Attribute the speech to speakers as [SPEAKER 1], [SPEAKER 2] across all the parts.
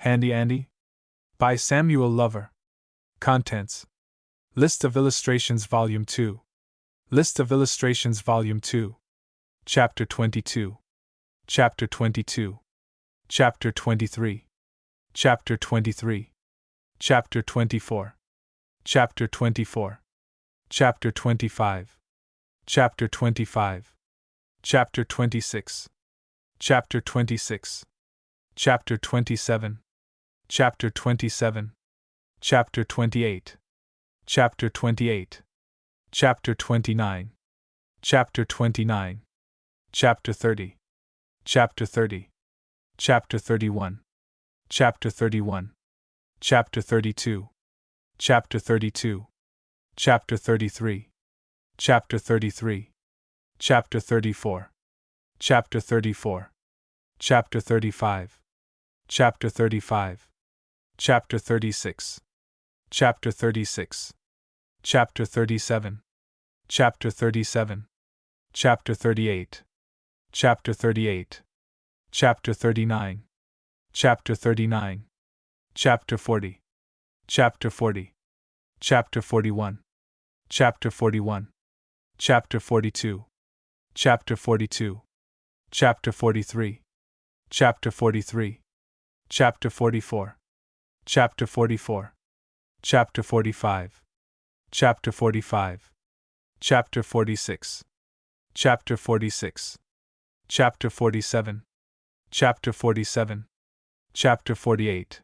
[SPEAKER 1] Handy Andy? By Samuel Lover. Contents. List of Illustrations Volume 2. List of Illustrations Volume 2. Chapter 22. Chapter 22. Chapter 23. Chapter 23. Chapter 24. Chapter 24. Chapter 25. Chapter 25. Chapter 26. Chapter 26. Chapter 27. Chapter 27. Chapter 28. Chapter 28. Chapter 29. Chapter 29. Chapter 30. Chapter 30. Chapter 31. Chapter 31. Chapter 32. Chapter 32. Chapter 33. Chapter 33. Chapter 34. Chapter 34. Chapter 35. Chapter 35. Chapter 36. Chapter 36. Chapter 37. Chapter 37. Chapter 38. Chapter 38. Chapter 39. Chapter 39. Chapter 40. Chapter 40. Chapter 41. Chapter 41. Chapter 42. Chapter 42. Chapter 43. Chapter 43. Chapter 44. Chapter 44. Chapter 45. Chapter 45. Chapter 46. Chapter 46. Chapter 47. Chapter 47. Chapter 48.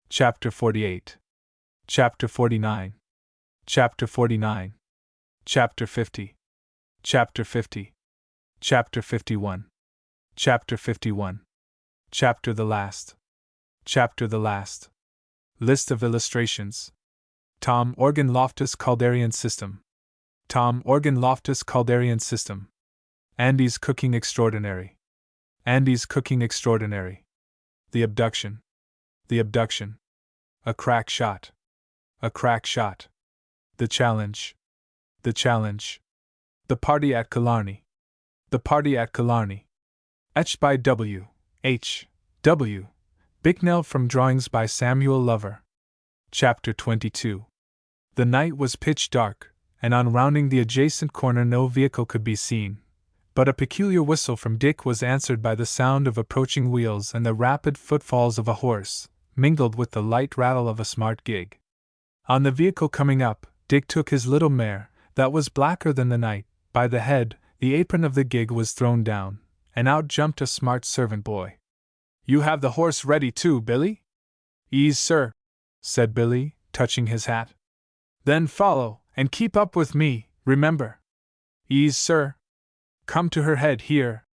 [SPEAKER 1] Chapter 48. Chapter 49. Chapter 49. Chapter 50. Chapter 50. Chapter 51. Chapter 51. Chapter the last. Chapter the last. List of illustrations. Tom Organ Loftus Calderian System. Tom Organ Loftus Calderian System. Andy's Cooking Extraordinary. Andy's Cooking Extraordinary. The Abduction. The Abduction. A Crack Shot. A Crack Shot. The Challenge. The Challenge. The Party at Killarney. The Party at Killarney. Etched by W. H. W. Bicknell from drawings by Samuel Lover. Chapter 22. The night was pitch dark, and on rounding the adjacent corner no vehicle could be seen, but a peculiar whistle from Dick was answered by the sound of approaching wheels and the rapid footfalls of a horse, mingled with the light rattle of a smart gig. On the vehicle coming up, Dick took his little mare, that was blacker than the night, by the head. The apron of the gig was thrown down, and out jumped a smart servant boy. "You have the horse ready too, Billy?" "Ease, sir," said Billy, touching his hat. "Then follow, and keep up with me, remember." "Ease, sir." "Come to her head here,"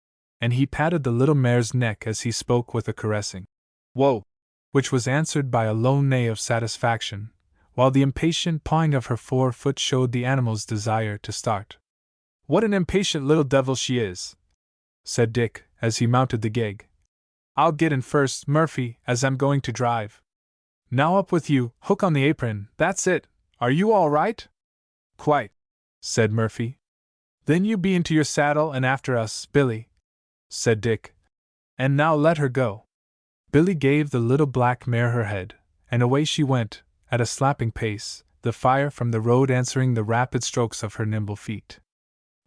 [SPEAKER 1] and he patted the little mare's neck as he spoke with a caressing "Whoa," which was answered by a low neigh of satisfaction, while the impatient pawing of her forefoot showed the animal's desire to start. "What an impatient little devil she is," said Dick, as he mounted the gig. "I'll get in first, Murphy, as I'm going to drive. Now up with you, hook on the apron, that's it. Are you all right?" "Quite," said Murphy. "Then you be into your saddle and after us, Billy," said Dick. "And now let her go." Billy gave the little black mare her head, and away she went, at a slapping pace, the fire from the road answering the rapid strokes of her nimble feet.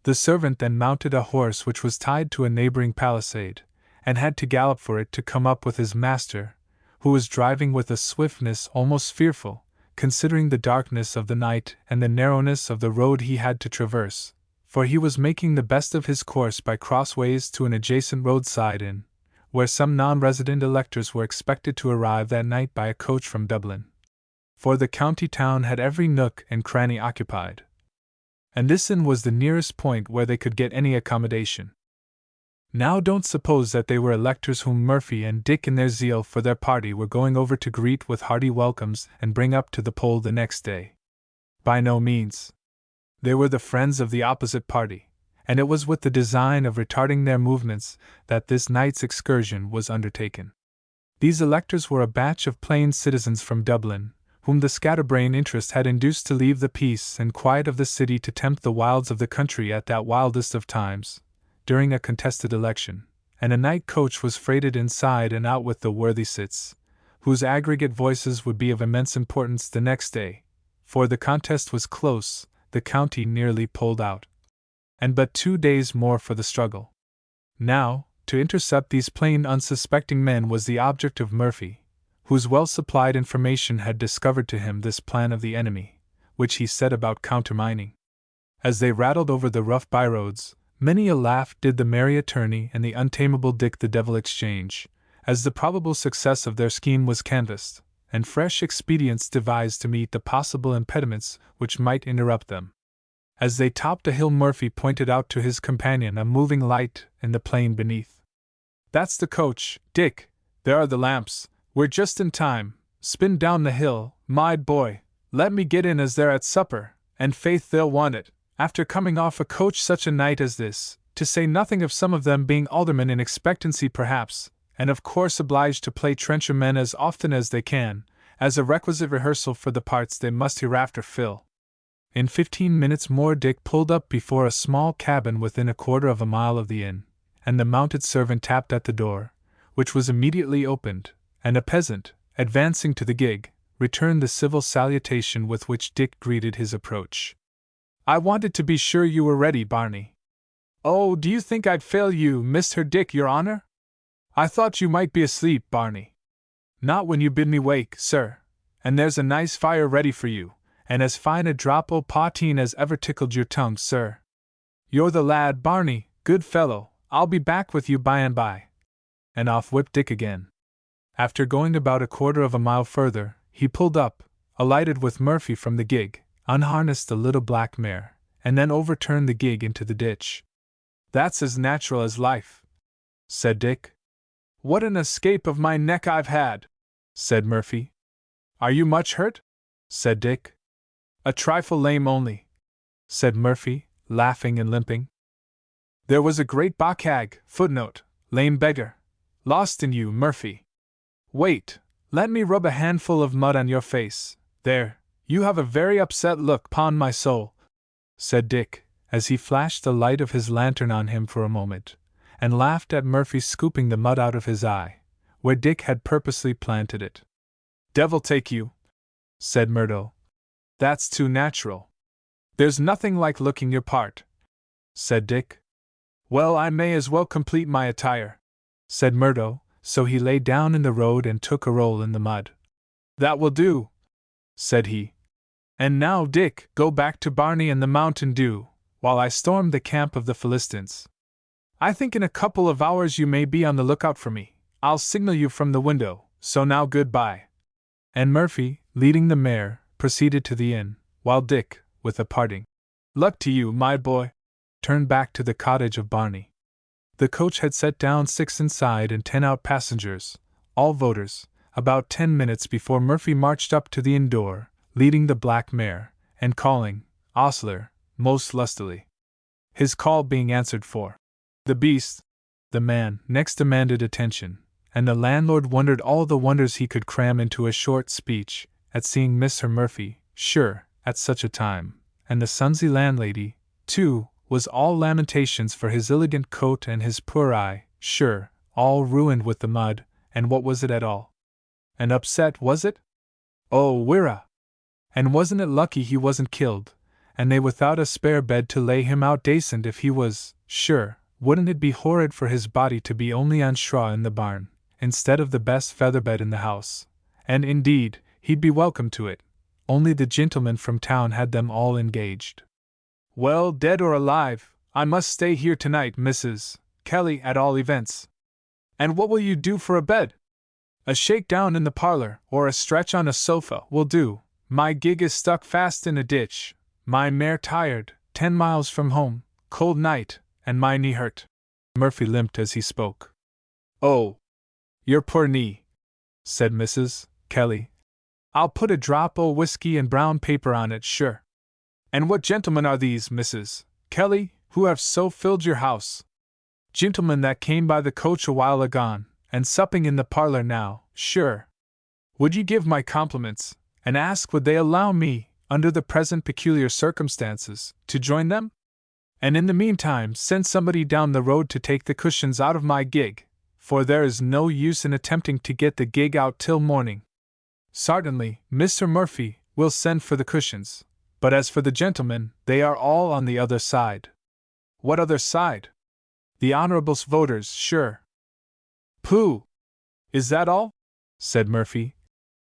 [SPEAKER 1] The servant then mounted a horse which was tied to a neighboring palisade, and had to gallop for it to come up with his master, who was driving with a swiftness almost fearful, considering the darkness of the night and the narrowness of the road he had to traverse, for he was making the best of his course by crossways to an adjacent roadside inn, where some non-resident electors were expected to arrive that night by a coach from Dublin. For the county town had every nook and cranny occupied, and this inn was the nearest point where they could get any accommodation. Now don't suppose that they were electors whom Murphy and Dick in their zeal for their party were going over to greet with hearty welcomes and bring up to the poll the next day. By no means. They were the friends of the opposite party, and it was with the design of retarding their movements that this night's excursion was undertaken. These electors were a batch of plain citizens from Dublin, whom the scatterbrain interest had induced to leave the peace and quiet of the city to tempt the wilds of the country at that wildest of times, during a contested election, and a night coach was freighted inside and out with the worthy cits, whose aggregate voices would be of immense importance the next day, for the contest was close, the county nearly pulled out. And but 2 days more for the struggle. Now, to intercept these plain unsuspecting men was the object of Murphy, whose well-supplied information had discovered to him this plan of the enemy, which he set about countermining. As they rattled over the rough byroads, many a laugh did the merry attorney and the untamable Dick the Devil exchange, as the probable success of their scheme was canvassed, and fresh expedients devised to meet the possible impediments which might interrupt them. As they topped a hill, Murphy pointed out to his companion a moving light in the plain beneath. "That's the coach, Dick. There are the lamps. We're just in time. Spin down the hill, my boy. Let me get in as they're at supper, and faith they'll want it, after coming off a coach such a night as this, to say nothing of some of them being aldermen in expectancy perhaps, and of course obliged to play trenchermen as often as they can, as a requisite rehearsal for the parts they must hereafter fill." In 15 minutes more Dick pulled up before a small cabin within a quarter of a mile of the inn, and the mounted servant tapped at the door, which was immediately opened, and a peasant, advancing to the gig, returned the civil salutation with which Dick greeted his approach. "I wanted to be sure you were ready, Barney." "Oh, do you think I'd fail you, Mr. Dick, your honor? I thought you might be asleep, Barney." "Not when you bid me wake, sir, and there's a nice fire ready for you, and as fine a drop o' poteen as ever tickled your tongue, sir." "You're the lad, Barney, good fellow, I'll be back with you by and by." And off whipped Dick again. After going about a quarter of a mile further, he pulled up, alighted with Murphy from the gig, unharnessed the little black mare, and then overturned the gig into the ditch. "That's as natural as life," said Dick. "What an escape of my neck I've had," said Murphy. "Are you much hurt?" said Dick. "A trifle lame only," said Murphy, laughing and limping. "There was a great bacchag, lame beggar, lost in you, Murphy. Wait, let me rub a handful of mud on your face. There, you have a very upset look, 'pon my soul," said Dick, as he flashed the light of his lantern on him for a moment, and laughed at Murphy scooping the mud out of his eye, where Dick had purposely planted it. "Devil take you," said Murdo. "That's too natural. There's nothing like looking your part," said Dick. "Well, I may as well complete my attire," said Murdo, so he lay down in the road and took a roll in the mud. "That will do," said he. "And now, Dick, go back to Barney and the Mountain Dew, while I storm the camp of the Philistines. I think in a couple of hours you may be on the lookout for me. I'll signal you from the window, so now good-bye." And Murphy, leading the mare, proceeded to the inn, while Dick, with a parting "Luck to you, my boy," turned back to the cottage of Barney. The coach had set down 6 inside and 10 out passengers, all voters, about 10 minutes before Murphy marched up to the inn door, leading the black mare, and calling, "Ostler," most lustily. His call being answered for the beast, the man next demanded attention, and the landlord wondered all the wonders he could cram into a short speech, at seeing Mr. Murphy, sure, at such a time, and the sonsy landlady, too, was all lamentations for his elegant coat and his poor eye, sure, all ruined with the mud, and what was it at all? An upset, was it? Oh, wirra! And wasn't it lucky he wasn't killed, and they without a spare bed to lay him out dacent if he was, sure, wouldn't it be horrid for his body to be only on straw in the barn, instead of the best featherbed in the house, and indeed, he'd be welcome to it, only the gentleman from town had them all engaged. "Well, dead or alive, I must stay here tonight, Mrs. Kelly, at all events." "And what will you do for a bed?" "A shakedown in the parlor, or a stretch on a sofa, will do. My gig is stuck fast in a ditch, my mare tired, 10 miles from home, cold night, and my knee hurt." Murphy limped as he spoke. "Oh, your poor knee," said Mrs. Kelly. "I'll put a drop o' whiskey and brown paper on it, sure. And what gentlemen are these, Mrs. Kelly, who have so filled your house?" "Gentlemen that came by the coach a while agone, and supping in the parlor now, sure. Would ye give my compliments, and ask would they allow me, under the present peculiar circumstances, to join them? And in the meantime send somebody down the road to take the cushions out of my gig, for there is no use in attempting to get the gig out till morning. Certainly, Mr. Murphy will send for the cushions, but as for the gentlemen, they are all on the other side. What other side? The honorables voters, sure. Pooh! Is that all? Said Murphy.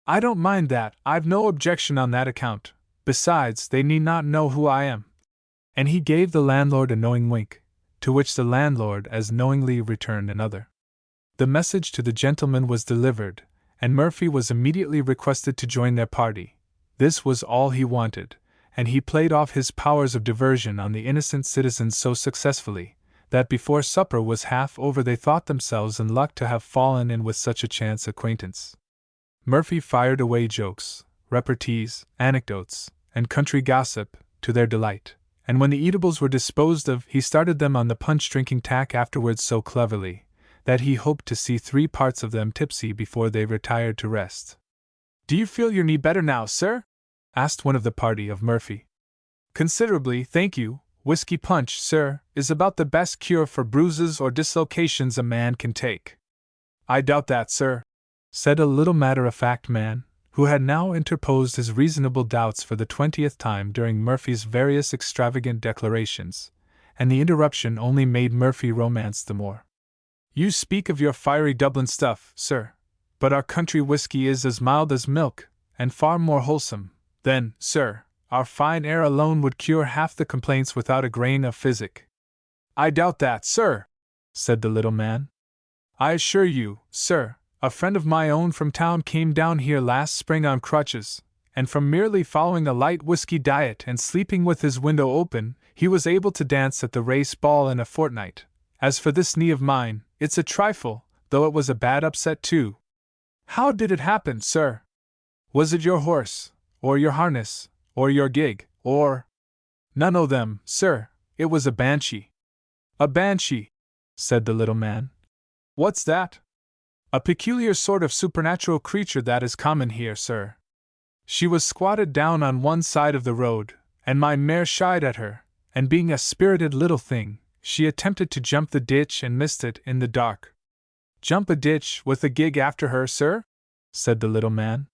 [SPEAKER 1] I don't mind that, I've no objection on that account. Besides, they need not know who I am. And he gave the landlord a knowing wink, to which the landlord as knowingly returned another. The message to the gentleman was delivered, and Murphy was immediately requested to join their party. This was all he wanted, and he played off his powers of diversion on the innocent citizens so successfully, that before supper was half over they thought themselves in luck to have fallen in with such a chance acquaintance. Murphy fired away jokes, repartees, anecdotes, and country gossip, to their delight, and when the eatables were disposed of, he started them on the punch-drinking tack afterwards so cleverly, that he hoped to see 3 parts of them tipsy before they retired to rest. Do you feel your knee better now, sir? Asked one of the party of Murphy. Considerably, thank you. Whiskey punch, sir, is about the best cure for bruises or dislocations a man can take. I doubt that, sir, said a little matter-of-fact man, who had now interposed his reasonable doubts for the 20th time during Murphy's various extravagant declarations, and the interruption only made Murphy romance the more. You speak of your fiery Dublin stuff, sir, but our country whiskey is as mild as milk, and far more wholesome. Then, sir, our fine air alone would cure half the complaints without a grain of physic. I doubt that, sir, said the little man. I assure you, sir, a friend of my own from town came down here last spring on crutches, and from merely following a light whiskey diet and sleeping with his window open, he was able to dance at the race ball in a fortnight. As for this knee of mine, it's a trifle, though it was a bad upset too. How did it happen, sir? Was it your horse, or your harness, or your gig, or— None o' them, sir, it was a banshee. A banshee, said the little man. What's that? A peculiar sort of supernatural creature that is common here, sir. She was squatted down on one side of the road, and my mare shied at her, and being a spirited little thing, she attempted to jump the ditch and missed it in the dark. Jump a ditch with a gig after her, sir? Said the little man.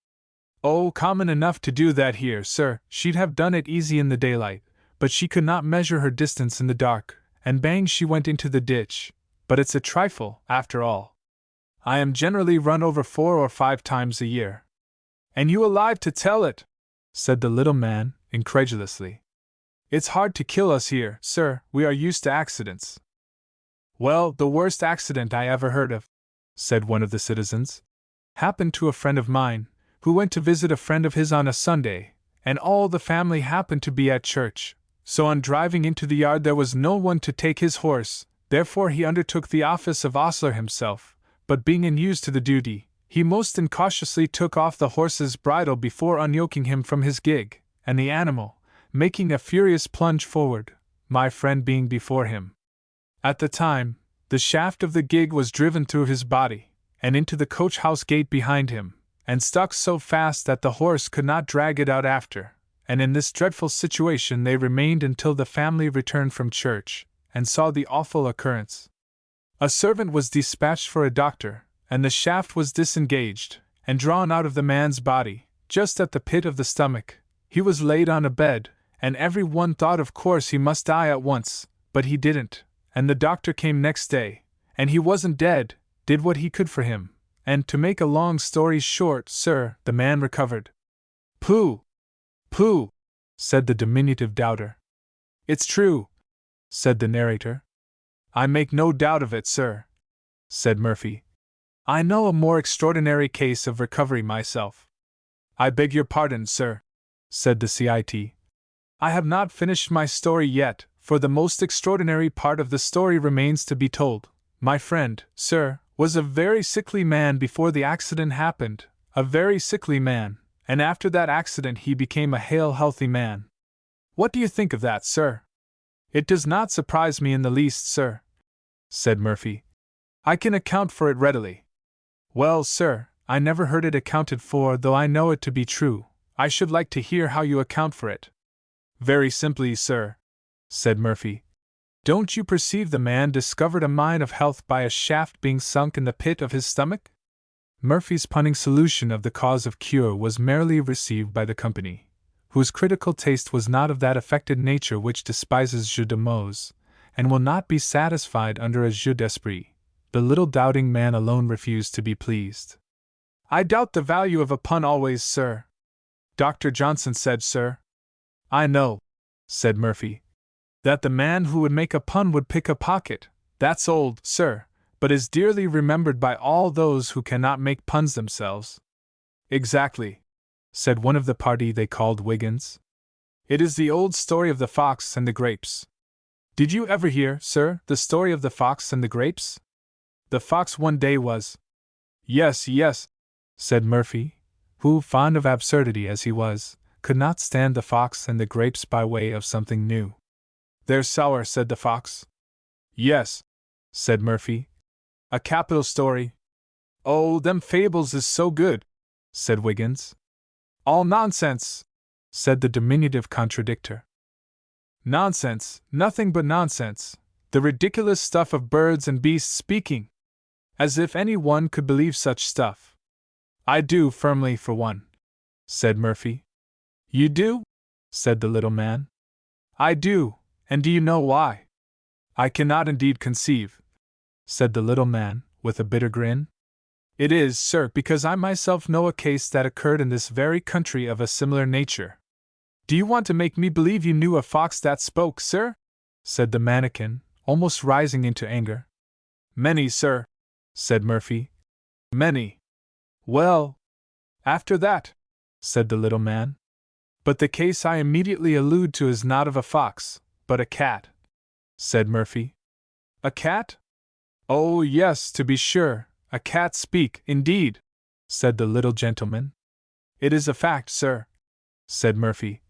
[SPEAKER 1] Oh, common enough to do that here, sir. She'd have done it easy in the daylight, but she could not measure her distance in the dark, and bang she went into the ditch. But it's a trifle, after all. I am generally run over 4 or 5 times a year. And you alive to tell it? Said the little man, incredulously. It's hard to kill us here, sir, we are used to accidents. Well, the worst accident I ever heard of, said one of the citizens, happened to a friend of mine, who went to visit a friend of his on a Sunday, and all the family happened to be at church, so on driving into the yard there was no one to take his horse, therefore he undertook the office of ostler himself, but being unused to the duty, he most incautiously took off the horse's bridle before unyoking him from his gig, and the animal, making a furious plunge forward, my friend being before him. At the time, the shaft of the gig was driven through his body, and into the coach-house gate behind him, and stuck so fast that the horse could not drag it out after, and in this dreadful situation they remained until the family returned from church, and saw the awful occurrence. A servant was dispatched for a doctor, and the shaft was disengaged, and drawn out of the man's body, just at the pit of the stomach. He was laid on a bed, and every one thought of course he must die at once, but he didn't, and the doctor came next day, and he wasn't dead, did what he could for him, and to make a long story short, sir, the man recovered. Pooh! Pooh! Said the diminutive doubter. It's true, said the narrator. I make no doubt of it, sir, said Murphy. I know a more extraordinary case of recovery myself. I beg your pardon, sir, said the CIT. I have not finished my story yet, for the most extraordinary part of the story remains to be told. My friend, sir, was a very sickly man before the accident happened, a very sickly man, and after that accident he became a hale, healthy man. What do you think of that, sir? It does not surprise me in the least, sir, said Murphy. I can account for it readily. Well, sir, I never heard it accounted for, though I know it to be true. I should like to hear how you account for it. Very simply, sir, said Murphy. Don't you perceive the man discovered a mine of health by a shaft being sunk in the pit of his stomach? Murphy's punning solution of the cause of cure was merrily received by the company, whose critical taste was not of that affected nature which despises jeux de mots, and will not be satisfied under a jeu d'esprit. The little doubting man alone refused to be pleased. I doubt the value of a pun always, sir. Dr. Johnson said, sir. I know, said Murphy, that the man who would make a pun would pick a pocket. That's old, sir, but is dearly remembered by all those who cannot make puns themselves. Exactly, said one of the party they called Wiggins. It is the old story of the fox and the grapes. Did you ever hear, sir, the story of the fox and the grapes? The fox one day was. Yes, said Murphy, who, fond of absurdity as he was, could not stand the fox and the grapes by way of something new. They're sour, said the fox. Yes, said Murphy. A capital story. Oh, them fables is so good, said Wiggins. All nonsense, said the diminutive contradictor. Nonsense, nothing but nonsense, the ridiculous stuff of birds and beasts speaking. As if any one could believe such stuff. I do, firmly, for one, said Murphy. You do? said the little man. I do, and do you know why? I cannot indeed conceive, said the little man, with a bitter grin. It is, sir, because I myself know a case that occurred in this very country of a similar nature. Do you want to make me believe you knew a fox that spoke, sir? Said the mannikin, almost rising into anger. Many, sir, said Murphy. Many. Well, after that, said the little man. But the case I immediately allude to is not of a fox, but a cat, said Murphy. A cat? Oh, yes, to be sure, a cat speak, indeed, said the little gentleman. It is a fact, sir, said Murphy.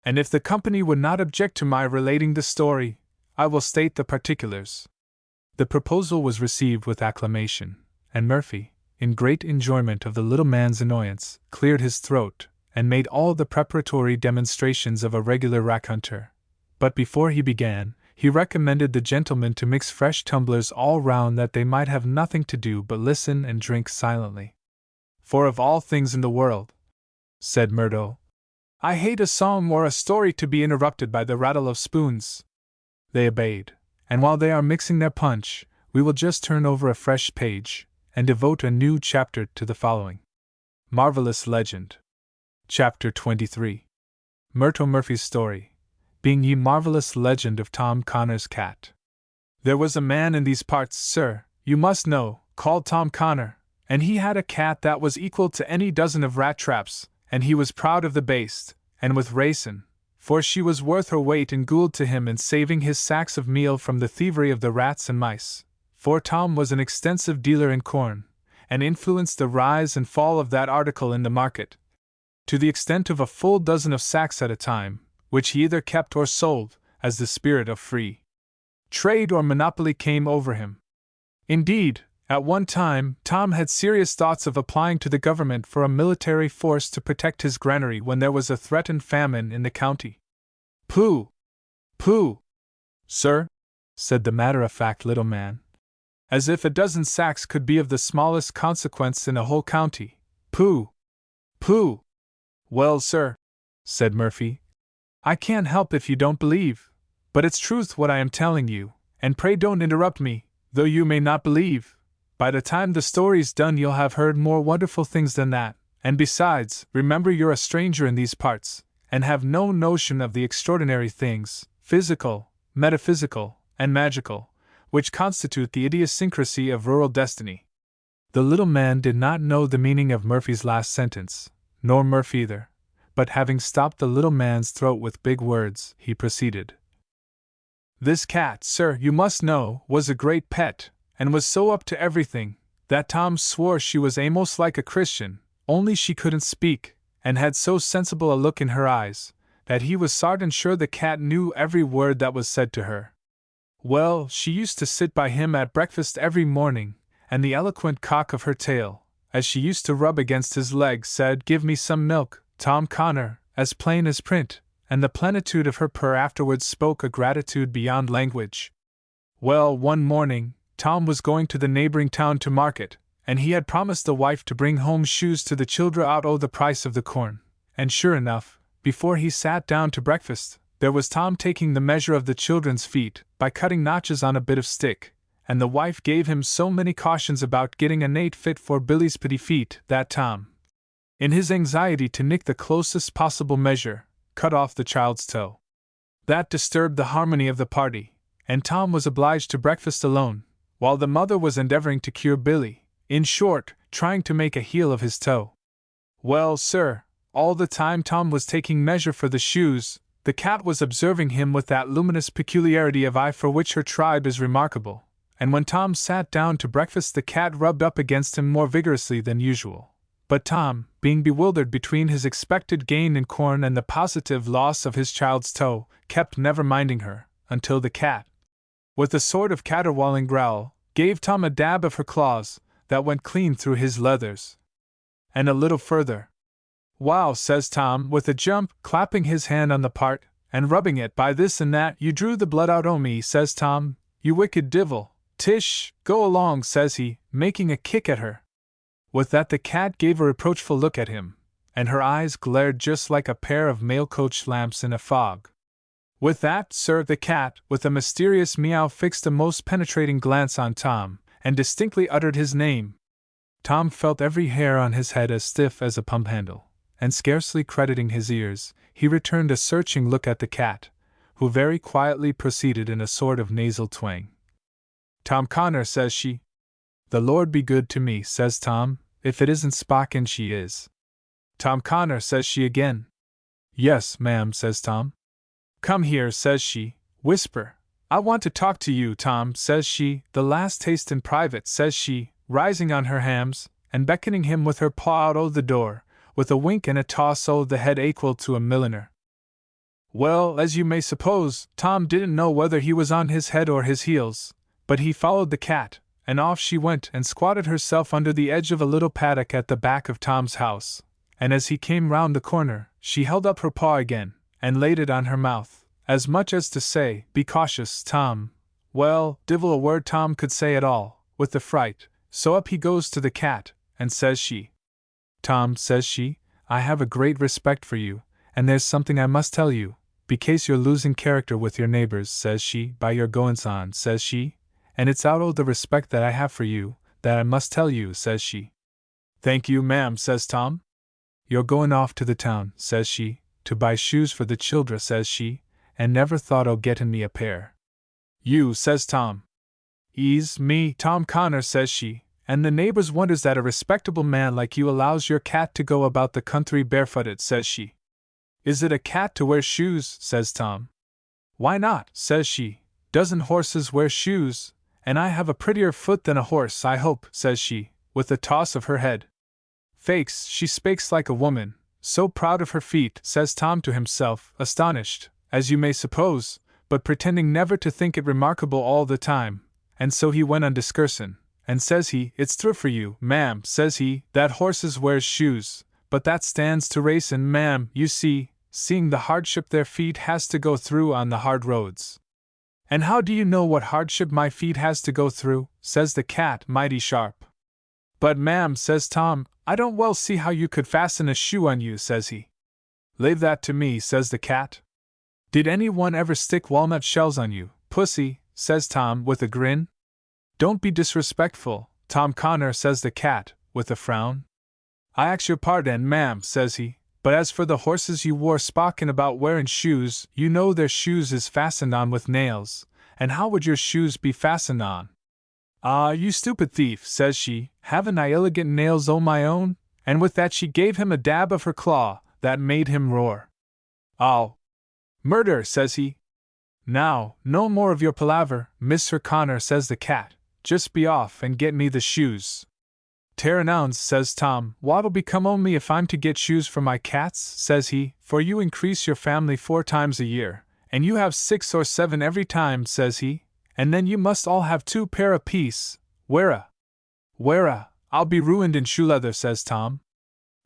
[SPEAKER 1] And if the company would not object to my relating the story, I will state the particulars. The proposal was received with acclamation, and Murphy, in great enjoyment of the little man's annoyance, cleared his throat, and made all the preparatory demonstrations of a regular raconteur. But before he began, he recommended the gentlemen to mix fresh tumblers all round that they might have nothing to do but listen and drink silently. For of all things in the world, said Murdo, I hate a song or a story to be interrupted by the rattle of spoons. They obeyed, and while they are mixing their punch, we will just turn over a fresh page, and devote a new chapter to the following. Marvelous Legend. Chapter 23. Myrtle Murphy's Story, being ye marvelous legend of Tom Connor's cat. There was a man in these parts, sir, you must know, called Tom Connor, and he had a cat that was equal to any dozen of rat traps, and he was proud of the baste, and with racin', for she was worth her weight in gold to him in saving his sacks of meal from the thievery of the rats and mice, for Tom was an extensive dealer in corn, and influenced the rise and fall of that article in the market, to the extent of a full dozen of sacks at a time, which he either kept or sold, as the spirit of free trade or monopoly came over him. Indeed, at one time, Tom had serious thoughts of applying to the government for a military force to protect his granary when there was a threatened famine in the county. Pooh! Pooh! Sir, said the matter-of-fact little man, as if a dozen sacks could be of the smallest consequence in a whole county. Pooh! Pooh! Well, sir, said Murphy, I can't help if you don't believe, but it's truth what I am telling you, and pray don't interrupt me, though you may not believe. By the time the story's done you'll have heard more wonderful things than that, and besides, remember you're a stranger in these parts, and have no notion of the extraordinary things, physical, metaphysical, and magical, which constitute the idiosyncrasy of rural destiny. The little man did not know the meaning of Murphy's last sentence, nor Murphy either, but having stopped the little man's throat with big words, he proceeded. This cat, sir, you must know, was a great pet, and was so up to everything, that Tom swore she was a'most like a Christian, only she couldn't speak, and had so sensible a look in her eyes, that he was sartin sure the cat knew every word that was said to her. Well, she used to sit by him at breakfast every morning, and the eloquent cock of her tail, as she used to rub against his leg, said, "Give me some milk, Tom Connor," as plain as print, and the plenitude of her purr afterwards spoke a gratitude beyond language. Well, one morning, Tom was going to the neighboring town to market, and he had promised the wife to bring home shoes to the children out o' the price of the corn. And sure enough, before he sat down to breakfast, there was Tom taking the measure of the children's feet by cutting notches on a bit of stick, and the wife gave him so many cautions about getting a nate fit for Billy's pretty feet that Tom, in his anxiety to nick the closest possible measure, cut off the child's toe. That disturbed the harmony of the party, and Tom was obliged to breakfast alone, while the mother was endeavoring to cure Billy, in short, trying to make a heel of his toe. Well, sir, all the time Tom was taking measure for the shoes, the cat was observing him with that luminous peculiarity of eye for which her tribe is remarkable, and when Tom sat down to breakfast the cat rubbed up against him more vigorously than usual. But Tom, being bewildered between his expected gain in corn and the positive loss of his child's toe, kept never minding her, until the cat, with a sort of caterwauling growl, gave Tom a dab of her claws that went clean through his leathers. And a little further. Wow, says Tom, with a jump, clapping his hand on the part, and rubbing it by this and that. You drew the blood out o' me, says Tom, you wicked divil. Tish, go along, says he, making a kick at her. With that the cat gave a reproachful look at him, and her eyes glared just like a pair of mail-coach lamps in a fog. With that, sir, the cat, with a mysterious meow, fixed a most penetrating glance on Tom, and distinctly uttered his name. Tom felt every hair on his head as stiff as a pump handle, and scarcely crediting his ears, he returned a searching look at the cat, who very quietly proceeded in a sort of nasal twang. Tom Connor, says she. The Lord be good to me, says Tom, if it isn't Spockin she is. Tom Connor, says she again. Yes, ma'am, says Tom. Come here, says she, whisper. I want to talk to you, Tom, says she, the last taste in private, says she, rising on her hams, and beckoning him with her paw out o' the door, with a wink and a toss o' the head equal to a milliner. Well, as you may suppose, Tom didn't know whether he was on his head or his heels, but he followed the cat, and off she went and squatted herself under the edge of a little paddock at the back of Tom's house, and as he came round the corner, she held up her paw again, and laid it on her mouth, as much as to say, be cautious, Tom. Well, divil a word Tom could say at all, with the fright, so up he goes to the cat, and says she. Tom, says she, I have a great respect for you, and there's something I must tell you, becase you're losing character with your neighbors, says she, by your goings on, says she, and it's out o' the respect that I have for you, that I must tell you, says she. Thank you, ma'am, says Tom. You're going off to the town, says she, to buy shoes for the children, says she, and never thought o' getting me a pair. You, says Tom. Ease me, Tom Connor, says she, and the neighbors wonders that a respectable man like you allows your cat to go about the country barefooted, says she. Is it a cat to wear shoes, says Tom. Why not, says she, doesn't horses wear shoes, and I have a prettier foot than a horse, I hope, says she, with a toss of her head. Faix, she spakes like a woman, so proud of her feet, says Tom to himself, astonished, as you may suppose, but pretending never to think it remarkable all the time, and so he went on discursin', and says he, it's true for you, ma'am, says he, that horses wears shoes, but that stands to racin', ma'am, you see, seeing the hardship their feet has to go through on the hard roads. And how do you know what hardship my feet has to go through, says the cat, mighty sharp. But ma'am, says Tom, I don't well see how you could fasten a shoe on you, says he. Leave that to me, says the cat. Did any one ever stick walnut shells on you, pussy, says Tom, with a grin. Don't be disrespectful, Tom Connor, says the cat, with a frown. I ax your pardon, ma'am, says he, but as for the horses you wore spockin' about wearin' shoes, you know their shoes is fastened on with nails, and how would your shoes be fastened on? Ah, you stupid thief, says she, haven't I elegant nails o' my own? And with that she gave him a dab of her claw, that made him roar. Oh! Murder, says he. Now, no more of your palaver, Mr. Connor, says the cat, just be off and get me the shoes. Terranouns, says Tom, what'll become o' me if I'm to get shoes for my cats, says he, for you increase your family 4 times a year, and you have 6 or 7 every time, says he, and then you must all have 2 pair apiece, where I'll be ruined in shoe leather, says Tom.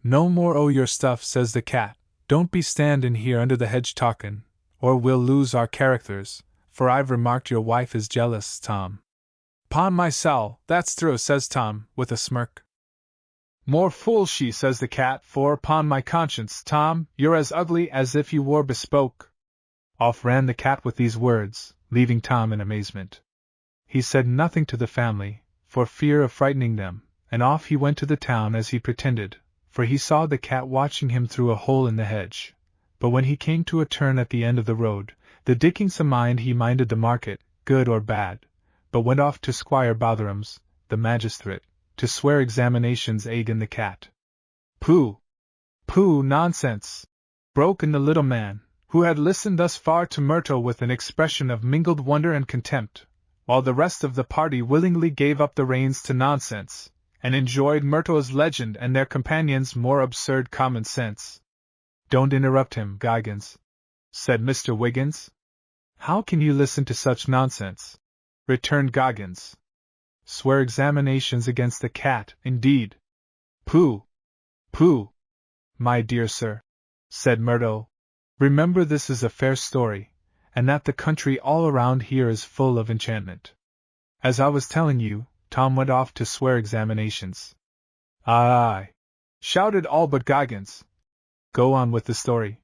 [SPEAKER 1] No more o' your stuff, says the cat, don't be standin' here under the hedge talkin', or we'll lose our characters, for I've remarked your wife is jealous, Tom. "'Pon my soul, that's true," says Tom, with a smirk. "More fool she," says the cat, "for, upon my conscience, Tom, you're as ugly as if you wore bespoke." Off ran the cat with these words, leaving Tom in amazement. He said nothing to the family, for fear of frightening them, and off he went to the town as he pretended, for he saw the cat watching him through a hole in the hedge. But when he came to a turn at the end of the road, the dickings a mind he minded the market, good or bad, but went off to Squire Botherum's, the magistrate, to swear examinations in the cat. "Pooh! Pooh, nonsense!" broke in the little man, who had listened thus far to Myrtle with an expression of mingled wonder and contempt, while the rest of the party willingly gave up the reins to nonsense, and enjoyed Myrtle's legend and their companions' more absurd common sense. "Don't interrupt him, Goggins," said Mr. Wiggins. "How can you listen to such nonsense?" returned Goggins. "Swear examinations against the cat, indeed! Pooh! Pooh! My dear sir," said Myrtle, "remember this is a fair story, and that the country all around here is full of enchantment. As I was telling you, Tom went off to swear examinations." "Aye!" shouted all but Goggins. "Go on with the story."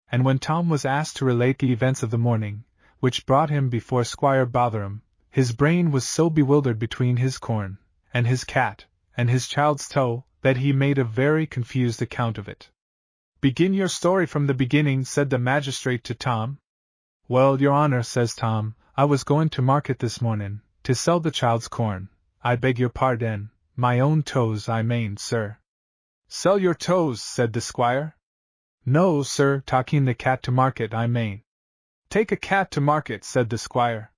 [SPEAKER 1] And when Tom was asked to relate the events of the morning, which brought him before Squire Botherham, his brain was so bewildered between his corn, and his cat, and his child's toe, that he made a very confused account of it. "Begin your story from the beginning," said the magistrate to Tom. "Well, your honor," says Tom, "I was going to market this morning, to sell the child's corn. I beg your pardon, my own toes I mane, sir." "Sell your toes," said the squire. "No, sir, taking the cat to market I mane." "Take a cat to market," said the squire.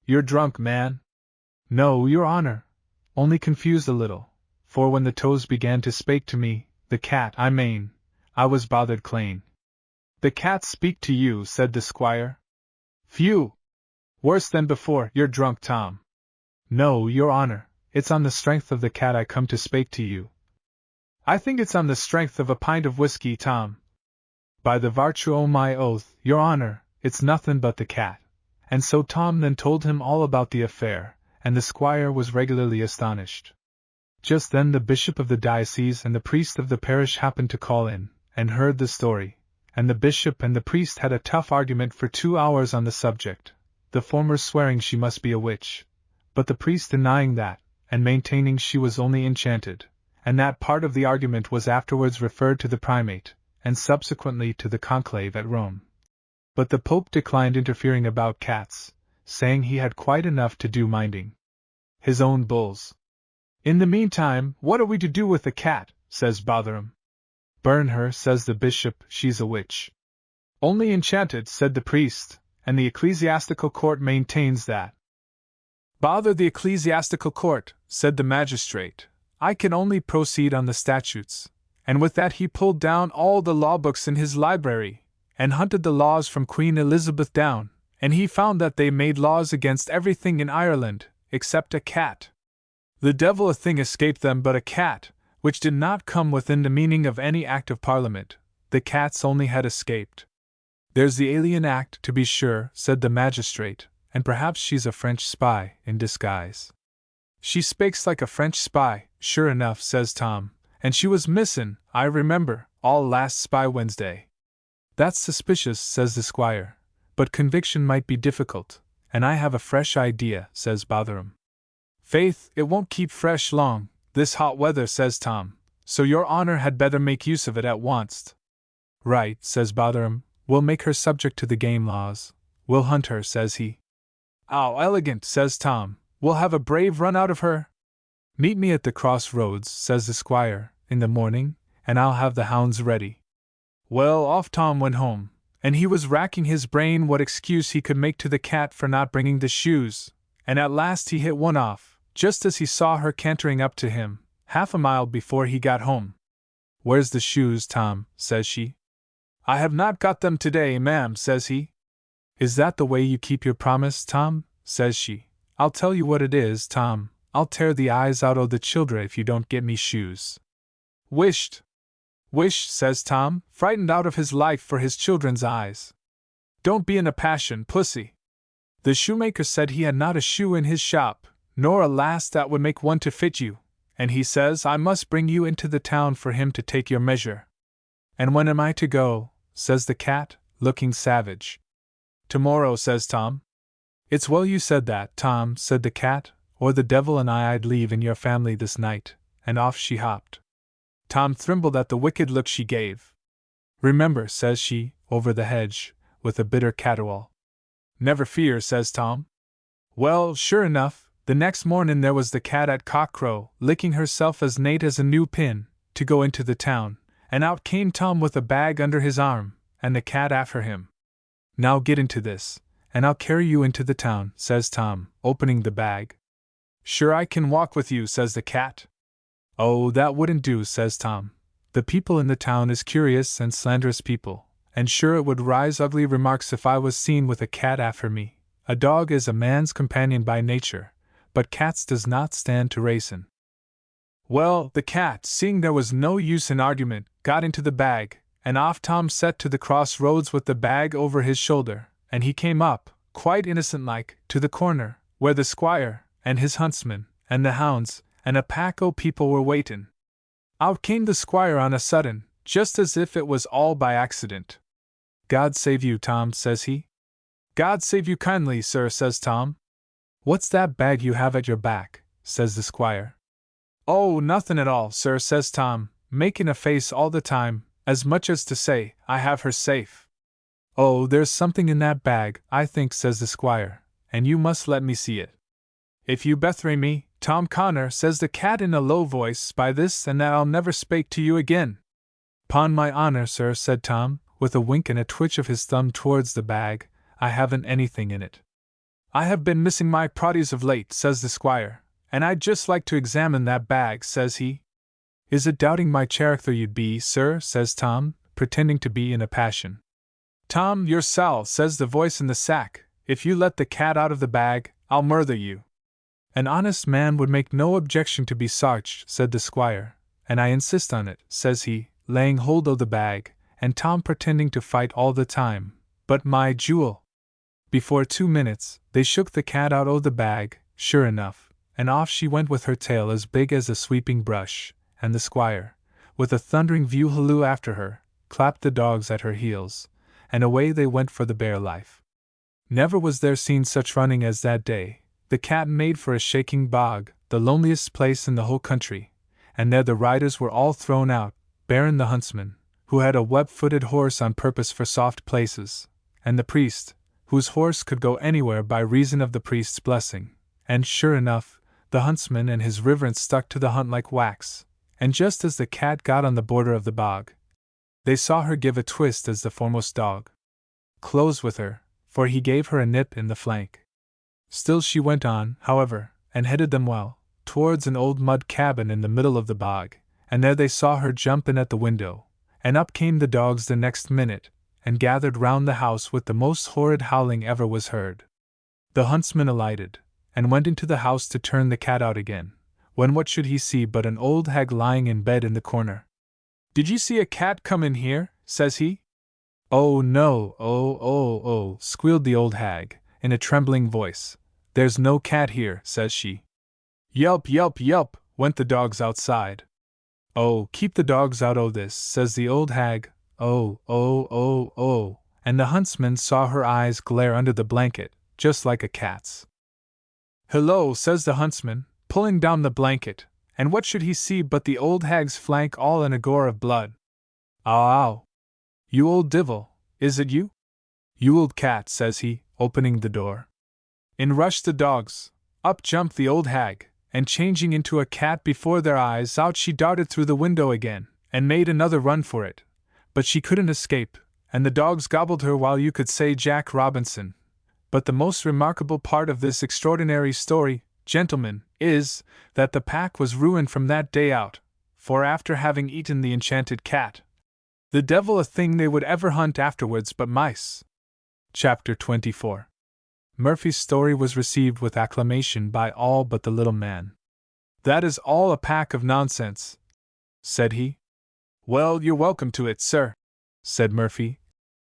[SPEAKER 1] "You're drunk, man." "No, your honor, only confused a little, for when the toes began to spake to me, the cat I mane, I was bothered clane." "The cat speak to you," said the squire. "Phew! Worse than before, you're drunk, Tom." "No, your honor, it's on the strength of the cat I come to spake to you." "I think it's on the strength of a pint of whiskey, Tom." "By the vartue o' my oath, your honor, it's nothing but the cat." And so Tom then told him all about the affair, and the squire was regularly astonished. Just then the bishop of the diocese and the priest of the parish happened to call in, and heard the story, and the bishop and the priest had a tough argument for 2 hours on the subject, the former swearing she must be a witch, but the priest denying that, and maintaining she was only enchanted, and that part of the argument was afterwards referred to the primate, and subsequently to the conclave at Rome. But the Pope declined interfering about cats, saying he had quite enough to do minding his own bulls. "In the meantime, what are we to do with the cat?" says Botherham. "Burn her," says the bishop, "she's a witch." "Only enchanted," said the priest, "and the ecclesiastical court maintains that." "Bother the ecclesiastical court," said the magistrate, "I can only proceed on the statutes." And with that he pulled down all the law books in his library, and hunted the laws from Queen Elizabeth down, and he found that they made laws against everything in Ireland, except a cat. The devil a thing escaped them but a cat, which did not come within the meaning of any act of Parliament. The cats only had escaped. "There's the Alien Act, to be sure," said the magistrate, "and perhaps she's a French spy, in disguise." "She spakes like a French spy, sure enough," says Tom, "and she was missin', I remember, all last Spy Wednesday." "That's suspicious," says the squire, "but conviction might be difficult, and I have a fresh idea," says Botherham. "Faith, it won't keep fresh long, this hot weather," says Tom, "so your honor had better make use of it at once." "Right," says Botherham, "we'll make her subject to the game laws. We'll hunt her," says he. "Ow, elegant," says Tom, "we'll have a brave run out of her." "Meet me at the crossroads," says the squire, "in the morning, and I'll have the hounds ready." Well, off Tom went home, and he was racking his brain what excuse he could make to the cat for not bringing the shoes, and at last he hit one off, just as he saw her cantering up to him, half a mile before he got home. "Where's the shoes, Tom?" says she. "I have not got them today, ma'am," says he. "Is that the way you keep your promise, Tom?" says she. "I'll tell you what it is, Tom, I'll tear the eyes out o' the children if you don't get me shoes." "Wisht! Wish," says Tom, frightened out of his life for his children's eyes. "Don't be in a passion, pussy." The shoemaker said he had not a shoe in his shop, nor a lass that would make one to fit you, and he says I must bring you into the town for him to take your measure. And when am I to go? Says the cat, looking savage. Tomorrow, says Tom. It's well you said that, Tom, said the cat, or the devil and I'd leave in your family this night, and off she hopped. Tom thrimbled at the wicked look she gave. Remember, says she, over the hedge, with a bitter caterwaul. Never fear, says Tom. Well, sure enough, the next mornin' there was the cat at cockcrow, licking herself as nate as a new pin, to go into the town, and out came Tom with a bag under his arm, and the cat after him. Now get into this, and I'll carry you into the town, says Tom, opening the bag. Sure I can walk with you, says the cat. Oh, that wouldn't do, says Tom. The people in the town is curious and slanderous people, and sure it would rise ugly remarks if I was seen with a cat after me. A dog is a man's companion by nature, but cats does not stand to racin'. Well, the cat, seeing there was no use in argument, got into the bag, and off Tom set to the cross roads with the bag over his shoulder, and he came up, quite innocent-like, to the corner, where the squire, and his huntsman, and the hounds, and a pack o' people were waitin'. Out came the squire on a sudden, just as if it was all by accident. God save you, Tom, says he. God save you kindly, sir, says Tom. What's that bag you have at your back? Says the squire. Oh, nothin' at all, sir, says Tom, making a face all the time, as much as to say, I have her safe. Oh, there's something in that bag, I think, says the squire, and you must let me see it. If you bethray me, Tom Connor, says the cat in a low voice, by this and that I'll never spake to you again. 'Pon my honor, sir, said Tom, with a wink and a twitch of his thumb towards the bag, I haven't anything in it. I have been missing my produce of late, says the squire, and I'd just like to examine that bag, says he. Is it doubting my character you'd be, sir, says Tom, pretending to be in a passion. Tom, you're sal, says the voice in the sack, if you let the cat out of the bag, I'll murther you. An honest man would make no objection to be sarched, said the squire, and I insist on it, says he, laying hold of the bag, and Tom pretending to fight all the time. But my jewel! Before 2 minutes, they shook the cat out o' the bag, sure enough, and off she went with her tail as big as a sweeping brush, and the squire, with a thundering view-halloo after her, clapped the dogs at her heels, and away they went for the bare life. Never was there seen such running as that day. The cat made for a shaking bog, the loneliest place in the whole country, and there the riders were all thrown out, barrin' the huntsman, who had a web-footed horse on purpose for soft places, and the priest, whose horse could go anywhere by reason of the priest's blessing, and sure enough, the huntsman and his reverence stuck to the hunt like wax, and just as the cat got on the border of the bog, they saw her give a twist as the foremost dog closed with her, for he gave her a nip in the flank. Still she went on, however, and headed them well, towards an old mud cabin in the middle of the bog, and there they saw her jump in at the window, and up came the dogs the next minute, and gathered round the house with the most horrid howling ever was heard. The huntsman alighted, and went into the house to turn the cat out again, when what should he see but an old hag lying in bed in the corner. Did you see a cat come in here? Says he. Oh no, oh, squealed the old hag, in a trembling voice. There's no cat here, says she. Yelp, yelp, yelp, went the dogs outside. Oh, keep the dogs out o' this, says the old hag. Oh, and the huntsman saw her eyes glare under the blanket, just like a cat's. Hello, says the huntsman, pulling down the blanket, and what should he see but the old hag's flank all in a gore of blood. Ow! You old divil, is it you? You old cat, says he, opening the door. In rushed the dogs, up jumped the old hag, and changing into a cat before their eyes, out she darted through the window again, and made another run for it. But she couldn't escape, and the dogs gobbled her while you could say Jack Robinson. But the most remarkable part of this extraordinary story, gentlemen, is, that the pack was ruined from that day out, for after having eaten the enchanted cat, the devil a thing they would ever hunt afterwards but mice. Chapter 24. Murphy's story was received with acclamation by all but the little man. That is all a pack of nonsense, said he. Well, you're welcome to it, sir, said Murphy.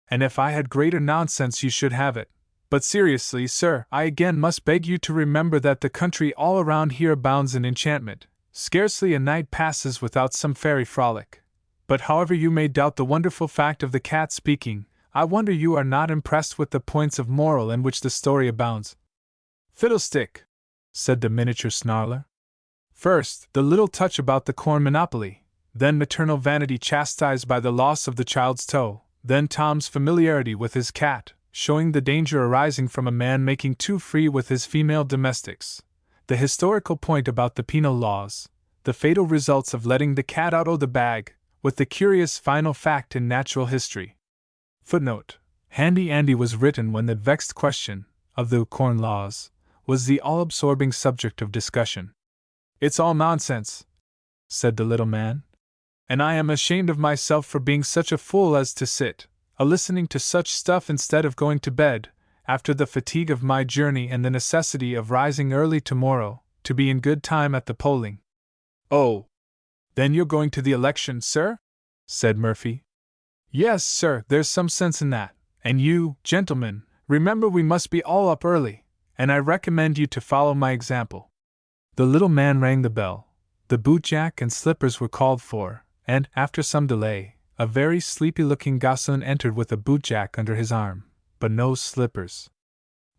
[SPEAKER 1] And if I had greater nonsense you should have it, But seriously, sir, I again must beg you to remember that the country all around here abounds in enchantment. Scarcely a night passes without some fairy frolic. But however you may doubt the wonderful fact of the cat speaking, I wonder you are not impressed with the points of moral in which the story abounds. Fiddlestick, said the miniature snarler. First, the little touch about the corn monopoly, then maternal vanity chastised by the loss of the child's toe, then Tom's familiarity with his cat, showing the danger arising from a man making too free with his female domestics, the historical point about the penal laws, the fatal results of letting the cat out o' the bag, with the curious final fact in natural history. Footnote: Handy Andy was written when the vexed question of the corn laws was the all-absorbing subject of discussion. It's all nonsense, said the little man, and I am ashamed of myself for being such a fool as to sit a-listening to such stuff instead of going to bed, after the fatigue of my journey and the necessity of rising early tomorrow, to be in good time at the polling. Oh, then you're going to the election, sir? Said Murphy. Yes, sir, there's some sense in that, and you, gentlemen, remember we must be all up early, and I recommend you to follow my example. The little man rang the bell, the bootjack and slippers were called for, and, after some delay, a very sleepy-looking gossoon entered with a bootjack under his arm, but no slippers.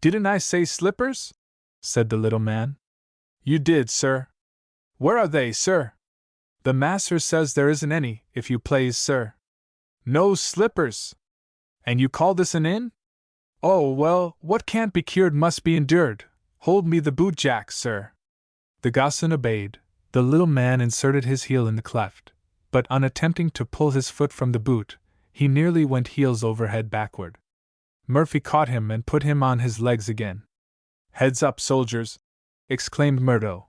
[SPEAKER 1] Didn't I say slippers? Said the little man. You did, sir. Where are they, sir? The master says there isn't any, if you please, sir. No slippers! And you call this an inn? Oh, well, what can't be cured must be endured. Hold me the bootjack, sir. The gossoon obeyed. The little man inserted his heel in the cleft, but on attempting to pull his foot from the boot, he nearly went heels over head backward. Murphy caught him and put him on his legs again. Heads up, soldiers! Exclaimed Murdo.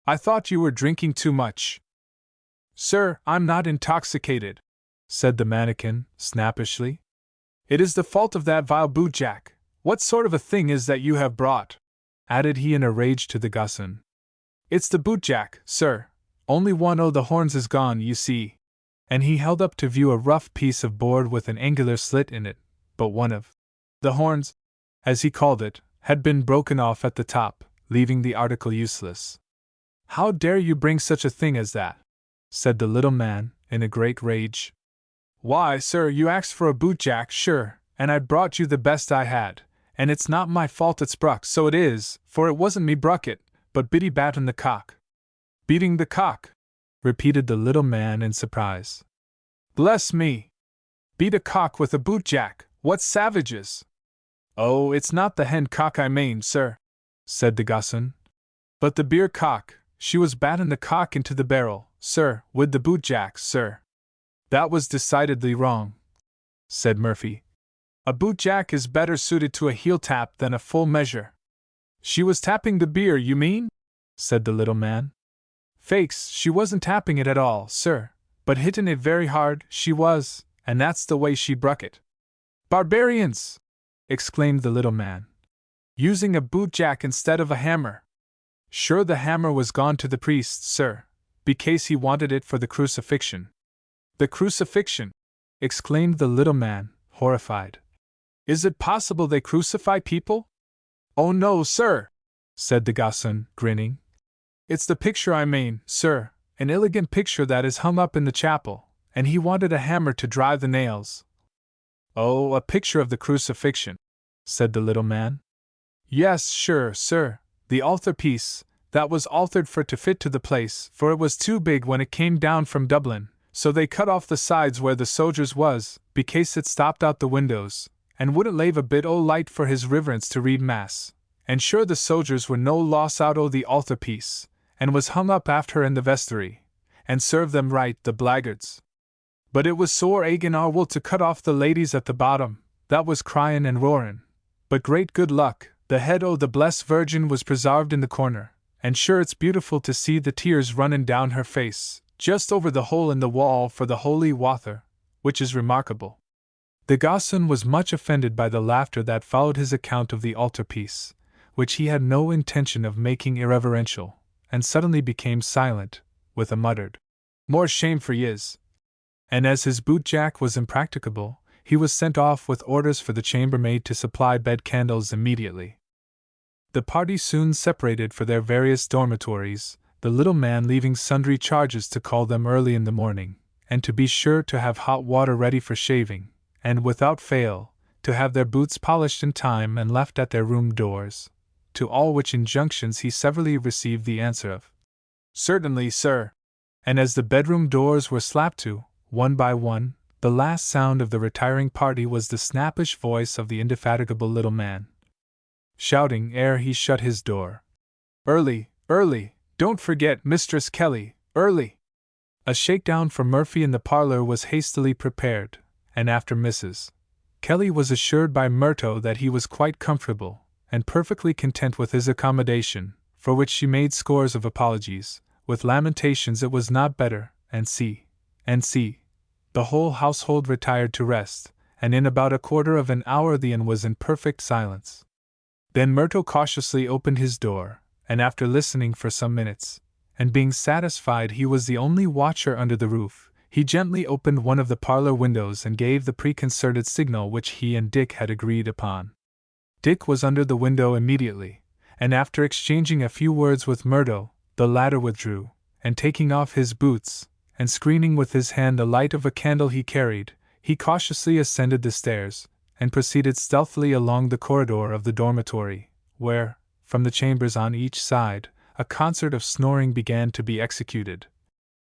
[SPEAKER 1] I thought you were drinking too much. Sir, I'm not intoxicated, said the mannikin, snappishly. It is the fault of that vile bootjack. What sort of a thing is that you have brought? Added he in a rage to the gossoon. It's the bootjack, sir. Only one o' the horns is gone, you see. And he held up to view a rough piece of board with an angular slit in it, but one of the horns, as he called it, had been broken off at the top, leaving the article useless. How dare you bring such a thing as that? Said the little man, in a great rage. Why, sir, you asked for a bootjack, sure, and I brought you the best I had, and it's not my fault it's bruck, so it is, for it wasn't me bruck it, but Biddy batten the cock. Beating the cock? Repeated the little man in surprise. Bless me! Beat a cock with a bootjack, what savages! Oh, it's not the hen cock I mane, sir, said the gossoon, but the beer cock. She was battin' the cock into the barrel, sir, with the bootjack, sir. That was decidedly wrong, said Murphy. A bootjack is better suited to a heel tap than a full measure. She was tapping the beer, you mean? Said the little man. Fakes, she wasn't tapping it at all, sir, but hittin' it very hard, she was, and that's the way she bruck it. Barbarians! Exclaimed the little man. Using a bootjack instead of a hammer. Sure, the hammer was gone to the priest, sir, because he wanted it for the crucifixion. The crucifixion! Exclaimed the little man, horrified. Is it possible they crucify people? Oh no, sir, said the gossoon, grinning. It's the picture I mane, sir, an elegant picture that is hung up in the chapel, and he wanted a hammer to drive the nails. Oh, a picture of the crucifixion, said the little man. Yes, sure, sir, the altar-piece, that was altered for to fit to the place, for it was too big when it came down from Dublin, so they cut off the sides where the soldiers was, because it stopped out the windows, and wouldn't lave a bit o' light for his riverence to read mass, and sure the soldiers were no loss out o' the altar-piece, and was hung up after in the vestry, and served them right, the blackguards. But it was sore agin our wool to cut off the ladies at the bottom, that was cryin' and roarin', but great good luck, the head o' the blessed Virgin was preserved in the corner, and sure it's beautiful to see the tears runnin' down her face, just over the hole in the wall for the holy wather, which is remarkable. The gossoon was much offended by the laughter that followed his account of the altar-piece, which he had no intention of making irreverential, and suddenly became silent, with a muttered, "More shame for yez." And as his bootjack was impracticable, he was sent off with orders for the chambermaid to supply bed candles immediately. The party soon separated for their various dormitories, the little man leaving sundry charges to call them early in the morning, and to be sure to have hot water ready for shaving, and without fail, to have their boots polished in time and left at their room doors, to all which injunctions he severally received the answer of, "Certainly, sir." And as the bedroom doors were slapped to, one by one, the last sound of the retiring party was the snappish voice of the indefatigable little man, shouting ere he shut his door, "Early, early, don't forget Mistress Kelly, early!" A shakedown for Murphy in the parlor was hastily prepared, and after Mrs. Kelly was assured by Myrto that he was quite comfortable, and perfectly content with his accommodation, for which she made scores of apologies, with lamentations it was not better, and the whole household retired to rest, and in about a quarter of an hour the inn was in perfect silence. Then Myrto cautiously opened his door, and after listening for some minutes, and being satisfied he was the only watcher under the roof, he gently opened one of the parlor windows and gave the preconcerted signal which he and Dick had agreed upon. Dick was under the window immediately, and after exchanging a few words with Myrto, the latter withdrew, and taking off his boots, and screening with his hand the light of a candle he carried, he cautiously ascended the stairs, and proceeded stealthily along the corridor of the dormitory, where, from the chambers on each side, a concert of snoring began to be executed.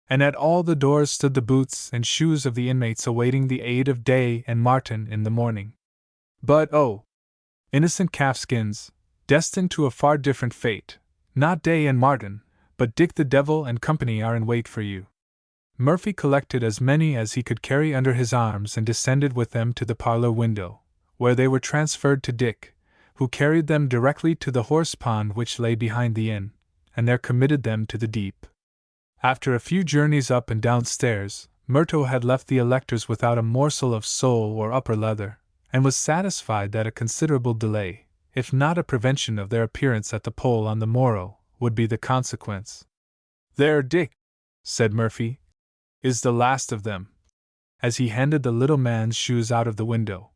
[SPEAKER 1] And at all the doors stood the boots and shoes of the inmates awaiting the aid of Day and Martin in the morning. But oh! Innocent calfskins, destined to a far different fate, not Day and Martin, but Dick the Devil and company are in wait for you. Murphy collected as many as he could carry under his arms and descended with them to the parlor window, where they were transferred to Dick, who carried them directly to the horse pond which lay behind the inn, and there committed them to the deep. After a few journeys up and down stairs, Myrto had left the electors without a morsel of sole or upper leather, and was satisfied that a considerable delay, if not a prevention of their appearance at the poll on the morrow, would be the consequence. "There, Dick," said Murphy, "is the last of them," as he handed the little man's shoes out of the window.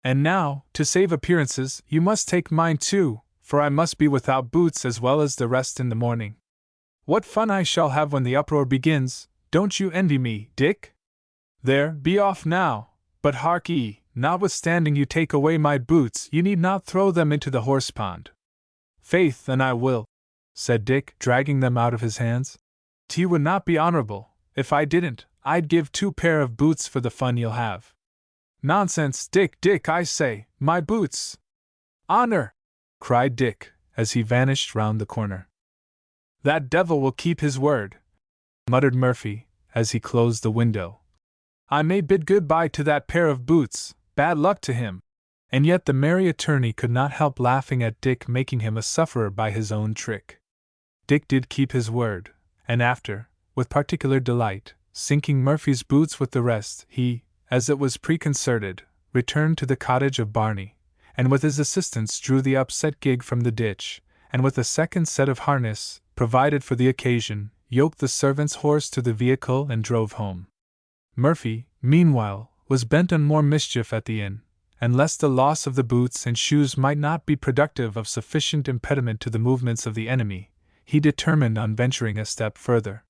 [SPEAKER 1] "And now, to save appearances, you must take mine too, for I must be without boots as well as the rest in the morning. What fun I shall have when the uproar begins! Don't you envy me, Dick? There, be off now, but hark ye, notwithstanding you take away my boots, you need not throw them into the horse pond." "Faith, and I will," said Dick, dragging them out of his hands. "'T would not be honorable. If I didn't, I'd give 2 pair of boots for the fun you'll have." "Nonsense, Dick, I say, my boots!" "Honor!" cried Dick, as he vanished round the corner. "That devil will keep his word," muttered Murphy, as he closed the window. "I may bid good-bye to that pair of boots, bad luck to him!" And yet the merry attorney could not help laughing at Dick making him a sufferer by his own trick. Dick did keep his word, and after, with particular delight, sinking Murphy's boots with the rest, he, as it was preconcerted, returned to the cottage of Barney, and with his assistants drew the upset gig from the ditch, and with a second set of harness, provided for the occasion, yoked the servant's horse to the vehicle and drove home. Murphy, meanwhile, was bent on more mischief at the inn, and lest the loss of the boots and shoes might not be productive of sufficient impediment to the movements of the enemy, he determined on venturing a step further.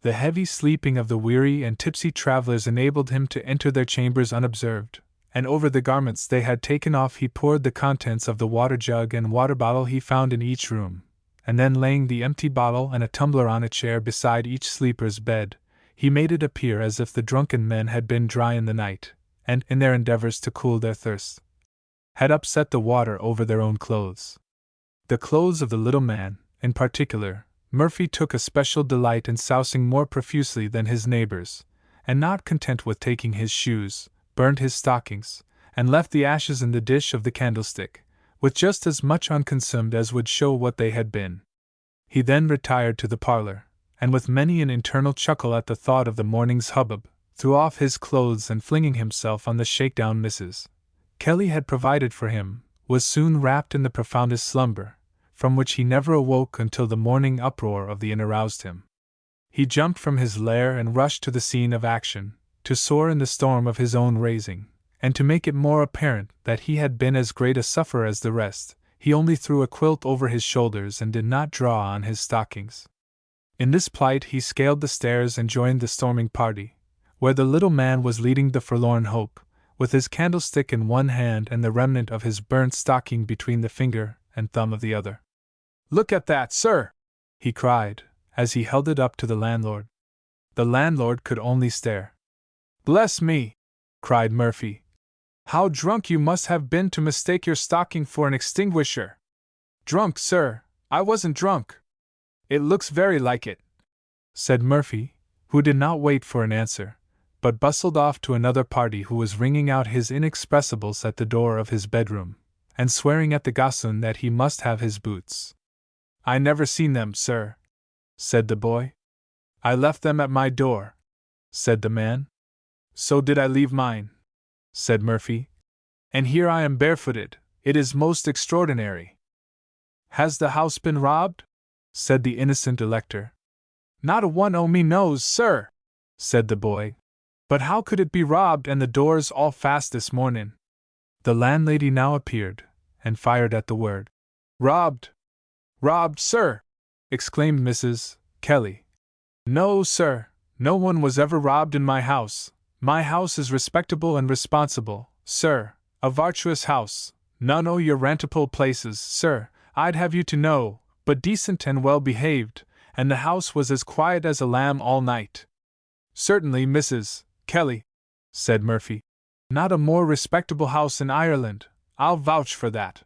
[SPEAKER 1] The heavy sleeping of the weary and tipsy travelers enabled him to enter their chambers unobserved, and over the garments they had taken off he poured the contents of the water jug and water bottle he found in each room, and then laying the empty bottle and a tumbler on a chair beside each sleeper's bed, he made it appear as if the drunken men had been dry in the night, and, in their endeavors to cool their thirst, had upset the water over their own clothes. The clothes of the little man, in particular, Murphy took a special delight in sousing more profusely than his neighbors, and not content with taking his shoes, burned his stockings, and left the ashes in the dish of the candlestick, with just as much unconsumed as would show what they had been. He then retired to the parlor, and with many an internal chuckle at the thought of the morning's hubbub, threw off his clothes and flinging himself on the shakedown Mrs. Kelly had provided for him, was soon wrapped in the profoundest slumber, from which he never awoke until the morning uproar of the inn aroused him. He jumped from his lair and rushed to the scene of action, to soar in the storm of his own raising, and to make it more apparent that he had been as great a sufferer as the rest, he only threw a quilt over his shoulders and did not draw on his stockings. In this plight he scaled the stairs and joined the storming party, where the little man was leading the forlorn hope, with his candlestick in one hand and the remnant of his burnt stocking between the finger and thumb of the other. "Look at that, sir!" he cried, as he held it up to the landlord. The landlord could only stare. "Bless me!" cried Murphy. "How drunk you must have been to mistake your stocking for an extinguisher!" "Drunk, sir? I wasn't drunk." "It looks very like it," said Murphy, who did not wait for an answer, but bustled off to another party who was ringing out his inexpressibles at the door of his bedroom, and swearing at the gossoon that he must have his boots. "I never seen them, sir," said the boy. "I left them at my door," said the man. "So did I leave mine," said Murphy. "And here I am barefooted. It is most extraordinary." "Has the house been robbed?" said the innocent elector. "Not a one o' me knows, sir," said the boy. "But how could it be robbed and the doors all fast this morning?" The landlady now appeared, and fired at the word. "Robbed! Robbed, sir!" exclaimed Mrs. Kelly. "No, sir, no one was ever robbed in my house. My house is respectable and responsible, sir, a virtuous house, none o' your rantipole places, sir, I'd have you to know, but decent and well behaved, and the house was as quiet as a lamb all night." "Certainly, Mrs. Kelly," said Murphy. "Not a more respectable house in Ireland, I'll vouch for that."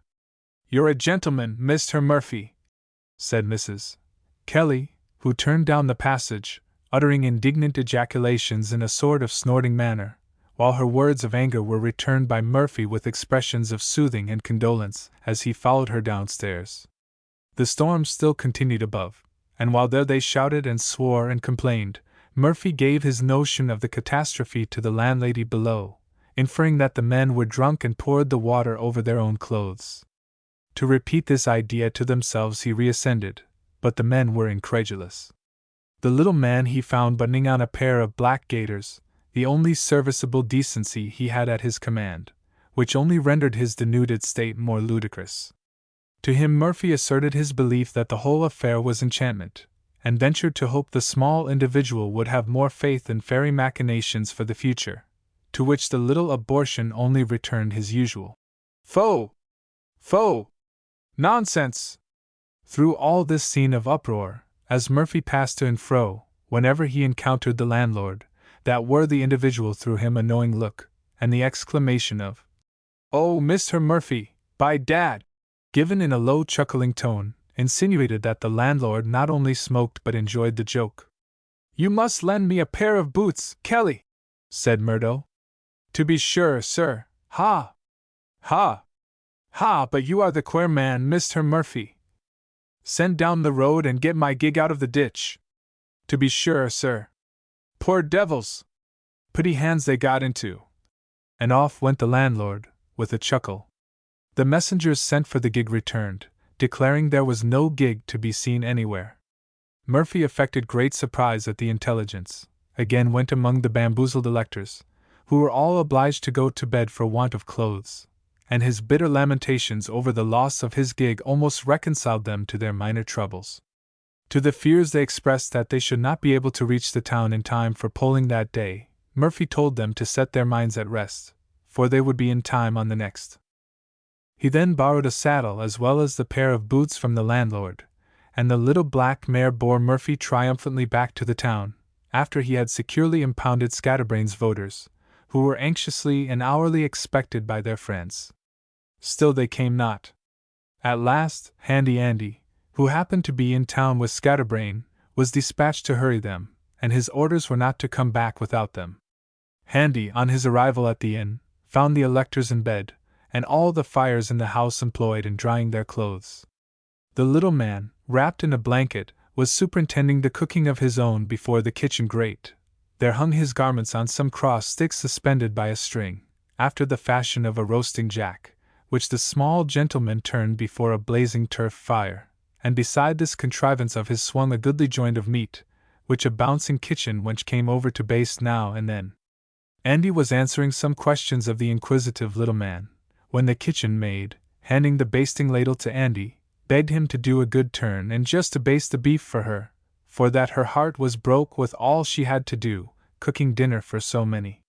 [SPEAKER 1] "You're a gentleman, Mr. Murphy," said Mrs. Kelly, who turned down the passage, uttering indignant ejaculations in a sort of snorting manner, while her words of anger were returned by Murphy with expressions of soothing and condolence as he followed her downstairs. The storm still continued above, and while there they shouted and swore and complained, Murphy gave his notion of the catastrophe to the landlady below, inferring that the men were drunk and poured the water over their own clothes. To repeat this idea to themselves he reascended, but the men were incredulous. The little man he found buttoning on a pair of black gaiters, the only serviceable decency he had at his command, which only rendered his denuded state more ludicrous. To him Murphy asserted his belief that the whole affair was enchantment, and ventured to hope the small individual would have more faith in fairy machinations for the future, to which the little abortion only returned his usual "Foh! Foh! Nonsense!" Through all this scene of uproar, as Murphy passed to and fro, whenever he encountered the landlord, that worthy individual threw him a knowing look, and the exclamation of, "Oh, Mr. Murphy, by dad!" given in a low chuckling tone, insinuated that the landlord not only smoked but enjoyed the joke. "You must lend me a pair of boots, Kelly," said Murdo. "To be sure, sir. Ha! Ha! Ha! But you are the queer man, Mr. Murphy. Send down the road and get my gig out of the ditch." "To be sure, sir." "Poor devils! Pretty hands they got into." And off went the landlord, with a chuckle. The messengers sent for the gig returned, declaring there was no gig to be seen anywhere. Murphy affected great surprise at the intelligence, again went among the bamboozled electors, who were all obliged to go to bed for want of clothes, and his bitter lamentations over the loss of his gig almost reconciled them to their minor troubles. To the fears they expressed that they should not be able to reach the town in time for polling that day, Murphy told them to set their minds at rest, for they would be in time on the next. He then borrowed a saddle as well as the pair of boots from the landlord, and the little black mare bore Murphy triumphantly back to the town, after he had securely impounded Scatterbrain's voters, who were anxiously and hourly expected by their friends. Still they came not. At last, Handy Andy, who happened to be in town with Scatterbrain, was dispatched to hurry them, and his orders were not to come back without them. Handy, on his arrival at the inn, found the electors in bed, and all the fires in the house employed in drying their clothes. The little man, wrapped in a blanket, was superintending the cooking of his own before the kitchen grate. There hung his garments on some cross sticks suspended by a string, after the fashion of a roasting jack, which the small gentleman turned before a blazing turf fire, and beside this contrivance of his swung a goodly joint of meat, which a bouncing kitchen wench came over to baste now and then. Andy was answering some questions of the inquisitive little man, when the kitchen maid, handing the basting ladle to Andy, begged him to do a good turn and just to baste the beef for her, for that her heart was broke with all she had to do, cooking dinner for so many.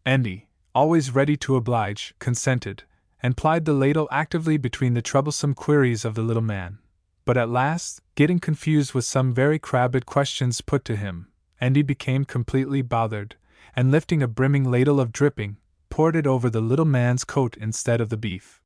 [SPEAKER 1] Andy, always ready to oblige, consented, and plied the ladle actively between the troublesome queries of the little man. But at last, getting confused with some very crabbed questions put to him, Andy became completely bothered, and lifting a brimming ladle of dripping, poured it over the little man's coat instead of the beef.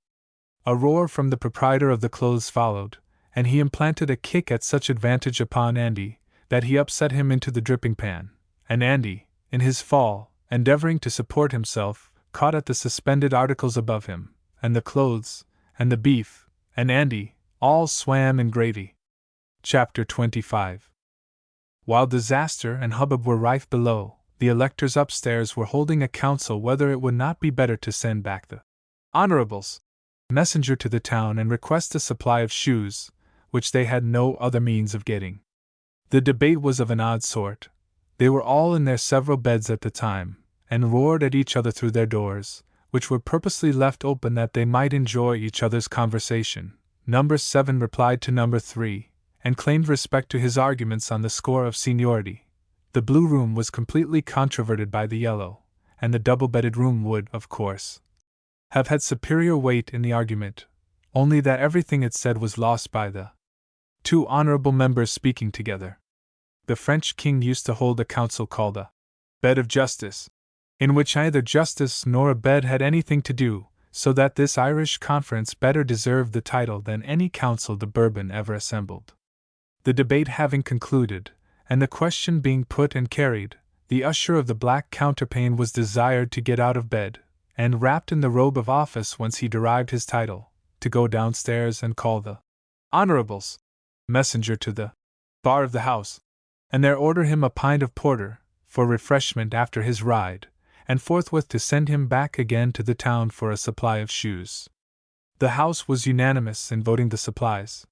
[SPEAKER 1] A roar from the proprietor of the clothes followed, and he implanted a kick at such advantage upon Andy, that he upset him into the dripping pan, and Andy, in his fall, endeavoring to support himself, caught at the suspended articles above him, and the clothes, and the beef, and Andy, all swam in gravy. Chapter 25. While disaster and hubbub were rife below, the electors upstairs were holding a council whether it would not be better to send back the Honorable's messenger to the town and request a supply of shoes, which they had no other means of getting. The debate was of an odd sort. They were all in their several beds at the time, and roared at each other through their doors, which were purposely left open that they might enjoy each other's conversation. Number 7 replied to Number 3, and claimed respect to his arguments on the score of seniority. The blue room was completely controverted by the yellow, and the double-bedded room would, of course, have had superior weight in the argument, only that everything it said was lost by the two honorable members speaking together. The French king used to hold a council called a bed of justice, in which neither justice nor a bed had anything to do, so that this Irish conference better deserved the title than any council de Bourbon ever assembled. The debate having concluded, and the question being put and carried, the usher of the black counterpane was desired to get out of bed, and wrapped in the robe of office whence he derived his title, to go downstairs and call the Honorable's messenger to the bar of the house, and there order him a pint of porter, for refreshment after his ride, and forthwith to send him back again to the town for a supply of shoes. The house was unanimous in voting the supplies.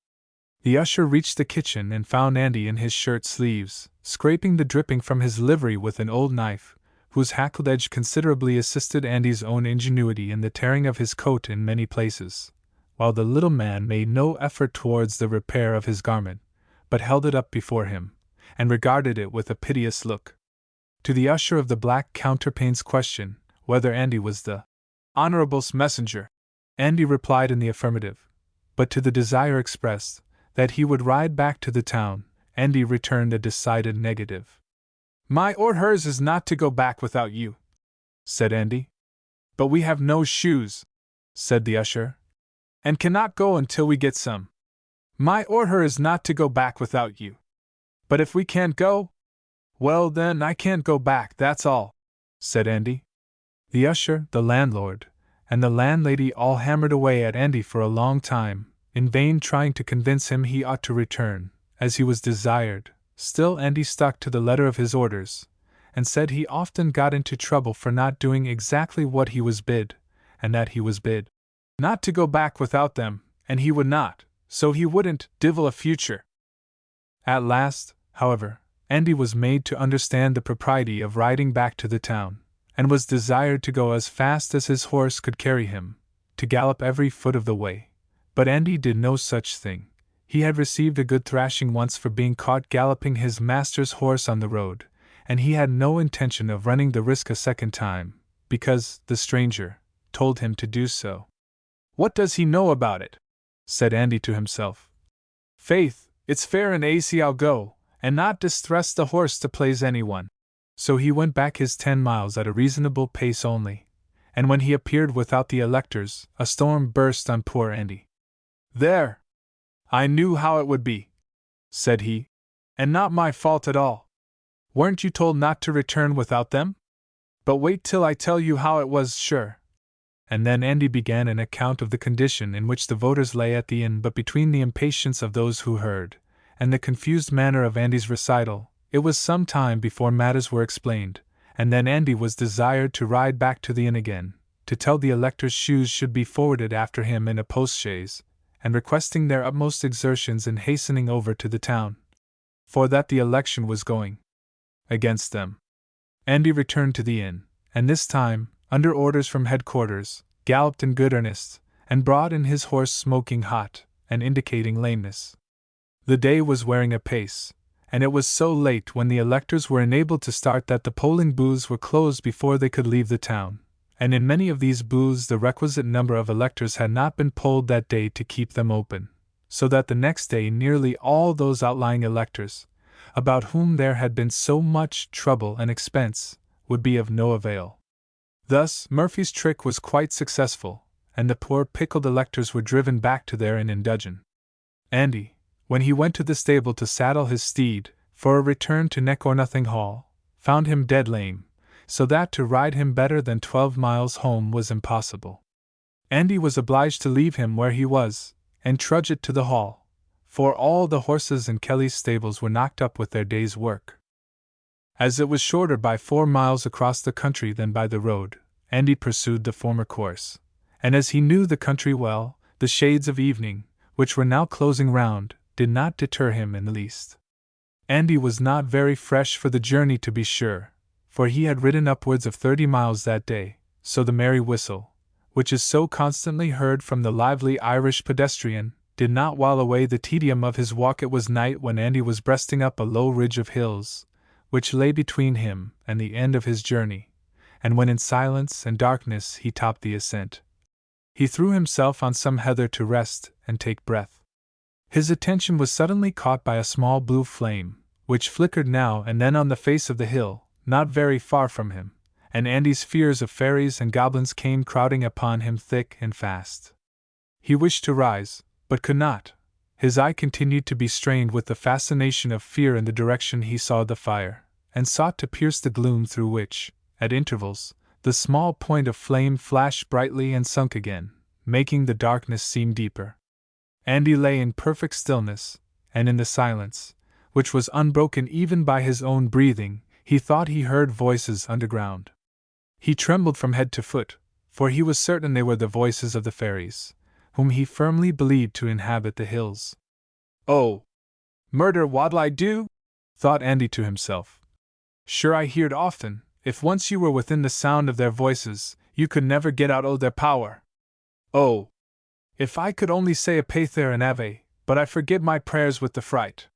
[SPEAKER 1] The usher reached the kitchen and found Andy in his shirt sleeves, scraping the dripping from his livery with an old knife, whose hackled edge considerably assisted Andy's own ingenuity in the tearing of his coat in many places, while the little man made no effort towards the repair of his garment, but held it up before him, and regarded it with a piteous look. To the usher of the black counterpane's question, whether Andy was the Honorable's messenger, Andy replied in the affirmative, but to the desire expressed, that he would ride back to the town, Andy returned a decided negative. "My orders is not to go back without you," said Andy. "But we have no shoes," said the usher, "and cannot go until we get some." "My order is not to go back without you. But if we can't go, well then I can't go back, that's all," said Andy. The usher, the landlord, and the landlady all hammered away at Andy for a long time, in vain trying to convince him he ought to return, as he was desired. Still Andy stuck to the letter of his orders, and said he often got into trouble for not doing exactly what he was bid, and that he was bid not to go back without them, and he would not, so he wouldn't divil a future. At last, however, Andy was made to understand the propriety of riding back to the town, and was desired to go as fast as his horse could carry him, to gallop every foot of the way. But Andy did no such thing. He had received a good thrashing once for being caught galloping his master's horse on the road, and he had no intention of running the risk a second time, because the stranger told him to do so. "What does he know about it?" said Andy to himself. "Faith, it's fair and aisy I'll go, and not distress the horse to plaze anyone." So he went back his 10 miles at a reasonable pace only, and when he appeared without the electors, a storm burst on poor Andy. "There! I knew how it would be," said he, "and not my fault at all. Weren't you told not to return without them? But wait till I tell you how it was, sure." And then Andy began an account of the condition in which the voters lay at the inn, but between the impatience of those who heard, and the confused manner of Andy's recital, it was some time before matters were explained, and then Andy was desired to ride back to the inn again, to tell the electors shoes should be forwarded after him in a post-chaise, and requesting their utmost exertions in hastening over to the town, for that the election was going against them. Andy returned to the inn, and this time, under orders from headquarters, galloped in good earnest, and brought in his horse smoking hot, and indicating lameness. The day was wearing apace, and it was so late when the electors were enabled to start that the polling booths were closed before they could leave the town, and in many of these booths the requisite number of electors had not been polled that day to keep them open, so that the next day nearly all those outlying electors, about whom there had been so much trouble and expense, would be of no avail. Thus, Murphy's trick was quite successful, and the poor pickled electors were driven back to their inn in dudgeon. Andy, when he went to the stable to saddle his steed, for a return to Neck-or-Nothing Hall, found him dead lame, so that to ride him better than 12 miles home was impossible. Andy was obliged to leave him where he was, and trudge it to the hall, for all the horses in Kelly's stables were knocked up with their day's work. As it was shorter by 4 miles across the country than by the road, Andy pursued the former course, and as he knew the country well, the shades of evening, which were now closing round, did not deter him in the least. Andy was not very fresh for the journey, to be sure, for he had ridden upwards of 30 miles that day, so the merry whistle, which is so constantly heard from the lively Irish pedestrian, did not while away the tedium of his walk. It was night when Andy was breasting up a low ridge of hills, which lay between him and the end of his journey, and when in silence and darkness he topped the ascent, he threw himself on some heather to rest and take breath. His attention was suddenly caught by a small blue flame, which flickered now and then on the face of the hill, not very far from him, and Andy's fears of fairies and goblins came crowding upon him thick and fast. He wished to rise, but could not. His eye continued to be strained with the fascination of fear in the direction he saw the fire, and sought to pierce the gloom through which, at intervals, the small point of flame flashed brightly and sunk again, making the darkness seem deeper. Andy lay in perfect stillness, and in the silence, which was unbroken even by his own breathing, he thought he heard voices underground. He trembled from head to foot, for he was certain they were the voices of the fairies, whom he firmly believed to inhabit the hills. "Oh, murder, what'll I do?" thought Andy to himself. "Sure I heard often, if once you were within the sound of their voices, you could never get out o' their power. Oh, if I could only say a Pater and Ave, but I forget my prayers with the fright.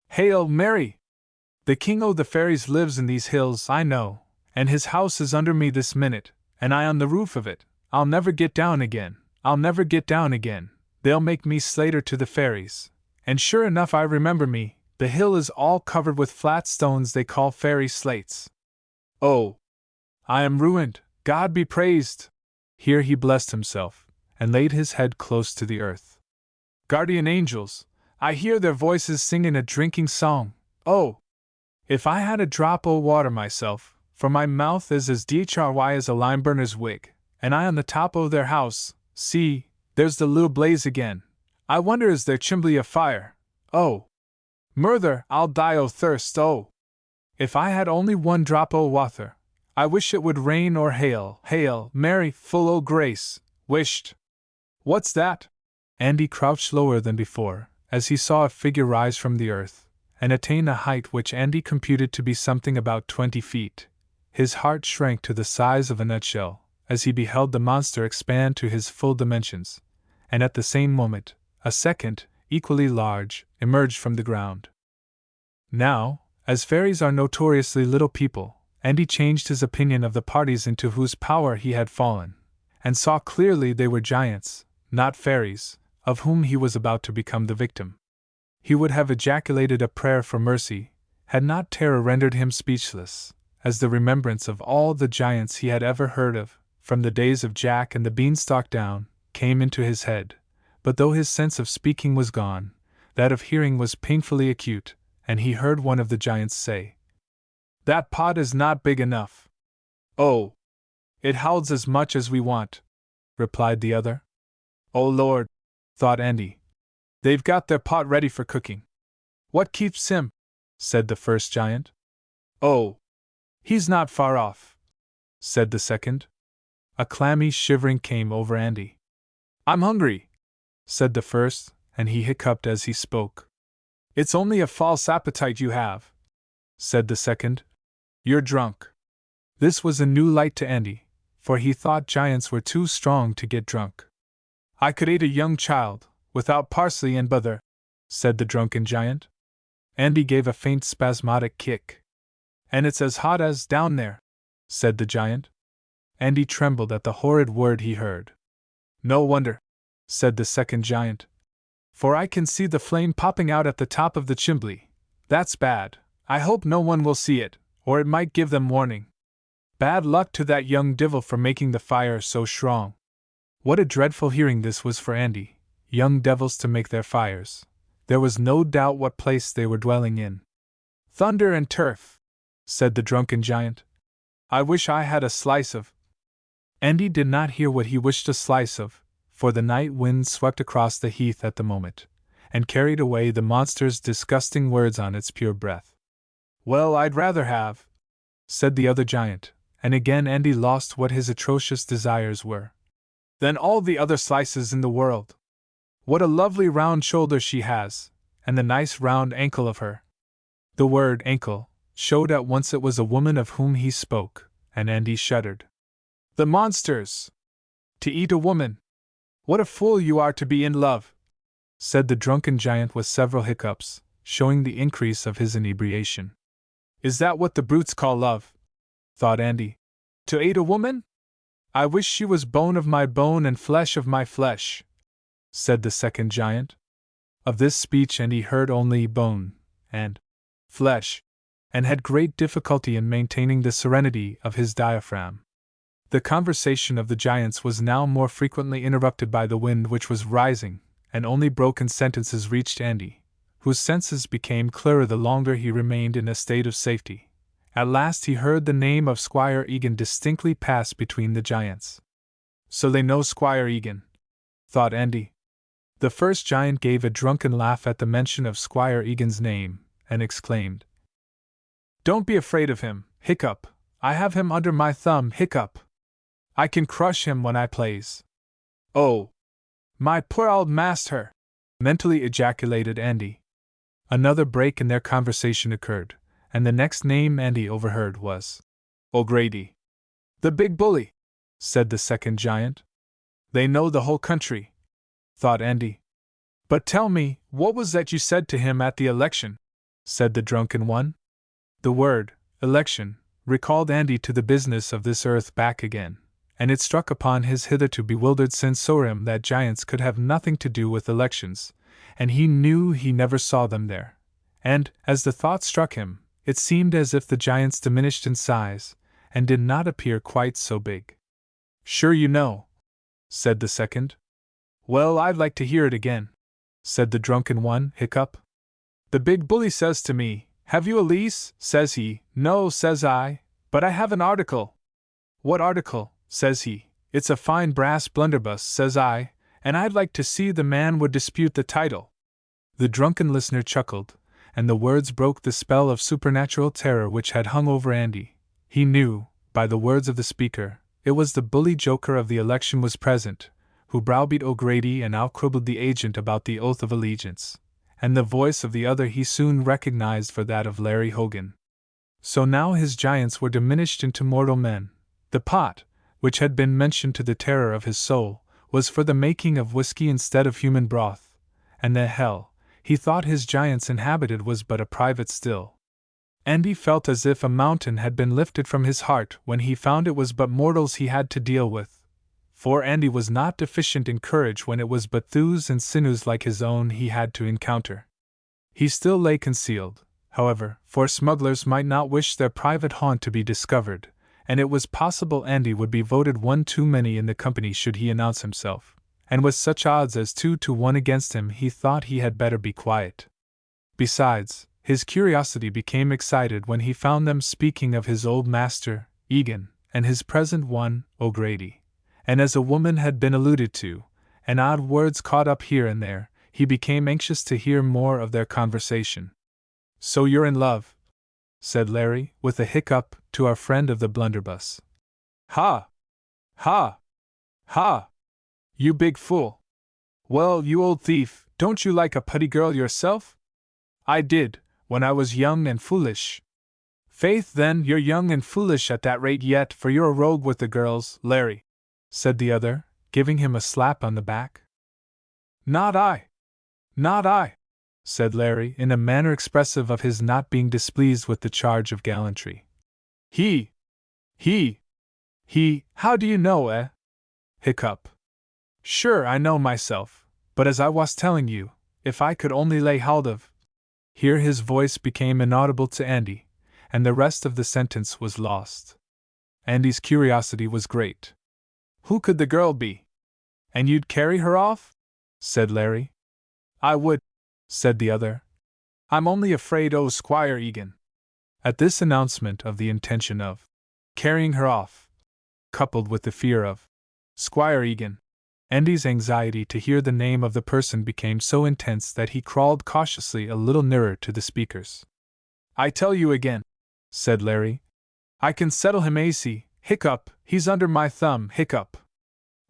[SPEAKER 1] Hail Mary! The king o' the fairies lives in these hills, I know, and his house is under me this minute, and I on the roof of it. I'll never get down again, I'll never get down again. They'll make me slater to the fairies. And sure enough I remember me, the hill is all covered with flat stones they call fairy slates. Oh, I am ruined, God be praised!" Here he blessed himself, and laid his head close to the earth. "Guardian angels, I hear their voices singing a drinking song. Oh, if I had a drop o' water myself, for my mouth is as dry as a lime burner's wig, and I on the top o' their house, see, there's the lil' blaze again. I wonder is their chimbley afire? Oh, murther, I'll die o' thirst. Oh, if I had only one drop o' wather, I wish it would rain or hail. Hail, Mary, full o' grace, wisht. What's that?" Andy crouched lower than before, as he saw a figure rise from the earth, and attain a height which Andy computed to be something about 20 feet. His heart shrank to the size of a nutshell, as he beheld the monster expand to his full dimensions, and at the same moment, a second, equally large, emerged from the ground. Now, as fairies are notoriously little people, Andy changed his opinion of the parties into whose power he had fallen, and saw clearly they were giants, not fairies, of whom he was about to become the victim. He would have ejaculated a prayer for mercy, had not terror rendered him speechless, as the remembrance of all the giants he had ever heard of, from the days of Jack and the Beanstalk down, came into his head. But though his sense of speaking was gone, that of hearing was painfully acute, and he heard one of the giants say, "That pot is not big enough." "Oh, it holds as much as we want," replied the other. "Oh Lord," thought Andy, "they've got their pot ready for cooking." "What keeps him?" said the first giant. "Oh, he's not far off," said the second. A clammy shivering came over Andy. "I'm hungry," said the first, and he hiccuped as he spoke. "It's only a false appetite you have," said the second. "You're drunk." This was a new light to Andy, for he thought giants were too strong to get drunk. I could eat a young child, without parsley and butter, said the drunken giant. Andy gave a faint spasmodic kick. And it's as hot as down there, said the giant. Andy trembled at the horrid word he heard. No wonder, said the second giant. For I can see the flame popping out at the top of the chimney. That's bad. I hope no one will see it, or it might give them warning. Bad luck to that young divil for making the fire so strong. What a dreadful hearing this was for Andy. Young devils to make their fires. There was no doubt what place they were dwelling in. Thunder and turf, said the drunken giant. I wish I had a slice of. Andy did not hear what he wished a slice of, for the night wind swept across the heath at the moment, and carried away the monster's disgusting words on its pure breath. Well, I'd rather have, said the other giant, and again Andy lost what his atrocious desires were. Than all the other slices in the world. What a lovely round shoulder she has, and the nice round ankle of her. The word ankle showed at once it was a woman of whom he spoke, and Andy shuddered. The monsters! To eat a woman! What a fool you are to be in love! Said the drunken giant with several hiccups, showing the increase of his inebriation. Is that what the brutes call love? Thought Andy. To eat a woman? I wish she was bone of my bone and flesh of my flesh, said the second giant. Of this speech Andy heard only bone and flesh, and had great difficulty in maintaining the serenity of his diaphragm. The conversation of the giants was now more frequently interrupted by the wind which was rising, and only broken sentences reached Andy, whose senses became clearer the longer he remained in a state of safety. At last he heard the name of Squire Egan distinctly pass between the giants. So they know Squire Egan, thought Andy. The first giant gave a drunken laugh at the mention of Squire Egan's name, and exclaimed, Don't be afraid of him, hiccup, I have him under my thumb, hiccup. I can crush him when I plays. Oh, my poor old master! Mentally ejaculated Andy. Another break in their conversation occurred, and the next name Andy overheard was O'Grady. The big bully, said the second giant. They know the whole country, thought Andy. But tell me, what was that you said to him at the election? Said the drunken one. The word, election, recalled Andy to the business of this earth back again, and it struck upon his hitherto bewildered sensorium that giants could have nothing to do with elections, and he knew he never saw them there. And, as the thought struck him, it seemed as if the giants diminished in size, and did not appear quite so big. Sure you know, said the second. Well, I'd like to hear it again, said the drunken one, hiccup. The big bully says to me, Have you a lease? Says he. No, says I, but I have an article. What article? Says he. It's a fine brass blunderbuss, says I, and I'd like to see the man would dispute the title. The drunken listener chuckled, and the words broke the spell of supernatural terror which had hung over Andy. He knew, by the words of the speaker, it was the bully joker of the election was present, who browbeat O'Grady and outquibbled the agent about the oath of allegiance, and the voice of the other he soon recognized for that of Larry Hogan. So now his giants were diminished into mortal men. The pot, which had been mentioned to the terror of his soul, was for the making of whiskey instead of human broth, and the hell he thought his giants inhabited was but a private still. Andy felt as if a mountain had been lifted from his heart when he found it was but mortals he had to deal with. For Andy was not deficient in courage when it was but thews and sinews like his own he had to encounter. He still lay concealed, however, for smugglers might not wish their private haunt to be discovered, and it was possible Andy would be voted one too many in the company should he announce himself, and with such odds as 2 to 1 against him he thought he had better be quiet. Besides, his curiosity became excited when he found them speaking of his old master, Egan, and his present one, O'Grady. And as a woman had been alluded to, and odd words caught up here and there, he became anxious to hear more of their conversation. So you're in love? Said Larry, with a hiccup, to our friend of the blunderbuss. Ha! Ha! Ha! You big fool! Well, you old thief, don't you like a putty girl yourself? I did, when I was young and foolish. Faith, then, you're young and foolish at that rate yet, for you're a rogue with the girls, Larry, said the other, giving him a slap on the back. Not I. Not I, said Larry, in a manner expressive of his not being displeased with the charge of gallantry. He, how do you know, eh? Hiccup. Sure, I know myself, but as I was telling you, if I could only lay hold of. Here his voice became inaudible to Andy, and the rest of the sentence was lost. Andy's curiosity was great. Who could the girl be? And you'd carry her off? Said Larry. I would, said the other. I'm only afraid o' Squire Egan. At this announcement of the intention of carrying her off, coupled with the fear of Squire Egan, Andy's anxiety to hear the name of the person became so intense that he crawled cautiously a little nearer to the speakers. I tell you again, said Larry, I can settle him AC, hiccup, he's under my thumb, hiccup.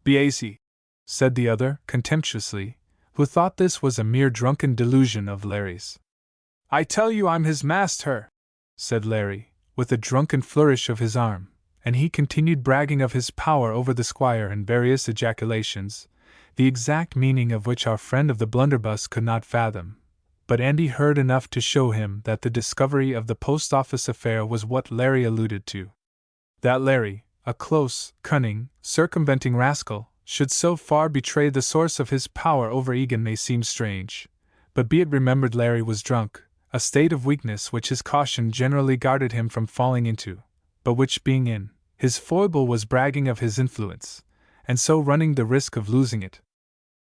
[SPEAKER 1] Be AC, said the other, contemptuously, who thought this was a mere drunken delusion of Larry's. I tell you I'm his master, said Larry, with a drunken flourish of his arm, and he continued bragging of his power over the squire in various ejaculations, the exact meaning of which our friend of the blunderbuss could not fathom, but Andy heard enough to show him that the discovery of the post office affair was what Larry alluded to. That Larry, a close, cunning, circumventing rascal, should so far betray the source of his power over Egan may seem strange, but be it remembered Larry was drunk, a state of weakness which his caution generally guarded him from falling into, but which being in, his foible was bragging of his influence, and so running the risk of losing it.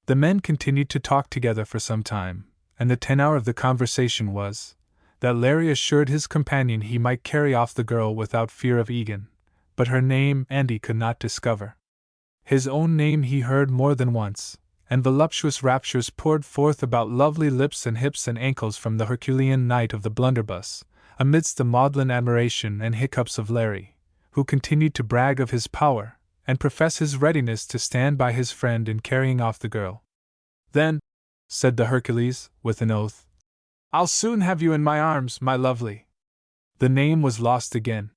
[SPEAKER 1] The men continued to talk together for some time, and the tenor of the conversation was, that Larry assured his companion he might carry off the girl without fear of Egan, but her name Andy could not discover. His own name he heard more than once, and voluptuous raptures poured forth about lovely lips and hips and ankles from the Herculean knight of the blunderbuss, amidst the maudlin admiration and hiccups of Larry, who continued to brag of his power, and profess his readiness to stand by his friend in carrying off the girl. Then, said the Hercules, with an oath, I'll soon have you in my arms, my lovely. The name was lost again.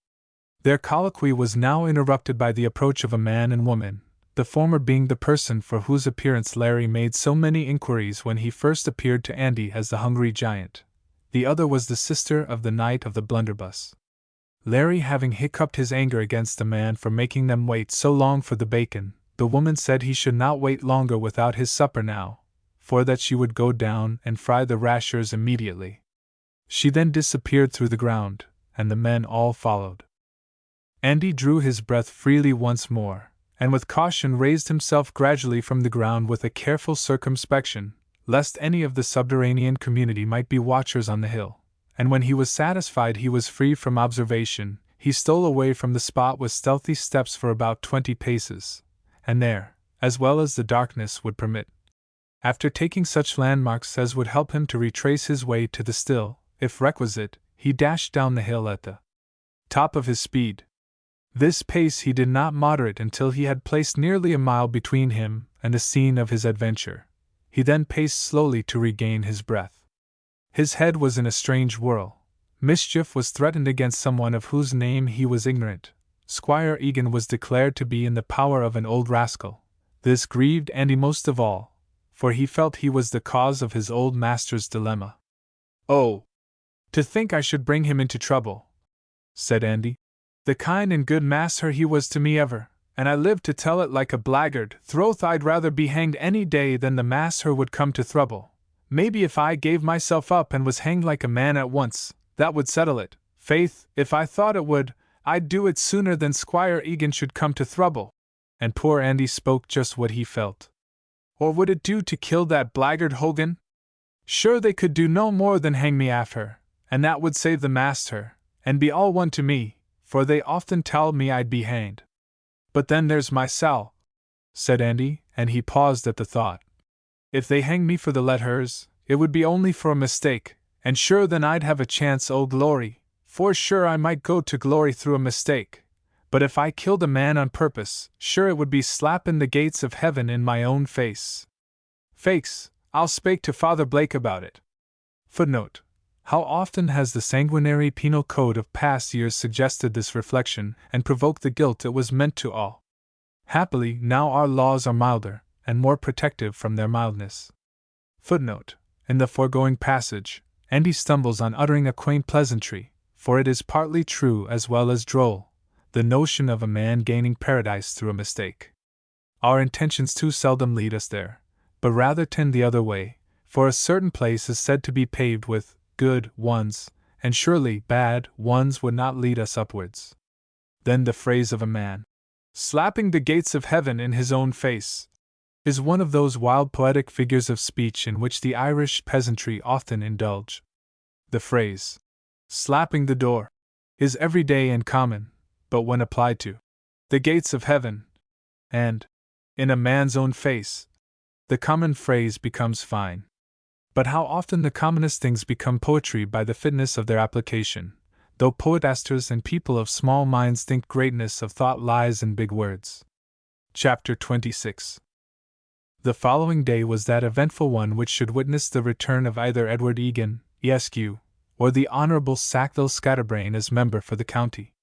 [SPEAKER 1] Their colloquy was now interrupted by the approach of a man and woman, the former being the person for whose appearance Larry made so many inquiries when he first appeared to Andy as the hungry giant. The other was the sister of the knight of the blunderbuss. Larry having hiccuped his anger against the man for making them wait so long for the bacon, the woman said he should not wait longer without his supper now, for that she would go down and fry the rashers immediately. She then disappeared through the ground, and the men all followed. Andy drew his breath freely once more, and with caution raised himself gradually from the ground with a careful circumspection, lest any of the subterranean community might be watchers on the hill, and when he was satisfied he was free from observation, he stole away from the spot with stealthy steps for about 20 paces, and there, as well as the darkness would permit, after taking such landmarks as would help him to retrace his way to the still, if requisite, he dashed down the hill at the top of his speed. This pace he did not moderate until he had placed nearly a mile between him and the scene of his adventure. He then paced slowly to regain his breath. His head was in a strange whirl. Mischief was threatened against someone of whose name he was ignorant. Squire Egan was declared to be in the power of an old rascal. This grieved Andy most of all, for he felt he was the cause of his old master's dilemma. Oh! To think I should bring him into trouble, said Andy. The kind and good master he was to me ever, and I lived to tell it like a blackguard. Throth I'd rather be hanged any day than the master would come to trouble. Maybe if I gave myself up and was hanged like a man at once, that would settle it. Faith, if I thought it would, I'd do it sooner than Squire Egan should come to trouble. And poor Andy spoke just what he felt. Or would it do to kill that blackguard Hogan? Sure they could do no more than hang me after, and that would save the master, and be all one to me, for they often tell me I'd be hanged. But then there's my Sal, said Andy, and he paused at the thought. If they hang me for the letters, it would be only for a mistake, and sure then I'd have a chance o' glory, for sure I might go to glory through a mistake. But if I killed a man on purpose, sure it would be slappin' the gates of heaven in my own face. Faix, I'll spake to Father Blake about it. Footnote: How often has the sanguinary penal code of past years suggested this reflection and provoked the guilt it was meant to awe? Happily, now our laws are milder, and more protective from their mildness. Footnote: in the foregoing passage, Andy stumbles on uttering a quaint pleasantry, for it is partly true as well as droll, the notion of a man gaining paradise through a mistake. Our intentions too seldom lead us there, but rather tend the other way, for a certain place is said to be paved with good ones, and surely bad ones would not lead us upwards. Then the phrase of a man slapping the gates of heaven in his own face is one of those wild poetic figures of speech in which the Irish peasantry often indulge. The phrase slapping the door is everyday and common, but when applied to the gates of heaven and in a man's own face, the common phrase becomes fine. But how often the commonest things become poetry by the fitness of their application, though poetasters and people of small minds think greatness of thought lies in big words. Chapter 26. The following day was that eventful one which should witness the return of either Edward Egan, Esq., or the Honourable Sackville Scatterbrain as member for the county.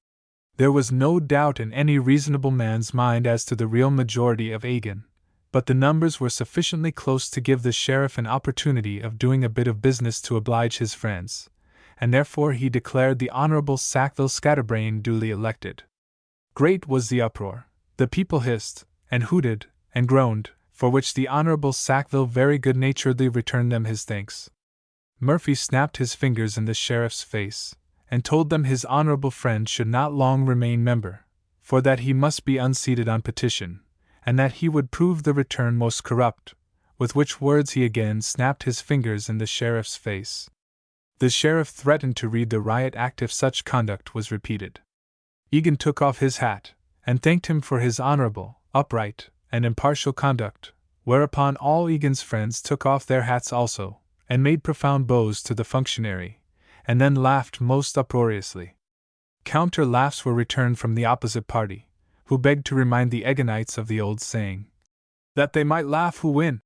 [SPEAKER 1] There was no doubt in any reasonable man's mind as to the real majority of Egan, but the numbers were sufficiently close to give the sheriff an opportunity of doing a bit of business to oblige his friends, and therefore he declared the Honourable Sackville Scatterbrain duly elected. Great was the uproar. The people hissed, and hooted, and groaned, for which the Honourable Sackville very good-naturedly returned them his thanks. Murphy snapped his fingers in the sheriff's face, and told them his honourable friend should not long remain member, for that he must be unseated on petition, and that he would prove the return most corrupt, with which words he again snapped his fingers in the sheriff's face. The sheriff threatened to read the riot act if such conduct was repeated. Egan took off his hat, and thanked him for his honourable, upright, and impartial conduct, whereupon all Egan's friends took off their hats also, and made profound bows to the functionary, and then laughed most uproariously. Counter laughs were returned from the opposite party, who begged to remind the Eganites of the old saying, that they might laugh who win.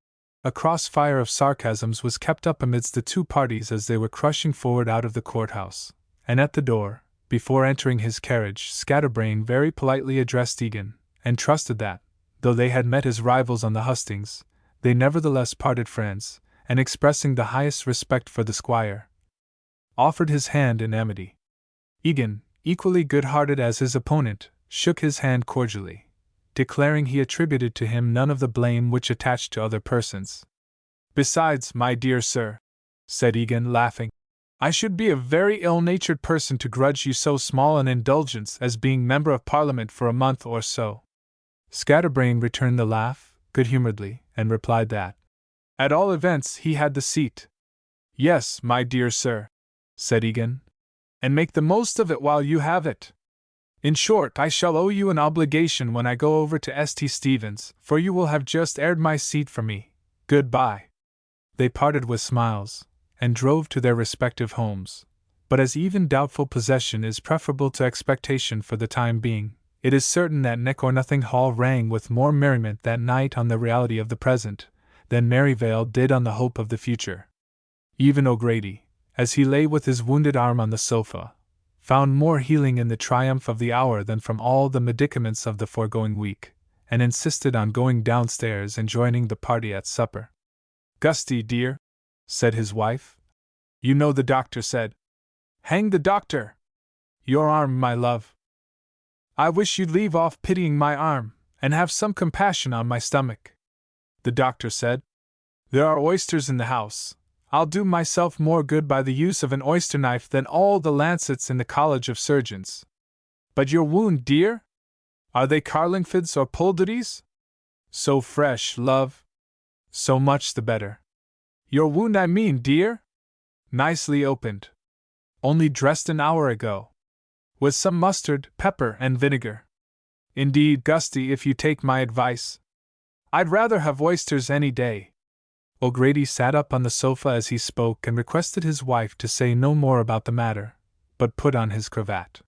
[SPEAKER 1] A crossfire of sarcasms was kept up amidst the two parties as they were crushing forward out of the courthouse, and at the door, before entering his carriage, Scatterbrain very politely addressed Egan, and trusted that, though they had met as rivals on the hustings, they nevertheless parted friends, and expressing the highest respect for the squire, offered his hand in amity. Egan, equally good-hearted as his opponent, shook his hand cordially, declaring he attributed to him none of the blame which attached to other persons. "Besides, my dear sir," said Egan, laughing, "I should be a very ill-natured person to grudge you so small an indulgence as being member of Parliament for a month or so." Scatterbrain returned the laugh, good-humouredly, and replied that, at all events, he had the seat. "Yes, my dear sir," said Egan, "and make the most of it while you have it. In short, I shall owe you an obligation when I go over to St. Stephen's, for you will have just aired my seat for me. Good-bye." They parted with smiles, and drove to their respective homes, but as even doubtful possession is preferable to expectation for the time being, it is certain that Neck-or-Nothing Hall rang with more merriment that night on the reality of the present, than Maryvale did on the hope of the future. Even O'Grady, as he lay with his wounded arm on the sofa, found more healing in the triumph of the hour than from all the medicaments of the foregoing week, and insisted on going downstairs and joining the party at supper. "Gusty, dear," said his wife, "you know the doctor said—" "Hang the doctor! Your arm, my love. I wish you'd leave off pitying my arm, and have some compassion on my stomach. The doctor said, 'There are oysters in the house. I'll do myself more good by the use of an oyster knife than all the lancets in the College of Surgeons.' But your wound, dear? Are they Carlingfords or Poulderys? So fresh, love. So much the better. Your wound, I mean, dear? Nicely opened. Only dressed an hour ago. With some mustard, pepper, and vinegar. Indeed, Gusty, if you take my advice, I'd rather have oysters any day." O'Grady sat up on the sofa as he spoke and requested his wife to say no more about the matter, but put on his cravat.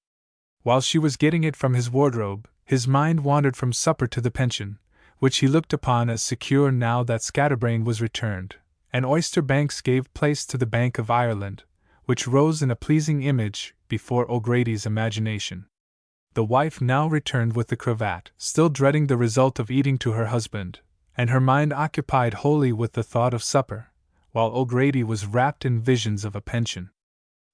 [SPEAKER 1] While she was getting it from his wardrobe, his mind wandered from supper to the pension, which he looked upon as secure now that Scatterbrain was returned, and Oyster Banks gave place to the Bank of Ireland, which rose in a pleasing image before O'Grady's imagination. The wife now returned with the cravat, still dreading the result of eating to her husband, and her mind occupied wholly with the thought of supper, while O'Grady was wrapped in visions of a pension.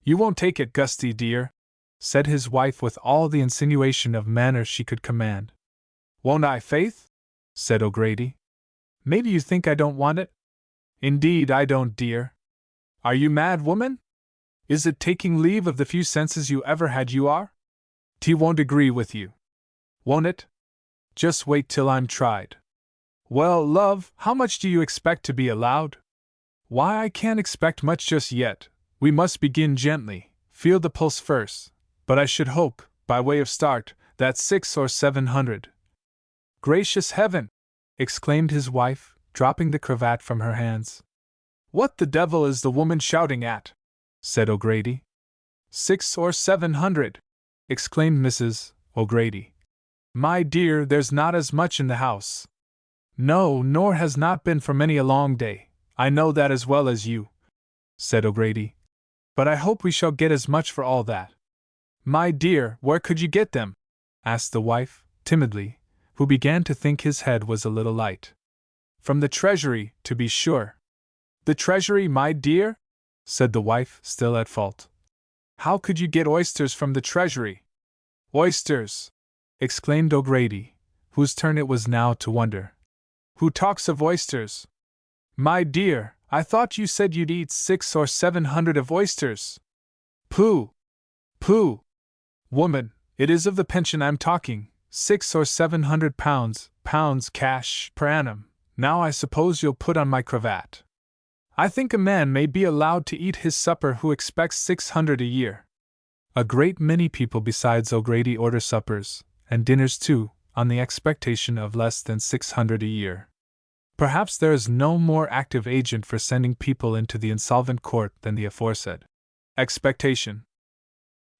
[SPEAKER 1] "You won't take it, Gusty dear," said his wife with all the insinuation of manner she could command. "Won't I, Faith?" said O'Grady. "Maybe you think I don't want it?" "Indeed I don't, dear." "Are you mad, woman? Is it taking leave of the few senses you ever had you are? T won't agree with you. Won't it? Just wait till I'm tried." "Well, love, how much do you expect to be allowed?" "Why, I can't expect much just yet. We must begin gently, feel the pulse first, but I should hope, by way of start, that 600 or 700. "Gracious heaven!" exclaimed his wife, dropping the cravat from her hands. "What the devil is the woman shouting at?" said O'Grady. 600 or 700, exclaimed Mrs. O'Grady. "My dear, there's not as much in the house." "No, nor has not been for many a long day, I know that as well as you," said O'Grady. "But I hope we shall get as much for all that." "My dear, where could you get them?" asked the wife, timidly, who began to think his head was a little light. "From the Treasury, to be sure." "The Treasury, my dear?" said the wife, still at fault. "How could you get oysters from the Treasury?" "Oysters!" exclaimed O'Grady, whose turn it was now to wonder. "Who talks of oysters? My dear, I thought you said you'd eat 600 or 700 of oysters." "Pooh! Pooh! Woman, it is of the pension I'm talking, 600 or 700 pounds cash per annum. Now I suppose you'll put on my cravat. I think a man may be allowed to eat his supper who expects 600 a year." A great many people besides O'Grady order suppers, and dinners too, on the expectation of less than 600 a year. Perhaps there is no more active agent for sending people into the insolvent court than the aforesaid expectation.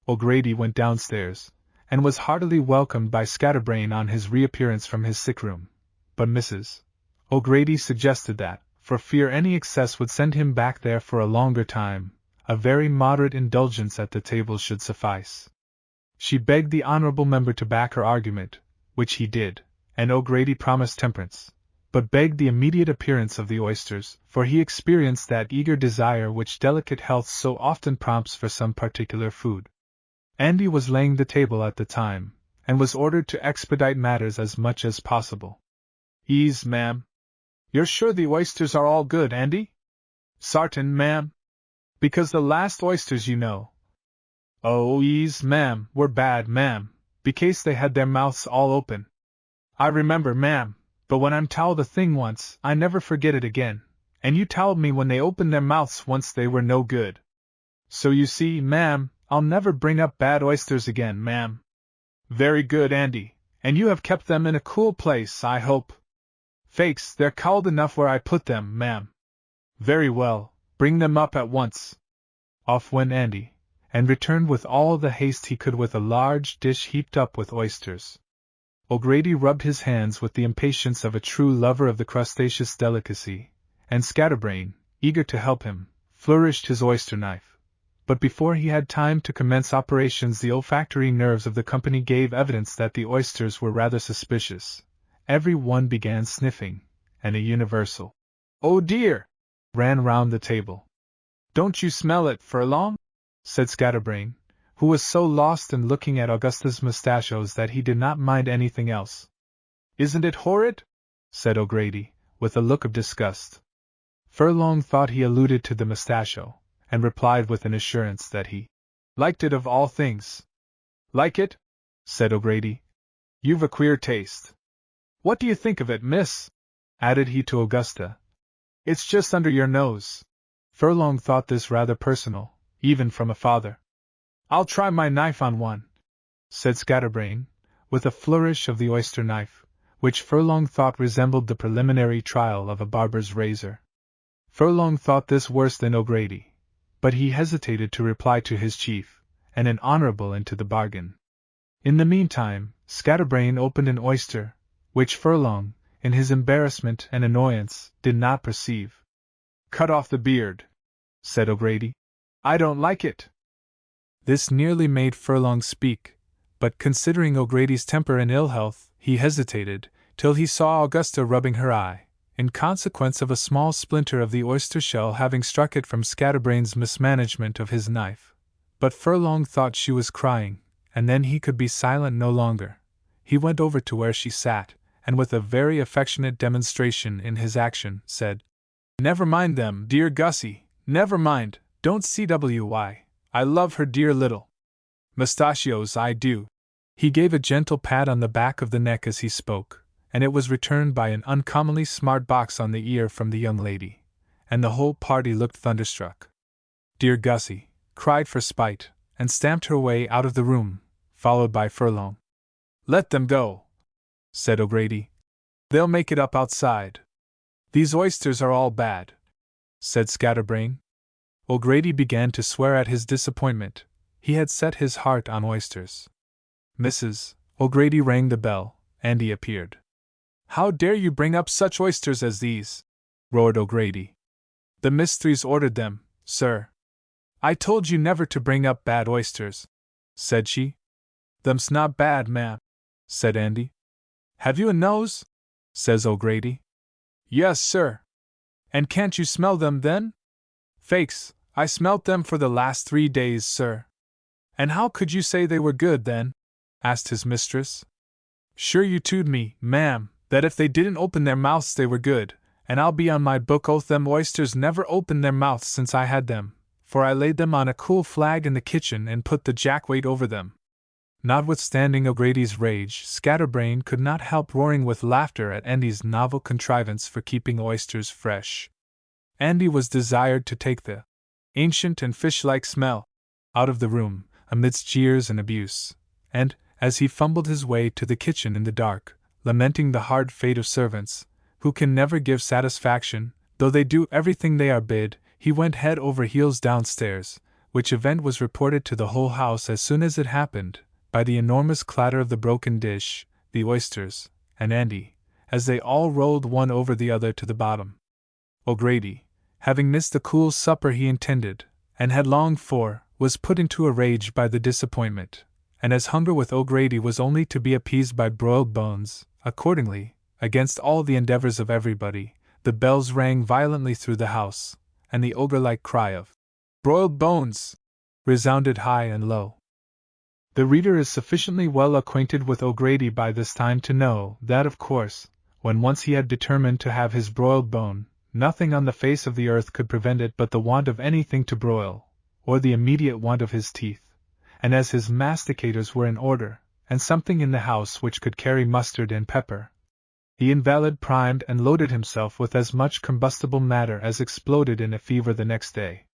[SPEAKER 1] O'Grady went downstairs, and was heartily welcomed by Scatterbrain on his reappearance from his sick room, but Mrs. O'Grady suggested that, for fear any excess would send him back there for a longer time, a very moderate indulgence at the table should suffice. She begged the honorable member to back her argument, which he did, and O'Grady promised temperance, but begged the immediate appearance of the oysters, for he experienced that eager desire which delicate health so often prompts for some particular food. Andy was laying the table at the time, and was ordered to expedite matters as much as possible. "Ease, ma'am. You're sure the oysters are all good, Andy?" "Sartain, ma'am. Because the last oysters, you know." "Oh, ease, ma'am, were bad, ma'am, because they had their mouths all open." "I remember, ma'am, but when I'm towled a thing once, I never forget it again, and you towled me when they opened their mouths once they were no good. So you see, ma'am, I'll never bring up bad oysters again, ma'am." "Very good, Andy, and you have kept them in a cool place, I hope." "Faix, they're cold enough where I put them, ma'am." "Very well, bring them up at once." Off went Andy, and returned with all the haste he could with a large dish heaped up with oysters. O'Grady rubbed his hands with the impatience of a true lover of the crustaceous delicacy, and Scatterbrain, eager to help him, flourished his oyster knife. But before he had time to commence operations, the olfactory nerves of the company gave evidence that the oysters were rather suspicious. Every one began sniffing, and a universal "Oh dear!" ran round the table. "Don't you smell it, Furlong?" said Scatterbrain, who was so lost in looking at Augusta's mustachios that he did not mind anything else. "Isn't it horrid?" said O'Grady, with a look of disgust. Furlong thought he alluded to the mustachio, and replied with an assurance that he liked it of all things. "Like it?" said O'Grady. "You've a queer taste. What do you think of it, miss?" added he to Augusta. "It's just under your nose." Furlong thought this rather personal, even from a father. "I'll try my knife on one," said Scatterbrain, with a flourish of the oyster knife, which Furlong thought resembled the preliminary trial of a barber's razor. Furlong thought this worse than O'Grady, but he hesitated to reply to his chief, and an honorable into the bargain. In the meantime, Scatterbrain opened an oyster, which Furlong, in his embarrassment and annoyance, did not perceive. "Cut off the beard," said O'Grady. I don't like it." This nearly made Furlong speak, but considering O'Grady's temper and ill health, he hesitated, till he saw Augusta rubbing her eye, in consequence of a small splinter of the oyster shell having struck it from Scatterbrain's mismanagement of his knife. But Furlong thought she was crying, and then he could be silent no longer. He went over to where she sat, and with a very affectionate demonstration in his action, said, "Never mind them, dear Gussie, never mind, don't CWY, I love her dear little mustachios, I do." He gave a gentle pat on the back of the neck as he spoke, and it was returned by an uncommonly smart box on the ear from the young lady, and the whole party looked thunderstruck. Dear Gussie cried for spite, and stamped her way out of the room, followed by Furlong. "Let them go," said O'Grady. "They'll make it up outside." "These oysters are all bad," said Scatterbrain. O'Grady began to swear at his disappointment. He had set his heart on oysters. Mrs. O'Grady rang the bell. Andy appeared. "How dare you bring up such oysters as these?" roared O'Grady. "The Mistries ordered them, sir." "I told you never to bring up bad oysters," said she. "Them's not bad, ma'am," said Andy. "Have you a nose?" says O'Grady. "Yes, sir." "And can't you smell them, then?" "Fakes, I smelt them for the last 3 days, sir." "And how could you say they were good, then?" asked his mistress. "Sure you told me, ma'am, that if they didn't open their mouths they were good, and I'll be on my book oath them oysters never opened their mouths since I had them, for I laid them on a cool flag in the kitchen and put the jackweight over them." Notwithstanding O'Grady's rage, Scatterbrain could not help roaring with laughter at Andy's novel contrivance for keeping oysters fresh. Andy was desired to take the ancient and fish-like smell out of the room, amidst jeers and abuse, and, as he fumbled his way to the kitchen in the dark, lamenting the hard fate of servants, who can never give satisfaction, though they do everything they are bid, he went head over heels downstairs, which event was reported to the whole house as soon as it happened, by the enormous clatter of the broken dish, the oysters, and Andy, as they all rolled one over the other to the bottom. O'Grady, having missed the cool supper he intended, and had longed for, was put into a rage by the disappointment, and as hunger with O'Grady was only to be appeased by broiled bones, accordingly, against all the endeavors of everybody, the bells rang violently through the house, and the ogre-like cry of "Broiled bones!" resounded high and low. The reader is sufficiently well acquainted with O'Grady by this time to know that, of course, when once he had determined to have his broiled bone, nothing on the face of the earth could prevent it but the want of anything to broil, or the immediate want of his teeth, and as his masticators were in order, and something in the house which could carry mustard and pepper, the invalid primed and loaded himself with as much combustible matter as exploded in a fever the next day.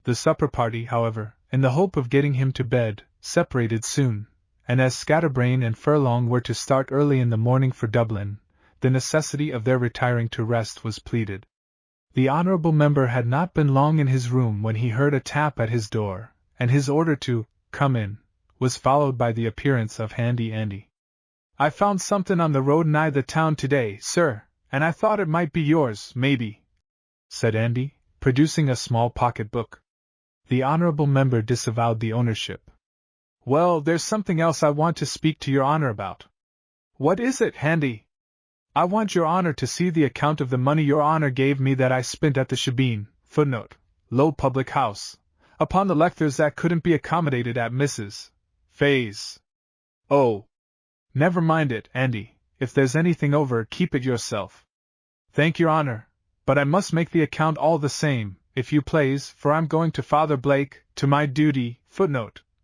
[SPEAKER 1] The supper party, however, in the hope of getting him to bed, separated soon, and as Scatterbrain and Furlong were to start early in the morning for Dublin, the necessity of their retiring to rest was pleaded. The honourable member had not been long in his room when he heard a tap at his door, and his order to "come in" was followed by the appearance of Handy Andy. "I found something on the road nigh the town today, sir, and I thought it might be yours, maybe," said Andy, producing a small pocket-book. The honourable member disavowed the ownership. "Well, there's something else I want to speak to your honour about." "What is it, Handy?" "I want your honour to see the account of the money your honour gave me that I spent at the shebeen, Low public house, upon the lectures that couldn't be accommodated at Mrs. Fay's." "Oh, never mind it, Andy. If there's anything over, keep it yourself." "Thank your honour, but I must make the account all the same, if you plaze, for I'm going to Father Blake, to my duty,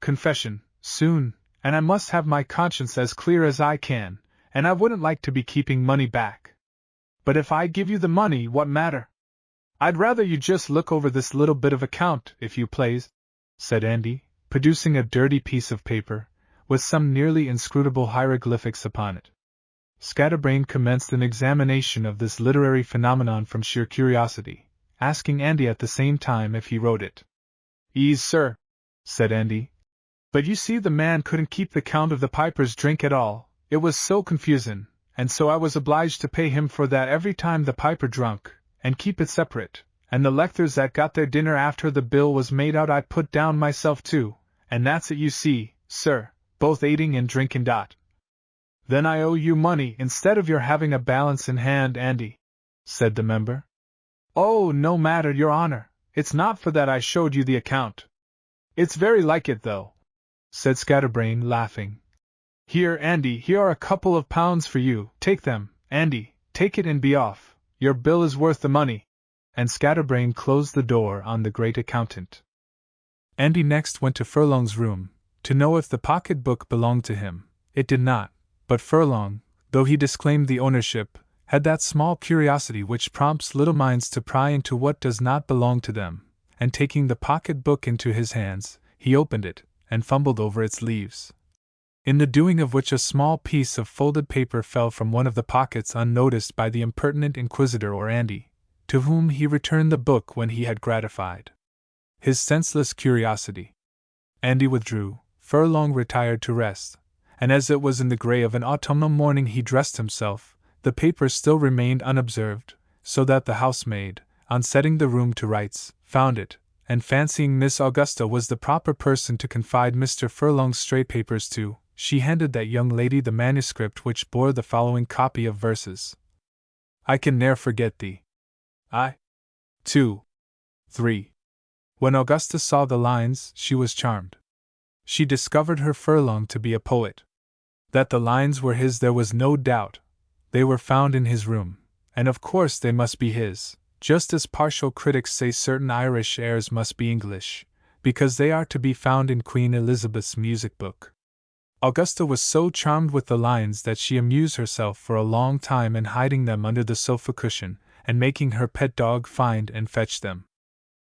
[SPEAKER 1] confession, soon, and I must have my conscience as clear as I can, and I wouldn't like to be keeping money back. But if I give you the money, what matter? I'd rather you just look over this little bit of account, if you plaze," said Andy, producing a dirty piece of paper, with some nearly inscrutable hieroglyphics upon it. Scatterbrain commenced an examination of this literary phenomenon from sheer curiosity, asking Andy at the same time if he wrote it. "Ees, sir," said Andy. "But you see the man couldn't keep the count of the piper's drink at all, it was so confusin', and so I was obliged to pay him for that every time the piper drunk, and keep it separate, And the lectors that got their dinner after the bill was made out I put down myself too, and that's it you see, sir, both eating and drinking. Then I owe you money instead of your having a balance in hand, Andy, said the member. Oh, no matter, your honor, it's not for that I showed you the account. It's very like it, though, said Scatterbrain, laughing. Here, Andy, here are a couple of pounds for you. Take them, Andy, take it and be off. Your bill is worth the money. And Scatterbrain closed the door on the great accountant. Andy next went to Furlong's room, to know if the pocket-book belonged to him. It did not, but Furlong, though he disclaimed the ownership, had that small curiosity which prompts little minds to pry into what does not belong to them, and taking the pocket-book into his hands, he opened it, and fumbled over its leaves. In the doing of which a small piece of folded paper fell from one of the pockets unnoticed by the impertinent inquisitor or Andy, to whom he returned the book when he had gratified his senseless curiosity. Andy withdrew, Furlong retired to rest, and as it was in the grey of an autumnal morning he dressed himself. The paper still remained unobserved, so that the housemaid, on setting the room to rights, found it, and fancying Miss Augusta was the proper person to confide Mr. Furlong's stray papers to, she handed that young lady the manuscript which bore the following copy of verses. I can ne'er forget thee. 2. 3. When Augusta saw the lines, she was charmed. She discovered her Furlong to be a poet. That the lines were his there was no doubt. They were found in his room, and of course they must be his, just as partial critics say certain Irish airs must be English, because they are to be found in Queen Elizabeth's music book. Augusta was so charmed with the lines that she amused herself for a long time in hiding them under the sofa cushion, and making her pet dog find and fetch them.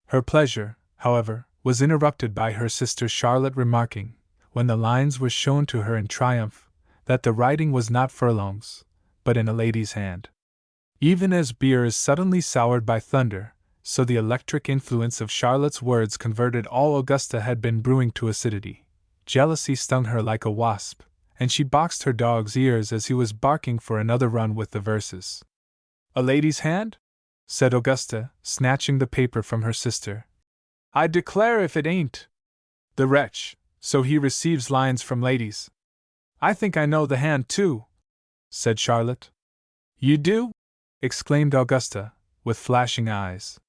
[SPEAKER 1] Her pleasure, however, was interrupted by her sister Charlotte remarking, when the lines were shown to her in triumph, that the writing was not Furlong's, but in a lady's hand. Even as beer is suddenly soured by thunder, so the electric influence of Charlotte's words converted all Augusta had been brewing to acidity. Jealousy stung her like a wasp, and she boxed her dog's ears as he was barking for another run with the verses. A lady's hand? Said Augusta, snatching the paper from her sister. I declare if it ain't. The wretch, so he receives lines from ladies. I think I know the hand too, said Charlotte. You do? Exclaimed Augusta, with flashing eyes.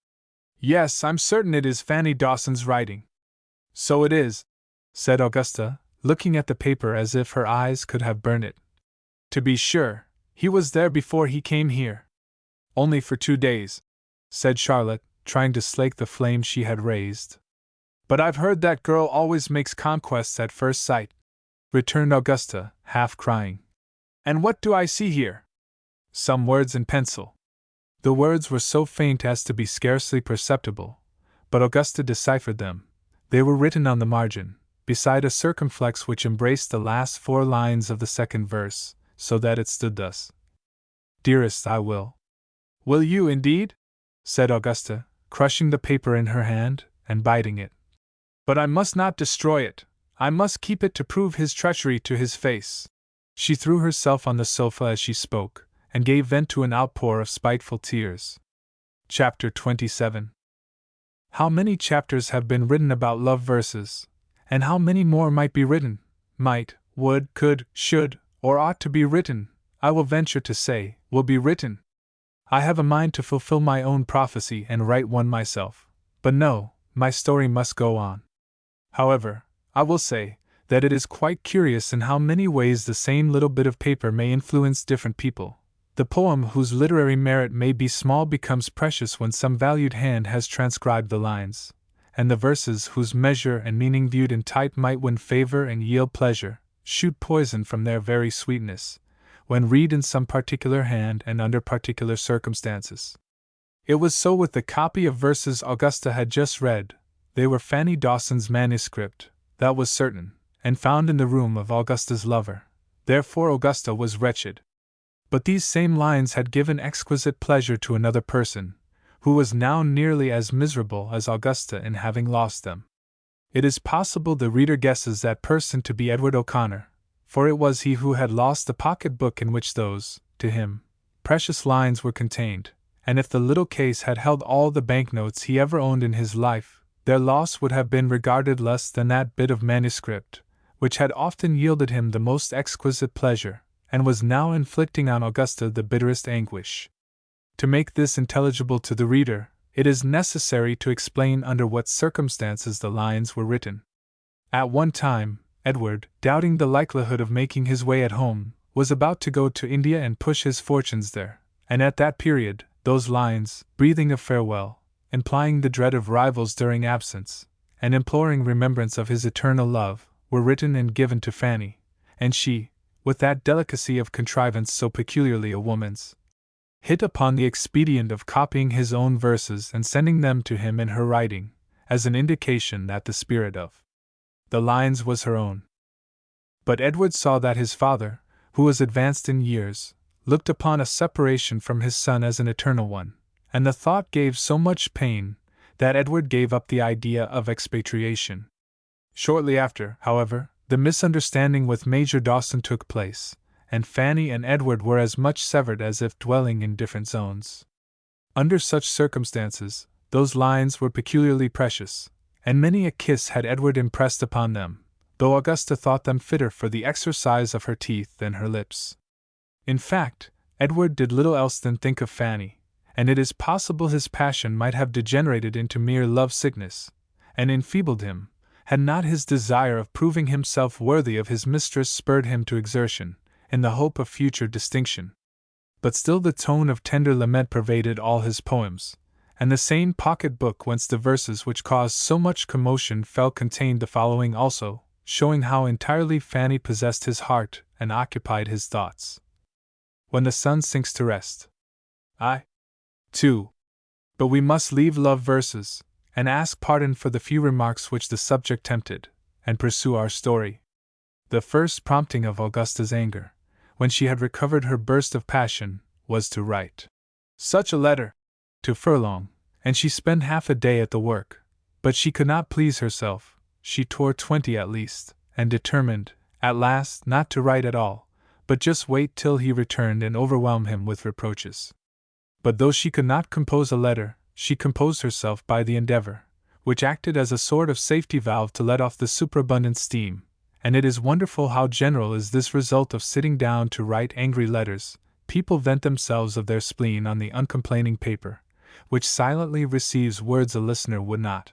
[SPEAKER 1] Yes, I'm certain it is Fanny Dawson's writing. So it is, said Augusta, looking at the paper as if her eyes could have burned it. To be sure, he was there before he came here. Only for 2 days, said Charlotte, trying to slake the flame she had raised. But I've heard that girl always makes conquests at first sight, returned Augusta, half crying. And what do I see here? Some words in pencil. The words were so faint as to be scarcely perceptible, but Augusta deciphered them. They were written on the margin, beside a circumflex which embraced the last 4 lines of the second verse, so that it stood thus. Dearest, I will. Will you indeed? Said Augusta, crushing the paper in her hand, and biting it. But I must not destroy it. I must keep it to prove his treachery to his face. She threw herself on the sofa as she spoke, and gave vent to an outpour of spiteful tears. Chapter 27. How many chapters have been written about love verses, and how many more might be written, might, would, could, should, or ought to be written, I will venture to say, will be written. I have a mind to fulfill my own prophecy and write one myself, but no, my story must go on. However, I will say that it is quite curious in how many ways the same little bit of paper may influence different people. The poem whose literary merit may be small becomes precious when some valued hand has transcribed the lines, and the verses whose measure and meaning viewed in type might win favor and yield pleasure, shoot poison from their very sweetness, when read in some particular hand and under particular circumstances. It was so with the copy of verses Augusta had just read. They were Fanny Dawson's manuscript, that was certain, and found in the room of Augusta's lover. Therefore Augusta was wretched. But these same lines had given exquisite pleasure to another person, who was now nearly as miserable as Augusta in having lost them. It is possible the reader guesses that person to be Edward O'Connor, for it was he who had lost the pocket-book in which those, to him, precious lines were contained, and if the little case had held all the banknotes he ever owned in his life, their loss would have been regarded less than that bit of manuscript, which had often yielded him the most exquisite pleasure, and was now inflicting on Augusta the bitterest anguish. To make this intelligible to the reader, it is necessary to explain under what circumstances the lines were written. At one time, Edward, doubting the likelihood of making his way at home, was about to go to India and push his fortunes there, and at that period, those lines, breathing a farewell, implying the dread of rivals during absence, and imploring remembrance of his eternal love, were written and given to Fanny, and she, with that delicacy of contrivance so peculiarly a woman's, hit upon the expedient of copying his own verses and sending them to him in her writing, as an indication that the spirit of the lines was her own. But Edward saw that his father, who was advanced in years, looked upon a separation from his son as an eternal one, and the thought gave so much pain that Edward gave up the idea of expatriation. Shortly after, however, the misunderstanding with Major Dawson took place, and Fanny and Edward were as much severed as if dwelling in different zones. Under such circumstances, those lines were peculiarly precious, and many a kiss had Edward impressed upon them, though Augusta thought them fitter for the exercise of her teeth than her lips. In fact, Edward did little else than think of Fanny, and it is possible his passion might have degenerated into mere love-sickness, and enfeebled him, had not his desire of proving himself worthy of his mistress spurred him to exertion, in the hope of future distinction. But still the tone of tender lament pervaded all his poems, and the same pocket-book whence the verses which caused so much commotion fell contained the following also, showing how entirely Fanny possessed his heart and occupied his thoughts. When the sun sinks to rest. I, too. But we must leave love verses, and ask pardon for the few remarks which the subject tempted, and pursue our story. The first prompting of Augusta's anger, when she had recovered her burst of passion, was to write such a letter to Furlong, and she spent half a day at the work, but she could not please herself. She tore 20 at least, and determined, at last, not to write at all, but just wait till he returned and overwhelm him with reproaches. But though she could not compose a letter, she composed herself by the endeavor, which acted as a sort of safety valve to let off the superabundant steam, and it is wonderful how general is this result of sitting down to write angry letters. People vent themselves of their spleen on the uncomplaining paper, which silently receives words a listener would not.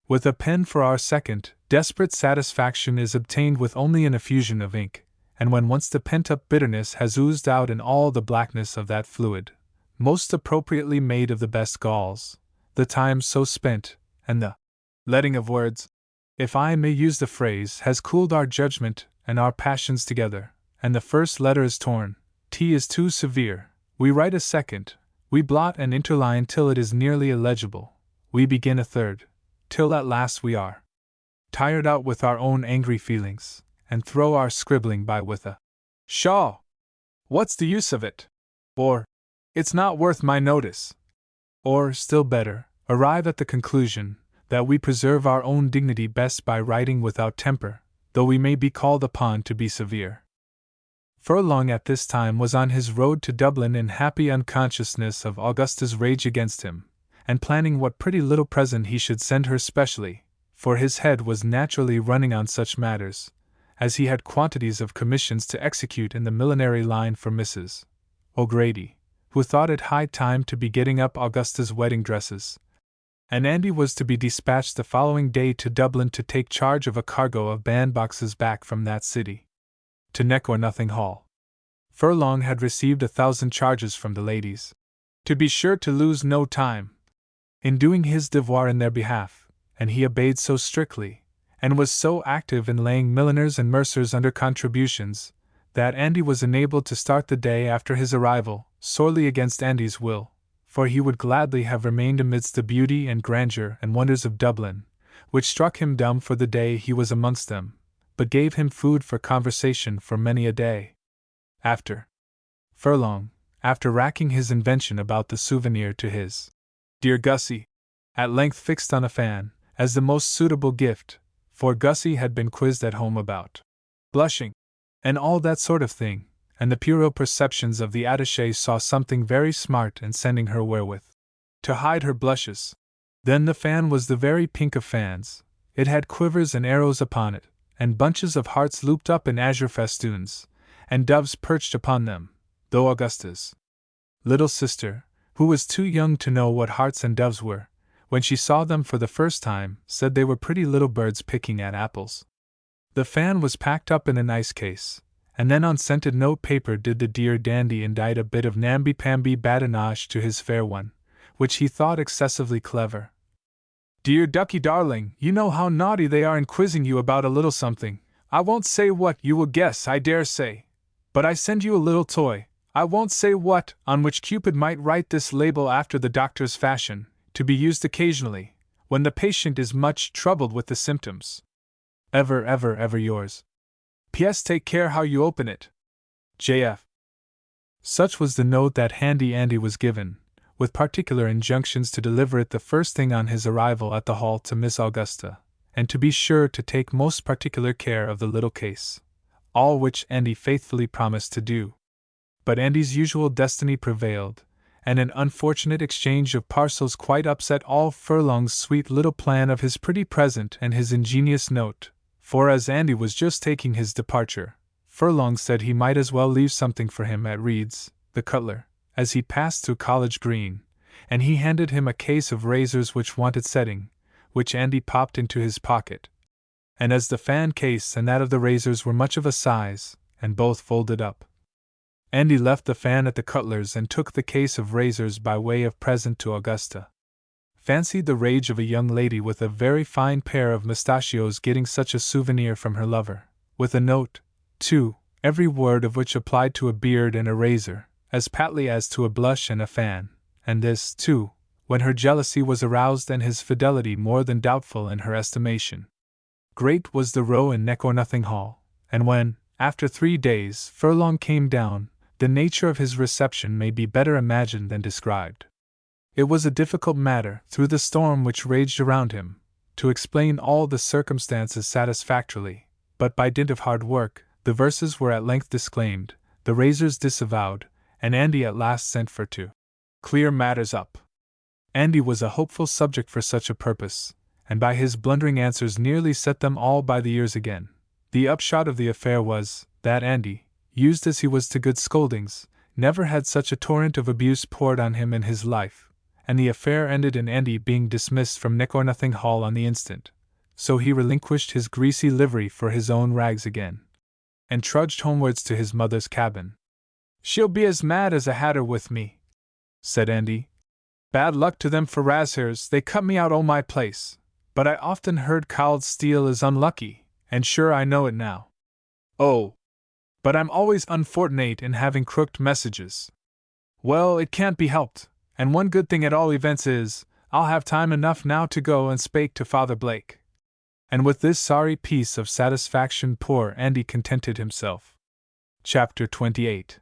[SPEAKER 1] With a pen for our second, desperate satisfaction is obtained with only an effusion of ink, and when once the pent-up bitterness has oozed out in all the blackness of that fluid, most appropriately made of the best galls, the time so spent, and the letting of words, if I may use the phrase, has cooled our judgment and our passions together, and the first letter is torn, T is too severe, we write a second, we blot and interline till it is nearly illegible, we begin a third, till at last we are tired out with our own angry feelings, and throw our scribbling by with a "Pshaw! What's the use of it?" or "It's not worth my notice," or, still better, arrive at the conclusion that we preserve our own dignity best by writing without temper, though we may be called upon to be severe. Furlong at this time was on his road to Dublin in happy unconsciousness of Augusta's rage against him, and planning what pretty little present he should send her specially, for his head was naturally running on such matters, as he had quantities of commissions to execute in the millinery line for Mrs. O'Grady, who thought it high time to be getting up Augusta's wedding dresses, and Andy was to be dispatched the following day to Dublin to take charge of a cargo of bandboxes back from that city to Neck or Nothing Hall. Furlong had received 1,000 charges from the ladies, to be sure to lose no time in doing his devoir in their behalf, and he obeyed so strictly, and was so active in laying milliners and mercers under contributions, that Andy was enabled to start the day after his arrival, sorely against Andy's will, for he would gladly have remained amidst the beauty and grandeur and wonders of Dublin, which struck him dumb for the day he was amongst them, but gave him food for conversation for many a day. Furlong, after racking his invention about the souvenir to his dear Gussie, at length fixed on a fan, as the most suitable gift, for Gussie had been quizzed at home about blushing, and all that sort of thing, and the puerile perceptions of the attaché saw something very smart in sending her wherewith to hide her blushes. Then the fan was the very pink of fans. It had quivers and arrows upon it, and bunches of hearts looped up in azure festoons, and doves perched upon them, though Augusta's little sister, who was too young to know what hearts and doves were, when she saw them for the first time, said they were pretty little birds picking at apples. The fan was packed up in an ice case, and then on scented note paper did the dear dandy indite a bit of namby-pamby badinage to his fair one, which he thought excessively clever. "Dear ducky darling, you know how naughty they are in quizzing you about a little something. I won't say what, you will guess, I dare say. But I send you a little toy, I won't say what, on which Cupid might write this label after the doctor's fashion, to be used occasionally, when the patient is much troubled with the symptoms. Ever, ever, ever yours. P.S. Take care how you open it. J.F." Such was the note that Handy Andy was given, with particular injunctions to deliver it the first thing on his arrival at the Hall to Miss Augusta, and to be sure to take most particular care of the little case, all which Andy faithfully promised to do. But Andy's usual destiny prevailed, and an unfortunate exchange of parcels quite upset all Furlong's sweet little plan of his pretty present and his ingenious note, for as Andy was just taking his departure, Furlong said he might as well leave something for him at Reed's, the cutler, as he passed through College Green, and he handed him a case of razors which wanted setting, which Andy popped into his pocket. And as the fan case and that of the razors were much of a size, and both folded up, Andy left the fan at the cutler's and took the case of razors by way of present to Augusta. Fancy the rage of a young lady with a very fine pair of mustachios getting such a souvenir from her lover, with a note, too, every word of which applied to a beard and a razor, as patly as to a blush and a fan, and this, too, when her jealousy was aroused and his fidelity more than doubtful in her estimation. Great was the row in Neck-or-Nothing Hall, and when, after 3 days, Furlong came down, the nature of his reception may be better imagined than described. It was a difficult matter, through the storm which raged around him, to explain all the circumstances satisfactorily, but by dint of hard work, the verses were at length disclaimed, the razors disavowed, and Andy at last sent for to clear matters up. Andy was a hopeful subject for such a purpose, and by his blundering answers nearly set them all by the ears again. The upshot of the affair was, that Andy, used as he was to good scoldings, never had such a torrent of abuse poured on him in his life, and the affair ended in Andy being dismissed from Neck-or-Nothing Hall on the instant, so he relinquished his greasy livery for his own rags again, and trudged homewards to his mother's cabin. "She'll be as mad as a hatter with me," said Andy. "Bad luck to them for razhairs, they cut me out o' my place, but I often heard cowled steel is unlucky, and sure I know it now. Oh, but I'm always unfortunate in having crooked messages. Well, it can't be helped, and one good thing at all events is, I'll have time enough now to go and spake to Father Blake." And with this sorry piece of satisfaction poor Andy contented himself. Chapter 28.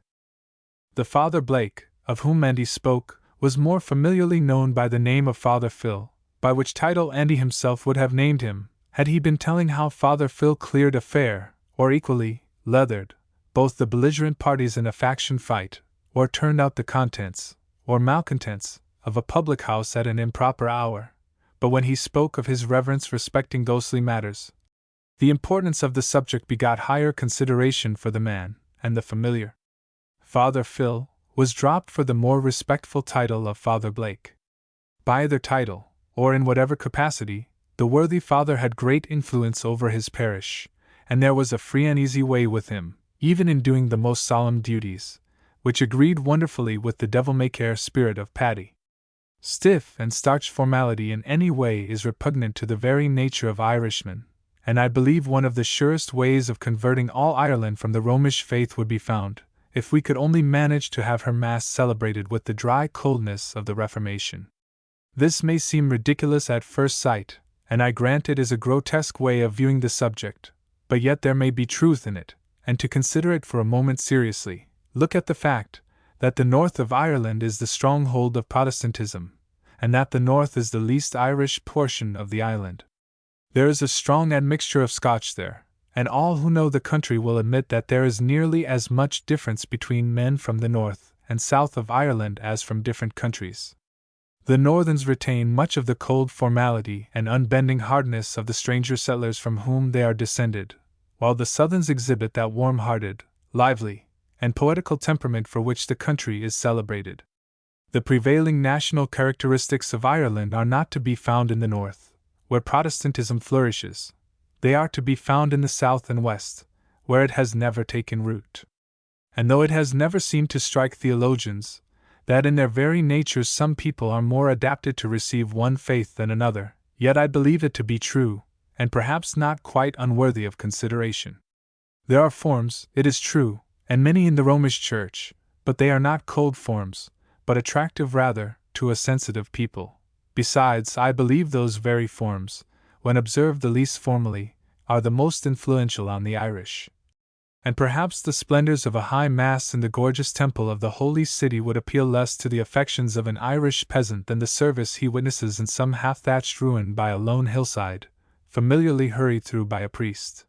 [SPEAKER 1] The Father Blake, of whom Andy spoke, was more familiarly known by the name of Father Phil, by which title Andy himself would have named him, had he been telling how Father Phil cleared a fair, or equally, leathered, both the belligerent parties in a faction fight, or turned out the contents, or malcontents, of a public house at an improper hour. But when he spoke of his reverence respecting ghostly matters, the importance of the subject begot higher consideration for the man, and the familiar Father Phil was dropped for the more respectful title of Father Blake. By either title, or in whatever capacity, the worthy father had great influence over his parish, and there was a free and easy way with him, even in doing the most solemn duties, which agreed wonderfully with the devil-may-care spirit of Paddy. Stiff and starched formality in any way is repugnant to the very nature of Irishmen, and I believe one of the surest ways of converting all Ireland from the Romish faith would be found, if we could only manage to have her Mass celebrated with the dry coldness of the Reformation. This may seem ridiculous at first sight, and I grant it is a grotesque way of viewing the subject, but yet there may be truth in it, and to consider it for a moment seriously, look at the fact that the north of Ireland is the stronghold of Protestantism, and that the north is the least Irish portion of the island. There is a strong admixture of Scotch there, and all who know the country will admit that there is nearly as much difference between men from the north and south of Ireland as from different countries. The Northerns retain much of the cold formality and unbending hardness of the stranger settlers from whom they are descended, while the Southerns exhibit that warm-hearted, lively, and poetical temperament for which the country is celebrated. The prevailing national characteristics of Ireland are not to be found in the north, where Protestantism flourishes. They are to be found in the south and west, where it has never taken root. And though it has never seemed to strike theologians that in their very natures some people are more adapted to receive one faith than another, yet I believe it to be true, and perhaps not quite unworthy of consideration. There are forms, it is true, and many in the Romish Church, but they are not cold forms, but attractive rather, to a sensitive people. Besides, I believe those very forms, when observed the least formally, are the most influential on the Irish. And perhaps the splendors of a high mass in the gorgeous temple of the Holy City would appeal less to the affections of an Irish peasant than the service he witnesses in some half-thatched ruin by a lone hillside, familiarly hurried through by a priest,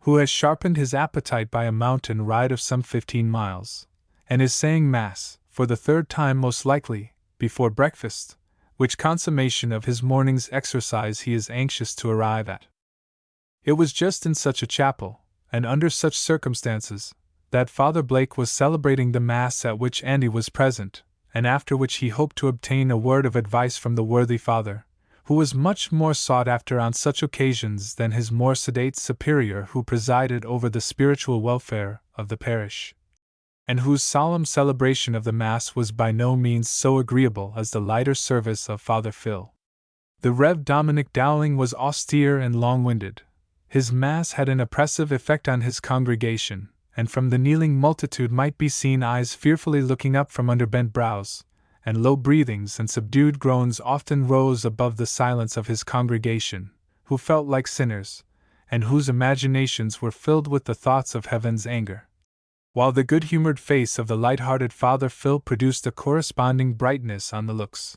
[SPEAKER 1] who has sharpened his appetite by a mountain ride of some 15 miles, and is saying Mass, for the third time most likely, before breakfast, which consummation of his morning's exercise he is anxious to arrive at. It was just in such a chapel, and under such circumstances, that Father Blake was celebrating the Mass at which Andy was present, and after which he hoped to obtain a word of advice from the worthy Father, who was much more sought after on such occasions than his more sedate superior who presided over the spiritual welfare of the parish, and whose solemn celebration of the Mass was by no means so agreeable as the lighter service of Father Phil. The Rev. Dominic Dowling was austere and long-winded. His Mass had an oppressive effect on his congregation, and from the kneeling multitude might be seen eyes fearfully looking up from under bent brows, and low breathings and subdued groans often rose above the silence of his congregation, who felt like sinners, and whose imaginations were filled with the thoughts of heaven's anger. While the good-humored face of the light-hearted Father Phil produced a corresponding brightness on the looks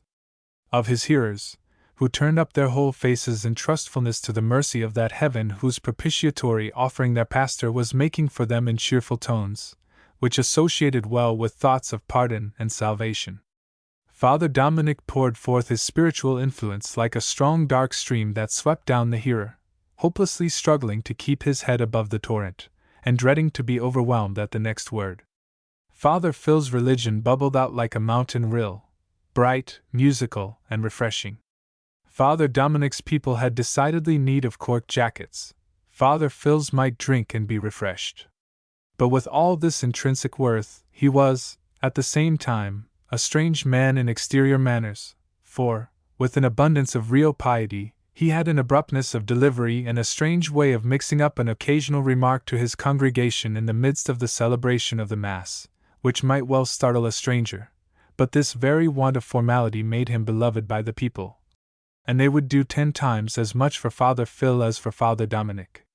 [SPEAKER 1] of his hearers, who turned up their whole faces in trustfulness to the mercy of that heaven whose propitiatory offering their pastor was making for them in cheerful tones, which associated well with thoughts of pardon and salvation. Father Dominic poured forth his spiritual influence like a strong dark stream that swept down the hearer, hopelessly struggling to keep his head above the torrent, and dreading to be overwhelmed at the next word. Father Phil's religion bubbled out like a mountain rill, bright, musical, and refreshing. Father Dominic's people had decidedly need of cork jackets. Father Phil's might drink and be refreshed. But with all this intrinsic worth, he was, at the same time, a strange man in exterior manners, for, with an abundance of real piety, he had an abruptness of delivery and a strange way of mixing up an occasional remark to his congregation in the midst of the celebration of the Mass, which might well startle a stranger, but this very want of formality made him beloved by the people, and they would do 10 times as much for Father Phil as for Father Dominic.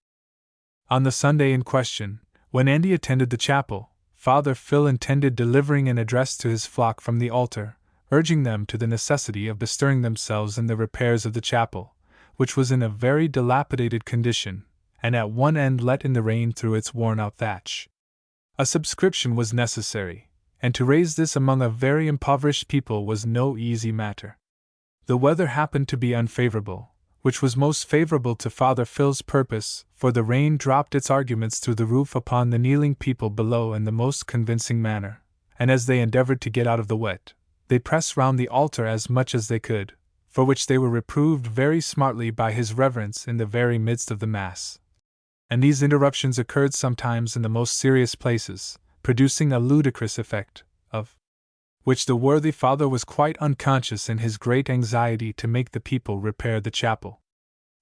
[SPEAKER 1] On the Sunday in question, when Andy attended the chapel, Father Phil intended delivering an address to his flock from the altar, urging them to the necessity of bestirring themselves in the repairs of the chapel, which was in a very dilapidated condition, and at one end let in the rain through its worn-out thatch. A subscription was necessary, and to raise this among a very impoverished people was no easy matter. The weather happened to be unfavorable, which was most favorable to Father Phil's purpose, for the rain dropped its arguments through the roof upon the kneeling people below in the most convincing manner, and as they endeavored to get out of the wet, they pressed round the altar as much as they could, for which they were reproved very smartly by his Reverence in the very midst of the Mass. And these interruptions occurred sometimes in the most serious places, producing a ludicrous effect, of which the worthy Father was quite unconscious in his great anxiety to make the people repair the chapel.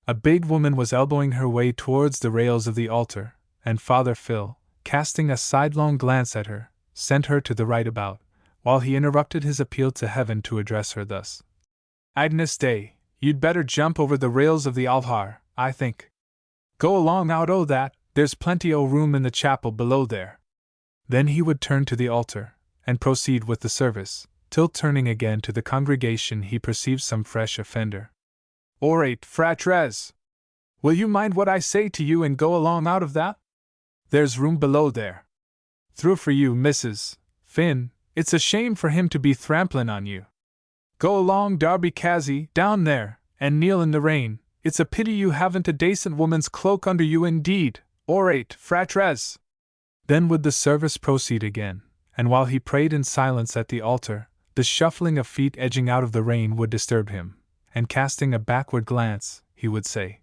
[SPEAKER 1] A big woman was elbowing her way towards the rails of the altar, and Father Phil, casting a sidelong glance at her, sent her to the right about, while he interrupted his appeal to heaven to address her thus: "Agnes Day, you'd better jump over the rails of the altar, I think. Go along out o' that, there's plenty o' room in the chapel below there." Then he would turn to the altar, and proceed with the service, till turning again to the congregation he perceived some fresh offender. "Orate, fratres!" Will you mind what I say to you and go along out of that? There's room below there. Through for you, Mrs. Finn, it's a shame for him to be tramplin' on you. Go along, Darby Cassy, down there, and kneel in the rain. It's a pity you haven't a decent woman's cloak under you indeed. Orate, fratres. Then would the service proceed again, and while he prayed in silence at the altar, the shuffling of feet edging out of the rain would disturb him, and casting a backward glance, he would say,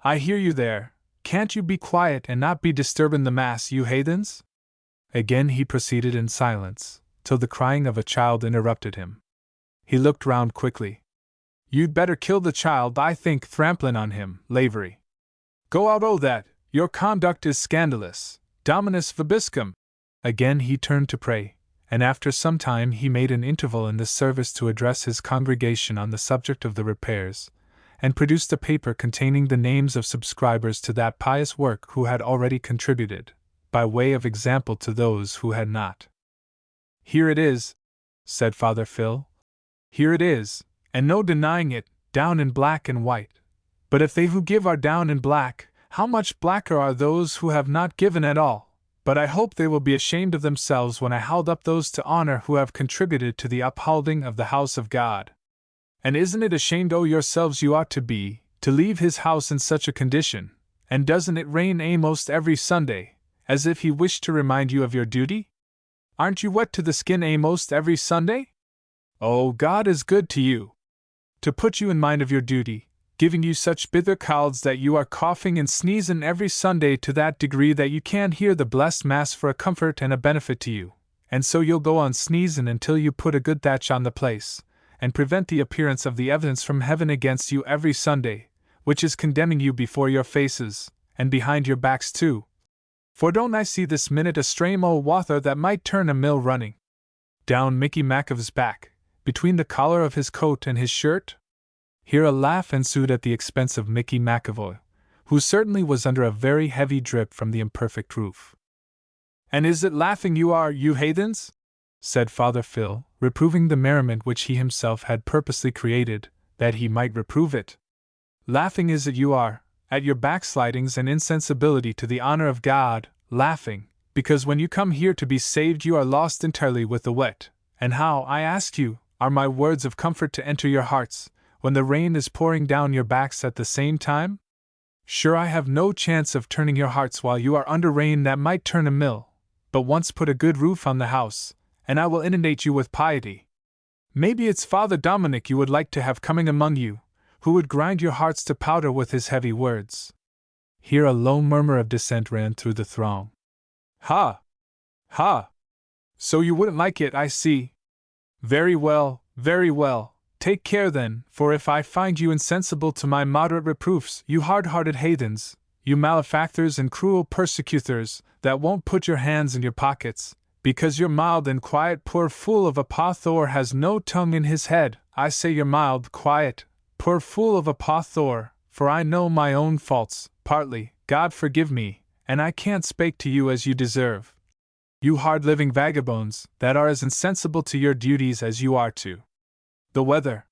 [SPEAKER 1] I hear you there. Can't you be quiet and not be disturbin' the mass, you heathens? Again he proceeded in silence, till the crying of a child interrupted him. He looked round quickly. You'd better kill the child, I think, tramplin' on him, Lavery. Go out, oh that, your conduct is scandalous, Dominus vobiscum. Again he turned to pray, and after some time he made an interval in the service to address his congregation on the subject of the repairs, and produced a paper containing the names of subscribers to that pious work who had already contributed, by way of example to those who had not. Here it is, said Father Phil. Here it is, and no denying it, down in black and white. But if they who give are down in black, how much blacker are those who have not given at all? But I hope they will be ashamed of themselves when I hold up those to honor who have contributed to the upholding of the house of God. And isn't it ashamed o' yourselves you ought to be, to leave his house in such a condition? And doesn't it rain a'most every Sunday, as if he wished to remind you of your duty? Aren't you wet to the skin a'most every Sunday? Oh, God is good to you. To put you in mind of your duty, giving you such bither colds that you are coughing and sneezing every Sunday to that degree that you can't hear the blessed Mass for a comfort and a benefit to you, and so you'll go on sneezing until you put a good thatch on the place, and prevent the appearance of the evidence from heaven against you every Sunday, which is condemning you before your faces, and behind your backs too. For don't I see this minute a stream o' water that might turn a mill running down Mickey Mackev's back, between the collar of his coat and his shirt? Here a laugh ensued at the expense of Mickey McAvoy, who certainly was under a very heavy drip from the imperfect roof. And is it laughing you are, you heathens? Said Father Phil, reproving the merriment which he himself had purposely created, that he might reprove it. Laughing is it you are, at your backslidings and insensibility to the honor of God, laughing, because when you come here to be saved you are lost entirely with the wet, and how, I ask you, are my words of comfort to enter your hearts, when the rain is pouring down your backs at the same time? Sure I have no chance of turning your hearts while you are under rain that might turn a mill, but once put a good roof on the house, and I will inundate you with piety. Maybe it's Father Dominic you would like to have coming among you, who would grind your hearts to powder with his heavy words. Here a low murmur of dissent ran through the throng. Ha! Ha! So you wouldn't like it, I see. Very well, very well. Take care then, for if I find you insensible to my moderate reproofs, you hard-hearted heathens, you malefactors and cruel persecutors, that won't put your hands in your pockets, because your mild and quiet poor fool of a Pa-Thor has no tongue in his head, I say your mild, quiet, poor fool of a Pa-Thor, for I know my own faults, partly, God forgive me, and I can't spake to you as you deserve. You hard-living vagabonds, that are as insensible to your duties as you are to the weather.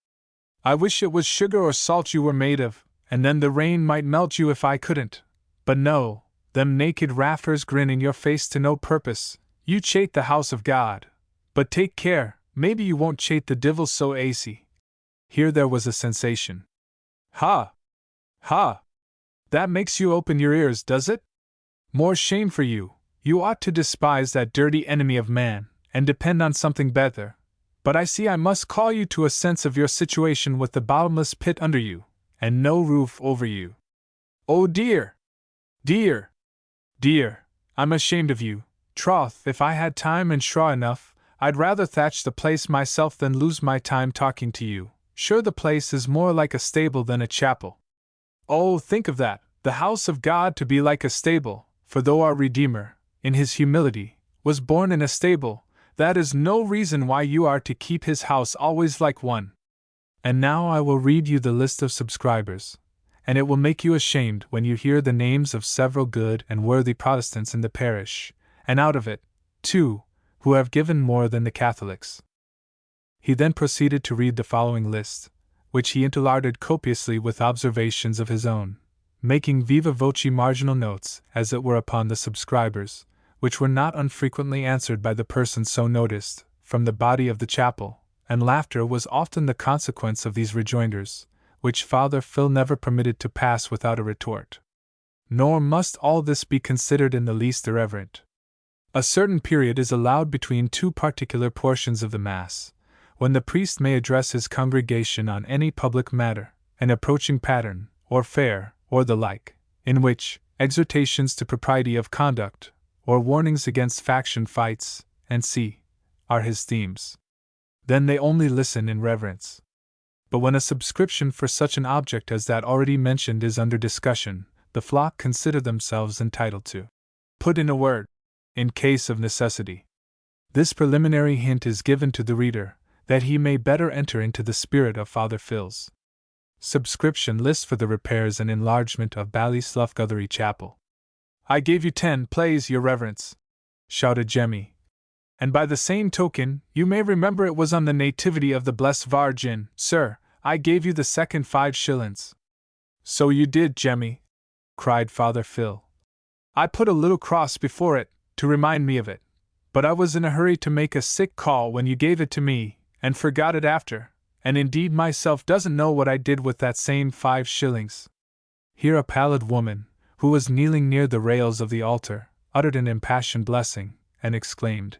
[SPEAKER 1] I wish it was sugar or salt you were made of, and then the rain might melt you if I couldn't. But no, them naked rafters grin in your face to no purpose. You chate the house of God. But take care, maybe you won't chate the divil so acy. Here there was a sensation. Ha! Ha! That makes you open your ears, does it? More shame for you. You ought to despise that dirty enemy of man, and depend on something better. But I see I must call you to a sense of your situation with the bottomless pit under you, and no roof over you. Oh dear! Dear! Dear! I'm ashamed of you. Troth, if I had time and straw enough, I'd rather thatch the place myself than lose my time talking to you. Sure the place is more like a stable than a chapel. Oh, think of that, the house of God to be like a stable, for though our Redeemer, in his humility, was born in a stable, that is no reason why you are to keep his house always like one. And now I will read you the list of subscribers, and it will make you ashamed when you hear the names of several good and worthy Protestants in the parish, and out of it, too, who have given more than the Catholics. He then proceeded to read the following list, which he interlarded copiously with observations of his own, making viva voce marginal notes, as it were, upon the subscribers, which were not unfrequently answered by the person so noticed, from the body of the chapel, and laughter was often the consequence of these rejoinders, which Father Phil never permitted to pass without a retort. Nor must all this be considered in the least irreverent. A certain period is allowed between two particular portions of the Mass, when the priest may address his congregation on any public matter, an approaching pattern, or fair, or the like, in which exhortations to propriety of conduct, or warnings against faction fights, are his themes. Then they only listen in reverence. But when a subscription for such an object as that already mentioned is under discussion, the flock consider themselves entitled to put in a word, in case of necessity. This preliminary hint is given to the reader, that he may better enter into the spirit of Father Phil's subscription list for the repairs and enlargement of Ballyslufguthery Chapel. "I gave you 10 plays, your reverence," shouted Jemmy. "And by the same token, you may remember it was on the Nativity of the Blessed Vargin, sir, I gave you the second 5 shillings. "So you did, Jemmy," cried Father Phil. "I put a little cross before it, to remind me of it, but I was in a hurry to make a sick call when you gave it to me, and forgot it after, and indeed myself doesn't know what I did with that same 5 shillings. Here a pallid woman, who was kneeling near the rails of the altar, uttered an impassioned blessing, and exclaimed,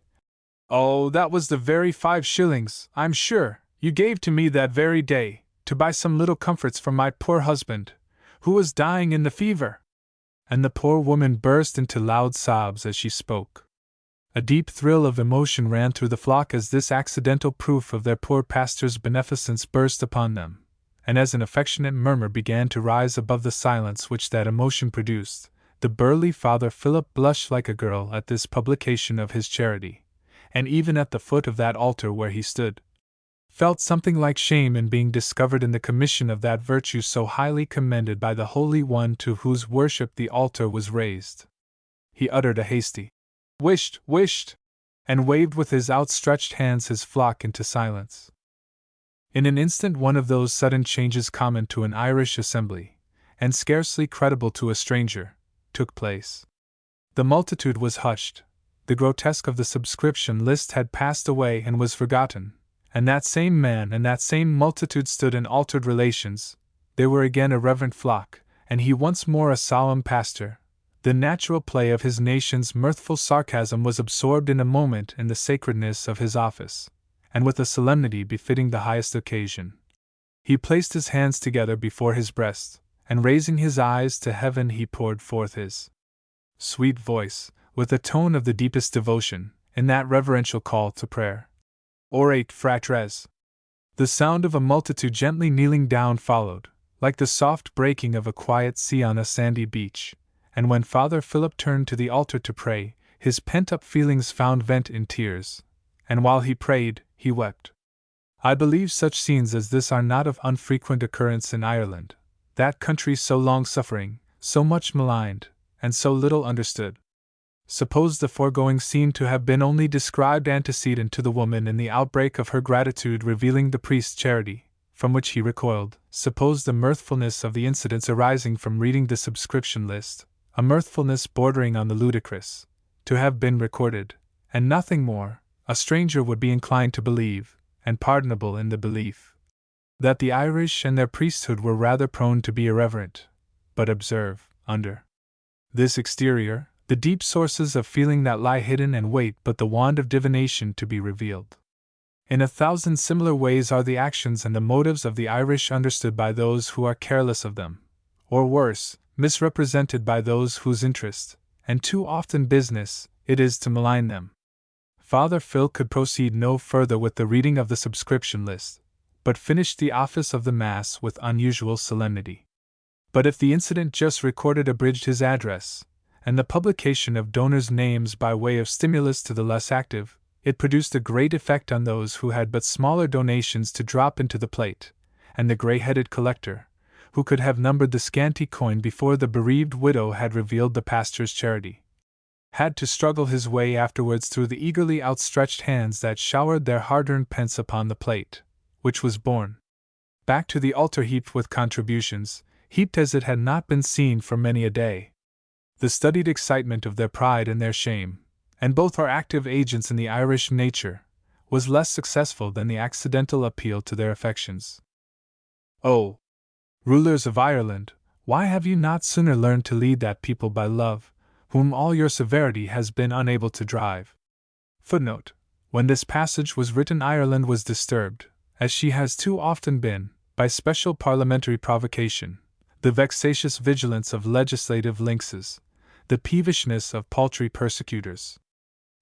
[SPEAKER 1] "Oh, that was the very 5 shillings, I'm sure, you gave to me that very day, to buy some little comforts for my poor husband, who was dying in the fever." And the poor woman burst into loud sobs as she spoke. A deep thrill of emotion ran through the flock as this accidental proof of their poor pastor's beneficence burst upon them, and as an affectionate murmur began to rise above the silence which that emotion produced, the burly Father Philip blushed like a girl at this publication of his charity, and even at the foot of that altar where he stood, felt something like shame in being discovered in the commission of that virtue so highly commended by the Holy One to whose worship the altar was raised. He uttered a hasty wished, and waved with his outstretched hands his flock into silence. In an instant one of those sudden changes common to an Irish assembly, and scarcely credible to a stranger, took place. The multitude was hushed, the grotesque of the subscription list had passed away and was forgotten, and that same man and that same multitude stood in altered relations. They were again a reverent flock, and he once more a solemn pastor. The natural play of his nation's mirthful sarcasm was absorbed in a moment in the sacredness of his office, and with a solemnity befitting the highest occasion, he placed his hands together before his breast, and raising his eyes to heaven he poured forth his sweet voice, with a tone of the deepest devotion, in that reverential call to prayer. "Orate, fratres." The sound of a multitude gently kneeling down followed, like the soft breaking of a quiet sea on a sandy beach, and when Father Philip turned to the altar to pray, his pent-up feelings found vent in tears, and while he prayed, he wept. I believe such scenes as this are not of unfrequent occurrence in Ireland, that country so long suffering, so much maligned, and so little understood. Suppose the foregoing scene to have been only described antecedent to the woman in the outbreak of her gratitude revealing the priest's charity, from which he recoiled. Suppose the mirthfulness of the incidents arising from reading the subscription list, a mirthfulness bordering on the ludicrous, to have been recorded, and nothing more, a stranger would be inclined to believe, and pardonable in the belief, that the Irish and their priesthood were rather prone to be irreverent. But observe, under this exterior, the deep sources of feeling that lie hidden and wait but the wand of divination to be revealed. In 1,000 similar ways are the actions and the motives of the Irish understood by those who are careless of them, or worse, misrepresented by those whose interest, and too often business, it is to malign them. Father Phil could proceed no further with the reading of the subscription list, but finished the office of the Mass with unusual solemnity. But if the incident just recorded abridged his address, and the publication of donors' names by way of stimulus to the less active, it produced a great effect on those who had but smaller donations to drop into the plate, and the grey-headed collector, who could have numbered the scanty coin before the bereaved widow had revealed the pastor's charity, had to struggle his way afterwards through the eagerly outstretched hands that showered their hard-earned pence upon the plate, which was borne back to the altar heaped with contributions. heaped as it had not been seen for many a day. The studied excitement of their pride and their shame, and both are active agents in the Irish nature, was less successful than the accidental appeal to their affections. Oh, rulers of Ireland, why have you not sooner learned to lead that people by love, whom all your severity has been unable to drive? Footnote: when this passage was written, Ireland was disturbed, as she has too often been, by special parliamentary provocation, the vexatious vigilance of legislative lynxes, the peevishness of paltry persecutors.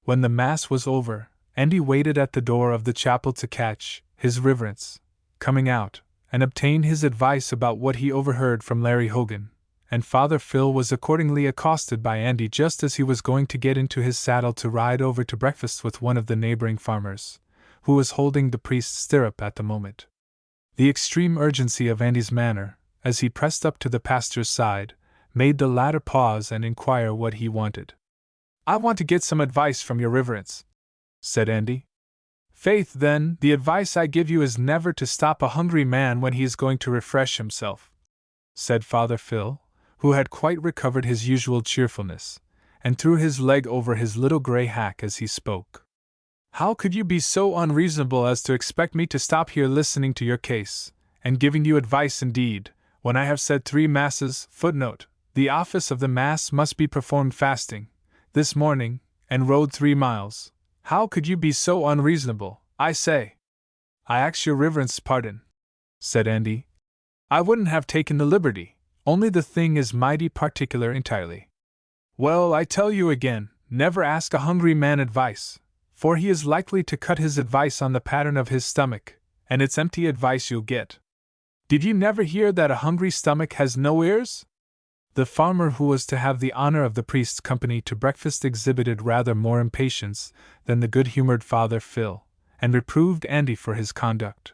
[SPEAKER 1] When the Mass was over, Andy waited at the door of the chapel to catch his Reverence coming out, and obtain his advice about what he overheard from Larry Hogan, and Father Phil was accordingly accosted by Andy just as he was going to get into his saddle to ride over to breakfast with one of the neighboring farmers, who was holding the priest's stirrup at the moment. The extreme urgency of Andy's manner, as he pressed up to the pastor's side, made the latter pause and inquire what he wanted. "I want to get some advice from your Reverence," said Andy. "Faith, then, the advice I give you is never to stop a hungry man when he is going to refresh himself," said Father Phil, who had quite recovered his usual cheerfulness, and threw his leg over his little grey hack as he spoke. "How could you be so unreasonable as to expect me to stop here listening to your case, and giving you advice indeed, when I have said 3 masses, footnote, the office of the Mass must be performed fasting, this morning, and rode 3 miles? How could you be so unreasonable, I say?" "I ask your Reverence's pardon," said Andy. "I wouldn't have taken the liberty, only the thing is mighty particular entirely." "Well, I tell you again, never ask a hungry man advice, for he is likely to cut his advice on the pattern of his stomach, and it's empty advice you'll get. Did you never hear that a hungry stomach has no ears?" The farmer who was to have the honor of the priest's company to breakfast exhibited rather more impatience than the good-humored Father Phil, and reproved Andy for his conduct.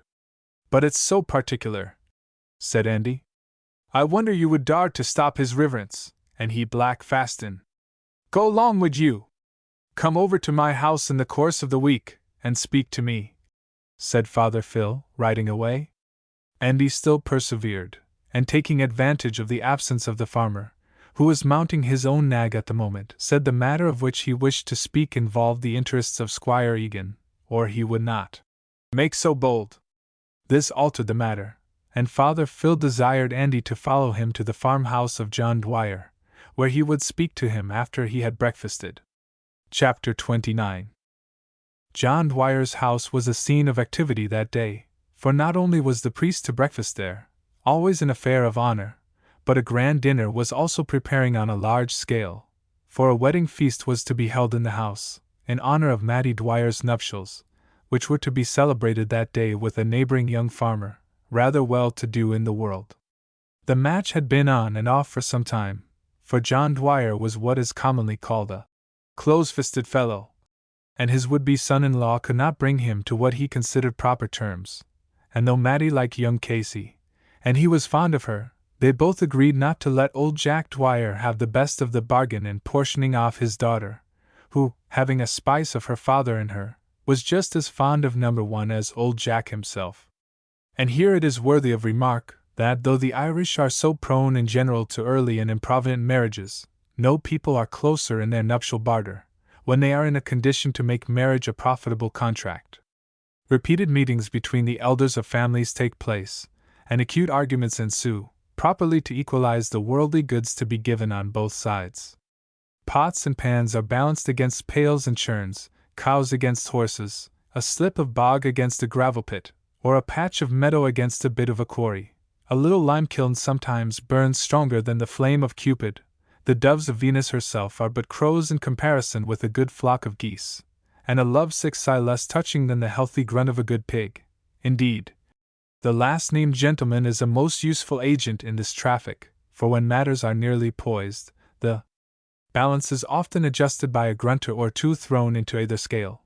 [SPEAKER 1] "But it's so particular," said Andy. "I wonder you would dare to stop his Reverence, and he black fastin'. Go along wid you. Come over to my house in the course of the week, and speak to me," said Father Phil, riding away. Andy still persevered, and taking advantage of the absence of the farmer, who was mounting his own nag at the moment, said the matter of which he wished to speak involved the interests of Squire Egan, or he would not make so bold. This altered the matter, and Father Phil desired Andy to follow him to the farmhouse of John Dwyer, where he would speak to him after he had breakfasted. Chapter 29. John Dwyer's house was a scene of activity that day, for not only was the priest to breakfast there, always an affair of honor, but a grand dinner was also preparing on a large scale, for a wedding feast was to be held in the house, in honor of Mattie Dwyer's nuptials, which were to be celebrated that day with a neighboring young farmer, rather well-to-do in the world. The match had been on and off for some time, for John Dwyer was what is commonly called a close-fisted fellow, and his would-be son-in-law could not bring him to what he considered proper terms, and though Mattie liked young Casey, and he was fond of her, they both agreed not to let old Jack Dwyer have the best of the bargain in portioning off his daughter, who, having a spice of her father in her, was just as fond of number 1 as old Jack himself. And here it is worthy of remark, that though the Irish are so prone in general to early and improvident marriages, no people are closer in their nuptial barter, when they are in a condition to make marriage a profitable contract. Repeated meetings between the elders of families take place, and acute arguments ensue, properly to equalize the worldly goods to be given on both sides. Pots and pans are balanced against pails and churns, cows against horses, a slip of bog against a gravel pit, or a patch of meadow against a bit of a quarry. A little lime kiln sometimes burns stronger than the flame of Cupid. The doves of Venus herself are but crows in comparison with a good flock of geese, and a love-sick sigh less touching than the healthy grunt of a good pig. Indeed, the last-named gentleman is a most useful agent in this traffic, for when matters are nearly poised, the balance is often adjusted by a grunter or 2 thrown into either scale.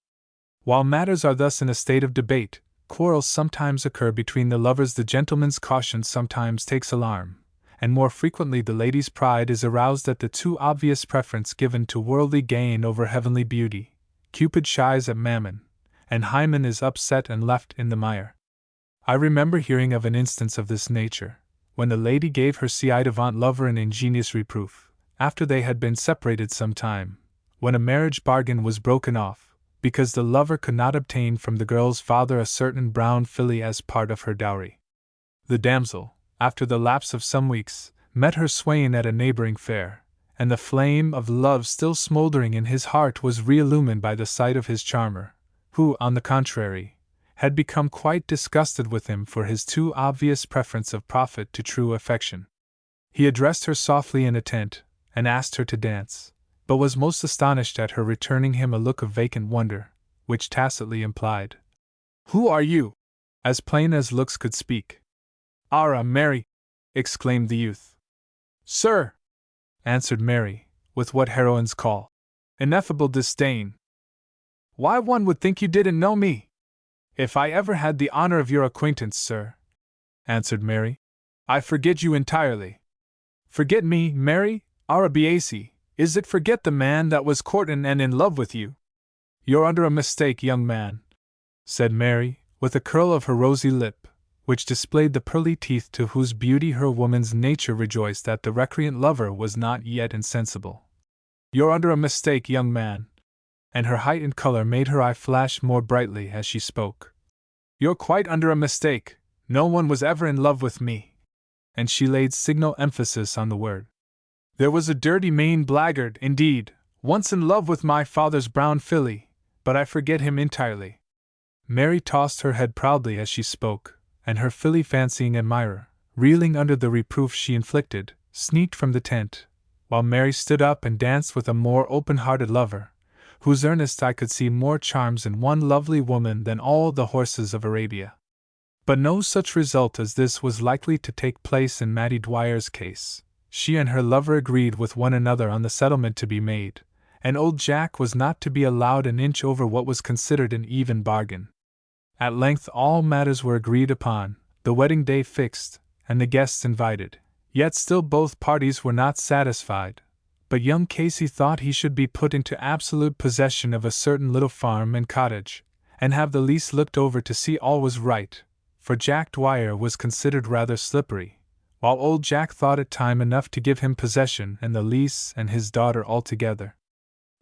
[SPEAKER 1] While matters are thus in a state of debate, quarrels sometimes occur between the lovers. The gentleman's caution sometimes takes alarm, and more frequently the lady's pride is aroused at the too obvious preference given to worldly gain over heavenly beauty. Cupid shies at Mammon, and Hymen is upset and left in the mire. I remember hearing of an instance of this nature, when the lady gave her ci devant lover an ingenious reproof, after they had been separated some time, when a marriage bargain was broken off, because the lover could not obtain from the girl's father a certain brown filly as part of her dowry. The damsel, after the lapse of some weeks, met her swain at a neighboring fair, and the flame of love still smouldering in his heart was re-illumined by the sight of his charmer, who, on the contrary, had become quite disgusted with him for his too obvious preference of profit to true affection. He addressed her softly in a tent, and asked her to dance, but was most astonished at her returning him a look of vacant wonder, which tacitly implied, "Who are you?" as plain as looks could speak. "Ara, Mary!" exclaimed the youth. "Sir!" answered Mary, with what heroines call ineffable disdain. "Why, one would think you didn't know me!" "If I ever had the honor of your acquaintance, sir," answered Mary, "I forget you entirely." "Forget me, Mary? Arabiaci, is it forget the man that was courtin' and in love with you?" "You're under a mistake, young man," said Mary, with a curl of her rosy lip, which displayed the pearly teeth to whose beauty her woman's nature rejoiced that the recreant lover was not yet insensible. "You're under a mistake, young man," and her heightened color made her eye flash more brightly as she spoke. "You're quite under a mistake. No one was ever in love with me." And she laid signal emphasis on the word. "There was a dirty mean blackguard, indeed, once in love with my father's brown filly, but I forget him entirely." Mary tossed her head proudly as she spoke, and her filly-fancying admirer, reeling under the reproof she inflicted, sneaked from the tent, while Mary stood up and danced with a more open-hearted lover, whose earnest eye could see more charms in one lovely woman than all the horses of Arabia. But no such result as this was likely to take place in Mattie Dwyer's case. She and her lover agreed with one another on the settlement to be made, and old Jack was not to be allowed an inch over what was considered an even bargain. At length all matters were agreed upon, the wedding day fixed, and the guests invited, yet still both parties were not satisfied. But young Casey thought he should be put into absolute possession of a certain little farm and cottage, and have the lease looked over to see all was right, for Jack Dwyer was considered rather slippery, while old Jack thought it time enough to give him possession and the lease and his daughter altogether.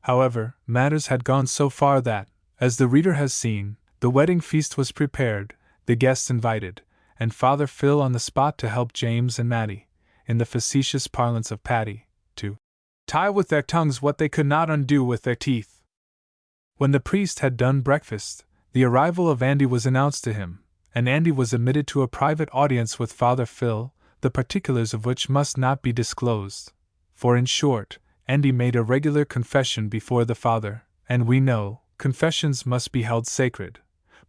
[SPEAKER 1] However, matters had gone so far that, as the reader has seen, the wedding feast was prepared, the guests invited, and Father Phil on the spot to help James and Mattie, in the facetious parlance of Patty, to tie with their tongues what they could not undo with their teeth. When the priest had done breakfast, the arrival of Andy was announced to him, and Andy was admitted to a private audience with Father Phil, the particulars of which must not be disclosed, for in short, Andy made a regular confession before the Father, and we know, confessions must be held sacred,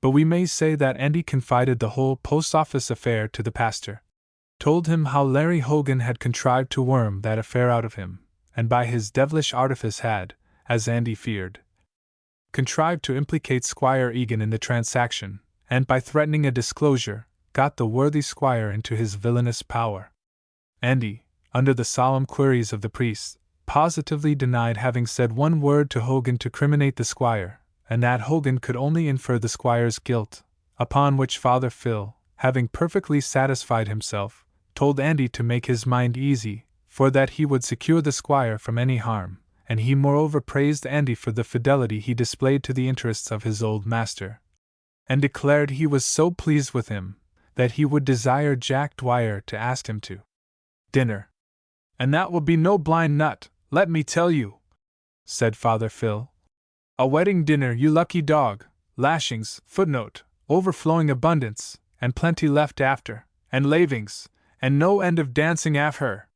[SPEAKER 1] but we may say that Andy confided the whole post-office affair to the pastor, told him how Larry Hogan had contrived to worm that affair out of him, and by his devilish artifice had, as Andy feared, contrived to implicate Squire Egan in the transaction, and by threatening a disclosure, got the worthy squire into his villainous power. Andy, under the solemn queries of the priest, positively denied having said one word to Hogan to criminate the squire, and that Hogan could only infer the squire's guilt, upon which Father Phil, having perfectly satisfied himself, told Andy to make his mind easy, for that he would secure the squire from any harm, and he moreover praised Andy for the fidelity he displayed to the interests of his old master, and declared he was so pleased with him, that he would desire Jack Dwyer to ask him to dinner. "And that will be no blind nut, let me tell you," said Father Phil. "A wedding dinner, you lucky dog, lashings, overflowing abundance, and plenty left after, and lavings, and no end of dancing af her."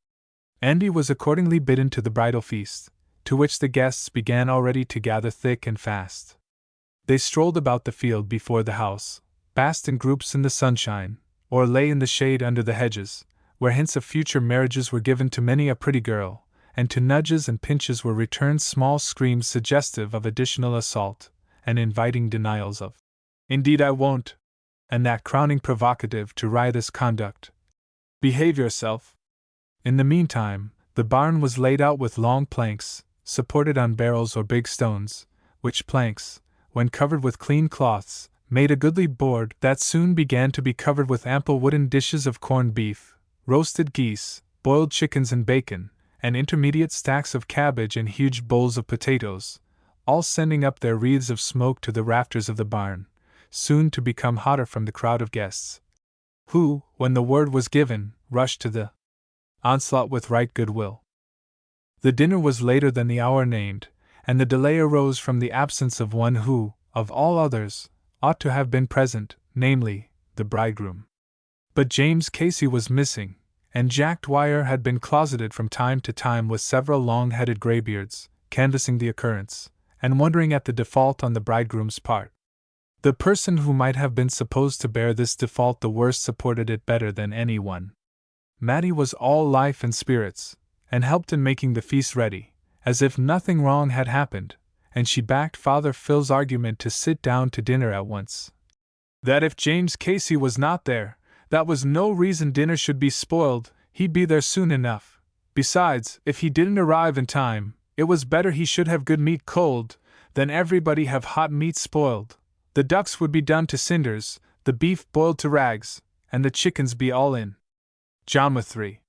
[SPEAKER 1] Andy was accordingly bidden to the bridal feast, to which the guests began already to gather thick and fast. They strolled about the field before the house, basked in groups in the sunshine, or lay in the shade under the hedges, where hints of future marriages were given to many a pretty girl, and to nudges and pinches were returned small screams suggestive of additional assault, and inviting denials of, "Indeed I won't," and that crowning provocative to riotous conduct, "Behave yourself." In the meantime, the barn was laid out with long planks, supported on barrels or big stones, which planks, when covered with clean cloths, made a goodly board that soon began to be covered with ample wooden dishes of corned beef, roasted geese, boiled chickens and bacon, and intermediate stacks of cabbage and huge bowls of potatoes, all sending up their wreaths of smoke to the rafters of the barn, soon to become hotter from the crowd of guests, who, when the word was given, rushed to the onslaught with right good will. The dinner was later than the hour named, and the delay arose from the absence of one who, of all others, ought to have been present, namely, the bridegroom. But James Casey was missing, and Jack Dwyer had been closeted from time to time with several long-headed graybeards, canvassing the occurrence, and wondering at the default on the bridegroom's part. The person who might have been supposed to bear this default the worst supported it better than anyone. Mattie was all life and spirits, and helped in making the feast ready, as if nothing wrong had happened, and she backed Father Phil's argument to sit down to dinner at once. That if James Casey was not there, that was no reason dinner should be spoiled, he'd be there soon enough. Besides, if he didn't arrive in time, it was better he should have good meat cold, than everybody have hot meat spoiled. The ducks would be done to cinders, the beef boiled to rags, and the chickens be all in. John with 3.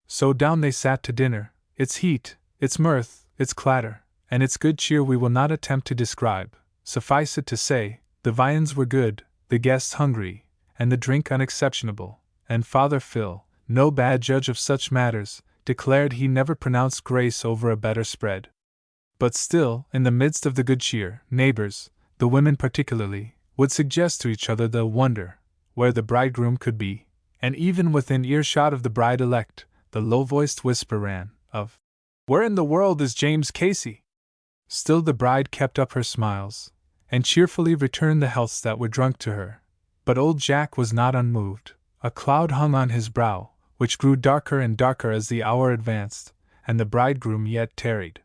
[SPEAKER 1] So down they sat to dinner, its heat, its mirth, its clatter, and its good cheer we will not attempt to describe. Suffice it to say, the viands were good, the guests hungry, and the drink unexceptionable, and Father Phil, no bad judge of such matters, declared he never pronounced grace over a better spread. But still, in the midst of the good cheer, neighbors, the women particularly, would suggest to each other the wonder where the bridegroom could be, and even within earshot of the bride-elect, the low-voiced whisper ran, of, "Where in the world is James Casey?" Still the bride kept up her smiles, and cheerfully returned the healths that were drunk to her. But old Jack was not unmoved. A cloud hung on his brow, which grew darker and darker as the hour advanced, and the bridegroom yet tarried.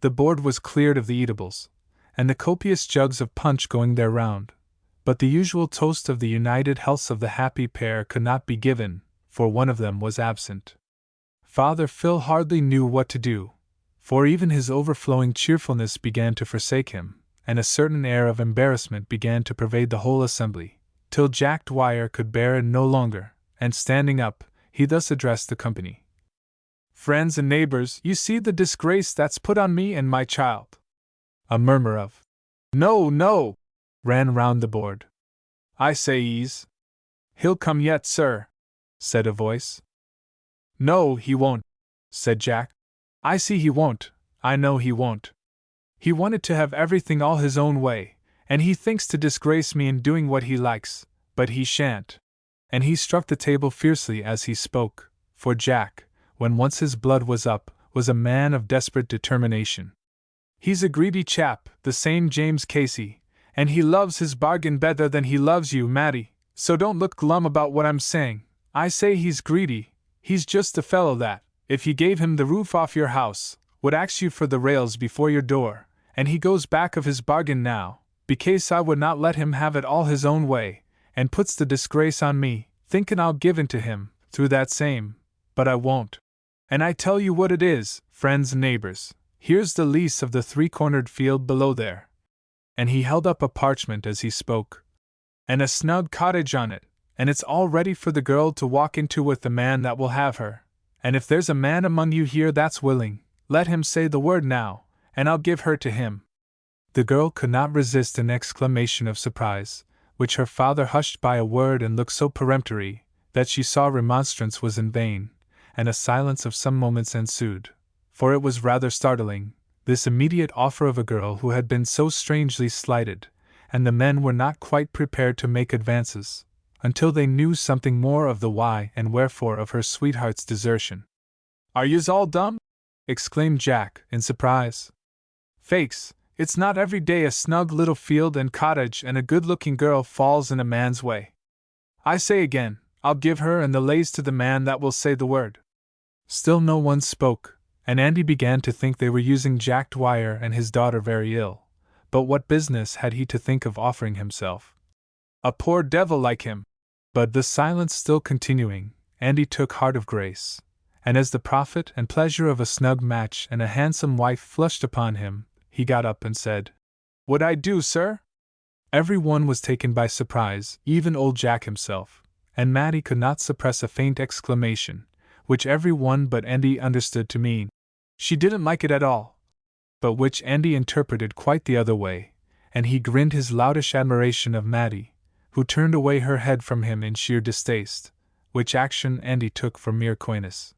[SPEAKER 1] The board was cleared of the eatables, and the copious jugs of punch going their round, but the usual toast of the united healths of the happy pair could not be given, for one of them was absent. Father Phil hardly knew what to do, for even his overflowing cheerfulness began to forsake him, and a certain air of embarrassment began to pervade the whole assembly, till Jack Dwyer could bear it no longer, and standing up, he thus addressed the company. "Friends and neighbors, you see the disgrace that's put on me and my child." A murmur of, "No, no," ran round the board. "I say ease." "He'll come yet, sir," said a voice. "No, he won't," said Jack. "I see he won't, I know he won't. He wanted to have everything all his own way, and he thinks to disgrace me in doing what he likes, but he shan't." And he struck the table fiercely as he spoke, for Jack, when once his blood was up, was a man of desperate determination. "He's a greedy chap, the same James Casey, and he loves his bargain better than he loves you, Mattie, so don't look glum about what I'm saying. I say he's greedy. He's just a fellow that, if you gave him the roof off your house, would ax you for the rails before your door, and he goes back of his bargain now, because I would not let him have it all his own way, and puts the disgrace on me, thinkin' I'll give in to him, through that same, but I won't. And I tell you what it is, friends and neighbors, here's the lease of the three-cornered field below there." And he held up a parchment as he spoke. "And a snug cottage on it, and it's all ready for the girl to walk into with the man that will have her. And if there's a man among you here that's willing, let him say the word now, and I'll give her to him." The girl could not resist an exclamation of surprise, which her father hushed by a word and look so peremptory, that she saw remonstrance was in vain, and a silence of some moments ensued, for it was rather startling, this immediate offer of a girl who had been so strangely slighted, and the men were not quite prepared to make advances, until they knew something more of the why and wherefore of her sweetheart's desertion. "Are yous all dumb?" exclaimed Jack, in surprise. "Faix, it's not every day a snug little field and cottage and a good-looking girl falls in a man's way. I say again, I'll give her and the lays to the man that will say the word." Still no one spoke, and Andy began to think they were using Jack Dwyer and his daughter very ill, but what business had he to think of offering himself? "A poor devil like him!" But the silence still continuing, Andy took heart of grace, and as the profit and pleasure of a snug match and a handsome wife flushed upon him, he got up and said, "What I do, sir?" Every one was taken by surprise, even old Jack himself, and Matty could not suppress a faint exclamation, which every one but Andy understood to mean, "She didn't like it at all," but which Andy interpreted quite the other way, and he grinned his loutish admiration of Matty, who turned away her head from him in sheer distaste, which action Andy took for mere coyness.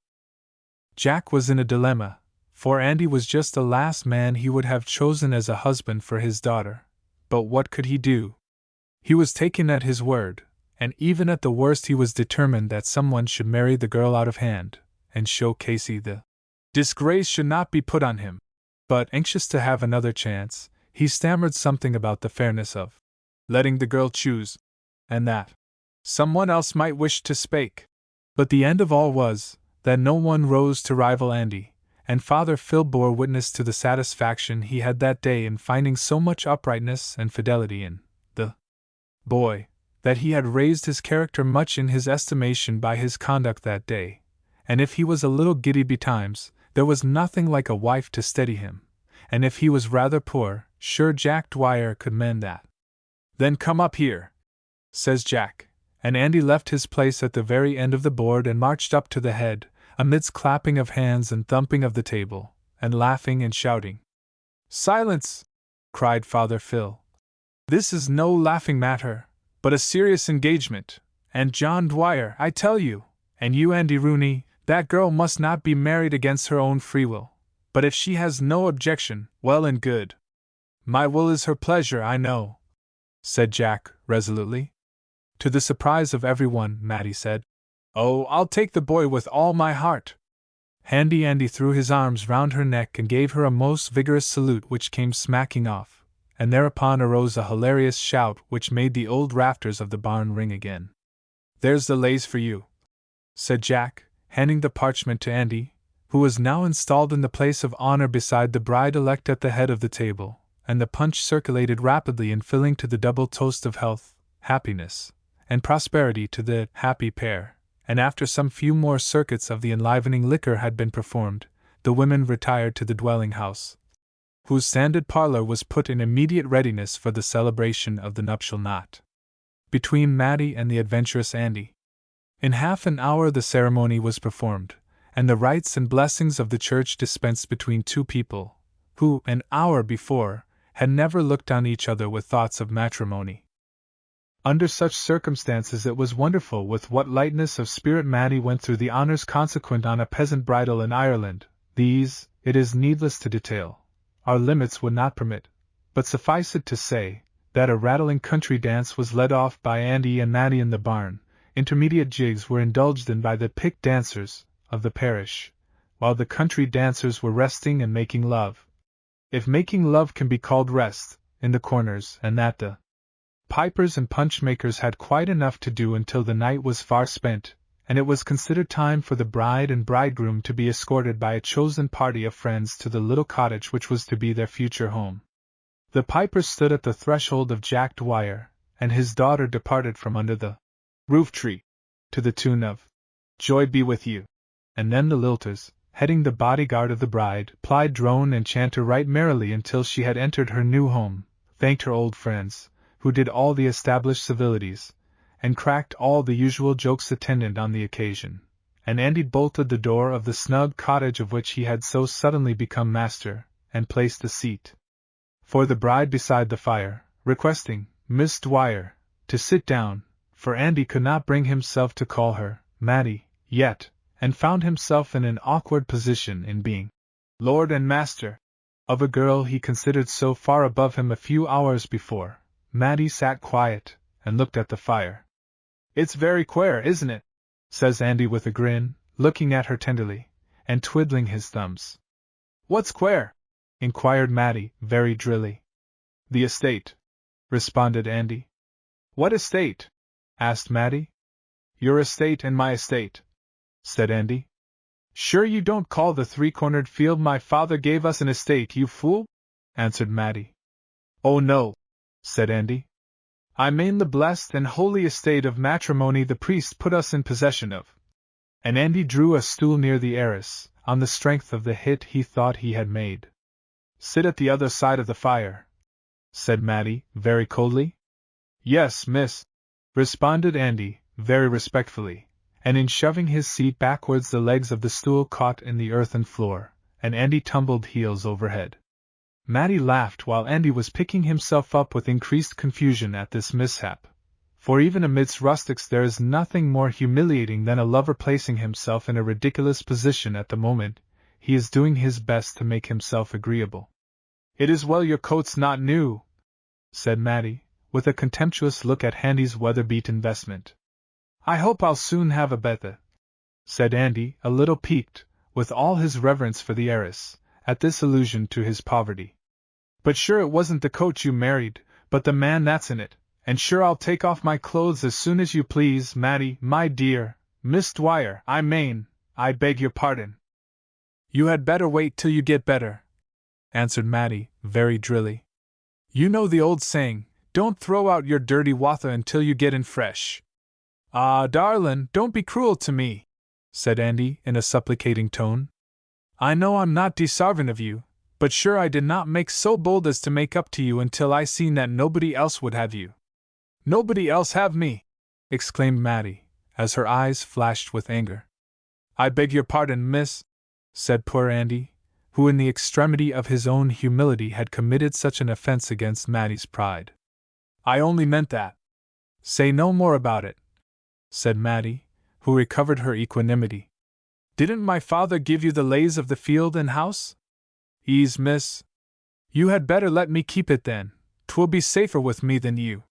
[SPEAKER 1] Jack was in a dilemma, for Andy was just the last man he would have chosen as a husband for his daughter, but what could he do? He was taken at his word, and even at the worst he was determined that someone should marry the girl out of hand, and show Casey the disgrace should not be put on him. But, anxious to have another chance, he stammered something about the fairness of letting the girl choose, and that someone else might wish to spake. But the end of all was, that no one rose to rival Andy, and Father Phil bore witness to the satisfaction he had that day in finding so much uprightness and fidelity in the boy, that he had raised his character much in his estimation by his conduct that day, and if he was a little giddy betimes, there was nothing like a wife to steady him, and if he was rather poor, sure Jack Dwyer could mend that. "Then come up here," says Jack, and Andy left his place at the very end of the board and marched up to the head, amidst clapping of hands and thumping of the table, and laughing and shouting. "Silence!" cried Father Phil. "This is no laughing matter, but a serious engagement, and John Dwyer, I tell you, and you Andy Rooney, that girl must not be married against her own free will, but if she has no objection, well and good. My will is her pleasure, I know," said Jack, resolutely. To the surprise of everyone, Matty said, "Oh, I'll take the boy with all my heart." Handy Andy threw his arms round her neck and gave her a most vigorous salute which came smacking off, and thereupon arose a hilarious shout which made the old rafters of the barn ring again. "There's the lays for you," said Jack, handing the parchment to Andy, who was now installed in the place of honor beside the bride-elect at the head of the table, and the punch circulated rapidly in filling to the double toast of health, happiness, and prosperity to the happy pair, and after some few more circuits of the enlivening liquor had been performed, the women retired to the dwelling-house, whose sanded parlor was put in immediate readiness for the celebration of the nuptial knot between Matty and the adventurous Andy. In half an hour the ceremony was performed, and the rites and blessings of the church dispensed between two people, who, an hour before, had never looked on each other with thoughts of matrimony. Under such circumstances it was wonderful with what lightness of spirit Matty went through the honours consequent on a peasant bridal in Ireland. These, it is needless to detail, our limits would not permit, but suffice it to say, that a rattling country dance was led off by Andy and Matty in the barn, intermediate jigs were indulged in by the picked dancers of the parish, while the country dancers were resting and making love, if making love can be called rest, in the corners, and that the pipers and punch-makers had quite enough to do until the night was far spent, and it was considered time for the bride and bridegroom to be escorted by a chosen party of friends to the little cottage which was to be their future home. The pipers stood at the threshold of Jack Dwyer, and his daughter departed from under the roof-tree, to the tune of "Joy be with you," and then the lilters, heading the bodyguard of the bride, plied drone and chanter right merrily until she had entered her new home, thanked her old friends, who did all the established civilities, and cracked all the usual jokes attendant on the occasion, and Andy bolted the door of the snug cottage of which he had so suddenly become master, and placed a seat for the bride beside the fire, requesting Miss Dwyer to sit down, for Andy could not bring himself to call her Matty yet, and found himself in an awkward position in being lord and master of a girl he considered so far above him a few hours before. Matty sat quiet, and looked at the fire. "It's very queer, isn't it?" says Andy with a grin, looking at her tenderly, and twiddling his thumbs. "What's queer?" inquired Matty, very drilly. "The estate," responded Andy. "What estate?" asked Matty. "Your estate and my estate," said Andy. "Sure you don't call the three-cornered field my father gave us an estate, you fool?" answered Matty. "Oh no," said Andy. "I mean the blessed and holy estate of matrimony the priest put us in possession of." And Andy drew a stool near the heiress, on the strength of the hit he thought he had made. "Sit at the other side of the fire," said Matty, very coldly. "Yes, miss," responded Andy, very respectfully, and in shoving his seat backwards the legs of the stool caught in the earthen floor, and Andy tumbled heels over head. Mattie laughed while Andy was picking himself up with increased confusion at this mishap, for even amidst rustics there is nothing more humiliating than a lover placing himself in a ridiculous position at the moment he is doing his best to make himself agreeable. "It is well your coat's not new," said Mattie, with a contemptuous look at Andy's weather-beaten vestment. "I hope I'll soon have a better," said Andy, a little piqued, with all his reverence for the heiress, at this allusion to his poverty. "But sure it wasn't the coat you married, but the man that's in it, and sure I'll take off my clothes as soon as you please, Mattie, my dear, Miss Dwyer, I beg your pardon." "You had better wait till you get better," answered Mattie, very drilly. "You know the old saying, don't throw out your dirty wather until you get in fresh." "Ah, darlin', don't be cruel to me," said Andy in a supplicating tone. "I know I'm not desarvin' of you, but sure I did not make so bold as to make up to you until I seen that nobody else would have you." "Nobody else have me!" exclaimed Mattie, as her eyes flashed with anger. "I beg your pardon, miss," said poor Andy, who in the extremity of his own humility had committed such an offense against Mattie's pride. "I only meant that." "Say no more about it," said Mattie, who recovered her equanimity. "Didn't my father give you the lays of the field and house?" "Ease, miss." "You had better let me keep it then, 'twill be safer with me than you."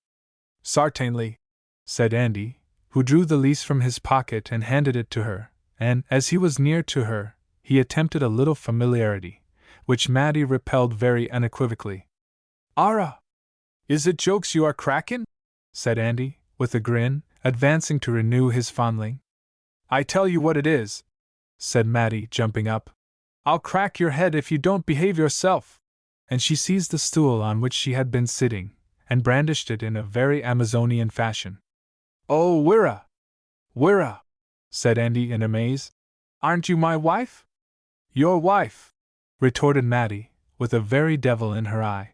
[SPEAKER 1] "Sartainly," said Andy, who drew the lease from his pocket and handed it to her, and, as he was near to her, he attempted a little familiarity, which Mattie repelled very unequivocally. "Arrah! Is it jokes you are crackin'?" said Andy, with a grin, advancing to renew his fondling. "I tell you what it is," said Mattie, jumping up. "I'll crack your head if you don't behave yourself." And she seized the stool on which she had been sitting, and brandished it in a very Amazonian fashion. "Oh, Wirra! Wirra!" said Andy in amaze. "Aren't you my wife?" "Your wife!" retorted Mattie, with a very devil in her eye.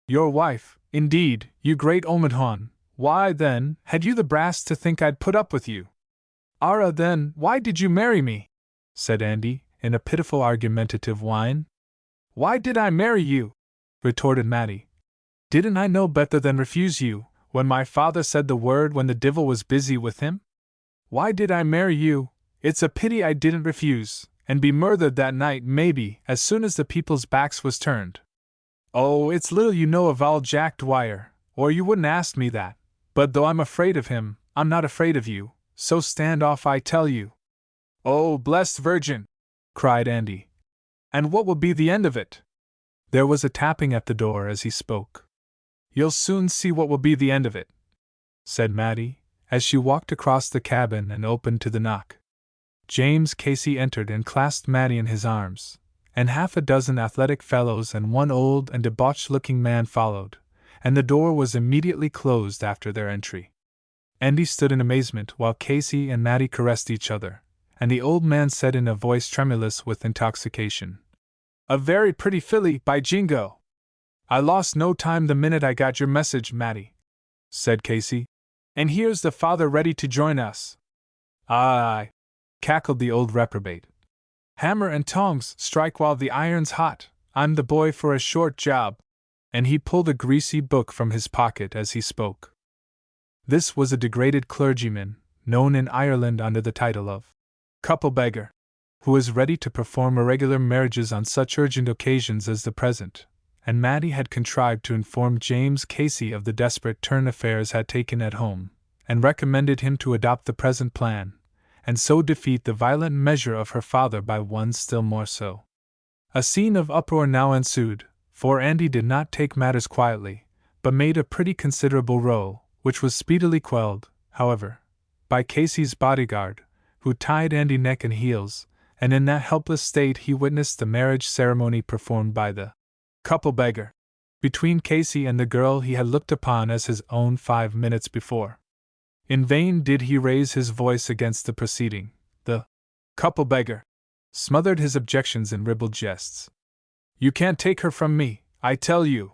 [SPEAKER 1] "Your wife, indeed, you great Omidhaun! Why, then, had you the brass to think I'd put up with you?" "Arrah, then, why did you marry me?" said Andy, in a pitiful argumentative whine. "Why did I marry you?" retorted Mattie. "Didn't I know better than refuse you, when my father said the word when the divil was busy with him? Why did I marry you? It's a pity I didn't refuse, and be murthered that night, maybe, as soon as the people's backs was turned. Oh, it's little you know of old Jack Dwyer, or you wouldn't ask me that, but though I'm afraid of him, I'm not afraid of you, so stand off, I tell you." "Oh, blessed Virgin!" cried Andy. "And what will be the end of it?" There was a tapping at the door as he spoke. "You'll soon see what will be the end of it," said Mattie, as she walked across the cabin and opened to the knock. James Casey entered and clasped Mattie in his arms, and half a dozen athletic fellows and one old and debauched-looking man followed, and the door was immediately closed after their entry. Andy stood in amazement while Casey and Mattie caressed each other, and the old man said in a voice tremulous with intoxication, "A very pretty filly, by jingo!" "I lost no time the minute I got your message, Mattie," said Casey, "and here's the father ready to join us." "Aye," cackled the old reprobate. "Hammer and tongs, strike while the iron's hot, I'm the boy for a short job," and he pulled a greasy book from his pocket as he spoke. This was a degraded clergyman, known in Ireland under the title of couple beggar, who was ready to perform irregular marriages on such urgent occasions as the present, and Mattie had contrived to inform James Casey of the desperate turn affairs had taken at home, and recommended him to adopt the present plan, and so defeat the violent measure of her father by one still more so. A scene of uproar now ensued, for Andy did not take matters quietly, but made a pretty considerable row, which was speedily quelled, however, by Casey's bodyguard, who tied Andy neck and heels, and in that helpless state he witnessed the marriage ceremony performed by the couple beggar between Casey and the girl he had looked upon as his own 5 minutes before. In vain did he raise his voice against the proceeding. The couple beggar smothered his objections in ribald jests. "You can't take her from me, I tell you,"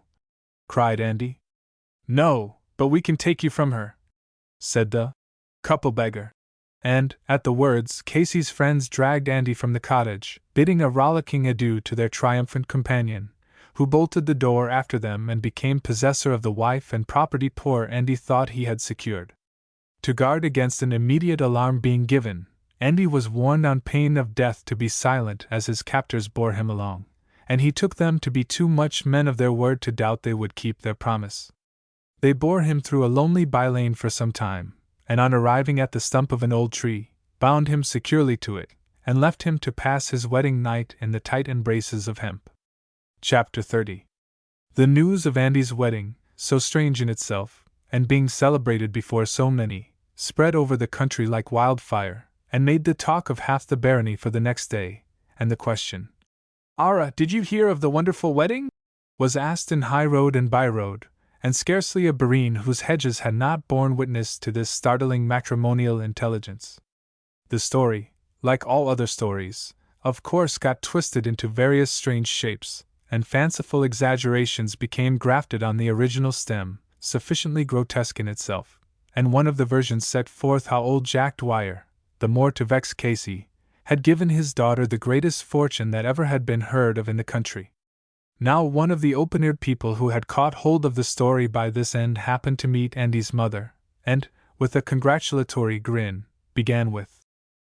[SPEAKER 1] cried Andy. "No, but we can take you from her," said the couple beggar. And, at the words, Casey's friends dragged Andy from the cottage, bidding a rollicking adieu to their triumphant companion, who bolted the door after them and became possessor of the wife and property poor Andy thought he had secured. To guard against an immediate alarm being given, Andy was warned on pain of death to be silent as his captors bore him along, and he took them to be too much men of their word to doubt they would keep their promise. They bore him through a lonely by-lane for some time, and on arriving at the stump of an old tree, bound him securely to it, and left him to pass his wedding night in the tight embraces of hemp. Chapter 30. The news of Andy's wedding, so strange in itself, and being celebrated before so many, spread over the country like wildfire, and made the talk of half the barony for the next day, and the question, "Ara, did you hear of the wonderful wedding?" was asked in high road and by road, and scarcely a bareen whose hedges had not borne witness to this startling matrimonial intelligence. The story, like all other stories, of course got twisted into various strange shapes, and fanciful exaggerations became grafted on the original stem, sufficiently grotesque in itself, and one of the versions set forth how old Jack Dwyer, the more to vex Casey, had given his daughter the greatest fortune that ever had been heard of in the country. Now one of the open-eared people who had caught hold of the story by this end happened to meet Andy's mother, and, with a congratulatory grin, began with,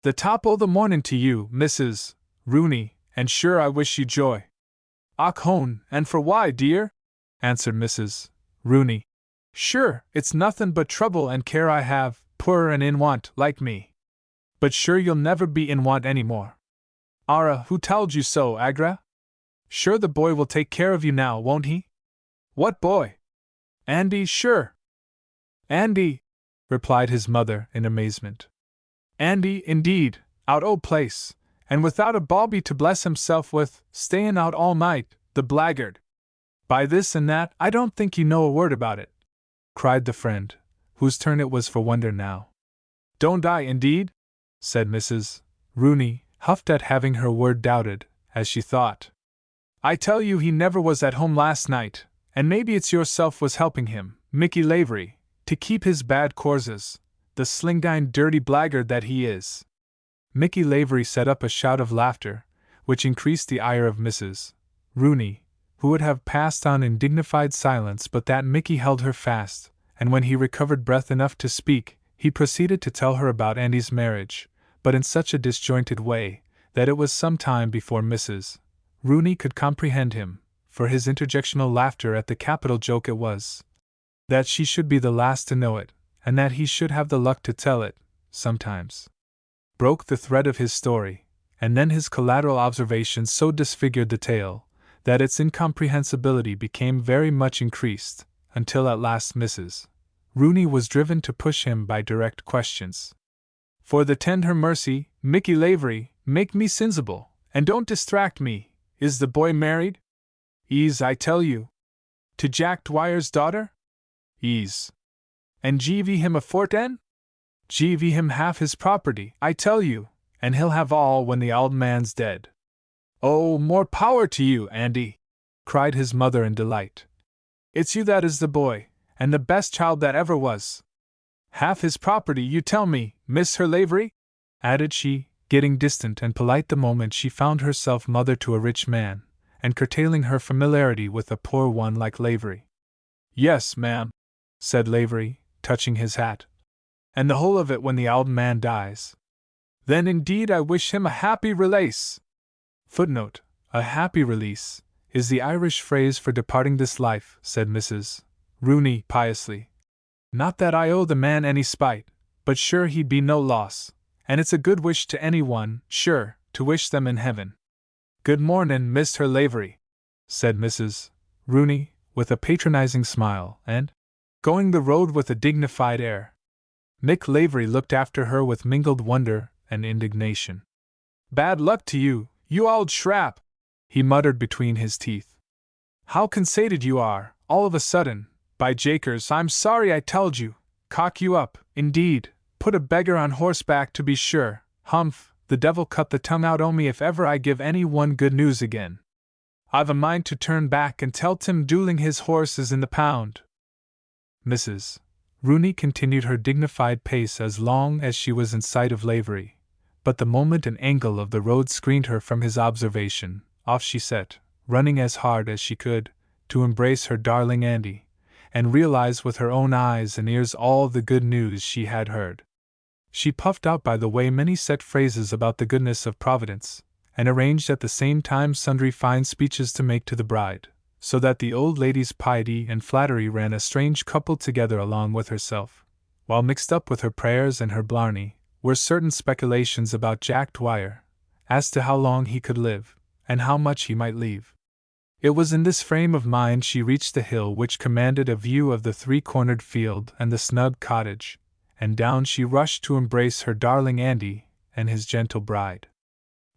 [SPEAKER 1] "The top o' the mornin' to you, Mrs. Rooney, and sure I wish you joy." "Och hone, and for why, dear?" answered Mrs. Rooney. "Sure, it's nothin' but trouble and care I have, poor and in want, like me. But sure you'll never be in want any more." "Ara, who told you so, Agra? Sure the boy will take care of you now, won't he?" "What boy?" "Andy, sure." "Andy," replied his mother in amazement. "Andy, indeed, out o' place, and without a bawbee to bless himself with, stayin' out all night, the blackguard. By this and that, I don't think you know a word about it," cried the friend, whose turn it was for wonder now. "Don't I, indeed?" said Mrs. Rooney, huffed at having her word doubted, as she thought. "I tell you he never was at home last night, and maybe it's yourself was helping him, Mickey Lavery, to keep his bad courses, the slingdine dirty blackguard that he is." Mickey Lavery set up a shout of laughter, which increased the ire of Mrs. Rooney, who would have passed on in dignified silence but that Mickey held her fast, and when he recovered breath enough to speak, he proceeded to tell her about Andy's marriage, but in such a disjointed way, that it was some time before Mrs. Rooney could comprehend him, for his interjectional laughter at the capital joke it was. That she should be the last to know it, and that he should have the luck to tell it, sometimes, broke the thread of his story, and then his collateral observations so disfigured the tale, that its incomprehensibility became very much increased, until at last Mrs. Rooney was driven to push him by direct questions. "For the tender mercy, Mickey Lavery, make me sensible, and don't distract me. Is the boy married?" "Ease, I tell you." "To Jack Dwyer's daughter?" "Ease." "And give him a fortin?" "Give him half his property, I tell you, and he'll have all when the old man's dead." "Oh, more power to you, Andy!" cried his mother in delight. "It's you that is the boy, and the best child that ever was. Half his property, you tell me, Miss Her Lavery?" added she, getting distant and polite the moment she found herself mother to a rich man, and curtailing her familiarity with a poor one like Lavery. "Yes, ma'am," said Lavery, touching his hat. "And the whole of it when the old man dies. Then indeed I wish him a happy release." Footnote: a happy release is the Irish phrase for departing this life, said Mrs. Rooney piously. "Not that I owe the man any spite, but sure he'd be no loss, and it's a good wish to any one, sure, to wish them in heaven." "Good mornin', Miss Her Lavery," said Mrs. Rooney, with a patronizing smile, and going the road with a dignified air. Mick Lavery looked after her with mingled wonder and indignation. "Bad luck to you, you old shrap!" he muttered between his teeth. "How conceited you are, all of a sudden! By Jakers, I'm sorry I told you. Cock you up, indeed! Put a beggar on horseback to be sure. Humph! The devil cut the tongue out o' me if ever I give any one good news again. I've a mind to turn back and tell Tim Dooling his horse is in the pound." Mrs. Rooney continued her dignified pace as long as she was in sight of Lavery, but the moment an angle of the road screened her from his observation, off she set, running as hard as she could, to embrace her darling Andy, and realize with her own eyes and ears all the good news she had heard. She puffed out by the way many set phrases about the goodness of Providence, and arranged at the same time sundry fine speeches to make to the bride, so that the old lady's piety and flattery ran a strange couple together along with herself, while mixed up with her prayers and her blarney were certain speculations about Jack Dwyer, as to how long he could live, and how much he might leave. It was in this frame of mind she reached the hill which commanded a view of the three-cornered field and the snug cottage, and down she rushed to embrace her darling Andy and his gentle bride.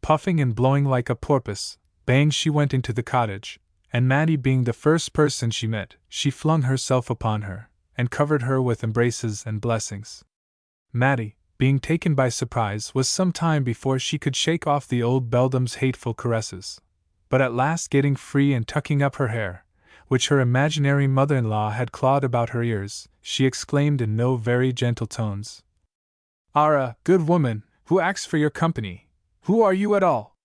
[SPEAKER 1] Puffing and blowing like a porpoise, bang she went into the cottage, and Mattie being the first person she met, she flung herself upon her, and covered her with embraces and blessings. Mattie, being taken by surprise, was some time before she could shake off the old beldame's hateful caresses, but at last getting free and tucking up her hair, which her imaginary mother-in-law had clawed about her ears, she exclaimed in no very gentle tones, "Ara, good woman, who acts for your company? Who are you at all?"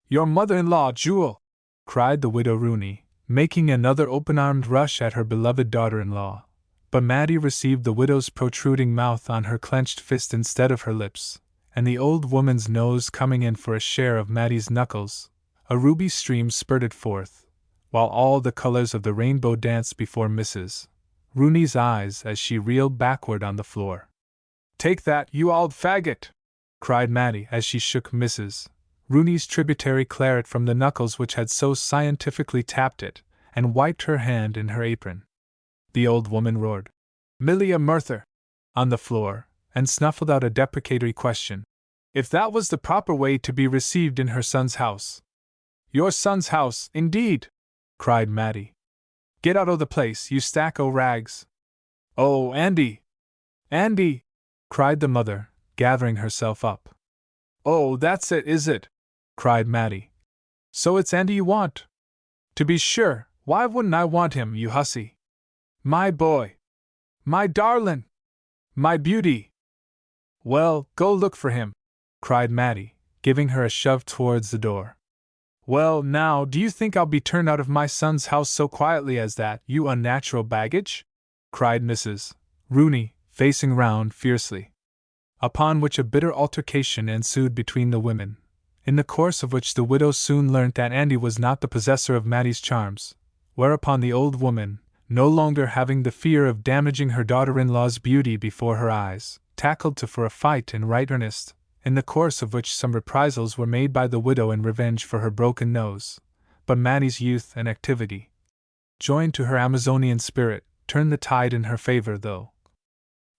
[SPEAKER 1] "Your mother-in-law, Jewel!" cried the widow Rooney, making another open-armed rush at her beloved daughter-in-law. But Mattie received the widow's protruding mouth on her clenched fist instead of her lips, and the old woman's nose coming in for a share of Mattie's knuckles, a ruby stream spurted forth, while all the colors of the rainbow danced before Mrs. Rooney's eyes as she reeled backward on the floor. "Take that, you old faggot!" cried Mattie as she shook Mrs. Rooney's tributary claret from the knuckles which had so scientifically tapped it, and wiped her hand in her apron. The old woman roared, "Millia Merthyr!" on the floor, and snuffled out a deprecatory question. If that was the proper way to be received in her son's house. "Your son's house, indeed!" cried Mattie. "Get out o' the place, you stack o' rags!" "Oh, Andy! Andy!" cried the mother, gathering herself up. "Oh, that's it, is it?" cried Mattie. "So it's Andy you want? To be sure, why wouldn't I want him, you hussy? My boy! My darlin'! My beauty!" "Well, go look for him," cried Mattie, giving her a shove towards the door. "Well, now, do you think I'll be turned out of my son's house so quietly as that, you unnatural baggage?" cried Mrs. Rooney, facing round fiercely. Upon which a bitter altercation ensued between the women, in the course of which the widow soon learnt that Andy was not the possessor of Mattie's charms, whereupon the old woman, no longer having the fear of damaging her daughter-in-law's beauty before her eyes, tackled to for a fight in right earnest, in the course of which some reprisals were made by the widow in revenge for her broken nose, but Mattie's youth and activity, joined to her Amazonian spirit, turned the tide in her favor, though.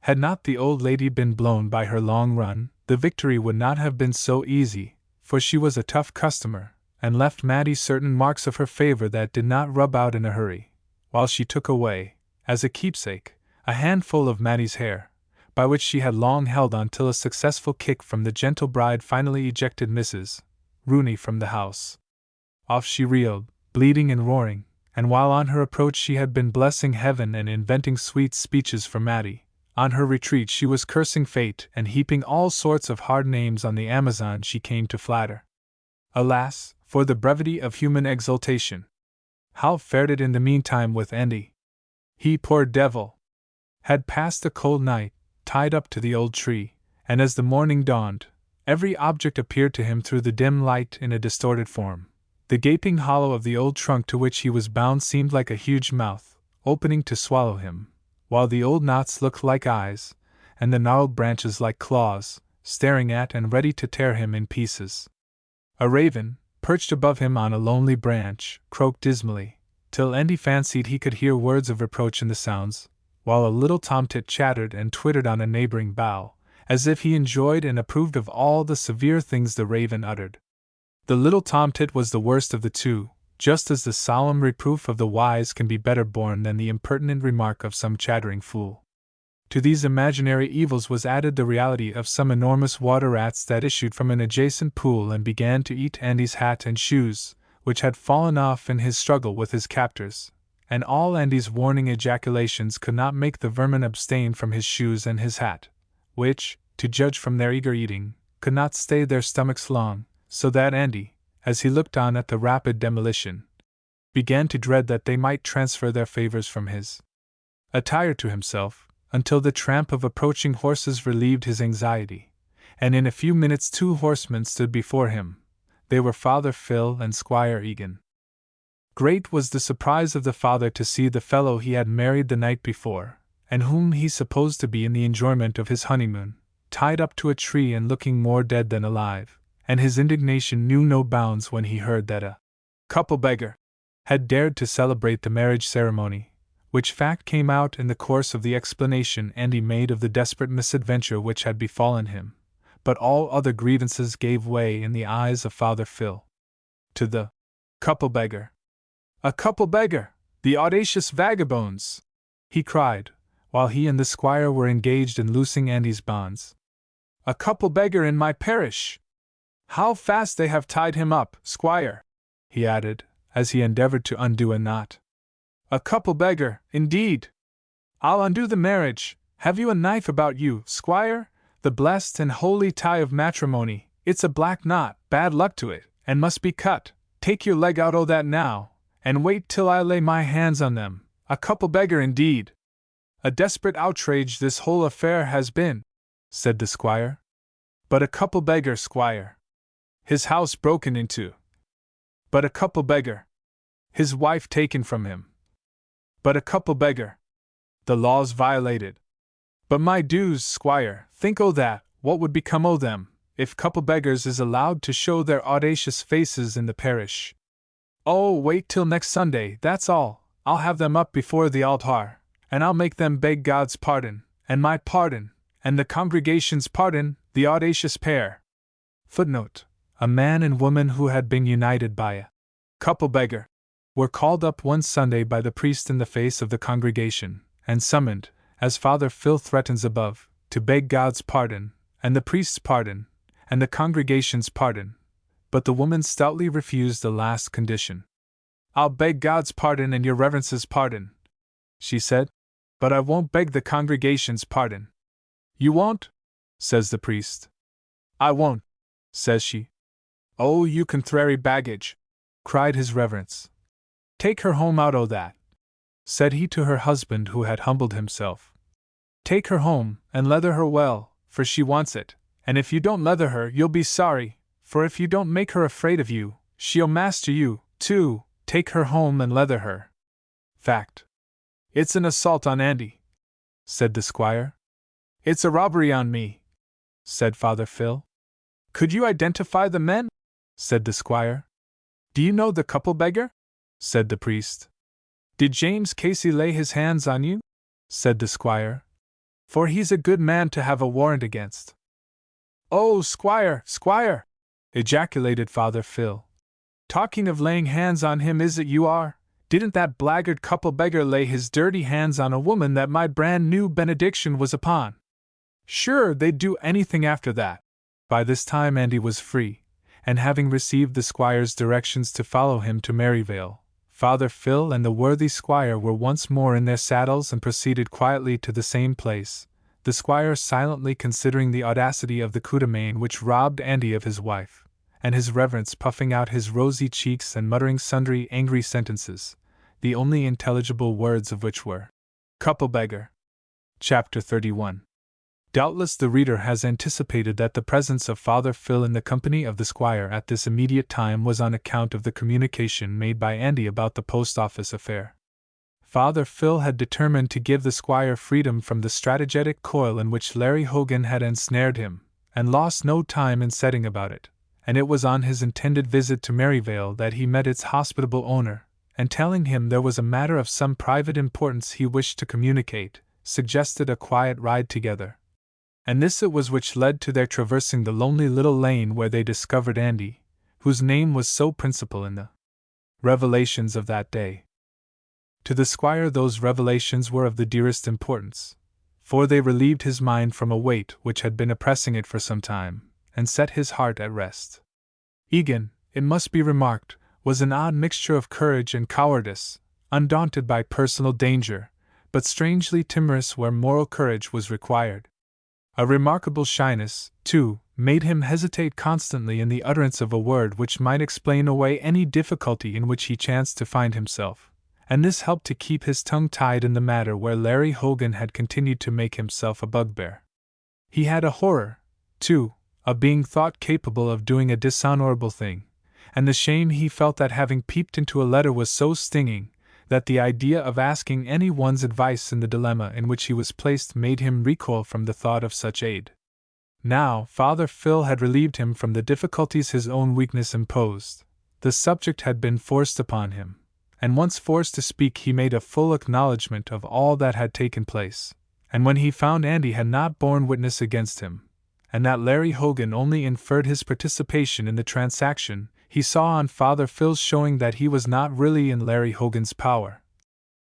[SPEAKER 1] Had not the old lady been blown by her long run, the victory would not have been so easy, for she was a tough customer, and left Mattie certain marks of her favor that did not rub out in a hurry, while she took away, as a keepsake, a handful of Mattie's hair, by which she had long held on till a successful kick from the gentle bride finally ejected Mrs. Rooney from the house. Off she reeled, bleating and roaring, and while on her approach she had been blessing heaven and inventing sweet speeches for Mattie, on her retreat she was cursing fate and heaping all sorts of hard names on the Amazon she came to flatter. Alas, for the brevity of human exultation! How fared it in the meantime with Andy? He, poor devil, had passed a cold night, tied up to the old tree, and as the morning dawned, every object appeared to him through the dim light in a distorted form. The gaping hollow of the old trunk to which he was bound seemed like a huge mouth, opening to swallow him, while the old knots looked like eyes, and the gnarled branches like claws, staring at and ready to tear him in pieces. A raven, perched above him on a lonely branch, croaked dismally, till Andy fancied he could hear words of reproach in the sounds, while a little tomtit chattered and twittered on a neighboring bough, as if he enjoyed and approved of all the severe things the raven uttered. The little tomtit was the worst of the two, just as the solemn reproof of the wise can be better borne than the impertinent remark of some chattering fool. To these imaginary evils was added the reality of some enormous water rats that issued from an adjacent pool and began to eat Andy's hat and shoes, which had fallen off in his struggle with his captors, and all Andy's warning ejaculations could not make the vermin abstain from his shoes and his hat, which, to judge from their eager eating, could not stay their stomachs long, so that Andy, as he looked on at the rapid demolition, began to dread that they might transfer their favors from his attire to himself, until the tramp of approaching horses relieved his anxiety, and in a few minutes 2 horsemen stood before him. They were Father Phil and Squire Egan. Great was the surprise of the father to see the fellow he had married the night before, and whom he supposed to be in the enjoyment of his honeymoon, tied up to a tree and looking more dead than alive, and his indignation knew no bounds when he heard that a couple beggar had dared to celebrate the marriage ceremony, which fact came out in the course of the explanation Andy made of the desperate misadventure which had befallen him, but all other grievances gave way in the eyes of Father Phil to the couple beggar. "A couple beggar! The audacious vagabonds!" he cried, while he and the squire were engaged in loosing Andy's bonds. "A couple beggar in my parish! How fast they have tied him up, squire!" he added, as he endeavored to undo a knot. "A couple beggar, indeed! I'll undo the marriage. Have you a knife about you, squire? The blessed and holy tie of matrimony, it's a black knot, bad luck to it, and must be cut. Take your leg out o' that now, and wait till I lay my hands on them. A couple beggar indeed! A desperate outrage this whole affair has been," said the squire. "But a couple beggar, squire. His house broken into. But a couple beggar. His wife taken from him. But a couple beggar. The laws violated. But my dues, squire, think o' that, what would become o' them, if couple beggars is allowed to show their audacious faces in the parish? Oh, wait till next Sunday, that's all. I'll have them up before the altar, and I'll make them beg God's pardon, and my pardon, and the congregation's pardon, the audacious pair." Footnote: a man and woman who had been united by a couple beggar were called up one Sunday by the priest in the face of the congregation, and summoned, as Father Phil threatens above, to beg God's pardon, and the priest's pardon, and the congregation's pardon, but the woman stoutly refused the last condition. "I'll beg God's pardon and your reverence's pardon," she said, "but I won't beg the congregation's pardon." "You won't?" says the priest. "I won't," says she. "Oh, you contrary baggage!" cried his reverence. "Take her home out o' that," said he to her husband who had humbled himself. "Take her home, and leather her well, for she wants it, and if you don't leather her you'll be sorry, for if you don't make her afraid of you, she'll master you, too. Take her home and leather her." "Fact. It's an assault on Andy," said the squire. "It's a robbery on me," said Father Phil. "Could you identify the men?" said the squire. "Do you know the couple beggar?" said the priest. "Did James Casey lay his hands on you?" said the squire. "For he's a good man to have a warrant against." "Oh, squire, squire!" ejaculated Father Phil. "Talking of laying hands on him, is it you are? Didn't that blackguard couple beggar lay his dirty hands on a woman that my brand new benediction was upon? Sure, they'd do anything after that." By this time Andy was free, and having received the squire's directions to follow him to Maryvale, Father Phil and the worthy squire were once more in their saddles and proceeded quietly to the same place, the squire silently considering the audacity of the coup de main which robbed Andy of his wife, and his reverence puffing out his rosy cheeks and muttering sundry angry sentences, the only intelligible words of which were, "Couple beggar." Chapter 31. Doubtless the reader has anticipated that the presence of Father Phil in the company of the squire at this immediate time was on account of the communication made by Andy about the post office affair. Father Phil had determined to give the squire freedom from the strategetic coil in which Larry Hogan had ensnared him, and lost no time in setting about it, and it was on his intended visit to Maryvale that he met its hospitable owner, and telling him there was a matter of some private importance he wished to communicate, suggested a quiet ride together. And this it was which led to their traversing the lonely little lane where they discovered Andy, whose name was so principal in the revelations of that day. To the squire those revelations were of the dearest importance, for they relieved his mind from a weight which had been oppressing it for some time, and set his heart at rest. Egan, it must be remarked, was an odd mixture of courage and cowardice, undaunted by personal danger, but strangely timorous where moral courage was required. A remarkable shyness, too, made him hesitate constantly in the utterance of a word which might explain away any difficulty in which he chanced to find himself, and this helped to keep his tongue tied in the matter where Larry Hogan had continued to make himself a bugbear. He had a horror, too, of being thought capable of doing a dishonorable thing, and the shame he felt at having peeped into a letter was so stinging that the idea of asking any one's advice in the dilemma in which he was placed made him recoil from the thought of such aid. Now, Father Phil had relieved him from the difficulties his own weakness imposed. The subject had been forced upon him, and once forced to speak he made a full acknowledgment of all that had taken place, and when he found Andy had not borne witness against him, and that Larry Hogan only inferred his participation in the transaction, he saw on Father Phil's showing that he was not really in Larry Hogan's power.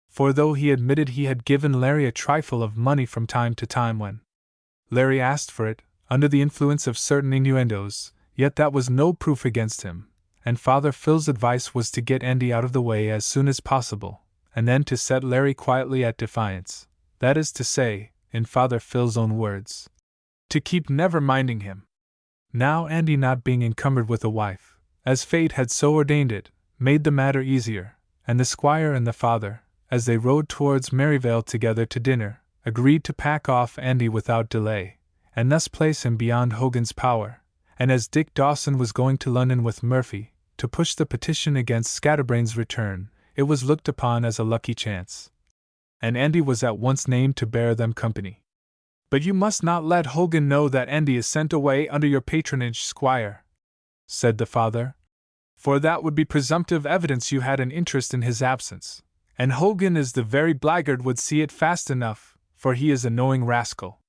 [SPEAKER 1] For though he admitted he had given Larry a trifle of money from time to time when Larry asked for it, under the influence of certain innuendos, yet that was no proof against him, and Father Phil's advice was to get Andy out of the way as soon as possible, and then to set Larry quietly at defiance, that is to say, in Father Phil's own words, to keep never minding him. Now Andy not being encumbered with a wife, as fate had so ordained it, made the matter easier, and the squire and the father, as they rode towards Maryvale together to dinner, agreed to pack off Andy without delay, and thus place him beyond Hogan's power, and as Dick Dawson was going to London with Murphy, to push the petition against Scatterbrain's return, it was looked upon as a lucky chance. And Andy was at once named to bear them company. "But you must not let Hogan know that Andy is sent away under your patronage, squire," said the father, "for that would be presumptive evidence you had an interest in his absence, and Hogan is the very blackguard would see it fast enough, for he is a knowing rascal."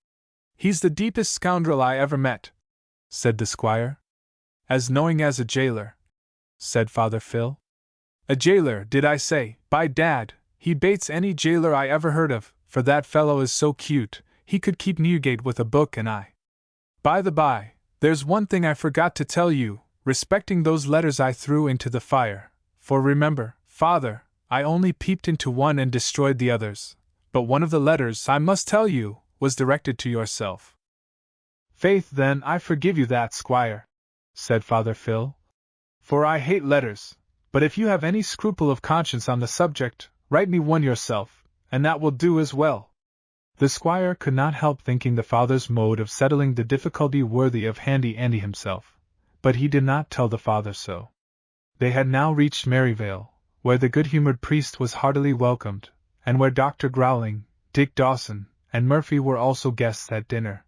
[SPEAKER 1] "He's the deepest scoundrel I ever met," said the squire. "As knowing as a jailer," said Father Phil. "A jailer, did I say? By dad, he baits any jailer I ever heard of, for that fellow is so cute, he could keep Newgate with a book and I. By the by, there's one thing I forgot to tell you, respecting those letters I threw into the fire, for remember, father, I only peeped into one and destroyed the others, but one of the letters, I must tell you, was directed to yourself." "Faith, then, I forgive you that, squire," said Father Phil, "for I hate letters, but if you have any scruple of conscience on the subject, write me one yourself, and that will do as well." The squire could not help thinking the father's mode of settling the difficulty worthy of Handy Andy himself, but he did not tell the father so. They had now reached Maryvale, where the good-humored priest was heartily welcomed, and where Dr. Growling, Dick Dawson, and Murphy were also guests at dinner.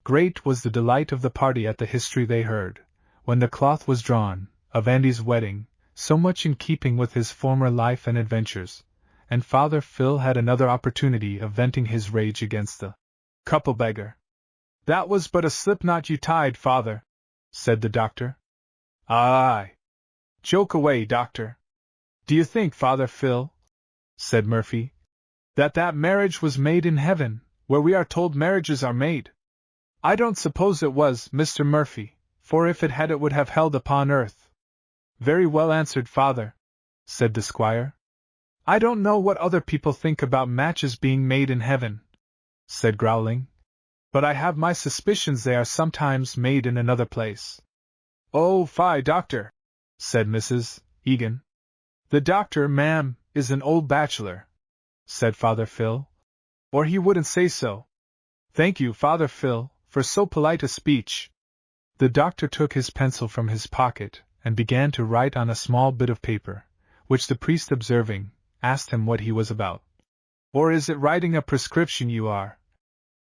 [SPEAKER 1] Great was the delight of the party at the history they heard, when the cloth was drawn, of Andy's wedding, so much in keeping with his former life and adventures, and Father Phil had another opportunity of venting his rage against the couple beggar. "That was but a slip knot you tied, father," said the doctor. "Aye. Joke away, doctor. Do you think, Father Phil," said Murphy, that marriage was made in heaven, where we are told marriages are made?" "I don't suppose it was, Mr. Murphy, for if it had it would have held upon earth." "Very well answered, father," said the squire. "I don't know what other people think about matches being made in heaven," said Growling, "but I have my suspicions they are sometimes made in another place." "Oh, fie, doctor," said Mrs. Egan. "The doctor, ma'am, is an old bachelor," said Father Phil, "or he wouldn't say so." "Thank you, Father Phil, for so polite a speech." The doctor took his pencil from his pocket, and began to write on a small bit of paper, which the priest observing, asked him what he was about. "Or is it writing a prescription you are,"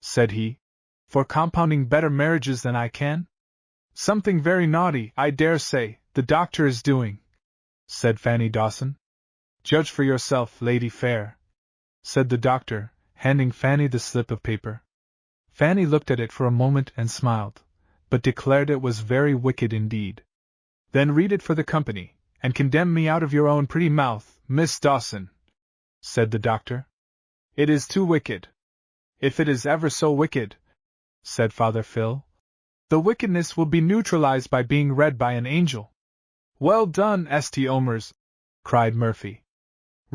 [SPEAKER 1] said he, "for compounding better marriages than I can?" "Something very naughty, I dare say, the doctor is doing," said Fanny Dawson. "Judge for yourself, lady fair," said the doctor, handing Fanny the slip of paper. Fanny looked at it for a moment and smiled, but declared it was very wicked indeed. "Then read it for the company, and condemn me out of your own pretty mouth, Miss Dawson," said the doctor. "It is too wicked." "If it is ever so wicked," said Father Phil, "the wickedness will be neutralized by being read by an angel." "Well done, St. Omers!" cried Murphy.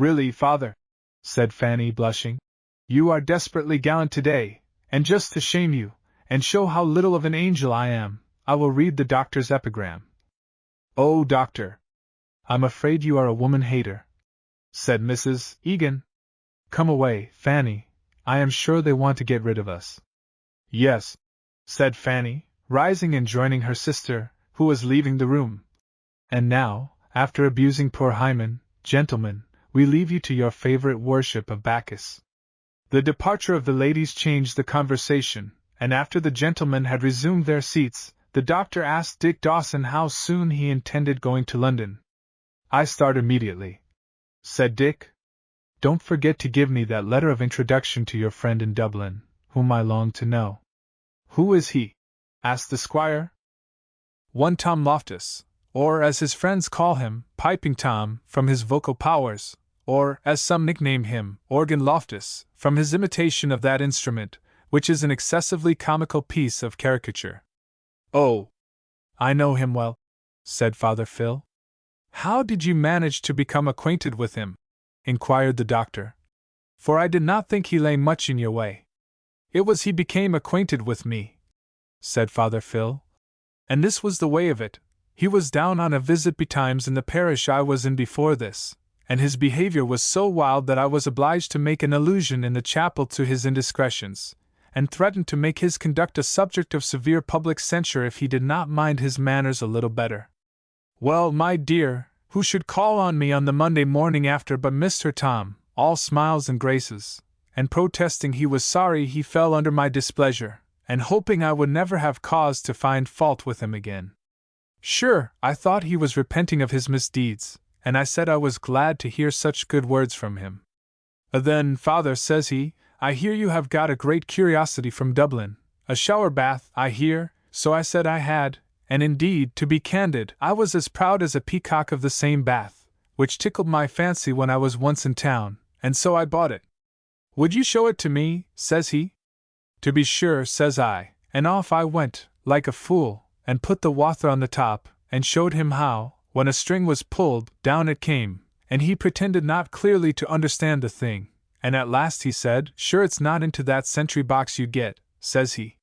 [SPEAKER 1] Really, father, said Fanny, blushing, you are desperately gallant today, and just to shame you, and show how little of an angel I am, I will read the doctor's epigram. Oh, doctor! I'm afraid you are a woman-hater, said Mrs. Egan. Come away, Fanny, I am sure they want to get rid of us. Yes, said Fanny, rising and joining her sister, who was leaving the room. And now, after abusing poor Hymen, gentlemen, we leave you to your favorite worship of Bacchus. The departure of the ladies changed the conversation, and after the gentlemen had resumed their seats, the doctor asked Dick Dawson how soon he intended going to London. I start immediately, said Dick. Don't forget to give me that letter of introduction to your friend in Dublin, whom I long to know. Who is he? Asked the squire. One Tom Loftus, or as his friends call him, Piping Tom, from his vocal powers, or, as some nickname him, Organ Loftus, from his imitation of that instrument, which is an excessively comical piece of caricature. Oh, I know him well, said Father Phil. How did you manage to become acquainted with him? Inquired the doctor. For I did not think he lay much in your way. It was he became acquainted with me, said Father Phil. And this was the way of it. He was down on a visit betimes in the parish I was in before this, and his behavior was so wild that I was obliged to make an allusion in the chapel to his indiscretions, and threatened to make his conduct a subject of severe public censure if he did not mind his manners a little better. Well, my dear, who should call on me on the Monday morning after but Mr. Tom, all smiles and graces, and protesting he was sorry he fell under my displeasure, and hoping I would never have cause to find fault with him again. Sure, I thought he was repenting of his misdeeds, and I said I was glad to hear such good words from him. Then, father, says he, I hear you have got a great curiosity from Dublin, a shower bath, I hear, so I said I had, and indeed, to be candid, I was as proud as a peacock of the same bath, which tickled my fancy when I was once in town, and so I bought it. Would you show it to me? Says he. To be sure, says I, and off I went, like a fool, and put the water on the top, and showed him how, when a string was pulled, down it came, and he pretended not clearly to understand the thing, and at last he said, Sure it's not into that sentry box you get, says he.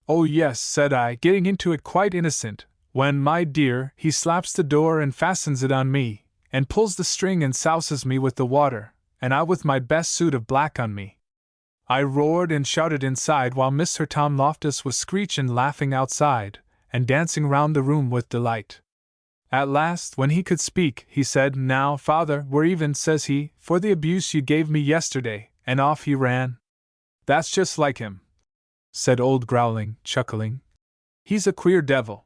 [SPEAKER 1] Oh yes, said I, getting into it quite innocent, when, my dear, he slaps the door and fastens it on me, and pulls the string and souses me with the water, and I with my best suit of black on me. I roared and shouted inside while Mr. Tom Loftus was screeching laughing outside, and dancing round the room with delight. At last, when he could speak, he said, Now, father, we're even, says he, for the abuse you gave me yesterday, and off he ran. That's just like him, said old Growling, chuckling. He's a queer devil.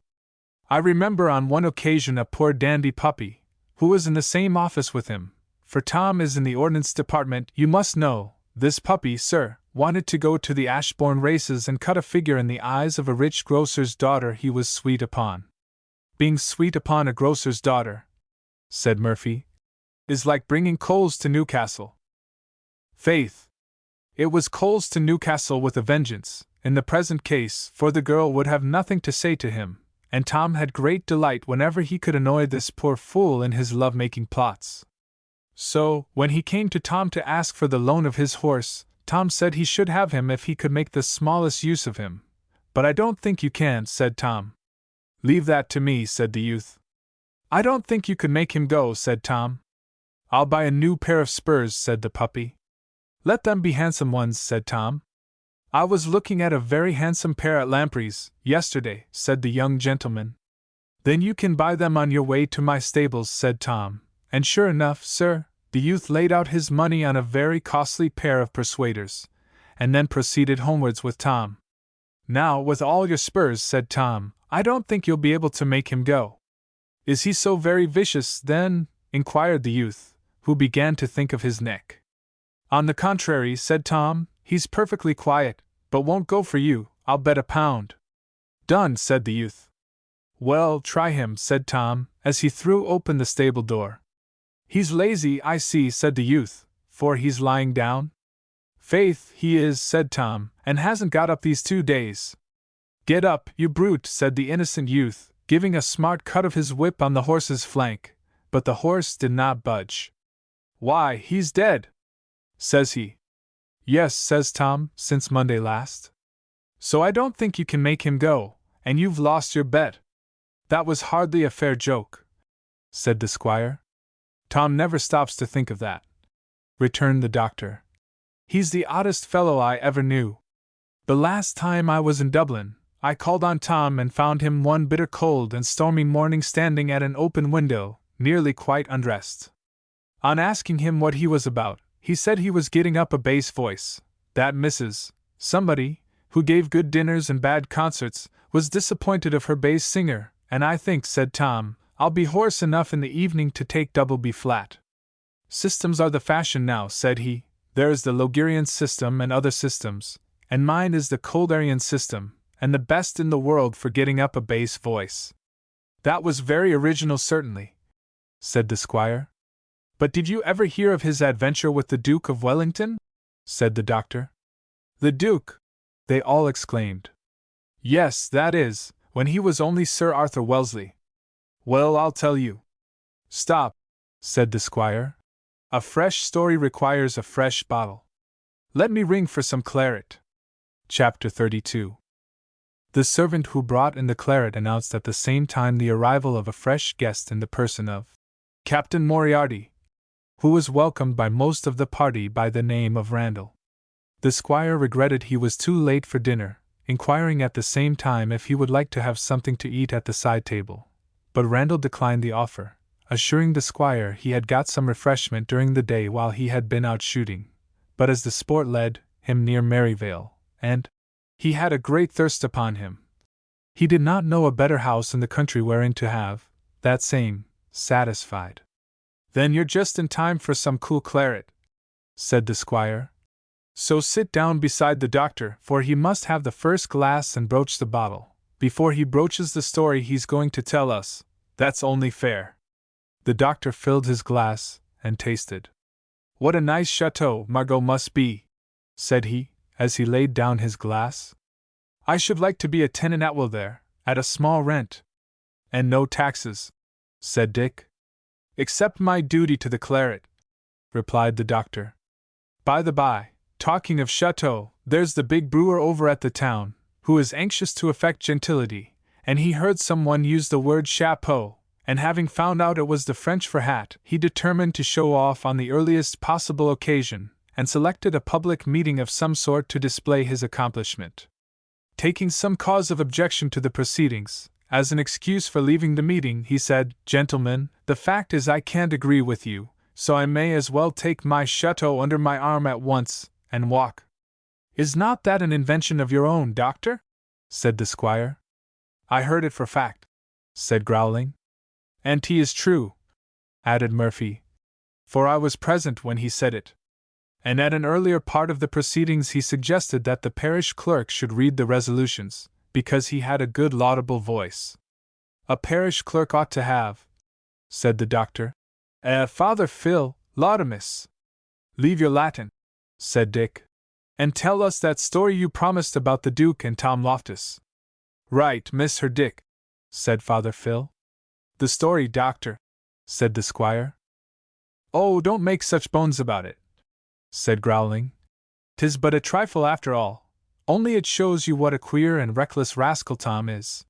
[SPEAKER 1] I remember on one occasion a poor dandy puppy, who was in the same office with him, for Tom is in the ordnance department, you must know. This puppy, sir, wanted to go to the Ashbourne races and cut a figure in the eyes of a rich grocer's daughter he was sweet upon. Being sweet upon a grocer's daughter, said Murphy, is like bringing coals to Newcastle. Faith! It was coals to Newcastle with a vengeance, in the present case, for the girl would have nothing to say to him, and Tom had great delight whenever he could annoy this poor fool in his love-making plots. So, when he came to Tom to ask for the loan of his horse, Tom said he should have him if he could make the smallest use of him. But I don't think you can, said Tom. Leave that to me, said the youth. I don't think you could make him go, said Tom. I'll buy a new pair of spurs, said the puppy. Let them be handsome ones, said Tom. I was looking at a very handsome pair at Lamprey's, yesterday, said the young gentleman. Then you can buy them on your way to my stables, said Tom. And sure enough, sir, the youth laid out his money on a very costly pair of persuaders, and then proceeded homewards with Tom. Now, with all your spurs, said Tom, I don't think you'll be able to make him go. Is he so very vicious, then? Inquired the youth, who began to think of his neck. On the contrary, said Tom, he's perfectly quiet, but won't go for you, I'll bet £1. Done, said the youth. Well, try him, said Tom, as he threw open the stable door. He's lazy, I see, said the youth, for he's lying down. Faith, he is, said Tom, and hasn't got up these 2 days. Get up, you brute, said the innocent youth, giving a smart cut of his whip on the horse's flank, but the horse did not budge. Why, he's dead, says he. Yes, says Tom, since Monday last. So I don't think you can make him go, and you've lost your bet. That was hardly a fair joke, said the squire. Tom never stops to think of that, returned the doctor. He's the oddest fellow I ever knew. The last time I was in Dublin, I called on Tom and found him one bitter cold and stormy morning standing at an open window, nearly quite undressed. On asking him what he was about, he said he was getting up a bass voice, that Mrs. Somebody, who gave good dinners and bad concerts, was disappointed of her bass singer, and I think, said Tom, I'll be hoarse enough in the evening to take double B flat. Systems are the fashion now, said he. There is the Logerian system and other systems, and mine is the Colderian system, and the best in the world for getting up a bass voice. That was very original, certainly, said the squire. But did you ever hear of his adventure with the Duke of Wellington? Said the doctor. The Duke! They all exclaimed. Yes, that is, when he was only Sir Arthur Wellesley. Well, I'll tell you. Stop, said the squire. A fresh story requires a fresh bottle. Let me ring for some claret. Chapter 32. The servant who brought in the claret announced at the same time the arrival of a fresh guest in the person of Captain Moriarty, who was welcomed by most of the party by the name of Randall. The squire regretted he was too late for dinner, inquiring at the same time if he would like to have something to eat at the side table, but Randall declined the offer, assuring the squire he had got some refreshment during the day while he had been out shooting, but as the sport led him near Maryvale, and he had a great thirst upon him, he did not know a better house in the country wherein to have that same satisfied. Then you're just in time for some cool claret, said the squire. So sit down beside the doctor, for he must have the first glass and broach the bottle, before he broaches the story he's going to tell us. That's only fair. The doctor filled his glass, and tasted. What a nice chateau Margot must be, said he, as he laid down his glass. I should like to be a tenant at will there, at a small rent. And no taxes, said Dick. Except my duty to the claret, replied the doctor. By the by, talking of chateau, there's the big brewer over at the town, who is anxious to affect gentility, and he heard someone use the word chapeau, and having found out it was the French for hat, he determined to show off on the earliest possible occasion, and selected a public meeting of some sort to display his accomplishment. Taking some cause of objection to the proceedings, as an excuse for leaving the meeting, he said, Gentlemen, the fact is I can't agree with you, so I may as well take my chateau under my arm at once, and walk. Is not that an invention of your own, doctor? Said the squire. I heard it for fact, said Growling. And 'tis true, added Murphy, for I was present when he said it. And at an earlier part of the proceedings he suggested that the parish clerk should read the resolutions, because he had a good laudable voice. A parish clerk ought to have, said the doctor. Father Phil, laudamus. Leave your Latin, said Dick, and tell us that story you promised about the Duke and Tom Loftus. Right, Miss Her Dick, said Father Phil. The story, doctor, said the squire. Oh, don't make such bones about it, said Growling. 'Tis but a trifle after all, only it shows you what a queer and reckless rascal Tom is.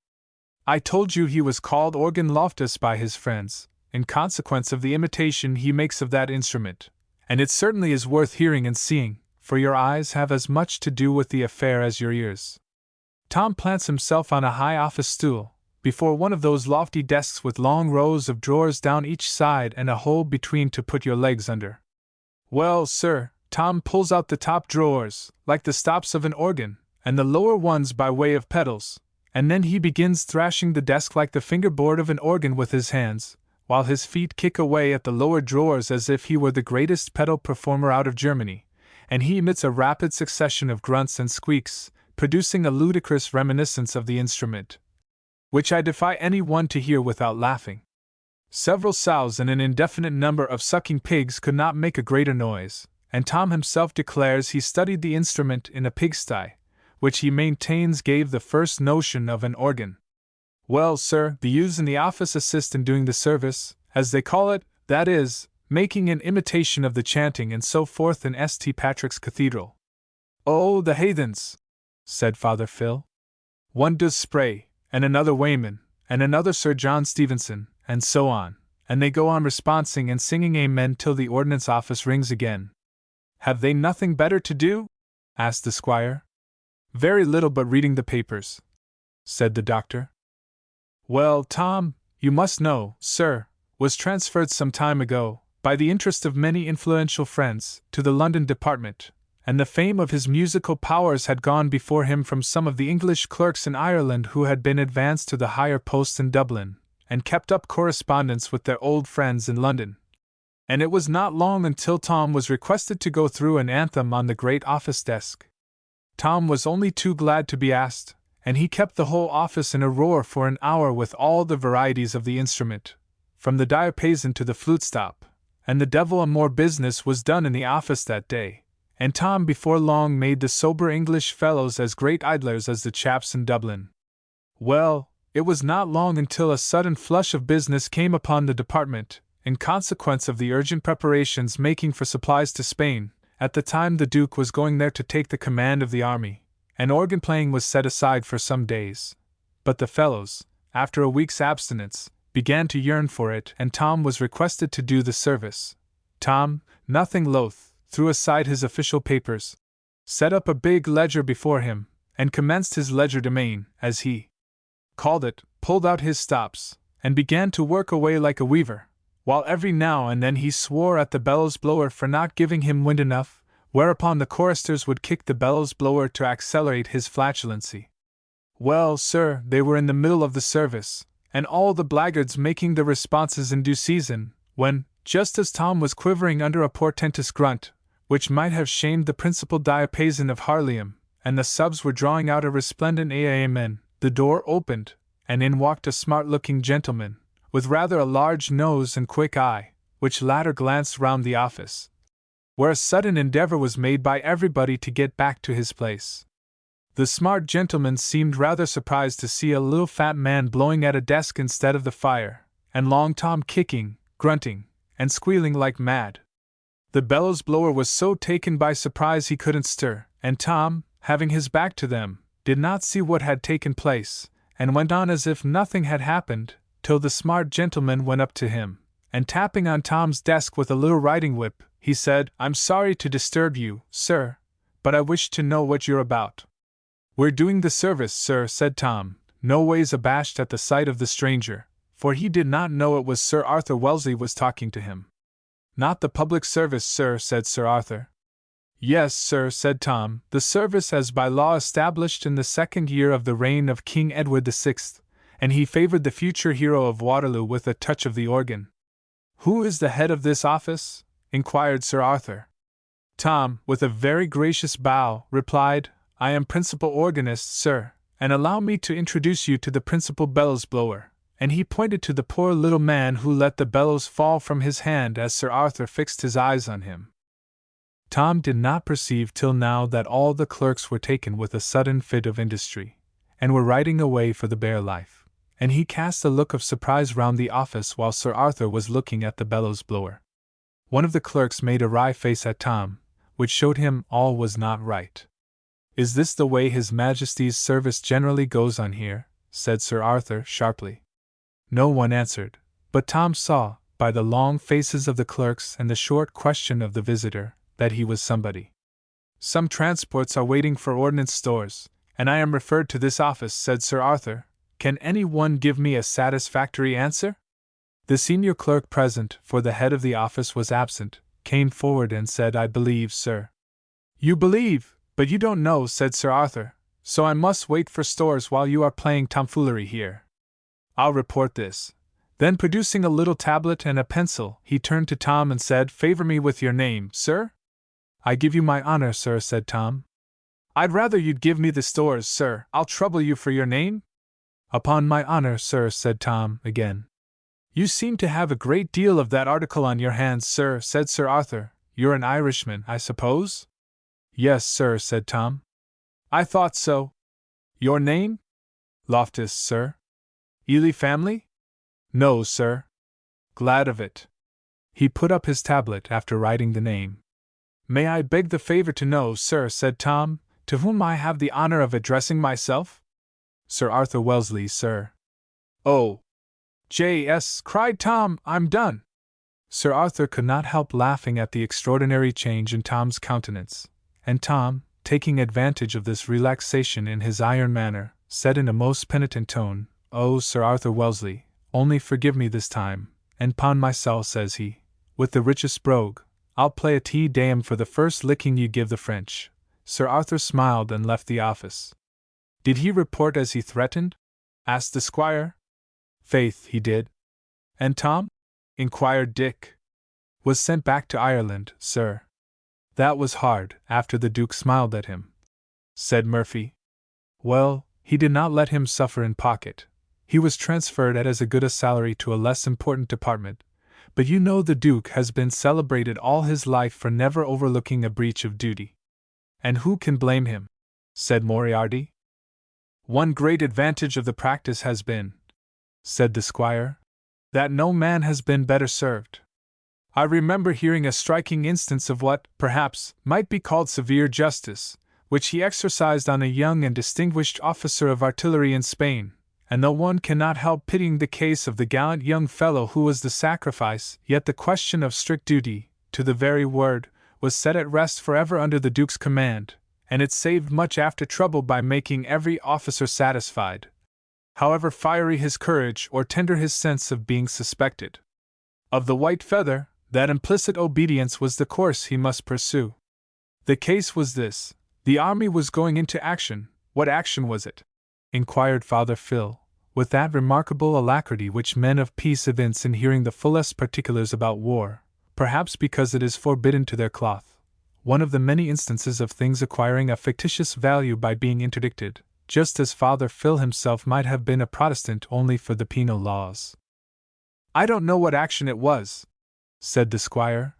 [SPEAKER 1] I told you he was called Organ Loftus by his friends, in consequence of the imitation he makes of that instrument, and it certainly is worth hearing and seeing, for your eyes have as much to do with the affair as your ears. Tom plants himself on a high office stool, before one of those lofty desks with long rows of drawers down each side and a hole between to put your legs under. Well, sir, Tom pulls out the top drawers, like the stops of an organ, and the lower ones by way of pedals, and then he begins thrashing the desk like the fingerboard of an organ with his hands, while his feet kick away at the lower drawers as if he were the greatest pedal performer out of Germany, and he emits a rapid succession of grunts and squeaks, producing a ludicrous reminiscence of the instrument, which I defy any one to hear without laughing. Several sows and an indefinite number of sucking pigs could not make a greater noise, and Tom himself declares he studied the instrument in a pigsty, which he maintains gave the first notion of an organ. Well, sir, the youths in the office assist in doing the service, as they call it, that is, making an imitation of the chanting and so forth in St. Patrick's Cathedral. "Oh, the heathens!" said Father Phil. "One does Spray, and another Wayman, and another Sir John Stevenson, and so on, and they go on responsing and singing amen till the ordnance office rings again." "Have they nothing better to do?" asked the squire. "Very little but reading the papers," said the doctor. "Well, Tom, you must know, sir, was transferred some time ago, by the interest of many influential friends, to the London department, and the fame of his musical powers had gone before him from some of the English clerks in Ireland who had been advanced to the higher posts in Dublin, and kept up correspondence with their old friends in London. And it was not long until Tom was requested to go through an anthem on the great office desk. Tom was only too glad to be asked, and he kept the whole office in a roar for an hour with all the varieties of the instrument, from the diapason to the flute stop, and the devil a more business was done in the office that day, and Tom before long made the sober English fellows as great idlers as the chaps in Dublin. Well, it was not long until a sudden flush of business came upon the department, in consequence of the urgent preparations making for supplies to Spain. At the time the Duke was going there to take the command of the army, and organ playing was set aside for some days. But the fellows, after a week's abstinence, began to yearn for it, and Tom was requested to do the service. Tom, nothing loath, threw aside his official papers, set up a big ledger before him, and commenced his legerdemain, as he called it, pulled out his stops, and began to work away like a weaver, while every now and then he swore at the bellows blower for not giving him wind enough, whereupon the choristers would kick the bellows blower to accelerate his flatulency. Well, sir, they were in the middle of the service, and all the blackguards making the responses in due season, when, just as Tom was quivering under a portentous grunt, which might have shamed the principal diapason of Harlem, and the subs were drawing out a resplendent amen, the door opened, and in walked a smart-looking gentleman, with rather a large nose and quick eye, which latter glanced round the office, where a sudden endeavor was made by everybody to get back to his place. The smart gentleman seemed rather surprised to see a little fat man blowing at a desk instead of the fire, and Long Tom kicking, grunting, and squealing like mad. The bellows blower was so taken by surprise he couldn't stir, and Tom, having his back to them, did not see what had taken place, and went on as if nothing had happened, till the smart gentleman went up to him, and tapping on Tom's desk with a little riding whip, he said, "I'm sorry to disturb you, sir, but I wish to know what you're about." "We're doing the service, sir," said Tom, no ways abashed at the sight of the stranger, for he did not know it was Sir Arthur Wellesley was talking to him. "Not the public service, sir," said Sir Arthur. "Yes, sir," said Tom, "the service as by law established in the 2nd year of the reign of King Edward VI, and he favored the future hero of Waterloo with a touch of the organ." "Who is the head of this office?" inquired Sir Arthur. Tom, with a very gracious bow, replied, "I am principal organist, sir, and allow me to introduce you to the principal bellows blower," and he pointed to the poor little man who let the bellows fall from his hand as Sir Arthur fixed his eyes on him. Tom did not perceive till now that all the clerks were taken with a sudden fit of industry, and were riding away for the bare life, and he cast a look of surprise round the office while Sir Arthur was looking at the bellows blower. One of the clerks made a wry face at Tom, which showed him all was not right. "Is this the way His Majesty's service generally goes on here?" said Sir Arthur sharply. No one answered, but Tom saw, by the long faces of the clerks and the short question of the visitor, that he was somebody. "Some transports are waiting for ordnance stores, and I am referred to this office," said Sir Arthur. "Can any one give me a satisfactory answer?" The senior clerk present, for the head of the office was absent, came forward and said, "I believe, sir." "You believe, but you don't know," said Sir Arthur, "so I must wait for stores while you are playing tomfoolery here. I'll report this." Then producing a little tablet and a pencil, he turned to Tom and said, "Favor me with your name, sir?" "I give you my honor, sir," said Tom. "I'd rather you'd give me the stores, sir. I'll trouble you for your name." "Upon my honor, sir," said Tom again. "You seem to have a great deal of that article on your hands, sir," said Sir Arthur. "You're an Irishman, I suppose?" "Yes, sir," said Tom. "I thought so. Your name?" "Loftus, sir." "Ely family?" "No, sir." "Glad of it. He put up his tablet after writing the name. "May I beg the favor to know, sir," said Tom, "to whom I have the honor of addressing myself?" "Sir Arthur Wellesley, sir." "Oh! J.S.," cried Tom, "I'm done." Sir Arthur could not help laughing at the extraordinary change in Tom's countenance, and Tom, taking advantage of this relaxation in his iron manner, said in a most penitent tone, "Oh, Sir Arthur Wellesley, only forgive me this time, and 'pon my soul," says he, with the richest brogue, "I'll play a tea dame for the first licking you give the French." Sir Arthur smiled and left the office. "Did he report as he threatened?" asked the squire. "Faith, he did." "And Tom?" inquired Dick. "Was sent back to Ireland, sir." "That was hard, after the Duke smiled at him," said Murphy. "Well, he did not let him suffer in pocket. He was transferred at as good a salary to a less important department, but you know the Duke has been celebrated all his life for never overlooking a breach of duty." "And who can blame him?" said Moriarty. "One great advantage of the practice has been," said the squire, "that no man has been better served. I remember hearing a striking instance of what, perhaps, might be called severe justice, which he exercised on a young and distinguished officer of artillery in Spain, and though one cannot help pitying the case of the gallant young fellow who was the sacrifice, yet the question of strict duty, to the very word, was set at rest forever under the Duke's command, and it saved much after trouble by making every officer satisfied, however fiery his courage or tender his sense of being suspected of the white feather, that implicit obedience was the course he must pursue. The case was this: the army was going into action. What action was it?" inquired Father Phil, with that remarkable alacrity which men of peace evince in hearing the fullest particulars about war, perhaps because it is forbidden to their cloth, one of the many instances of things acquiring a fictitious value by being interdicted, just as Father Phil himself might have been a Protestant only for the penal laws. "I don't know what action it was," said the squire,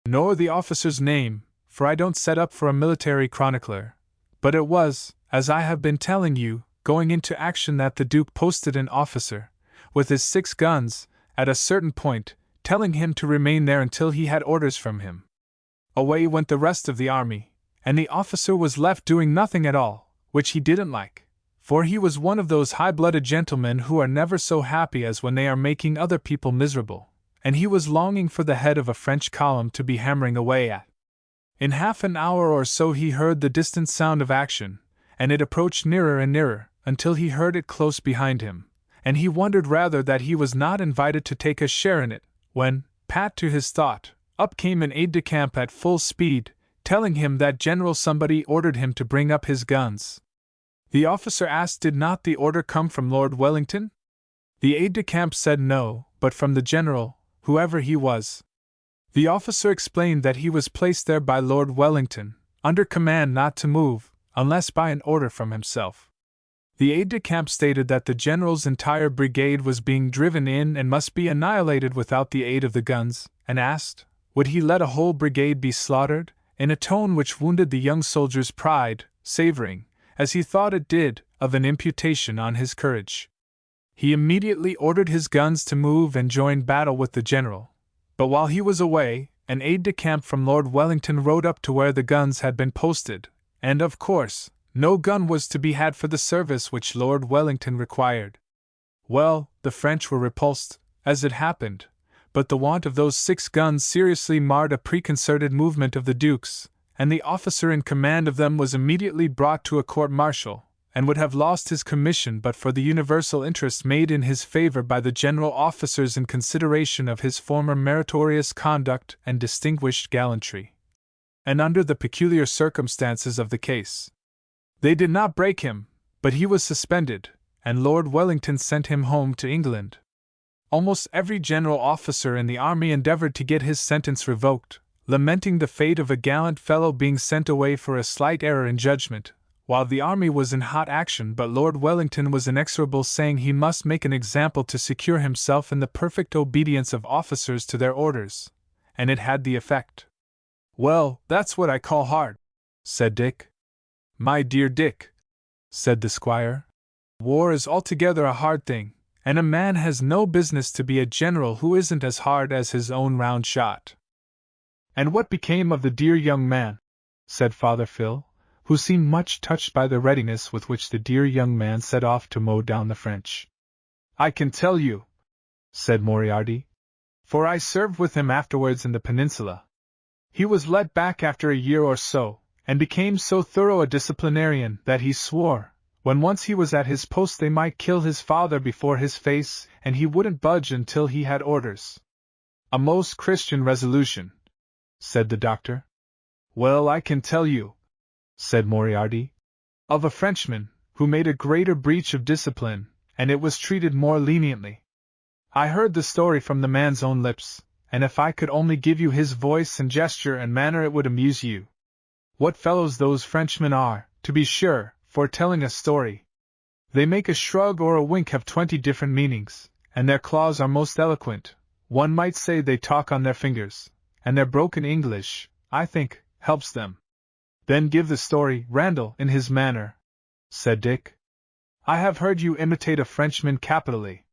[SPEAKER 1] "nor the officer's name, for I don't set up for a military chronicler, but it was, as I have been telling you, going into action that the Duke posted an officer, with his 6 guns, at a certain point, telling him to remain there until he had orders from him. Away went the rest of the army, and the officer was left doing nothing at all, which he didn't like, for he was one of those high-blooded gentlemen who are never so happy as when they are making other people miserable, and he was longing for the head of a French column to be hammering away at. In half an hour or so he heard the distant sound of action, and it approached nearer and nearer, until he heard it close behind him, and he wondered rather that he was not invited to take a share in it, when, pat to his thought, up came an aide-de-camp at full speed, telling him that General Somebody ordered him to bring up his guns. The officer asked did not the order come from Lord Wellington? The aide-de-camp said no, but from the general, whoever he was. The officer explained that he was placed there by Lord Wellington, under command not to move, unless by an order from himself. The aide-de-camp stated that the general's entire brigade was being driven in and must be annihilated without the aid of the guns, and asked, would he let a whole brigade be slaughtered, in a tone which wounded the young soldier's pride, savoring, as he thought it did, of an imputation on his courage. He immediately ordered his guns to move and join battle with the general. But while he was away, an aide-de-camp from Lord Wellington rode up to where the guns had been posted, and of course, no gun was to be had for the service which Lord Wellington required. Well, the French were repulsed, as it happened, but the want of those 6 guns seriously marred a preconcerted movement of the Duke's, and the officer in command of them was immediately brought to a court-martial, and would have lost his commission but for the universal interest made in his favor by the general officers in consideration of his former meritorious conduct and distinguished gallantry. And under the peculiar circumstances of the case, they did not break him, but he was suspended, and Lord Wellington sent him home to England. Almost every general officer in the army endeavored to get his sentence revoked, lamenting the fate of a gallant fellow being sent away for a slight error in judgment, while the army was in hot action. But Lord Wellington was inexorable, saying he must make an example to secure himself in the perfect obedience of officers to their orders, and it had the effect. "Well, that's what I call hard," said Dick. "My dear Dick," said the squire, "war is altogether a hard thing, and a man has no business to be a general who isn't as hard as his own round shot. And what became of the dear young man? Said Father Phil, who seemed much touched by the readiness with which the dear young man set off to mow down the French. I can tell you, said Moriarty, for I served with him afterwards in the peninsula. He was let back after a year or so, and became so thorough a disciplinarian that he swore, when once he was at his post, they might kill his father before his face, and he wouldn't budge until he had orders. A most Christian resolution, said the doctor. Well, I can tell you, said Moriarty, of a Frenchman who made a greater breach of discipline, and it was treated more leniently. I heard the story from the man's own lips, and if I could only give you his voice and gesture and manner it would amuse you. What fellows those Frenchmen are, to be sure, for telling a story. They make a shrug or a wink have 20 different meanings, and their claws are most eloquent. One might say they talk on their fingers, and their broken English, I think, helps them. Then give the story, Randall, in his manner, said Dick. I have heard you imitate a Frenchman capitally.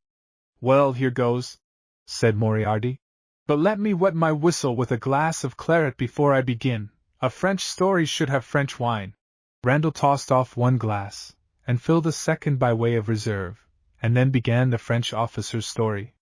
[SPEAKER 1] Well, here goes, said Moriarty. But let me wet my whistle with a glass of claret before I begin. A French story should have French wine. Randall tossed off one glass, and filled a second by way of reserve, and then began the French officer's story.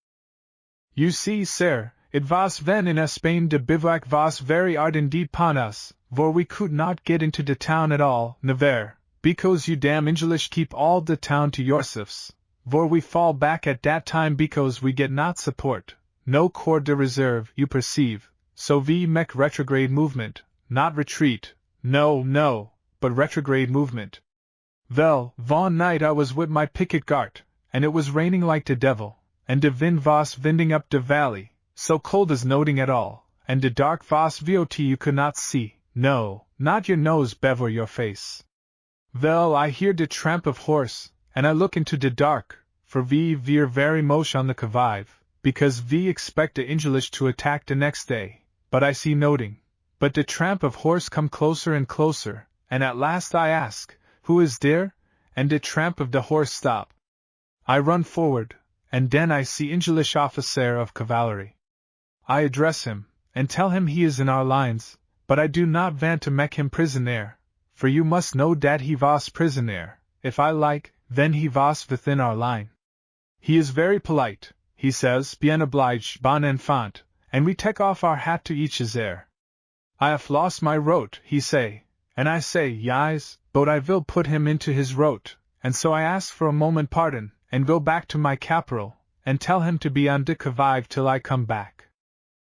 [SPEAKER 1] You see, sir, it was then in Espagne de bivouac was very hard indeed upon us, for we could not get into de town at all, never, because you damn English keep all de town to yourselves, for we fall back at dat time because we get not support, no corps de reserve, you perceive, so we make retrograde movement, not retreat, no, but retrograde movement. Well, von night I was with my picket guard, and it was raining like de devil, and de wind was winding up de valley, so cold as noting at all, and de dark was vot you could not see, no, not your nose bevor your face. Well, I hear de tramp of horse, and I look into de dark, for we're very moche on the convive, because we expect de English to attack de next day, but I see noting. But the tramp of horse come closer and closer, and at last I ask, who is there? And the tramp of the horse stop. I run forward, and then I see English officer of cavalry. I address him, and tell him he is in our lines, but I do not want to make him prisoner, for you must know that he was prisoner, if I like, then he was within our line. He is very polite, he says, bien obliged, bon enfant, and we take off our hat to each his air. I have lost my rote, he say, and I say, yis, but I will put him into his rote, and so I ask for a moment pardon, and go back to my caporal, and tell him to be on de convive till I come back.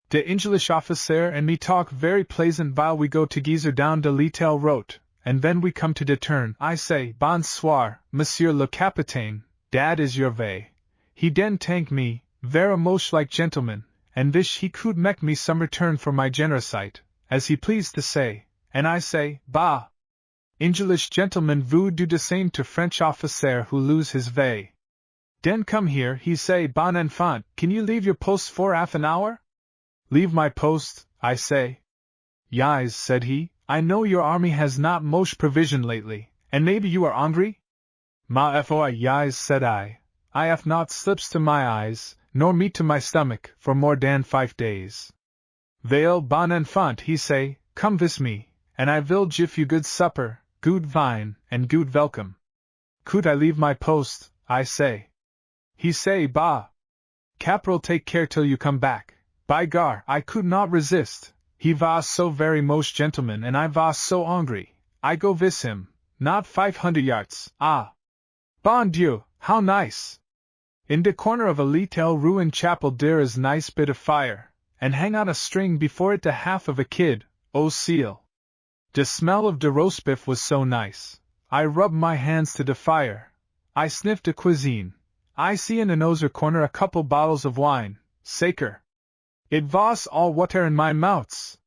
[SPEAKER 1] De English officer and me talk very pleasant while we go together down de Little rote, and when we come to de turn, I say, bonsoir, monsieur le capitaine, dat is your way. He den thank me, very moche like gentleman, and wish he could make me some return for my generosite, as he pleased to say, and I say, bah! English gentleman would do the same to French officer who lose his way. Den come here, he say, bon enfant, can you leave your post for half an hour? Leave my post, I say. Yis, said he, I know your army has not moche provision lately, and maybe you are hungry? Ma foi, yis, said I have not slips to my eyes, nor meat to my stomach, for more than 5 days. Vale, bon enfant, he say, come vis me, and I will give you good supper, good wine, and good welcome. Could I leave my post, I say. He say, bah! Caporal, take care till you come back. By gar, I could not resist. He was so very moche gentleman, and I was so hungry. I go vis him, not 500 yards. Ah! Bon Dieu, how nice! In the corner of a little ruined chapel there is nice bit of fire, and hang on a string before it the half of a kid, oh seal! The smell of the roast beef was so nice. I rubbed my hands to the fire. I sniffed the cuisine. I see in another corner a couple bottles of wine, saker. It was all water in my mouths.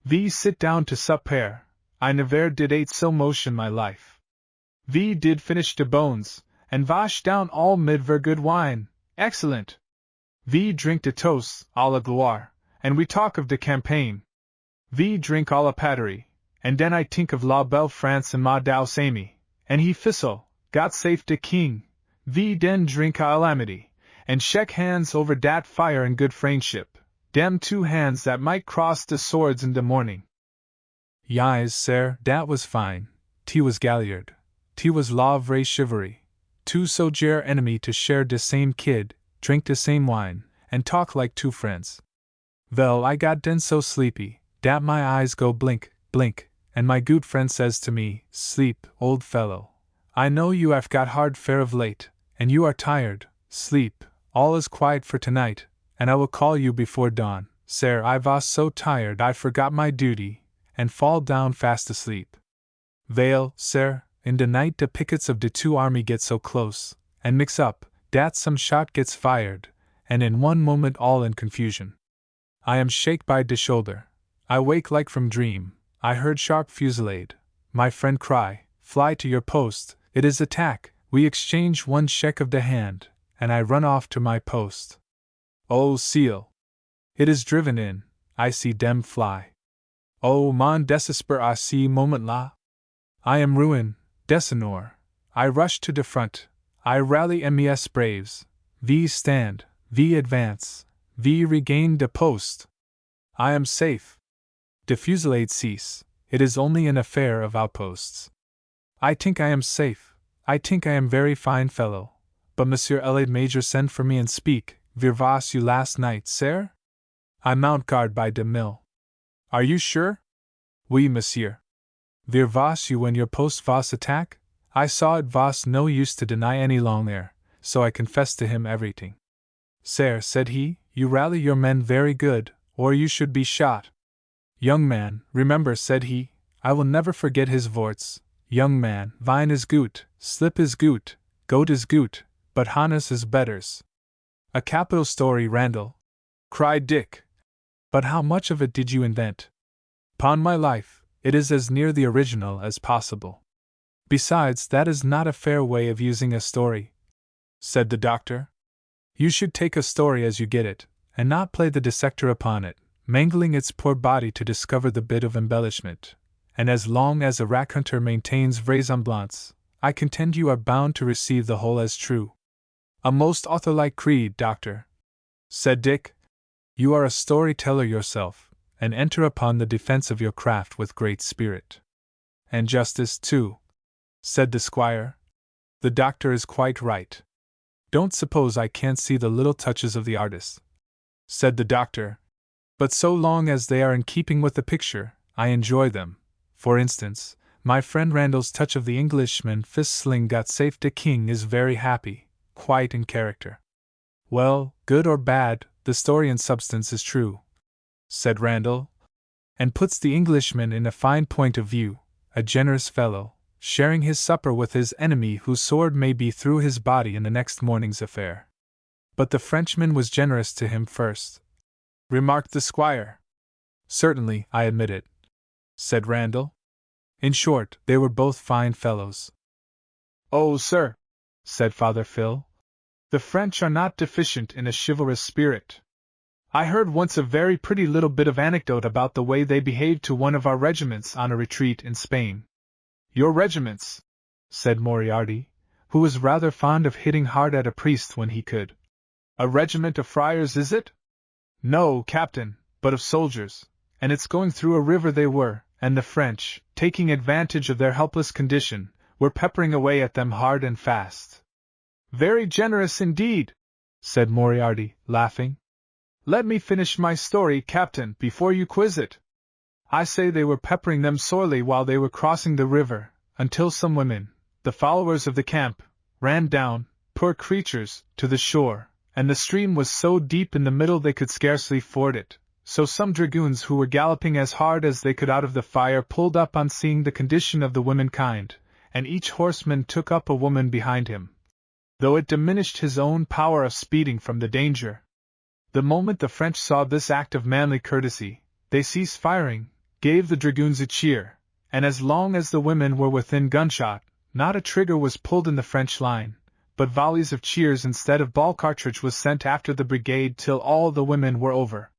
[SPEAKER 1] We sit down to supper. I never did ate so moche in my life. We did finish the bones, and wash down all mid ver good wine, excellent. We drink the toast, à la gloire, and we talk of the campaign. We drink à la patrie, and then I think of la belle France and ma douce Amy, and he fissle, God save the king, We den drink calamity, and shake hands over dat fire in good friendship, dem two hands that might cross de swords in de morning. Yis, sir, dat was fine. T was galliard. T was law of ray chivalry. Two so jer enemy to share de same kid, drink de same wine, and talk like two friends. Vell, I got den so sleepy, dat my eyes go blink, blink, and my good friend says to me, sleep, old fellow. I know you have got hard fare of late, and you are tired, sleep, all is quiet for tonight, and I will call you before dawn. Sir, I was so tired I forgot my duty, and fall down fast asleep. Vale, sir, in de night de pickets of de two army get so close, and mix up, dat some shot gets fired, and in one moment all in confusion. I am shake by de shoulder. I wake like from dream. I heard sharp fusillade. My friend cry, fly to your post, it is attack. We exchange one shake of de hand, and I run off to my post. Oh, seal! It is driven in, I see dem fly. Oh, mon desesper I see moment la. I am ruin, deshonor. I rush to de front. I rally mes braves. We stand, we advance, we regain de post. I am safe. De fusillade cease. It is only an affair of outposts. I think I am safe. I think I am very fine fellow. But Monsieur Elliot Major send for me and speak. Vir was you last night, sir? I mount guard by de mill. Are you sure? Oui, monsieur. Vir was you when your post was attack? I saw it was no use to deny any longer, so I confessed to him everything. Sir, said he, you rally your men very good, or you should be shot. Young man, remember, said he, I will never forget his words. Young man, wine is goot, slip is goot, goat is goot, but harness is betters. A capital story, Randall, cried Dick. But how much of it did you invent? 'Pon my life, it is as near the original as possible. Besides, that is not a fair way of using a story, said the doctor. You should take a story as you get it, and not play the dissector upon it, mangling its poor body to discover the bit of embellishment. And as long as a raconteur maintains vraisemblance, I contend you are bound to receive the whole as true. A most author-like creed, doctor, said Dick. You are a storyteller yourself, and enter upon the defense of your craft with great spirit. And justice, too, said the squire. The doctor is quite right. Don't suppose I can't see the little touches of the artist, said the doctor, but so long as they are in keeping with the picture, I enjoy them. For instance, my friend Randall's touch of the Englishman fist-sling got safe de king is very happy, quite in character. Well, good or bad, the story in substance is true, said Randall, and puts the Englishman in a fine point of view, a generous fellow, sharing his supper with his enemy whose sword may be through his body in the next morning's affair. But the Frenchman was generous to him first, remarked the squire. Certainly, I admit it, said Randall. In short, they were both fine fellows. Oh, sir, said Father Phil, the French are not deficient in a chivalrous spirit. I heard once a very pretty little bit of anecdote about the way they behaved to one of our regiments on a retreat in Spain. Your regiments, said Moriarty, who was rather fond of hitting hard at a priest when he could. A regiment of friars, is it? No, captain, but of soldiers, and it's going through a river they were, and the French, taking advantage of their helpless condition, were peppering away at them hard and fast. Very generous indeed, said Moriarty, laughing. Let me finish my story, captain, before you quiz it. I say they were peppering them sorely while they were crossing the river, until some women, the followers of the camp, ran down, poor creatures, to the shore, and the stream was so deep in the middle they could scarcely ford it. So some dragoons who were galloping as hard as they could out of the fire pulled up on seeing the condition of the womenkind, and each horseman took up a woman behind him, though it diminished his own power of speeding from the danger. The moment the French saw this act of manly courtesy, they ceased firing, gave the dragoons a cheer, and as long as the women were within gunshot, not a trigger was pulled in the French line, but volleys of cheers instead of ball cartridge was sent after the brigade till all the women were over.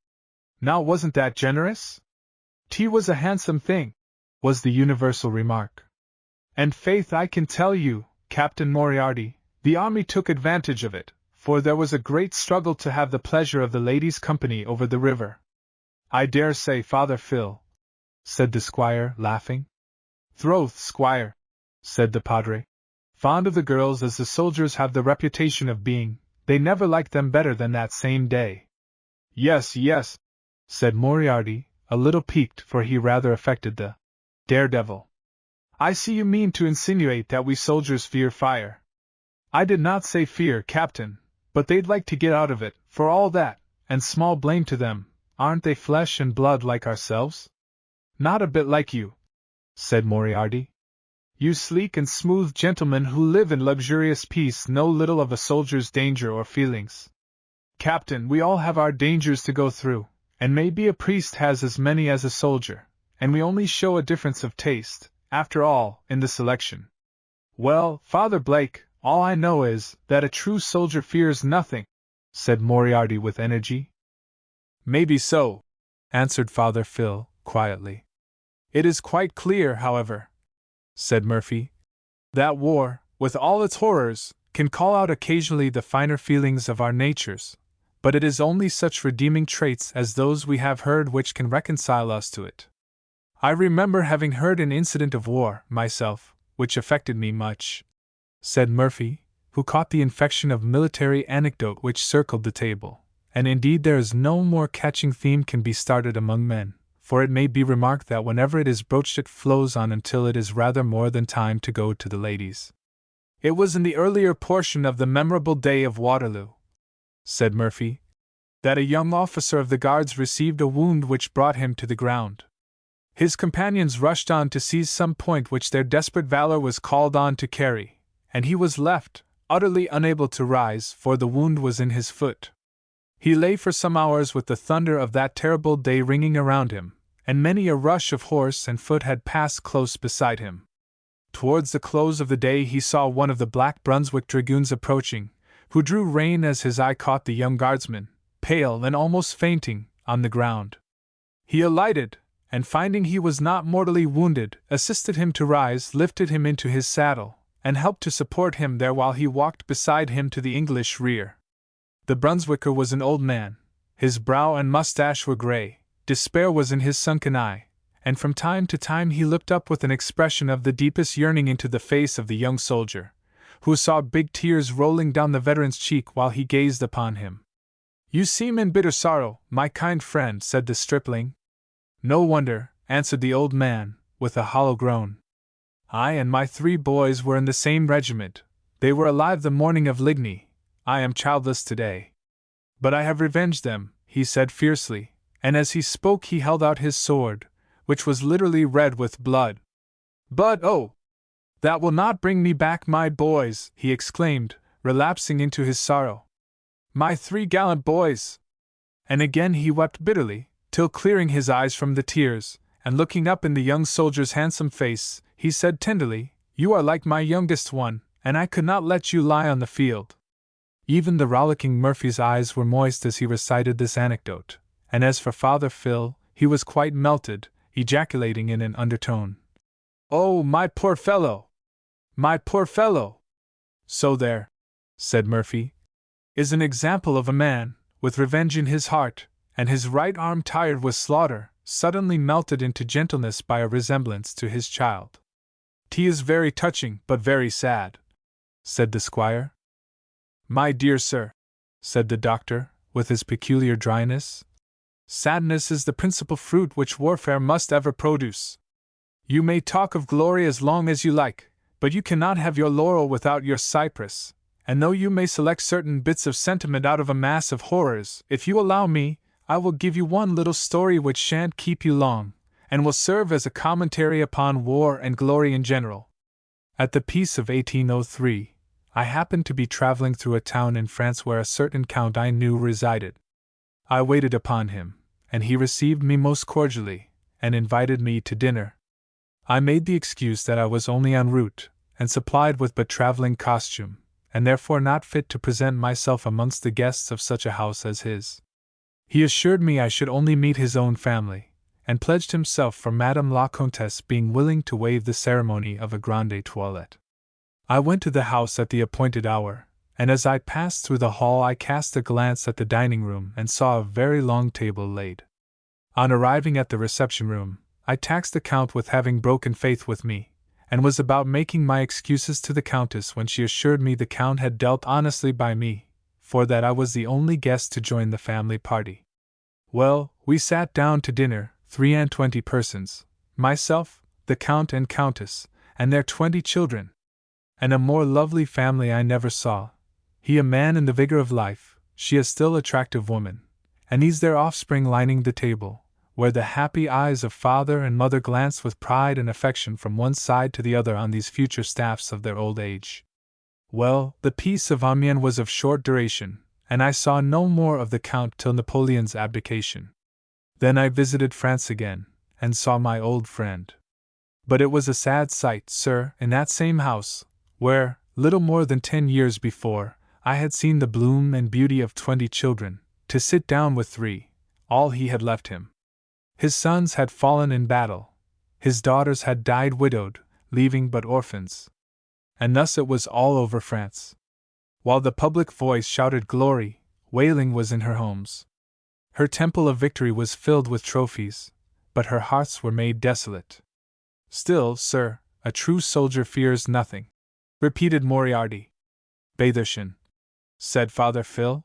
[SPEAKER 1] Now wasn't that generous? Tea was a handsome thing, was the universal remark. And faith I can tell you, Captain Moriarty, The army took advantage of it, for there was a great struggle to have the pleasure of the ladies' company over the river. I dare say, Father Phil, said the squire, laughing. Throth, squire, said the padre. Fond of the girls as the soldiers have the reputation of being, they never liked them better than that same day. Yes, yes, said Moriarty, a little piqued, for he rather affected the daredevil. I see you mean to insinuate that we soldiers fear fire. I did not say fear, Captain, but they'd like to get out of it, for all that, and small blame to them. Aren't they flesh and blood like ourselves? Not a bit like you, said Moriarty. You sleek and smooth gentlemen who live in luxurious peace know little of a soldier's danger or feelings. Captain, we all have our dangers to go through, and maybe a priest has as many as a soldier, and we only show a difference of taste, after all, in the selection. Well, Father Blake, all I know is that a true soldier fears nothing, said Moriarty with energy. Maybe so, answered Father Phil, quietly. It is quite clear, however, said Murphy, that war, with all its horrors, can call out occasionally the finer feelings of our natures, but it is only such redeeming traits as those we have heard which can reconcile us to it. I remember having heard an incident of war, myself, which affected me much, said Murphy, who caught the infection of military anecdote which circled the table, and indeed there is no more catching theme can be started among men, for it may be remarked that whenever it is broached it flows on until it is rather more than time to go to the ladies. It was in the earlier portion of the memorable day of Waterloo, said Murphy, that a young officer of the Guards received a wound which brought him to the ground. His companions rushed on to seize some point which their desperate valor was called on to carry, and he was left, utterly unable to rise, for the wound was in his foot. He lay for some hours with the thunder of that terrible day ringing around him, and many a rush of horse and foot had passed close beside him. Towards the close of the day he saw one of the Black Brunswick dragoons approaching, who drew rein as his eye caught the young guardsman, pale and almost fainting, on the ground. He alighted, and finding he was not mortally wounded, assisted him to rise, lifted him into his saddle, and helped to support him there while he walked beside him to the English rear. The Brunswicker was an old man, his brow and mustache were grey, despair was in his sunken eye, and from time to time he looked up with an expression of the deepest yearning into the face of the young soldier, who saw big tears rolling down the veteran's cheek while he gazed upon him. You seem in bitter sorrow, my kind friend, said the stripling. No wonder, answered the old man, with a hollow groan. I and my 3 boys were in the same regiment. They were alive the morning of Ligny. I am childless today. But I have revenged them, he said fiercely, and as he spoke he held out his sword, which was literally red with blood. But oh! That will not bring me back my boys, he exclaimed, relapsing into his sorrow. My 3 gallant boys! And again he wept bitterly, till clearing his eyes from the tears, and looking up in the young soldier's handsome face, he said tenderly, You are like my youngest one, and I could not let you lie on the field. Even the rollicking Murphy's eyes were moist as he recited this anecdote, and as for Father Phil, he was quite melted, ejaculating in an undertone, Oh, my poor fellow! My poor fellow! So there, said Murphy, is an example of a man, with revenge in his heart, and his right arm tired with slaughter, suddenly melted into gentleness by a resemblance to his child. 'Tis very touching, but very sad, said the squire. My dear sir, said the doctor, with his peculiar dryness, sadness is the principal fruit which warfare must ever produce. You may talk of glory as long as you like, but you cannot have your laurel without your cypress, and though you may select certain bits of sentiment out of a mass of horrors, if you allow me, I will give you one little story which shan't keep you long, and will serve as a commentary upon war and glory in general. At the peace of 1803, I happened to be traveling through a town in France where a certain count I knew resided. I waited upon him, and he received me most cordially, and invited me to dinner. I made the excuse that I was only en route, and supplied with but traveling costume, and therefore not fit to present myself amongst the guests of such a house as his. He assured me I should only meet his own family, and pledged himself for Madame la Comtesse being willing to waive the ceremony of a grande toilette. I went to the house at the appointed hour, and as I passed through the hall I cast a glance at the dining room and saw a very long table laid. On arriving at the reception room, I taxed the Count with having broken faith with me, and was about making my excuses to the Countess when she assured me the Count had dealt honestly by me, for that I was the only guest to join the family party. Well, we sat down to dinner, 23 persons, myself, the Count and Countess, and their 20 children. And a more lovely family I never saw. He a man in the vigor of life, she a still attractive woman, and he's their offspring lining the table, where the happy eyes of father and mother glanced with pride and affection from one side to the other on these future staffs of their old age. Well, the peace of Amiens was of short duration, and I saw no more of the Count till Napoleon's abdication. Then I visited France again, and saw my old friend. But it was a sad sight, sir, in that same house, where, little more than 10 years before, I had seen the bloom and beauty of 20 children, to sit down with 3, all he had left him. His sons had fallen in battle, his daughters had died widowed, leaving but orphans. And thus it was all over France. While the public voice shouted glory, wailing was in her homes. Her temple of victory was filled with trophies, but her hearths were made desolate. Still, sir, a true soldier fears nothing, repeated Moriarty. Bathershon, said Father Phil.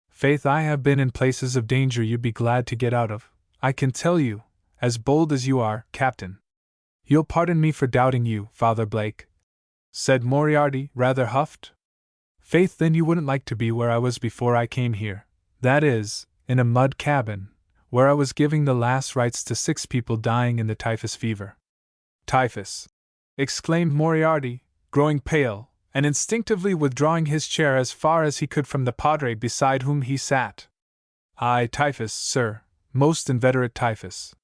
[SPEAKER 1] Faith, I have been in places of danger you'd be glad to get out of, I can tell you, as bold as you are, Captain. You'll pardon me for doubting you, Father Blake, said Moriarty, rather huffed. Faith, then you wouldn't like to be where I was before I came here, that is, in a mud cabin, where I was giving the last rites to 6 people dying in the typhus fever. Typhus! Exclaimed Moriarty, growing pale, and instinctively withdrawing his chair as far as he could from the padre beside whom he sat. Aye, typhus, sir, most inveterate typhus.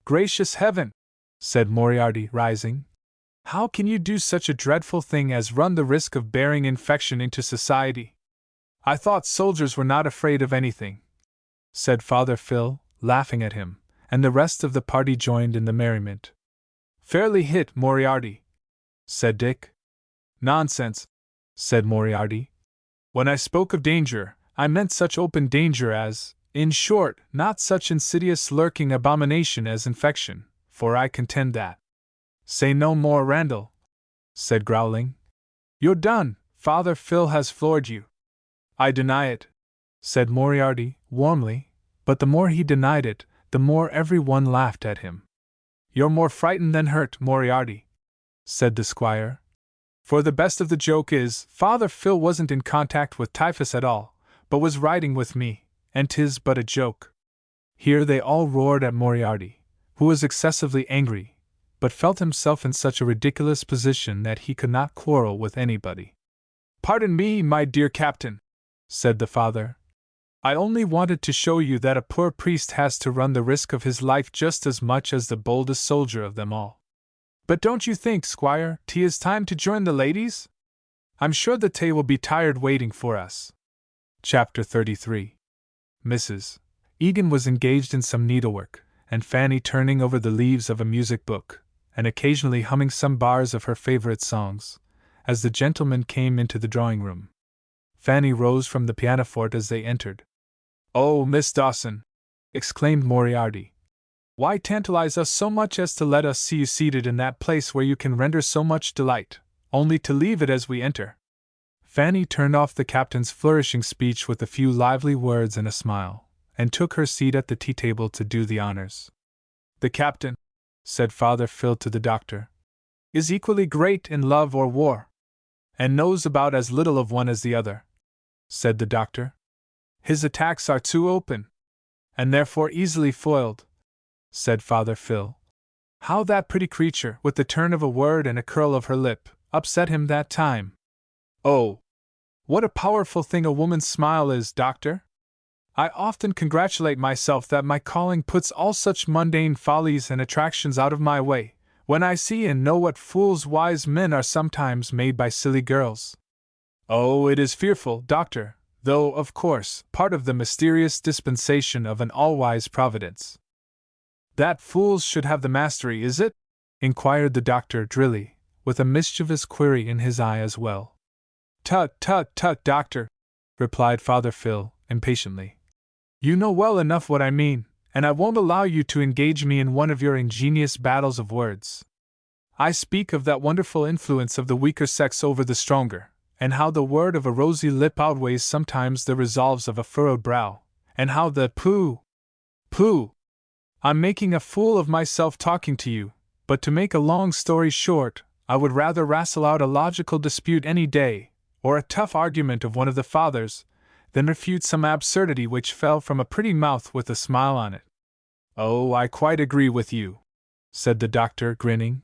[SPEAKER 1] Gracious heaven! Said Moriarty, rising. How can you do such a dreadful thing as run the risk of bearing infection into society? I thought soldiers were not afraid of anything, said Father Phil, laughing at him, and the rest of the party joined in the merriment. Fairly hit, Moriarty, said Dick. Nonsense, said Moriarty. When I spoke of danger, I meant such open danger as, in short, not such insidious lurking abomination as infection, for I contend that. Say no more, Randall, said Growling. You're done, Father Phil has floored you. I deny it, said Moriarty, warmly, but the more he denied it, the more every one laughed at him. You're more frightened than hurt, Moriarty, said the squire. For the best of the joke is, Father Phil wasn't in contact with typhus at all, but was riding with me, and 'tis but a joke. Here they all roared at Moriarty, who was excessively angry, but felt himself in such a ridiculous position that he could not quarrel with anybody. Pardon me, my dear captain, said the father. I only wanted to show you that a poor priest has to run the risk of his life just as much as the boldest soldier of them all. But don't you think, squire, 'tis time to join the ladies? I'm sure the tea will be tired waiting for us. Chapter 33. Mrs. Egan was engaged in some needlework, and Fanny turning over the leaves of a music book, and occasionally humming some bars of her favorite songs, as the gentlemen came into the drawing-room. Fanny rose from the pianoforte as they entered. Oh, Miss Dawson, exclaimed Moriarty, why tantalize us so much as to let us see you seated in that place where you can render so much delight, only to leave it as we enter? Fanny turned off the captain's flourishing speech with a few lively words and a smile, and took her seat at the tea-table to do the honors. The captain, said Father Phil to the doctor, is equally great in love or war, and knows about as little of one as the other, said the doctor. His attacks are too open, and therefore easily foiled, said Father Phil. How that pretty creature, with the turn of a word and a curl of her lip, upset him that time. Oh, what a powerful thing a woman's smile is, doctor! I often congratulate myself that my calling puts all such mundane follies and attractions out of my way, when I see and know what fools wise men are sometimes made by silly girls. Oh, it is fearful, doctor, though, of course, part of the mysterious dispensation of an all-wise providence. That fools should have the mastery, is it? Inquired the doctor drily, with a mischievous query in his eye as well. "Tut, tut, tut, doctor," replied Father Phil, impatiently. "You know well enough what I mean, and I won't allow you to engage me in one of your ingenious battles of words. I speak of that wonderful influence of the weaker sex over the stronger, and how the word of a rosy lip outweighs sometimes the resolves of a furrowed brow, and how the pooh! I'm making a fool of myself talking to you, but to make a long story short, I would rather wrestle out a logical dispute any day, or a tough argument of one of the fathers, than refute some absurdity which fell from a pretty mouth with a smile on it." "Oh, I quite agree with you," said the doctor, grinning,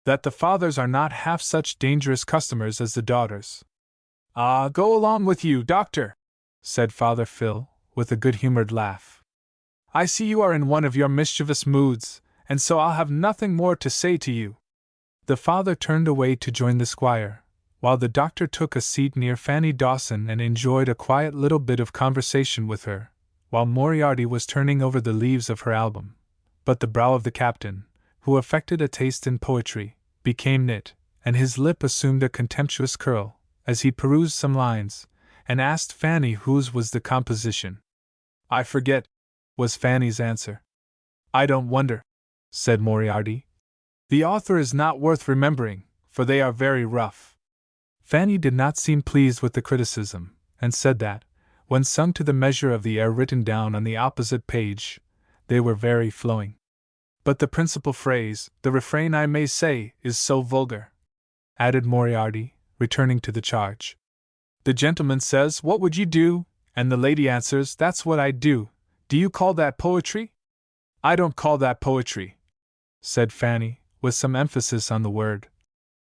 [SPEAKER 1] "that the fathers are not half such dangerous customers as the daughters." "Ah, go along with you, doctor," said Father Phil, with a good-humored laugh. "I see you are in one of your mischievous moods, and so I'll have nothing more to say to you." The father turned away to join the squire, while the doctor took a seat near Fanny Dawson and enjoyed a quiet little bit of conversation with her, while Moriarty was turning over the leaves of her album. But the brow of the captain, who affected a taste in poetry, became knit, and his lip assumed a contemptuous curl, as he perused some lines, and asked Fanny whose was the composition. "I forget," was Fanny's answer. "I don't wonder," said Moriarty. "The author is not worth remembering, for they are very rough." Fanny did not seem pleased with the criticism, and said that, when sung to the measure of the air written down on the opposite page, they were very flowing. "But the principal phrase, the refrain I may say, is so vulgar," added Moriarty, returning to the charge. "The gentleman says, 'What would you do?' and the lady answers, 'That's what I'd do.' Do you call that poetry?" "I don't call that poetry," said Fanny, with some emphasis on the word.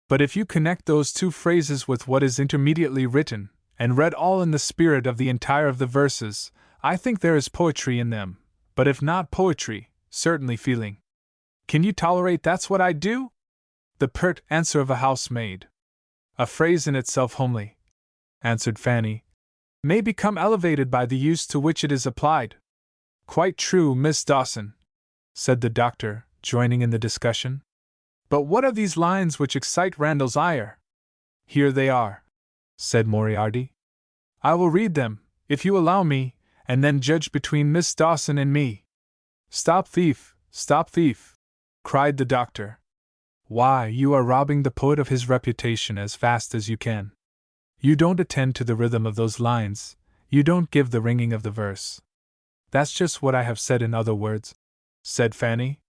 [SPEAKER 1] "But if you connect those two phrases with what is intermediately written, and read all in the spirit of the entire of the verses, I think there is poetry in them, but if not poetry, certainly feeling. Can you tolerate 'that's what I do'? The pert answer of a housemaid. A phrase in itself homely," answered Fanny, "may become elevated by the use to which it is applied." "Quite true, Miss Dawson," said the doctor, joining in the discussion. "But what are these lines which excite Randall's ire?" "Here they are," said Moriarty. "I will read them, if you allow me, and then judge between Miss Dawson and me." "Stop thief, cried the doctor. "Why, you are robbing the poet of his reputation as fast as you can. You don't attend to the rhythm of those lines, you don't give the ringing of the verse." "That's just what I have said in other words," said Fanny.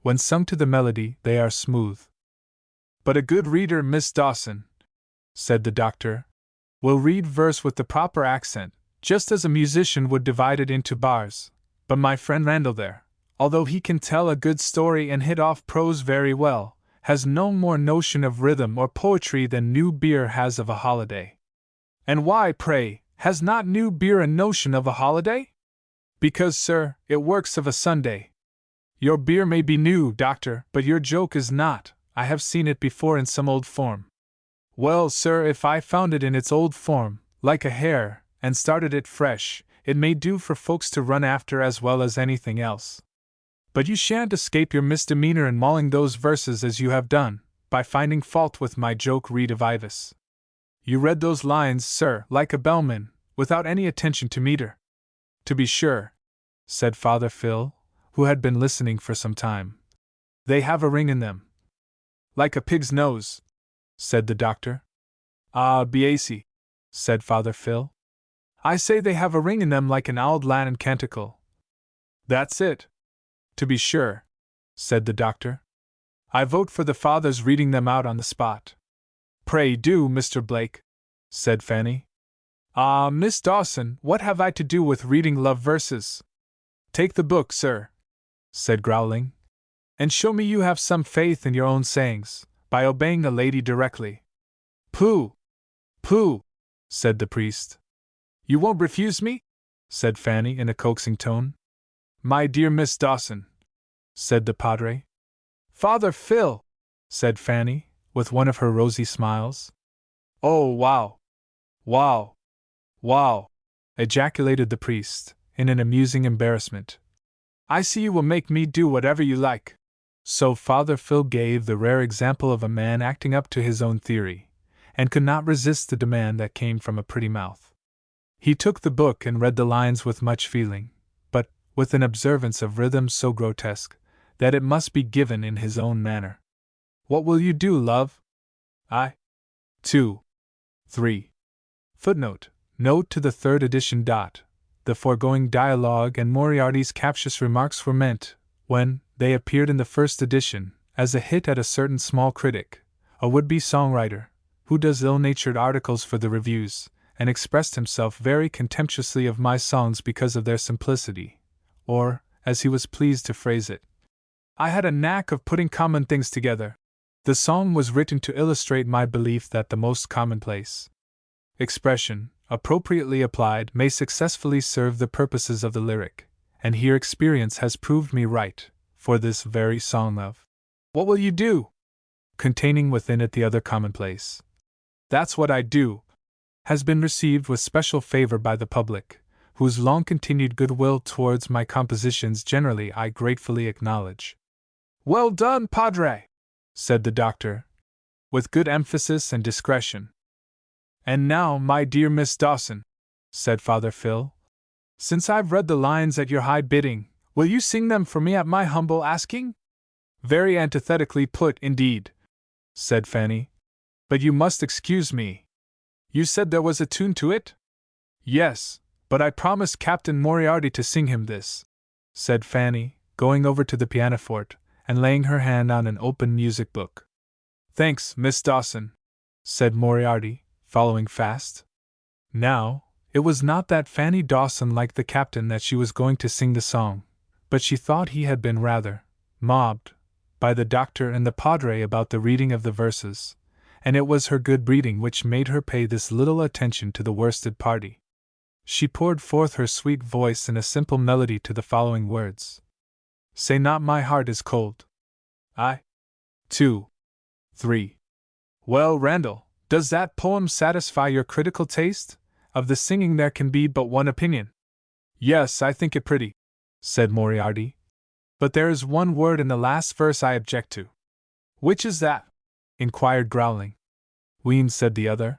[SPEAKER 1] "When sung to the melody, they are smooth." "But a good reader, Miss Dawson," said the doctor, "will read verse with the proper accent, just as a musician would divide it into bars. But my friend Randall there, although he can tell a good story and hit off prose very well, has no more notion of rhythm or poetry than new beer has of a holiday." "And why, pray, has not new beer a notion of a holiday?" "Because, sir, it works of a Sunday. Your beer may be new, doctor, but your joke is not. I have seen it before in some old form." "Well, sir, if I found it in its old form, like a hare, and started it fresh, it may do for folks to run after as well as anything else. But you shan't escape your misdemeanor in mauling those verses as you have done, by finding fault with my joke read of Ivis. You read those lines, sir, like a bellman, without any attention to meter." "To be sure," said Father Phil, who had been listening for some time. "They have a ring in them." "Like a pig's nose," said the doctor. "Ah, Beacy," said Father Phil. "I say they have a ring in them like an old Latin canticle." "That's it." "To be sure," said the doctor. "I vote for the father's reading them out on the spot." "Pray do, Mr. Blake," said Fanny. "Ah, Miss Dawson, what have I to do with reading love verses?" "Take the book, sir," said Growling, "and show me you have some faith in your own sayings, by obeying a lady directly." "Pooh! Pooh!" said the priest. "You won't refuse me?" said Fanny in a coaxing tone. "My dear Miss Dawson," said the padre. "Father Phil," said Fanny, with one of her rosy smiles. "Oh, wow! Wow! Wow!" ejaculated the priest, in an amusing embarrassment. "I see you will make me do whatever you like. So Father Phil gave the rare example of a man acting up to his own theory, and could not resist the demand that came from a pretty mouth. He took the book and read the lines with much feeling, but with an observance of rhythm so grotesque that it must be given in his own manner. What will you do, love? 2. 3. Footnote. Note to the 3rd edition. The foregoing dialogue and Moriarty's captious remarks were meant, when they appeared in the 1st edition, as a hit at a certain small critic, a would-be songwriter, who does ill-natured articles for the reviews, and expressed himself very contemptuously of my songs because of their simplicity, or, as he was pleased to phrase it, I had a knack of putting common things together. The song was written to illustrate my belief that the most commonplace expression, appropriately applied, may successfully serve the purposes of the lyric, and here experience has proved me right, for this very song of What will you do? Containing within it the other commonplace. That's what I do, has been received with special favor by the public, whose long-continued goodwill towards my compositions generally I gratefully acknowledge. Well done, Padre, said the doctor, with good emphasis and discretion. And now, my dear Miss Dawson, said Father Phil, since I've read the lines at your high bidding, will you sing them for me at my humble asking? Very antithetically put, indeed, said Fanny, but you must excuse me. You said there was a tune to it? Yes, but I promised Captain Moriarty to sing him this, said Fanny, going over to the pianoforte and laying her hand on an open music book. Thanks, Miss Dawson, said Moriarty, following fast. Now, it was not that Fanny Dawson liked the captain that she was going to sing the song, but she thought he had been rather mobbed by the doctor and the padre about the reading of the verses, and it was her good breeding which made her pay this little attention to the worsted party. She poured forth her sweet voice in a simple melody to the following words. Say not my heart is cold. 2. 3. Well, Randall, does that poem satisfy your critical taste? Of the singing there can be but one opinion. Yes, I think it pretty, said Moriarty. But there is one word in the last verse I object to. Which is that? Inquired Growling. Ween, said the other.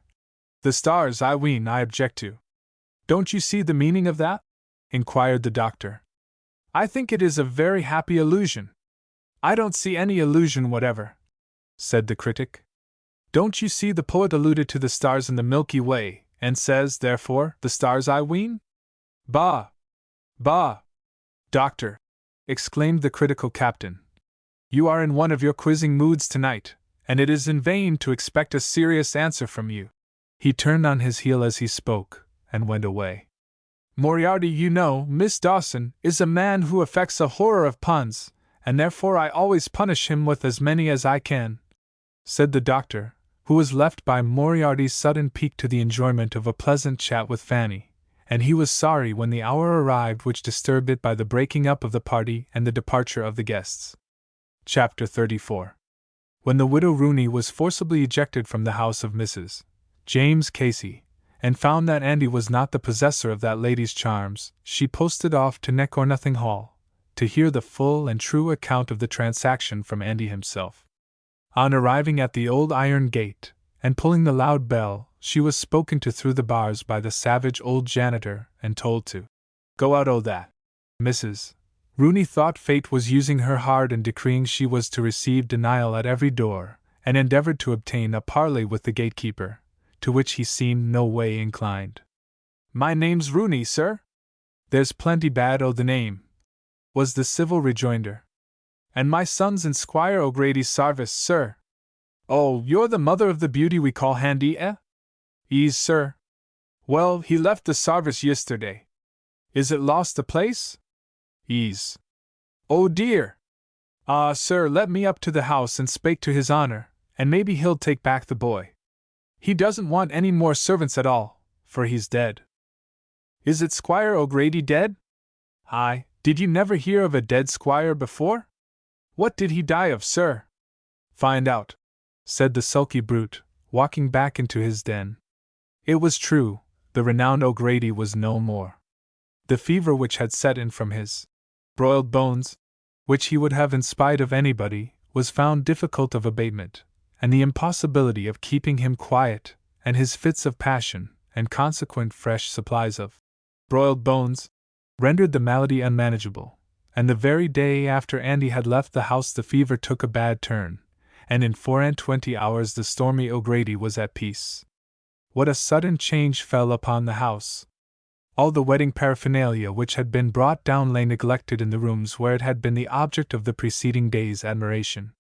[SPEAKER 1] The stars, I ween, I object to. Don't you see the meaning of that? Inquired the doctor. I think it is a very happy illusion. I don't see any illusion whatever, said the critic. Don't you see the poet alluded to the stars in the Milky Way, and says, therefore, the stars I ween? Bah! Bah! Doctor, exclaimed the critical captain. You are in one of your quizzing moods tonight, and it is in vain to expect a serious answer from you. He turned on his heel as he spoke, and went away. Moriarty, you know, Miss Dawson, is a man who affects a horror of puns, and therefore I always punish him with as many as I can, said the doctor, who was left by Moriarty's sudden pique to the enjoyment of a pleasant chat with Fanny, and he was sorry when the hour arrived which disturbed it by the breaking up of the party and the departure of the guests. Chapter 34. When the widow Rooney was forcibly ejected from the house of Mrs. James Casey, and found that Andy was not the possessor of that lady's charms, she posted off to Neckornothing Hall, to hear the full and true account of the transaction from Andy himself. On arriving at the old iron gate, and pulling the loud bell, she was spoken to through the bars by the savage old janitor, and told to go out. Oh, that Mrs. Rooney thought fate was using her hard in decreeing she was to receive denial at every door, and endeavored to obtain a parley with the gatekeeper, to which he seemed no way inclined. My name's Rooney, sir. There's plenty bad o' the name, was the civil rejoinder. And my son's in Squire O'Grady's sarvice, sir. Oh, you're the mother of the beauty we call Handy, eh? Ees, sir. Well, he left the sarvice yesterday. Is it lost the place? Ees. Oh dear. Ah, sir, let me up to the house and spake to his honor, and maybe he'll take back the boy. He doesn't want any more servants at all, for he's dead. Is it Squire O'Grady dead? Aye, did you never hear of a dead squire before? What did he die of, sir? Find out, said the sulky brute, walking back into his den. It was true, the renowned O'Grady was no more. The fever which had set in from his broiled bones, which he would have in spite of anybody, was found difficult of abatement, and the impossibility of keeping him quiet, and his fits of passion, and consequent fresh supplies of broiled bones, rendered the malady unmanageable, and the very day after Andy had left the house the fever took a bad turn, and in 24 hours the stormy O'Grady was at peace. What a sudden change fell upon the house! All the wedding paraphernalia which had been brought down lay neglected in the rooms where it had been the object of the preceding day's admiration.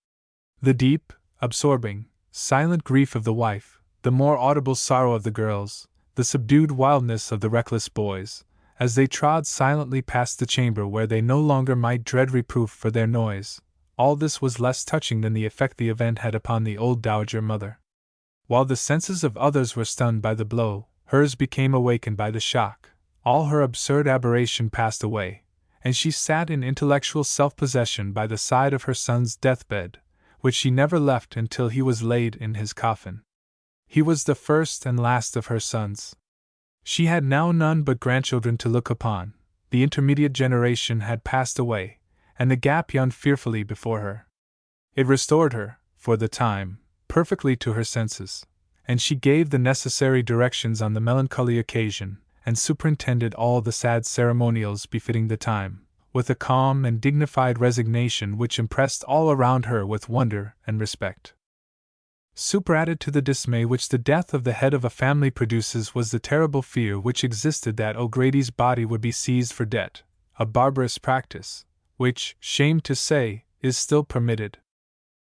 [SPEAKER 1] The deep, absorbing, silent grief of the wife, the more audible sorrow of the girls, the subdued wildness of the reckless boys, as they trod silently past the chamber where they no longer might dread reproof for their noise, all this was less touching than the effect the event had upon the old dowager mother. While the senses of others were stunned by the blow, hers became awakened by the shock. All her absurd aberration passed away, and she sat in intellectual self-possession by the side of her son's deathbed, which she never left until he was laid in his coffin. He was the first and last of her sons. She had now none but grandchildren to look upon, the intermediate generation had passed away, and the gap yawned fearfully before her. It restored her, for the time, perfectly to her senses, and she gave the necessary directions on the melancholy occasion, and superintended all the sad ceremonials befitting the time, with a calm and dignified resignation which impressed all around her with wonder and respect. Superadded to the dismay which the death of the head of a family produces was the terrible fear which existed that O'Grady's body would be seized for debt, a barbarous practice, which, shame to say, is still permitted.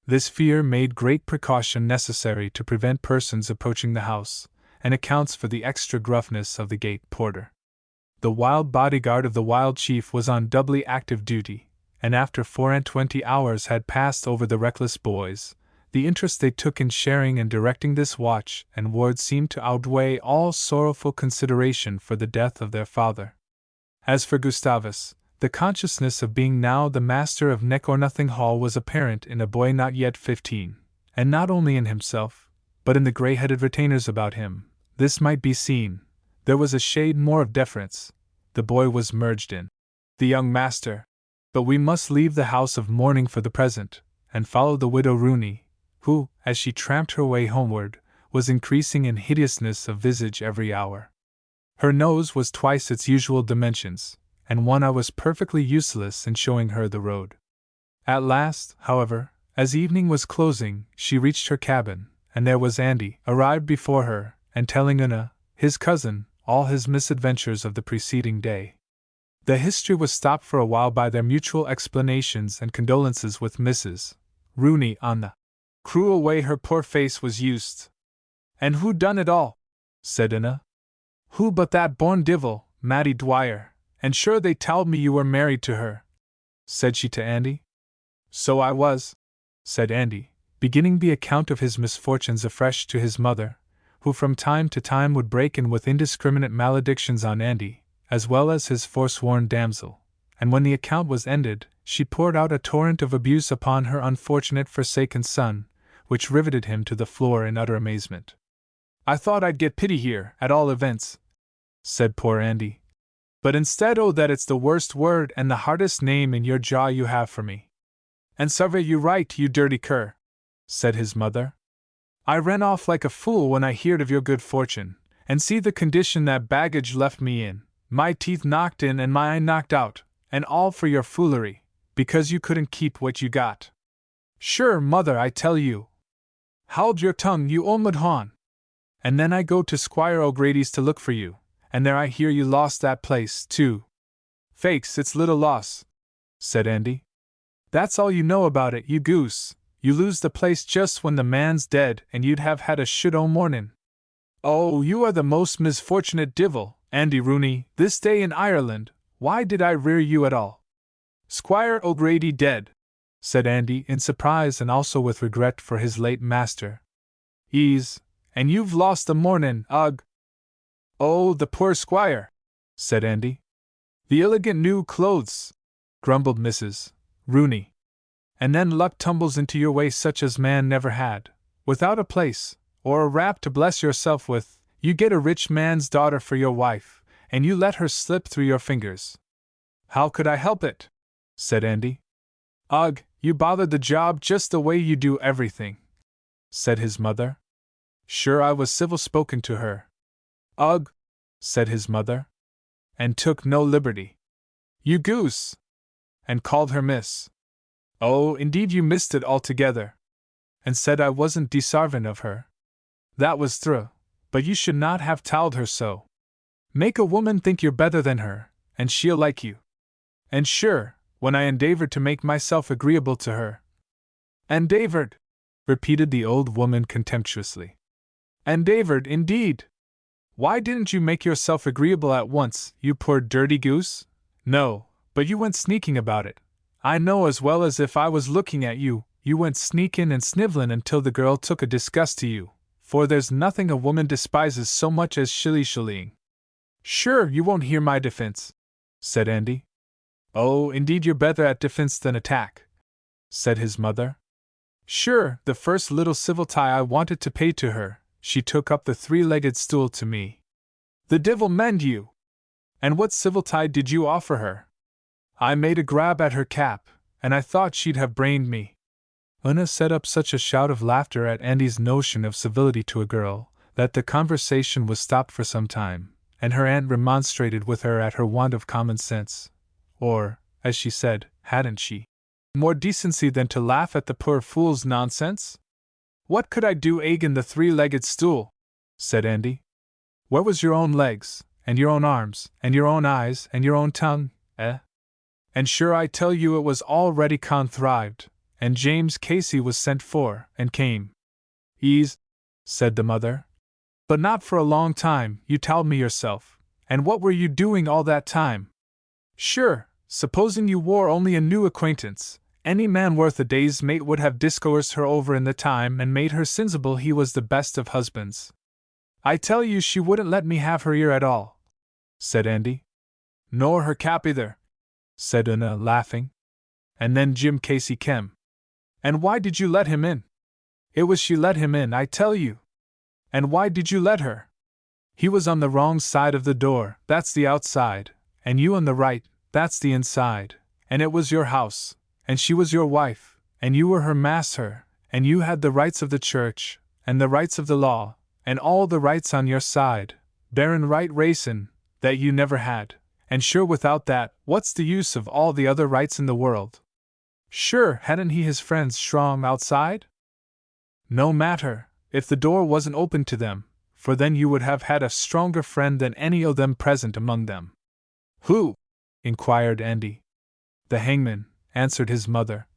[SPEAKER 1] This fear made great precaution necessary to prevent persons approaching the house, and accounts for the extra gruffness of the gate porter. The wild bodyguard of the wild chief was on doubly active duty, and after 24 hours had passed over the reckless boys, the interest they took in sharing and directing this watch and ward seemed to outweigh all sorrowful consideration for the death of their father. As for Gustavus, the consciousness of being now the master of Neck-or-Nothing Hall was apparent in a boy not yet 15, and not only in himself, but in the grey-headed retainers about him. This might be seen. There was a shade more of deference. The boy was merged in the young master. But we must leave the house of mourning for the present, and follow the widow Rooney, who, as she tramped her way homeward, was increasing in hideousness of visage every hour. Her nose was twice its usual dimensions, and one eye was perfectly useless in showing her the road. At last, however, as evening was closing, she reached her cabin, and there was Andy, arrived before her, and telling Una, his cousin, all his misadventures of the preceding day. The history was stopped for a while by their mutual explanations and condolences with Mrs. Rooney on the cruel way her poor face was used. "And who done it all?" said Una. "Who but that born divil, Matty Dwyer, and sure they telled me you were married to her," said she to Andy. "So I was," said Andy, beginning the account of his misfortunes afresh to his mother, who from time to time would break in with indiscriminate maledictions on Andy, as well as his forsworn damsel, and when the account was ended, she poured out a torrent of abuse upon her unfortunate forsaken son, which riveted him to the floor in utter amazement. "I thought I'd get pity here, at all events," said poor Andy. "But instead, oh, that it's the worst word and the hardest name in your jaw you have for me." "And sarve you right, you dirty cur," said his mother. "I ran off like a fool when I heard of your good fortune, and see the condition that baggage left me in, my teeth knocked in and my eye knocked out, and all for your foolery, because you couldn't keep what you got. Sure, mother, I tell you. Hold your tongue, you old mudhorn. And then I go to Squire O'Grady's to look for you, and there I hear you lost that place, too." "Faix, it's little loss," said Andy. "That's all you know about it, you goose. You lose the place just when the man's dead, and you'd have had a should o' mornin'. Oh, you are the most misfortunate divil, Andy Rooney, this day in Ireland. Why did I rear you at all?" "Squire O'Grady dead," said Andy in surprise and also with regret for his late master. "Ease, and you've lost the mornin', ugh." "Oh, the poor squire," said Andy. "The illigant new clothes," grumbled Mrs. Rooney. "And then luck tumbles into your way such as man never had. Without a place, or a wrap to bless yourself with, you get a rich man's daughter for your wife, and you let her slip through your fingers." "How could I help it?" said Andy. Ugh, you bothered the job just the way you do everything, said his mother. Sure, I was civil-spoken to her. Ugh, said his mother. And took no liberty. You goose! And called her miss. Oh, indeed you missed it altogether. And said I wasn't desarvant of her. That was through, but you should not have towed her so. Make a woman think you're better than her, and she'll like you. And sure, when I endeavored to make myself agreeable to her. Endeavored, repeated the old woman contemptuously. Endeavored, indeed! Why didn't you make yourself agreeable at once, you poor dirty goose? No, but you went sneaking about it. I know as well as if I was looking at you, you went sneakin' and snivellin' until the girl took a disgust to you, for there's nothing a woman despises so much as shilly-shallying. Sure, you won't hear my defense, said Andy. Oh, indeed you're better at defense than attack, said his mother. Sure, the first little civility I wanted to pay to her, she took up the three-legged stool to me. The divil mend you! And what civility did you offer her? I made a grab at her cap, and I thought she'd have brained me. Una set up such a shout of laughter at Andy's notion of civility to a girl, that the conversation was stopped for some time, and her aunt remonstrated with her at her want of common sense. Or, as she said, hadn't she more decency than to laugh at the poor fool's nonsense? What could I do agen the three-legged stool? Said Andy. Where was your own legs, and your own arms, and your own eyes, and your own tongue, eh? And sure I tell you it was already contrived, and James Casey was sent for, and came. Ease, said the mother. But not for a long time, you told me yourself, and what were you doing all that time? Sure, supposing you wore only a new acquaintance, any man worth a day's mate would have discoursed her over in the time and made her sensible he was the best of husbands. I tell you she wouldn't let me have her ear at all, said Andy. Nor her cap either, said Una, laughing. And then Jim Casey came. And why did you let him in? It was she let him in, I tell you. And why did you let her? He was on the wrong side of the door, that's the outside, and you on the right, that's the inside, and it was your house, and she was your wife, and you were her master, and you had the rights of the church, and the rights of the law, and all the rights on your side, barren right racin', that you never had, and sure without that, what's the use of all the other rights in the world? Sure, hadn't he his friends strong outside? No matter, if the door wasn't open to them, for then you would have had a stronger friend than any o' them present among them. Who? Inquired Andy. The hangman, answered his mother.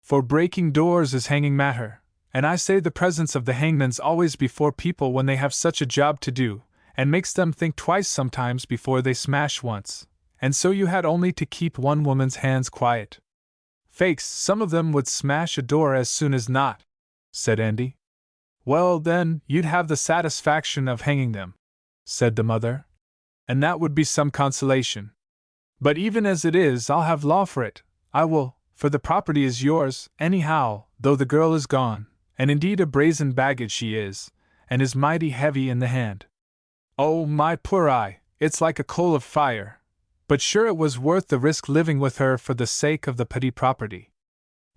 [SPEAKER 1] For breaking doors is hanging matter, and I say the presence of the hangman's always before people when they have such a job to do, and makes them think twice sometimes before they smash once, and so you had only to keep one woman's hands quiet. Fakes, some of them would smash a door as soon as not, said Andy. Well, then, you'd have the satisfaction of hanging them, said the mother. And that would be some consolation. But even as it is, I'll have law for it, I will, for the property is yours, anyhow, though the girl is gone, and indeed a brazen baggage she is, and is mighty heavy in the hand. Oh, my poor eye, it's like a coal of fire, but sure it was worth the risk living with her for the sake of the petty property.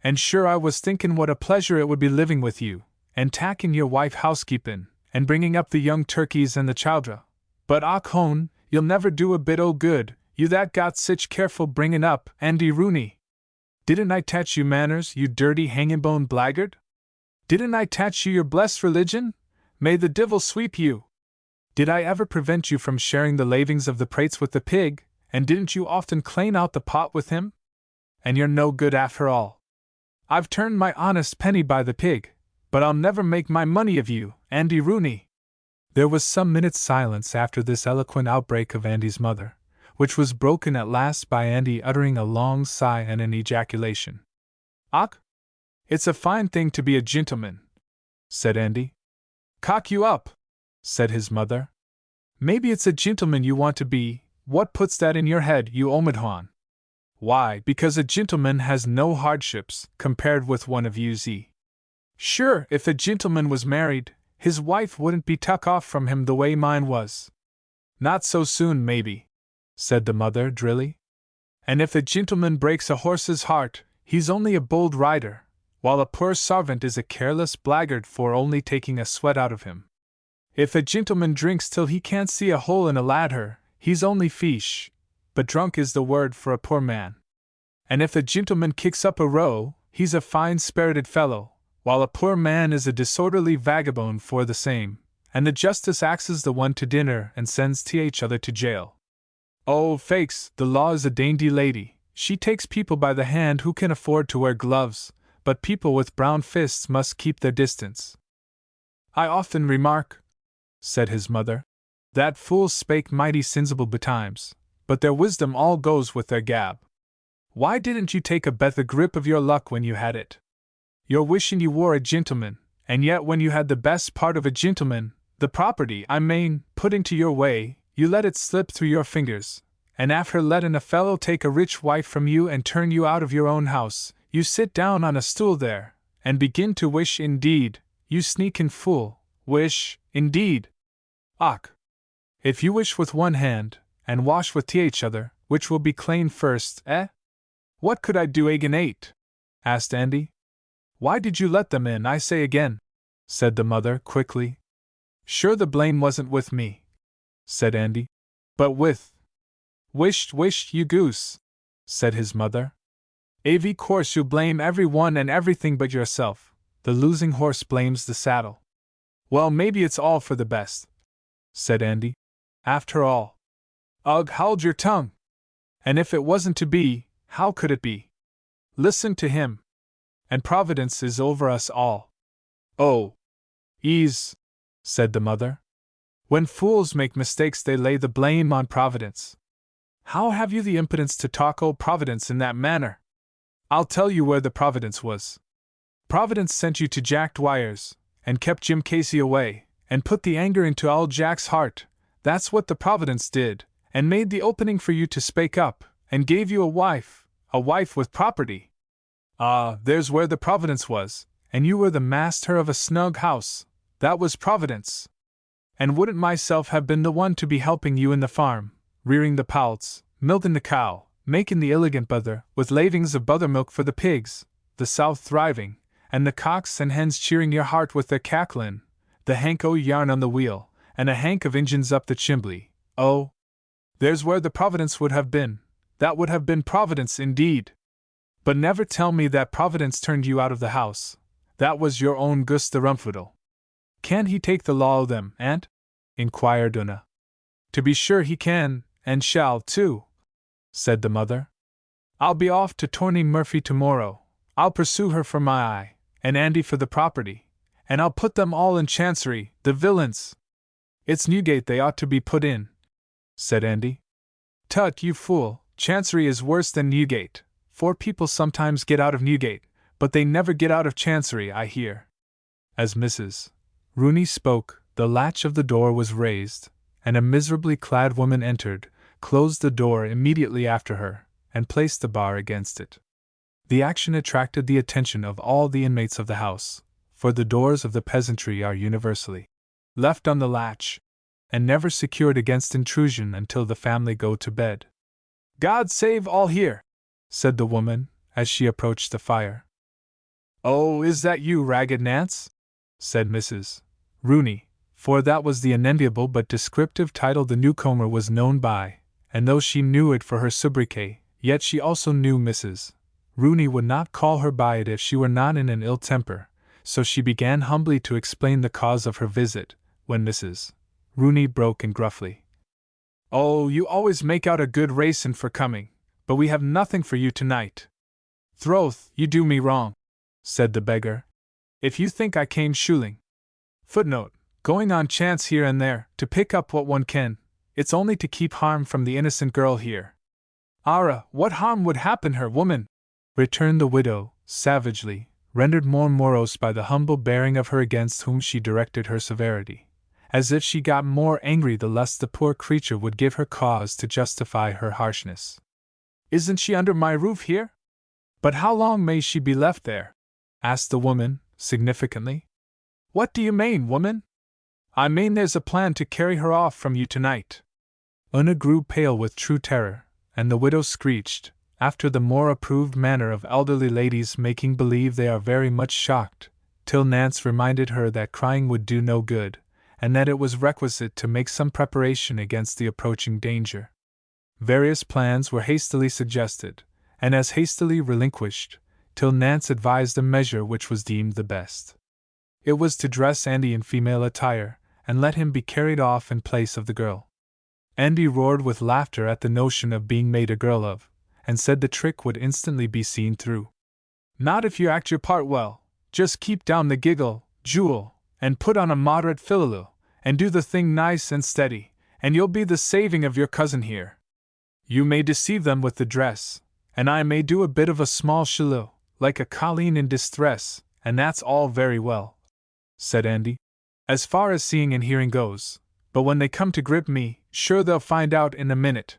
[SPEAKER 1] And sure I was thinkin' what a pleasure it would be living with you, and tacking your wife housekeepin', and bringing up the young turkeys and the children. But och hone, you'll never do a bit o' good, you that got sich careful bringin' up, Andy Rooney. Didn't I teach you manners, you dirty hangin'-bone blackguard? Didn't I teach you your blessed religion? May the divil sweep you! Did I ever prevent you from sharing the lavings of the prates with the pig, and didn't you often clean out the pot with him? And you're no good after all. I've turned my honest penny by the pig, but I'll never make my money of you, Andy Rooney. There was some minutes' silence after this eloquent outbreak of Andy's mother, which was broken at last by Andy uttering a long sigh and an ejaculation. Och! It's a fine thing to be a gentleman, said Andy. Cock you up, said his mother. Maybe it's a gentleman you want to be, what puts that in your head, you omidhon? Why, because a gentleman has no hardships, compared with one of you z. Sure, if a gentleman was married, his wife wouldn't be tuck off from him the way mine was. Not so soon, maybe, said the mother, drilly. And if a gentleman breaks a horse's heart, he's only a bold rider, while a poor servant is a careless blackguard for only taking a sweat out of him. If a gentleman drinks till he can't see a hole in a ladder, he's only fish, but drunk is the word for a poor man. And if a gentleman kicks up a row, he's a fine-spirited fellow, while a poor man is a disorderly vagabond for the same, and the justice axes the one to dinner and sends each other to jail. Oh, faix, the law is a dainty lady, she takes people by the hand who can afford to wear gloves, but people with brown fists must keep their distance. I often remark, said his mother, that fools spake mighty sensible betimes, but their wisdom all goes with their gab. Why didn't you take a better grip of your luck when you had it? You're wishing you were a gentleman, and yet when you had the best part of a gentleman, the property, I mane, put into your way, you let it slip through your fingers, and after letting a fellow take a rich wife from you and turn you out of your own house, you sit down on a stool there, and begin to wish indeed, you sneaking fool, wish, indeed. Och! If you wish with one hand, and wash with each other, which will be clean first, eh? What could I do agin 8? Asked Andy. Why did you let them in, I say again? Said the mother, quickly. Sure the blame wasn't with me, said Andy, but with. Wisht, you goose, said his mother. Av course you blame every one and everything but yourself. The losing horse blames the saddle. Well, maybe it's all for the best, said Andy. After all. Ugh, hold your tongue. And if it wasn't to be, how could it be? Listen to him. And Providence is over us all. Oh. Ease, said the mother. When fools make mistakes they lay the blame on Providence. How have you the impudence to talk old Providence in that manner? I'll tell you where the Providence was. Providence sent you to Jack Dwyer's, and kept Jim Casey away, and put the anger into old Jack's heart. That's what the Providence did, and made the opening for you to spake up, and gave you a wife with property. Ah, there's where the Providence was, and you were the master of a snug house. That was Providence. And wouldn't myself have been the one to be helping you in the farm, rearing the pouts, milking the cow, making the elegant butter, with lavings of buttermilk for the pigs, the sow thriving, and the cocks and hens cheering your heart with their cacklin', the hank o' yarn on the wheel, and a hank of Injuns up the chimbley. Oh, there's where the Providence would have been. That would have been Providence indeed. But never tell me that Providence turned you out of the house. That was your own Gus the Rumfiddle. Can he take the law o' them, aunt? Inquired Una. To be sure he can, and shall, too, said the mother. I'll be off to Torney Murphy tomorrow. I'll pursue her for my eye, and Andy for the property, and I'll put them all in Chancery, the villains. It's Newgate they ought to be put in, said Andy. Tut, you fool, Chancery is worse than Newgate, for people sometimes get out of Newgate, but they never get out of Chancery, I hear. As Mrs. Rooney spoke, the latch of the door was raised, and a miserably clad woman entered, closed the door immediately after her, and placed the bar against it. The action attracted the attention of all the inmates of the house, for the doors of the peasantry are universally left on the latch, and never secured against intrusion until the family go to bed. God save all here, said the woman, as she approached the fire. Oh, is that you, Ragged Nance? Said Mrs. Rooney, for that was the unenviable but descriptive title the newcomer was known by, and though she knew it for her sobriquet, yet she also knew Mrs. Rooney would not call her by it if she were not in an ill temper, so she began humbly to explain the cause of her visit, when Mrs. Rooney broke in gruffly. Oh, you always make out a good racin' for coming, but we have nothing for you tonight. Throth, you do me wrong, said the beggar. If you think I came shooling. Footnote, going on chance here and there, to pick up what one can, it's only to keep harm from the innocent girl here. Ara, what harm would happen her, woman? Returned the widow, savagely, rendered more morose by the humble bearing of her against whom she directed her severity, as if she got more angry the less the poor creature would give her cause to justify her harshness. Isn't she under my roof here? But how long may she be left there? Asked the woman, significantly. What do you mean, woman? I mean there's a plan to carry her off from you tonight. Una grew pale with true terror, and the widow screeched, after the more approved manner of elderly ladies making believe they are very much shocked, till Nance reminded her that crying would do no good, and that it was requisite to make some preparation against the approaching danger. Various plans were hastily suggested, and as hastily relinquished, till Nance advised a measure which was deemed the best. It was to dress Andy in female attire, and let him be carried off in place of the girl. Andy roared with laughter at the notion of being made a girl of, and said the trick would instantly be seen through. Not if you act your part well. Just keep down the giggle, Jewel, and put on a moderate filulu, and do the thing nice and steady, and you'll be the saving of your cousin here. You may deceive them with the dress, and I may do a bit of a small shilloo, like a colleen in distress, and that's all very well," said Andy, "as far as seeing and hearing goes, but when they come to grip me, sure they'll find out in a minute.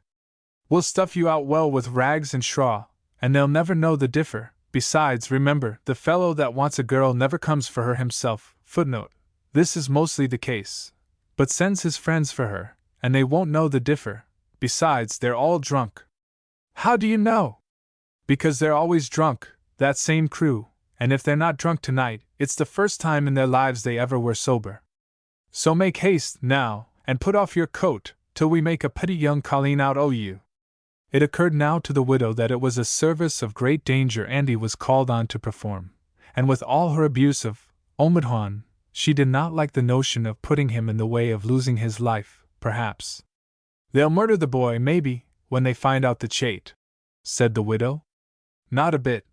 [SPEAKER 1] We'll stuff you out well with rags and straw, and they'll never know the differ. Besides, remember, the fellow that wants a girl never comes for her himself. Footnote: this is mostly the case, but sends his friends for her, and they won't know the differ. Besides, they're all drunk." "How do you know?" "Because they're always drunk, that same crew, and if they're not drunk tonight, it's the first time in their lives they ever were sober. So make haste, now, and put off your coat, till we make a pretty young colleen out o' you." It occurred now to the widow that it was a service of great danger Andy was called on to perform, and with all her abuse of Omidjuan, she did not like the notion of putting him in the way of losing his life, perhaps. "They'll murder the boy, maybe, when they find out the chate," said the widow. "Not a bit,"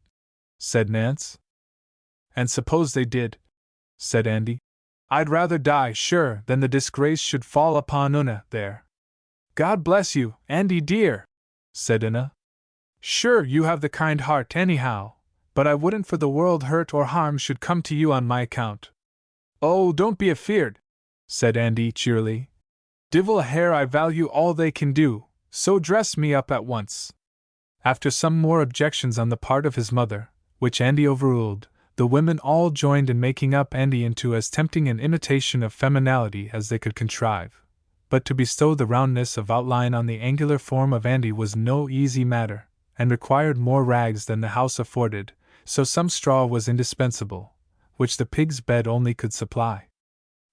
[SPEAKER 1] said Nance. "And suppose they did," said Andy, "I'd rather die, sure, than the disgrace should fall upon Una there." "God bless you, Andy dear," said Una. "Sure, you have the kind heart anyhow, but I wouldn't for the world hurt or harm should come to you on my account." "Oh, don't be afeard," said Andy cheerily. "Divil a hair, I value all they can do, so dress me up at once." After some more objections on the part of his mother, which Andy overruled, the women all joined in making up Andy into as tempting an imitation of femininity as they could contrive. But to bestow the roundness of outline on the angular form of Andy was no easy matter, and required more rags than the house afforded, so some straw was indispensable, which the pig's bed only could supply.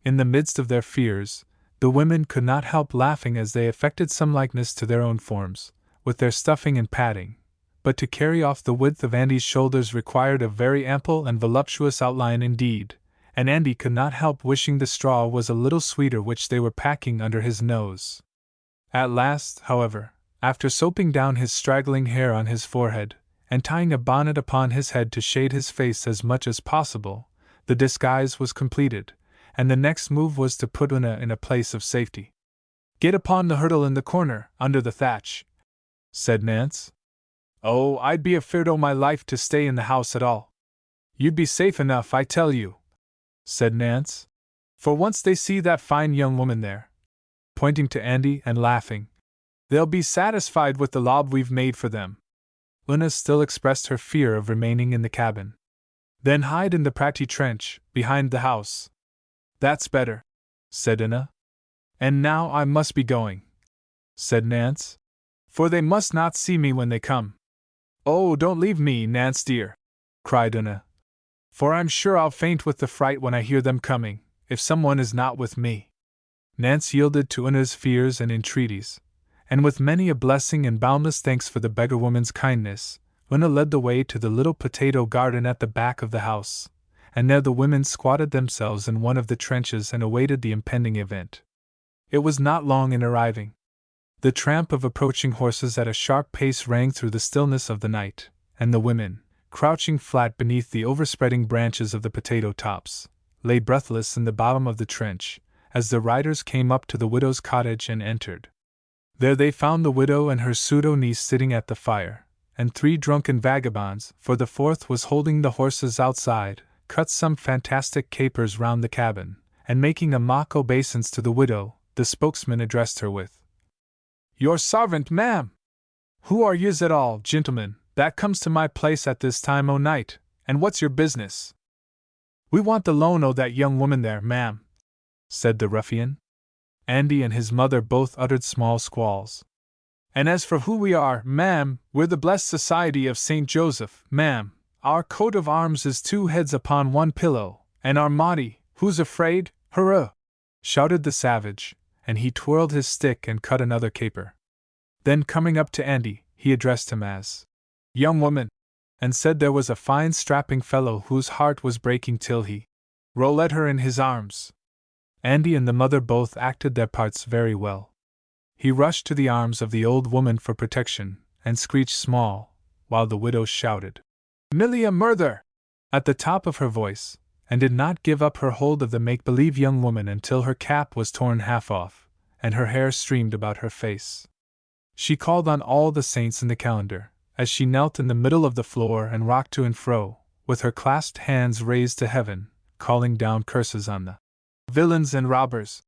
[SPEAKER 1] In the midst of their fears, the women could not help laughing as they affected some likeness to their own forms, with their stuffing and padding, but to carry off the width of Andy's shoulders required a very ample and voluptuous outline indeed, and Andy could not help wishing the straw was a little sweeter which they were packing under his nose. At last, however, after soaping down his straggling hair on his forehead, and tying a bonnet upon his head to shade his face as much as possible, the disguise was completed, and the next move was to put Una in a place of safety. "Get upon the hurdle in the corner, under the thatch," said Nance. "Oh, I'd be afeard o' my life to stay in the house at all." "You'd be safe enough, I tell you," said Nance. "For once they see that fine young woman there," pointing to Andy and laughing, "they'll be satisfied with the lob we've made for them." Una still expressed her fear of remaining in the cabin. "Then hide in the Pratty trench, behind the house." "That's better," said Una. "And now I must be going," said Nance, "for they must not see me when they come." "Oh, don't leave me, Nance dear," cried Una, "for I'm sure I'll faint with the fright when I hear them coming, if someone is not with me." Nance yielded to Una's fears and entreaties, and with many a blessing and boundless thanks for the beggar woman's kindness, Una led the way to the little potato garden at the back of the house, and there the women squatted themselves in one of the trenches and awaited the impending event. It was not long in arriving. The tramp of approaching horses at a sharp pace rang through the stillness of the night, and the women, crouching flat beneath the overspreading branches of the potato tops, lay breathless in the bottom of the trench, as the riders came up to the widow's cottage and entered. There they found the widow and her pseudo-niece sitting at the fire, and 3 drunken vagabonds, for the 4th was holding the horses outside, cut some fantastic capers round the cabin, and making a mock obeisance to the widow, the spokesman addressed her with, "Your sarvant, ma'am! Who are yez at all, gentlemen, that comes to my place at this time o' night, and what's your business?" "We want the loan o' that young woman there, ma'am," said the ruffian. Andy and his mother both uttered small squalls. And as for who we are, ma'am, we're the blessed society of St. Joseph, ma'am. Our coat of arms is 2 heads upon 1 pillow, and our motto, who's afraid, hurrah! Shouted the savage, and he twirled his stick and cut another caper. Then coming up to Andy, he addressed him as young woman, and said there was a fine strapping fellow whose heart was breaking till he rolled her in his arms. Andy and the mother both acted their parts very well. He rushed to the arms of the old woman for protection, and screeched small, while the widow shouted, "Millie a murther!" at the top of her voice, and did not give up her hold of the make-believe young woman until her cap was torn half off, and her hair streamed about her face. She called on all the saints in the calendar, as she knelt in the middle of the floor and rocked to and fro, with her clasped hands raised to heaven, calling down curses on the villains and robbers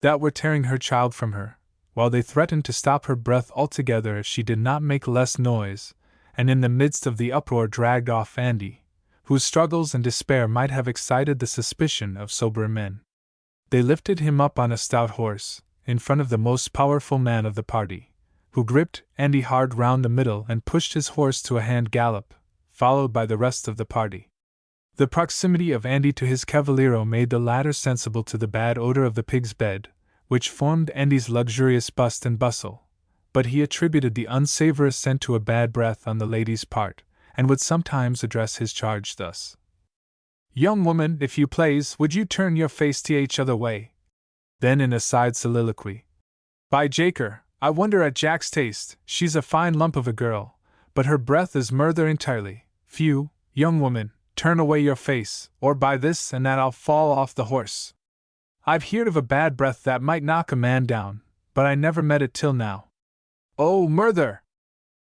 [SPEAKER 1] that were tearing her child from her, while they threatened to stop her breath altogether if she did not make less noise, and in the midst of the uproar dragged off Andy, whose struggles and despair might have excited the suspicion of sober men. They lifted him up on a stout horse, in front of the most powerful man of the party, who gripped Andy hard round the middle and pushed his horse to a hand gallop, followed by the rest of the party. The proximity of Andy to his cavaliero made the latter sensible to the bad odor of the pig's bed, which formed Andy's luxurious bust and bustle, but he attributed the unsavourous scent to a bad breath on the lady's part, and would sometimes address his charge thus: "Young woman, if you please, would you turn your face t'each other way?" Then in a side soliloquy, "By Jaker, I wonder at Jack's taste, she's a fine lump of a girl, but her breath is murther entirely. Phew, young woman, turn away your face, or by this and that I'll fall off the horse. I've heard of a bad breath that might knock a man down, but I never met it till now. Oh, murther!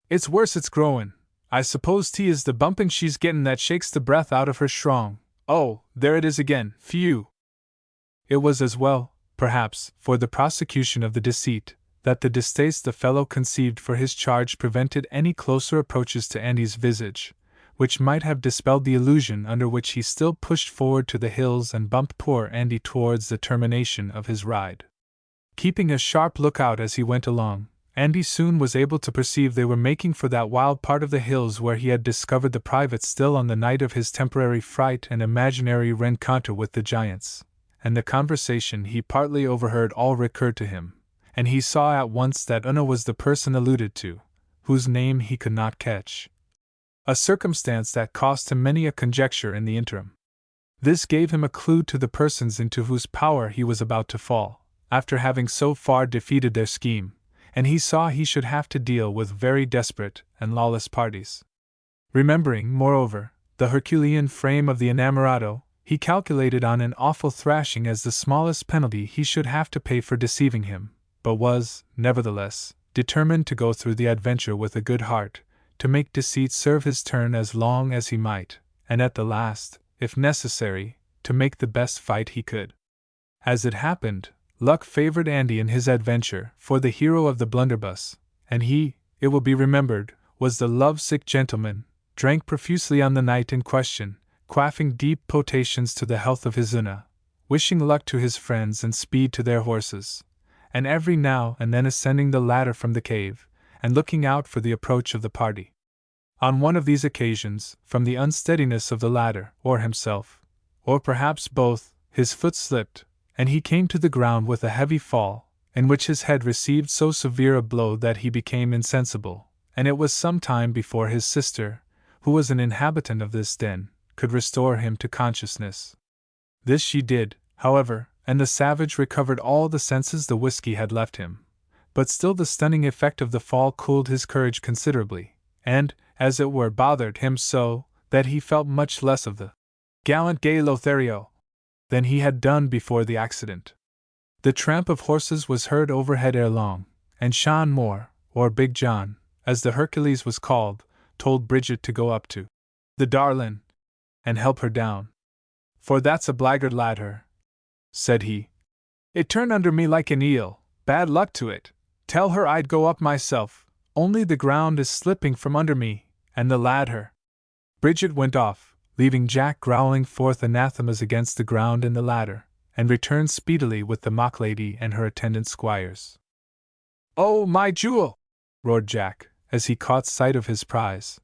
[SPEAKER 1] It's worse it's growin'. I suppose 'tis the bumping she's gettin' that shakes the breath out of her strong. Oh, there it is again, phew!" It was as well, perhaps, for the prosecution of the deceit, that the distaste the fellow conceived for his charge prevented any closer approaches to Andy's visage, which might have dispelled the illusion under which he still pushed forward to the hills and bumped poor Andy towards the termination of his ride. Keeping a sharp lookout as he went along, Andy soon was able to perceive they were making for that wild part of the hills where he had discovered the private still on the night of his temporary fright and imaginary rencontre with the giants, and the conversation he partly overheard all recurred to him, and he saw at once that Una was the person alluded to, whose name he could not catch. A circumstance that cost him many a conjecture in the interim. This gave him a clue to the persons into whose power he was about to fall, after having so far defeated their scheme, and he saw he should have to deal with very desperate and lawless parties. Remembering, moreover, the Herculean frame of the enamorado, he calculated on an awful thrashing as the smallest penalty he should have to pay for deceiving him, but was, nevertheless, determined to go through the adventure with a good heart, to make deceit serve his turn as long as he might, and at the last, if necessary, to make the best fight he could. As it happened, luck favored Andy in his adventure, for the hero of the blunderbuss, and he, it will be remembered, was the love-sick gentleman, drank profusely on the night in question, quaffing deep potations to the health of his Una, wishing luck to his friends and speed to their horses, and every now and then ascending the ladder from the cave, and looking out for the approach of the party. On one of these occasions, from the unsteadiness of the ladder, or himself, or perhaps both, his foot slipped, and he came to the ground with a heavy fall, in which his head received so severe a blow that he became insensible, and it was some time before his sister, who was an inhabitant of this den, could restore him to consciousness. This she did, however, and the savage recovered all the senses the whiskey had left him, but still the stunning effect of the fall cooled his courage considerably, and, as it were, bothered him so, that he felt much less of the gallant gay Lothario than he had done before the accident. The tramp of horses was heard overhead ere long, and Sean Moore, or Big John, as the Hercules was called, told Bridget to go up to the darlin' and help her down. "For that's a blackguard lad her," said he. "It turned under me like an eel, bad luck to it. Tell her I'd go up myself, only the ground is slipping from under me, and the lad her." Bridget went off, leaving Jack growling forth anathemas against the ground and the ladder, and returned speedily with the mock lady and her attendant squires. "Oh, my jewel!" roared Jack, as he caught sight of his prize.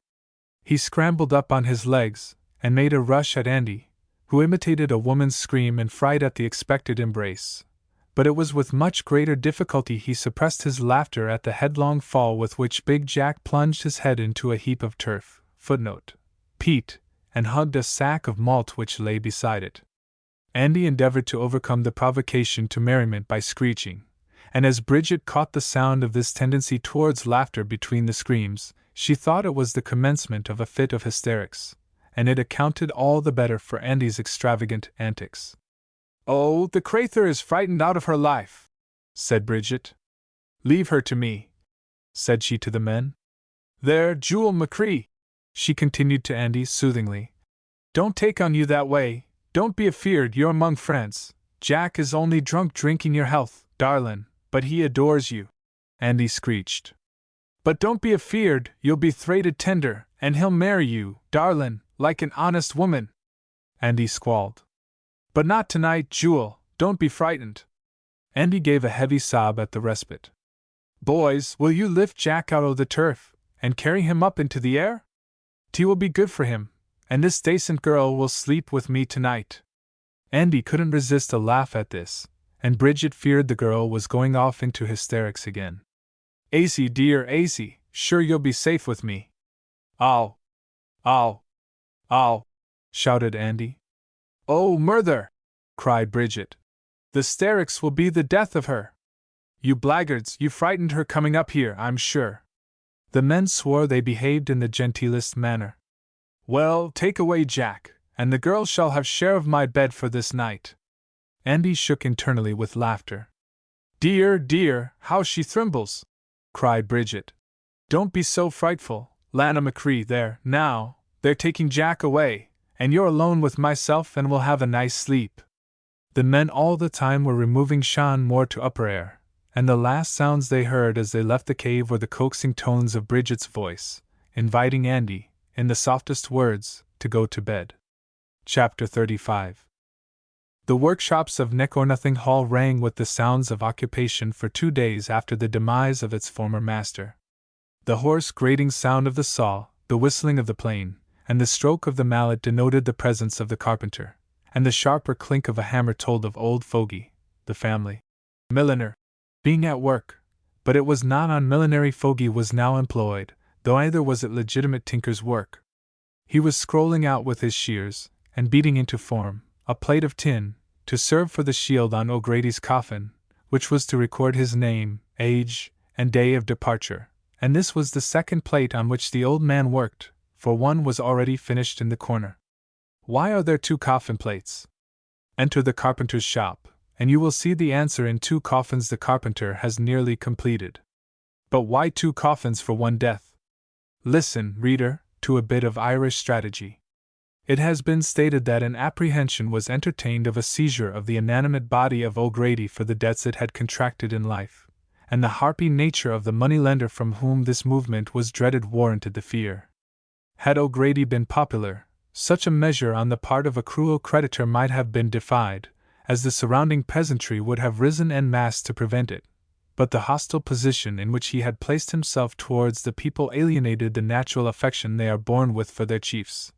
[SPEAKER 1] He scrambled up on his legs, and made a rush at Andy, who imitated a woman's scream in fright at the expected embrace. But it was with much greater difficulty he suppressed his laughter at the headlong fall with which Big Jack plunged his head into a heap of turf, peat, and hugged a sack of malt which lay beside it. Andy endeavored to overcome the provocation to merriment by screeching, and as Bridget caught the sound of this tendency towards laughter between the screams, she thought it was the commencement of a fit of hysterics, and it accounted all the better for Andy's extravagant antics. "Oh, the crathur is frightened out of her life," said Bridget. "Leave her to me," said she to the men. "There, Jewel McCree," she continued to Andy soothingly. "Don't take on you that way, don't be afeard, you're among friends. Jack is only drunk drinking your health, darlin', but he adores you," Andy screeched. "But don't be afeard, you'll be thrated tender, and he'll marry you, darlin', like an honest woman," Andy squalled. "But not tonight, Jewel, don't be frightened." Andy gave a heavy sob at the respite. "Boys, will you lift Jack out o' the turf, and carry him up into the air? 'T will be good for him, and this dacent girl will sleep with me tonight." Andy couldn't resist a laugh at this, and Bridget feared the girl was going off into hysterics again. "Aisy, dear, aisy, sure you'll be safe with me." "Ow! Ow! Ow!" shouted Andy. "Oh, murther!" cried Bridget. "The 'sterics will be the death of her. You blackguards, you frightened her coming up here, I'm sure." The men swore they behaved in the genteelest manner. "Well, take away Jack, and the girl shall have share of my bed for this night." Andy shook internally with laughter. "Dear, dear, how she thrimbles!" cried Bridget. "Don't be so frightful, Lana McCree, there, now, they're taking Jack away, and you're alone with myself and will have a nice sleep." The men all the time were removing Sean Moore to upper air, and the last sounds they heard as they left the cave were the coaxing tones of Bridget's voice, inviting Andy, in the softest words, to go to bed. Chapter 35. The workshops of Neckornothing Hall rang with the sounds of occupation for 2 days after the demise of its former master. The hoarse grating sound of the saw, the whistling of the plane, and the stroke of the mallet denoted the presence of the carpenter, and the sharper clink of a hammer told of old Fogey, the family milliner, being at work. But it was not on millinery Fogey was now employed, though either was it legitimate tinker's work. He was scrolling out with his shears, and beating into form, a plate of tin, to serve for the shield on O'Grady's coffin, which was to record his name, age, and day of departure, and this was the second plate on which the old man worked, for one was already finished in the corner. Why are there 2 coffin plates? Enter the carpenter's shop, and you will see the answer in 2 coffins the carpenter has nearly completed. But why 2 coffins for one death? Listen, reader, to a bit of Irish strategy. It has been stated that an apprehension was entertained of a seizure of the inanimate body of O'Grady for the debts it had contracted in life, and the harpy nature of the moneylender from whom this movement was dreaded warranted the fear. Had O'Grady been popular, such a measure on the part of a cruel creditor might have been defied, as the surrounding peasantry would have risen en masse to prevent it. But the hostile position in which he had placed himself towards the people alienated the natural affection they are born with for their chiefs.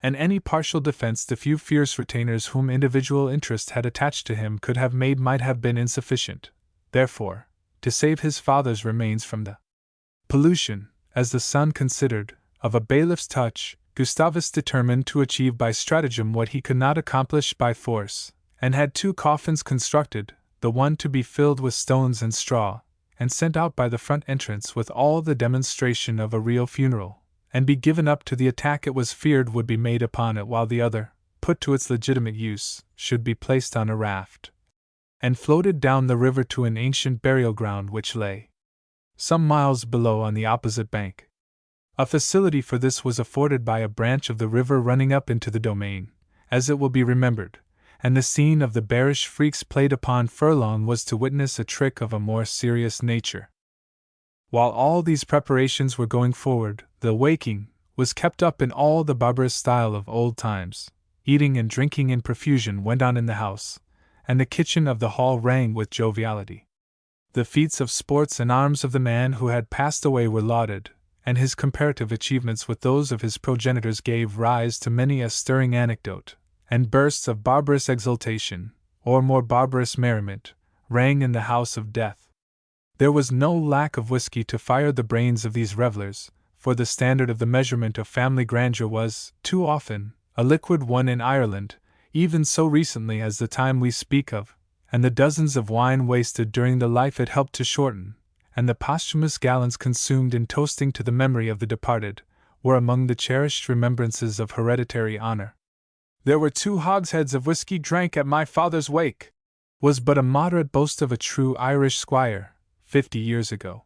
[SPEAKER 1] And any partial defense the few fierce retainers whom individual interest had attached to him could have made might have been insufficient. Therefore, to save his father's remains from the pollution, as the son considered, of a bailiff's touch, Gustavus determined to achieve by stratagem what he could not accomplish by force, and had 2 coffins constructed, the one to be filled with stones and straw, and sent out by the front entrance with all the demonstration of a real funeral, and be given up to the attack it was feared would be made upon it, while the other, put to its legitimate use, should be placed on a raft, and floated down the river to an ancient burial ground which lay some miles below on the opposite bank. A facility for this was afforded by a branch of the river running up into the domain, as it will be remembered, and the scene of the bearish freaks played upon Furlong was to witness a trick of a more serious nature. While all these preparations were going forward, the waking was kept up in all the barbarous style of old times. Eating and drinking in profusion went on in the house, and the kitchen of the hall rang with joviality. The feats of sports and arms of the man who had passed away were lauded, and his comparative achievements with those of his progenitors gave rise to many a stirring anecdote, and bursts of barbarous exultation, or more barbarous merriment, rang in the house of death. There was no lack of whiskey to fire the brains of these revellers, for the standard of the measurement of family grandeur was, too often, a liquid one in Ireland, even so recently as the time we speak of, and the dozens of wine wasted during the life it helped to shorten, and the posthumous gallons consumed in toasting to the memory of the departed, were among the cherished remembrances of hereditary honor. "There were 2 hogsheads of whiskey drank at my father's wake," was but a moderate boast of a true Irish squire, 50 years ago.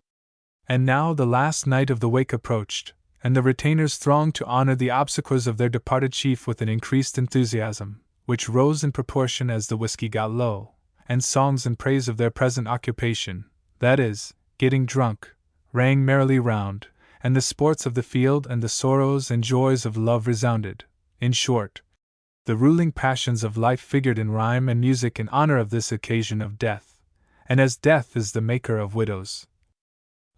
[SPEAKER 1] And now the last night of the wake approached, and the retainers thronged to honor the obsequies of their departed chief with an increased enthusiasm, which rose in proportion as the whiskey got low, and songs in praise of their present occupation, that is, getting drunk, rang merrily round, and the sports of the field and the sorrows and joys of love resounded. In short, the ruling passions of life figured in rhyme and music in honor of this occasion of death, and as death is the maker of widows.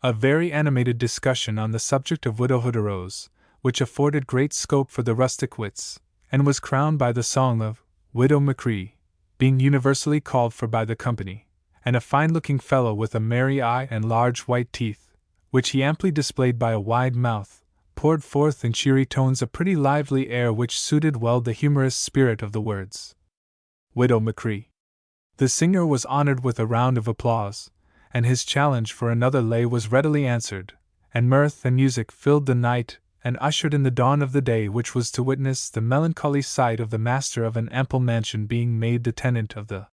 [SPEAKER 1] A very animated discussion on the subject of widowhood arose, which afforded great scope for the rustic wits, and was crowned by the song of Widow Machree, being universally called for by the company, and a fine-looking fellow with a merry eye and large white teeth, which he amply displayed by a wide mouth, poured forth in cheery tones a pretty lively air which suited well the humorous spirit of the words. Widow Machree. The singer was honored with a round of applause, and his challenge for another lay was readily answered, and mirth and music filled the night and ushered in the dawn of the day which was to witness the melancholy sight of the master of an ample mansion being made the tenant of the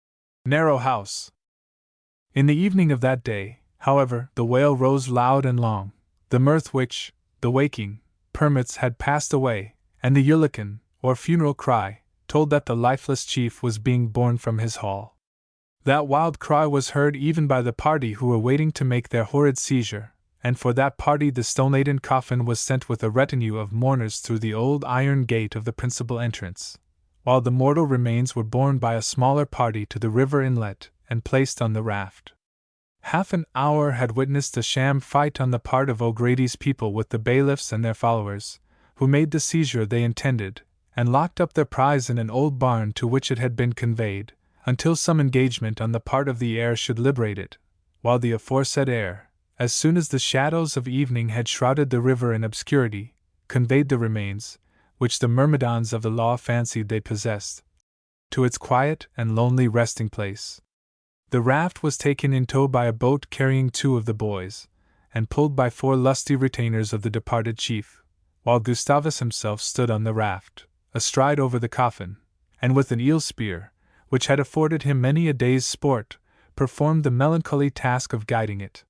[SPEAKER 1] narrow house. In the evening of that day, however, the wail rose loud and long. The mirth which, the waking, permits had passed away, and the Ulican, or funeral cry, told that the lifeless chief was being borne from his hall. That wild cry was heard even by the party who were waiting to make their horrid seizure, and for that party the stone-laden coffin was sent with a retinue of mourners through the old iron gate of the principal entrance, while the mortal remains were borne by a smaller party to the river inlet and placed on the raft. Half an hour had witnessed a sham fight on the part of O'Grady's people with the bailiffs and their followers, who made the seizure they intended, and locked up their prize in an old barn to which it had been conveyed, until some engagement on the part of the heir should liberate it, while the aforesaid heir, as soon as the shadows of evening had shrouded the river in obscurity, conveyed the remains, which the myrmidons of the law fancied they possessed, to its quiet and lonely resting place. The raft was taken in tow by a boat carrying 2 of the boys, and pulled by 4 lusty retainers of the departed chief, while Gustavus himself stood on the raft, astride over the coffin, and with an eel spear, which had afforded him many a day's sport, performed the melancholy task of guiding it.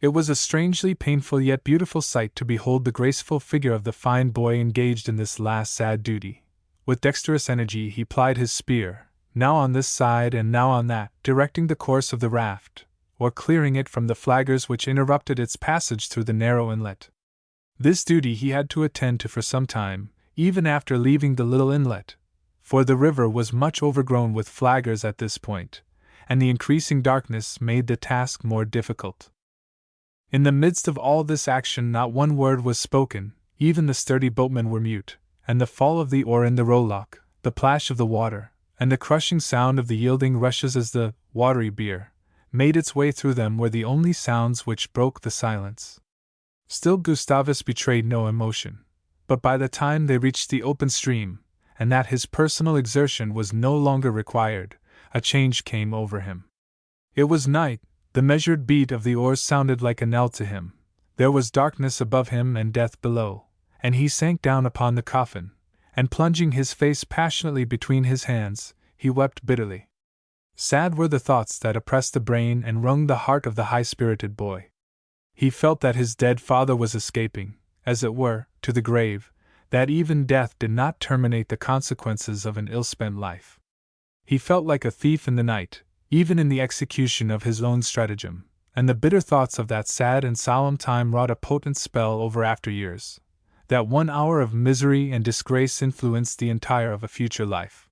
[SPEAKER 1] It was a strangely painful yet beautiful sight to behold the graceful figure of the fine boy engaged in this last sad duty. With dexterous energy he plied his spear, now on this side and now on that, directing the course of the raft, or clearing it from the flaggers which interrupted its passage through the narrow inlet. This duty he had to attend to for some time, even after leaving the little inlet, for the river was much overgrown with flaggers at this point, and the increasing darkness made the task more difficult. In the midst of all this action not one word was spoken, even the sturdy boatmen were mute, and the fall of the oar in the rowlock, the plash of the water, and the crushing sound of the yielding rushes as the watery beer made its way through them were the only sounds which broke the silence. Still Gustavus betrayed no emotion, but by the time they reached the open stream, and that his personal exertion was no longer required, a change came over him. It was night, the measured beat of the oars sounded like a knell to him, there was darkness above him and death below, and he sank down upon the coffin, and plunging his face passionately between his hands, he wept bitterly. Sad were the thoughts that oppressed the brain and wrung the heart of the high-spirited boy. He felt that his dead father was escaping, as it were, to the grave, that even death did not terminate the consequences of an ill-spent life. He felt like a thief in the night, even in the execution of his own stratagem, and the bitter thoughts of that sad and solemn time wrought a potent spell over after years. That 1 hour of misery and disgrace influenced the entire of a future life.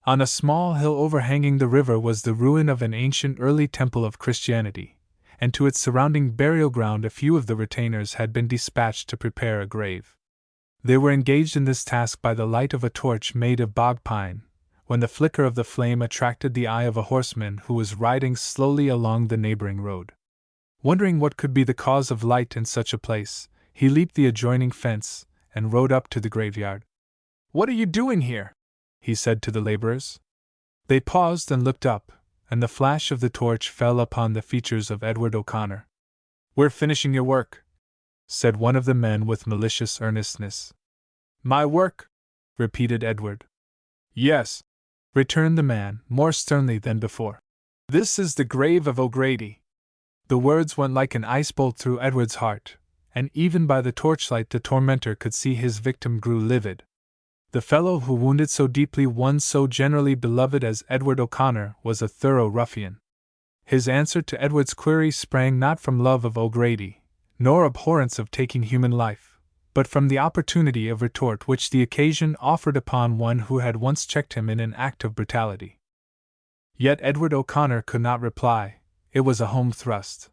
[SPEAKER 1] On a small hill overhanging the river was the ruin of an ancient early temple of Christianity, and to its surrounding burial ground a few of the retainers had been dispatched to prepare a grave. They were engaged in this task by the light of a torch made of bog pine, when the flicker of the flame attracted the eye of a horseman who was riding slowly along the neighboring road. Wondering what could be the cause of light in such a place, he leaped the adjoining fence and rode up to the graveyard. "What are you doing here?" he said to the laborers. They paused and looked up, and the flash of the torch fell upon the features of Edward O'Connor. "We're finishing your work," said one of the men with malicious earnestness. "My work?" repeated Edward. "Yes," returned the man, more sternly than before. "This is the grave of O'Grady." The words went like an ice bolt through Edward's heart, and even by the torchlight the tormentor could see his victim grew livid. The fellow who wounded so deeply one so generally beloved as Edward O'Connor was a thorough ruffian. His answer to Edward's query sprang not from love of O'Grady, nor abhorrence of taking human life, but from the opportunity of retort which the occasion offered upon one who had once checked him in an act of brutality. Yet Edward O'Connor could not reply. It was a home thrust.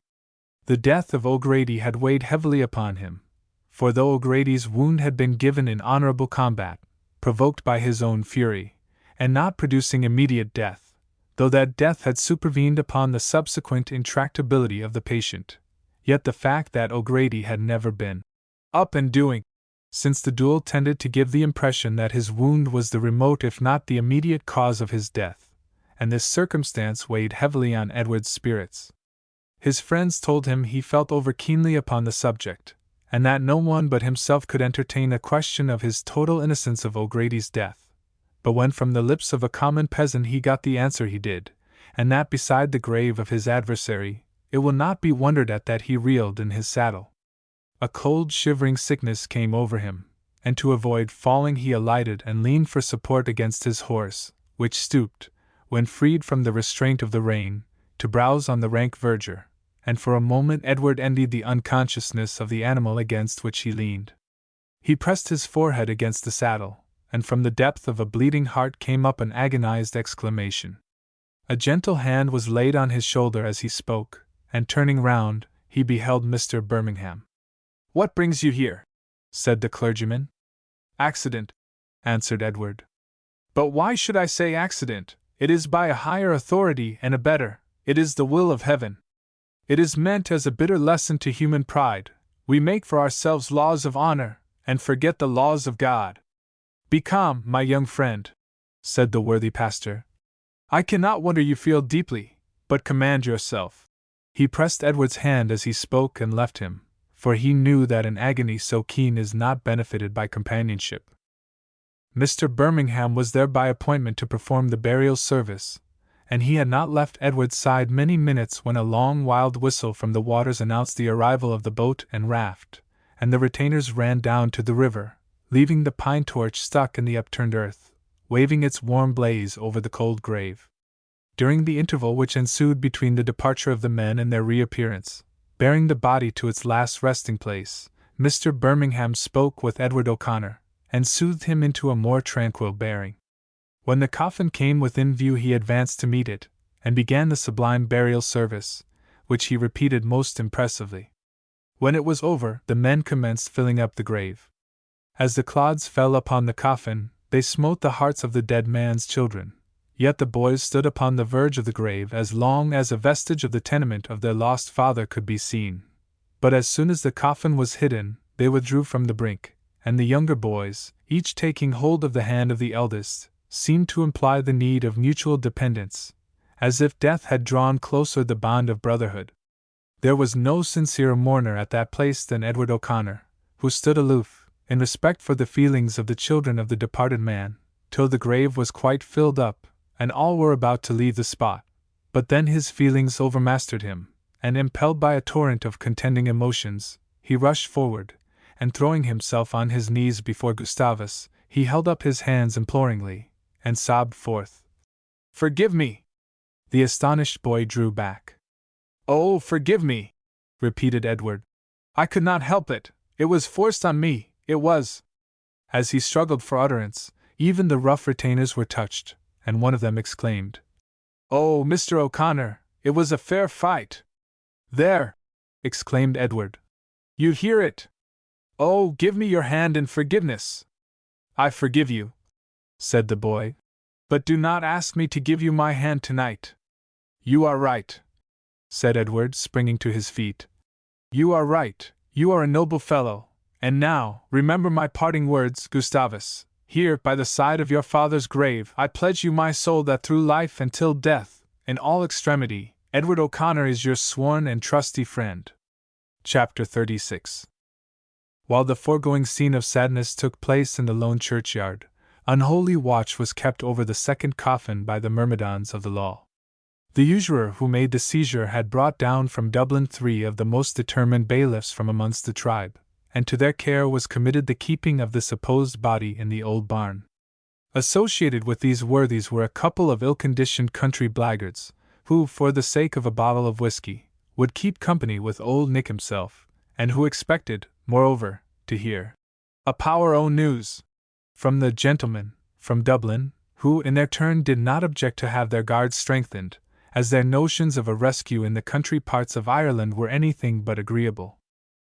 [SPEAKER 1] The death of O'Grady had weighed heavily upon him, for though O'Grady's wound had been given in honorable combat, provoked by his own fury, and not producing immediate death, though that death had supervened upon the subsequent intractability of the patient, yet the fact that O'Grady had never been up and doing since the duel tended to give the impression that his wound was the remote if not the immediate cause of his death, and this circumstance weighed heavily on Edward's spirits. His friends told him he felt over keenly upon the subject, and that no one but himself could entertain a question of his total innocence of O'Grady's death. But when from the lips of a common peasant he got the answer he did, and that beside the grave of his adversary, it will not be wondered at that he reeled in his saddle. A cold shivering sickness came over him, and to avoid falling he alighted and leaned for support against his horse, which stooped, when freed from the restraint of the rein, to browse on the rank verdure, and for a moment Edward envied the unconsciousness of the animal against which he leaned. He pressed his forehead against the saddle, and from the depth of a bleeding heart came up an agonized exclamation. A gentle hand was laid on his shoulder as he spoke, and turning round, he beheld Mr. Birmingham. "What brings you here?" said the clergyman. "Accident," answered Edward. "But why should I say accident? It is by a higher authority and a better. It is the will of heaven. It is meant as a bitter lesson to human pride. We make for ourselves laws of honor, and forget the laws of God." "Be calm, my young friend," said the worthy pastor. "I cannot wonder you feel deeply, but command yourself." He pressed Edward's hand as he spoke and left him, for he knew that an agony so keen is not benefited by companionship. Mr. Birmingham was there by appointment to perform the burial service, and he had not left Edward's side many minutes when a long wild whistle from the waters announced the arrival of the boat and raft, and the retainers ran down to the river, leaving the pine torch stuck in the upturned earth, waving its warm blaze over the cold grave. During the interval which ensued between the departure of the men and their reappearance, bearing the body to its last resting place, Mr. Birmingham spoke with Edward O'Connor, and soothed him into a more tranquil bearing. When the coffin came within view he advanced to meet it, and began the sublime burial service, which he repeated most impressively. When it was over, the men commenced filling up the grave. As the clods fell upon the coffin, they smote the hearts of the dead man's children, yet the boys stood upon the verge of the grave as long as a vestige of the tenement of their lost father could be seen. But as soon as the coffin was hidden, they withdrew from the brink, and the younger boys, each taking hold of the hand of the eldest, seemed to imply the need of mutual dependence, as if death had drawn closer the bond of brotherhood. There was no sincerer mourner at that place than Edward O'Connor, who stood aloof, in respect for the feelings of the children of the departed man, till the grave was quite filled up, and all were about to leave the spot. But then his feelings overmastered him, and impelled by a torrent of contending emotions, he rushed forward, and throwing himself on his knees before Gustavus, he held up his hands imploringly, and sobbed forth, "Forgive me!" The astonished boy drew back. "Oh, forgive me!" repeated Edward. "I could not help it. It was forced on me, it was." As he struggled for utterance, even the rough retainers were touched, and one of them exclaimed, "Oh, Mr. O'Connor, it was a fair fight!" "There!" exclaimed Edward. "You hear it? Oh, give me your hand in forgiveness." "I forgive you," said the boy, "but do not ask me to give you my hand tonight." "You are right," said Edward, springing to his feet. "You are right, you are a noble fellow, and now, remember my parting words, Gustavus. Here, by the side of your father's grave, I pledge you my soul that through life and till death, in all extremity, Edward O'Connor is your sworn and trusty friend." Chapter 36. While the foregoing scene of sadness took place in the lone churchyard, unholy watch was kept over the second coffin by the myrmidons of the law. The usurer who made the seizure had brought down from Dublin 3 of the most determined bailiffs from amongst the tribe, and to their care was committed the keeping of the supposed body in the old barn. Associated with these worthies were a couple of ill-conditioned country blackguards, who, for the sake of a bottle of whiskey, would keep company with old Nick himself, and who expected, moreover, to hear a power o' news from the gentlemen from Dublin, who in their turn did not object to have their guards strengthened, as their notions of a rescue in the country parts of Ireland were anything but agreeable.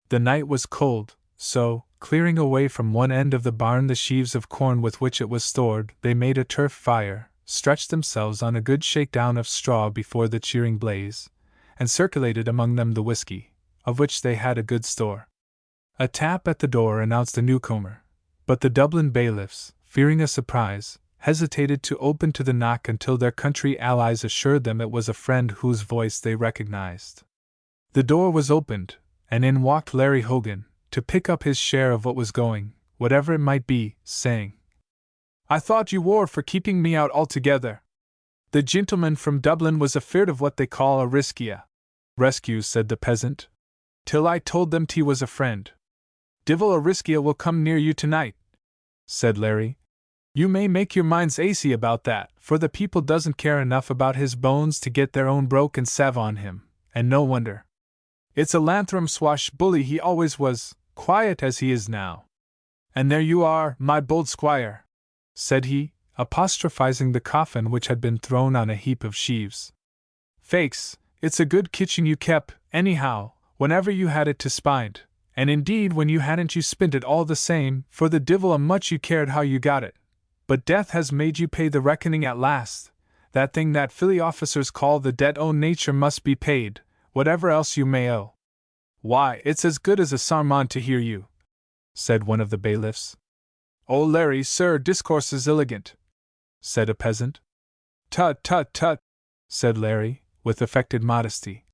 [SPEAKER 1] The night was cold, so, clearing away from one end of the barn the sheaves of corn with which it was stored, they made a turf fire, stretched themselves on a good shakedown of straw before the cheering blaze, and circulated among them the whiskey, of which they had a good store. A tap at the door announced a newcomer, but the Dublin bailiffs, fearing a surprise, hesitated to open to the knock until their country allies assured them it was a friend whose voice they recognized. The door was opened, and in walked Larry Hogan, to pick up his share of what was going, whatever it might be, saying, "I thought you were for keeping me out altogether. The gentleman from Dublin was afeard of what they call a rescue, said the peasant, till I told them 't was a friend. Divil a riskia will come near you tonight," said Larry. "You may make your minds aisy about that, for the people doesn't care enough about his bones to get their own broke and salve on him, and no wonder. It's a lantrum swash bully he always was, quiet as he is now. And there you are, my bold squire," said he, apostrophizing the coffin which had been thrown on a heap of sheaves. "Faix, it's a good kitchen you kep, anyhow, whenever you had it to spind, and indeed when you hadn't you spint it all the same, for the divil a much you cared how you got it. But death has made you pay the reckoning at last. That thing that Philly officers call the debt o' nature must be paid, whatever else you may owe." "Why, it's as good as a sarmon to hear you," said one of the bailiffs. "Oh, Larry, sir, discourse is illigant," said a peasant. "Tut, tut, tut," said Larry, with affected modesty.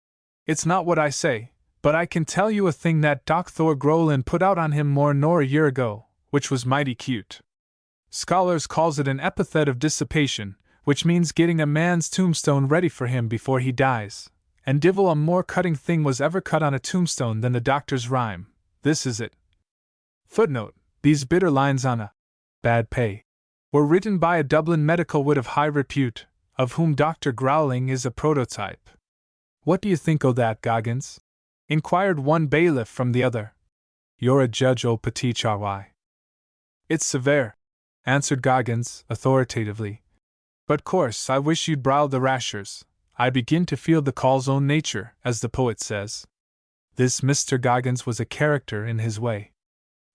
[SPEAKER 1] "It's not what I say, but I can tell you a thing that Doctor Grolin put out on him more nor a year ago, which was mighty cute. Scholars calls it an epithet of dissipation, which means getting a man's tombstone ready for him before he dies, and divil a more cutting thing was ever cut on a tombstone than the doctor's rhyme. This is it. Footnote: these bitter lines on a bad pay were written by a Dublin medical wit of high repute, of whom Dr. Growling is a prototype. "What do you think o' that, Goggins?" inquired one bailiff from the other. "You're a judge, o petit charwai." "It's severe," answered Goggins, authoritatively. "But course I wish you'd brow the rashers. I begin to feel the call's own nature, as the poet says." This Mr. Goggins was a character in his way.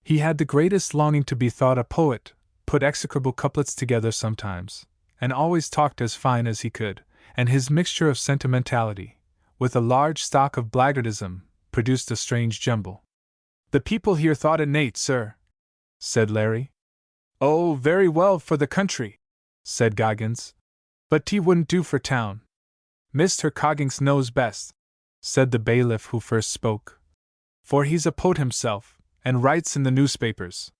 [SPEAKER 1] He had the greatest longing to be thought a poet, put execrable couplets together sometimes, and always talked as fine as he could, and his mixture of sentimentality, with a large stock of blackguardism, produced a strange jumble. "The people here thought it nate, sir," said Larry. "Oh, very well for the country," said Goggins. "But 't wouldn't do for town." "Mr. Coggins knows best," said the bailiff who first spoke. "For he's a poet himself, and writes in the newspapers."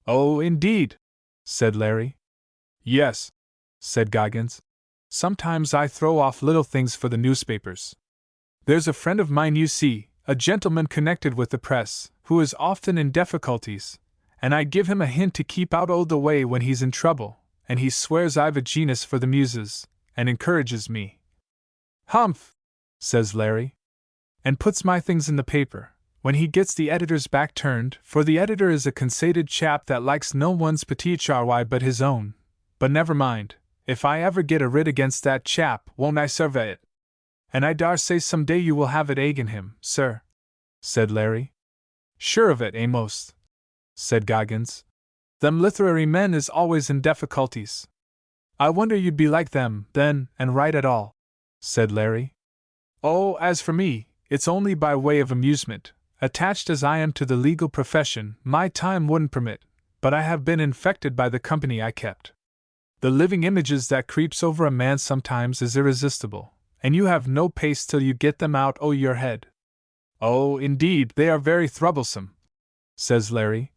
[SPEAKER 1] "Oh, indeed," said Larry. "Yes," said Goggins. "Sometimes I throw off little things for the newspapers. There's a friend of mine, you see, a gentleman connected with the press, who is often in difficulties, and I give him a hint to keep out o' the way when he's in trouble, and he swears I've a genus for the muses, and encourages me." "Humph!" says Larry. "And puts my things in the paper, when he gets the editor's back turned, for the editor is a conceited chap that likes no one's petit charwai but his own. But never mind, if I ever get a writ against that chap, won't I survey it? And I dare say some day you will have it agin him, sir, said Larry. Sure of it, a'most, said Goggins. Them literary men is always in difficulties. I wonder you'd be like them, then, and write at all, said Larry. Oh, as for me, it's only by way of amusement. Attached as I am to the legal profession, my time wouldn't permit, but I have been infected by the company I kept. The living images that creeps over a man sometimes is irresistible, and you have no pace till you get them out o' your head. Oh, indeed, they are very troublesome, says Larry.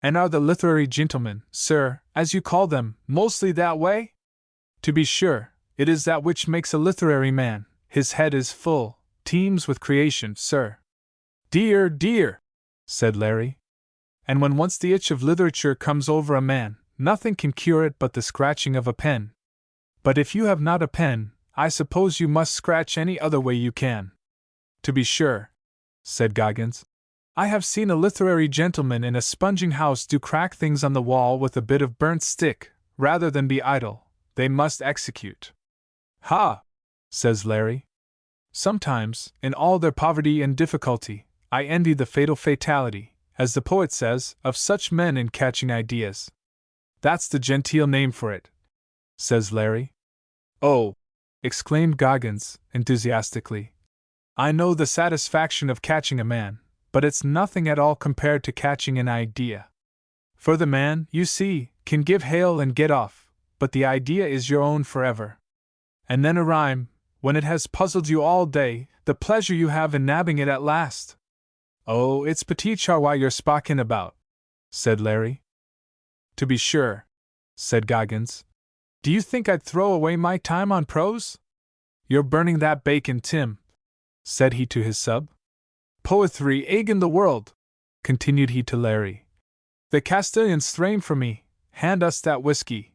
[SPEAKER 1] And are the literary gentlemen, sir, as you call them, mostly that way? To be sure, it is that which makes a literary man. His head is full, teems with creation, sir. Dear, dear, said Larry. And when once the itch of literature comes over a man, nothing can cure it but the scratching of a pen. But if you have not a pen, I suppose you must scratch any other way you can. To be sure, said Goggins. I have seen a literary gentleman in a sponging house do crack things on the wall with a bit of burnt stick, rather than be idle. They must execute. Ha! says Larry. Sometimes, in all their poverty and difficulty, I envy the fatal fatality, as the poet says, of such men in catching ideas. That's the genteel name for it, says Larry. Oh! exclaimed Goggins, enthusiastically. I know the satisfaction of catching a man, but it's nothing at all compared to catching an idea. For the man, you see, can give hail and get off, but the idea is your own forever. And then a rhyme, when it has puzzled you all day, the pleasure you have in nabbing it at last. Oh, it's petit charway you're spocking about, said Larry. To be sure, said Goggins. Do you think I'd throw away my time on prose? You're burning that bacon, Tim, said he to his sub. Poetry agin the world, continued he to Larry. The Castilians strain for me, hand us that whiskey.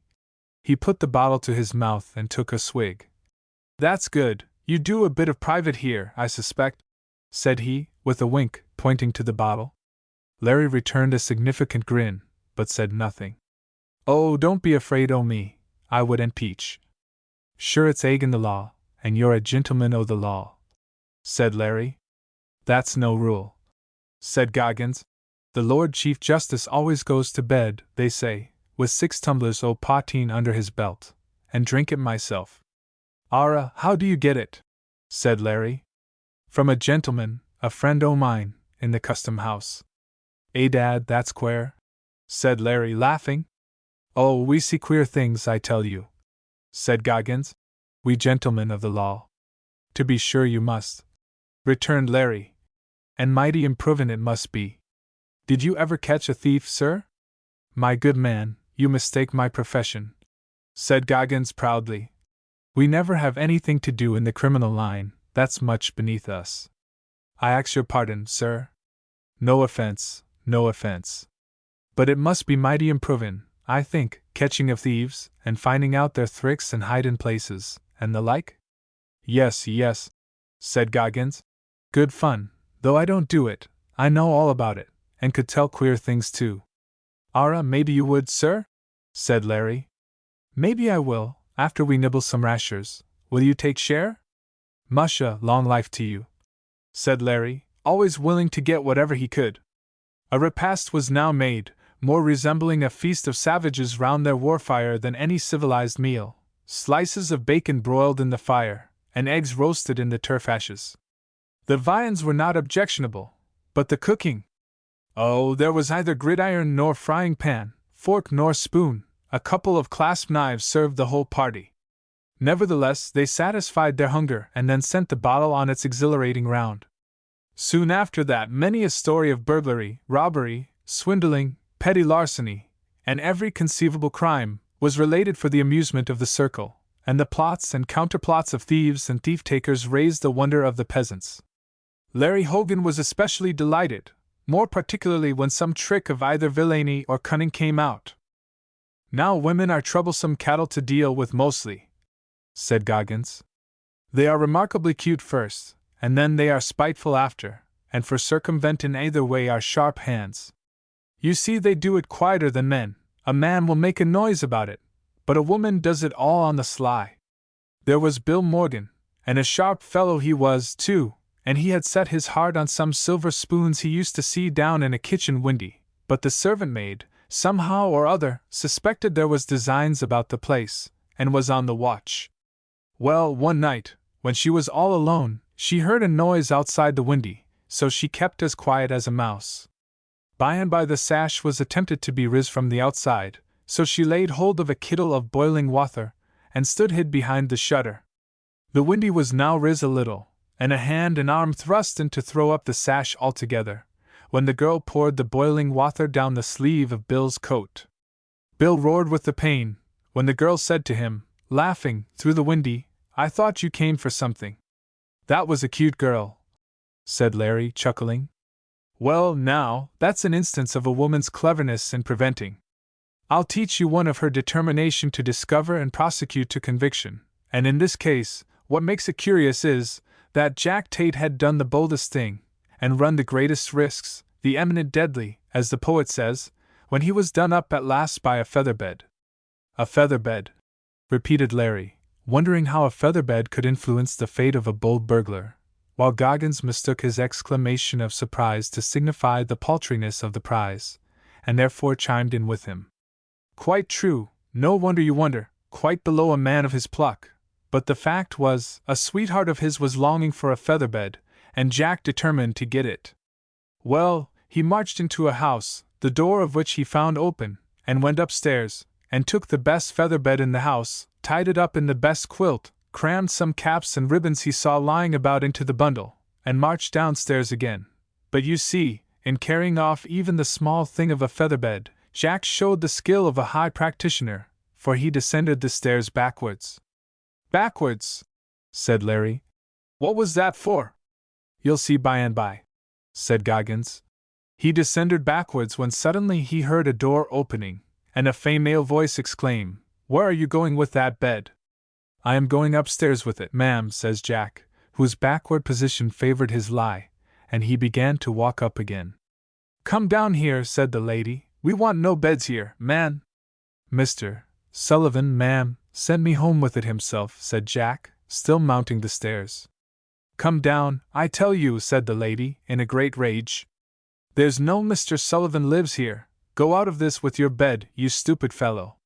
[SPEAKER 1] He put the bottle to his mouth and took a swig. That's good, you do a bit of private here, I suspect, said he, with a wink, pointing to the bottle. Larry returned a significant grin, but said nothing. Oh, don't be afraid o' me, I wouldn't peach. Sure it's agin the law, and you're a gentleman o' the law, said Larry. That's no rule, said Goggins. The Lord Chief Justice always goes to bed, they say, with 6 tumblers o' poteen under his belt, and drink it myself. Arrah, how do you get it? Said Larry. From a gentleman, a friend o' mine, in the custom house. Dad, that's queer, said Larry, laughing. Oh, we see queer things, I tell you, said Goggins. We gentlemen of the law. To be sure you must, returned Larry. And mighty improvin' it must be. Did you ever catch a thief, sir? My good man, you mistake my profession, said Goggins proudly. We never have anything to do in the criminal line, that's much beneath us. I ask your pardon, sir. No offense, no offense. But it must be mighty improvin', I think, catching of thieves, and finding out their thricks and hidin' places, and the like? Yes, yes, said Goggins. Good fun, though I don't do it, I know all about it, and could tell queer things too. Arrah, maybe you would, sir? Said Larry. Maybe I will, after we nibble some rashers. Will you take share? Musha, long life to you, said Larry, always willing to get whatever he could. A repast was now made, more resembling a feast of savages round their war-fire than any civilized meal. Slices of bacon broiled in the fire, and eggs roasted in the turf ashes. The viands were not objectionable, but the cooking! Oh, there was neither gridiron nor frying pan, fork nor spoon. A couple of clasp knives served the whole party. Nevertheless, they satisfied their hunger and then sent the bottle on its exhilarating round. Soon after that, many a story of burglary, robbery, swindling, petty larceny, and every conceivable crime was related for the amusement of the circle, and the plots and counterplots of thieves and thief-takers raised the wonder of the peasants. Larry Hogan was especially delighted, more particularly when some trick of either villainy or cunning came out. Now women are troublesome cattle to deal with mostly, said Goggins. They are remarkably cute first, and then they are spiteful after, and for circumventing either way are sharp hands. You see they do it quieter than men. A man will make a noise about it, but a woman does it all on the sly. There was Bill Morgan, And a sharp fellow he was, too, and he had set his heart on some silver spoons he used to see down in a kitchen windy, but the servant maid, somehow or other, suspected there was designs about the place, and was on the watch. Well, one night, when she was all alone, she heard a noise outside the windy, so she kept as quiet as a mouse. By and by the sash was attempted to be riz from the outside, so she laid hold of a kittle of boiling water, and stood hid behind the shutter. The windy was now riz a little, and a hand and arm thrust in to throw up the sash altogether, when the girl poured the boiling water down the sleeve of Bill's coat. Bill roared with the pain, when the girl said to him, laughing, through the windy, "I thought you came for something." "That was a cute girl," said Larry, chuckling. "Well, now, that's an instance of a woman's cleverness in preventing. I'll teach you one of her determination to discover and prosecute to conviction, and in this case, what makes it curious is, that Jack Tate had done the boldest thing, and run the greatest risks, the eminent deadly, as the poet says, when he was done up at last by a feather-bed." "A feather-bed," repeated Larry, wondering how a feather-bed could influence the fate of a bold burglar, while Goggins mistook his exclamation of surprise to signify the paltriness of the prize, and therefore chimed in with him. "Quite true, no wonder you wonder, quite below a man of his pluck. But the fact was, a sweetheart of his was longing for a feather-bed, and Jack determined to get it. Well, he marched into a house, the door of which he found open, and went upstairs, and took the best feather-bed in the house, tied it up in the best quilt, crammed some caps and ribbons he saw lying about into the bundle, and marched downstairs again. But you see, in carrying off even the small thing of a feather-bed, Jack showed the skill of a high practitioner, for he descended the stairs backwards." "Backwards?" said Larry. "What was that for?" "You'll see by and by," said Goggins. He descended backwards when suddenly he heard a door opening, and a female voice exclaim, "Where are you going with that bed?" "I am going upstairs with it, ma'am," says Jack, whose backward position favored his lie, and he began to walk up again. "Come down here," said the lady. "We want no beds here, man." "Mr. Sullivan, ma'am, sent me home with it himself," said Jack, still mounting the stairs. "Come down, I tell you," said the lady, in a great rage. "There's no Mr. Sullivan lives here. Go out of this with your bed, you stupid fellow."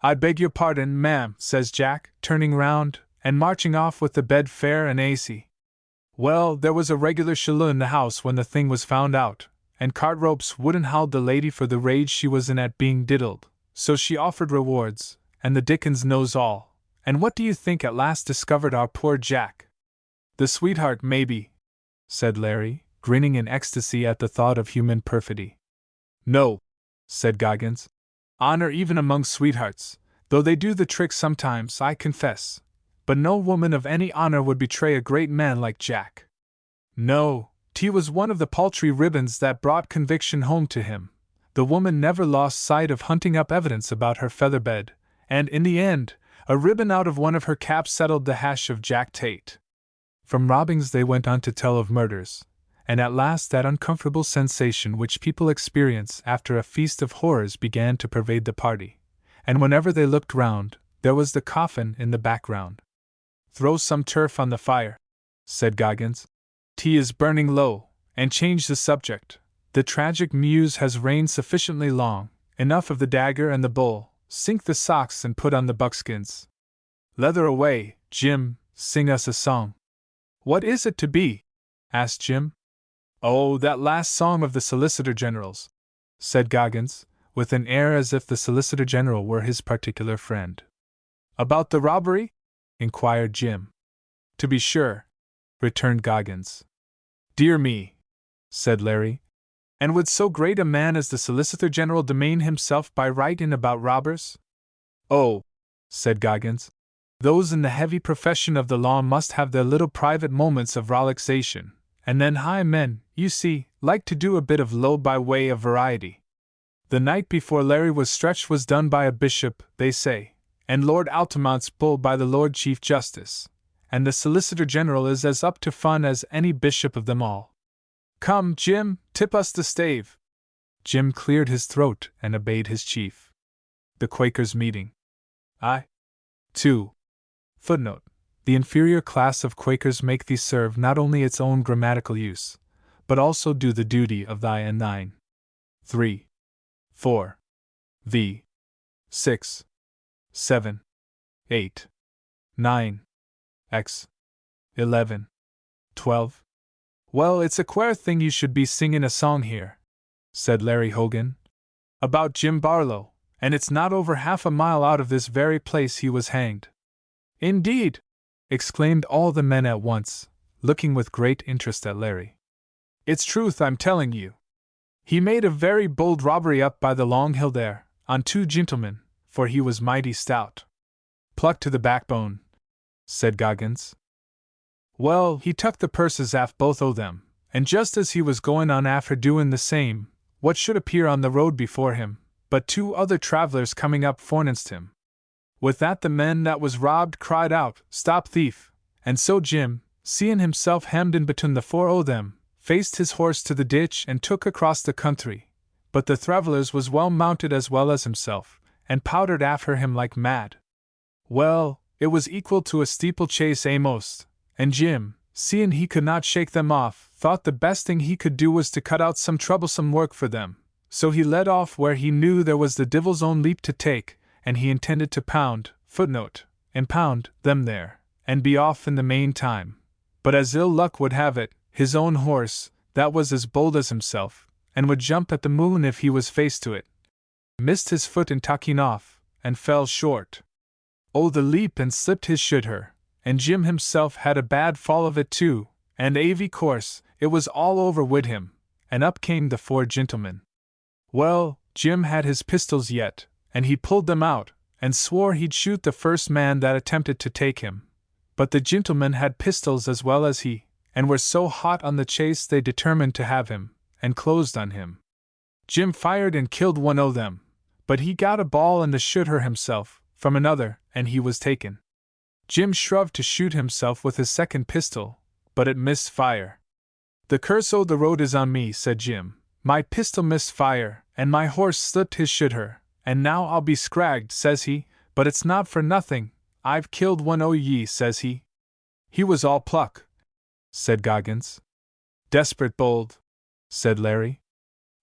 [SPEAKER 1] "I beg your pardon, ma'am," says Jack, turning round, and marching off with the bed fair and aisy. Well, there was a regular shilloo in the house when the thing was found out, and cart ropes wouldn't hold the lady for the rage she was in at being diddled, so she offered rewards, and the dickens knows all. And what do you think at last discovered our poor Jack? "The sweetheart, maybe," said Larry, grinning in ecstasy at the thought of human perfidy. "No," said Goggins. "Honor even among sweethearts, though they do the trick sometimes, I confess. But no woman of any honor would betray a great man like Jack. No, 'T was one of the paltry ribbons that brought conviction home to him. The woman never lost sight of hunting up evidence about her feather-bed, and in the end, a ribbon out of one of her caps settled the hash of Jack Tate. From robbings they went on to tell of murders, and at last that uncomfortable sensation which people experience after a feast of horrors began to pervade the party, and whenever they looked round, there was the coffin in the background. "Throw some turf on the fire," said Goggins. "Tea is burning low, and change the subject. The tragic muse has reigned sufficiently long, enough of the dagger and the bull, sink the socks and put on the buckskins. Leather away, Jim, sing us a song." "What is it to be?" asked Jim. "Oh, that last song of the Solicitor General's," said Goggins, with an air as if the Solicitor General were his particular friend. "About the robbery?" inquired Jim. "To be sure," returned Goggins. "Dear me," said Larry. "And would so great a man as the Solicitor General domain himself by right in about robbers?" "Oh," said Goggins, "those in the heavy profession of the law must have their little private moments of relaxation, and then high men, you see, like to do a bit of low by way of variety. The night before Larry was stretched was done by a bishop, they say, and Lord Altamont's bull by the Lord Chief Justice, and the Solicitor General is as up to fun as any bishop of them all. Come, Jim, tip us the stave." Jim cleared his throat and obeyed his chief. The Quakers' meeting. I. 2. Footnote. the inferior class of Quakers make thee serve not only its own grammatical use, but also do the duty of thy and thine. 3. 4. v. 6. 7. 8. 9. x. 11. 12. Well, it's a queer thing you should be singing a song here, said Larry Hogan, about Jim Barlow, and it's not over half a mile out of this very place he was hanged. Indeed! Exclaimed all the men at once, looking with great interest at Larry. It's truth, I'm telling you. He made a very bold robbery up by the long hill there, on 2 gentlemen, for he was mighty stout. Plucked to the backbone, said Goggins. Well, he took the purses aft both o' them, and just as he was going on after doing the same, what should appear on the road before him, but 2 other travellers coming up forninst him. With that the men that was robbed cried out, Stop thief! And so Jim, seeing himself hemmed in between the 4 o' them, faced his horse to the ditch and took across the country, but the travellers was well mounted as well as himself, and powdered after him like mad. Well, it was equal to a steeplechase a'most, and Jim, seeing he could not shake them off, thought the best thing he could do was to cut out some troublesome work for them, so he led off where he knew there was the divil's own leap to take, and he intended to pound them there, and be off in the main time. But as ill luck would have it, his own horse, that was as bold as himself, and would jump at the moon if he was face to it, missed his foot in taking off, and fell short. Oh, the leap and slipped his shoulder, and Jim himself had a bad fall of it too, and av course, it was all over wid him, and up came the 4 gentlemen. Well, Jim had his pistols yet, and he pulled them out, and swore he'd shoot the first man that attempted to take him. But the gentlemen had pistols as well as he, and were so hot on the chase they determined to have him, and closed on him. Jim fired and killed 1 o' them, but he got a ball in the shoulder himself, from another, and he was taken. Jim shruved to shoot himself with his 2nd pistol, but it missed fire. The curse o' the road is on me, said Jim. My pistol missed fire, and my horse slipped his shoulder, and now I'll be scragged, says he, but it's not for nothing, I've killed 1 o' ye, says he. He was all pluck, said Goggins. Desperate bold, said Larry.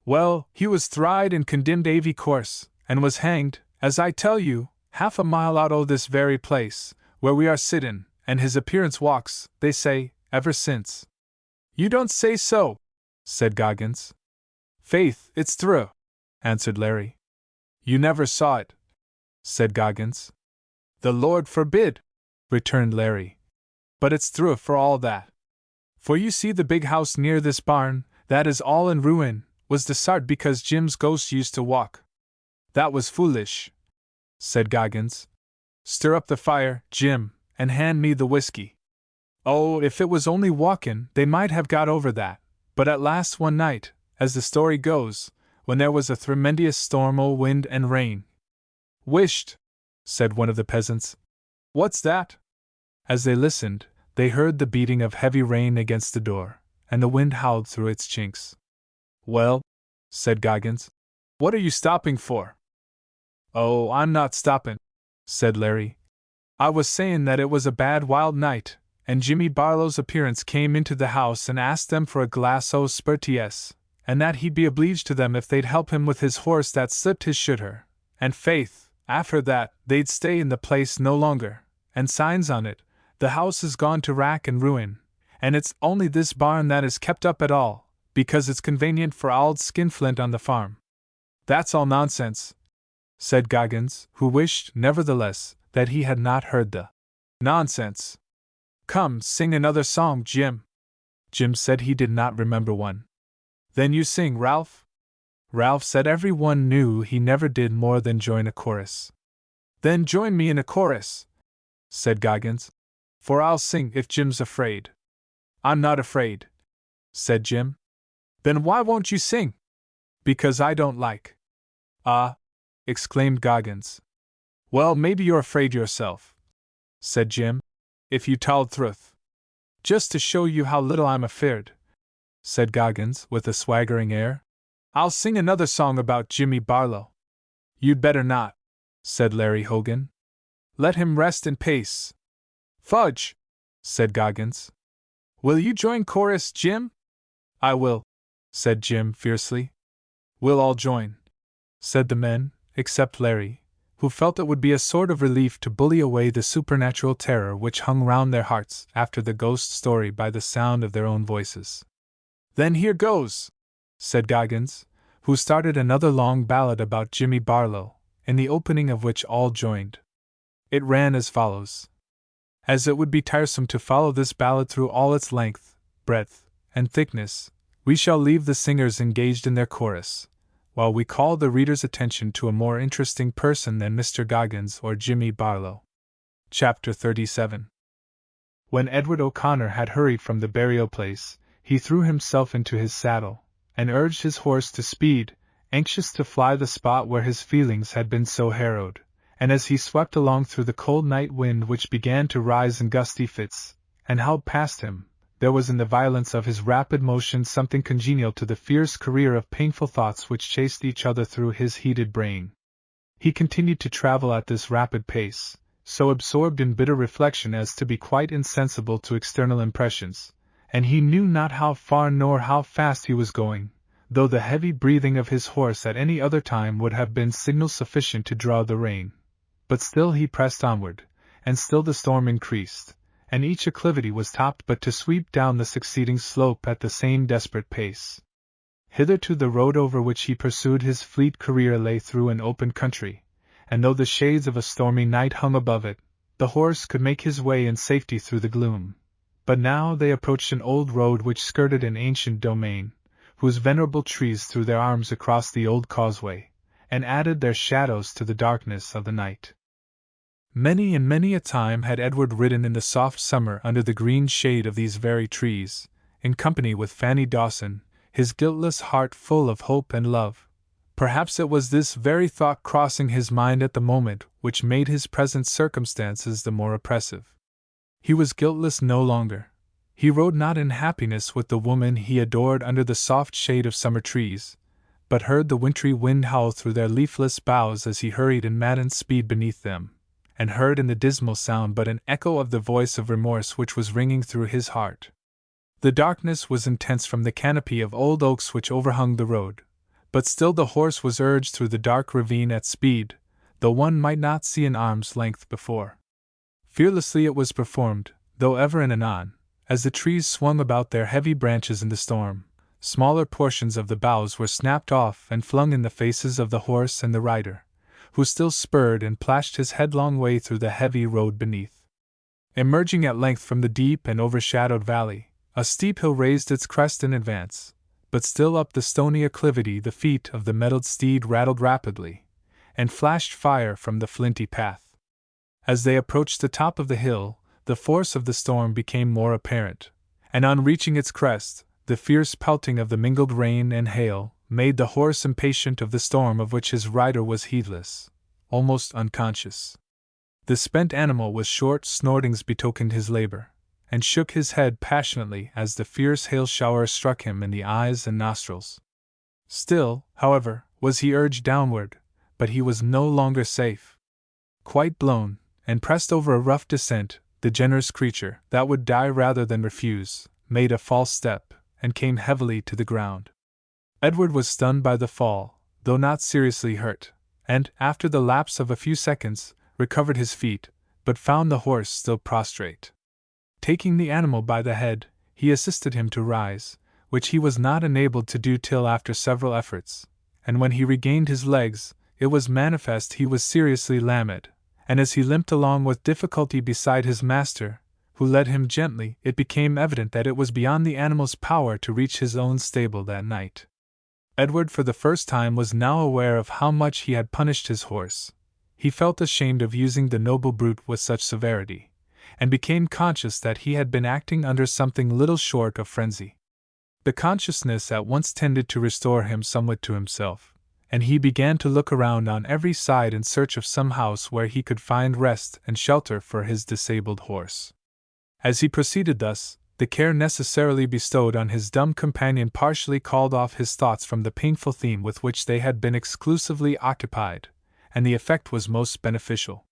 [SPEAKER 1] Well, he was tried and condemned av course, and was hanged, as I tell you, half a mile out o' this very place, where we are sittin', and his appearance walks, they say, ever since. You don't say so, said Goggins. Faith, it's true, answered Larry. You never saw it, said Goggins. The Lord forbid, returned Larry. But it's true for all that. For you see the big house near this barn, that is all in ruin, was desart because Jim's ghost used to walk. That was foolish, said Goggins. Stir up the fire, Jim, and hand me the whiskey. Oh, if it was only walkin', they might have got over that, but at last one night, as the story goes, when there was a tremendous storm o' wind and rain. Wisht, said one of the peasants. What's that? As they listened, they heard the beating of heavy rain against the door, and the wind howled through its chinks. Well, said Goggins, what are you stopping for? Oh, I'm not stoppin', said Larry. I was sayin' that it was a bad wild night, and Jimmy Barlow's appearance came into the house and asked them for a glass o' spirituous, and that he'd be obleeged to them if they'd help him with his horse that slipped his shoulder, and faith, after that, they'd stay in the place no longer, and signs on it, the house is gone to rack and ruin, and it's only this barn that is kept up at all, because it's convenient for ould Skinflint on the farm. That's all nonsense, said Goggins, who wished, nevertheless, that he had not heard the nonsense. Come, sing another song, Jim. Jim said he did not remember one. Then you sing, Ralph. Ralph said everyone knew he never did more than join a chorus. Then join me in a chorus, said Goggins, for I'll sing if Jim's afraid. I'm not afraid, said Jim. Then why won't you sing? Because I don't like. Ah, exclaimed Goggins. Well, maybe you're afraid yourself, said Jim, if you told truth. Just to show you how little I'm afeard, said Goggins with a swaggering air, I'll sing another song about Jimmy Barlow. You'd better not, said Larry Hogan. Let him rest in pace. "Fudge!" said Goggins. "Will you join chorus, Jim?" "I will," said Jim fiercely. "We'll all join," said the men, except Larry, who felt it would be a sort of relief to bully away the supernatural terror which hung round their hearts after the ghost story by the sound of their own voices. "Then here goes," said Goggins, who started another long ballad about Jimmy Barlow, in the opening of which all joined. It ran as follows. As it would be tiresome to follow this ballad through all its length, breadth, and thickness, we shall leave the singers engaged in their chorus, while we call the reader's attention to a more interesting person than Mr. Goggins or Jimmy Barlow. Chapter 37. When Edward O'Connor had hurried from the burial place, he threw himself into his saddle, and urged his horse to speed, anxious to fly the spot where his feelings had been so harrowed. And as he swept along through the cold night wind which began to rise in gusty fits, and howled past him, there was in the violence of his rapid motion something congenial to the fierce career of painful thoughts which chased each other through his heated brain. He continued to travel at this rapid pace, so absorbed in bitter reflection as to be quite insensible to external impressions, and he knew not how far nor how fast he was going, though the heavy breathing of his horse at any other time would have been signal sufficient to draw the rein. But still he pressed onward, and still the storm increased, and each acclivity was topped but to sweep down the succeeding slope at the same desperate pace. Hitherto the road over which he pursued his fleet career lay through an open country, and though the shades of a stormy night hung above it, the horse could make his way in safety through the gloom. But now they approached an old road which skirted an ancient domain, whose venerable trees threw their arms across the old causeway, and added their shadows to the darkness of the night. Many and many a time had Edward ridden in the soft summer under the green shade of these very trees, in company with Fanny Dawson, his guiltless heart full of hope and love. Perhaps it was this very thought crossing his mind at the moment which made his present circumstances the more oppressive. He was guiltless no longer. He rode not in happiness with the woman he adored under the soft shade of summer trees, but heard the wintry wind howl through their leafless boughs as he hurried in maddened speed beneath them, and heard in the dismal sound but an echo of the voice of remorse which was ringing through his heart. The darkness was intense from the canopy of old oaks which overhung the road, but still the horse was urged through the dark ravine at speed, though one might not see an arm's length before. Fearlessly it was performed, though ever and anon, as the trees swung about their heavy branches in the storm, smaller portions of the boughs were snapped off and flung in the faces of the horse and the rider, who still spurred and plashed his headlong way through the heavy road beneath. Emerging at length from the deep and overshadowed valley, a steep hill raised its crest in advance, but still up the stony acclivity the feet of the mettled steed rattled rapidly, and flashed fire from the flinty path. As they approached the top of the hill, the force of the storm became more apparent, and on reaching its crest, the fierce pelting of the mingled rain and hail made the horse impatient of the storm of which his rider was heedless, almost unconscious. The spent animal with short snortings betokened his labor, and shook his head passionately as the fierce hail shower struck him in the eyes and nostrils. Still, however, was he urged downward, but he was no longer safe. Quite blown, and pressed over a rough descent, the generous creature, that would die rather than refuse, made a false step, and came heavily to the ground. Edward was stunned by the fall, though not seriously hurt, and, after the lapse of a few seconds, recovered his feet, but found the horse still prostrate. Taking the animal by the head, he assisted him to rise, which he was not enabled to do till after several efforts, and when he regained his legs, it was manifest he was seriously lamed, and as he limped along with difficulty beside his master, who led him gently, it became evident that it was beyond the animal's power to reach his own stable that night. Edward for the first time was now aware of how much he had punished his horse. He felt ashamed of using the noble brute with such severity, and became conscious that he had been acting under something little short of frenzy. The consciousness at once tended to restore him somewhat to himself, and he began to look around on every side in search of some house where he could find rest and shelter for his disabled horse. As he proceeded thus, the care necessarily bestowed on his dumb companion partially called off his thoughts from the painful theme with which they had been exclusively occupied, and the effect was most beneficial.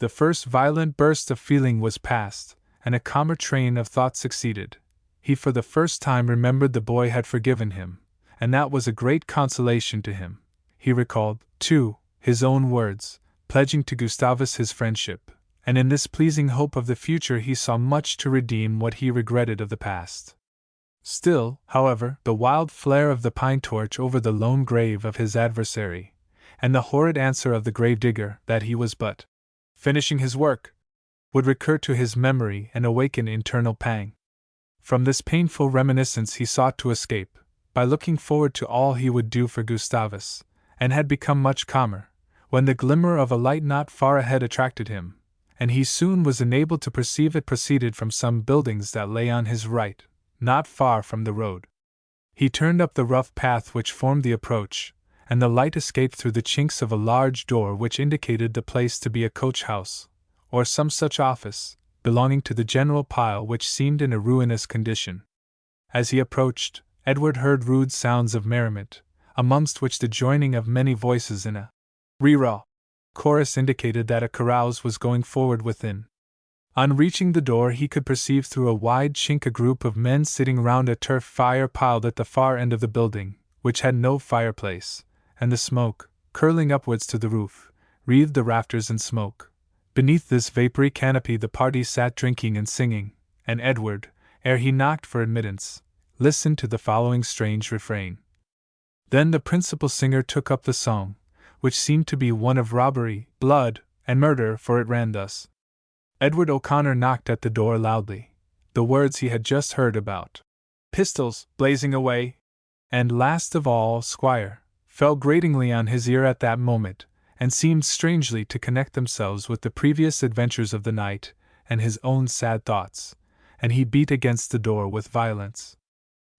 [SPEAKER 1] The first violent burst of feeling was past, and a calmer train of thought succeeded. He for the first time remembered the boy had forgiven him, and that was a great consolation to him. He recalled, too, his own words, pledging to Gustavus his friendship, and in this pleasing hope of the future he saw much to redeem what he regretted of the past. Still, however, the wild flare of the pine torch over the lone grave of his adversary, and the horrid answer of the grave-digger that he was but finishing his work, would recur to his memory and awaken internal pang. From this painful reminiscence he sought to escape, by looking forward to all he would do for Gustavus, and had become much calmer, when the glimmer of a light not far ahead attracted him, and he soon was enabled to perceive it proceeded from some buildings that lay on his right, not far from the road. He turned up the rough path which formed the approach, and the light escaped through the chinks of a large door which indicated the place to be a coach house, or some such office, belonging to the general pile which seemed in a ruinous condition. As he approached, Edward heard rude sounds of merriment, amongst which the joining of many voices in a "ree-raw" chorus indicated that a carouse was going forward within. On reaching the door he could perceive through a wide chink a group of men sitting round a turf fire piled at the far end of the building, which had no fireplace, and the smoke, curling upwards to the roof, wreathed the rafters in smoke. Beneath this vapory canopy the party sat drinking and singing, and Edward, ere he knocked for admittance, listened to the following strange refrain. Then the principal singer took up the song, which seemed to be one of robbery, blood, and murder, for it ran thus. Edward O'Connor knocked at the door loudly. The words he had just heard about pistols blazing away, and last of all, Squire, fell gratingly on his ear at that moment, and seemed strangely to connect themselves with the previous adventures of the night and his own sad thoughts, and he beat against the door with violence.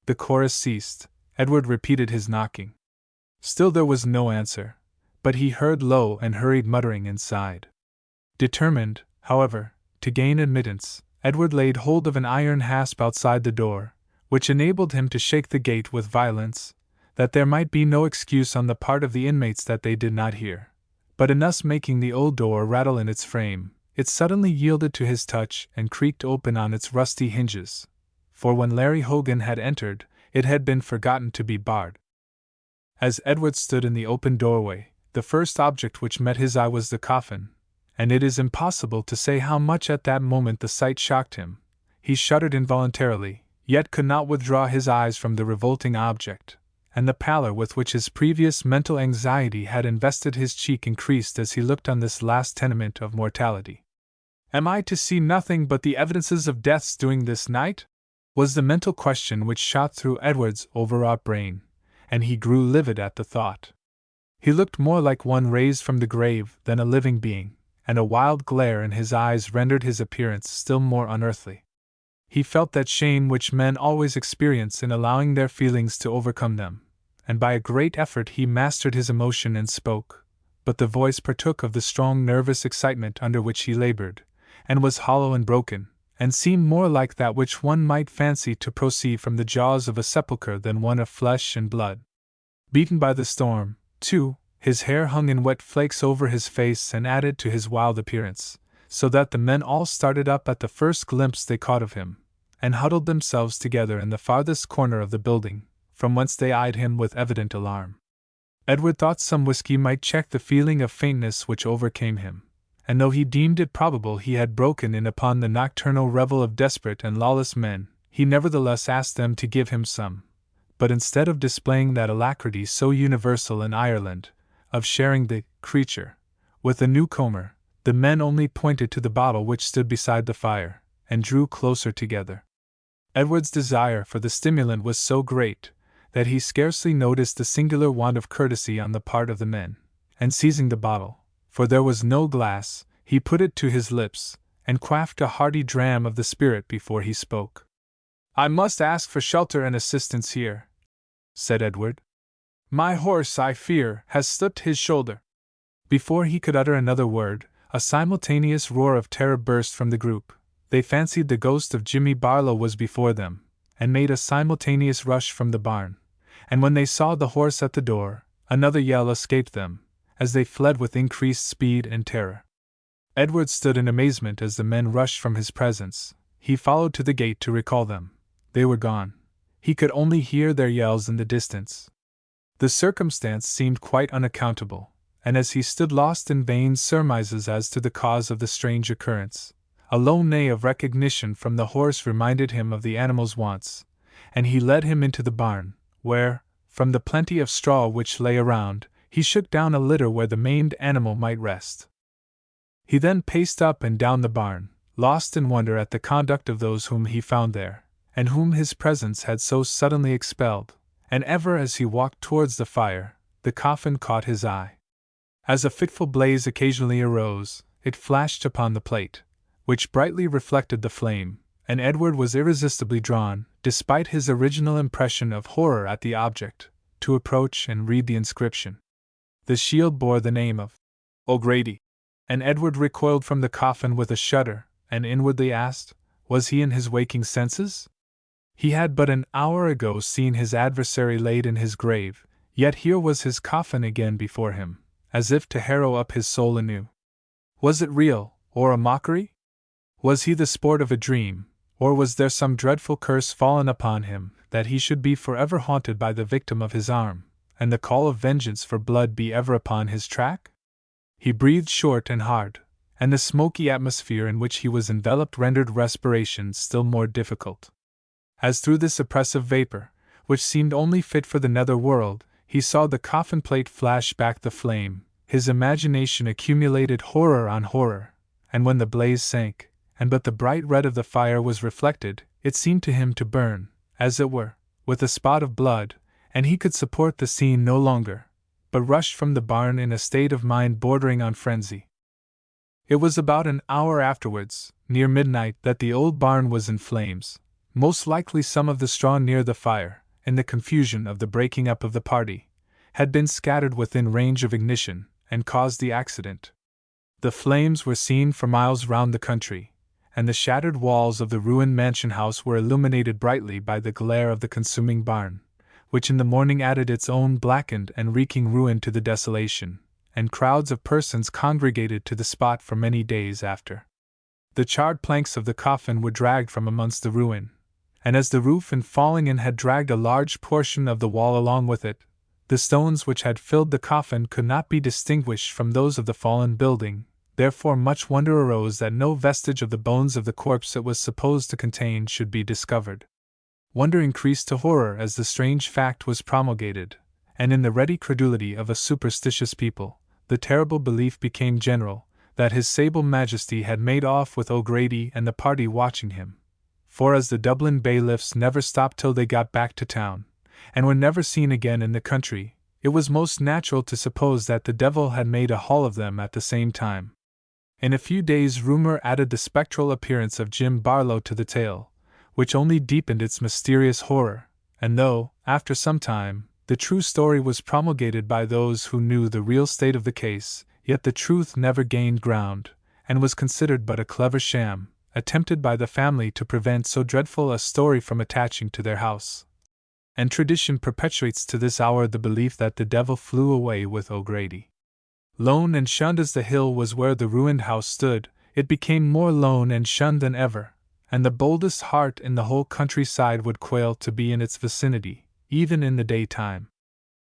[SPEAKER 1] The chorus ceased. Edward repeated his knocking. Still there was no answer, but he heard low and hurried muttering inside. Determined, however, to gain admittance, Edward laid hold of an iron hasp outside the door, which enabled him to shake the gate with violence, that there might be no excuse on the part of the inmates that they did not hear. But in thus making the old door rattle in its frame, it suddenly yielded to his touch and creaked open on its rusty hinges, for when Larry Hogan had entered, it had been forgotten to be barred. As Edward stood in the open doorway, the first object which met his eye was the coffin, and it is impossible to say how much at that moment the sight shocked him. He shuddered involuntarily, yet could not withdraw his eyes from the revolting object, and the pallor with which his previous mental anxiety had invested his cheek increased as he looked on this last tenement of mortality. "Am I to see nothing but the evidences of death's doing this night?" was the mental question which shot through Edward's overwrought brain, and he grew livid at the thought. He looked more like one raised from the grave than a living being, and a wild glare in his eyes rendered his appearance still more unearthly. He felt that shame which men always experience in allowing their feelings to overcome them, and by a great effort he mastered his emotion and spoke, but the voice partook of the strong nervous excitement under which he labored, and was hollow and broken, and seemed more like that which one might fancy to proceed from the jaws of a sepulchre than one of flesh and blood. Beaten by the storm, too, his hair hung in wet flakes over his face and added to his wild appearance, so that the men all started up at the first glimpse they caught of him, and huddled themselves together in the farthest corner of the building, from whence they eyed him with evident alarm. Edward thought some whiskey might check the feeling of faintness which overcame him, and though he deemed it probable he had broken in upon the nocturnal revel of desperate and lawless men, he nevertheless asked them to give him some. But instead of displaying that alacrity so universal in Ireland, of sharing the creature with the newcomer, the men only pointed to the bottle which stood beside the fire, and drew closer together. Edward's desire for the stimulant was so great that he scarcely noticed the singular want of courtesy on the part of the men, and seizing the bottle, for there was no glass, he put it to his lips, and quaffed a hearty dram of the spirit before he spoke. "I must ask for shelter and assistance here," said Edward. "My horse, I fear, has slipped his shoulder." Before he could utter another word, a simultaneous roar of terror burst from the group. They fancied the ghost of Jimmy Barlow was before them, and made a simultaneous rush from the barn, and when they saw the horse at the door, another yell escaped them, as they fled with increased speed and terror. Edward stood in amazement as the men rushed from his presence. He followed to the gate to recall them. They were gone. He could only hear their yells in the distance. The circumstance seemed quite unaccountable, and as he stood lost in vain surmises as to the cause of the strange occurrence, a low neigh of recognition from the horse reminded him of the animal's wants, and he led him into the barn, where, from the plenty of straw which lay around, he shook down a litter where the maimed animal might rest. He then paced up and down the barn, lost in wonder at the conduct of those whom he found there, and whom his presence had so suddenly expelled, and ever as he walked towards the fire, the coffin caught his eye. As a fitful blaze occasionally arose, it flashed upon the plate, which brightly reflected the flame, and Edward was irresistibly drawn, despite his original impression of horror at the object, to approach and read the inscription. The shield bore the name of O'Grady, and Edward recoiled from the coffin with a shudder, and inwardly asked, was he in his waking senses? He had but an hour ago seen his adversary laid in his grave, yet here was his coffin again before him, as if to harrow up his soul anew. Was it real, or a mockery? Was he the sport of a dream, or was there some dreadful curse fallen upon him, that he should be forever haunted by the victim of his arm, and the call of vengeance for blood be ever upon his track? He breathed short and hard, and the smoky atmosphere in which he was enveloped rendered respiration still more difficult. As through this oppressive vapor, which seemed only fit for the nether world, he saw the coffin plate flash back the flame, his imagination accumulated horror on horror, and when the blaze sank, and but the bright red of the fire was reflected, it seemed to him to burn, as it were, with a spot of blood, and he could support the scene no longer, but rushed from the barn in a state of mind bordering on frenzy. It was about an hour afterwards, near midnight, that the old barn was in flames. Most likely some of the straw near the fire, in the confusion of the breaking up of the party, had been scattered within range of ignition, and caused the accident. The flames were seen for miles round the country, and the shattered walls of the ruined mansion house were illuminated brightly by the glare of the consuming barn, which in the morning added its own blackened and reeking ruin to the desolation, and crowds of persons congregated to the spot for many days after. The charred planks of the coffin were dragged from amongst the ruin, and as the roof in falling in had dragged a large portion of the wall along with it, the stones which had filled the coffin could not be distinguished from those of the fallen building. Therefore much wonder arose that no vestige of the bones of the corpse it was supposed to contain should be discovered. Wonder increased to horror as the strange fact was promulgated, and in the ready credulity of a superstitious people, the terrible belief became general, that his sable majesty had made off with O'Grady and the party watching him. For as the Dublin bailiffs never stopped till they got back to town, and were never seen again in the country, it was most natural to suppose that the devil had made a haul of them at the same time. In a few days rumour added the spectral appearance of Jim Barlow to the tale, which only deepened its mysterious horror, and though, after some time, the true story was promulgated by those who knew the real state of the case, yet the truth never gained ground, and was considered but a clever sham, attempted by the family to prevent so dreadful a story from attaching to their house. And tradition perpetuates to this hour the belief that the devil flew away with O'Grady. Lone and shunned as the hill was where the ruined house stood, it became more lone and shunned than ever, and the boldest heart in the whole countryside would quail to be in its vicinity, even in the daytime.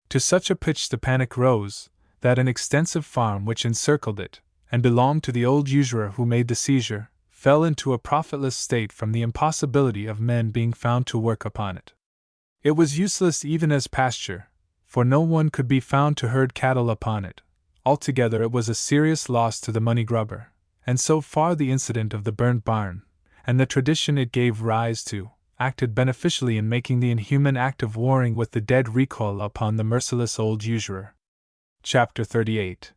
[SPEAKER 1] To such a pitch the panic rose, that an extensive farm which encircled it, and belonged to the old usurer who made the seizure, fell into a profitless state from the impossibility of men being found to work upon it. It was useless even as pasture, for no one could be found to herd cattle upon it. Altogether it was a serious loss to the money grubber, and so far the incident of the burnt barn, and the tradition it gave rise to, acted beneficially in making the inhuman act of warring with the dead recoil upon the merciless old usurer. Chapter 38.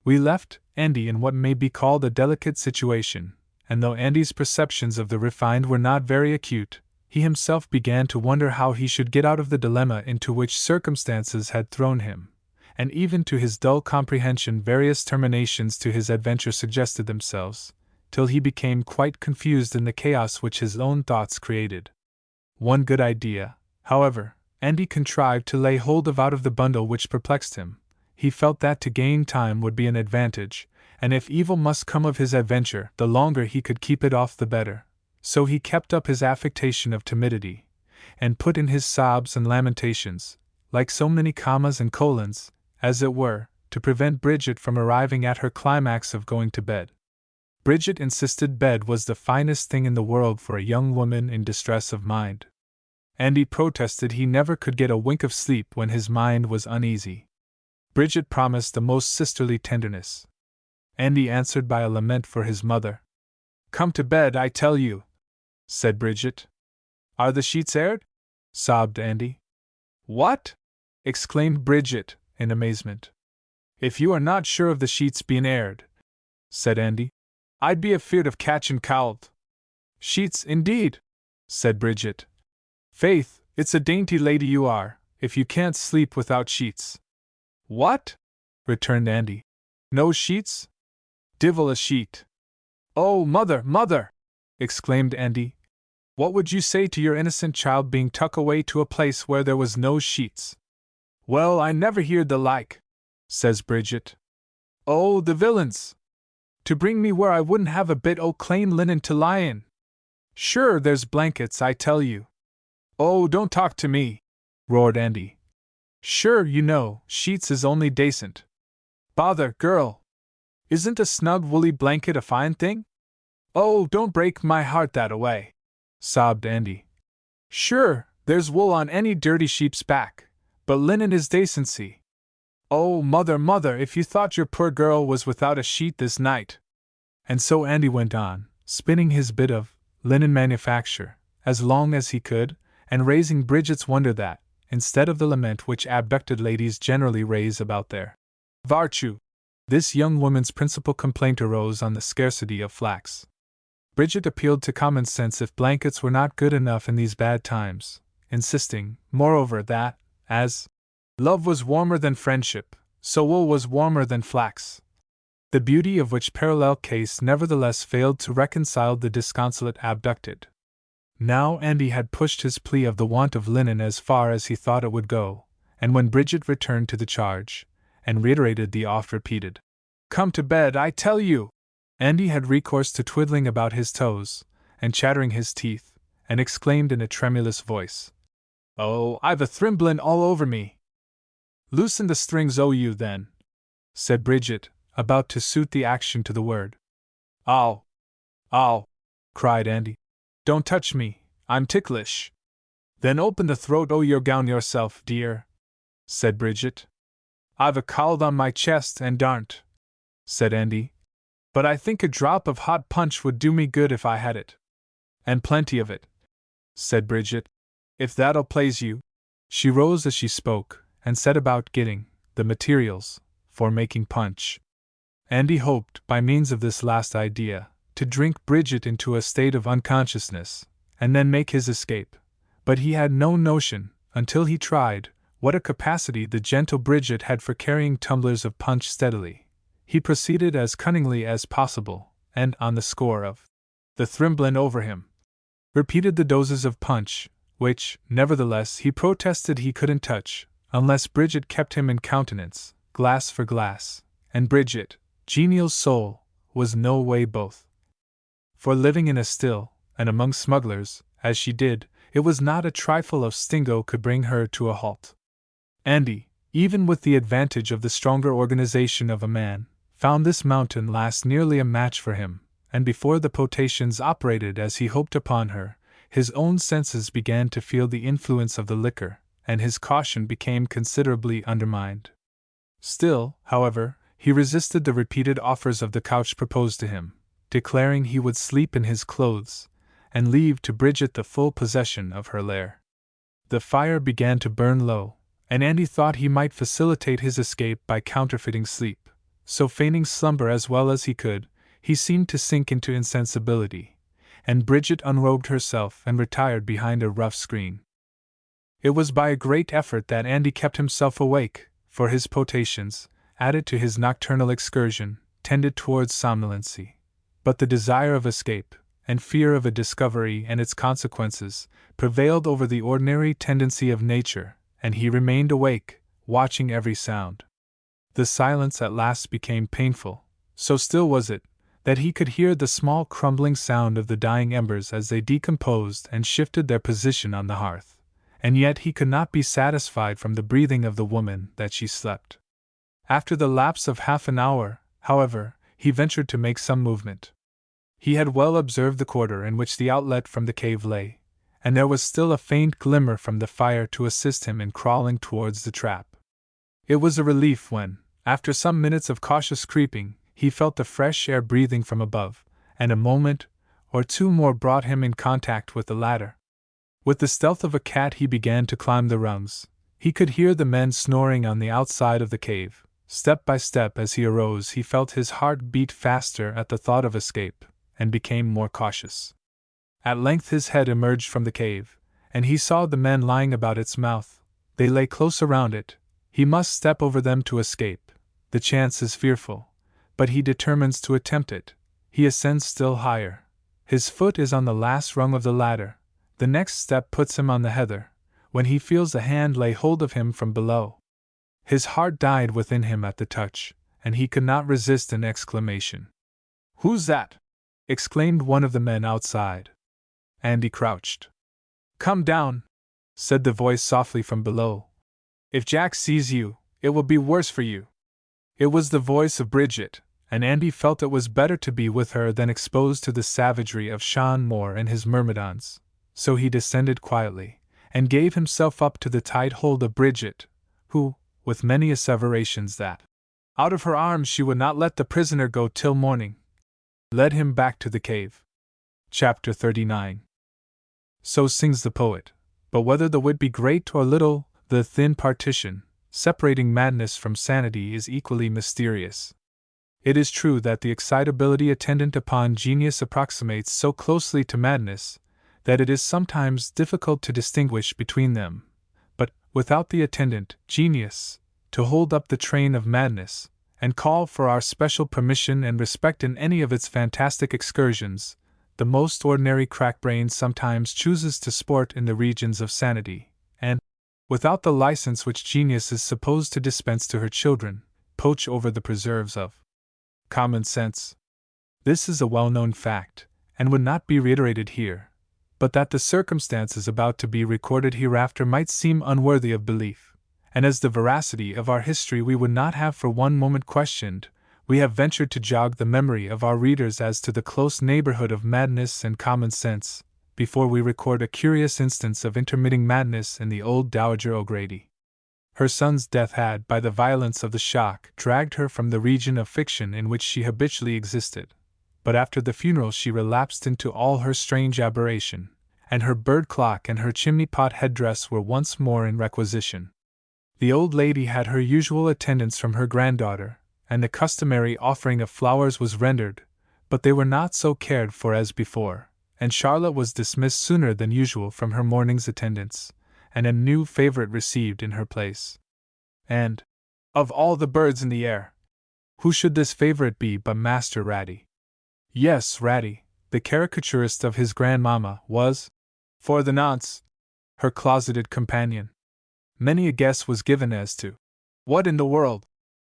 [SPEAKER 1] We left Andy in what may be called a delicate situation, and though Andy's perceptions of the refined were not very acute, he himself began to wonder how he should get out of the dilemma into which circumstances had thrown him, and even to his dull comprehension various terminations to his adventure suggested themselves, till he became quite confused in the chaos which his own thoughts created. One good idea, however, Andy contrived to lay hold of out of the bundle which perplexed him. He felt that to gain time would be an advantage, and if evil must come of his adventure, the longer he could keep it off the better. So he kept up his affectation of timidity, and put in his sobs and lamentations, like so many commas and colons, as it were, to prevent Bridget from arriving at her climax of going to bed. Bridget insisted bed was the finest thing in the world for a young woman in distress of mind. Andy protested he never could get a wink of sleep when his mind was uneasy. Bridget promised the most sisterly tenderness. Andy answered by a lament for his mother. "Come to bed, I tell you," said Bridget. "Are the sheets aired?" sobbed Andy. "What?" exclaimed Bridget, in amazement. "If you are not sure of the sheets being aired," said Andy, "I'd be afeard of catchin' cold." "Sheets, indeed," said Bridget. "Faith, it's a dainty lady you are, if you can't sleep without sheets." "What?" returned Andy. "No sheets?" "Divil a sheet." "Oh, mother, mother!" exclaimed Andy. "What would you say to your innocent child being tuck away to a place where there was no sheets?" "Well, I never heerd the like," says Bridget. "Oh, the villains! To bring me where I wouldn't have a bit o' clane linen to lie in. Sure, there's blankets, I tell you." "Oh, don't talk to me!" roared Andy. "Sure, you know, sheets is only dacent." "Bother, girl! Isn't a snug woolly blanket a fine thing?" "Oh, don't break my heart that away," sobbed Andy. "Sure, there's wool on any dirty sheep's back, but linen is dacency. Oh, mother, mother, if you thought your poor girl was without a sheet this night!" And so Andy went on, spinning his bit of linen manufacture as long as he could, and raising Bridget's wonder that, instead of the lament which abducted ladies generally raise about their vartue, this young woman's principal complaint arose on the scarcity of flax. Bridget appealed to common sense if blankets were not good enough in these bad times, insisting, moreover, that, as love was warmer than friendship, so wool was warmer than flax. The beauty of which parallel case nevertheless failed to reconcile the disconsolate abducted. Now Andy had pushed his plea of the want of linen as far as he thought it would go, and when Bridget returned to the charge, and reiterated the oft-repeated, "Come to bed, I tell you!" Andy had recourse to twiddling about his toes, and chattering his teeth, and exclaimed in a tremulous voice, "Oh, I've a thrimblin' all over me!" "Loosen the strings o' you, then," said Bridget, about to suit the action to the word. "Ow! Ow!" cried Andy. "Don't touch me, I'm ticklish." "Then open the throat o' your gown yourself, dear," said Bridget. "I've a cold on my chest and darn't," said Andy. "But I think a drop of hot punch would do me good if I had it." "And plenty of it," said Bridget, "if that'll please you." She rose as she spoke, and set about getting the materials for making punch. Andy hoped, by means of this last idea, to drink Bridget into a state of unconsciousness, and then make his escape, but he had no notion, until he tried, what a capacity the gentle Bridget had for carrying tumblers of punch steadily. He proceeded as cunningly as possible, and, on the score of the thrimblin' over him, repeated the doses of punch, which, nevertheless, he protested he couldn't touch, unless Bridget kept him in countenance, glass for glass, and Bridget, genial soul, was no way both. For living in a still, and among smugglers, as she did, it was not a trifle of stingo could bring her to a halt. Andy, even with the advantage of the stronger organization of a man, found this mountain last nearly a match for him, and before the potations operated as he hoped upon her, his own senses began to feel the influence of the liquor, and his caution became considerably undermined. Still, however, he resisted the repeated offers of the couch proposed to him, declaring he would sleep in his clothes, and leave to Bridget the full possession of her lair. The fire began to burn low, and Andy thought he might facilitate his escape by counterfeiting sleep, so feigning slumber as well as he could, he seemed to sink into insensibility, and Bridget unrobed herself and retired behind a rough screen. It was by a great effort that Andy kept himself awake, for his potations, added to his nocturnal excursion, tended towards somnolency. But the desire of escape, and fear of a discovery and its consequences, prevailed over the ordinary tendency of nature, and he remained awake, watching every sound. The silence at last became painful, So still was it, that he could hear the small crumbling sound of the dying embers as they decomposed and shifted their position on the hearth, and yet he could not be satisfied from the breathing of the woman that she slept. After the lapse of half an hour, however, he ventured to make some movement. He had well observed the quarter in which the outlet from the cave lay, and there was still a faint glimmer from the fire to assist him in crawling towards the trap. It was a relief when, after some minutes of cautious creeping, he felt the fresh air breathing from above, and a moment or two more brought him in contact with the ladder. With the stealth of a cat he began to climb the rungs. He could hear the men snoring on the outside of the cave. Step by step as he arose he felt his heart beat faster at the thought of escape, and became more cautious. At length his head emerged from the cave, and he saw the men lying about its mouth. They lay close around it. He must step over them to escape. The chance is fearful, but he determines to attempt it. He ascends still higher. His foot is on the last rung of the ladder. The next step puts him on the heather, when he feels a hand lay hold of him from below. His heart died within him at the touch, and he could not resist an exclamation. "Who's that?" exclaimed one of the men outside. Andy crouched. "Come down," said the voice softly from below. "If Jack sees you, it will be worse for you." It was the voice of Bridget, and Andy felt it was better to be with her than exposed to the savagery of Sean Moore and his myrmidons, so he descended quietly, and gave himself up to the tight hold of Bridget, who, with many asseverations that, out of her arms she would not let the prisoner go till morning, led him back to the cave. Chapter 39. So sings the poet, but whether the wit be great or little, the thin partition, separating madness from sanity, is equally mysterious. It is true that the excitability attendant upon genius approximates so closely to madness that it is sometimes difficult to distinguish between them, but, without the attendant, genius, to hold up the train of madness, and call for our special permission and respect in any of its fantastic excursions, the most ordinary crack-brain sometimes chooses to sport in the regions of sanity, and, without the license which genius is supposed to dispense to her children, poach over the preserves of common sense. This is a well-known fact, and would not be reiterated here, but that the circumstances about to be recorded hereafter might seem unworthy of belief, and as the veracity of our history we would not have for one moment questioned, we have ventured to jog the memory of our readers as to the close neighborhood of madness and common sense, before we record a curious instance of intermitting madness in the old Dowager O'Grady. Her son's death had, by the violence of the shock, dragged her from the region of fiction in which she habitually existed, but after the funeral she relapsed into all her strange aberration, and her bird clock and her chimney-pot headdress were once more in requisition. The old lady had her usual attendance from her granddaughter, and the customary offering of flowers was rendered, but they were not so cared for as before, and Charlotte was dismissed sooner than usual from her morning's attendance, and a new favorite received in her place. And, of all the birds in the air, who should this favorite be but Master Ratty? Yes, Ratty, the caricaturist of his grandmamma, was, for the nonce, her closeted companion. Many a guess was given as to what in the world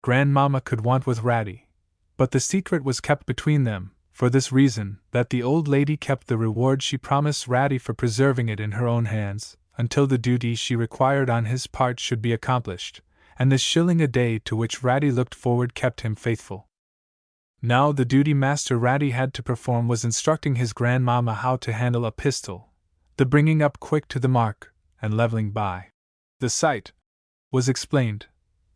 [SPEAKER 1] grandmamma could want with Ratty, but the secret was kept between them, for this reason, that the old lady kept the reward she promised Ratty for preserving it in her own hands, until the duty she required on his part should be accomplished, and the shilling a day to which Ratty looked forward kept him faithful. Now the duty Master Ratty had to perform was instructing his grandmamma how to handle a pistol, the bringing up quick to the mark, and leveling by the sight, was explained,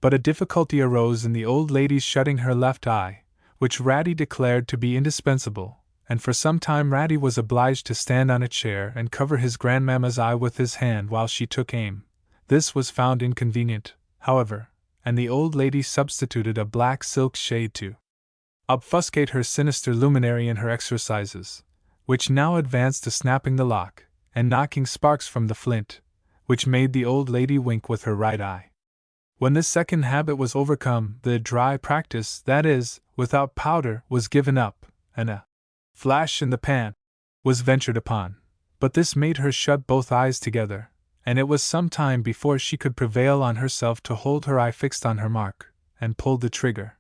[SPEAKER 1] but a difficulty arose in the old lady's shutting her left eye, which Ratty declared to be indispensable, and for some time Ratty was obliged to stand on a chair and cover his grandmamma's eye with his hand while she took aim. This was found inconvenient, however, and the old lady substituted a black silk shade to obfuscate her sinister luminary in her exercises, which now advanced to snapping the lock, and knocking sparks from the flint, which made the old lady wink with her right eye. When this second habit was overcome, the dry practice, that is, without powder, was given up, and a flash in the pan was ventured upon, but this made her shut both eyes together, and it was some time before she could prevail on herself to hold her eye fixed on her mark, and pull the trigger.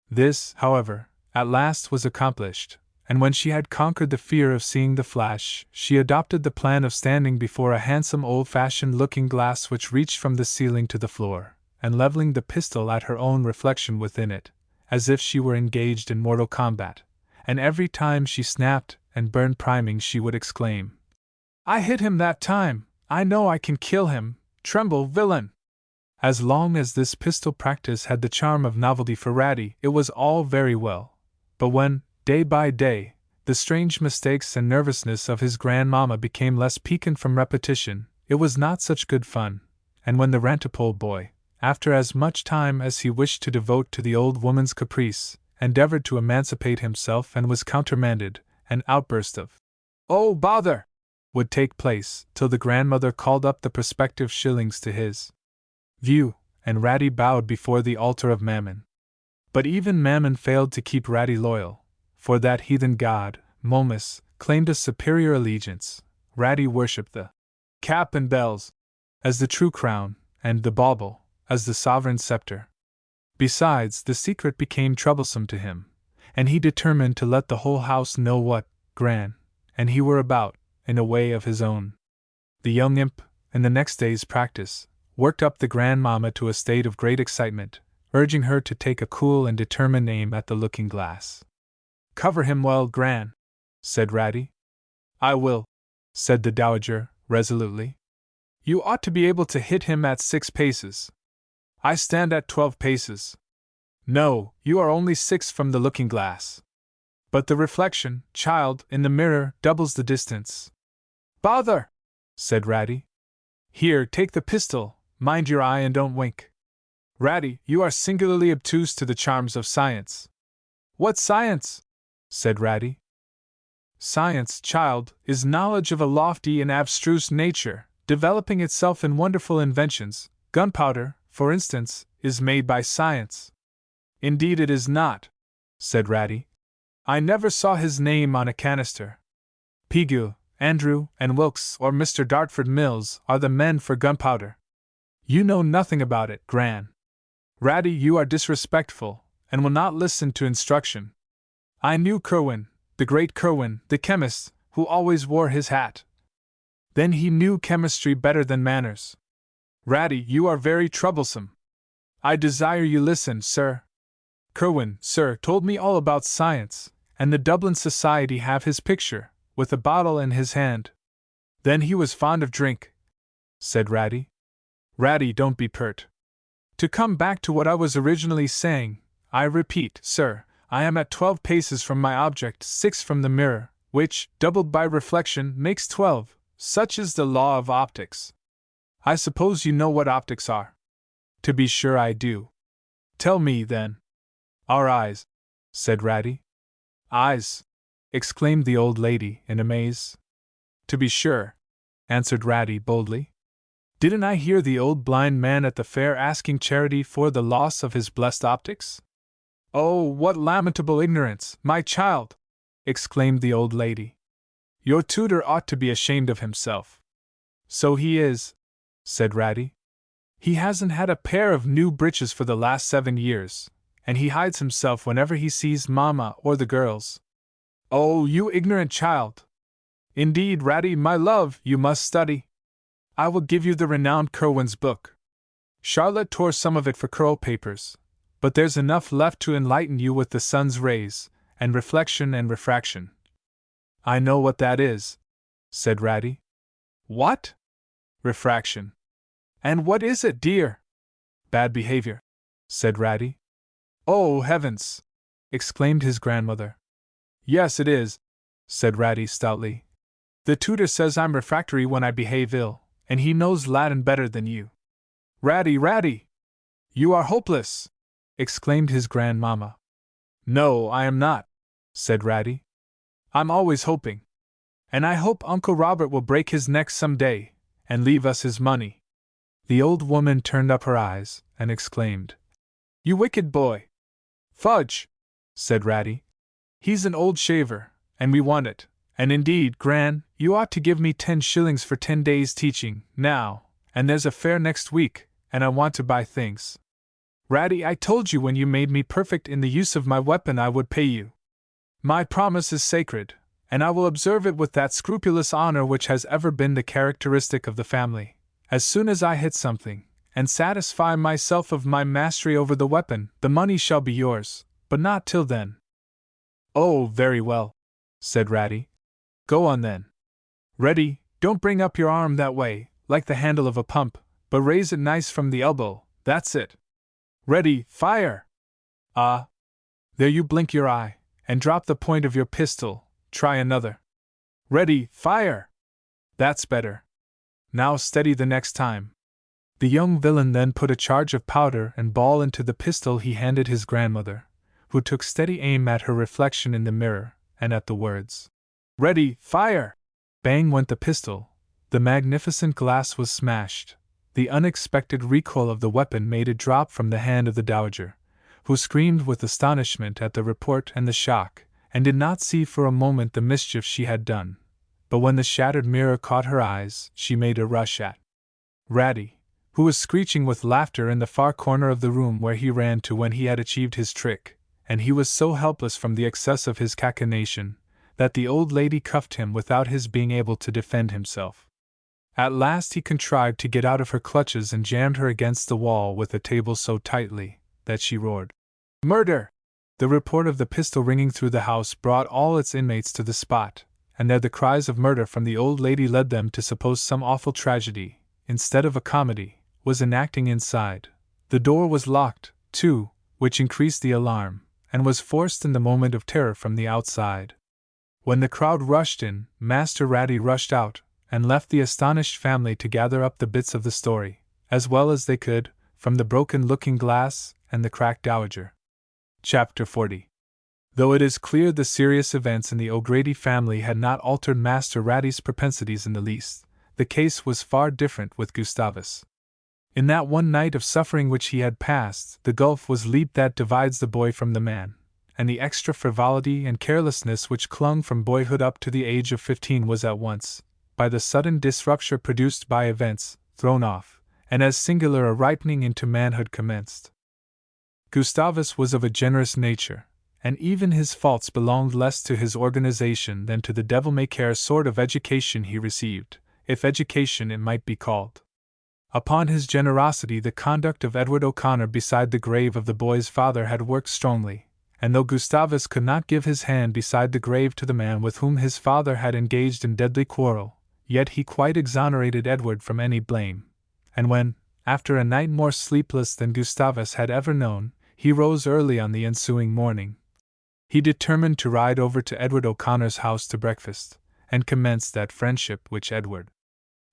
[SPEAKER 1] This, however, at last was accomplished, and when she had conquered the fear of seeing the flash, she adopted the plan of standing before a handsome old-fashioned looking-glass which reached from the ceiling to the floor, and leveling the pistol at her own reflection within it, as if she were engaged in mortal combat, and every time she snapped and burned priming she would exclaim, "I hit him that time! I know I can kill him! Tremble, villain!" As long as this pistol practice had the charm of novelty for Ratty, it was all very well, but when, day by day, the strange mistakes and nervousness of his grandmamma became less piquant from repetition, it was not such good fun, and when the Rantipole boy, after as much time as he wished to devote to the old woman's caprice, endeavored to emancipate himself and was countermanded, an outburst of, "Oh, bother!" would take place, till the grandmother called up the prospective shillings to his view, and Ratty bowed before the altar of Mammon. But even Mammon failed to keep Ratty loyal, for that heathen god, Momus, claimed a superior allegiance. Ratty worshipped the cap and bells as the true crown, and the bauble as the sovereign scepter. Besides, the secret became troublesome to him, and he determined to let the whole house know what Gran and he were about, in a way of his own. The young imp, in the next day's practice, worked up the grandmamma to a state of great excitement, urging her to take a cool and determined aim at the looking-glass. "Cover him well, Gran," said Ratty. "I will," said the dowager, resolutely. "You ought to be able to hit him at 6 paces. I stand at 12 paces. No, you are only 6 from the looking-glass. But the reflection, child, in the mirror, doubles the distance." "Bother!" said Ratty. "Here, take the pistol, mind your eye and don't wink. Ratty, you are singularly obtuse to the charms of science." "What science?" said Ratty. "Science, child, is knowledge of a lofty and abstruse nature, developing itself in wonderful inventions. Gunpowder, for instance, is made by science." "Indeed it is not," said Ratty. "I never saw his name on a canister. Pigou, Andrew, and Wilkes or Mr. Dartford Mills are the men for gunpowder. You know nothing about it, Gran. Ratty, you are disrespectful, and will not listen to instruction. I knew Curwen, the great Curwen, the chemist, who always wore his hat. Then he knew chemistry better than manners. Ratty, you are very troublesome. I desire you listen, sir. Curwen, sir, told me all about science, and the Dublin Society have his picture, with a bottle in his hand. Then he was fond of drink," said Ratty. "Ratty, don't be pert. To come back to what I was originally saying, I repeat, sir, I am at 12 paces from my object, 6 from the mirror, which, doubled by reflection, makes 12. Such is the law of optics. I suppose you know what optics are?" "To be sure I do." "Tell me, then." "Our eyes," said Ratty. "Eyes!" exclaimed the old lady, in amaze. "To be sure," answered Ratty boldly. "Didn't I hear the old blind man at the fair asking charity for the loss of his blessed optics?" "Oh, what lamentable ignorance, my child!" exclaimed the old lady. "Your tutor ought to be ashamed of himself." "So he is," said Ratty. "He hasn't had a pair of new breeches for the last 7 years, and he hides himself whenever he sees Mamma or the girls." "Oh, you ignorant child! Indeed, Ratty, my love, you must study. I will give you the renowned Curwen's book. Charlotte tore some of it for curl papers, but there's enough left to enlighten you with the sun's rays, and reflection and refraction." "I know what that is," said Ratty. "What?" "Refraction." "And what is it, dear?" "Bad behavior," said Ratty. "Oh, heavens!" exclaimed his grandmother. "Yes, it is," said Ratty stoutly. "The tutor says I'm refractory when I behave ill, and he knows Latin better than you." "Ratty, Ratty! You are hopeless!" exclaimed his grandmamma. "No, I am not," said Ratty. "I'm always hoping. And I hope Uncle Robert will break his neck some day, and leave us his money." The old woman turned up her eyes, and exclaimed, "You wicked boy!" "Fudge!" said Ratty. "He's an old shaver, and we want it, and indeed, Gran, you ought to give me 10 shillings for 10 days' teaching, now, and there's a fair next week, and I want to buy things." Ratty, I told you when you made me perfect in the use of my weapon I would pay you. My promise is sacred, and I will observe it with that scrupulous honor which has ever been the characteristic of the family. As soon as I hit something, and satisfy myself of my mastery over the weapon, the money shall be yours, but not till then. Oh, very well, said Ratty. Go on then. Ready, don't bring up your arm that way, like the handle of a pump, but raise it nice from the elbow, that's it. Ready, fire! Ah! There you blink your eye, and drop the point of your pistol, try another. Ready, fire! That's better. Now steady the next time. The young villain then put a charge of powder and ball into the pistol he handed his grandmother, who took steady aim at her reflection in the mirror, and at the words, Ready, fire! Bang went the pistol, the magnificent glass was smashed. The unexpected recoil of the weapon made it drop from the hand of the dowager, who screamed with astonishment at the report and the shock, and did not see for a moment the mischief she had done. But when the shattered mirror caught her eyes, she made a rush at Ratty, who was screeching with laughter in the far corner of the room where he ran to when he had achieved his trick, and he was so helpless from the excess of his cachinnation that the old lady cuffed him without his being able to defend himself. At last he contrived to get out of her clutches and jammed her against the wall with the table so tightly that she roared, Murder! The report of the pistol ringing through the house brought all its inmates to the spot, and there the cries of murder from the old lady led them to suppose some awful tragedy, instead of a comedy, was enacting inside. The door was locked, too, which increased the alarm, and was forced in the moment of terror from the outside. When the crowd rushed in, Master Ratty rushed out, and left the astonished family to gather up the bits of the story, as well as they could, from the broken looking-glass and the cracked dowager. Chapter 40. Though it is clear the serious events in the O'Grady family had not altered Master Ratty's propensities in the least, the case was far different with Gustavus. In that one night of suffering which he had passed, the gulf was leaped that divides the boy from the man, and the extra frivolity and carelessness which clung from boyhood up to the age of 15 was at once, by the sudden disruption produced by events, thrown off, and as singular a ripening into manhood commenced. Gustavus was of a generous nature, and even his faults belonged less to his organization than to the devil-may-care sort of education he received, if education it might be called. Upon his generosity the conduct of Edward O'Connor beside the grave of the boy's father had worked strongly, and though Gustavus could not give his hand beside the grave to the man with whom his father had engaged in deadly quarrel, yet he quite exonerated Edward from any blame, and when, after a night more sleepless than Gustavus had ever known, he rose early on the ensuing morning, he determined to ride over to Edward O'Connor's house to breakfast, and commence that friendship which Edward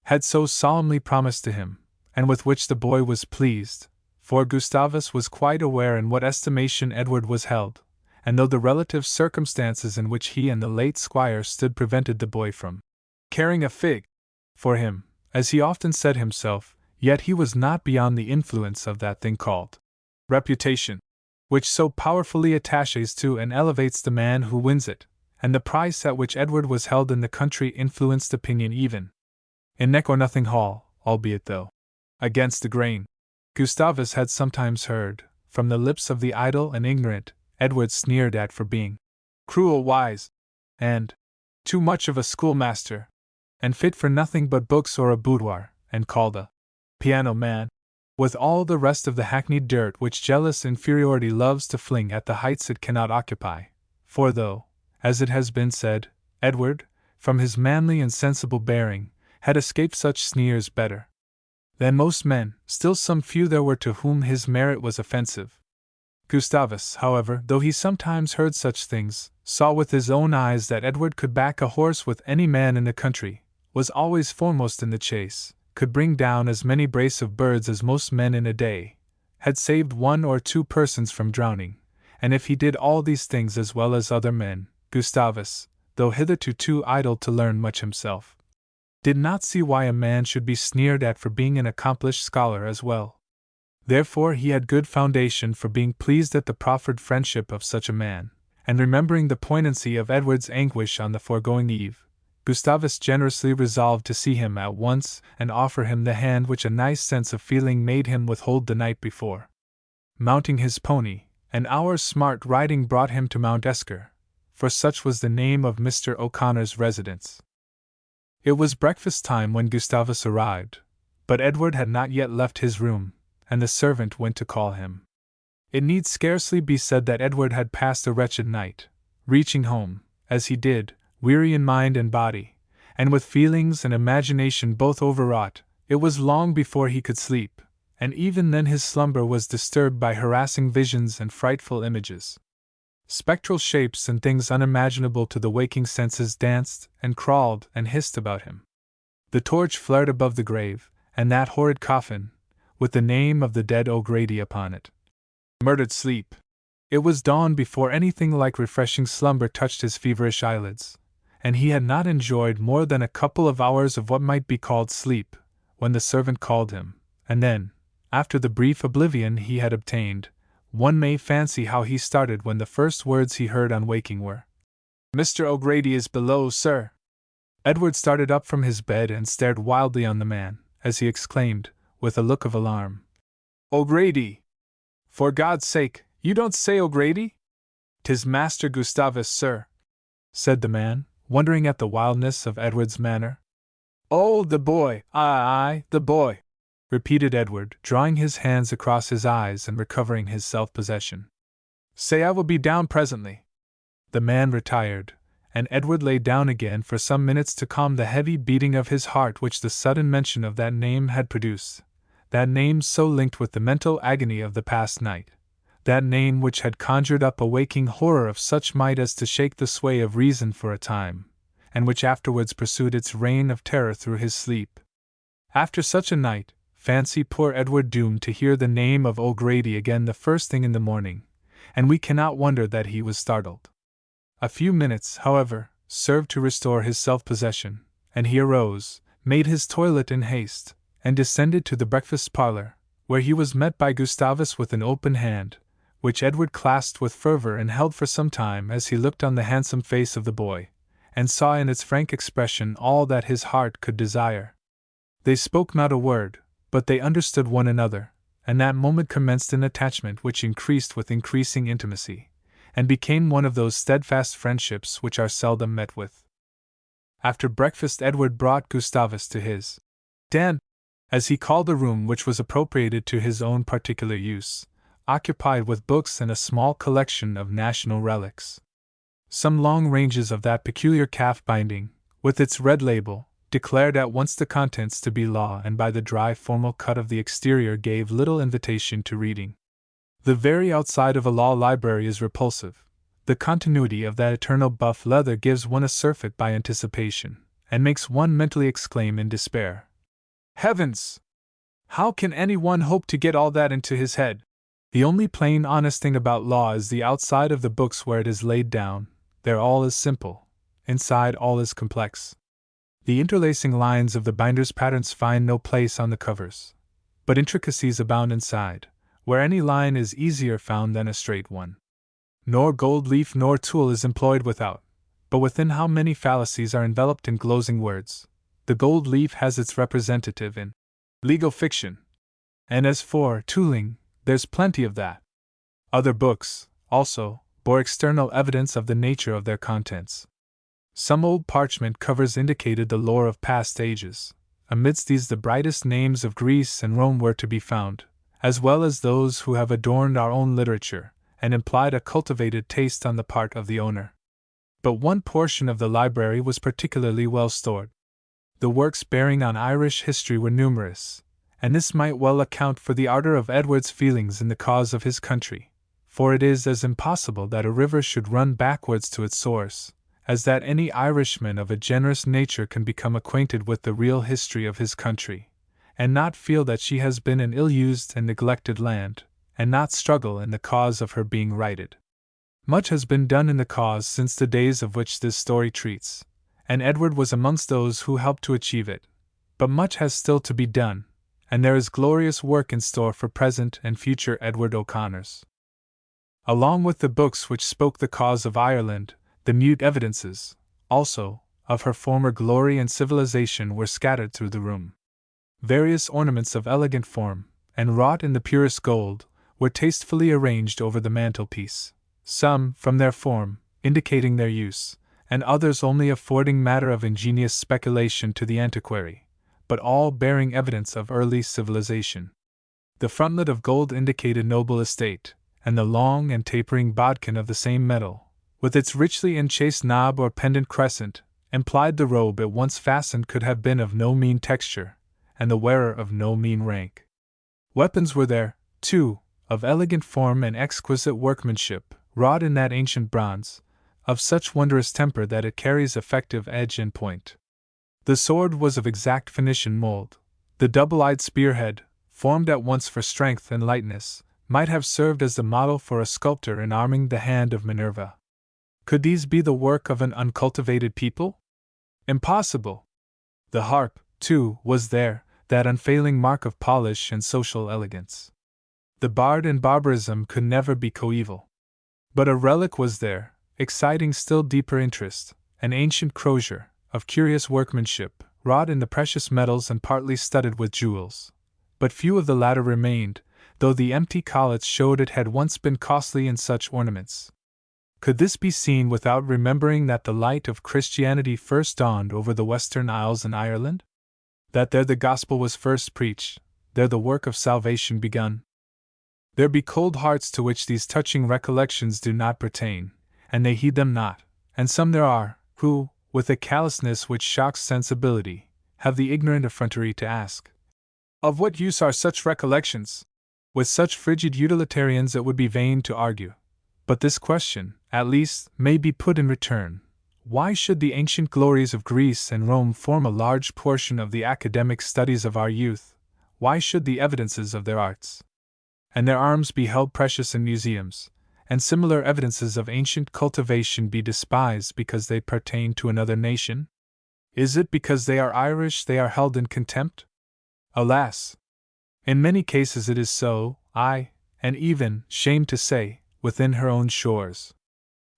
[SPEAKER 1] had so solemnly promised to him, and with which the boy was pleased, for Gustavus was quite aware in what estimation Edward was held, and though the relative circumstances in which he and the late squire stood prevented the boy from caring a fig for him, as he often said himself, yet he was not beyond the influence of that thing called reputation, which so powerfully attaches to and elevates the man who wins it, and the price at which Edward was held in the country influenced opinion even in Neck-or-Nothing Hall, albeit though against the grain. Gustavus had sometimes heard, from the lips of the idle and ignorant, Edward sneered at for being cruel wise, and too much of a schoolmaster, and fit for nothing but books or a boudoir, and called a piano man, with all the rest of the hackneyed dirt which jealous inferiority loves to fling at the heights it cannot occupy, for though, as it has been said, Edward, from his manly and sensible bearing, had escaped such sneers better than most men, still some few there were to whom his merit was offensive. Gustavus, however, though he sometimes heard such things, saw with his own eyes that Edward could back a horse with any man in the country, was always foremost in the chase, could bring down as many brace of birds as most men in a day, had saved 1 or 2 persons from drowning, and if he did all these things as well as other men, Gustavus, though hitherto too idle to learn much himself, did not see why a man should be sneered at for being an accomplished scholar as well. Therefore he had good foundation for being pleased at the proffered friendship of such a man, and remembering the poignancy of Edward's anguish on the foregoing eve, Gustavus generously resolved to see him at once and offer him the hand which a nice sense of feeling made him withhold the night before. mounting his pony. An hour's smart riding brought him to Mount Esker, for such was the name of Mr. O'Connor's residence. It was breakfast time when Gustavus arrived, but Edward had not yet left his room, and the servant went to call him. It need scarcely be said that Edward had passed a wretched night, reaching home, as he did, weary in mind and body, and with feelings and imagination both overwrought. It was long before he could sleep, and even then his slumber was disturbed by harassing visions and frightful images. Spectral shapes and things unimaginable to the waking senses danced and crawled and hissed about him. The torch flared above the grave, and that horrid coffin, with the name of the dead O'Grady upon it. Murdered sleep. It was dawn before anything like refreshing slumber touched his feverish eyelids, and he had not enjoyed more than a couple of hours of what might be called sleep, when the servant called him, and then, after the brief oblivion he had obtained, one may fancy how he started when the first words he heard on waking were, "Mr. O'Grady is below, sir." Edward started up from his bed and stared wildly on the man, as he exclaimed, with a look of alarm, "O'Grady! For God's sake, you don't say O'Grady?" "'Tis Master Gustavus, sir," said the man, wondering at the wildness of Edward's manner. "Oh, the boy, aye, the boy," repeated Edward, drawing his hands across his eyes and recovering his self-possession. "Say I will be down presently." The man retired, and Edward lay down again for some minutes to calm the heavy beating of his heart which the sudden mention of that name had produced, that name so linked with the mental agony of the past night, that name which had conjured up a waking horror of such might as to shake the sway of reason for a time, and which afterwards pursued its reign of terror through his sleep. After such a night, fancy poor Edward doomed to hear the name of O'Grady again the first thing in the morning, and we cannot wonder that he was startled. A few minutes, however, served to restore his self-possession, and he arose, made his toilet in haste, and descended to the breakfast parlor, where he was met by Gustavus with an open hand, which Edward clasped with fervor and held for some time as he looked on the handsome face of the boy, and saw in its frank expression all that his heart could desire. They spoke not a word, but they understood one another, and that moment commenced an attachment which increased with increasing intimacy, and became one of those steadfast friendships which are seldom met with. After breakfast Edward brought Gustavus to his den, as he called the room which was appropriated to his own particular use, occupied with books and a small collection of national relics. Some long ranges of that peculiar calf binding, with its red label, declared at once the contents to be law, and by the dry formal cut of the exterior gave little invitation to reading. The very outside of a law library is repulsive. The continuity of that eternal buff leather gives one a surfeit by anticipation, and makes one mentally exclaim in despair, "Heavens! How can any one hope to get all that into his head?" The only plain honest thing about law is the outside of the books where it is laid down. There all is simple, inside all is complex. The interlacing lines of the binder's patterns find no place on the covers, but intricacies abound inside, where any line is easier found than a straight one. Nor gold leaf nor tool is employed without, but within how many fallacies are enveloped in glozing words. The gold leaf has its representative in legal fiction, and as for tooling, there's plenty of that. Other books, also, bore external evidence of the nature of their contents. Some old parchment covers indicated the lore of past ages. Amidst these the brightest names of Greece and Rome were to be found, as well as those who have adorned our own literature, and implied a cultivated taste on the part of the owner. But one portion of the library was particularly well stored. The works bearing on Irish history were numerous, and this might well account for the ardor of Edward's feelings in the cause of his country, for it is as impossible that a river should run backwards to its source, as that any Irishman of a generous nature can become acquainted with the real history of his country, and not feel that she has been an ill-used and neglected land, and not struggle in the cause of her being righted. Much has been done in the cause since the days of which this story treats, and Edward was amongst those who helped to achieve it, but much has still to be done, and there is glorious work in store for present and future Edward O'Connors. Along with the books which spoke the cause of Ireland, the mute evidences, also, of her former glory and civilization were scattered through the room. Various ornaments of elegant form, and wrought in the purest gold, were tastefully arranged over the mantelpiece, some, from their form, indicating their use, and others only affording matter of ingenious speculation to the antiquary, but all bearing evidence of early civilization. The frontlet of gold indicated noble estate, and the long and tapering bodkin of the same metal, with its richly enchased knob or pendant crescent, implied the robe it once fastened could have been of no mean texture, and the wearer of no mean rank. Weapons were there, too, of elegant form and exquisite workmanship, wrought in that ancient bronze, of such wondrous temper that it carries effective edge and point. The sword was of exact Phoenician mold. The double-eyed spearhead, formed at once for strength and lightness, might have served as the model for a sculptor in arming the hand of Minerva. Could these be the work of an uncultivated people? Impossible! The harp, too, was there, that unfailing mark of polish and social elegance. The bard and barbarism could never be coeval. But a relic was there, exciting still deeper interest, an ancient crozier, of curious workmanship, wrought in the precious metals and partly studded with jewels. But few of the latter remained, though the empty collets showed it had once been costly in such ornaments. Could this be seen without remembering that the light of Christianity first dawned over the Western Isles and Ireland? That there the gospel was first preached, there the work of salvation begun? There be cold hearts to which these touching recollections do not pertain, and they heed them not, and some there are, who, with a callousness which shocks sensibility, have the ignorant effrontery to ask, "Of what use are such recollections?" With such frigid utilitarians it would be vain to argue. But this question, at least, may be put in return. Why should the ancient glories of Greece and Rome form a large portion of the academic studies of our youth? Why should the evidences of their arts and their arms be held precious in museums, and similar evidences of ancient cultivation be despised because they pertain to another nation? Is it because they are Irish they are held in contempt? Alas! In many cases it is so, aye, and even, shame to say, within her own shores.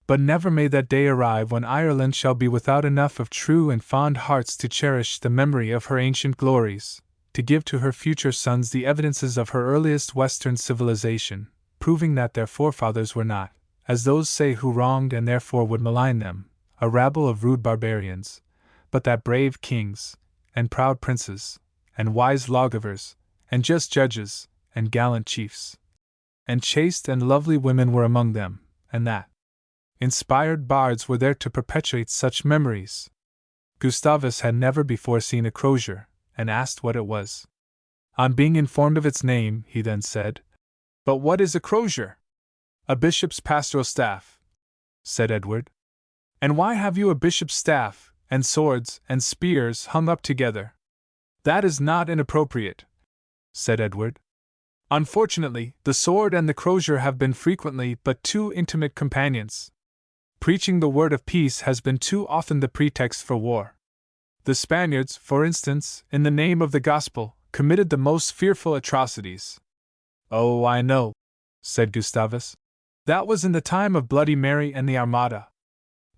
[SPEAKER 1] But never may that day arrive when Ireland shall be without enough of true and fond hearts to cherish the memory of her ancient glories, to give to her future sons the evidences of her earliest Western civilization, proving that their forefathers were not, as those say who wronged and therefore would malign them, a rabble of rude barbarians, but that brave kings, and proud princes, and wise lawgivers, and just judges, and gallant chiefs, and chaste and lovely women were among them, and that inspired bards were there to perpetuate such memories. Gustavus had never before seen a crozier, and asked what it was. On being informed of its name, he then said, "But what is a crozier?" "A bishop's pastoral staff," said Edward. "And why have you a bishop's staff, and swords, and spears hung up together?" "That is not inappropriate," said Edward. "Unfortunately, the sword and the crozier have been frequently but too intimate companions. Preaching the word of peace has been too often the pretext for war. The Spaniards, for instance, in the name of the gospel, committed the most fearful atrocities." "Oh, I know," said Gustavus. "That was in the time of Bloody Mary and the Armada."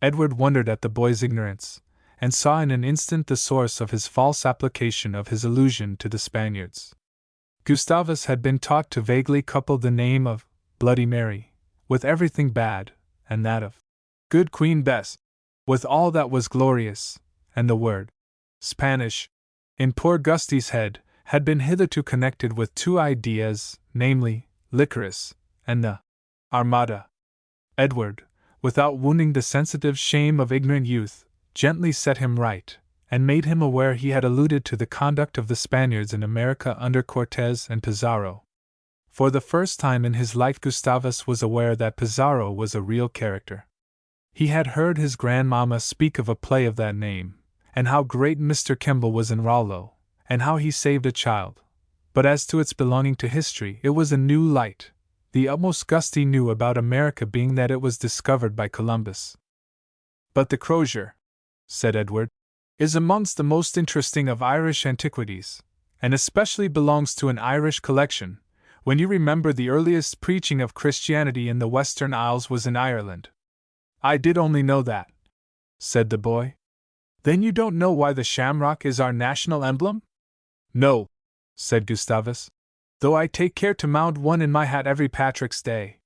[SPEAKER 1] Edward wondered at the boy's ignorance, and saw in an instant the source of his false application of his allusion to the Spaniards. Gustavus had been taught to vaguely couple the name of Bloody Mary with everything bad, and that of Good Queen Bess with all that was glorious, and the word Spanish, in poor Gusty's head, had been hitherto connected with two ideas, namely, licorice, and the Armada. Edward, without wounding the sensitive shame of ignorant youth, gently set him right, and made him aware he had alluded to the conduct of the Spaniards in America under Cortez and Pizarro. For the first time in his life Gustavus was aware that Pizarro was a real character. He had heard his grandmamma speak of a play of that name, and how great Mr. Kemble was in Rollo, and how he saved a child. But as to its belonging to history, it was a new light. The utmost Gusty knew about America being that it was discovered by Columbus. "But the crozier," said Edward, "is amongst the most interesting of Irish antiquities, and especially belongs to an Irish collection, when you remember the earliest preaching of Christianity in the Western Isles was in Ireland." "I did only know that," said the boy. "Then you don't know why the shamrock is our national emblem?" "No," said Gustavus. though I take care to mount one in my hat every Patrick's Day.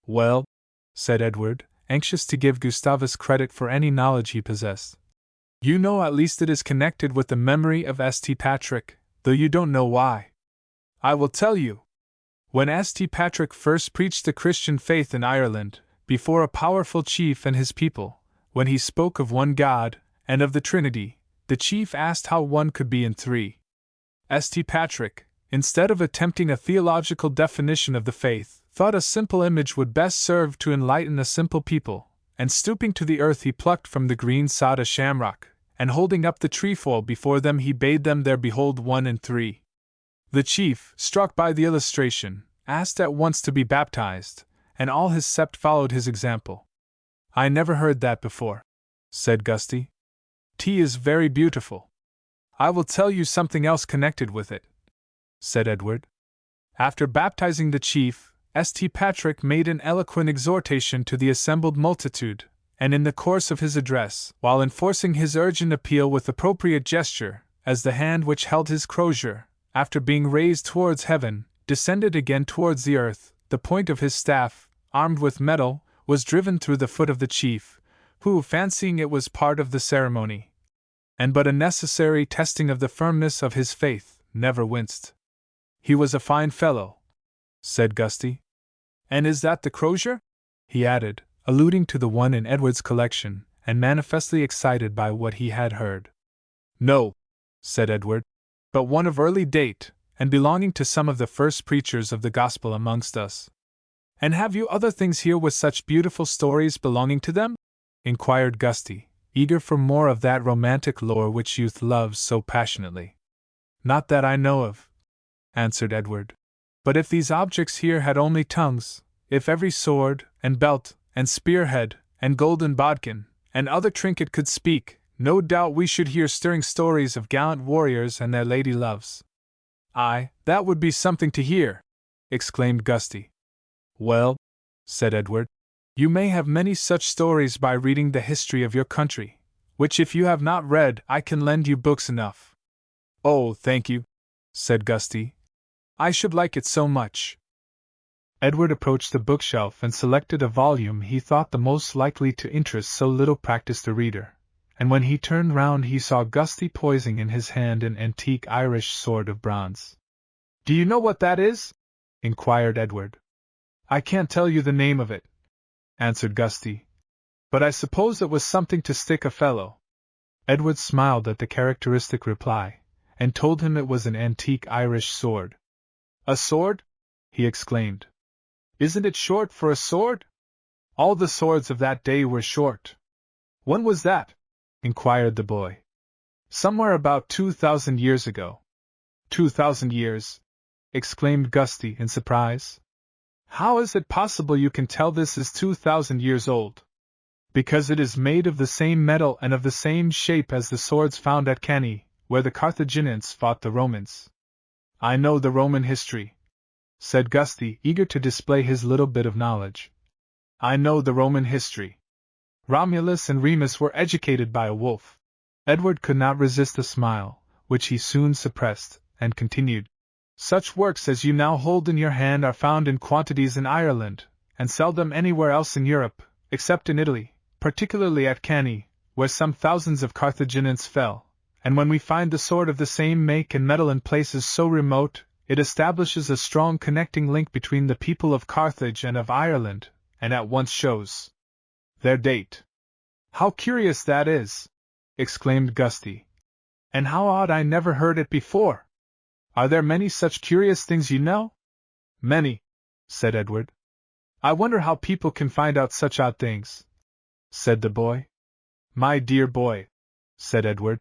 [SPEAKER 1] Well, said Edward, anxious to give Gustavus credit for any knowledge he possessed. You know at least it is connected with the memory of St. Patrick, though you don't know why. I will tell you. When St. Patrick first preached the Christian faith in Ireland, before a powerful chief and his people, when he spoke of one God, and of the Trinity, the chief asked how one could be in three. St. Patrick, instead of attempting a theological definition of the faith, thought a simple image would best serve to enlighten a simple people, and stooping to the earth he plucked from the green sod a shamrock, and holding up the trefoil before them he bade them there behold one in three. The chief, struck by the illustration, asked at once to be baptized, and all his sept followed his example. I never heard that before, said Gusty. Tea is very beautiful. I will tell you something else connected with it, said Edward. After baptizing the chief, St. Patrick made an eloquent exhortation to the assembled multitude, and in the course of his address, while enforcing his urgent appeal with appropriate gesture, as the hand which held his crosier, after being raised towards heaven, descended again towards the earth, the point of his staff, armed with metal, was driven through the foot of the chief, who, fancying it was part of the ceremony, and but a necessary testing of the firmness of his faith, never winced. He was a fine fellow, said Gusty. And is that the crosier? He added, alluding to the one in Edward's collection, and manifestly excited by what he had heard. No, said Edward, but one of early date, and belonging to some of the first preachers of the gospel amongst us. And have you other things here with such beautiful stories belonging to them? Inquired Gusty, eager for more of that romantic lore which youth loves so passionately. Not that I know of, answered Edward. But if these objects here had only tongues, if every sword, and belt, and spearhead, and golden bodkin, and other trinket could speak, no doubt we should hear stirring stories of gallant warriors and their lady loves. Aye, that would be something to hear, exclaimed Gusty. Well, said Edward, you may have many such stories by reading the history of your country, which if you have not read I can lend you books enough. Oh, thank you, said Gusty. I should like it so much. Edward approached the bookshelf and selected a volume he thought the most likely to interest so little practised a reader, and when he turned round he saw Gusty poising in his hand an antique Irish sword of bronze. Do you know what that is? Inquired Edward. I can't tell you the name of it, answered Gusty, but I suppose it was something to stick a fellow. Edward smiled at the characteristic reply, and told him it was an antique Irish sword. A sword? He exclaimed. Isn't it short for a sword? All the swords of that day were short. When was that? Inquired the boy. Somewhere about 2,000 years ago. 2,000 years? Exclaimed Gusty in surprise. How is it possible you can tell this is 2,000 years old? Because it is made of the same metal and of the same shape as the swords found at Cannae, where the Carthaginians fought the Romans. I know the Roman history, said Gusty, eager to display his little bit of knowledge. I know the Roman history. Romulus and Remus were educated by a wolf. Edward could not resist a smile, which he soon suppressed, and continued. Such works as you now hold in your hand are found in quantities in Ireland, and seldom anywhere else in Europe, except in Italy, particularly at Cannae, where some thousands of Carthaginians fell, and when we find the sword of the same make and metal in places so remote, it establishes a strong connecting link between the people of Carthage and of Ireland, and at once shows their date. How curious that is! Exclaimed Gusty. And how odd I never heard it before! Are there many such curious things you know? Many, said Edward. I wonder how people can find out such odd things, said the boy. My dear boy, said Edward,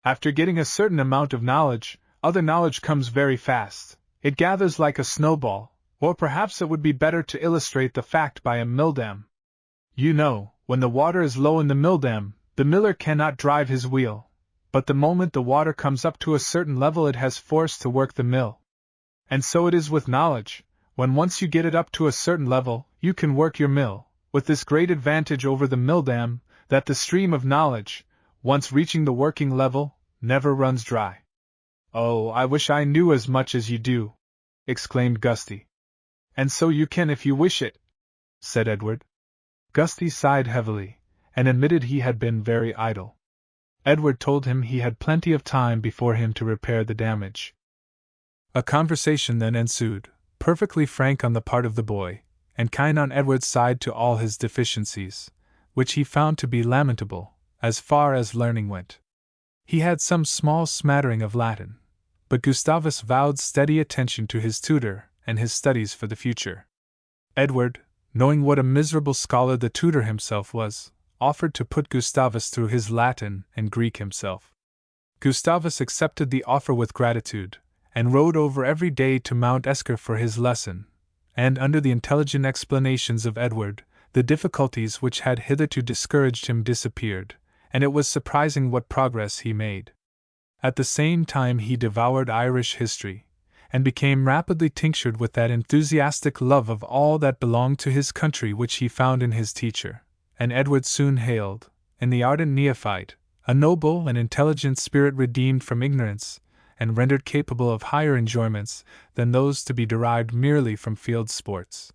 [SPEAKER 1] after getting a certain amount of knowledge, other knowledge comes very fast. It gathers like a snowball, or perhaps it would be better to illustrate the fact by a milldam. You know, when the water is low in the milldam, the miller cannot drive his wheel, but the moment the water comes up to a certain level it has force to work the mill. And so it is with knowledge. When once you get it up to a certain level, you can work your mill, with this great advantage over the milldam, that the stream of knowledge, once reaching the working level, never runs dry. Oh, I wish I knew as much as you do, exclaimed Gusty. "And so you can if you wish it," said Edward. Gusty sighed heavily, and admitted he had been very idle. Edward told him he had plenty of time before him to repair the damage. A conversation then ensued, perfectly frank on the part of the boy, and kind on Edward's side to all his deficiencies, which he found to be lamentable, as far as learning went. He had some small smattering of Latin, but Gustavus vowed steady attention to his tutor and his studies for the future. Edward, knowing what a miserable scholar the tutor himself was, offered to put Gustavus through his Latin and Greek himself. Gustavus accepted the offer with gratitude, and rode over every day to Mount Esker for his lesson, and under the intelligent explanations of Edward, the difficulties which had hitherto discouraged him disappeared, and it was surprising what progress he made. At the same time he devoured Irish history, and became rapidly tinctured with that enthusiastic love of all that belonged to his country which he found in his teacher, and Edward soon hailed, in the ardent neophyte, a noble and intelligent spirit redeemed from ignorance, and rendered capable of higher enjoyments than those to be derived merely from field sports.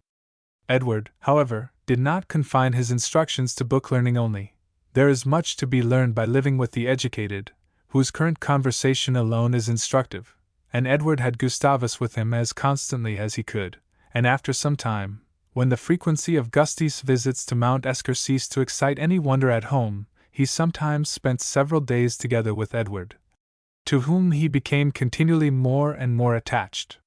[SPEAKER 1] Edward, however, did not confine his instructions to book learning only. There is much to be learned by living with the educated, whose current conversation alone is instructive, and Edward had Gustavus with him as constantly as he could, and after some time, when the frequency of Gusty's visits to Mount Esker ceased to excite any wonder at home, he sometimes spent several days together with Edward, to whom he became continually more and more attached.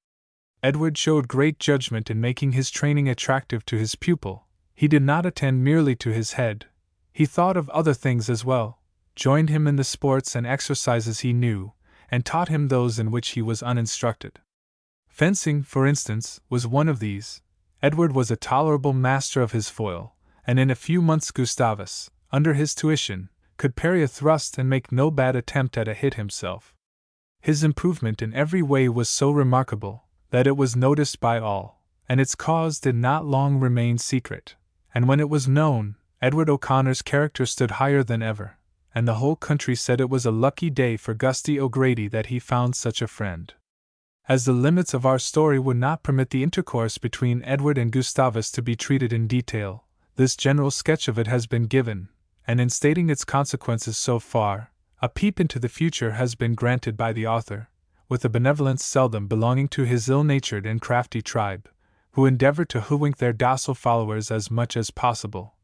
[SPEAKER 1] Edward showed great judgment in making his training attractive to his pupil. He did not attend merely to his head, he thought of other things as well, joined him in the sports and exercises he knew, and taught him those in which he was uninstructed. Fencing, for instance, was one of these. Edward was a tolerable master of his foil, and in a few months Gustavus, under his tuition, could parry a thrust and make no bad attempt at a hit himself. His improvement in every way was so remarkable that it was noticed by all, and its cause did not long remain secret, and when it was known, Edward O'Connor's character stood higher than ever, and the whole country said it was a lucky day for Gusty O'Grady that he found such a friend. As the limits of our story would not permit the intercourse between Edward and Gustavus to be treated in detail, this general sketch of it has been given, and in stating its consequences so far, a peep into the future has been granted by the author, with a benevolence seldom belonging to his ill-natured and crafty tribe, who endeavor to hoodwink their docile followers as much as possible,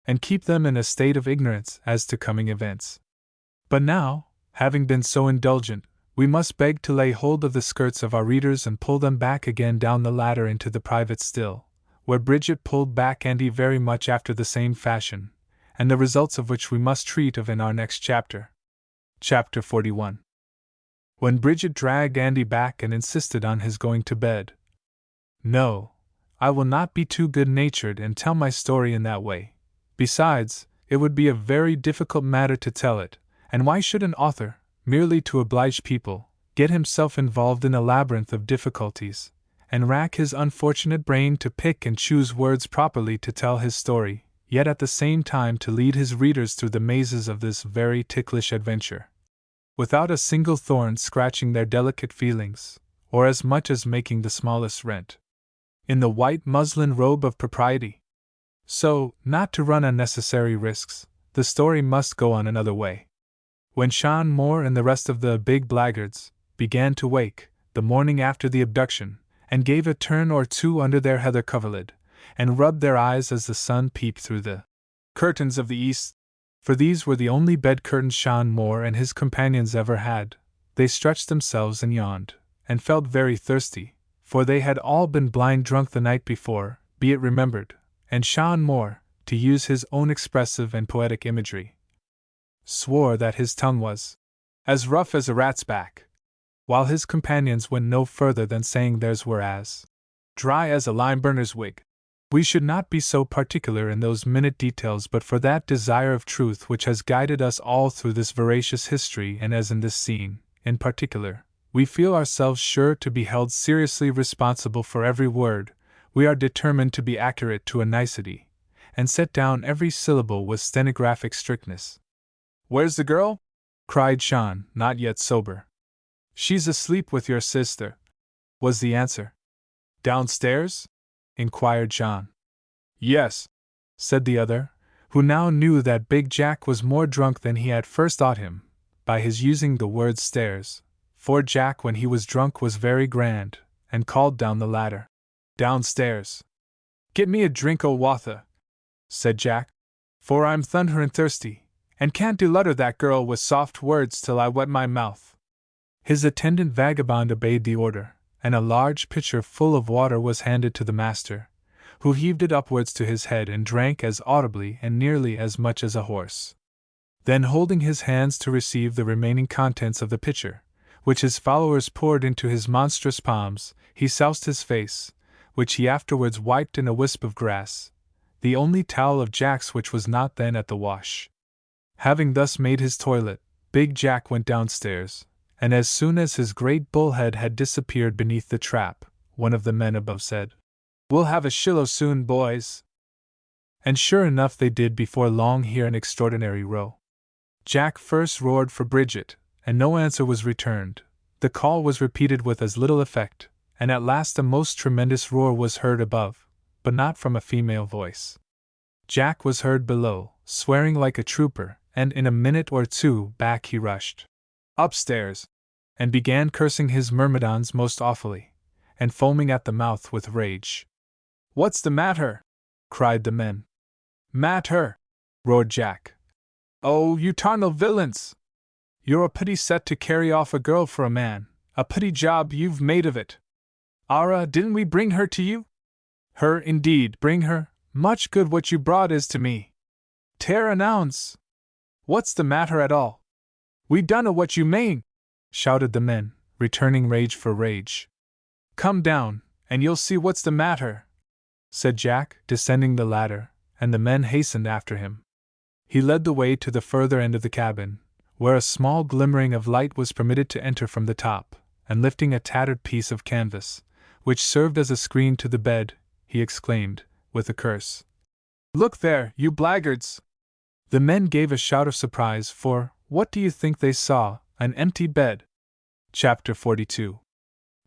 [SPEAKER 1] and keep them in a state of ignorance as to coming events. But now, having been so indulgent, we must beg to lay hold of the skirts of our readers and pull them back again down the ladder into the private still, where Bridget pulled back Andy very much after the same fashion, and the results of which we must treat of in our next chapter. Chapter 41. When Bridget dragged Andy back and insisted on his going to bed. No, I will not be too good-natured and tell my story in that way. Besides, it would be a very difficult matter to tell it, and why should an author, merely to oblige people, get himself involved in a labyrinth of difficulties, and rack his unfortunate brain to pick and choose words properly to tell his story, yet at the same time to lead his readers through the mazes of this very ticklish adventure, without a single thorn scratching their delicate feelings, or as much as making the smallest rent in the white muslin robe of propriety? So, not to run unnecessary risks, the story must go on another way. When Sean Moore and the rest of the big blackguards began to wake, the morning after the abduction, and gave a turn or two under their heather coverlid, and rubbed their eyes as the sun peeped through the curtains of the east, for these were the only bed curtains Sean Moore and his companions ever had, they stretched themselves and yawned, and felt very thirsty, for they had all been blind drunk the night before, be it remembered, and Sean Moore, to use his own expressive and poetic imagery, swore that his tongue was as rough as a rat's back, while his companions went no further than saying theirs were as dry as a lime-burner's wig. We should not be so particular in those minute details but for that desire of truth which has guided us all through this veracious history, and as in this scene, in particular, we feel ourselves sure to be held seriously responsible for every word, we are determined to be accurate to a nicety, and set down every syllable with stenographic strictness. "Where's the girl?" cried Sean, not yet sober. "She's asleep with your sister," was the answer. Downstairs? Inquired John. Yes, said the other, who now knew that Big Jack was more drunk than he had first thought him, by his using the word stairs, for Jack when he was drunk was very grand, and called down the ladder. Downstairs. Get me a drink o' wather, said Jack, for I'm thunderin' thirsty, and can't delutter that girl with soft words till I wet my mouth. His attendant vagabond obeyed the order, and a large pitcher full of water was handed to the master, who heaved it upwards to his head and drank as audibly and nearly as much as a horse. Then, holding his hands to receive the remaining contents of the pitcher, which his followers poured into his monstrous palms, he soused his face, which he afterwards wiped in a wisp of grass, the only towel of Jack's which was not then at the wash. Having thus made his toilet, Big Jack went downstairs, and as soon as his great bullhead had disappeared beneath the trap, one of the men above said, "We'll have a shillow soon, boys." And sure enough they did before long hear an extraordinary row. Jack first roared for Bridget, and no answer was returned. The call was repeated with as little effect, and at last a most tremendous roar was heard above, but not from a female voice. Jack was heard below, swearing like a trooper, and in a minute or two back he rushed upstairs, and began cursing his myrmidons most awfully, and foaming at the mouth with rage. "What's the matter?" cried the men. "Matter!" roared Jack. "Oh, you tarnal villains! You're a pretty set to carry off a girl for a man, a pretty job you've made of it. Ara, didn't we bring her to you? Her, indeed, bring her, much good what you brought is to me. Tear an ounce! What's the matter at all? We dunno what you mean!" shouted the men, returning rage for rage. "Come down, and you'll see what's the matter," said Jack, descending the ladder, and the men hastened after him. He led the way to the further end of the cabin, where a small glimmering of light was permitted to enter from the top, and lifting a tattered piece of canvas, which served as a screen to the bed, he exclaimed, with a curse, "Look there, you blackguards!" The men gave a shout of surprise, for, what do you think they saw? An empty bed. Chapter 42.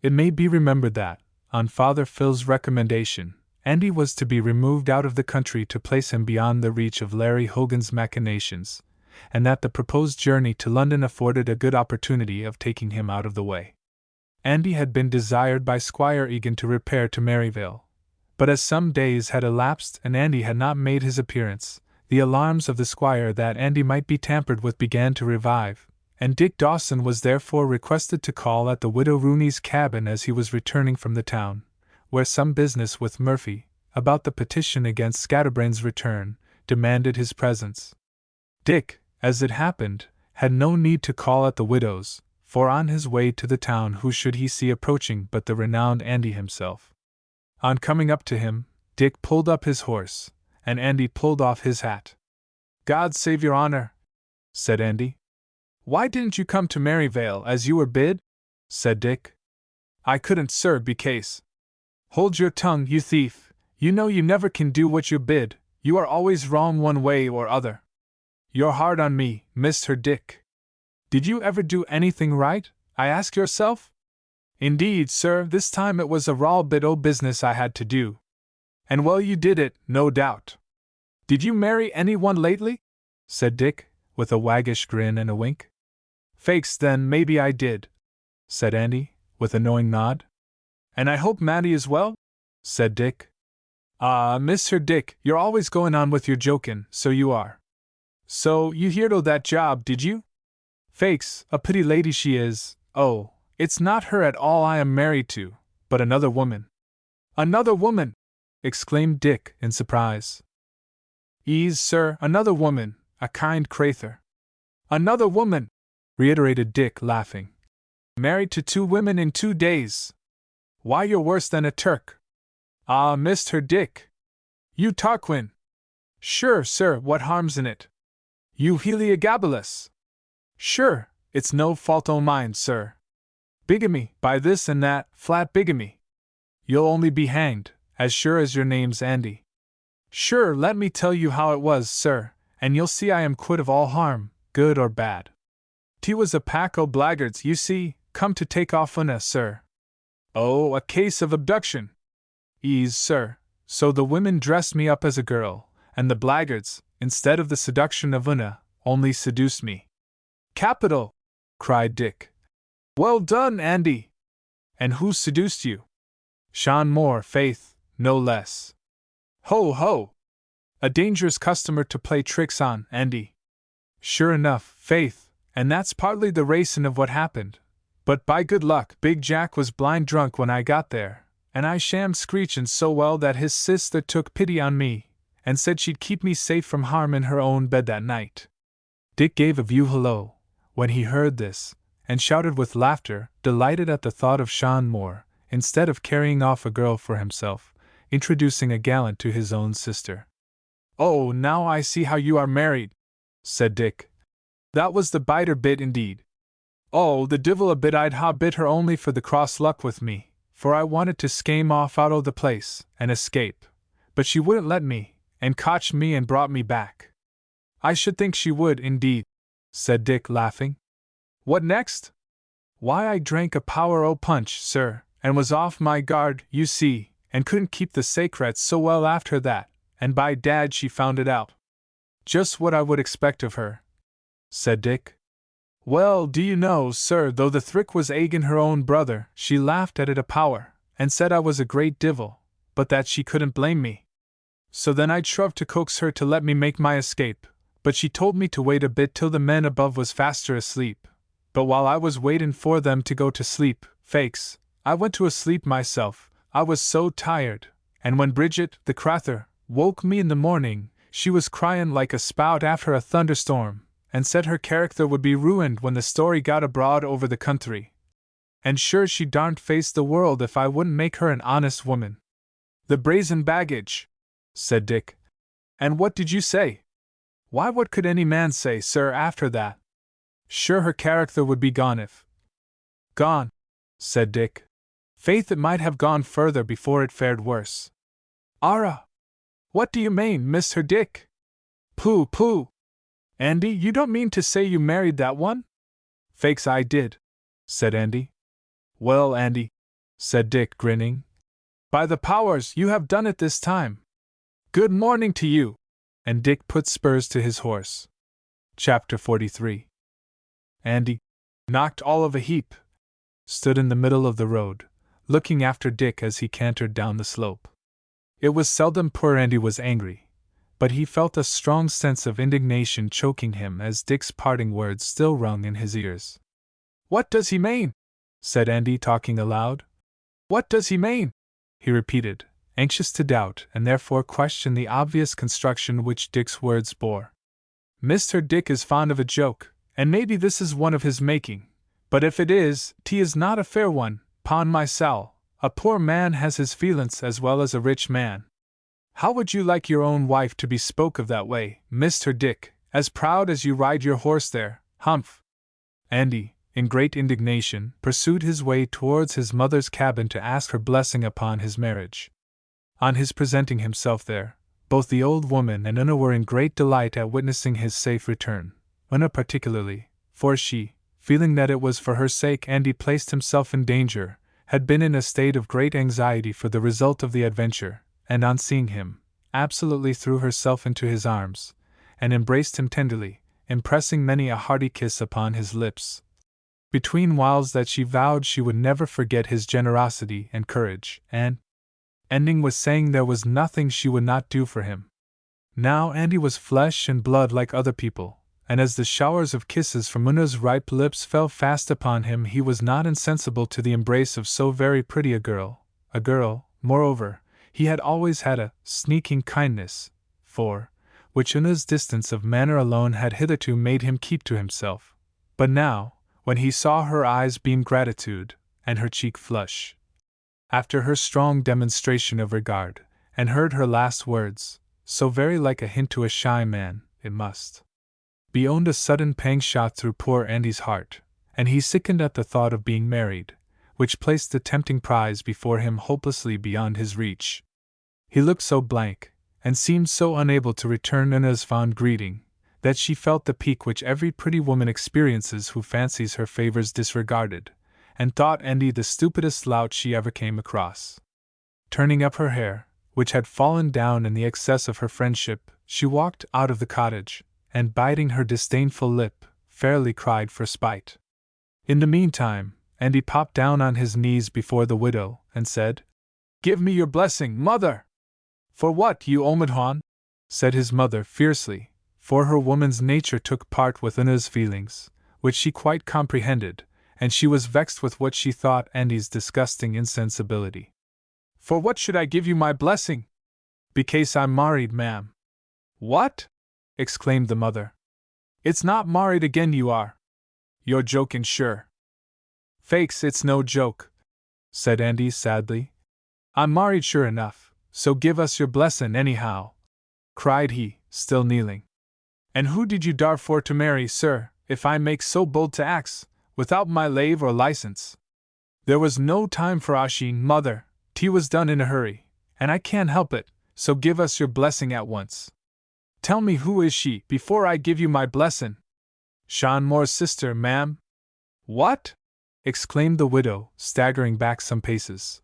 [SPEAKER 1] It may be remembered that, on Father Phil's recommendation, Andy was to be removed out of the country to place him beyond the reach of Larry Hogan's machinations, and that the proposed journey to London afforded a good opportunity of taking him out of the way. Andy had been desired by Squire Egan to repair to Maryvale, but as some days had elapsed and Andy had not made his appearance, the alarms of the Squire that Andy might be tampered with began to revive, and Dick Dawson was therefore requested to call at the widow Rooney's cabin as he was returning from the town, where some business with Murphy, about the petition against Scatterbrain's return, demanded his presence. Dick, as it happened, had no need to call at the widow's, for on his way to the town who should he see approaching but the renowned Andy himself. On coming up to him, Dick pulled up his horse, and Andy pulled off his hat. "God save your honor," said Andy. "Why didn't you come to Maryvale as you were bid?" said Dick. "I couldn't, sir, becase." "Hold your tongue, you thief, you know you never can do what you're bid, you are always wrong one way or other. You're hard on me, Mr. Dick. Did you ever do anything right, I ask yourself? Indeed, sir, this time it was a raw bit o' business I had to do. And well you did it, no doubt. Did you marry anyone lately?" said Dick, with a waggish grin and a wink. "Faix, then, maybe I did," said Andy, with a knowing nod. "And I hope Matty is well?" said Dick. "Ah, Mr. Dick, you're always going on with your jokin', so you are. So, you heerd o' that job, did you? Faix, a pretty lady she is. Oh, it's not her at all I am married to, but another woman." "Another woman!" exclaimed Dick, in surprise. "Ees, sir, another woman, a kind crather." "Another woman!" reiterated Dick, laughing. "Married to 2 women in 2 days! Why, you're worse than a Turk." "Ah, Mr. Dick! You Tarquin! Sure, sir, what harm's in it? You Heliogabalus! Sure, it's no fault o' mine, sir. Bigamy, by this and that, flat bigamy. You'll only be hanged, as sure as your name's Andy. Sure, let me tell you how it was, sir, and you'll see I am quit of all harm, good or bad. 'T was a pack o' blackguards, you see, come to take off on us, sir. Oh, a case of abduction, Ease, sir, so the women dressed me up as a girl, and the blackguards, instead of the seduction of Una, only seduced me. Capital! Cried Dick. Well done, Andy! And who seduced you? Sean Moore, faith, no less. Ho, ho! A dangerous customer to play tricks on, Andy. Sure enough, faith, and that's partly the racin' of what happened. But by good luck, Big Jack was blind drunk when I got there, and I shammed screechin' so well that his sister took pity on me, and said she'd keep me safe from harm in her own bed that night. Dick gave a view hello when he heard this, and shouted with laughter, delighted at the thought of Sean Moore, instead of carrying off a girl for himself, introducing a gallant to his own sister. Oh, now I see how you are married, said Dick. That was the biter bit indeed. Oh, the divil a bit I'd ha bit her only for the cross luck with me, for I wanted to skame off out o' the place, and escape. But she wouldn't let me, and cotched me and brought me back. I should think she would, indeed, said Dick, laughing. What next? Why, I drank a power o' punch, sir, and was off my guard, you see, and couldn't keep the sacrets so well after that, and by dad she found it out. Just what I would expect of her, said Dick. Well, do you know, sir, though the thrick was agin her own brother, she laughed at it a power, and said I was a great divil, but that she couldn't blame me. So then I'd shrove to coax her to let me make my escape, but she told me to wait a bit till the men above was faster asleep. But while I was waitin' for them to go to sleep, fakes, I went to asleep myself, I was so tired, and when Bridget, the crather, woke me in the morning, she was cryin' like a spout after a thunderstorm, and said her character would be ruined when the story got abroad over the country. And sure she darn't face the world if I wouldn't make her an honest woman. The brazen baggage, said Dick. And what did you say? Why, what could any man say, sir, after that? Sure her character would be gone if— Gone, said Dick. Faith, it might have gone further before it fared worse. Arrah! What do you mean, Mr. Dick? Pooh, pooh! Andy, you don't mean to say you married that one? Fakes I did, said Andy. Well, Andy, said Dick, grinning, by the powers, you have done it this time. Good morning to you! And Dick put spurs to his horse. Chapter 43. Andy, knocked all of a heap, stood in the middle of the road, looking after Dick as he cantered down the slope. It was seldom poor Andy was angry, but he felt a strong sense of indignation choking him as Dick's parting words still rung in his ears. What does he mean? Said Andy, talking aloud. What does he mean? He repeated, anxious to doubt and therefore question the obvious construction which Dick's words bore. Mr. Dick is fond of a joke, and maybe this is one of his making, but if it is, 'tis not a fair one, 'pon my soul. A poor man has his feelin's as well as a rich man. How would you like your own wife to be spoke of that way, Mr. Dick, as proud as you ride your horse there, humph? Andy, in great indignation, pursued his way towards his mother's cabin to ask her blessing upon his marriage. On his presenting himself there, both the old woman and Una were in great delight at witnessing his safe return, Una particularly, for she, feeling that it was for her sake Andy placed himself in danger, had been in a state of great anxiety for the result of the adventure, and on seeing him, absolutely threw herself into his arms, and embraced him tenderly, impressing many a hearty kiss upon his lips, between whiles that she vowed she would never forget his generosity and courage, and ending with saying there was nothing she would not do for him. Now Andy was flesh and blood like other people, and as the showers of kisses from Una's ripe lips fell fast upon him, he was not insensible to the embrace of so very pretty a girl, moreover, he had always had a sneaking kindness for, which Una's distance of manner alone had hitherto made him keep to himself. But now, when he saw her eyes beam gratitude, and her cheek flush, after her strong demonstration of regard, and heard her last words, so very like a hint to a shy man, it must be owned a sudden pang shot through poor Andy's heart, and he sickened at the thought of being married, which placed the tempting prize before him hopelessly beyond his reach. He looked so blank, and seemed so unable to return Una's fond greeting, that she felt the pique which every pretty woman experiences who fancies her favors disregarded, and thought Andy the stupidest lout she ever came across. turning up her hair, which had fallen down in the excess of her friendship, she walked out of the cottage, and biting her disdainful lip, fairly cried for spite. In the meantime, Andy popped down on his knees before the widow, and said, "Give me your blessing, mother!" "For what, you Omidhaun?" said his mother fiercely, for her woman's nature took part with Una's feelings, which she quite comprehended, and she was vexed with what she thought Andy's disgusting insensibility. "For what should I give you my blessing?" "Becase I'm married, ma'am." "What?" exclaimed the mother. "It's not married again you are. You're joking sure." "Faix, it's no joke," said Andy sadly. "I'm married sure enough, so give us your blessin' anyhow," cried he, still kneeling. "And who did you dar for to marry, sir, if I make so bold to ax, without my lave or license?" "There was no time for ashin, mother, tea was done in a hurry, and I can't help it, so give us your blessing at once." "Tell me who is she, before I give you my blessin'." "Sean Moore's sister, ma'am." "What?" exclaimed the widow, staggering back some paces.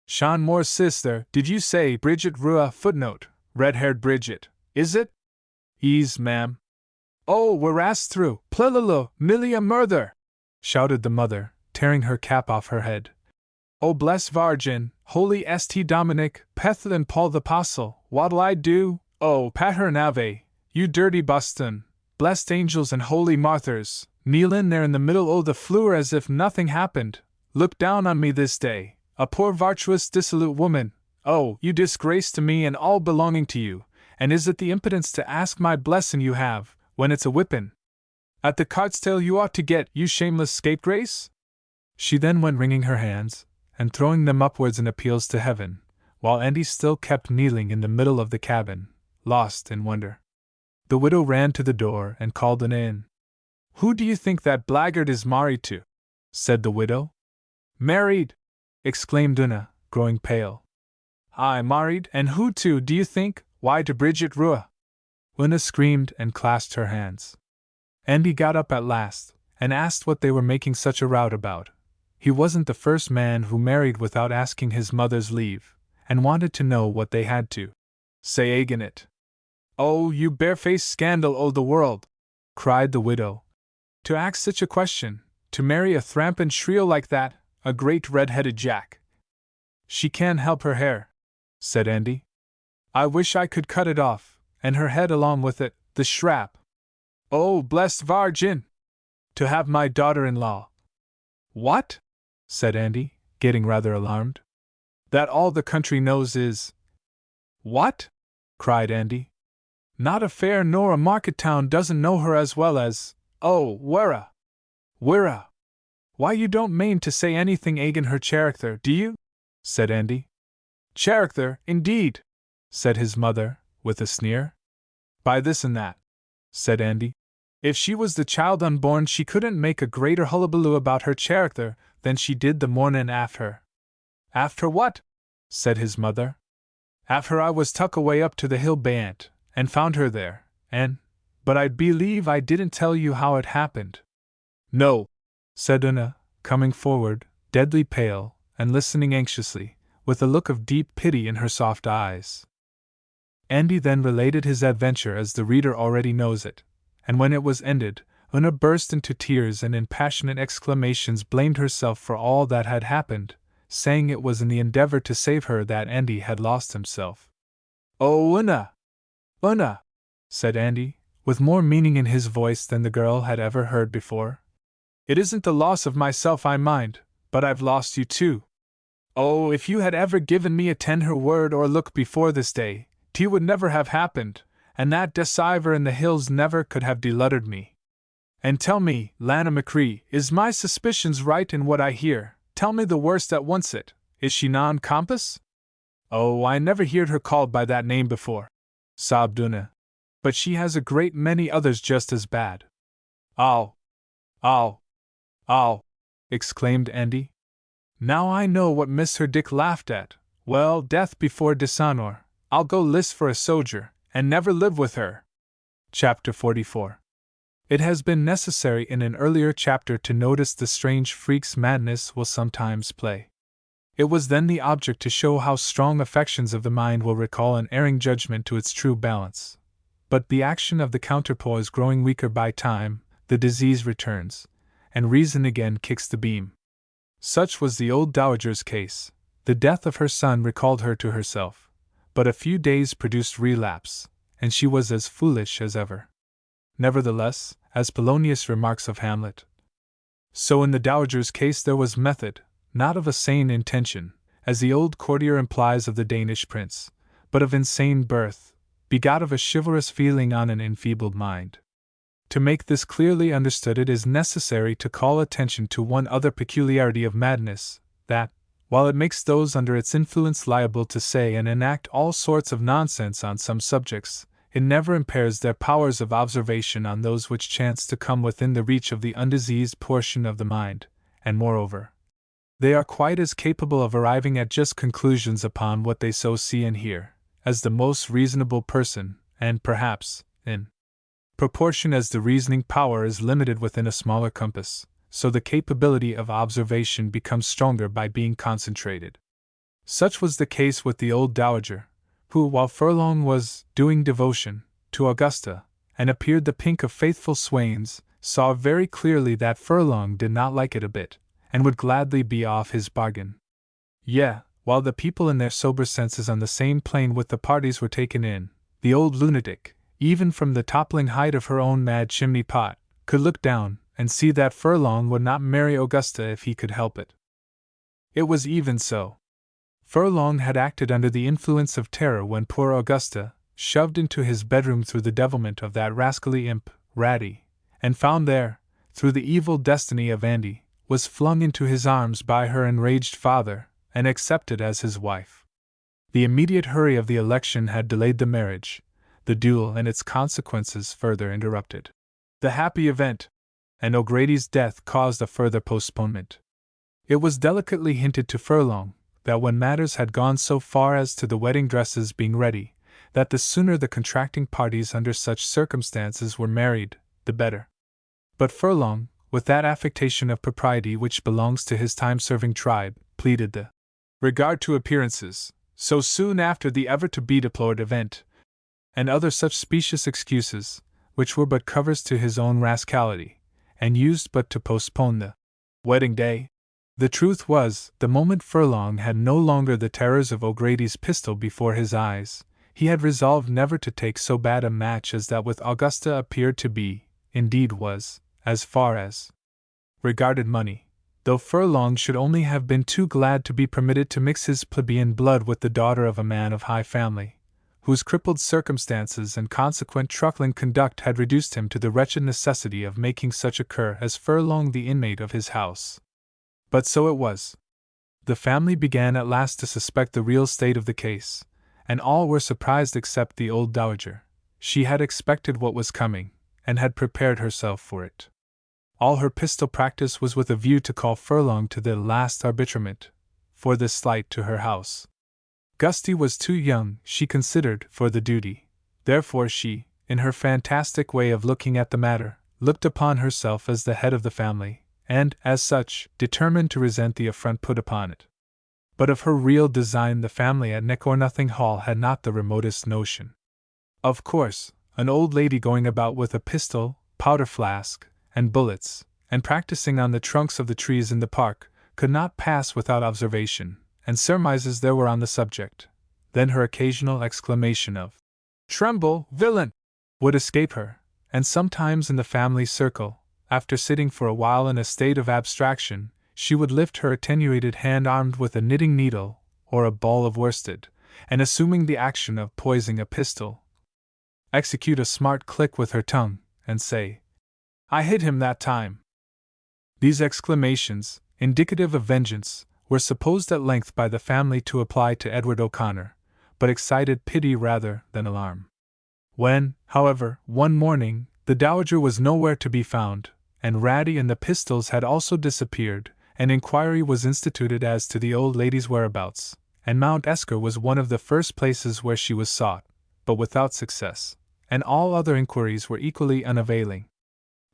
[SPEAKER 1] "Sean Moore's sister, did you say Bridget Rua footnote, red-haired Bridget, is it?" "Ease, ma'am." "Oh, we're asked through, plililo, Millia murther!" shouted the mother, tearing her cap off her head. "Oh, bless Vargin, holy St. Dominic, Pethlin Paul the Apostle, what'll I do? Oh, pater nave, you dirty Boston, blessed angels and holy martyrs, kneelin' there in the middle o' the floor as if nothing happened, look down on me this day, a poor virtuous dissolute woman. Oh, you disgrace to me and all belonging to you, and is it the impudence to ask my blessin' you have, when it's a whippin'? At the cart's tail you ought to get, you shameless scapegrace?" She then went wringing her hands, and throwing them upwards in appeals to heaven, while Andy still kept kneeling in the middle of the cabin, lost in wonder. The widow ran to the door and called Una in. "Who do you think that blackguard is married to?" said the widow. "Married!" exclaimed Una, growing pale. "Aye, married, and who to, do you think? Why, to Bridget Rua!" Una screamed and clasped her hands. Andy got up at last, and asked what they were making such a rout about. He wasn't the first man who married without asking his mother's leave, and wanted to know what they had to say agin it. "Oh, you barefaced scandal o' the world!" cried the widow. "To ask such a question, to marry a thrampin' shriel like that, a great red-headed jack." "She can't help her hair," said Andy. "I wish I could cut it off, and her head along with it, the shrap. Oh, blessed Vargin! To have my daughter-in-law." "What?" said Andy, getting rather alarmed. "That all the country knows is—" "What?" cried Andy. "Not a fair nor a market town doesn't know her as well as— Oh, Wirra! Wirra! Why, you don't mane to say anything agin her character, do you?" said Andy. "Character, indeed!" said his mother, with a sneer. "By this and that," said Andy. "If she was the child unborn, she couldn't make a greater hullabaloo about her character than she did the mornin' after." "After what?" said his mother. "After I was tuck away up to the hill beyant, and found her there, but I believe I didn't tell you how it happened." "No," said Una, coming forward, deadly pale, and listening anxiously, with a look of deep pity in her soft eyes. Andy then related his adventure as the reader already knows it, and when it was ended, Una burst into tears and in passionate exclamations blamed herself for all that had happened, saying it was in the endeavor to save her that Andy had lost himself. "Oh, Una! Una!" said Andy, with more meaning in his voice than the girl had ever heard before. "It isn't the loss of myself I mind, but I've lost you too. Oh, if you had ever given me a tender word or look before this day, 't would never have happened, and that deceiver in the hills never could have deluddered me. And tell me, Lana Macree, is my suspicions right in what I hear? Tell me the worst at oncet, is she non-compass?" "Oh, I never heard her called by that name before," sobbed Una. "But she has a great many others just as bad." "Ow! Ow! Ow!" exclaimed Andy. "Now I know what Mr. Dick laughed at. Well, death before dishonor. I'll go list for a soldier, and never live with her." Chapter 44. It has been necessary in an earlier chapter to notice the strange freaks madness will sometimes play. It was then the object to show how strong affections of the mind will recall an erring judgment to its true balance. But the action of the counterpoise growing weaker by time, the disease returns, and reason again kicks the beam. Such was the old dowager's case. The death of her son recalled her to herself, but a few days produced relapse, and she was as foolish as ever. Nevertheless, as Polonius remarks of Hamlet, so in the dowager's case there was method, not of a sane intention, as the old courtier implies of the Danish prince, but of insane birth, begot of a chivalrous feeling on an enfeebled mind. To make this clearly understood, it is necessary to call attention to one other peculiarity of madness, that, while it makes those under its influence liable to say and enact all sorts of nonsense on some subjects, it never impairs their powers of observation on those which chance to come within the reach of the undiseased portion of the mind, and moreover, they are quite as capable of arriving at just conclusions upon what they so see and hear, as the most reasonable person, and perhaps, in proportion as the reasoning power is limited within a smaller compass, so the capability of observation becomes stronger by being concentrated. Such was the case with the old dowager, who, while Furlong was doing devotion to Augusta, and appeared the pink of faithful swains, saw very clearly that Furlong did not like it a bit, and would gladly be off his bargain. Yea, while the people in their sober senses on the same plane with the parties were taken in, the old lunatic, even from the toppling height of her own mad chimney pot, could look down and see that Furlong would not marry Augusta if he could help it. It was even so. Furlong had acted under the influence of terror when poor Augusta, shoved into his bedroom through the devilment of that rascally imp, Ratty, and found there, through the evil destiny of Andy, was flung into his arms by her enraged father, and accepted as his wife. The immediate hurry of the election had delayed the marriage, the duel and its consequences further interrupted the happy event, and O'Grady's death caused a further postponement. It was delicately hinted to Furlong that when matters had gone so far as to the wedding dresses being ready, that the sooner the contracting parties under such circumstances were married, the better. But Furlong, with that affectation of propriety which belongs to his time-serving tribe, pleaded the regard to appearances, so soon after the ever-to-be-deplored event, and other such specious excuses, which were but covers to his own rascality, and used but to postpone the wedding day. The truth was, the moment Furlong had no longer the terrors of O'Grady's pistol before his eyes, he had resolved never to take so bad a match as that with Augusta appeared to be, indeed was, as far as regarded money, though Furlong should only have been too glad to be permitted to mix his plebeian blood with the daughter of a man of high family, whose crippled circumstances and consequent truckling conduct had reduced him to the wretched necessity of making such a cur as Furlong the inmate of his house. But so it was. The family began at last to suspect the real state of the case, and all were surprised except the old dowager. She had expected what was coming, and had prepared herself for it. All her pistol practice was with a view to call Furlong to the last arbitrament, for this slight to her house. Gusty was too young, she considered, for the duty. Therefore she, in her fantastic way of looking at the matter, looked upon herself as the head of the family, and, as such, determined to resent the affront put upon it. But of her real design the family at Neck-or-Nothing Hall had not the remotest notion. Of course, an old lady going about with a pistol, powder flask, and bullets, and practicing on the trunks of the trees in the park, could not pass without observation, and surmises there were on the subject. Then her occasional exclamation of "Tremble, villain!" would escape her, and sometimes in the family circle, after sitting for a while in a state of abstraction, she would lift her attenuated hand armed with a knitting needle, or a ball of worsted, and assuming the action of poising a pistol, execute a smart click with her tongue, and say, "I hit him that time." These exclamations, indicative of vengeance, were supposed at length by the family to apply to Edward O'Connor, but excited pity rather than alarm. When, however, one morning, the dowager was nowhere to be found, and Ratty and the pistols had also disappeared, an inquiry was instituted as to the old lady's whereabouts, and Mount Esker was one of the first places where she was sought, but without success, and all other inquiries were equally unavailing.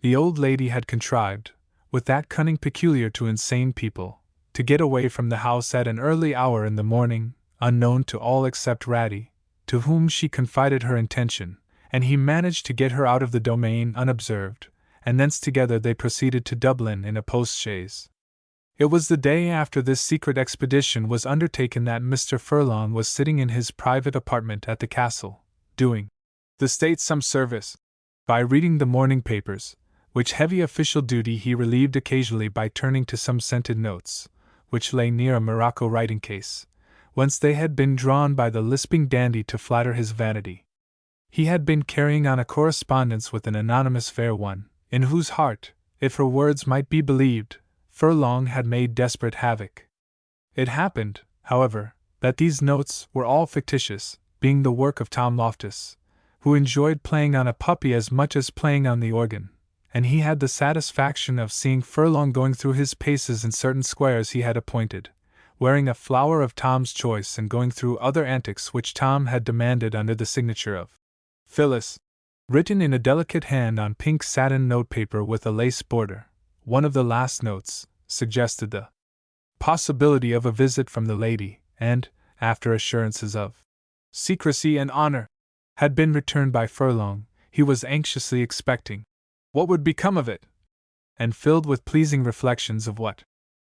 [SPEAKER 1] The old lady had contrived, with that cunning peculiar to insane people, to get away from the house at an early hour in the morning, unknown to all except Ratty, to whom she confided her intention, and he managed to get her out of the domain unobserved, and thence together they proceeded to Dublin in a post-chaise. It was the day after this secret expedition was undertaken that Mr. Furlong was sitting in his private apartment at the castle, doing the state some service by reading the morning papers, which heavy official duty he relieved occasionally by turning to some scented notes, which lay near a morocco writing case, whence they had been drawn by the lisping dandy to flatter his vanity. He had been carrying on a correspondence with an anonymous fair one, in whose heart, if her words might be believed, Furlong had made desperate havoc. It happened, however, that these notes were all fictitious, being the work of Tom Loftus, who enjoyed playing on a puppy as much as playing on the organ, and he had the satisfaction of seeing Furlong going through his paces in certain squares he had appointed, wearing a flower of Tom's choice and going through other antics which Tom had demanded under the signature of Phyllis, written in a delicate hand on pink satin notepaper with a lace border. One of the last notes suggested the possibility of a visit from the lady, and, after assurances of secrecy and honor had been returned by Furlong, he was anxiously expecting what would become of it, and filled with pleasing reflections of what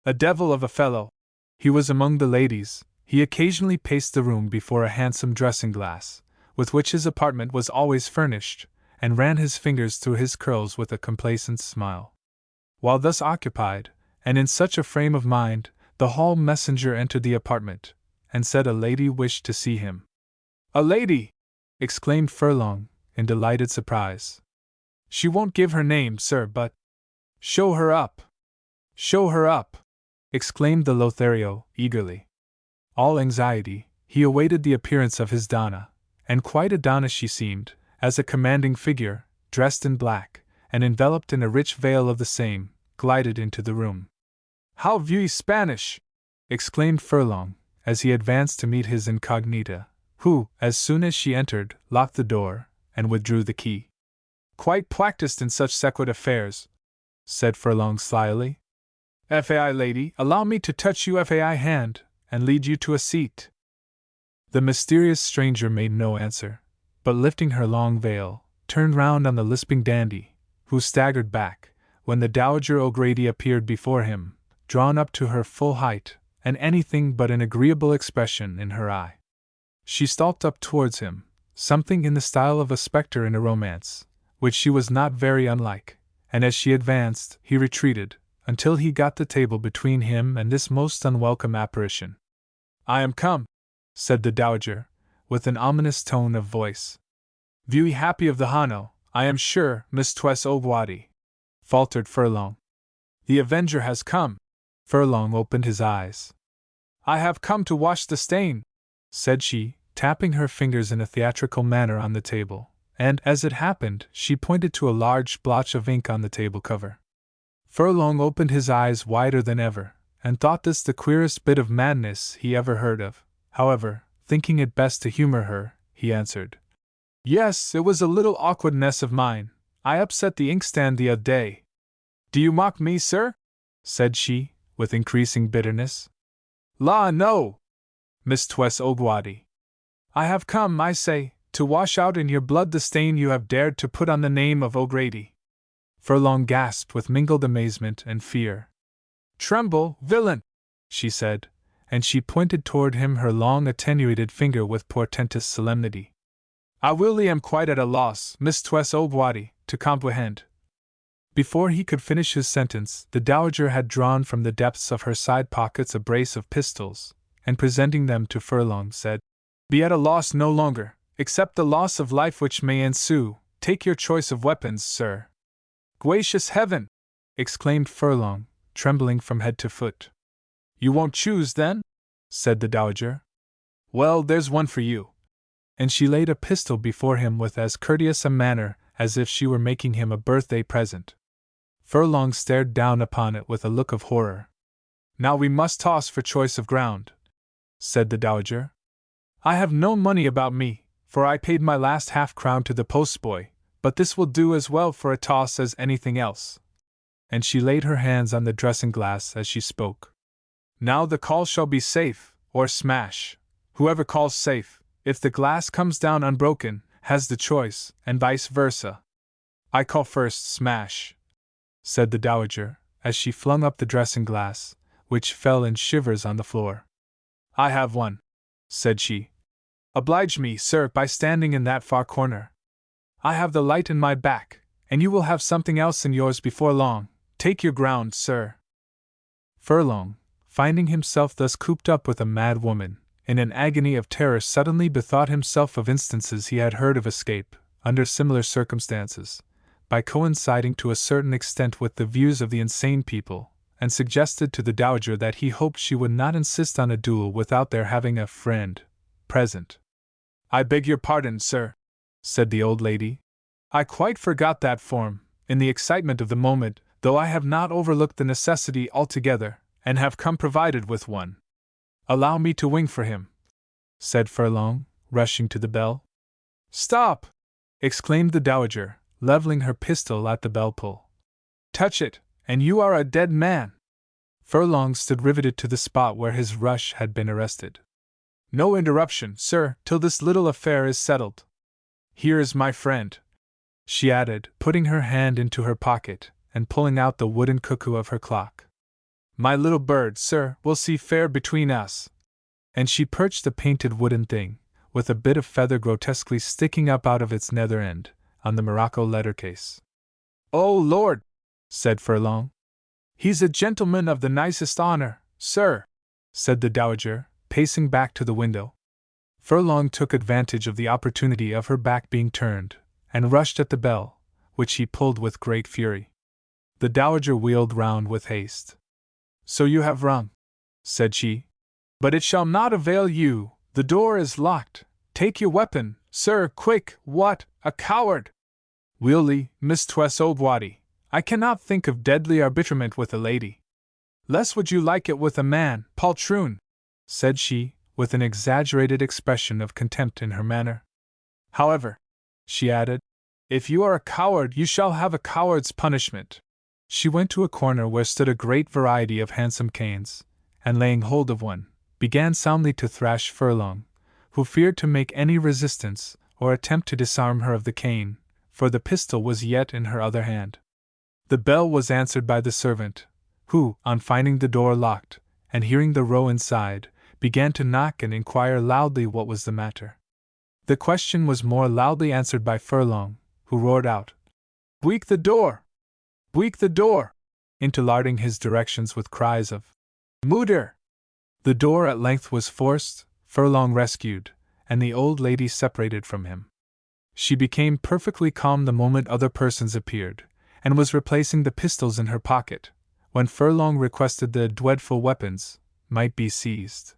[SPEAKER 1] a devil of a fellow he was among the ladies. He occasionally paced the room before a handsome dressing-glass, with which his apartment was always furnished, and ran his fingers through his curls with a complacent smile. While thus occupied, and in such a frame of mind, the hall messenger entered the apartment, and said a lady wished to see him. "A lady!" exclaimed Furlong, in delighted surprise. "She won't give her name, sir, but—" "Show her up! Show her up!" exclaimed the Lothario, eagerly. All anxiety, he awaited the appearance of his Donna, and quite a Donna she seemed, as a commanding figure, dressed in black, and enveloped in a rich veil of the same, glided into the room. "How very Spanish!" exclaimed Furlong, as he advanced to meet his incognita, who, as soon as she entered, locked the door, and withdrew the key. "Quite practiced in such secret affairs," said Furlong slyly. "Fai lady, allow me to touch you fai hand, and lead you to a seat." The mysterious stranger made no answer, but lifting her long veil, turned round on the lisping dandy, who staggered back, when the Dowager O'Grady appeared before him, drawn up to her full height, and anything but an agreeable expression in her eye. She stalked up towards him, something in the style of a spectre in a romance, which she was not very unlike, and as she advanced, he retreated, until he got the table between him and this most unwelcome apparition. "I am come," said the Dowager, with an ominous tone of voice. "Very happy of the Hano, I am sure, Mistress Ogwadi," faltered Furlong. "The Avenger has come." Furlong opened his eyes. "I have come to wash the stain," said she, tapping her fingers in a theatrical manner on the table, and, as it happened, she pointed to a large blotch of ink on the table cover. Furlong opened his eyes wider than ever, and thought this the queerest bit of madness he ever heard of. However, thinking it best to humor her, he answered, "Yes, it was a little awkwardness of mine. I upset the inkstand the other day." "Do you mock me, sir?" said she, with increasing bitterness. "La, no, Mistress Ogwadi. I have come, I say, to wash out in your blood the stain you have dared to put on the name of O'Grady." Furlong gasped with mingled amazement and fear. "Tremble, villain!" she said, and she pointed toward him her long attenuated finger with portentous solemnity. "I really am quite at a loss, Mistress Ogwadi, to comprehend." Before he could finish his sentence, the Dowager had drawn from the depths of her side pockets a brace of pistols, and presenting them to Furlong, said, "Be at a loss no longer, except the loss of life which may ensue. Take your choice of weapons, sir." "Gracious heaven!" exclaimed Furlong, trembling from head to foot. "You won't choose, then?" said the Dowager. "Well, there's one for you." And she laid a pistol before him with as courteous a manner as if she were making him a birthday present. Furlong stared down upon it with a look of horror. "Now we must toss for choice of ground," said the Dowager. "I have no money about me, for I paid my last half-crown to the postboy, but this will do as well for a toss as anything else." And she laid her hands on the dressing-glass as she spoke. Now the call shall be safe, or smash. Whoever calls safe, if the glass comes down unbroken, has the choice, and vice versa. I call first smash, said the dowager, as she flung up the dressing-glass, which fell in shivers on the floor. I have one, said she. Oblige me, sir, by standing in that far corner. I have the light in my back, and you will have something else in yours before long. Take your ground, sir. Furlong, finding himself thus cooped up with a mad woman, in an agony of terror suddenly bethought himself of instances he had heard of escape, under similar circumstances, by coinciding to a certain extent with the views of the insane people, and suggested to the dowager that he hoped she would not insist on a duel without their having a friend present. I beg your pardon, sir, said the old lady. I quite forgot that form, in the excitement of the moment, though I have not overlooked the necessity altogether, and have come provided with one. Allow me to wing for him, said Furlong, rushing to the bell. Stop! Exclaimed the dowager, leveling her pistol at the bell pull. Touch it, and you are a dead man. Furlong stood riveted to the spot where his rush had been arrested. No interruption, sir, till this little affair is settled. Here is my friend, she added, putting her hand into her pocket and pulling out the wooden cuckoo of her clock. My little bird, sir, will see fair between us. And she perched the painted wooden thing, with a bit of feather grotesquely sticking up out of its nether end, on the morocco letter case. Oh, Lord, said Furlong. He's a gentleman of the nicest honor, sir, said the dowager, pacing back to the window. Furlong took advantage of the opportunity of her back being turned, and rushed at the bell, which he pulled with great fury. The dowager wheeled round with haste. So you have rung, said she. But it shall not avail you, the door is locked. Take your weapon, sir, quick. What, a coward! Really, Mistress Obwadi, I cannot think of deadly arbitrament with a lady. Less would you like it with a man, poltroon, said she, with an exaggerated expression of contempt in her manner. However, she added, if you are a coward, you shall have a coward's punishment. She went to a corner where stood a great variety of handsome canes, and laying hold of one, began soundly to thrash Furlong, who feared to make any resistance or attempt to disarm her of the cane, for the pistol was yet in her other hand. The bell was answered by the servant, who, on finding the door locked, and hearing the row inside, began to knock and inquire loudly what was the matter. The question was more loudly answered by Furlong, who roared out, "Break the door! Break the door!" interlarding his directions with cries of "Mutter!" The door at length was forced, Furlong rescued, and the old lady separated from him. She became perfectly calm the moment other persons appeared, and was replacing the pistols in her pocket, when Furlong requested the dreadful weapons might be seized.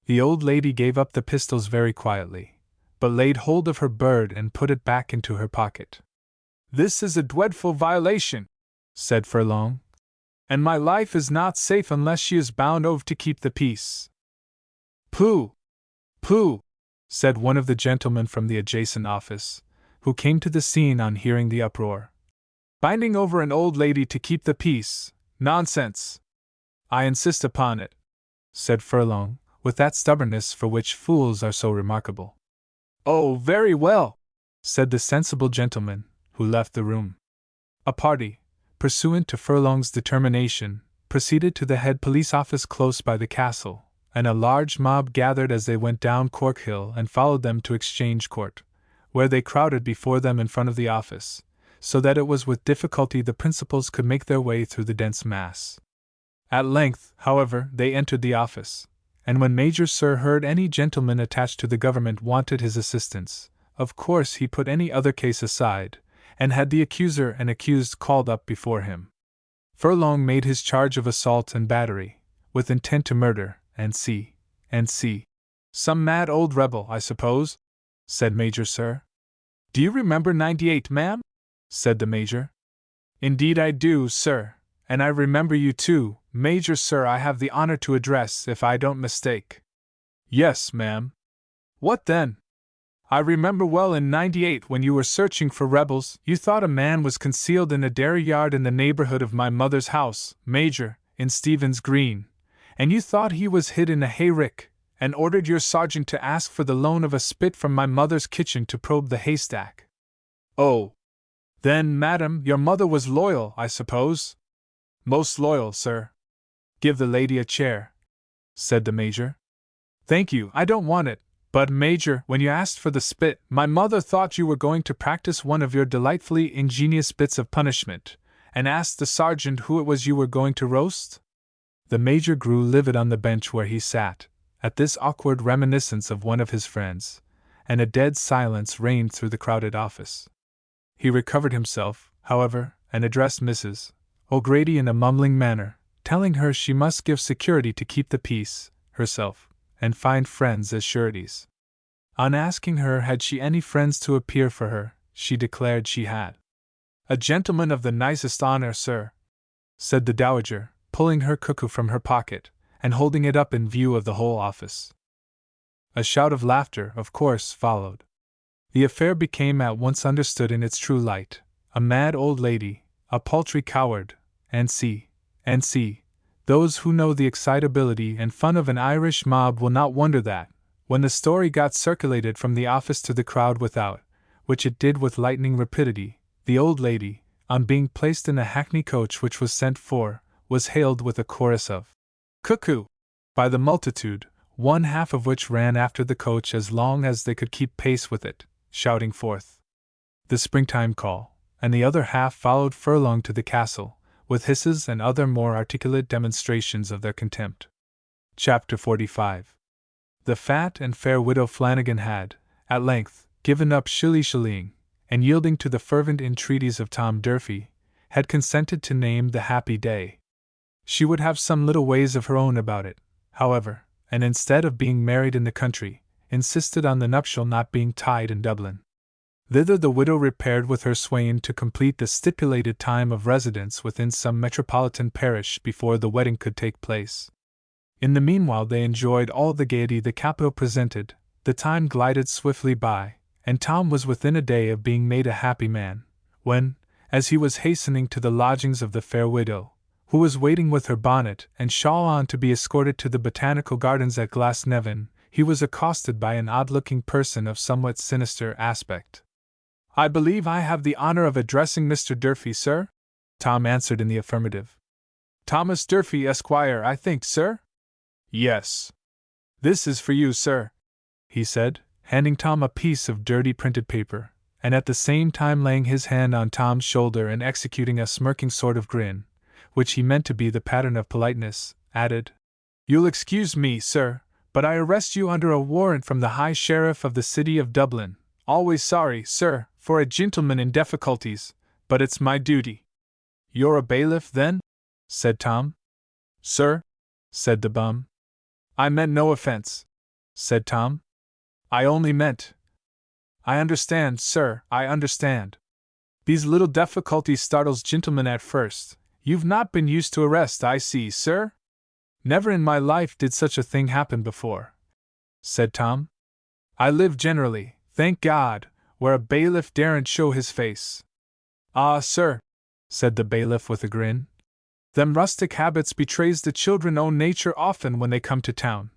[SPEAKER 1] The old lady gave up the pistols very quietly, but laid hold of her bird and put it back into her pocket. "This is a dreadful violation," said Furlong, "and my life is not safe unless she is bound over to keep the peace." "Pooh! Pooh!" said one of the gentlemen from the adjacent office, who came to the scene on hearing the uproar. "Binding over an old lady to keep the peace! Nonsense!" "I insist upon it," said Furlong, with that stubbornness for which fools are so remarkable. "Oh, very well," said the sensible gentleman, who left the room. A party, pursuant to Furlong's determination, proceeded to the head police office close by the castle, and a large mob gathered as they went down Cork Hill and followed them to Exchange Court, where they crowded before them in front of the office, so that it was with difficulty the principals could make their way through the dense mass. At length, however, they entered the office, and when Major Sir heard any gentleman attached to the government wanted his assistance, of course he put any other case aside, and had the accuser and accused called up before him. Furlong made his charge of assault and battery, with intent to murder, and see. "Some mad old rebel, I suppose?" said Major Sir. "Do you remember 98, ma'am?" said the Major. "Indeed I do, sir, and I remember you too, Major Sir. I have the honor to address, if I don't mistake." "Yes, ma'am." "What then?" "I remember well in 98 when you were searching for rebels, you thought a man was concealed in a dairy yard in the neighborhood of my mother's house, Major, in Stephen's Green, And you thought he was hid in a hayrick, and ordered your sergeant to ask for the loan of a spit from my mother's kitchen to probe the haystack. Oh! Then, madam, your mother was loyal, I suppose? Most loyal, sir. Give the lady a chair, said the Major. Thank you, I don't want it. But, Major, when you asked for the spit, my mother thought you were going to practice one of your delightfully ingenious bits of punishment, and asked the sergeant who it was you were going to roast? The Major grew livid on the bench where he sat, at this awkward reminiscence of one of his friends, and a dead silence reigned through the crowded office. He recovered himself, however, and addressed Mrs. O'Grady in a mumbling manner, telling her she must give security to keep the peace, herself, and find friends as sureties. On asking her had she any friends to appear for her, she declared she had. A gentleman of the nicest honor, sir, said the dowager, pulling her cuckoo from her pocket, and holding it up in view of the whole office. A shout of laughter, of course, followed. The affair became at once understood in its true light. A mad old lady, a paltry coward, and see, those who know the excitability and fun of an Irish mob will not wonder that, when the story got circulated from the office to the crowd without, which it did with lightning rapidity, the old lady, on being placed in a hackney coach which was sent for, was hailed with a chorus of "Cuckoo!" by the multitude, one half of which ran after the coach as long as they could keep pace with it, shouting forth the springtime call, and the other half followed furlong to the castle, with hisses and other more articulate demonstrations of their contempt. Chapter 45. The fat and fair widow Flanagan had, at length, given up shilly-shallying, and yielding to the fervent entreaties of Tom Durfee, had consented to name the happy day. She would have some little ways of her own about it, however, and instead of being married in the country, insisted on the nuptial not being tied in Dublin. Thither the widow repaired with her swain to complete the stipulated time of residence within some metropolitan parish before the wedding could take place. In the meanwhile they enjoyed all the gaiety the capital presented, the time glided swiftly by, and Tom was within a day of being made a happy man, when, as he was hastening to the lodgings of the fair widow, who was waiting with her bonnet and shawl on to be escorted to the botanical gardens at Glasnevin, he was accosted by an odd-looking person of somewhat sinister aspect. "I believe I have the honor of addressing Mr. Durfee, sir?" Tom answered in the affirmative. "Thomas Durfee, Esquire, I think, sir?" "Yes. This is for you, sir," he said, handing Tom a piece of dirty printed paper, and at the same time laying his hand on Tom's shoulder and executing a smirking sort of grin, which he meant to be the pattern of politeness, added, "You'll excuse me, sir, but I arrest you under a warrant from the High Sheriff of the City of Dublin. Always sorry, sir, for a gentleman in difficulties, but it's my duty." "You're a bailiff, then?" said Tom. "Sir," said the bum. "I meant no offense," said Tom. "I only meant—" "I understand, sir, I understand. These little difficulties startles gentlemen at first. You've not been used to arrest, I see, sir?" "Never in my life did such a thing happen before," said Tom. "I live generally, thank God, where a bailiff daren't show his face." "Ah, sir," said the bailiff with a grin, "them rustic habits betrays the children own nature often when they come to town,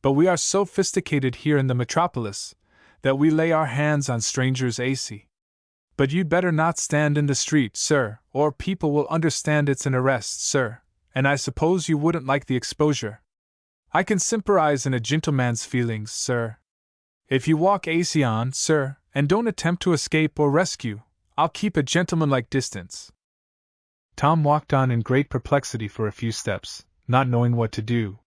[SPEAKER 1] but we are so sophisticated here in the metropolis, that we lay our hands on strangers acy. But you'd better not stand in the street, sir, or people will understand it's an arrest, sir, and I suppose you wouldn't like the exposure. I can sympathize in a gentleman's feelings, sir. If you walk acy on, sir, and don't attempt to escape or rescue, I'll keep a gentlemanlike distance." Tom walked on in great perplexity for a few steps, not knowing what to do.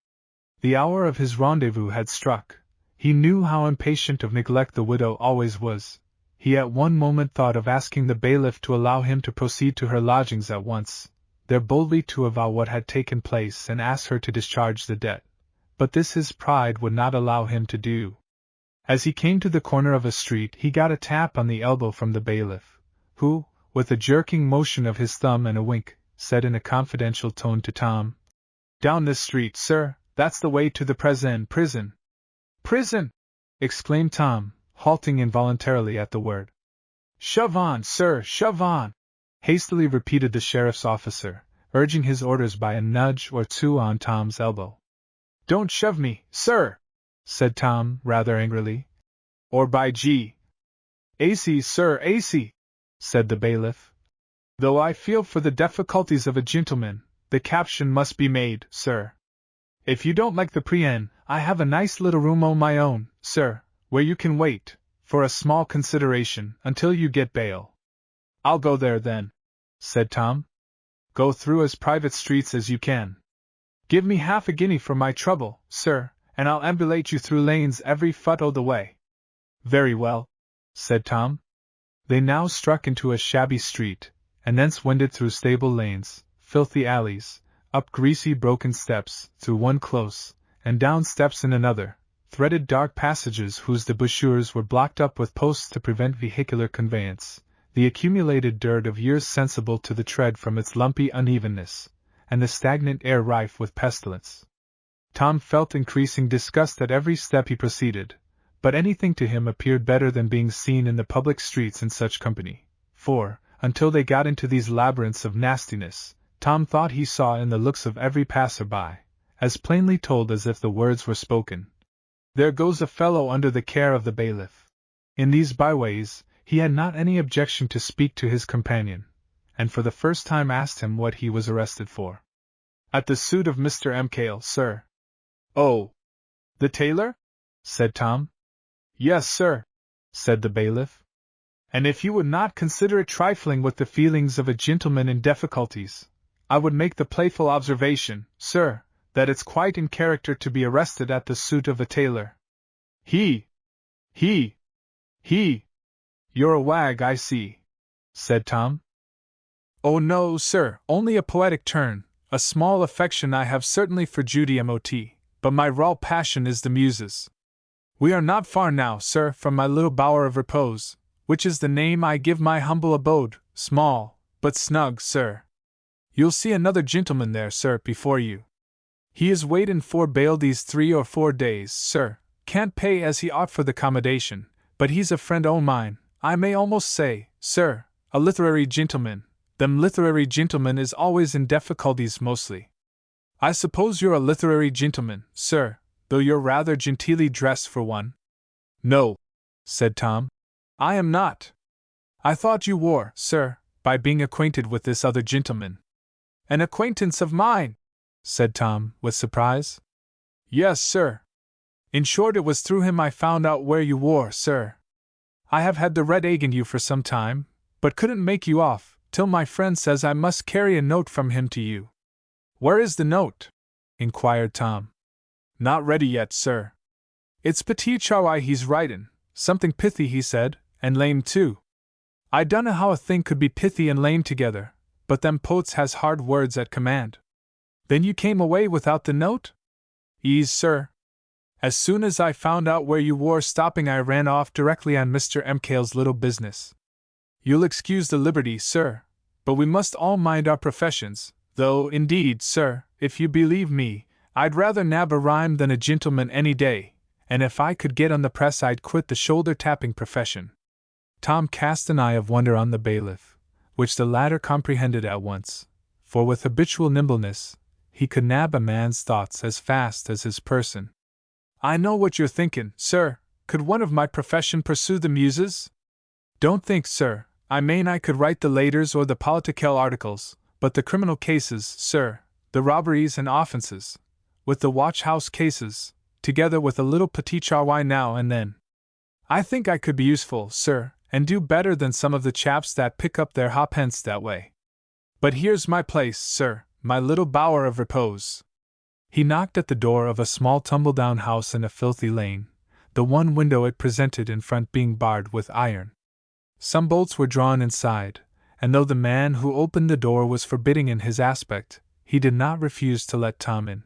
[SPEAKER 1] The hour of his rendezvous had struck. He knew how impatient of neglect the widow always was. He at one moment thought of asking the bailiff to allow him to proceed to her lodgings at once, there boldly to avow what had taken place and ask her to discharge the debt, but this his pride would not allow him to do. As he came to the corner of a street he got a tap on the elbow from the bailiff, who, with a jerking motion of his thumb and a wink, said in a confidential tone to Tom, "Down this street, sir, that's the way to the prison." "Prison!" exclaimed Tom, halting involuntarily at the word. "Shove on, sir, shove on!" hastily repeated the sheriff's officer, urging his orders by a nudge or two on Tom's elbow. "Don't shove me, sir," said Tom, rather angrily. "Or by G. AC, sir, AC," said the bailiff. "Though I feel for the difficulties of a gentleman, the caption must be made, sir. If you don't like the preen, I have a nice little room o' my own, sir, where you can wait, for a small consideration, until you get bail." "I'll go there, then," said Tom. "Go through as private streets as you can. Give me half a guinea for my trouble, sir, and I'll ambulate you through lanes every foot o' the way." "Very well," said Tom. They now struck into a shabby street, and thence wended through stable lanes, filthy alleys, up greasy broken steps, through one close, and down steps in another, threaded dark passages whose debouchures were blocked up with posts to prevent vehicular conveyance, the accumulated dirt of years sensible to the tread from its lumpy unevenness, and the stagnant air rife with pestilence. Tom felt increasing disgust at every step he proceeded, but anything to him appeared better than being seen in the public streets in such company, for, until they got into these labyrinths of nastiness, Tom thought he saw in the looks of every passer-by, as plainly told as if the words were spoken, "There goes a fellow under the care of the bailiff." In these byways, he had not any objection to speak to his companion, and for the first time asked him what he was arrested for. "At the suit of Mr. McHale, sir." "Oh! The tailor?" said Tom. "Yes, sir," said the bailiff. "And if you would not consider it trifling with the feelings of a gentleman in difficulties, I would make the playful observation, sir, that it's quite in character to be arrested at the suit of a tailor." He! "You're a wag, I see," said Tom. "Oh no, sir, only a poetic turn, a small affection I have certainly for Judy Mott, but my raw passion is the Muses. We are not far now, sir, from my little bower of repose, which is the name I give my humble abode, small, but snug, sir. You'll see another gentleman there, sir, before you. He is waitin' for bail these 3 or 4 days, sir, can't pay as he ought for the accommodation, but he's a friend o' mine, I may almost say, sir, a literary gentleman. Them literary gentlemen is always in difficulties mostly. I suppose you're a literary gentleman, sir, though you're rather genteelly dressed for one." "No," said Tom, "I am not. I thought you wore, sir, by being acquainted with this other gentleman." "An acquaintance of mine?" said Tom, with surprise. "Yes, sir. In short, it was through him I found out where you wore, sir. I have had the red egg in you for some time, but couldn't make you off, till my friend says I must carry a note from him to you." "Where is the note?" inquired Tom. "Not ready yet, sir. It's petit charwai he's writin', something pithy he said, and lame too. I dunno how a thing could be pithy and lame together, but them poets has hard words at command." "Then you came away without the note?" "Ees, sir. As soon as I found out where you were stopping I ran off directly on Mr. McHale's little business. You'll excuse the liberty, sir, but we must all mind our professions, though, indeed, sir, if you believe me, I'd rather nab a rhyme than a gentleman any day, and if I could get on the press I'd quit the shoulder-tapping profession." Tom cast an eye of wonder on the bailiff, which the latter comprehended at once, for with habitual nimbleness, he could nab a man's thoughts as fast as his person. "I know what you're thinking, sir. Could one of my profession pursue the Muses? Don't think, sir, I mane I could write the laters or the political articles, but the criminal cases, sir, the robberies and offences, with the watch-house cases, together with a little petit charwai now and then. I think I could be useful, sir, and do better than some of the chaps that pick up their ha'pence that way. But here's my place, sir, my little bower of repose." He knocked at the door of a small tumble-down house in a filthy lane, the one window it presented in front being barred with iron. Some bolts were drawn inside, and though the man who opened the door was forbidding in his aspect, he did not refuse to let Tom in.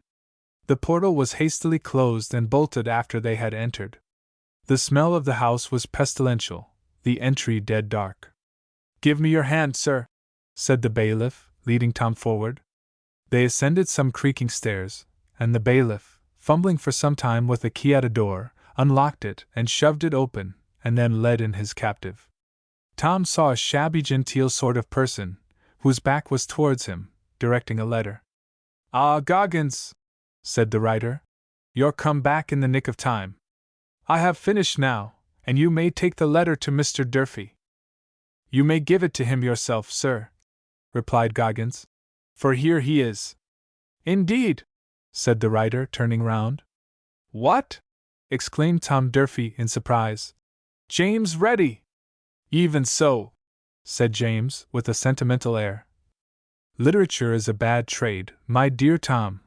[SPEAKER 1] The portal was hastily closed and bolted after they had entered. The smell of the house was pestilential, the entry dead dark. "Give me your hand, sir," said the bailiff, leading Tom forward. They ascended some creaking stairs, and the bailiff, fumbling for some time with a key at a door, unlocked it and shoved it open, and then led in his captive. Tom saw a shabby genteel sort of person, whose back was towards him, directing a letter. "Ah, Goggins," said the writer. You're come back in the nick of time. I have finished now, and you may take the letter to Mr. Durfee. You may give it to him yourself, sir, replied Goggins, for here he is. Indeed, said the writer, turning round. What? Exclaimed Tom Durfee in surprise. James ready! Even so, said James, with a sentimental air. Literature is a bad trade, my dear Tom.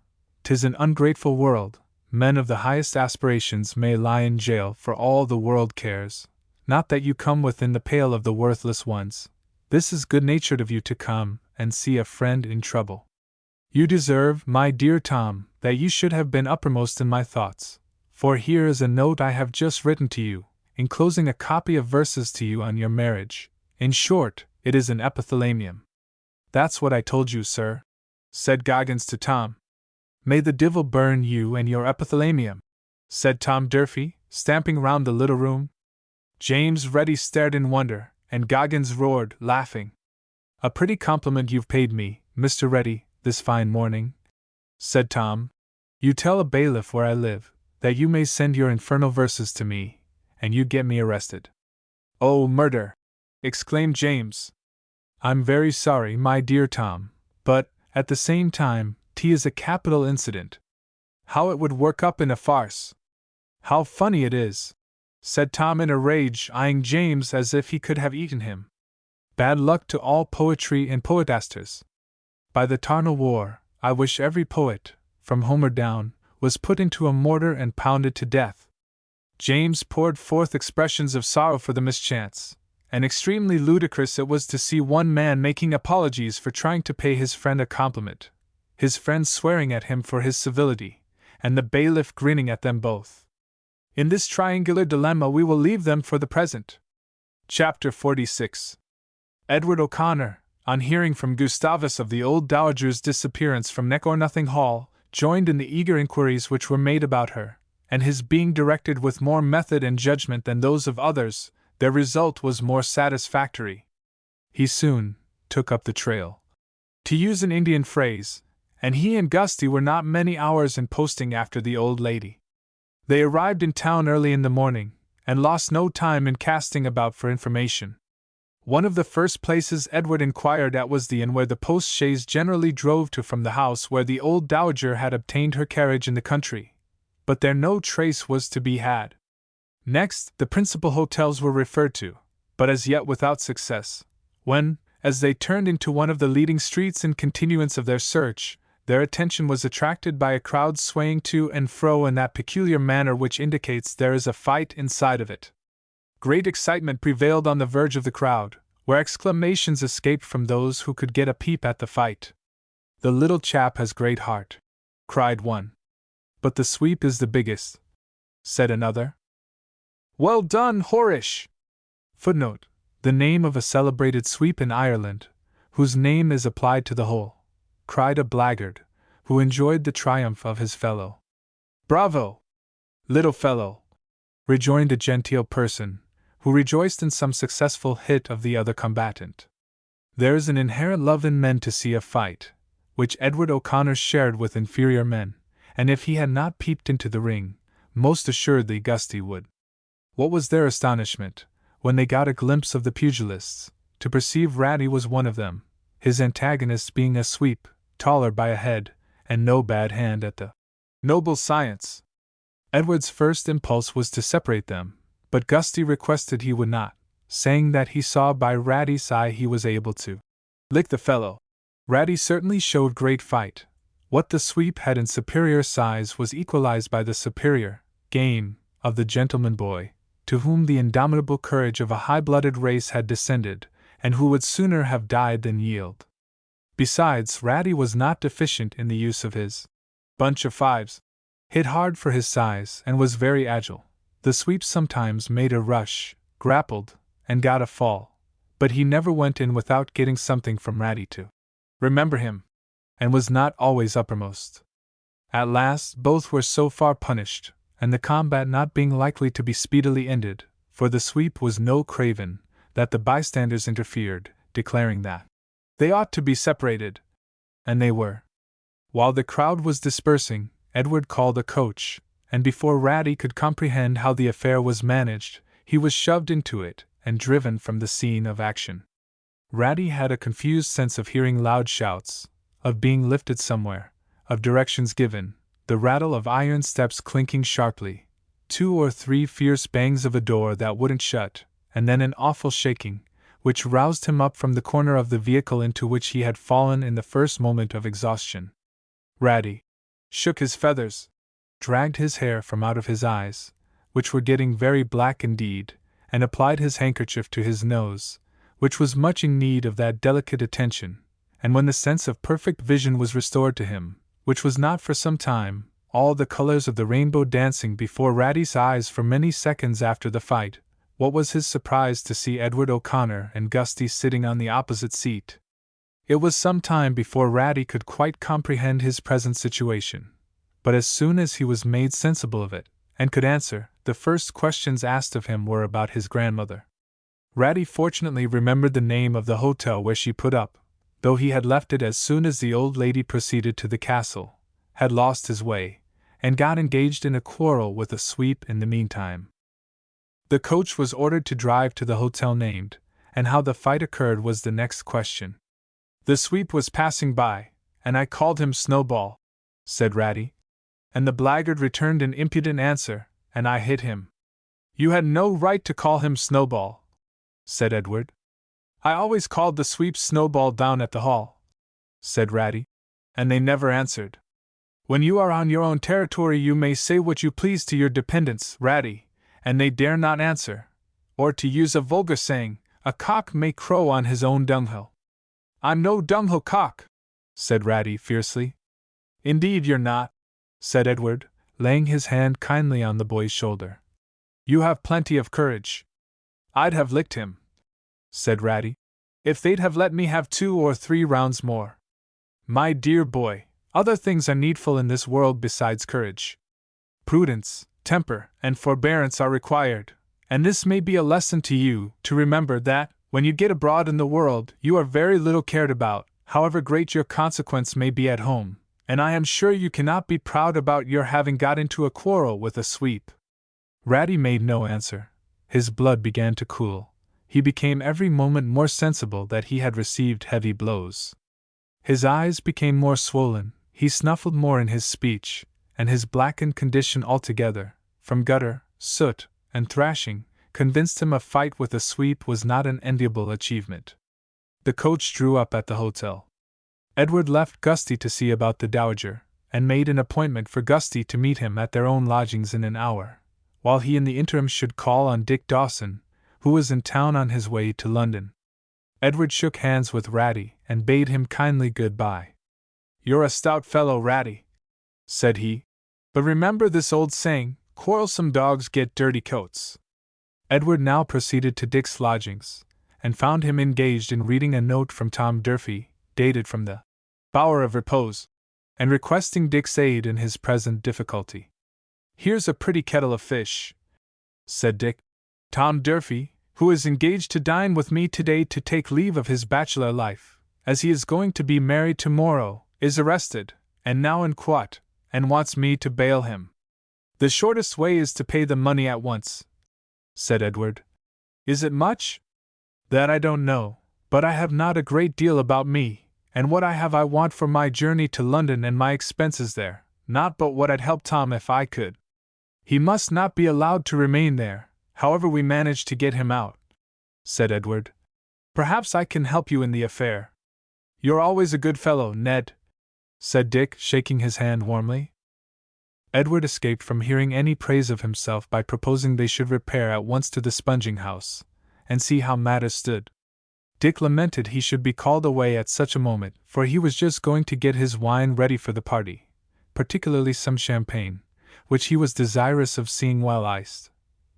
[SPEAKER 1] 'Tis an ungrateful world. Men of the highest aspirations may lie in jail for all the world cares. Not that you come within the pale of the worthless ones. This is good-natured of you to come and see a friend in trouble. You deserve, my dear Tom, that you should have been uppermost in my thoughts. For here is a note I have just written to you, enclosing a copy of verses to you on your marriage. In short, it is an epithalamium. That's what I told you, sir, said Goggins to Tom. May the divil burn you and your epithalamium, said Tom Durfee, stamping round the little room. James Ready stared in wonder, and Goggins roared, laughing. A pretty compliment you've paid me, Mr. Ready, this fine morning, said Tom. You tell a bailiff where I live, that you may send your infernal verses to me, and you get me arrested. Oh, murder! Exclaimed James. I'm very sorry, my dear Tom, but, at the same time, 'tis a capital incident. How it would work up in a farce! How funny it is! Said Tom in a rage, eyeing James as if he could have eaten him. Bad luck to all poetry and poetasters. By the Tarnal War, I wish every poet, from Homer down, was put into a mortar and pounded to death. James poured forth expressions of sorrow for the mischance, and extremely ludicrous it was to see one man making apologies for trying to pay his friend a compliment, his friend swearing at him for his civility, and the bailiff grinning at them both. In this triangular dilemma we will leave them for the present. Chapter 46. Edward O'Connor, on hearing from Gustavus of the old dowager's disappearance from Neck-or-Nothing Hall, joined in the eager inquiries which were made about her, and his being directed with more method and judgment than those of others, their result was more satisfactory. He soon took up the trail. To use an Indian phrase, and he and Gusty were not many hours in posting after the old lady. They arrived in town early in the morning, and lost no time in casting about for information. One of the first places Edward inquired at was the inn where the post-chaise generally drove to from the house where the old dowager had obtained her carriage in the country, but there no trace was to be had. Next, the principal hotels were referred to, but as yet without success, when, as they turned into one of the leading streets in continuance of their search, their attention was attracted by a crowd swaying to and fro in that peculiar manner which indicates there is a fight inside of it. Great excitement prevailed on the verge of the crowd, where exclamations escaped from those who could get a peep at the fight. The little chap has great heart, cried one. But the sweep is the biggest, said another. Well done, Horish! Footnote: the name of a celebrated sweep in Ireland, whose name is applied to the whole, cried a blackguard, who enjoyed the triumph of his fellow. Bravo, little fellow! Rejoined a genteel person, who rejoiced in some successful hit of the other combatant. There is an inherent love in men to see a fight, which Edward O'Connor shared with inferior men, and if he had not peeped into the ring, most assuredly Gusty would. What was their astonishment, when they got a glimpse of the pugilists, to perceive Ratty was one of them, his antagonist being a sweep, taller by a head, and no bad hand at the noble science. Edward's first impulse was to separate them, but Gusty requested he would not, saying that he saw by Ratty's eye he was able to lick the fellow. Ratty certainly showed great fight. What the sweep had in superior size was equalized by the superior game of the gentleman boy, to whom the indomitable courage of a high-blooded race had descended, and who would sooner have died than yield. Besides, Ratty was not deficient in the use of his bunch of fives, hit hard for his size, and was very agile. The sweep sometimes made a rush, grappled, and got a fall, but he never went in without getting something from Ratty to remember him, and was not always uppermost. At last both were so far punished, and the combat not being likely to be speedily ended, for the sweep was no craven, that the bystanders interfered, declaring that they ought to be separated. And they were. While the crowd was dispersing, Edward called a coach, and before Ratty could comprehend how the affair was managed, he was shoved into it and driven from the scene of action. Ratty had a confused sense of hearing loud shouts, of being lifted somewhere, of directions given, the rattle of iron steps clinking sharply, 2 or 3 fierce bangs of a door that wouldn't shut, and then an awful shaking, which roused him up from the corner of the vehicle into which he had fallen in the first moment of exhaustion. Ratty shook his feathers, dragged his hair from out of his eyes, which were getting very black indeed, and applied his handkerchief to his nose, which was much in need of that delicate attention, and when the sense of perfect vision was restored to him, which was not for some time, all the colors of the rainbow dancing before Ratty's eyes for many seconds after the fight, what was his surprise to see Edward O'Connor and Gusty sitting on the opposite seat. It was some time before Ratty could quite comprehend his present situation, but as soon as he was made sensible of it, and could answer, the first questions asked of him were about his grandmother. Ratty fortunately remembered the name of the hotel where she put up, though he had left it as soon as the old lady proceeded to the castle, had lost his way, and got engaged in a quarrel with a sweep in the meantime. The coach was ordered to drive to the hotel named, and how the fight occurred was the next question. The sweep was passing by, and I called him Snowball, said Ratty. And the blackguard returned an impudent answer, and I hit him. You had no right to call him Snowball, said Edward. I always called the sweep Snowball down at the hall, said Ratty, and they never answered. When you are on your own territory you may say what you please to your dependents, Ratty, and they dare not answer, or to use a vulgar saying, a cock may crow on his own dunghill. I'm no dunghill cock, said Ratty fiercely. Indeed you're not, said Edward, laying his hand kindly on the boy's shoulder. You have plenty of courage. I'd have licked him, said Ratty, if they'd have let me have 2 or 3 rounds more. My dear boy, other things are needful in this world besides courage. Prudence, temper, and forbearance are required, and this may be a lesson to you, to remember that, when you get abroad in the world, you are very little cared about, however great your consequence may be at home, and I am sure you cannot be proud about your having got into a quarrel with a sweep. Ratty made no answer. His blood began to cool. He became every moment more sensible that he had received heavy blows. His eyes became more swollen, he snuffled more in his speech, and his blackened condition altogether, from gutter, soot, and thrashing, convinced him a fight with a sweep was not an enviable achievement. The coach drew up at the hotel. Edward left Gusty to see about the dowager, and made an appointment for Gusty to meet him at their own lodgings in an hour, while he in the interim should call on Dick Dawson, who was in town on his way to London. Edward shook hands with Ratty and bade him kindly good-bye. You're a stout fellow, Ratty, said he, but remember this old saying, quarrelsome dogs get dirty coats. Edward now proceeded to Dick's lodgings, and found him engaged in reading a note from Tom Durfee, dated from the Bower of Repose, and requesting Dick's aid in his present difficulty. Here's a pretty kettle of fish, said Dick. Tom Durfee, who is engaged to dine with me today to take leave of his bachelor life, as he is going to be married tomorrow, is arrested, and now in quod, and wants me to bail him. The shortest way is to pay the money at once, said Edward. Is it much? That I don't know, but I have not a great deal about me, and what I have I want for my journey to London and my expenses there, not but what I'd help Tom if I could. He must not be allowed to remain there, however we manage to get him out, said Edward. Perhaps I can help you in the affair. You're always a good fellow, Ned, said Dick, shaking his hand warmly. Edward escaped from hearing any praise of himself by proposing they should repair at once to the sponging house, and see how matters stood. Dick lamented he should be called away at such a moment, for he was just going to get his wine ready for the party, particularly some champagne, which he was desirous of seeing well iced.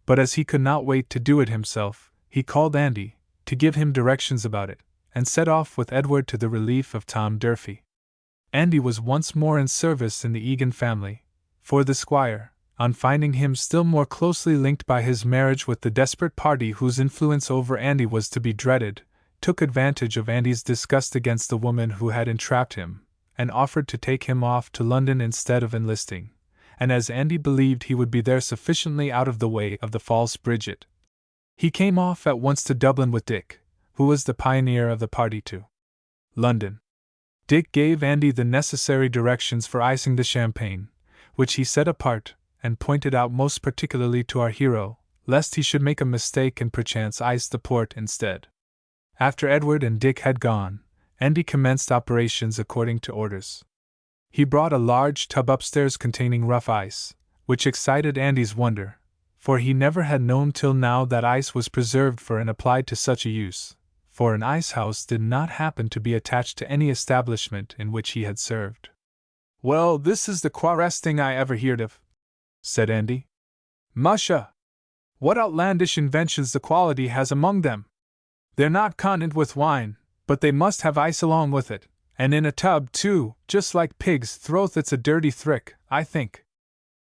[SPEAKER 1] But as he could not wait to do it himself, he called Andy, to give him directions about it, and set off with Edward to the relief of Tom Durfee. Andy was once more in service in the Egan family, for the squire, on finding him still more closely linked by his marriage with the desperate party whose influence over Andy was to be dreaded, took advantage of Andy's disgust against the woman who had entrapped him, and offered to take him off to London instead of enlisting, and as Andy believed he would be there sufficiently out of the way of the false Bridget, he came off at once to Dublin with Dick, who was the pioneer of the party to London. Dick gave Andy the necessary directions for icing the champagne, which he set apart, and pointed out most particularly to our hero, lest he should make a mistake and perchance ice the port instead. After Edward and Dick had gone, Andy commenced operations according to orders. He brought a large tub upstairs containing rough ice, which excited Andy's wonder, for he never had known till now that ice was preserved for and applied to such a use, for an ice-house did not happen to be attached to any establishment in which he had served. "Well, this is the quarest thing I ever heard of," said Andy. "Musha! What outlandish inventions the quality has among them! They're not content with wine, but they must have ice along with it, and in a tub, too, just like pigs' throth. It's a dirty thrick, I think."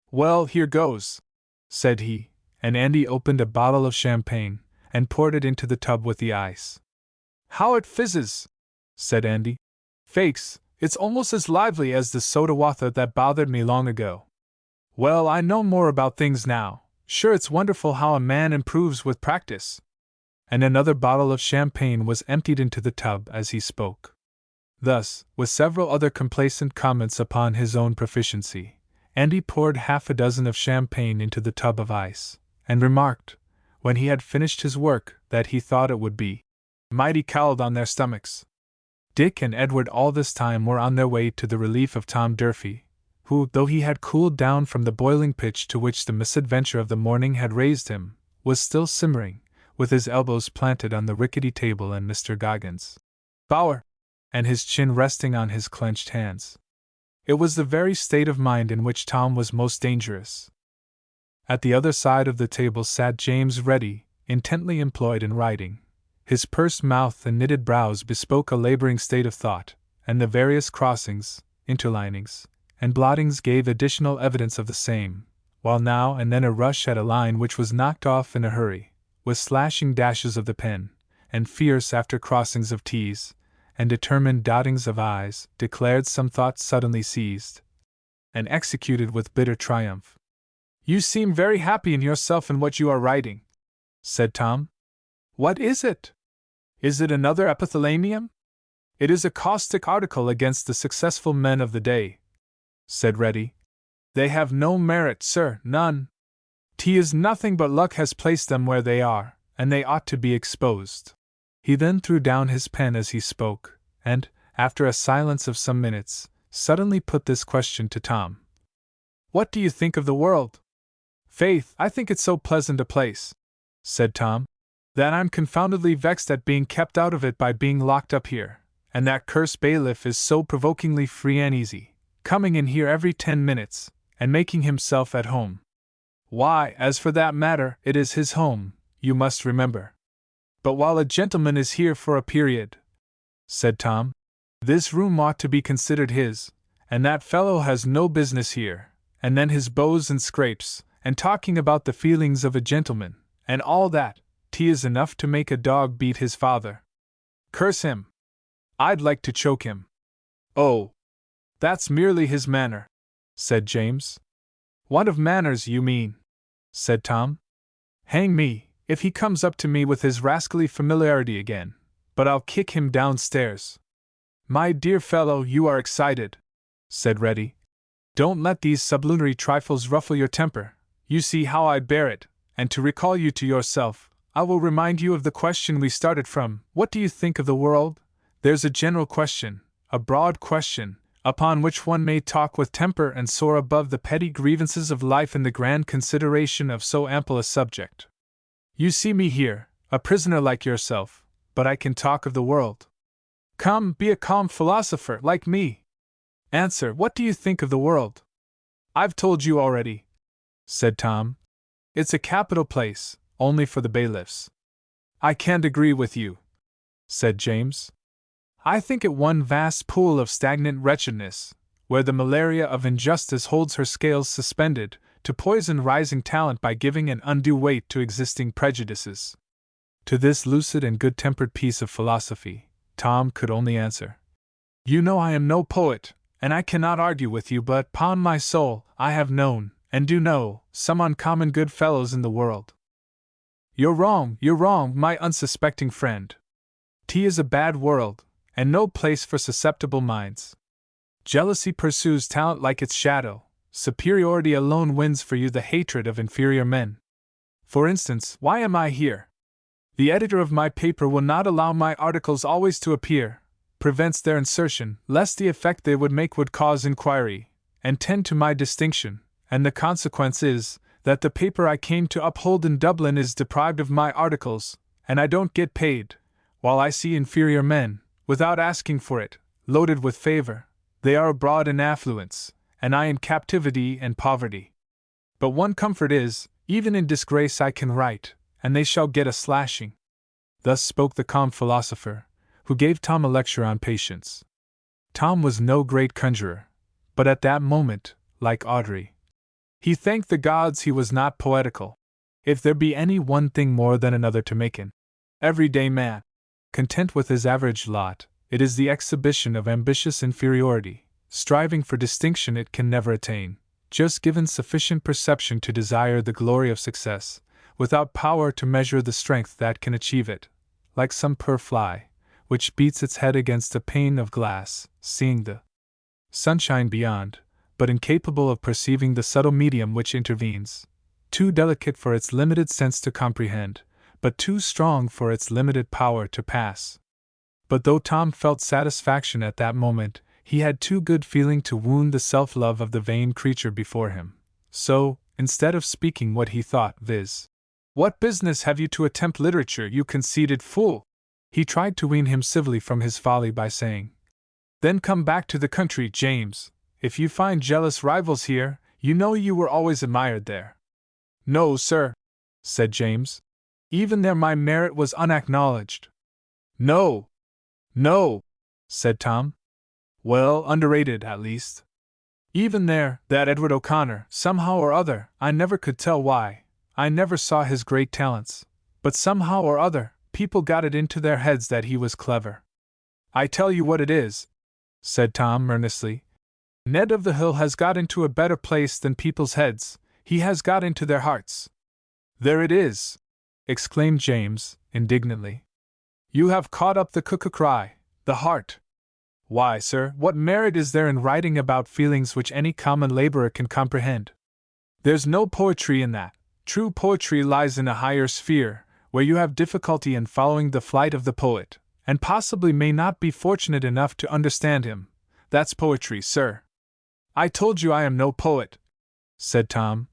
[SPEAKER 1] "Well, here goes," said he, and Andy opened a bottle of champagne, and poured it into the tub with the ice. "How it fizzes!" said Andy. "Faix, it's almost as lively as the soda water that bothered me long ago. Well, I know more about things now. Sure, it's wonderful how a man improves with practice." And another bottle of champagne was emptied into the tub as he spoke. Thus, with several other complacent comments upon his own proficiency, Andy poured half a dozen of champagne into the tub of ice, and remarked, when he had finished his work, that he thought it would be mighty cowld on their stomachs. Dick and Edward all this time were on their way to the relief of Tom Durfee, who, though he had cooled down from the boiling pitch to which the misadventure of the morning had raised him, was still simmering, with his elbows planted on the rickety table and Mr. Goggins' bower, and his chin resting on his clenched hands. It was the very state of mind in which Tom was most dangerous. At the other side of the table sat James Ready, intently employed in writing. His pursed mouth and knitted brows bespoke a laboring state of thought, and the various crossings, interlinings, and blottings gave additional evidence of the same, while now and then a rush at a line which was knocked off in a hurry, with slashing dashes of the pen, and fierce after crossings of T's, and determined dottings of I's, declared some thought suddenly seized, and executed with bitter triumph. "You seem very happy in yourself and what you are writing," said Tom. "What is it? Is it another epithalamium?" "It is a caustic article against the successful men of the day," said Reddy. "They have no merit, sir, none. 'Tis nothing but luck has placed them where they are, and they ought to be exposed." He then threw down his pen as he spoke, and, after a silence of some minutes, suddenly put this question to Tom. "What do you think of the world?" "Faith, I think it so pleasant a place," said Tom, "that I'm confoundedly vexed at being kept out of it by being locked up here, and that cursed bailiff is so provokingly free and easy, coming in here every 10 minutes, and making himself at home. Why, as for that matter, it is his home, you must remember. But while a gentleman is here for a period," said Tom, "this room ought to be considered his, and that fellow has no business here, and then his bows and scrapes, and talking about the feelings of a gentleman, and all that, 'tis enough to make a dog beat his father. Curse him! I'd like to choke him." "Oh, that's merely his manner," said James. "Want of manners, you mean," said Tom. "Hang me, if he comes up to me with his rascally familiarity again, but I'll kick him downstairs." "My dear fellow, you are excited," said Reddy. "Don't let these sublunary trifles ruffle your temper. You see how I bear it, and to recall you to yourself, I will remind you of the question we started from. What do you think of the world? There's a general question, a broad question, upon which one may talk with temper and soar above the petty grievances of life in the grand consideration of so ample a subject. You see me here, a prisoner like yourself, but I can talk of the world. Come, be a calm philosopher like me. Answer, what do you think of the world?" "I've told you already," said Tom. "It's a capital place, only for the bailiffs." "I can't agree with you," said James. "I think it one vast pool of stagnant wretchedness, where the malaria of injustice holds her scales suspended, to poison rising talent by giving an undue weight to existing prejudices." To this lucid and good-tempered piece of philosophy, Tom could only answer, "You know I am no poet, and I cannot argue with you, but, 'pon my soul, I have known, and do know some uncommon good fellows in the world. You're wrong, my unsuspecting friend. Tea is a bad world, and no place for susceptible minds. Jealousy pursues talent like its shadow. Superiority alone wins for you the hatred of inferior men. For instance, why am I here? The editor of my paper will not allow my articles always to appear, prevents their insertion, lest the effect they would make would cause inquiry, and tend to my distinction, and the consequence is, that the paper I came to uphold in Dublin is deprived of my articles, and I don't get paid, while I see inferior men, without asking for it, loaded with favor. They are abroad in affluence, and I in captivity and poverty. But one comfort is, even in disgrace I can write, and they shall get a slashing. Thus spoke the calm philosopher, who gave Tom a lecture on patience. Tom was no great conjurer, but at that moment, like Audrey, he thanked the gods he was not poetical. If there be any one thing more than another to make an everyday man content with his average lot, it is the exhibition of ambitious inferiority, striving for distinction it can never attain, just given sufficient perception to desire the glory of success, without power to measure the strength that can achieve it, like some poor fly, which beats its head against a pane of glass, seeing the sunshine beyond, but incapable of perceiving the subtle medium which intervenes, too delicate for its limited sense to comprehend, but too strong for its limited power to pass. But though Tom felt satisfaction at that moment, he had too good feeling to wound the self-love of the vain creature before him. So, instead of speaking what he thought, viz., "What business have you to attempt literature, you conceited fool?" he tried to wean him civilly from his folly by saying, "Then come back to the country, James. If you find jealous rivals here, you know you were always admired there." "No, sir," said James. "Even there my merit was unacknowledged." "No, no," said Tom. "Well, underrated, at least. Even there, that Edward O'Connor, somehow or other, I never could tell why, I never saw his great talents, but somehow or other, people got it into their heads that he was clever. I tell you what it is," said Tom earnestly, "Ned of the Hill has got into a better place than people's heads, he has got into their hearts." "There it is!" exclaimed James, indignantly. "You have caught up the cuckoo-cry, the heart. Why, sir, what merit is there in writing about feelings which any common laborer can comprehend? There's no poetry in that. True poetry lies in a higher sphere, where you have difficulty in following the flight of the poet, and possibly may not be fortunate enough to understand him. That's poetry, sir." "I told you I am no poet," said Tom.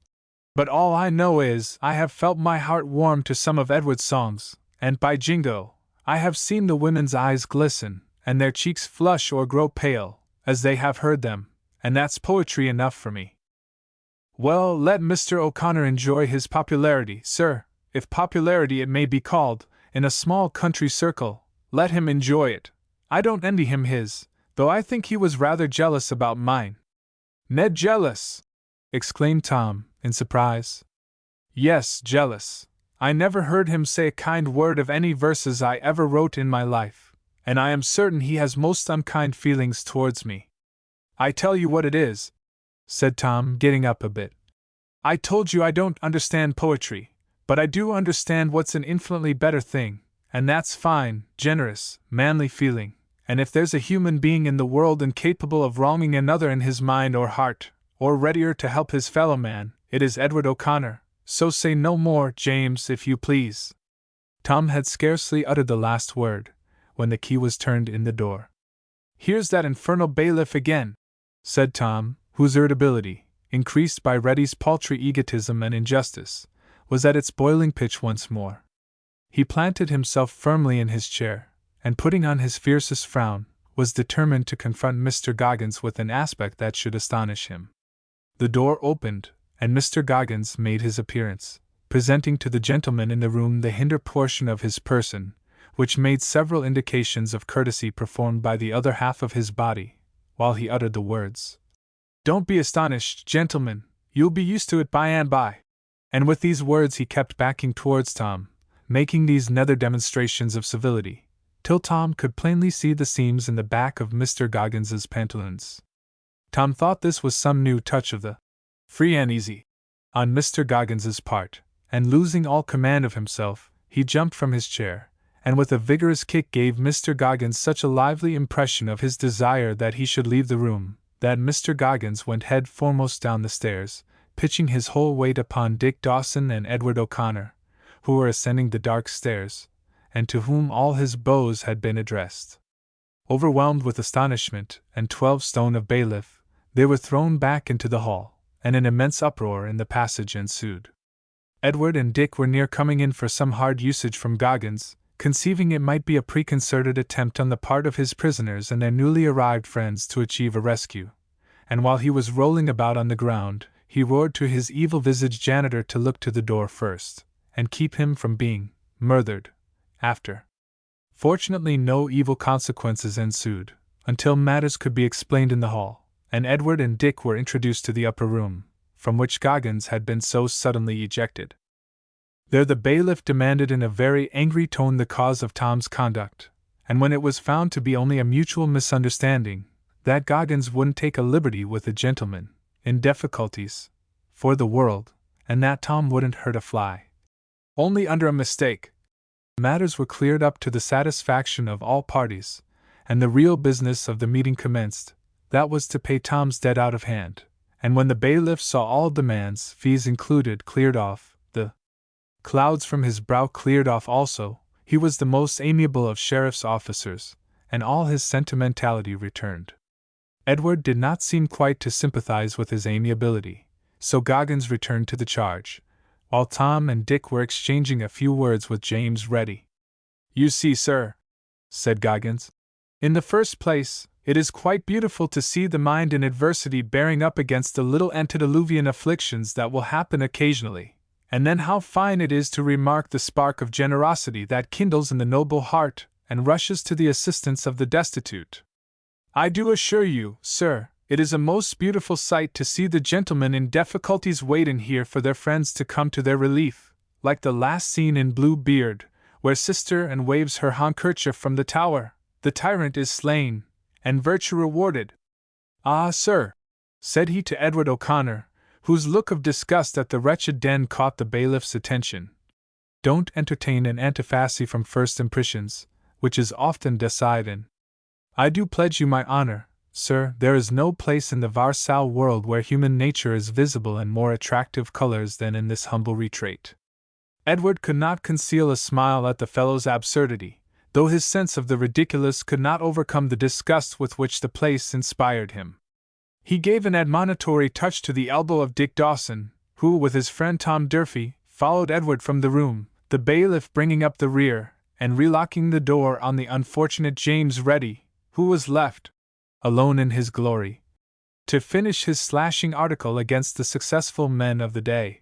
[SPEAKER 1] "But all I know is, I have felt my heart warm to some of Edward's songs, and by jingo, I have seen the women's eyes glisten, and their cheeks flush or grow pale, as they have heard them, and that's poetry enough for me." "Well, let Mr. O'Connor enjoy his popularity, sir, if popularity it may be called, in a small country circle, let him enjoy it. I don't envy him his, though I think he was rather jealous about mine." "Ned jealous!" exclaimed Tom, in surprise. "Yes, jealous. I never heard him say a kind word of any verses I ever wrote in my life, and I am certain he has most unkind feelings towards me. I tell you what it is," said Tom, getting up a bit. "I told you I don't understand poetry, but I do understand what's an infinitely better thing, and that's fine, generous, manly feeling, and if there's a human being in the world incapable of wronging another in his mind or heart, or readier to help his fellow man, it is Edward O'Connor, so say no more, James, if you please." Tom had scarcely uttered the last word, when the key was turned in the door. "Here's that infernal bailiff again," said Tom, whose irritability, increased by Reddy's paltry egotism and injustice, was at its boiling pitch once more. He planted himself firmly in his chair, and putting on his fiercest frown, was determined to confront Mr. Goggins with an aspect that should astonish him. The door opened, and Mr. Goggins made his appearance, presenting to the gentleman in the room the hinder portion of his person, which made several indications of courtesy performed by the other half of his body, while he uttered the words, "Don't be astonished, gentlemen, you'll be used to it by and by." And with these words he kept backing towards Tom, making these nether demonstrations of civility, till Tom could plainly see the seams in the back of Mr. Goggins's pantaloons. Tom thought this was some new touch of the free and easy on Mr. Goggins's part, and losing all command of himself, he jumped from his chair, and with a vigorous kick gave Mr. Goggins such a lively impression of his desire that he should leave the room, that Mr. Goggins went head foremost down the stairs, pitching his whole weight upon Dick Dawson and Edward O'Connor, who were ascending the dark stairs, and to whom all his blows had been addressed. Overwhelmed with astonishment, and 12 stone of bailiff, they were thrown back into the hall, and an immense uproar in the passage ensued. Edward and Dick were near coming in for some hard usage from Goggins, conceiving it might be a preconcerted attempt on the part of his prisoners and their newly arrived friends to achieve a rescue, and while he was rolling about on the ground, he roared to his evil-visaged janitor to look to the door first, and keep him from being murdered after. Fortunately no evil consequences ensued, until matters could be explained in the hall, and Edward and Dick were introduced to the upper room, from which Goggins had been so suddenly ejected. There the bailiff demanded in a very angry tone the cause of Tom's conduct, and when it was found to be only a mutual misunderstanding, that Goggins wouldn't take a liberty with a gentleman in difficulties, for the world, and that Tom wouldn't hurt a fly. Only under a mistake. Matters were cleared up to the satisfaction of all parties, and the real business of the meeting commenced, that was to pay Tom's debt out of hand, and when the bailiff saw all demands, fees included, cleared off, the clouds from his brow cleared off also, he was the most amiable of sheriff's officers, and all his sentimentality returned. Edward did not seem quite to sympathize with his amiability, so Goggins returned to the charge, while Tom and Dick were exchanging a few words with James Ready. "You see, sir," said Goggins, "in the first place, it is quite beautiful to see the mind in adversity bearing up against the little antediluvian afflictions that will happen occasionally, and then how fine it is to remark the spark of generosity that kindles in the noble heart and rushes to the assistance of the destitute. I do assure you, sir, it is a most beautiful sight to see the gentlemen in difficulties waiting here for their friends to come to their relief, like the last scene in Blue Beard, where Sister Anne waves her handkerchief from the tower, the tyrant is slain, and virtue rewarded. Ah, sir," said he to Edward O'Connor, whose look of disgust at the wretched den caught the bailiff's attention, "don't entertain an antiphacy from first impressions, which is often decided. I do pledge you my honor, sir, there is no place in the Varsal world where human nature is visible in more attractive colors than in this humble retreat." Edward could not conceal a smile at the fellow's absurdity, though his sense of the ridiculous could not overcome the disgust with which the place inspired him. He gave an admonitory touch to the elbow of Dick Dawson, who, with his friend Tom Durfee, followed Edward from the room, the bailiff bringing up the rear, and relocking the door on the unfortunate James Ready, who was left, alone in his glory, to finish his slashing article against the successful men of the day.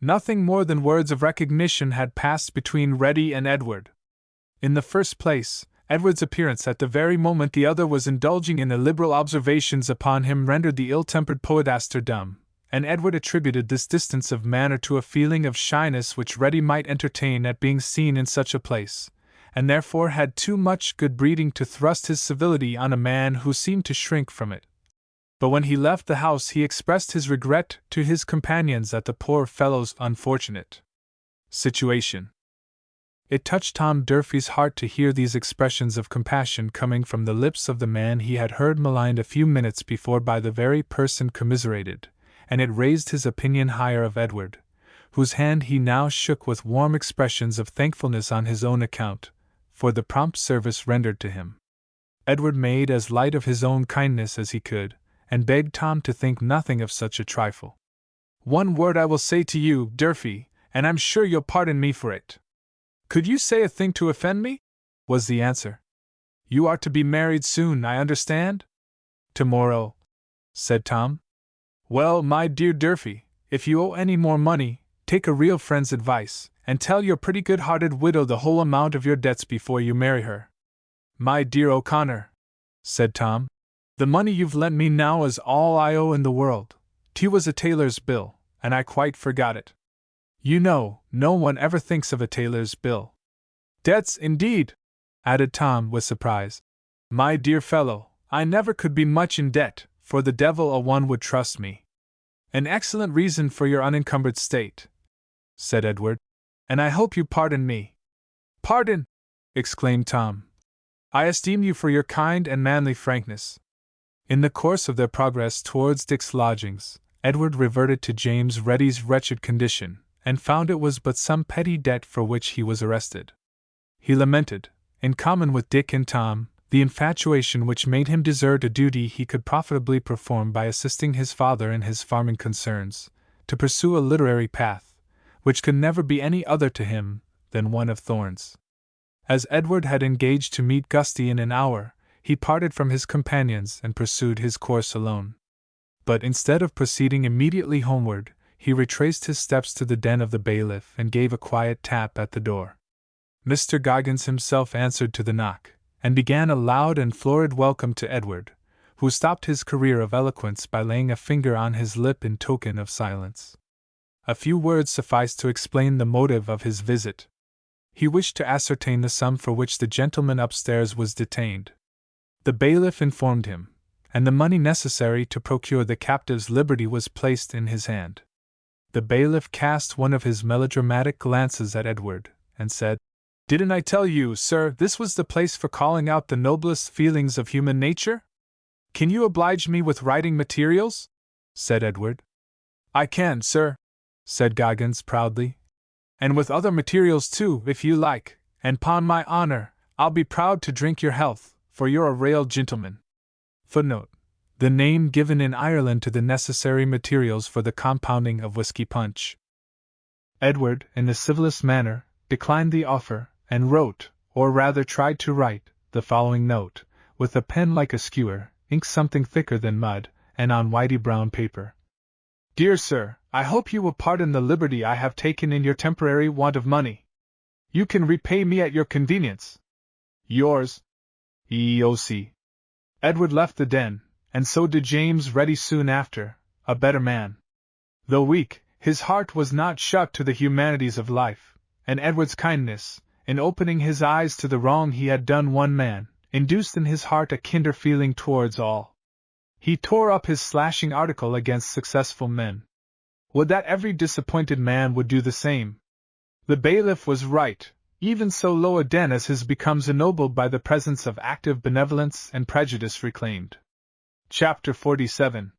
[SPEAKER 1] Nothing more than words of recognition had passed between Ready and Edward. In the first place, Edward's appearance at the very moment the other was indulging in illiberal observations upon him rendered the ill-tempered poetaster dumb, and Edward attributed this distance of manner to a feeling of shyness which Ready might entertain at being seen in such a place, and therefore had too much good breeding to thrust his civility on a man who seemed to shrink from it. But when he left the house he expressed his regret to his companions at the poor fellow's unfortunate situation. It touched Tom Durfee's heart to hear these expressions of compassion coming from the lips of the man he had heard maligned a few minutes before by the very person commiserated, and it raised his opinion higher of Edward, whose hand he now shook with warm expressions of thankfulness on his own account, for the prompt service rendered to him. Edward made as light of his own kindness as he could, and begged Tom to think nothing of such a trifle. "One word I will say to you, Durfee, and I'm sure you'll pardon me for it." "Could you say a thing to offend me?" was the answer. "You are to be married soon, I understand?" "Tomorrow," said Tom. "Well, my dear Durfee, if you owe any more money, take a real friend's advice, and tell your pretty good-hearted widow the whole amount of your debts before you marry her." "My dear O'Connor," said Tom, "the money you've lent me now is all I owe in the world. 'T was a tailor's bill, and I quite forgot it. You know, no one ever thinks of a tailor's bill." "Debts, indeed!" added Tom with surprise. "My dear fellow, I never could be much in debt, for the devil a one would trust me." "An excellent reason for your unencumbered state," said Edward, "and I hope you pardon me." "Pardon!" exclaimed Tom. "I esteem you for your kind and manly frankness." In the course of their progress towards Dick's lodgings, Edward reverted to James Ready's wretched condition, and found it was but some petty debt for which he was arrested. He lamented, in common with Dick and Tom, the infatuation which made him desert a duty he could profitably perform by assisting his father in his farming concerns, to pursue a literary path, which could never be any other to him than one of thorns. As Edward had engaged to meet Gusty in an hour, he parted from his companions and pursued his course alone. But instead of proceeding immediately homeward, he retraced his steps to the den of the bailiff and gave a quiet tap at the door. Mr. Goggins himself answered to the knock, and began a loud and florid welcome to Edward, who stopped his career of eloquence by laying a finger on his lip in token of silence. A few words sufficed to explain the motive of his visit. He wished to ascertain the sum for which the gentleman upstairs was detained. The bailiff informed him, and the money necessary to procure the captive's liberty was placed in his hand. The bailiff cast one of his melodramatic glances at Edward, and said, "Didn't I tell you, sir, this was the place for calling out the noblest feelings of human nature? Can you oblige me with writing materials?" said Edward. "I can, sir," said Goggins proudly. "And with other materials too, if you like, and 'pon my honor, I'll be proud to drink your health, for you're a rale gentleman." Footnote: the name given in Ireland to the necessary materials for the compounding of whiskey punch. Edward, in the civilest manner, declined the offer, and wrote, or rather tried to write, the following note, with a pen like a skewer, ink something thicker than mud, and on whitey brown paper. "Dear Sir, I hope you will pardon the liberty I have taken in your temporary want of money. You can repay me at your convenience. Yours, E.O.C. Edward left the den, and so did James Ready soon after, a better man. Though weak, his heart was not shut to the humanities of life, and Edward's kindness, in opening his eyes to the wrong he had done one man, induced in his heart a kinder feeling towards all. He tore up his slashing article against successful men. Would that every disappointed man would do the same. The bailiff was right. Even so low a den as his becomes ennobled by the presence of active benevolence and prejudice reclaimed. Chapter 47.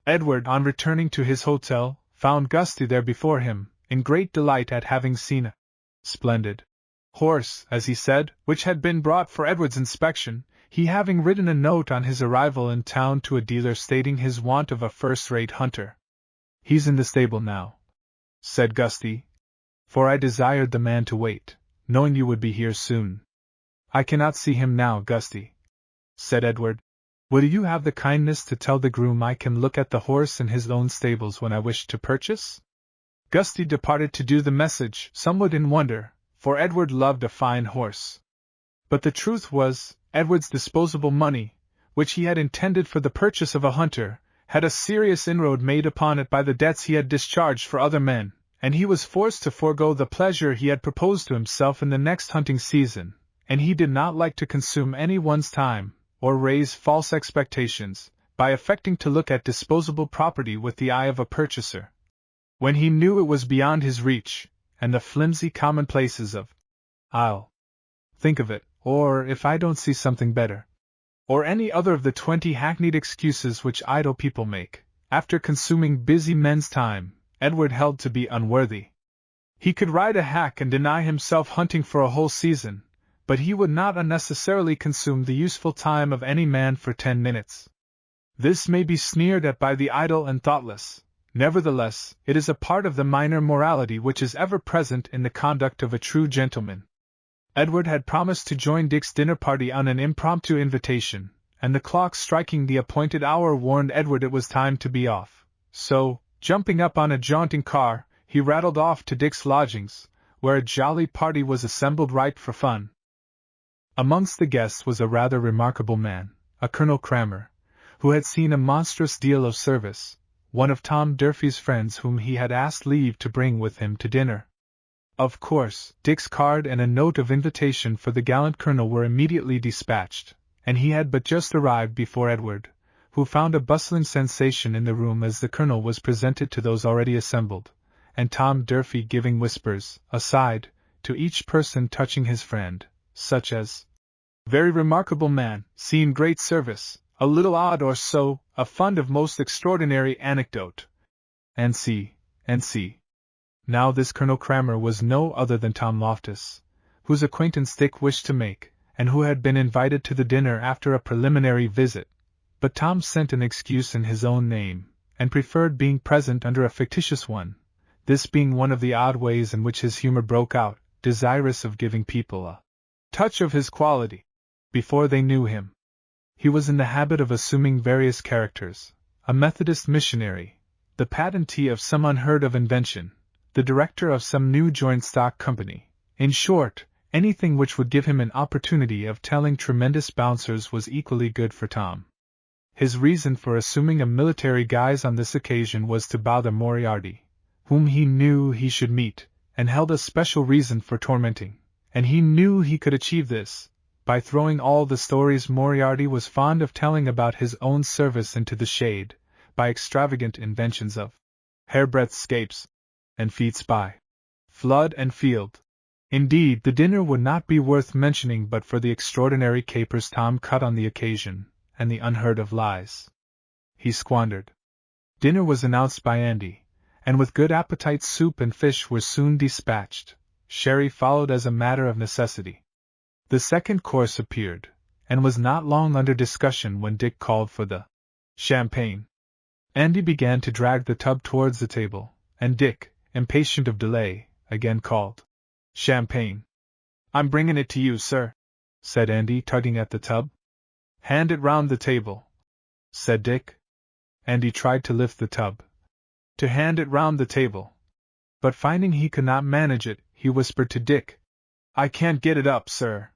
[SPEAKER 1] Edward, on returning to his hotel, found Gusty there before him, in great delight at having seen a splendid horse, as he said, which had been brought for Edward's inspection, he having written a note on his arrival in town to a dealer stating his want of a first-rate hunter. "He's in the stable now," said Gusty, "for I desired the man to wait, knowing you would be here soon." "I cannot see him now, Gusty," said Edward. "Will you have the kindness to tell the groom I can look at the horse in his own stables when I wish to purchase?" Gusty departed to do the message, somewhat in wonder, for Edward loved a fine horse. But the truth was, Edward's disposable money, which he had intended for the purchase of a hunter, had a serious inroad made upon it by the debts he had discharged for other men, and he was forced to forego the pleasure he had proposed to himself in the next hunting season, and he did not like to consume any one's time, or raise false expectations, by affecting to look at disposable property with the eye of a purchaser, when he knew it was beyond his reach, and the flimsy commonplaces of "I'll think of it," or "if I don't see something better," or any other of the 20 hackneyed excuses which idle people make, after consuming busy men's time, Edward held to be unworthy. He could ride a hack and deny himself hunting for a whole season, but he would not unnecessarily consume the useful time of any man for 10 minutes. This may be sneered at by the idle and thoughtless, nevertheless, it is a part of the minor morality which is ever present in the conduct of a true gentleman. Edward had promised to join Dick's dinner party on an impromptu invitation, and the clock striking the appointed hour warned Edward it was time to be off, so, jumping up on a jaunting car, he rattled off to Dick's lodgings, where a jolly party was assembled ripe for fun. Amongst the guests was a rather remarkable man, a Colonel Crammer, who had seen a monstrous deal of service, one of Tom Durfee's friends whom he had asked leave to bring with him to dinner. Of course, Dick's card and a note of invitation for the gallant colonel were immediately dispatched, and he had but just arrived before Edward, who found a bustling sensation in the room as the Colonel was presented to those already assembled, and Tom Durfee giving whispers, aside, to each person touching his friend, such as, "Very remarkable man, seen great service, a little odd or so, a fund of most extraordinary anecdote," and see. Now this Colonel Crammer was no other than Tom Loftus, whose acquaintance Dick wished to make, and who had been invited to the dinner after a preliminary visit, but Tom sent an excuse in his own name, and preferred being present under a fictitious one, this being one of the odd ways in which his humor broke out, desirous of giving people a touch of his quality before they knew him. He was in the habit of assuming various characters: a Methodist missionary, the patentee of some unheard-of invention, the director of some new joint stock company. In short, anything which would give him an opportunity of telling tremendous bouncers was equally good for Tom. His reason for assuming a military guise on this occasion was to bother Moriarty, whom he knew he should meet, and held a special reason for tormenting, and he knew he could achieve this by throwing all the stories Moriarty was fond of telling about his own service into the shade, by extravagant inventions of hairbreadth escapes and feats by flood and field. Indeed, the dinner would not be worth mentioning but for the extraordinary capers Tom cut on the occasion, and the unheard-of lies he squandered. Dinner was announced by Andy, and with good appetite soup and fish were soon dispatched. Sherry followed as a matter of necessity. The second course appeared, and was not long under discussion when Dick called for the champagne. Andy began to drag the tub towards the table, and Dick, impatient of delay, again called, "Champagne." "I'm bringing it to you, sir," said Andy, tugging at the tub. "Hand it round the table," said Dick. Andy tried to lift the tub, to hand it round the table, but finding he could not manage it, he whispered to Dick, "I can't get it up, sir."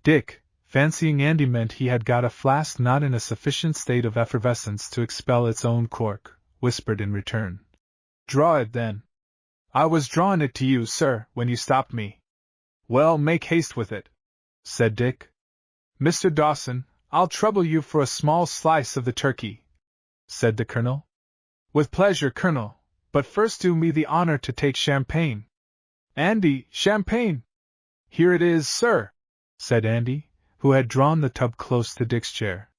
[SPEAKER 1] Dick, fancying Andy meant he had got a flask not in a sufficient state of effervescence to expel its own cork, whispered in return, "Draw it, then." "I was drawing it to you, sir, when you stopped me." "Well, make haste with it," said Dick. "Mr. Dawson, I'll trouble you for a small slice of the turkey," said the Colonel. "With pleasure, Colonel, but first do me the honor to take champagne." "Andy, champagne!" "Here it is, sir," said Andy, who had drawn the tub close to Dick's chair.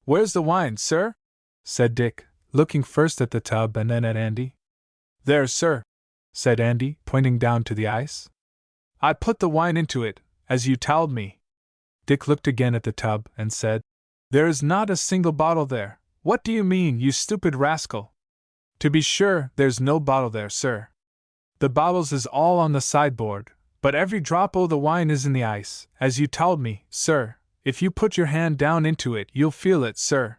[SPEAKER 1] "Where's the wine, sir?" said Dick, looking first at the tub and then at Andy. "There, sir," said Andy, pointing down to the ice. "I put the wine into it, as you told me." Dick looked again at the tub and said, "There is not a single bottle there. What do you mean, you stupid rascal?" "To be sure, there's no bottle there, sir. The bottles is all on the sideboard, but every drop o' the wine is in the ice, as you told me, sir. If you put your hand down into it, you'll feel it, sir."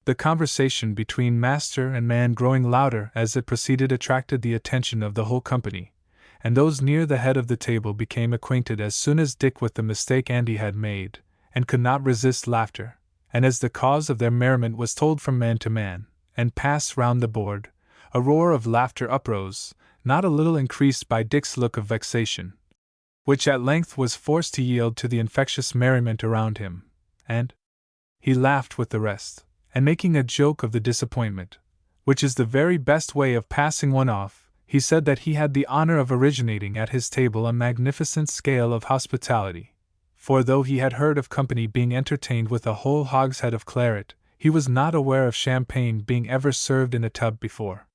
[SPEAKER 1] The conversation between master and man growing louder as it proceeded attracted the attention of the whole company, and those near the head of the table became acquainted as soon as Dick with the mistake Andy had made, and could not resist laughter, and as the cause of their merriment was told from man to man, and passed round the board, a roar of laughter uprose, not a little increased by Dick's look of vexation, which at length was forced to yield to the infectious merriment around him, and he laughed with the rest, and making a joke of the disappointment, which is the very best way of passing one off, he said that he had the honor of originating at his table a magnificent scale of hospitality, for though he had heard of company being entertained with a whole hogshead of claret, he was not aware of champagne being ever served in a tub before.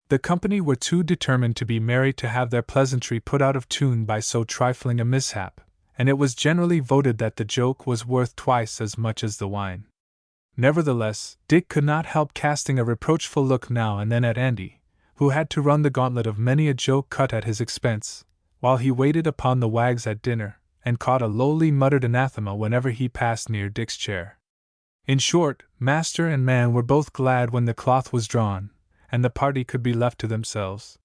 [SPEAKER 1] The company were too determined to be merry to have their pleasantry put out of tune by so trifling a mishap, and it was generally voted that the joke was worth twice as much as the wine. Nevertheless, Dick could not help casting a reproachful look now and then at Andy, who had to run the gauntlet of many a joke cut at his expense, while he waited upon the wags at dinner, and caught a lowly muttered anathema whenever he passed near Dick's chair. In short, master and man were both glad when the cloth was drawn, and the party could be left to themselves.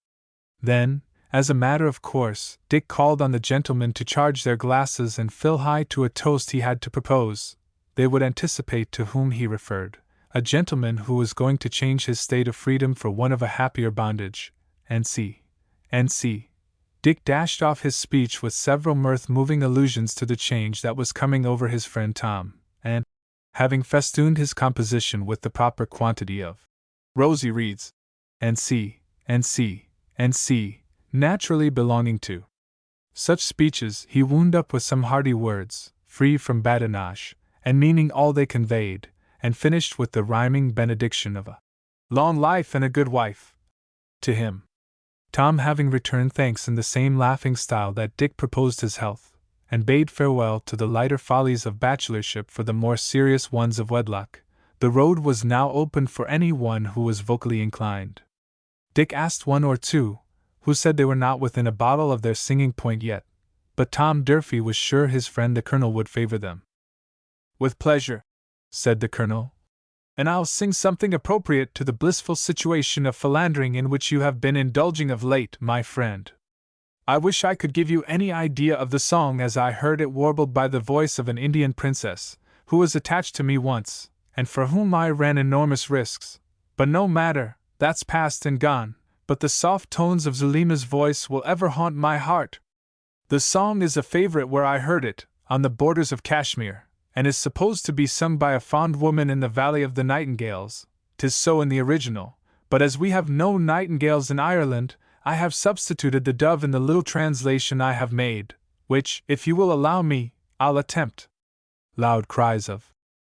[SPEAKER 1] Then, as a matter of course, Dick called on the gentlemen to charge their glasses and fill high to a toast he had to propose. They would anticipate to whom he referred, a gentleman who was going to change his state of freedom for one of a happier bondage, and see. Dick dashed off his speech with several mirth-moving allusions to the change that was coming over his friend Tom, and having festooned his composition with the proper quantity of rosy reeds, and C, and C, and C, naturally belonging to such speeches, he wound up with some hearty words, free from badinage, and meaning all they conveyed, and finished with the rhyming benediction of a long life and a good wife to him. Tom, having returned thanks in the same laughing style that Dick proposed his health, and bade farewell to the lighter follies of bachelorship for the more serious ones of wedlock, the road was now open for any one who was vocally inclined. Dick asked one or two, who said they were not within a bottle of their singing point yet, but Tom Durfee was sure his friend the Colonel would favor them. "With pleasure," said the Colonel, "and I'll sing something appropriate to the blissful situation of philandering in which you have been indulging of late, my friend. I wish I could give you any idea of the song as I heard it warbled by the voice of an Indian princess, who was attached to me once, and for whom I ran enormous risks. But no matter, that's past and gone, but the soft tones of Zulima's voice will ever haunt my heart. The song is a favorite where I heard it, on the borders of Kashmir, and is supposed to be sung by a fond woman in the Valley of the Nightingales. 'Tis so in the original, but as we have no nightingales in Ireland, I have substituted the dove in the little translation I have made, which, if you will allow me, I'll attempt." Loud cries of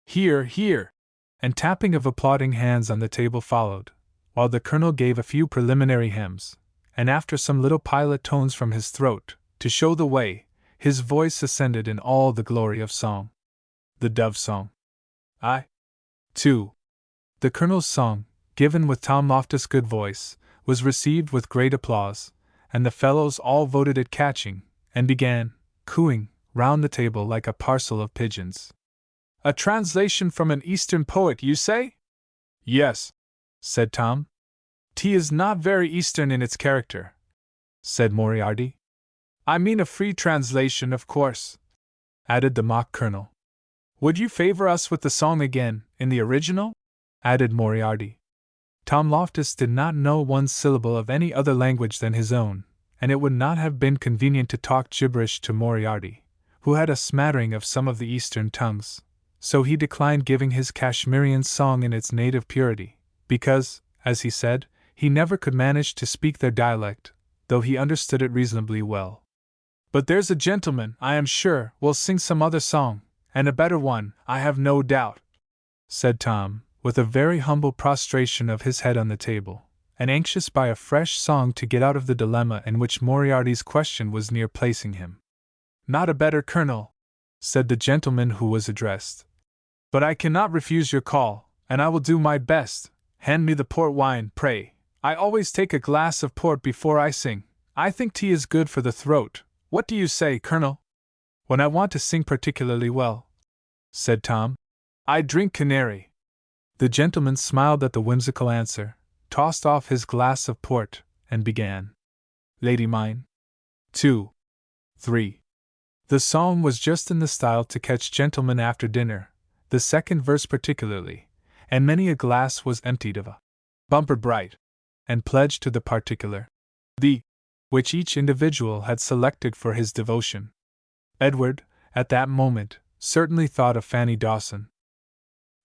[SPEAKER 1] "Hear, hear!" and tapping of applauding hands on the table followed, while the Colonel gave a few preliminary hems, and after some little pilot tones from his throat, to show the way, his voice ascended in all the glory of song. The Dove Song. I. 2. The Colonel's song, given with Tom Loftus' good voice, was received with great applause, and the fellows all voted it catching, and began, cooing, round the table like a parcel of pigeons. "A translation from an Eastern poet, you say?" "Yes," said Tom. "'T is not very Eastern in its character," said Moriarty. "I mean a free translation, of course," added the mock Colonel. "Would you favor us with the song again, in the original?" added Moriarty. Tom Loftus did not know one syllable of any other language than his own, and it would not have been convenient to talk gibberish to Moriarty, who had a smattering of some of the Eastern tongues, so he declined giving his Kashmirian song in its native purity, because, as he said, he never could manage to speak their dialect, though he understood it reasonably well. "But there's a gentleman, I am sure, will sing some other song, and a better one, I have no doubt," said Tom, with a very humble prostration of his head on the table, and anxious by a fresh song to get out of the dilemma in which Moriarty's question was near placing him. "Not a better, Colonel," said the gentleman who was addressed. "But I cannot refuse your call, and I will do my best. Hand me the port wine, pray. I always take a glass of port before I sing. I think tea is good for the throat. What do you say, Colonel?" "When I want to sing particularly well," said Tom, "I drink canary." The gentleman smiled at the whimsical answer, tossed off his glass of port, and began. "Lady mine." 2. 3. The song was just in the style to catch gentlemen after dinner, the second verse particularly, and many a glass was emptied of a bumper bright, and pledged to the particular, the which each individual had selected for his devotion. Edward, at that moment, certainly thought of Fanny Dawson.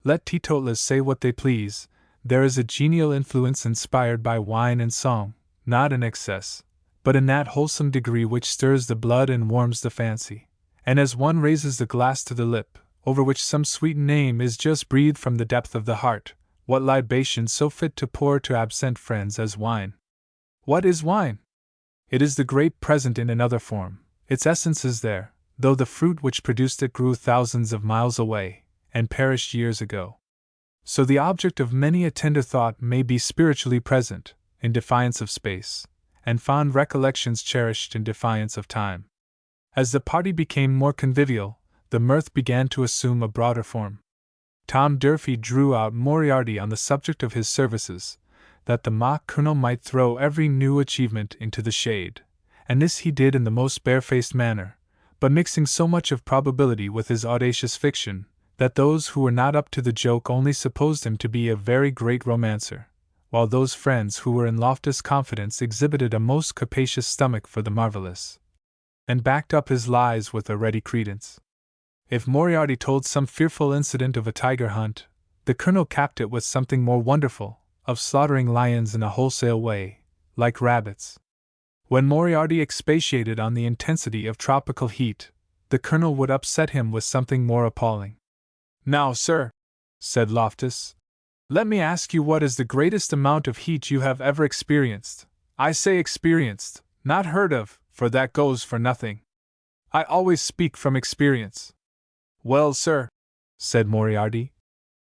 [SPEAKER 1] Let teetotalers say what they please, there is a genial influence inspired by wine and song, not in excess, but in that wholesome degree which stirs the blood and warms the fancy, and as one raises the glass to the lip, over which some sweet name is just breathed from the depth of the heart, what libation so fit to pour to absent friends as wine? What is wine? It is the grape present in another form, its essence is there, though the fruit which produced it grew thousands of miles away, and perished years ago. So the object of many a tender thought may be spiritually present, in defiance of space, and fond recollections cherished in defiance of time. As the party became more convivial, the mirth began to assume a broader form. Tom Durfee drew out Moriarty on the subject of his services, that the mock Colonel might throw every new achievement into the shade, and this he did in the most barefaced manner, but mixing so much of probability with his audacious fiction, that those who were not up to the joke only supposed him to be a very great romancer, while those friends who were in Loftus' confidence exhibited a most capacious stomach for the marvelous, and backed up his lies with a ready credence. If Moriarty told some fearful incident of a tiger hunt, the colonel capped it with something more wonderful, of slaughtering lions in a wholesale way, like rabbits. When Moriarty expatiated on the intensity of tropical heat, the colonel would upset him with something more appalling. "Now, sir," said Loftus, "let me ask you what is the greatest amount of heat you have ever experienced. I say experienced, not heard of, for that goes for nothing. I always speak from experience." "Well, sir," said Moriarty,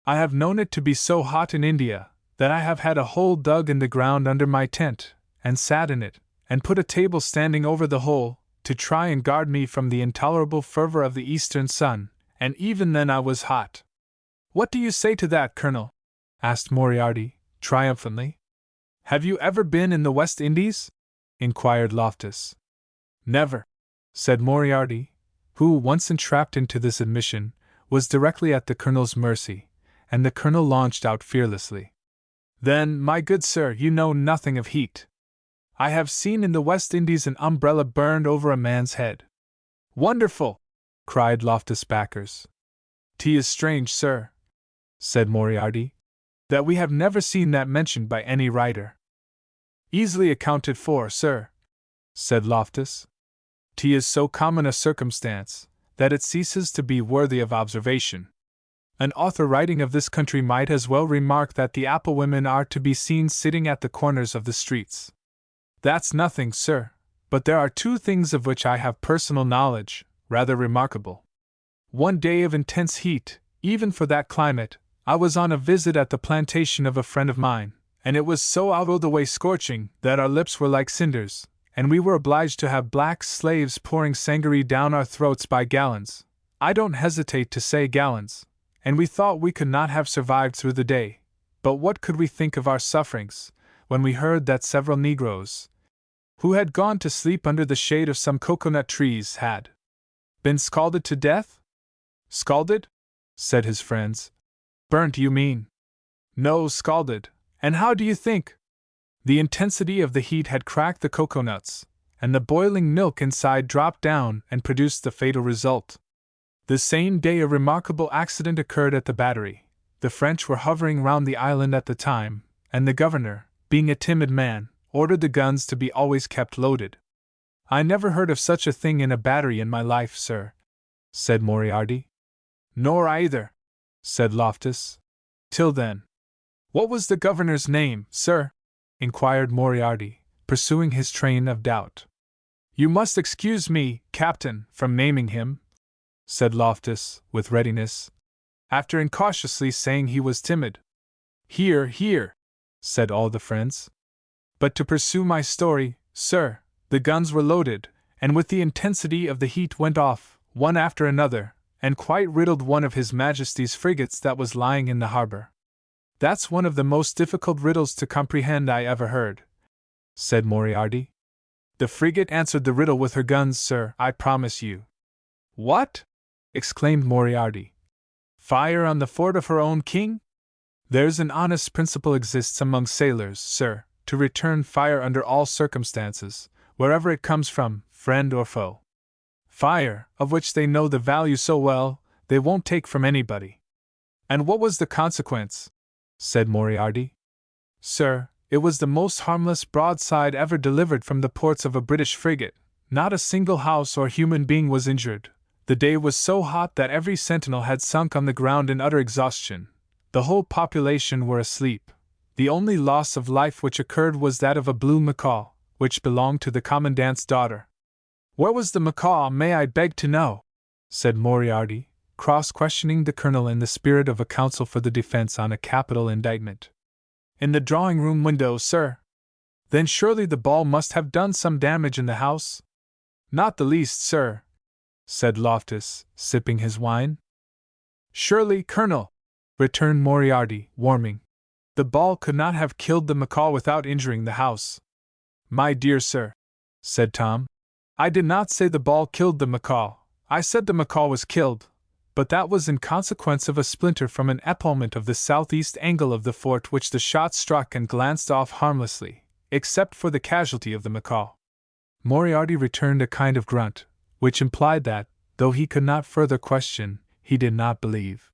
[SPEAKER 1] "I have known it to be so hot in India that I have had a hole dug in the ground under my tent, and sat in it, and put a table standing over the hole, to try and guard me from the intolerable fervor of the eastern sun, and even then I was hot." "What do you say to that, Colonel?" asked Moriarty, triumphantly. "Have you ever been in the West Indies?" inquired Loftus. "Never," said Moriarty, who, once entrapped into this admission, was directly at the colonel's mercy, and the colonel launched out fearlessly. "Then, my good sir, you know nothing of heat. I have seen in the West Indies an umbrella burned over a man's head." "Wonderful!" cried Loftus' backers. "'Tis strange, sir," said Moriarty, "that we have never seen that mentioned by any writer." "Easily accounted for, sir," said Loftus. "'Tis so common a circumstance that it ceases to be worthy of observation. An author writing of this country might as well remark that the apple women are to be seen sitting at the corners of the streets. That's nothing, sir, but there are two things of which I have personal knowledge, rather remarkable. One day of intense heat, even for that climate, I was on a visit at the plantation of a friend of mine, and it was so out o' the way scorching that our lips were like cinders, and we were obliged to have black slaves pouring sangaree down our throats by gallons, I don't hesitate to say gallons, and we thought we could not have survived through the day. But what could we think of our sufferings, when we heard that several Negroes, who had gone to sleep under the shade of some cocoanut trees, had been scalded to death? "Scalded?" said his friends. "Burnt, you mean?" "No, scalded. And how do you think? The intensity of the heat had cracked the cocoanuts, and the boiling milk inside dropped down and produced the fatal result. The same day a remarkable accident occurred at the battery. The French were hovering round the island at the time, and the governor, being a timid man, ordered the guns to be always kept loaded." "I never heard of such a thing in a battery in my life, sir," said Moriarty. "Nor I either," said Loftus. "Till then." "What was the governor's name, sir?" inquired Moriarty, pursuing his train of doubt. "You must excuse me, Captain, from naming him," said Loftus, with readiness, after incautiously saying he was timid. "Hear, hear," said all the friends. "But to pursue my story, sir, the guns were loaded, and with the intensity of the heat went off, one after another, and quite riddled one of His Majesty's frigates that was lying in the harbor. That's one of the most difficult riddles to comprehend I ever heard," said Moriarty. "The frigate answered the riddle with her guns, sir, I promise you." "What?" exclaimed Moriarty. "Fire on the fort of her own king? There's an honest principle exists among sailors, sir, to return fire under all circumstances, wherever it comes from, friend or foe. Fire, of which they know the value so well, they won't take from anybody." "And what was the consequence?" said Moriarty. "Sir, it was the most harmless broadside ever delivered from the ports of a British frigate. Not a single house or human being was injured. The day was so hot that every sentinel had sunk on the ground in utter exhaustion. The whole population were asleep. The only loss of life which occurred was that of a blue macaw, which belonged to the commandant's daughter." "Where was the macaw, may I beg to know?" said Moriarty, cross-questioning the colonel in the spirit of a counsel for the defense on a capital indictment. "In the drawing-room window, sir." "Then surely the ball must have done some damage in the house?" "Not the least, sir," said Loftus, sipping his wine. "Surely, Colonel," returned Moriarty, warming, "the ball could not have killed the macaw without injuring the house." "My dear sir," said Tom, "I did not say the ball killed the macaw. I said the macaw was killed, but that was in consequence of a splinter from an epaulement of the southeast angle of the fort which the shot struck and glanced off harmlessly, except for the casualty of the macaw." Moriarty returned a kind of grunt, which implied that, though he could not further question, he did not believe.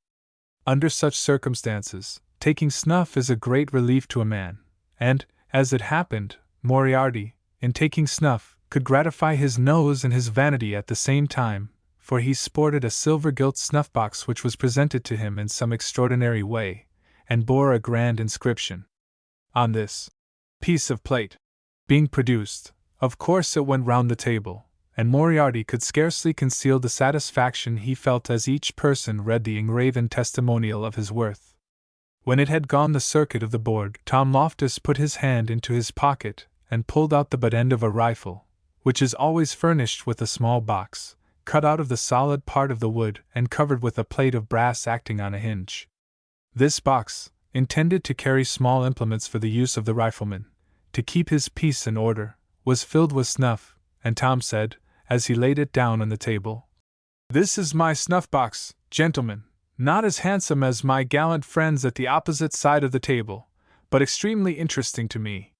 [SPEAKER 1] Under such circumstances, taking snuff is a great relief to a man, and, as it happened, Moriarty, in taking snuff, could gratify his nose and his vanity at the same time, for he sported a silver-gilt snuff-box which was presented to him in some extraordinary way, and bore a grand inscription. On this piece of plate being produced, of course it went round the table, and Moriarty could scarcely conceal the satisfaction he felt as each person read the engraven testimonial of his worth. When it had gone the circuit of the board, Tom Loftus put his hand into his pocket and pulled out the butt end of a rifle, which is always furnished with a small box, cut out of the solid part of the wood and covered with a plate of brass acting on a hinge. This box, intended to carry small implements for the use of the rifleman, to keep his piece in order, was filled with snuff, and Tom said, as he laid it down on the table, "This is my snuff-box, gentlemen, not as handsome as my gallant friends at the opposite side of the table, but extremely interesting to me.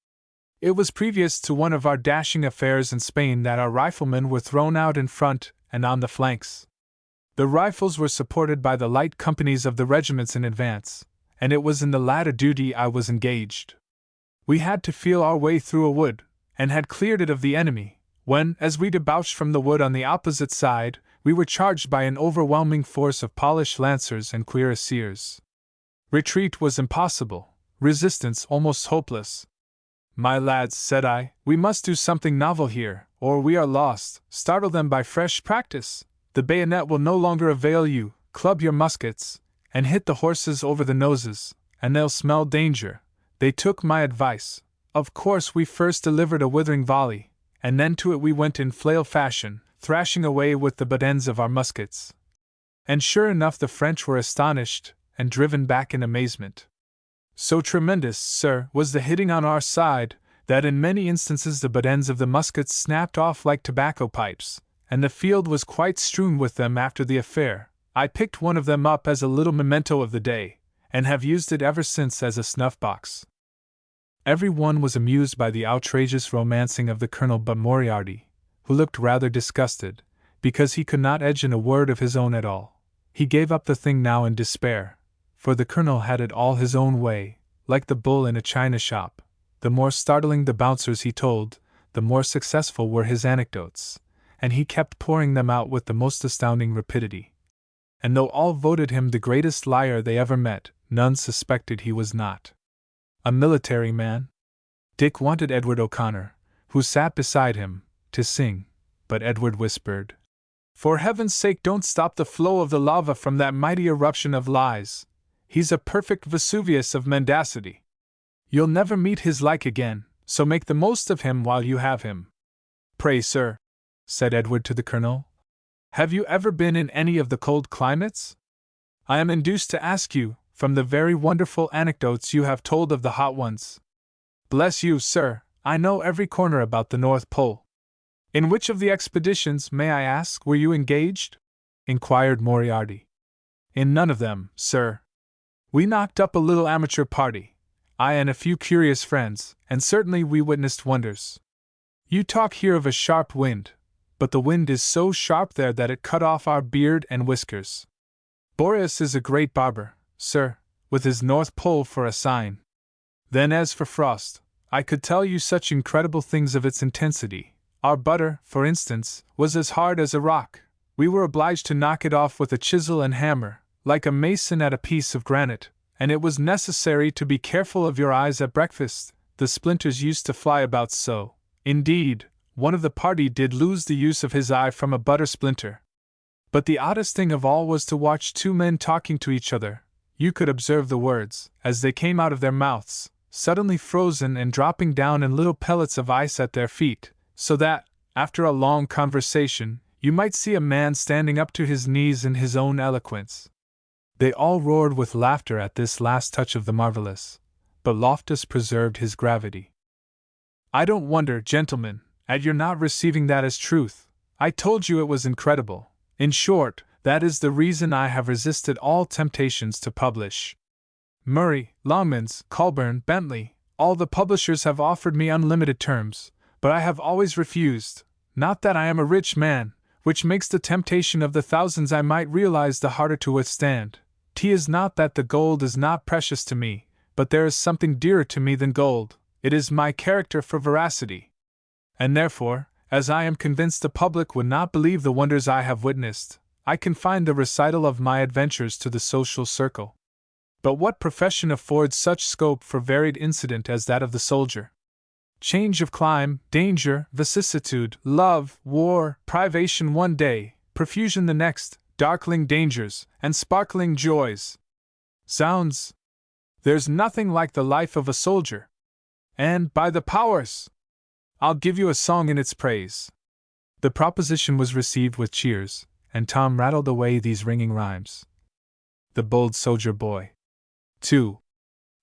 [SPEAKER 1] It was previous to one of our dashing affairs in Spain that our riflemen were thrown out in front and on the flanks. The rifles were supported by the light companies of the regiments in advance, and it was in the latter duty I was engaged. We had to feel our way through a wood, and had cleared it of the enemy, when, as we debouched from the wood on the opposite side, we were charged by an overwhelming force of Polish lancers and cuirassiers. Retreat was impossible, resistance almost hopeless. 'My lads,' said I, 'we must do something novel here, or we are lost. Startle them by fresh practice. The bayonet will no longer avail you. Club your muskets, and hit the horses over the noses, and they'll smell danger.' They took my advice. Of course we first delivered a withering volley, and then to it we went in flail fashion, thrashing away with the butt ends of our muskets. And sure enough the French were astonished, and driven back in amazement. So tremendous, sir, was the hitting on our side, that in many instances the butt ends of the muskets snapped off like tobacco pipes, and the field was quite strewn with them after the affair. I picked one of them up as a little memento of the day, and have used it ever since as a snuff-box." Every one was amused by the outrageous romancing of the colonel but Moriarty, who looked rather disgusted, because he could not edge in a word of his own at all. He gave up the thing now in despair, for the colonel had it all his own way, like the bull in a china shop. The more startling the bouncers he told, the more successful were his anecdotes, and he kept pouring them out with the most astounding rapidity. And though all voted him the greatest liar they ever met, none suspected he was not a military man. Dick wanted Edward O'Connor, who sat beside him, to sing, but Edward whispered, "For heaven's sake don't stop the flow of the lava from that mighty eruption of lies. He's a perfect Vesuvius of mendacity. You'll never meet his like again, so make the most of him while you have him." "Pray, sir," said Edward to the colonel, "have you ever been in any of the cold climates? I am induced to ask you, from the very wonderful anecdotes you have told of the hot ones. Bless you, sir, I know every corner about the North Pole." "In which of the expeditions, may I ask, were you engaged?" inquired Moriarty. "In none of them, sir. We knocked up a little amateur party, I and a few curious friends, and certainly we witnessed wonders. You talk here of a sharp wind, but the wind is so sharp there that it cut off our beard and whiskers. Boreas is a great barber, sir, with his North Pole for a sign. Then as for frost, I could tell you such incredible things of its intensity. Our butter, for instance, was as hard as a rock. We were obliged to knock it off with a chisel and hammer, like a mason at a piece of granite, and it was necessary to be careful of your eyes at breakfast. The splinters used to fly about so. Indeed, one of the party did lose the use of his eye from a butter splinter. But the oddest thing of all was to watch two men talking to each other. You could observe the words, as they came out of their mouths, suddenly frozen and dropping down in little pellets of ice at their feet, so that, after a long conversation, you might see a man standing up to his knees in his own eloquence." They all roared with laughter at this last touch of the marvelous, but Loftus preserved his gravity. "I don't wonder, gentlemen, at your not receiving that as truth. I told you it was incredible. In short, that is the reason I have resisted all temptations to publish. Murray, Longmans, Colburn, Bentley, all the publishers have offered me unlimited terms, but I have always refused. Not that I am a rich man, which makes the temptation of the thousands I might realize the harder to withstand. 'Tis not that the gold is not precious to me, but there is something dearer to me than gold. It is my character for veracity. And therefore, as I am convinced the public would not believe the wonders I have witnessed, I confine the recital of my adventures to the social circle. But what profession affords such scope for varied incident as that of the soldier? Change of clime, danger, vicissitude, love, war, privation one day, profusion the next, darkling dangers, and sparkling joys. Zounds! There's nothing like the life of a soldier. And, by the powers! I'll give you a song in its praise. The proposition was received with cheers, and Tom rattled away these ringing rhymes. The Bold Soldier Boy. 2.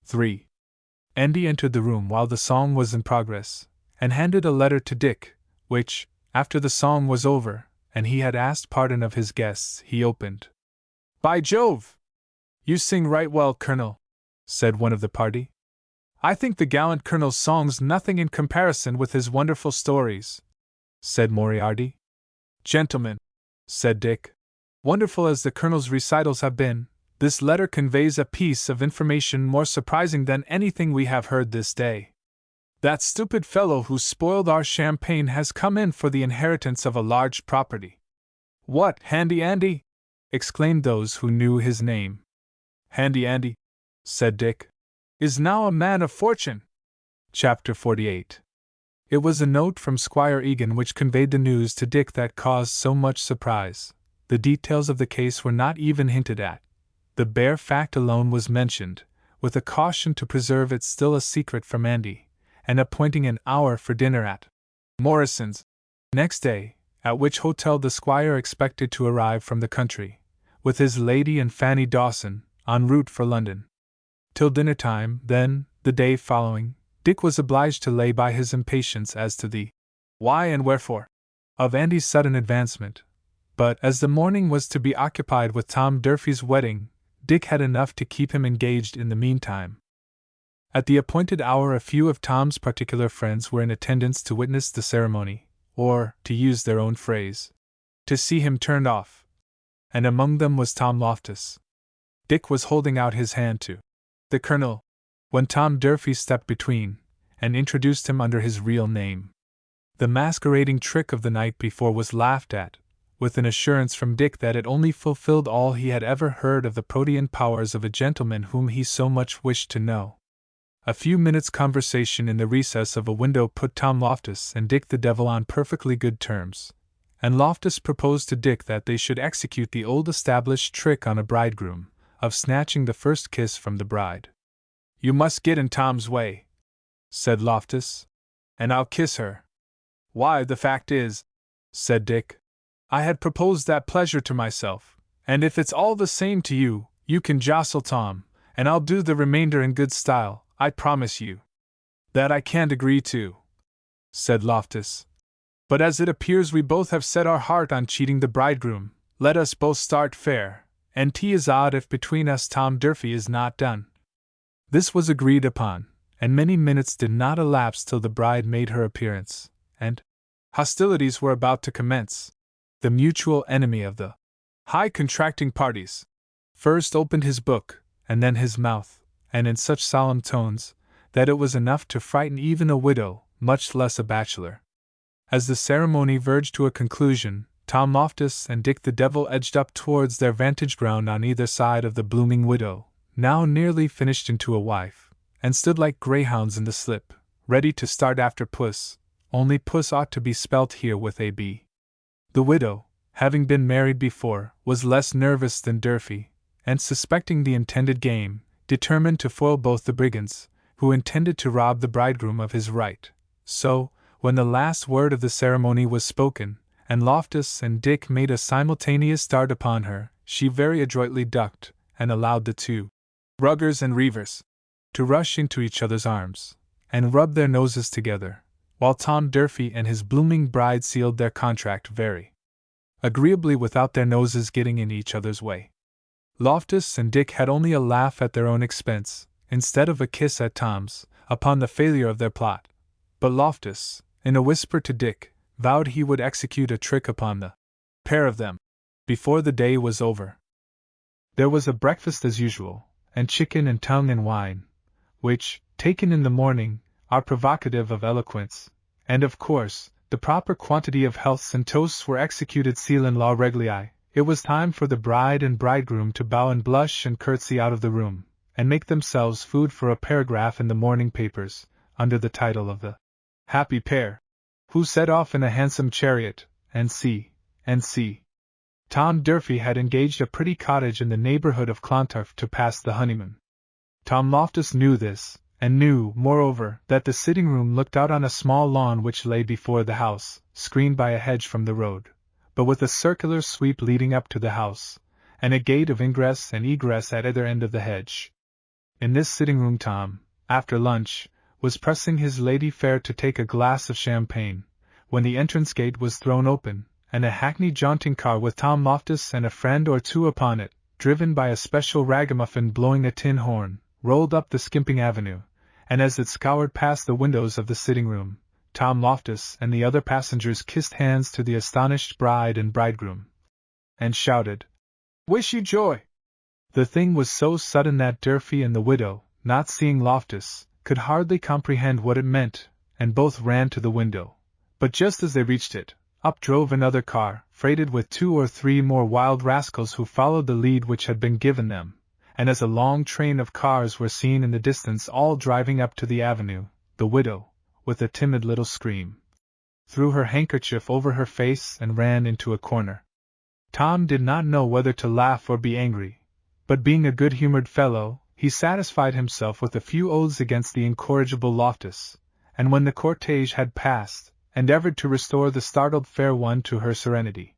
[SPEAKER 1] 3. Andy entered the room while the song was in progress, and handed a letter to Dick, which, after the song was over, and he had asked pardon of his guests, he opened. "By Jove! You sing right well, Colonel," said one of the party. "I think the gallant Colonel's song's nothing in comparison with his wonderful stories," said Moriarty. "Gentlemen," said Dick, "wonderful as the Colonel's recitals have been, this letter conveys a piece of information more surprising than anything we have heard this day. That stupid fellow who spoiled our champagne has come in for the inheritance of a large property." "What, Handy Andy?" exclaimed those who knew his name. "Handy Andy," said Dick, "is now a man of fortune." Chapter 48. It was a note from Squire Egan which conveyed the news to Dick that caused so much surprise. The details of the case were not even hinted at. The bare fact alone was mentioned, with a caution to preserve it still a secret from Andy, and appointing an hour for dinner at Morrison's next day, at which hotel the Squire expected to arrive from the country, with his lady and Fanny Dawson, en route for London. Till dinner time, then, the day following, Dick was obliged to lay by his impatience as to the why and wherefore of Andy's sudden advancement, but as the morning was to be occupied with Tom Durfee's wedding, Dick had enough to keep him engaged in the meantime. At the appointed hour a few of Tom's particular friends were in attendance to witness the ceremony, or, to use their own phrase, to see him turned off, and among them was Tom Loftus. Dick was holding out his hand to the Colonel, when Tom Durfee stepped between, and introduced him under his real name. The masquerading trick of the night before was laughed at, with an assurance from Dick that it only fulfilled all he had ever heard of the protean powers of a gentleman whom he so much wished to know. A few minutes' conversation in the recess of a window put Tom Loftus and Dick the Devil on perfectly good terms, and Loftus proposed to Dick that they should execute the old established trick on a bridegroom, of snatching the first kiss from the bride. "You must get in Tom's way," said Loftus, "and I'll kiss her." "Why, the fact is," said Dick, "I had proposed that pleasure to myself, and if it's all the same to you, you can jostle Tom, and I'll do the remainder in good style, I promise you." "That I can't agree to," said Loftus. "But as it appears we both have set our heart on cheating the bridegroom, let us both start fair, and 'tis odd if between us Tom Durfee is not done." This was agreed upon, and many minutes did not elapse till the bride made her appearance, and hostilities were about to commence. The mutual enemy of the high contracting parties first opened his book, and then his mouth, and in such solemn tones, that it was enough to frighten even a widow, much less a bachelor. As the ceremony verged to a conclusion, Tom Loftus and Dick the Devil edged up towards their vantage ground on either side of the blooming widow, now nearly finished into a wife, and stood like greyhounds in the slip, ready to start after Puss, only Puss ought to be spelt here with a B. The widow, having been married before, was less nervous than Durfee, and suspecting the intended game, determined to foil both the brigands, who intended to rob the bridegroom of his right. So, when the last word of the ceremony was spoken, and Loftus and Dick made a simultaneous dart upon her, she very adroitly ducked, and allowed the two ruggers and reivers to rush into each other's arms, and rub their noses together, while Tom Durfee and his blooming bride sealed their contract very agreeably without their noses getting in each other's way. Loftus and Dick had only a laugh at their own expense, instead of a kiss at Tom's, upon the failure of their plot, but Loftus, in a whisper to Dick, vowed he would execute a trick upon the pair of them, before the day was over. There was a breakfast as usual, and chicken and tongue and wine, which, taken in the morning, are provocative of eloquence, and of course, the proper quantity of healths and toasts were executed seal in law reglii. It was time for the bride and bridegroom to bow and blush and curtsy out of the room, and make themselves food for a paragraph in the morning papers, under the title of the happy pair, who set off in a handsome chariot, and see. Tom Durfee had engaged a pretty cottage in the neighborhood of Clontarf to pass the honeymoon. Tom Loftus knew this, and knew, moreover, that the sitting-room looked out on a small lawn which lay before the house, screened by a hedge from the road, but with a circular sweep leading up to the house, and a gate of ingress and egress at either end of the hedge. In this sitting-room Tom, after lunch, was pressing his lady fair to take a glass of champagne, when the entrance gate was thrown open, and a hackney jaunting car with Tom Loftus and a friend or two upon it, driven by a special ragamuffin blowing a tin horn, rolled up the skimping avenue, and as it scoured past the windows of the sitting-room, Tom Loftus and the other passengers kissed hands to the astonished bride and bridegroom, and shouted, "Wish you joy!" The thing was so sudden that Durfee and the widow, not seeing Loftus, could hardly comprehend what it meant, and both ran to the window. But just as they reached it, up drove another car, freighted with 2 or 3 more wild rascals who followed the lead which had been given them, and as a long train of cars were seen in the distance all driving up to the avenue, the widow, with a timid little scream, threw her handkerchief over her face and ran into a corner. Tom did not know whether to laugh or be angry, but being a good-humored fellow, he satisfied himself with a few oaths against the incorrigible Loftus, and when the cortege had passed, endeavored to restore the startled fair one to her serenity.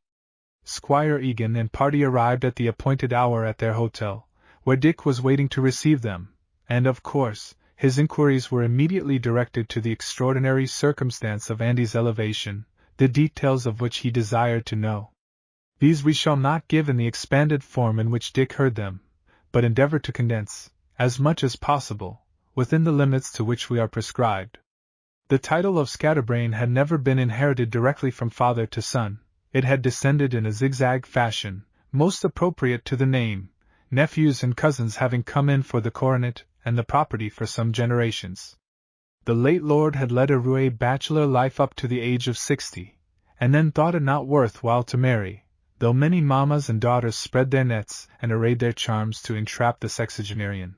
[SPEAKER 1] Squire Egan and party arrived at the appointed hour at their hotel, where Dick was waiting to receive them, and of course, his inquiries were immediately directed to the extraordinary circumstance of Andy's elevation, the details of which he desired to know. These we shall not give in the expanded form in which Dick heard them, but endeavor to condense, as much as possible, within the limits to which we are prescribed. The title of Scatterbrain had never been inherited directly from father to son, it had descended in a zigzag fashion, most appropriate to the name, nephews and cousins having come in for the coronet and the property for some generations. The late lord had led a roué bachelor life up to the age of 60, and then thought it not worth while to marry, though many mammas and daughters spread their nets and arrayed their charms to entrap the sexagenarian.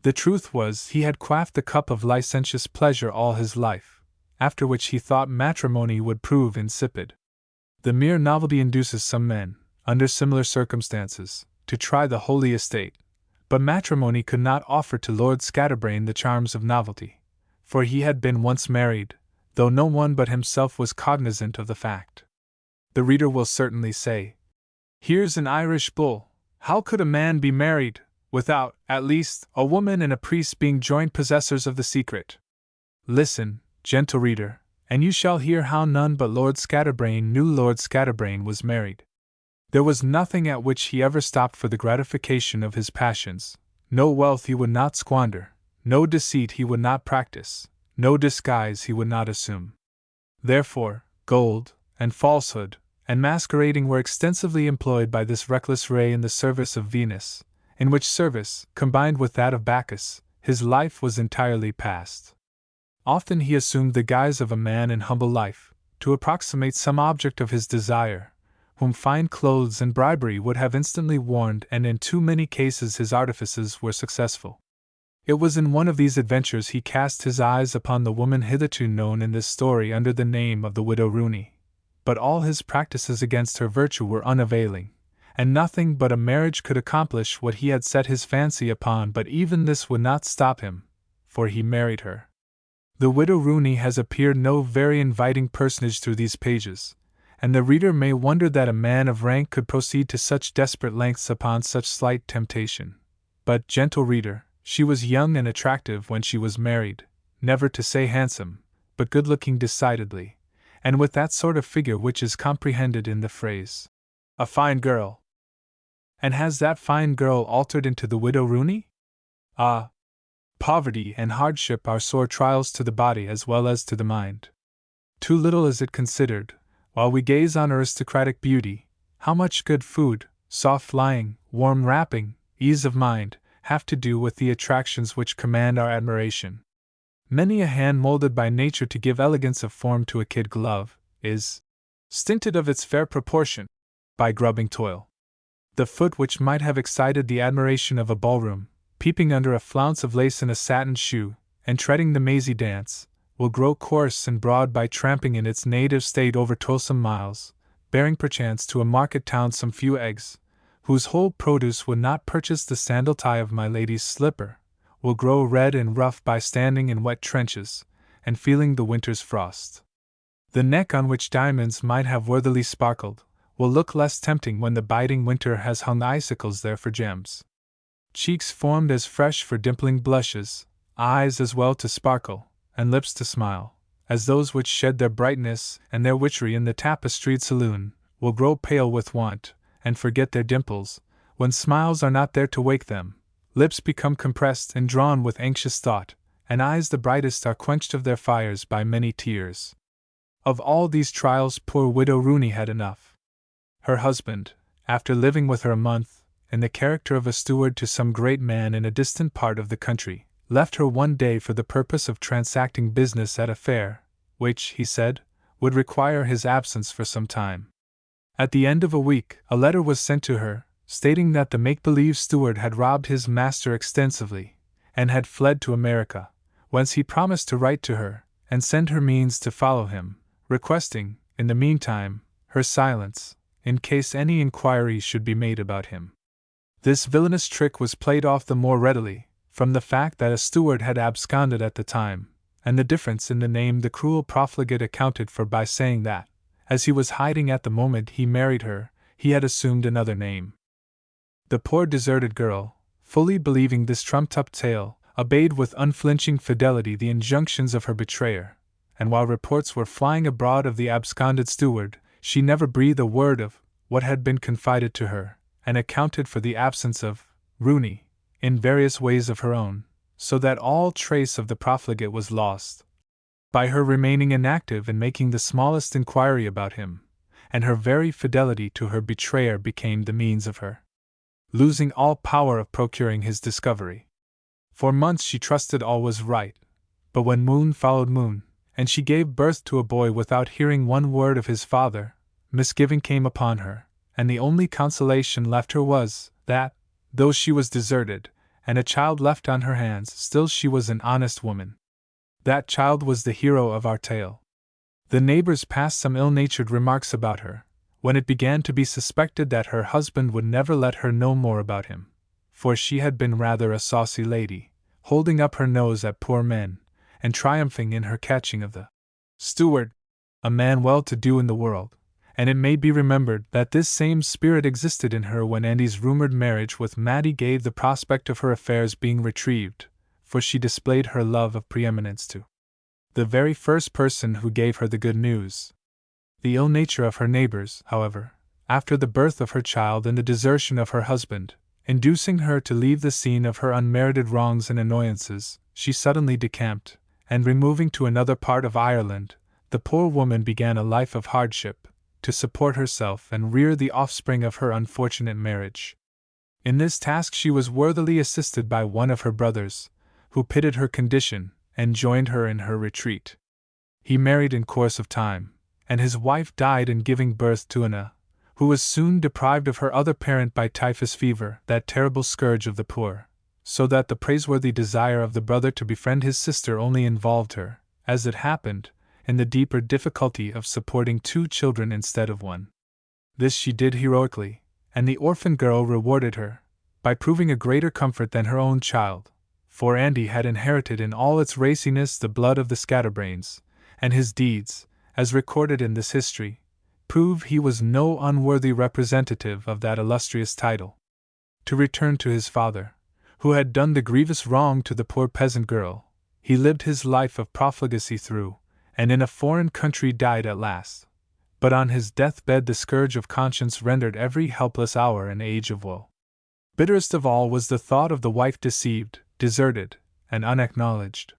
[SPEAKER 1] The truth was, he had quaffed the cup of licentious pleasure all his life, after which he thought matrimony would prove insipid. The mere novelty induces some men, under similar circumstances, to try the holy estate, but matrimony could not offer to Lord Scatterbrain the charms of novelty, for he had been once married, though no one but himself was cognizant of the fact. The reader will certainly say, "Here's an Irish bull, how could a man be married, without, at least, a woman and a priest being joint possessors of the secret?" Listen, gentle reader, and you shall hear how none but Lord Scatterbrain knew Lord Scatterbrain was married. There was nothing at which he ever stopped for the gratification of his passions, no wealth he would not squander, no deceit he would not practice, no disguise he would not assume. Therefore, gold, and falsehood, and masquerading were extensively employed by this reckless ray in the service of Venus, in which service, combined with that of Bacchus, his life was entirely passed. Often he assumed the guise of a man in humble life, to approximate some object of his desire, whom fine clothes and bribery would have instantly warned, and in too many cases his artifices were successful. It was in one of these adventures he cast his eyes upon the woman hitherto known in this story under the name of the Widow Rooney, but all his practices against her virtue were unavailing, and nothing but a marriage could accomplish what he had set his fancy upon. But even this would not stop him, for he married her. The Widow Rooney has appeared no very inviting personage through these pages, and the reader may wonder that a man of rank could proceed to such desperate lengths upon such slight temptation. But, gentle reader, she was young and attractive when she was married, never to say handsome, but good-looking decidedly, and with that sort of figure which is comprehended in the phrase, "a fine girl." And has that fine girl altered into the Widow Rooney? Ah! Poverty and hardship are sore trials to the body as well as to the mind. Too little is it considered, while we gaze on aristocratic beauty, how much good food, soft lying, warm wrapping, ease of mind, have to do with the attractions which command our admiration. Many a hand molded by nature to give elegance of form to a kid glove is stinted of its fair proportion by grubbing toil. The foot which might have excited the admiration of a ballroom, peeping under a flounce of lace in a satin shoe, and treading the mazy dance, will grow coarse and broad by tramping in its native state over toilsome miles, bearing perchance to a market town some few eggs, whose whole produce would not purchase the sandal tie of my lady's slipper, will grow red and rough by standing in wet trenches, and feeling the winter's frost. The neck on which diamonds might have worthily sparkled, will look less tempting when the biting winter has hung icicles there for gems. Cheeks formed as fresh for dimpling blushes, eyes as well to sparkle, and lips to smile, as those which shed their brightness and their witchery in the tapestried saloon, will grow pale with want, and forget their dimples, when smiles are not there to wake them. Lips become compressed and drawn with anxious thought, and eyes the brightest are quenched of their fires by many tears. Of all these trials poor widow Rooney had enough. Her husband, after living with her a month, in the character of a steward to some great man in a distant part of the country, left her one day for the purpose of transacting business at a fair, which, he said, would require his absence for some time. At the end of a week, a letter was sent to her, stating that the make-believe steward had robbed his master extensively, and had fled to America, whence he promised to write to her, and send her means to follow him, requesting, in the meantime, her silence, in case any inquiry should be made about him. This villainous trick was played off the more readily, from the fact that a steward had absconded at the time, and the difference in the name the cruel profligate accounted for by saying that, as he was hiding at the moment he married her, he had assumed another name. The poor deserted girl, fully believing this trumped-up tale, obeyed with unflinching fidelity the injunctions of her betrayer, and while reports were flying abroad of the absconded steward, she never breathed a word of what had been confided to her, and accounted for the absence of Rooney in various ways of her own, so that all trace of the profligate was lost. By her remaining inactive in making the smallest inquiry about him, and her very fidelity to her betrayer became the means of her losing all power of procuring his discovery. For months she trusted all was right, but when moon followed moon, and she gave birth to a boy without hearing one word of his father, misgiving came upon her, and the only consolation left her was that, though she was deserted, and a child left on her hands, still she was an honest woman. That child was the hero of our tale. The neighbors passed some ill-natured remarks about her, when it began to be suspected that her husband would never let her know more about him, for she had been rather a saucy lady, holding up her nose at poor men, and triumphing in her catching of the steward, a man well-to-do in the world, and it may be remembered that this same spirit existed in her when Andy's rumored marriage with Mattie gave the prospect of her affairs being retrieved, for she displayed her love of preeminence to the very first person who gave her the good news. The ill nature of her neighbors, however, after the birth of her child and the desertion of her husband, inducing her to leave the scene of her unmerited wrongs and annoyances, she suddenly decamped, and removing to another part of Ireland, the poor woman began a life of hardship, to support herself and rear the offspring of her unfortunate marriage. In this task she was worthily assisted by one of her brothers, who pitied her condition, and joined her in her retreat. He married in course of time, and his wife died in giving birth to Anna, who was soon deprived of her other parent by typhus fever, that terrible scourge of the poor, so that the praiseworthy desire of the brother to befriend his sister only involved her, as it happened, in the deeper difficulty of supporting 2 children instead of 1. This she did heroically, and the orphan girl rewarded her by proving a greater comfort than her own child, for Andy had inherited in all its raciness the blood of the scatterbrains, and his deeds, as recorded in this history, prove he was no unworthy representative of that illustrious title. To return to his father, who had done the grievous wrong to the poor peasant girl, he lived his life of profligacy through, and in a foreign country died at last. But on his deathbed the scourge of conscience rendered every helpless hour an age of woe. Bitterest of all was the thought of the wife deceived, deserted, and unacknowledged.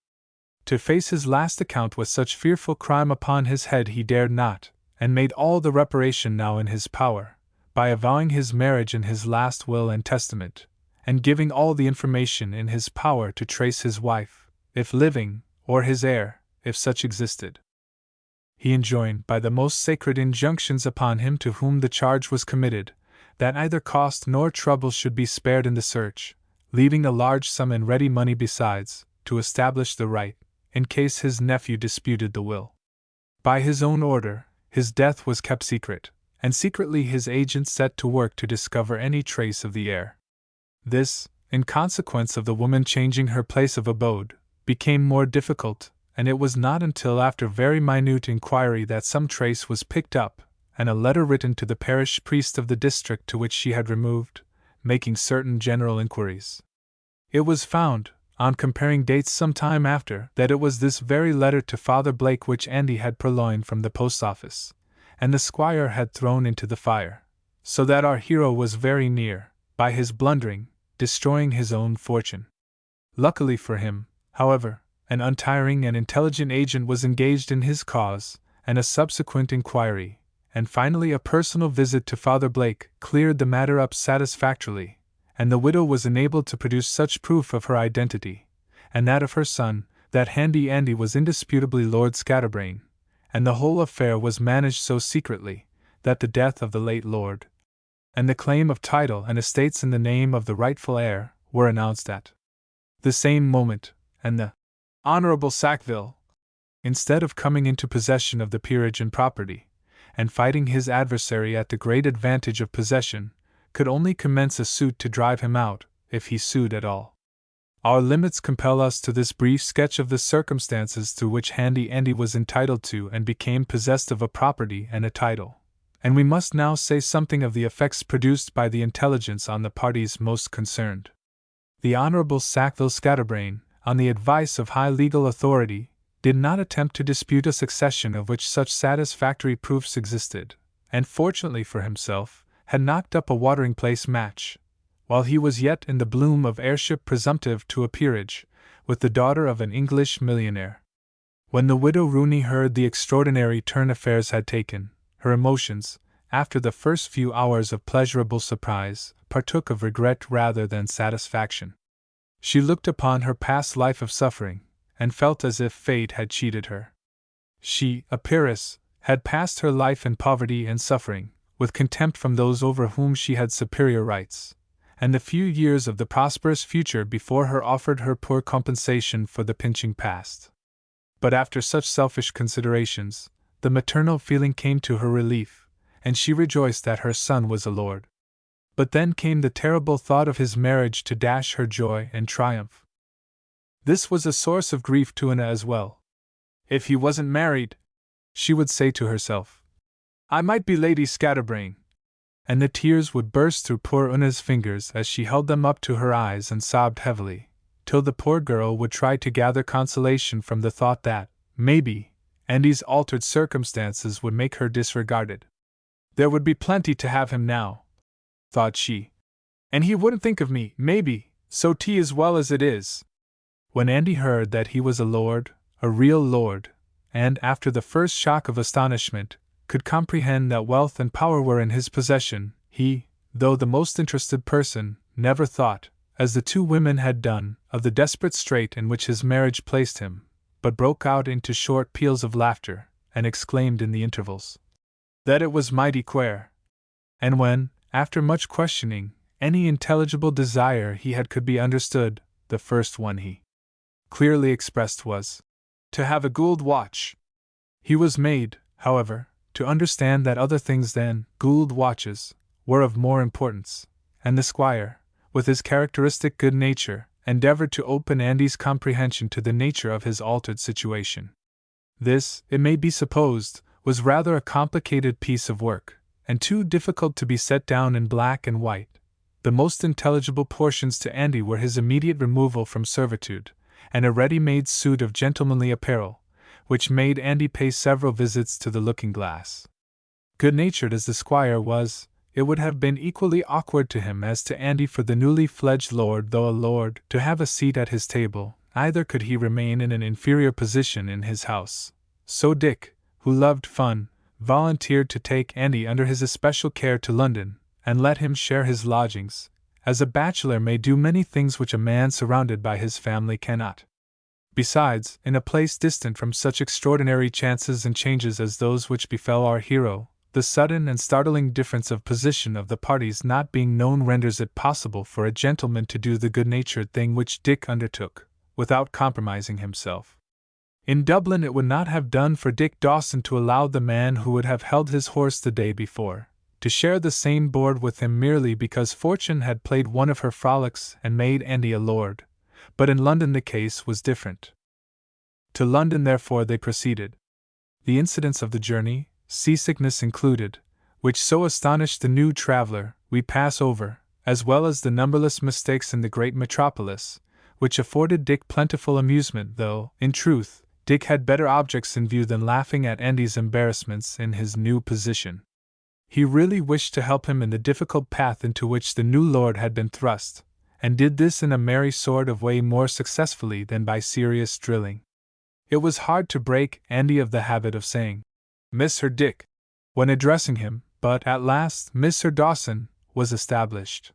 [SPEAKER 1] To face his last account with such fearful crime upon his head he dared not, and made all the reparation now in his power, by avowing his marriage in his last will and testament, and giving all the information in his power to trace his wife, if living, or his heir, if such existed. He enjoined by the most sacred injunctions upon him to whom the charge was committed, that neither cost nor trouble should be spared in the search, leaving a large sum in ready money besides, to establish the right, in case his nephew disputed the will. By his own order, his death was kept secret, and secretly his agents set to work to discover any trace of the heir. This, in consequence of the woman changing her place of abode, became more difficult, and it was not until after very minute inquiry that some trace was picked up, and a letter written to the parish priest of the district to which she had removed, making certain general inquiries. It was found, on comparing dates some time after, that it was this very letter to Father Blake which Andy had purloined from the post office, and the squire had thrown into the fire, so that our hero was very near, by his blundering, destroying his own fortune. Luckily for him, however, an untiring and intelligent agent was engaged in his cause, and a subsequent inquiry, and finally a personal visit to Father Blake, cleared the matter up satisfactorily, and the widow was enabled to produce such proof of her identity, and that of her son, that Handy Andy was indisputably Lord Scatterbrain, and the whole affair was managed so secretly, that the death of the late lord, and the claim of title and estates in the name of the rightful heir, were announced at the same moment, and the Honorable Sackville, instead of coming into possession of the peerage and property, and fighting his adversary at the great advantage of possession, could only commence a suit to drive him out, if he sued at all. Our limits compel us to this brief sketch of the circumstances through which Handy Andy was entitled to and became possessed of a property and a title, and we must now say something of the effects produced by the intelligence on the parties most concerned. The Honorable Sackville Scatterbrain, on the advice of high legal authority, did not attempt to dispute a succession of which such satisfactory proofs existed, and fortunately for himself, had knocked up a watering-place match, while he was yet in the bloom of heirship presumptive to a peerage, with the daughter of an English millionaire. When the widow Rooney heard the extraordinary turn affairs had taken, her emotions, after the first few hours of pleasurable surprise, partook of regret rather than satisfaction. She looked upon her past life of suffering, and felt as if fate had cheated her. She, a peeress, had passed her life in poverty and suffering, with contempt from those over whom she had superior rights, and the few years of the prosperous future before her offered her poor compensation for the pinching past. But after such selfish considerations, the maternal feeling came to her relief, and she rejoiced that her son was a lord. But then came the terrible thought of his marriage to dash her joy and triumph. This was a source of grief to Una as well. If he wasn't married, she would say to herself, I might be Lady Scatterbrain. And the tears would burst through poor Una's fingers as she held them up to her eyes and sobbed heavily, till the poor girl would try to gather consolation from the thought that, maybe, Andy's altered circumstances would make her disregarded. There would be plenty to have him now, thought she. And he wouldn't think of me, maybe, so tea as well as it is. When Andy heard that he was a lord, a real lord, and, after the first shock of astonishment, could comprehend that wealth and power were in his possession, he, though the most interested person, never thought, as the two women had done, of the desperate strait in which his marriage placed him, but broke out into short peals of laughter, and exclaimed in the intervals that it was mighty queer. And when, after much questioning, any intelligible desire he had could be understood, the first one he clearly expressed was to have a Gould watch. He was made, however, to understand that other things than Gould watches were of more importance, and the squire, with his characteristic good nature, endeavored to open Andy's comprehension to the nature of his altered situation. This, it may be supposed, was rather a complicated piece of work, and too difficult to be set down in black and white. The most intelligible portions to Andy were his immediate removal from servitude, and a ready-made suit of gentlemanly apparel, which made Andy pay several visits to the looking-glass. Good-natured as the squire was, it would have been equally awkward to him as to Andy for the newly fledged lord, though a lord, to have a seat at his table, neither could he remain in an inferior position in his house. So Dick, who loved fun, volunteered to take Andy under his especial care to London, and let him share his lodgings, as a bachelor may do many things which a man surrounded by his family cannot. Besides, in a place distant from such extraordinary chances and changes as those which befell our hero, the sudden and startling difference of position of the parties not being known renders it possible for a gentleman to do the good-natured thing which Dick undertook, without compromising himself. In Dublin it would not have done for Dick Dawson to allow the man who would have held his horse the day before to share the same board with him merely because fortune had played one of her frolics and made Andy a lord, but in London the case was different. To London therefore they proceeded. The incidents of the journey, seasickness included, which so astonished the new traveller, we pass over, as well as the numberless mistakes in the great metropolis, which afforded Dick plentiful amusement, though, in truth, Dick had better objects in view than laughing at Andy's embarrassments in his new position. He really wished to help him in the difficult path into which the new lord had been thrust, and did this in a merry sort of way more successfully than by serious drilling. It was hard to break Andy of the habit of saying, "Mr. Dick," when addressing him, but at last Mr. Dawson was established.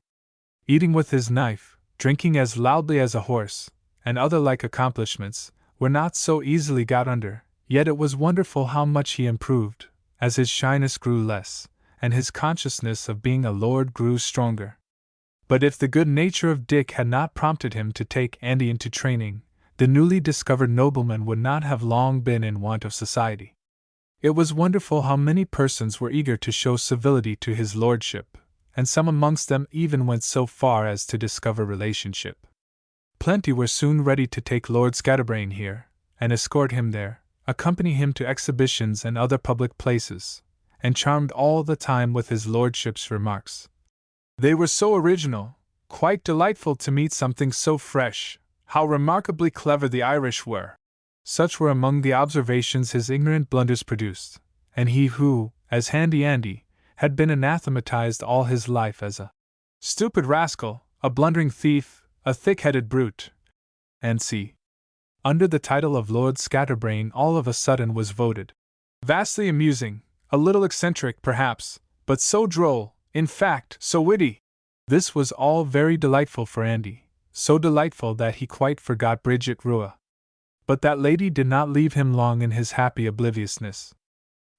[SPEAKER 1] Eating with his knife, drinking as loudly as a horse, and other like accomplishments, were not so easily got under, yet it was wonderful how much he improved, as his shyness grew less, and his consciousness of being a lord grew stronger. But if the good nature of Dick had not prompted him to take Andy into training, the newly discovered nobleman would not have long been in want of society. It was wonderful how many persons were eager to show civility to his lordship, and some amongst them even went so far as to discover relationship. Plenty were soon ready to take Lord Scatterbrain here, and escort him there, accompany him to exhibitions and other public places, and charmed all the time with his lordship's remarks. They were so original, quite delightful to meet something so fresh, how remarkably clever the Irish were. Such were among the observations his ignorant blunders produced, and he who, as Handy Andy, had been anathematized all his life as a stupid rascal, a blundering thief, a thick-headed brute, and see, under the title of Lord Scatterbrain all of a sudden was voted vastly amusing, a little eccentric perhaps, but so droll, in fact, so witty. This was all very delightful for Andy, so delightful that he quite forgot Bridget Rua. But that lady did not leave him long in his happy obliviousness.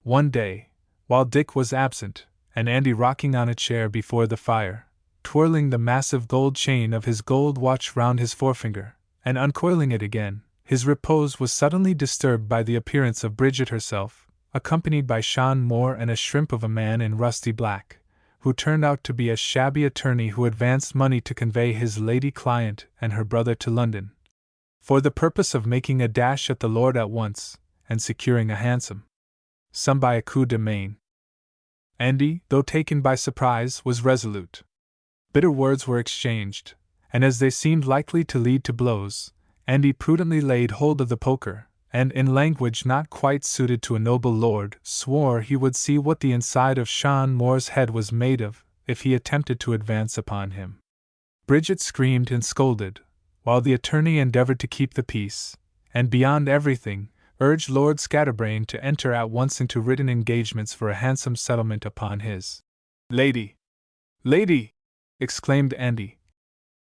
[SPEAKER 1] One day, while Dick was absent, and Andy rocking on a chair before the fire, twirling the massive gold chain of his gold watch round his forefinger, and uncoiling it again, his repose was suddenly disturbed by the appearance of Bridget herself, accompanied by Sean Moore and a shrimp of a man in rusty black, who turned out to be a shabby attorney who advanced money to convey his lady client and her brother to London, for the purpose of making a dash at the lord at once, and securing a hansom sum by a coup de main. Andy, though taken by surprise, was resolute. Bitter words were exchanged, and as they seemed likely to lead to blows, Andy prudently laid hold of the poker, and in language not quite suited to a noble lord, swore he would see what the inside of Sean Moore's head was made of, if he attempted to advance upon him. Bridget screamed and scolded, while the attorney endeavored to keep the peace, and beyond everything, urged Lord Scatterbrain to enter at once into written engagements for a handsome settlement upon his lady. "Lady!" exclaimed Andy.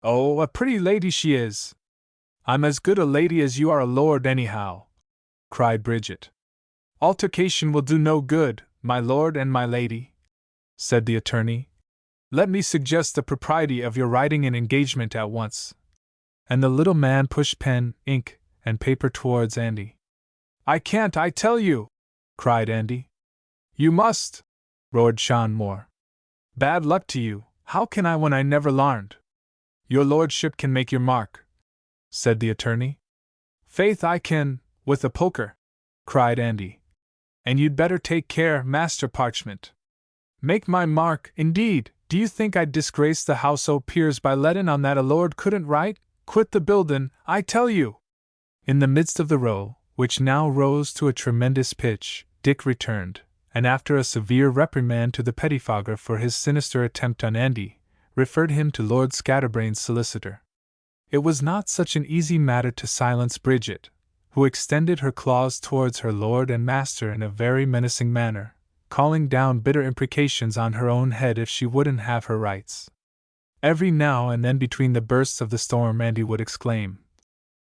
[SPEAKER 1] "Oh, a pretty lady she is! I'm as good a lady as you are a lord anyhow," cried Bridget. "Altercation will do no good, my lord and my lady," said the attorney. "Let me suggest the propriety of your writing an engagement at once." And the little man pushed pen, ink, and paper towards Andy. "I can't, I tell you!" cried Andy. "You must!" roared Sean Moore. "Bad luck to you, how can I when I never larned?" "Your lordship can make your mark," said the attorney. "Faith I can, with a poker," cried Andy. "And you'd better take care, Master Parchment." "Make my mark, indeed! Do you think I'd disgrace the House o' Peers by lettin' on that a lord couldn't write? Quit the buildin', I tell you!" In the midst of the row, which now rose to a tremendous pitch, Dick returned, and after a severe reprimand to the pettifogger for his sinister attempt on Andy, referred him to Lord Scatterbrain's solicitor. It was not such an easy matter to silence Bridget, who extended her claws towards her lord and master in a very menacing manner, calling down bitter imprecations on her own head if she wouldn't have her rights. Every now and then between the bursts of the storm Andy would exclaim,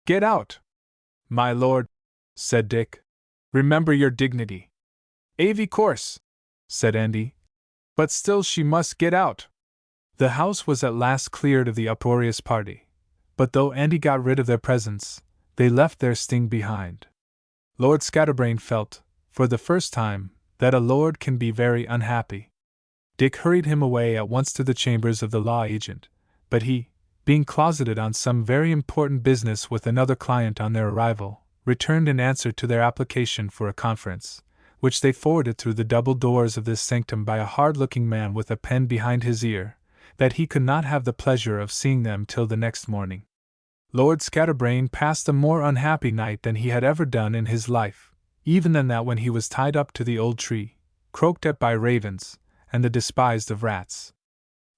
[SPEAKER 1] "Get out!" "My lord," said Dick, "remember your dignity." "Of course," said Andy, "but still she must get out." The house was at last cleared of the uproarious party, but though Andy got rid of their presence, they left their sting behind. Lord Scatterbrain felt, for the first time, that a lord can be very unhappy. Dick hurried him away at once to the chambers of the law agent, but he, being closeted on some very important business with another client on their arrival, returned in answer to their application for a conference, which they forwarded through the double doors of this sanctum by a hard-looking man with a pen behind his ear, that he could not have the pleasure of seeing them till the next morning. Lord Scatterbrain passed a more unhappy night than he had ever done in his life, even than that when he was tied up to the old tree, croaked at by ravens, and the despised of rats.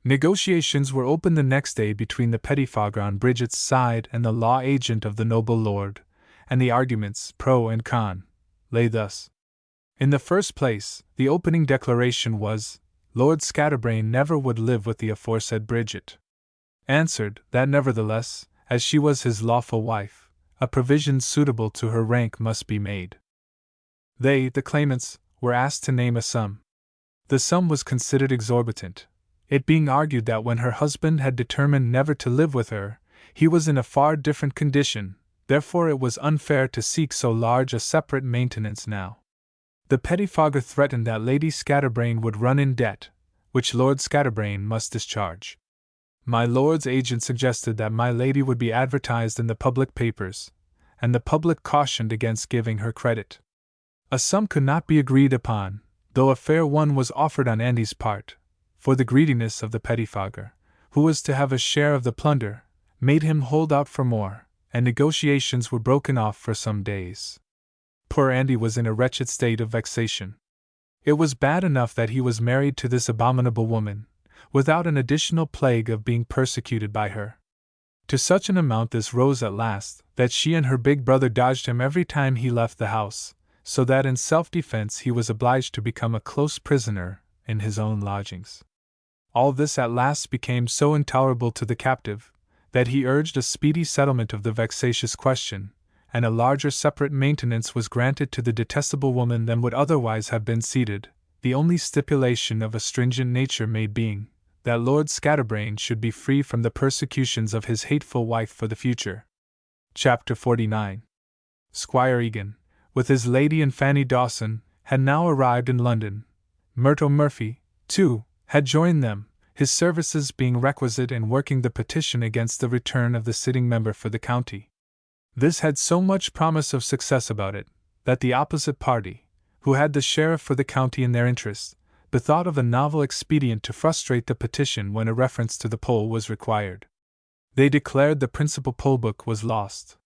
[SPEAKER 1] Negotiations were opened the next day between the pettifogger on Bridget's side and the law agent of the noble lord, and the arguments, pro and con, lay thus. In the first place, the opening declaration was, Lord Scatterbrain never would live with the aforesaid Bridget. Answered, that nevertheless, as she was his lawful wife, a provision suitable to her rank must be made. They, the claimants, were asked to name a sum. The sum was considered exorbitant, it being argued that when her husband had determined never to live with her, he was in a far different condition, therefore it was unfair to seek so large a separate maintenance now. The pettifogger threatened that Lady Scatterbrain would run in debt, which Lord Scatterbrain must discharge. My lord's agent suggested that my lady would be advertised in the public papers, and the public cautioned against giving her credit. A sum could not be agreed upon, though a fair one was offered on Andy's part, for the greediness of the pettifogger, who was to have a share of the plunder, made him hold out for more, and negotiations were broken off for some days. Poor Andy was in a wretched state of vexation. It was bad enough that he was married to this abominable woman, without an additional plague of being persecuted by her. To such an amount this rose at last, that she and her big brother dodged him every time he left the house, so that in self-defense he was obliged to become a close prisoner in his own lodgings. All this at last became so intolerable to the captive, that he urged a speedy settlement of the vexatious question, and a larger separate maintenance was granted to the detestable woman than would otherwise have been ceded, the only stipulation of a stringent nature made being, that Lord Scatterbrain should be free from the persecutions of his hateful wife for the future. Chapter 49. Squire Egan, with his lady and Fanny Dawson, had now arrived in London. Myrtle Murphy, too, had joined them, his services being requisite in working the petition against the return of the sitting member for the county. This had so much promise of success about it, that the opposite party, who had the sheriff for the county in their interest, bethought of a novel expedient to frustrate the petition when a reference to the poll was required. They declared the principal poll book was lost.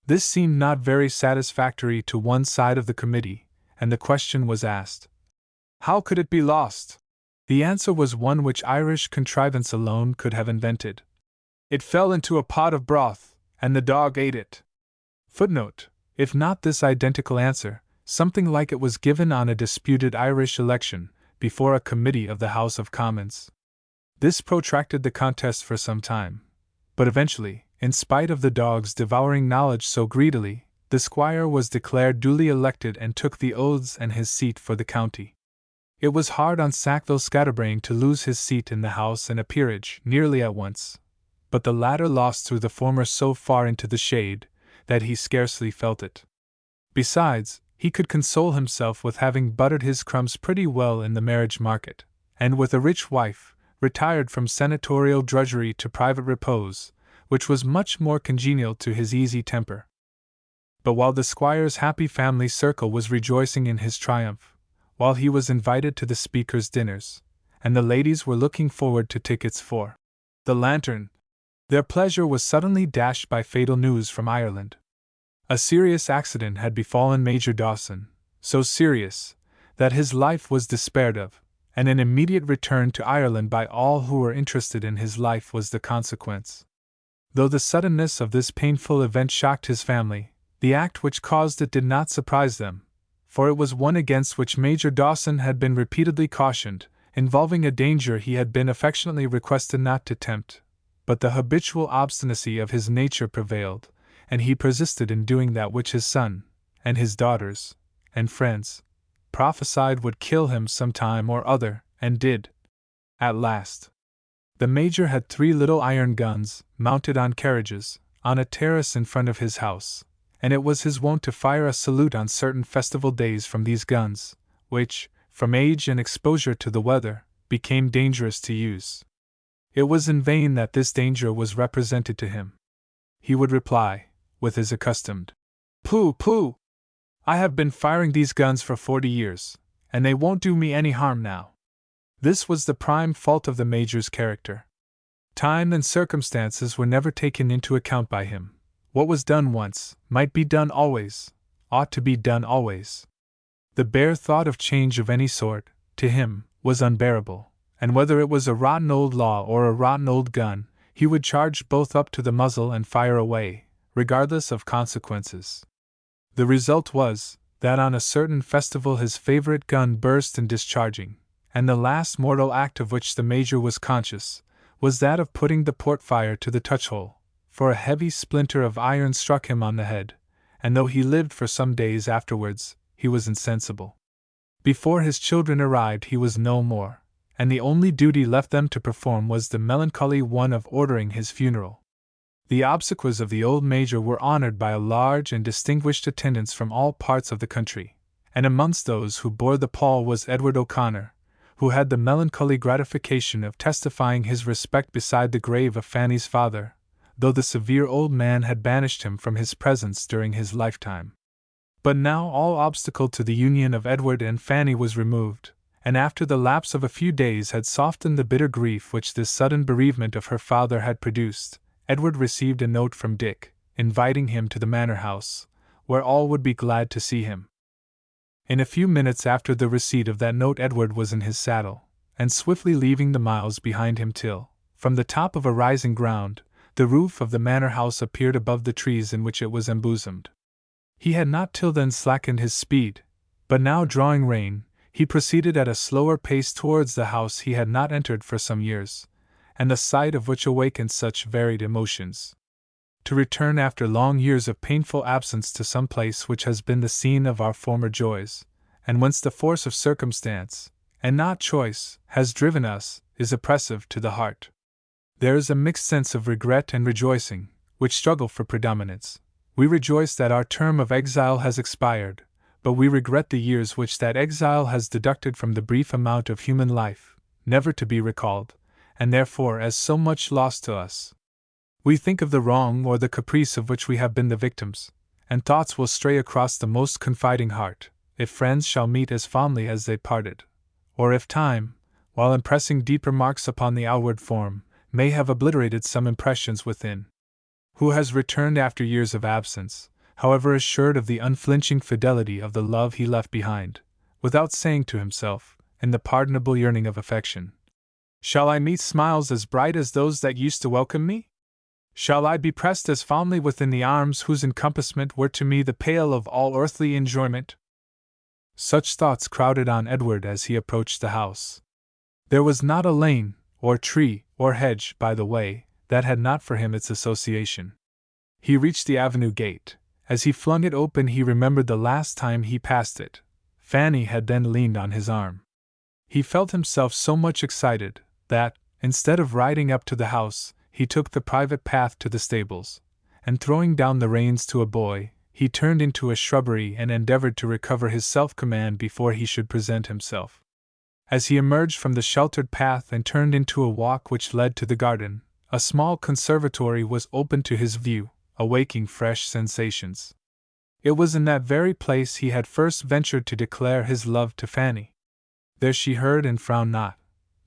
[SPEAKER 1] This seemed not very satisfactory to one side of the committee, and the question was asked, how could it be lost? The answer was one which Irish contrivance alone could have invented. It fell into a pot of broth, and the dog ate it. Footnote: if not this identical answer, something like it was given on a disputed Irish election, before a committee of the House of Commons. This protracted the contest for some time, but eventually, in spite of the dogs devouring knowledge so greedily, the squire was declared duly elected and took the oaths and his seat for the county. It was hard on Sackville Scatterbrain to lose his seat in the House and a peerage nearly at once, but the latter lost threw the former so far into the shade that he scarcely felt it. Besides, he could console himself with having buttered his crumbs pretty well in the marriage market, and with a rich wife, retired from senatorial drudgery to private repose, which was much more congenial to his easy temper. But while the squire's happy family circle was rejoicing in his triumph, while he was invited to the speaker's dinners, and the ladies were looking forward to tickets for the Lantern, their pleasure was suddenly dashed by fatal news from Ireland. A serious accident had befallen Major Dawson, so serious that his life was despaired of, and an immediate return to Ireland by all who were interested in his life was the consequence. Though the suddenness of this painful event shocked his family, the act which caused it did not surprise them, for it was one against which Major Dawson had been repeatedly cautioned, involving a danger he had been affectionately requested not to tempt. But the habitual obstinacy of his nature prevailed, and he persisted in doing that which his son, and his daughters, and friends, prophesied would kill him some time or other, and did. At last. The Major had 3 little iron guns, mounted on carriages, on a terrace in front of his house, and it was his wont to fire a salute on certain festival days from these guns, which, from age and exposure to the weather, became dangerous to use. It was in vain that this danger was represented to him. He would reply, with his accustomed "Pooh, pooh! I have been firing these guns for 40 years, and they won't do me any harm now." This was the prime fault of the Major's character. Time and circumstances were never taken into account by him. What was done once, might be done always, ought to be done always. The bare thought of change of any sort, to him, was unbearable, and whether it was a rotten old law or a rotten old gun, he would charge both up to the muzzle and fire away, regardless of consequences. The result was, that on a certain festival his favorite gun burst in discharging, and the last mortal act of which the Major was conscious, was that of putting the port fire to the touch-hole, for a heavy splinter of iron struck him on the head, and though he lived for some days afterwards, he was insensible. Before his children arrived he was no more, and the only duty left them to perform was the melancholy one of ordering his funeral. The obsequies of the old Major were honored by a large and distinguished attendance from all parts of the country, and amongst those who bore the pall was Edward O'Connor, who had the melancholy gratification of testifying his respect beside the grave of Fanny's father, though the severe old man had banished him from his presence during his lifetime. But now all obstacle to the union of Edward and Fanny was removed, and after the lapse of a few days had softened the bitter grief which this sudden bereavement of her father had produced, Edward received a note from Dick, inviting him to the manor house, where all would be glad to see him. In a few minutes after the receipt of that note Edward was in his saddle, and swiftly leaving the miles behind him till, from the top of a rising ground, the roof of the manor house appeared above the trees in which it was embosomed. He had not till then slackened his speed, but now drawing rein, he proceeded at a slower pace towards the house he had not entered for some years, and the sight of which awakened such varied emotions. To return after long years of painful absence to some place which has been the scene of our former joys, and whence the force of circumstance, and not choice, has driven us, is oppressive to the heart. There is a mixed sense of regret and rejoicing, which struggle for predominance. We rejoice that our term of exile has expired, but we regret the years which that exile has deducted from the brief amount of human life, never to be recalled, and therefore as so much lost to us. We think of the wrong or the caprice of which we have been the victims, and thoughts will stray across the most confiding heart, if friends shall meet as fondly as they parted, or if time, while impressing deeper marks upon the outward form, may have obliterated some impressions within. Who has returned after years of absence, however assured of the unflinching fidelity of the love he left behind, without saying to himself, in the pardonable yearning of affection, "Shall I meet smiles as bright as those that used to welcome me? Shall I be pressed as fondly within the arms whose encompassment were to me the pale of all earthly enjoyment?" Such thoughts crowded on Edward as he approached the house. There was not a lane, or tree, or hedge, by the way, that had not for him its association. He reached the avenue gate. As he flung it open he remembered the last time he passed it. Fanny had then leaned on his arm. He felt himself so much excited, that, instead of riding up to the house, he took the private path to the stables, and throwing down the reins to a boy, he turned into a shrubbery and endeavored to recover his self-command before he should present himself. As he emerged from the sheltered path and turned into a walk which led to the garden, a small conservatory was opened to his view, awaking fresh sensations. It was in that very place he had first ventured to declare his love to Fanny. There she heard and frowned not.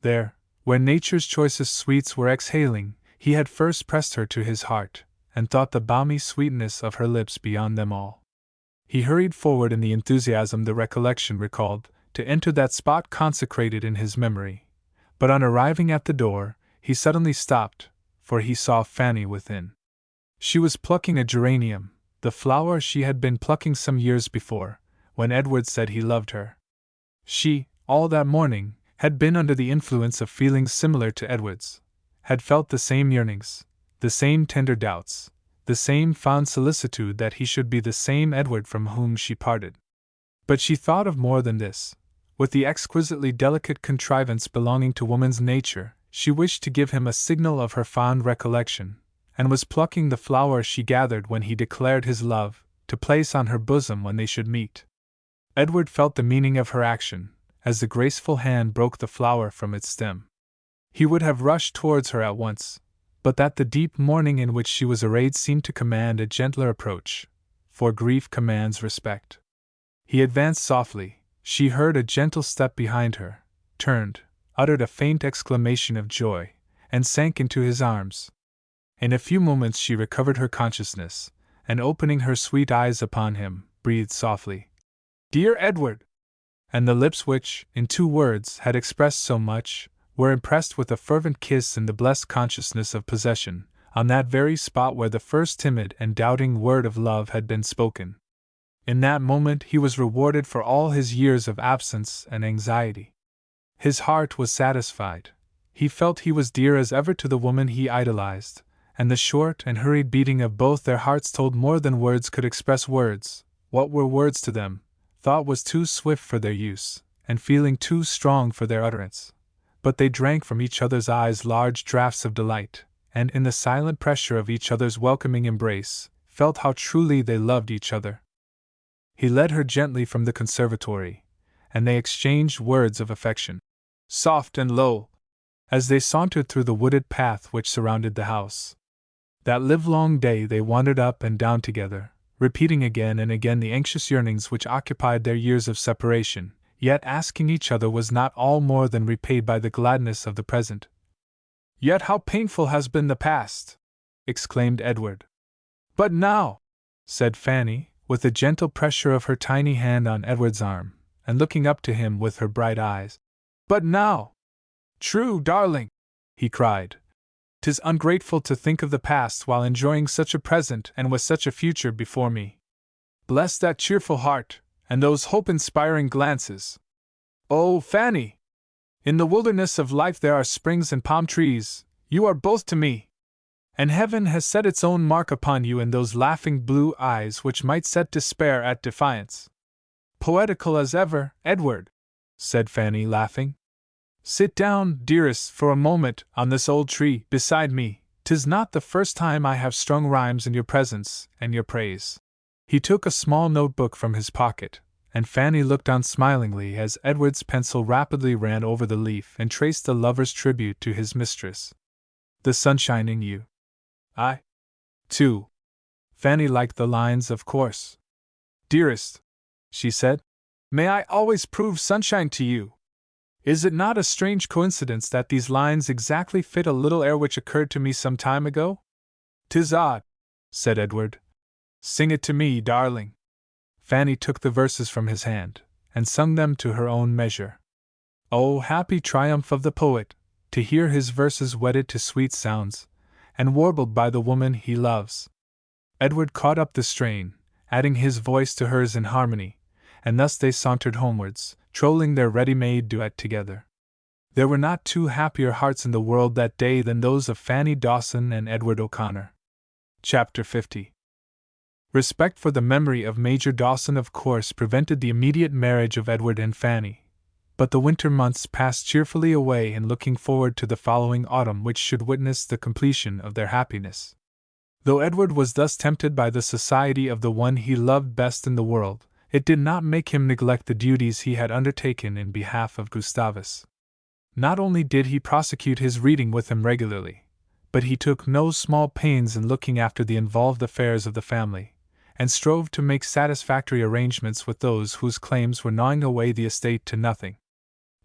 [SPEAKER 1] There, where nature's choicest sweets were exhaling, he had first pressed her to his heart, and thought the balmy sweetness of her lips beyond them all. He hurried forward in the enthusiasm the recollection recalled, to enter that spot consecrated in his memory, but on arriving at the door, he suddenly stopped, for he saw Fanny within. She was plucking a geranium, the flower she had been plucking some years before, when Edward said he loved her. She, all that morning, had been under the influence of feelings similar to Edward's, had felt the same yearnings, the same tender doubts, the same fond solicitude that he should be the same Edward from whom she parted. But she thought of more than this. With the exquisitely delicate contrivance belonging to woman's nature, she wished to give him a signal of her fond recollection, and was plucking the flower she gathered when he declared his love, to place on her bosom when they should meet. Edward felt the meaning of her action, as the graceful hand broke the flower from its stem. He would have rushed towards her at once, but that the deep mourning in which she was arrayed seemed to command a gentler approach, for grief commands respect. He advanced softly, she heard a gentle step behind her, turned, uttered a faint exclamation of joy, and sank into his arms. In a few moments she recovered her consciousness, and opening her sweet eyes upon him, breathed softly, "Dear Edward!" And the lips which, in 2 words, had expressed so much, were impressed with a fervent kiss in the blessed consciousness of possession, on that very spot where the first timid and doubting word of love had been spoken. In that moment he was rewarded for all his years of absence and anxiety. His heart was satisfied. He felt he was dear as ever to the woman he idolized, and the short and hurried beating of both their hearts told more than words could express words. What were words to them? Thought was too swift for their use, and feeling too strong for their utterance. But they drank from each other's eyes large draughts of delight, and in the silent pressure of each other's welcoming embrace, felt how truly they loved each other. He led her gently from the conservatory, and they exchanged words of affection, soft and low, as they sauntered through the wooded path which surrounded the house. That livelong day they wandered up and down together, repeating again and again the anxious yearnings which occupied their years of separation, yet asking each other was not all more than repaid by the gladness of the present. "Yet how painful has been the past!" exclaimed Edward. "But now," said Fanny, with a gentle pressure of her tiny hand on Edward's arm, and looking up to him with her bright eyes. "But now!" "True, darling!" he cried. "'Tis ungrateful to think of the past while enjoying such a present and with such a future before me. Bless that cheerful heart, and those hope-inspiring glances. Oh, Fanny! In the wilderness of life there are springs and palm trees, you are both to me. And heaven has set its own mark upon you in those laughing blue eyes which might set despair at defiance." "Poetical as ever, Edward," said Fanny, laughing. "Sit down, dearest, for a moment, on this old tree, beside me. 'Tis not the first time I have strung rhymes in your presence and your praise." He took a small notebook from his pocket, and Fanny looked on smilingly as Edward's pencil rapidly ran over the leaf and traced the lover's tribute to his mistress. "The sunshine in you. I, too." Fanny liked the lines, of course. "Dearest," she said, "may I always prove sunshine to you. Is it not a strange coincidence that these lines exactly fit a little air which occurred to me some time ago?" "'Tis odd," said Edward. "Sing it to me, darling." Fanny took the verses from his hand, and sung them to her own measure. Oh, happy triumph of the poet, to hear his verses wedded to sweet sounds, and warbled by the woman he loves. Edward caught up the strain, adding his voice to hers in harmony, and thus they sauntered homewards, trolling their ready-made duet together. There were not 2 happier hearts in the world that day than those of Fanny Dawson and Edward O'Connor. Chapter 50. Respect for the memory of Major Dawson of course prevented the immediate marriage of Edward and Fanny, but the winter months passed cheerfully away in looking forward to the following autumn which should witness the completion of their happiness. Though Edward was thus tempted by the society of the one he loved best in the world, it did not make him neglect the duties he had undertaken in behalf of Gustavus. Not only did he prosecute his reading with him regularly, but he took no small pains in looking after the involved affairs of the family, and strove to make satisfactory arrangements with those whose claims were gnawing away the estate to nothing.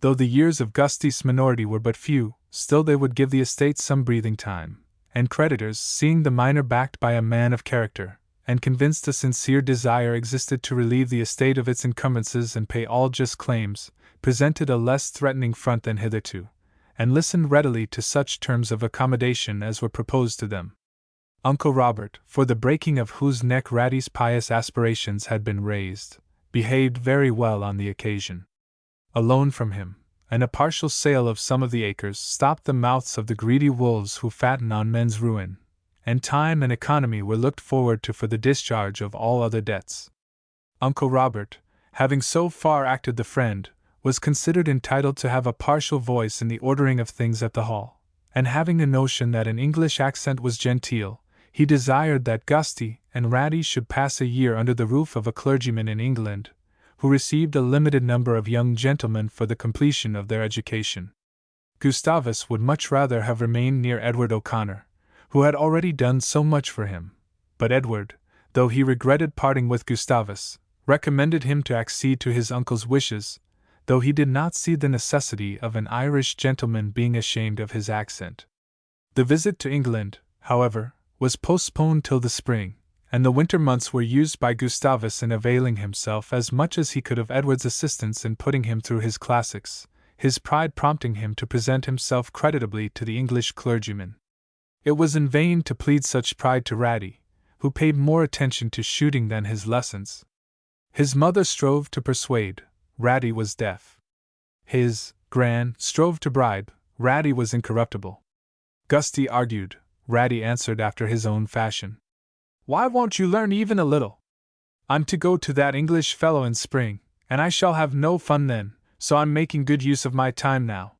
[SPEAKER 1] Though the years of Gusty's minority were but few, still they would give the estate some breathing time, and creditors, seeing the minor backed by a man of character, and convinced a sincere desire existed to relieve the estate of its encumbrances and pay all just claims, presented a less threatening front than hitherto, and listened readily to such terms of accommodation as were proposed to them. Uncle Robert, for the breaking of whose neck Ratty's pious aspirations had been raised, behaved very well on the occasion. A loan from him, and a partial sale of some of the acres stopped the mouths of the greedy wolves who fatten on men's ruin, and time and economy were looked forward to for the discharge of all other debts. Uncle Robert, having so far acted the friend, was considered entitled to have a partial voice in the ordering of things at the hall, and having a notion that an English accent was genteel, he desired that Gusty and Ratty should pass a year under the roof of a clergyman in England, who received a limited number of young gentlemen for the completion of their education. Gustavus would much rather have remained near Edward O'Connor, who had already done so much for him, but Edward, though he regretted parting with Gustavus, recommended him to accede to his uncle's wishes, though he did not see the necessity of an Irish gentleman being ashamed of his accent. The visit to England, however, was postponed till the spring, and the winter months were used by Gustavus in availing himself as much as he could of Edward's assistance in putting him through his classics, his pride prompting him to present himself creditably to the English clergyman. It was in vain to plead such pride to Ratty, who paid more attention to shooting than his lessons. His mother strove to persuade, Ratty was deaf. His Gran strove to bribe, Ratty was incorruptible. Gusty argued, Ratty answered after his own fashion. Why won't you learn even a little? I'm to go to that English fellow in spring, and I shall have no fun then, so I'm making good use of my time now.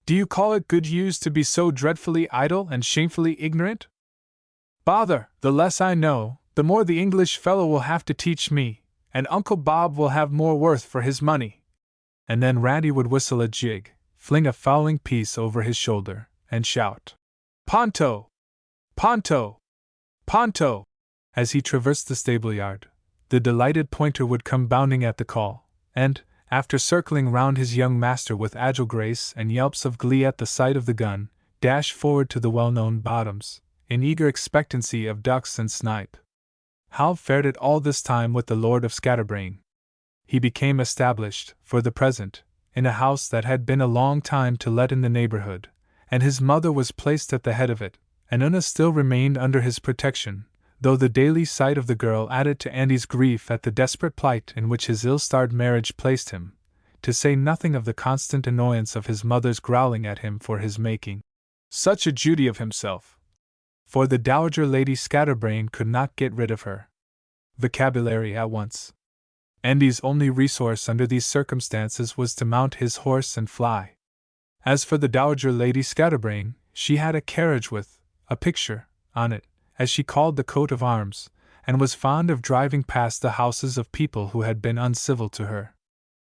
[SPEAKER 1] Do you call it good use to be so dreadfully idle and shamefully ignorant? Bother, the less I know, the more the English fellow will have to teach me, and Uncle Bob will have more worth for his money. And then Ratty would whistle a jig, fling a fowling piece over his shoulder, and shout, Ponto! Ponto! Ponto! As he traversed the stable-yard. The delighted pointer would come bounding at the call, and, after circling round his young master with agile grace and yelps of glee at the sight of the gun, dash forward to the well-known bottoms, in eager expectancy of ducks and snipe. How fared it all this time with the Lord of Scatterbrain? He became established, for the present, in a house that had been a long time to let in the neighborhood, and his mother was placed at the head of it, and Una still remained under his protection, though the daily sight of the girl added to Andy's grief at the desperate plight in which his ill-starred marriage placed him, to say nothing of the constant annoyance of his mother's growling at him for his making such a Judy of himself. For the Dowager Lady Scatterbrain could not get rid of her vocabulary at once. Andy's only resource under these circumstances was to mount his horse and fly. As for the Dowager Lady Scatterbrain, she had a carriage with a picture on it, as she called the coat of arms, and was fond of driving past the houses of people who had been uncivil to her.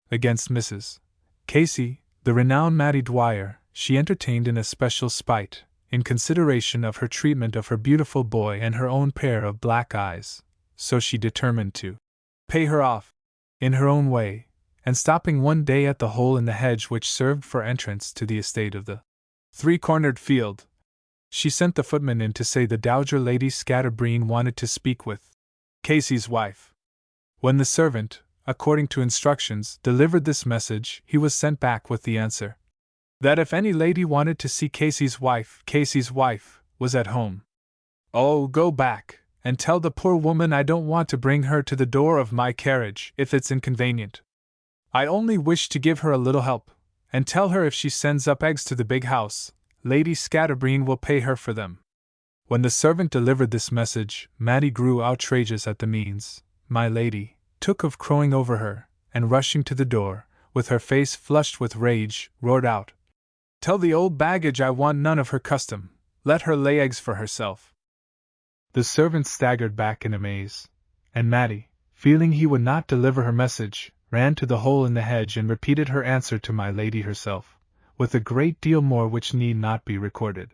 [SPEAKER 1] Against Mrs. Casey, the renowned Mattie Dwyer, she entertained an especial spite, in consideration of her treatment of her beautiful boy and her own pair of black eyes, so she determined to pay her off, in her own way, and stopping one day at the hole in the hedge which served for entrance to the estate of the three-cornered field, she sent the footman in to say the Dowager Lady Scatterbrain wanted to speak with Casey's wife. When the servant, according to instructions, delivered this message, he was sent back with the answer that if any lady wanted to see Casey's wife was at home. Oh, go back, and tell the poor woman I don't want to bring her to the door of my carriage if it's inconvenient. I only wish to give her a little help, and tell her if she sends up eggs to the big house, Lady Scatterbrain will pay her for them. When the servant delivered this message, Mattie grew outrageous at the means my lady took of crowing over her, and rushing to the door, with her face flushed with rage, roared out, Tell the old baggage I want none of her custom, let her lay eggs for herself. The servant staggered back in amaze, and Mattie, feeling he would not deliver her message, ran to the hole in the hedge and repeated her answer to my lady herself, with a great deal more which need not be recorded.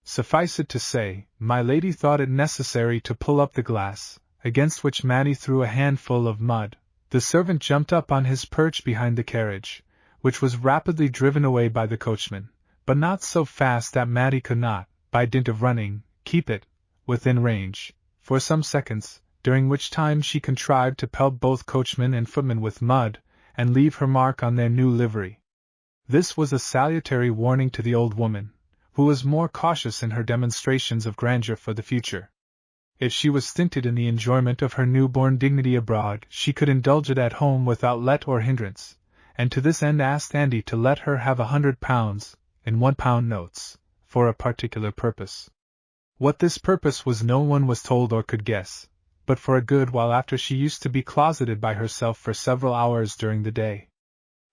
[SPEAKER 1] Suffice it to say, my lady thought it necessary to pull up the glass, against which Mattie threw a handful of mud. The servant jumped up on his perch behind the carriage, which was rapidly driven away by the coachman, but not so fast that Mattie could not, by dint of running, keep it within range, for some seconds, during which time she contrived to pelt both coachman and footman with mud, and leave her mark on their new livery. This was a salutary warning to the old woman, who was more cautious in her demonstrations of grandeur for the future. If she was stinted in the enjoyment of her newborn dignity abroad, she could indulge it at home without let or hindrance, and to this end asked Andy to let her have £100, in £1 notes, for a particular purpose. What this purpose was no one was told or could guess, but for a good while after she used to be closeted by herself for several hours during the day.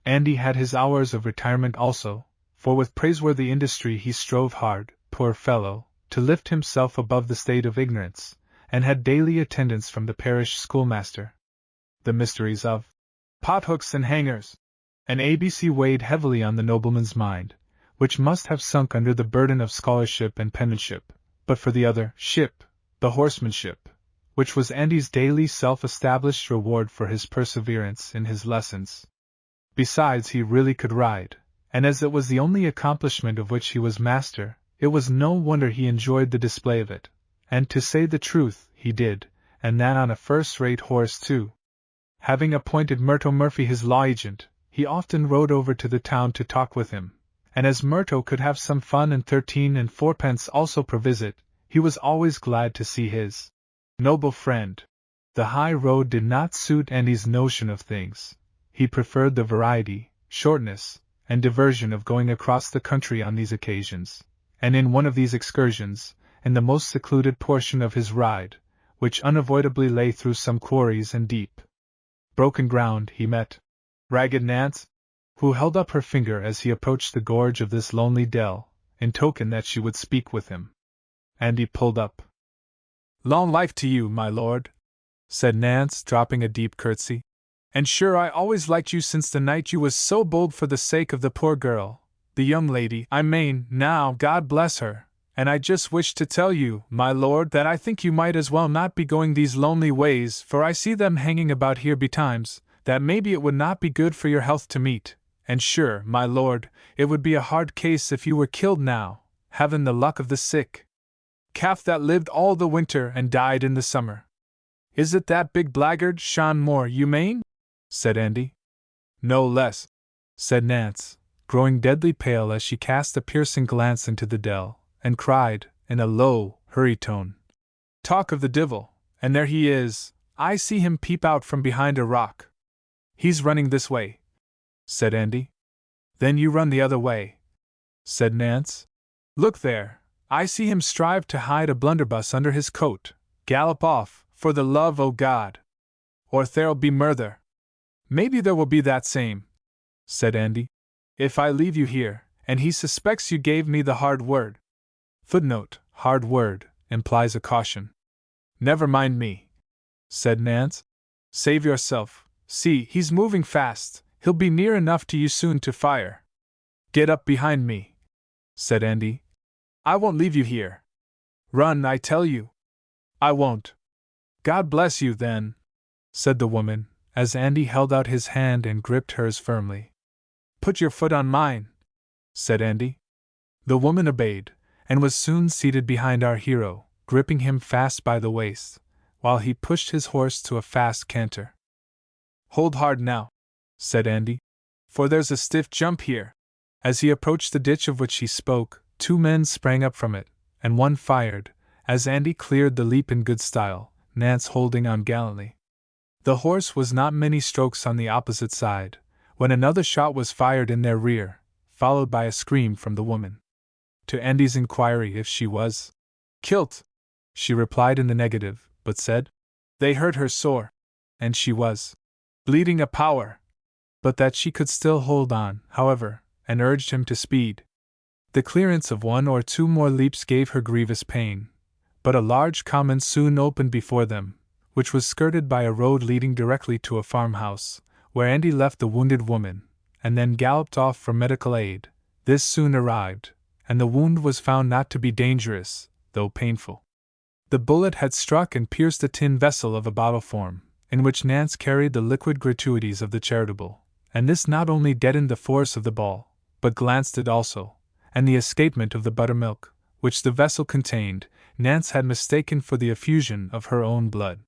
[SPEAKER 1] Andy had his hours of retirement also, for with praiseworthy industry he strove hard, poor fellow, to lift himself above the state of ignorance, and had daily attendance from the parish schoolmaster. The mysteries of pothooks and hangers and ABC weighed heavily on the nobleman's mind, which must have sunk under the burden of scholarship and penmanship, but for the other ship, the horsemanship, which was Andy's daily self-established reward for his perseverance in his lessons. Besides, he really could ride, and as it was the only accomplishment of which he was master, it was no wonder he enjoyed the display of it, and to say the truth, he did, and that on a first-rate horse too. Having appointed Myrto Murphy his law agent, he often rode over to the town to talk with him, and as Myrto could have some fun and 13 and 4pence also per visit, he was always glad to see his noble friend. The high road did not suit Andy's notion of things. He preferred the variety, shortness, and diversion of going across the country on these occasions, and in one of these excursions, in the most secluded portion of his ride, which unavoidably lay through some quarries and deep, broken ground, he met Ragged Nance, who held up her finger as he approached the gorge of this lonely dell, in token that she would speak with him. Andy pulled up. "Long life to you, my lord," said Nance, dropping a deep curtsy. "And sure I always liked you since the night you was so bold for the sake of the poor girl, the young lady, I mane, now, God bless her, and I just wished to tell you, my lord, that I think you might as well not be going these lonely ways, for I see them hanging about here betimes, that maybe it would not be good for your health to meet, and sure, my lord, it would be a hard case if you were killed now, having the luck of the sick calf that lived all the winter and died in the summer." "Is it that big blackguard, Sean Moore, you mane?" said Andy. "No less," said Nance, growing deadly pale as she cast a piercing glance into the dell, and cried, in a low, hurried tone, "Talk of the divil, and there he is, I see him peep out from behind a rock." "He's running this way," said Andy. "Then you run the other way," said Nance. "Look there, I see him strive to hide a blunderbuss under his coat. Gallop off, for the love o' God, or there'll be murther." "Maybe there will be that same," said Andy, "if I leave you here, and he suspects you gave me the hard word." Footnote: hard word implies a caution. "Never mind me," said Nance. "Save yourself. See, he's moving fast, he'll be near enough to you soon to fire." "Get up behind me," said Andy. "I won't leave you here. Run, I tell you." "I won't." "God bless you, then," said the woman, as Andy held out his hand and gripped hers firmly. "Put your foot on mine," said Andy. The woman obeyed, and was soon seated behind our hero, gripping him fast by the waist, while he pushed his horse to a fast canter. "Hold hard now," said Andy, "for there's a stiff jump here." As he approached the ditch of which he spoke, 2 men sprang up from it, and one fired, as Andy cleared the leap in good style, Nance holding on gallantly. The horse was not many strokes on the opposite side, when another shot was fired in their rear, followed by a scream from the woman. To Andy's inquiry if she was kilt, she replied in the negative, but said they hurt her sore, and she was bleeding a power, but that she could still hold on, however, and urged him to speed. The clearance of 1 or 2 more leaps gave her grievous pain, but a large common soon opened before them, which was skirted by a road leading directly to a farmhouse, where Andy left the wounded woman, and then galloped off for medical aid. This soon arrived, and the wound was found not to be dangerous, though painful. The bullet had struck and pierced a tin vessel of a bottle form, in which Nance carried the liquid gratuities of the charitable, and this not only deadened the force of the ball, but glanced it also, and the escapement of the buttermilk, which the vessel contained, Nance had mistaken for the effusion of her own blood.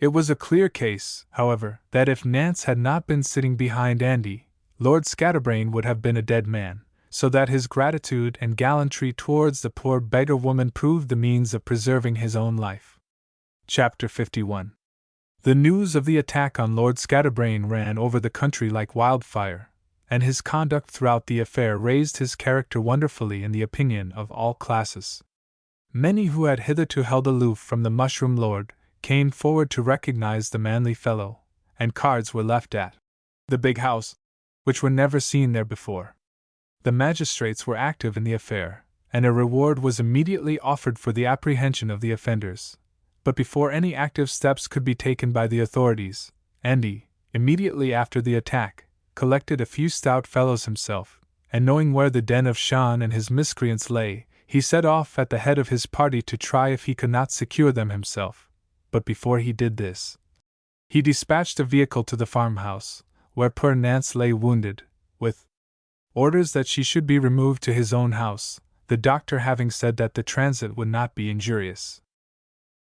[SPEAKER 1] It was a clear case, however, that if Nance had not been sitting behind Andy, Lord Scatterbrain would have been a dead man, so that his gratitude and gallantry towards the poor beggar woman proved the means of preserving his own life. Chapter 51. The news of the attack on Lord Scatterbrain ran over the country like wildfire, and his conduct throughout the affair raised his character wonderfully in the opinion of all classes. Many who had hitherto held aloof from the Mushroom Lord came forward to recognize the manly fellow, and cards were left at the big house, which were never seen there before. The magistrates were active in the affair, and a reward was immediately offered for the apprehension of the offenders. But before any active steps could be taken by the authorities, Andy, immediately after the attack, collected a few stout fellows himself, and knowing where the den of Shan and his miscreants lay, he set off at the head of his party to try if he could not secure them himself. But before he did this, he dispatched a vehicle to the farmhouse, where poor Nance lay wounded, with orders that she should be removed to his own house, the doctor having said that the transit would not be injurious.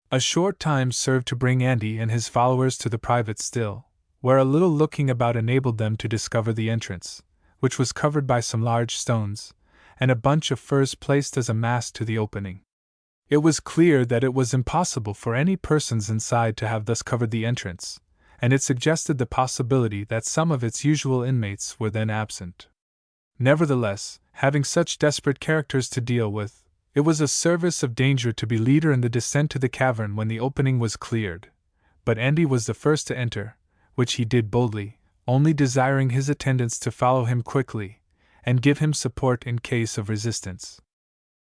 [SPEAKER 1] A short time served to bring Andy and his followers to the private still, where a little looking about enabled them to discover the entrance, which was covered by some large stones, and a bunch of firs placed as a mask to the opening. It was clear that it was impossible for any persons inside to have thus covered the entrance, and it suggested the possibility that some of its usual inmates were then absent. Nevertheless, having such desperate characters to deal with, it was a service of danger to be leader in the descent to the cavern when the opening was cleared, but Andy was the first to enter, which he did boldly, only desiring his attendants to follow him quickly, and give him support in case of resistance.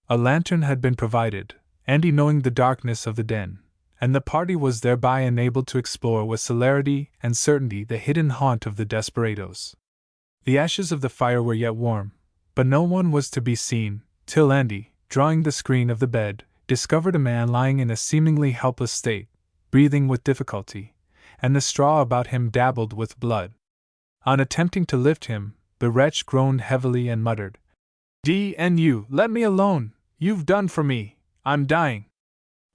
[SPEAKER 1] A lantern had been provided, Andy knowing the darkness of the den, and the party was thereby enabled to explore with celerity and certainty the hidden haunt of the desperadoes. The ashes of the fire were yet warm, but no one was to be seen, till Andy, drawing the screen of the bed, discovered a man lying in a seemingly helpless state, breathing with difficulty, and the straw about him dabbled with blood. On attempting to lift him, the wretch groaned heavily and muttered, "D.N.U., let me alone, you've done for me, I'm dying."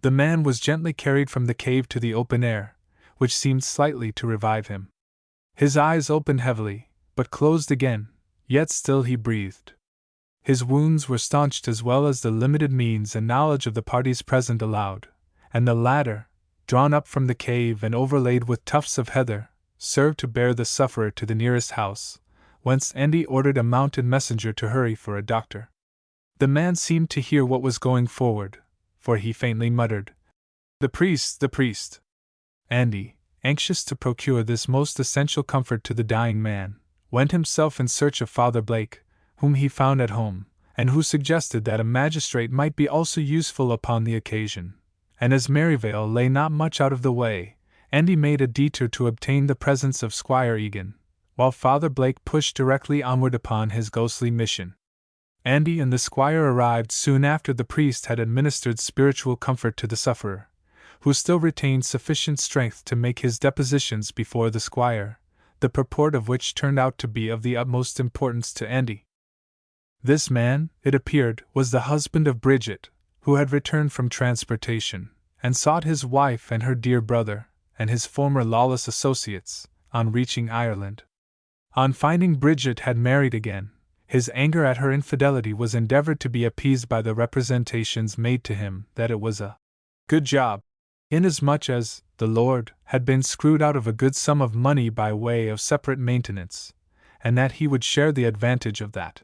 [SPEAKER 1] The man was gently carried from the cave to the open air, which seemed slightly to revive him. His eyes opened heavily, but closed again, yet still he breathed. His wounds were staunched as well as the limited means and knowledge of the parties present allowed, and the ladder, drawn up from the cave and overlaid with tufts of heather, served to bear the sufferer to the nearest house, whence Andy ordered a mounted messenger to hurry for a doctor. The man seemed to hear what was going forward, for he faintly muttered, "The priest, the priest." Andy, anxious to procure this most essential comfort to the dying man, went himself in search of Father Blake, whom he found at home, and who suggested that a magistrate might be also useful upon the occasion. And as Maryvale lay not much out of the way, Andy made a detour to obtain the presence of Squire Egan, while Father Blake pushed directly onward upon his ghostly mission. Andy and the squire arrived soon after the priest had administered spiritual comfort to the sufferer, who still retained sufficient strength to make his depositions before the squire, the purport of which turned out to be of the utmost importance to Andy. This man, it appeared, was the husband of Bridget, who had returned from transportation, and sought his wife and her dear brother, and his former lawless associates, on reaching Ireland. On finding Bridget had married again, his anger at her infidelity was endeavored to be appeased by the representations made to him that it was a good job, inasmuch as the Lord had been screwed out of a good sum of money by way of separate maintenance, and that he would share the advantage of that.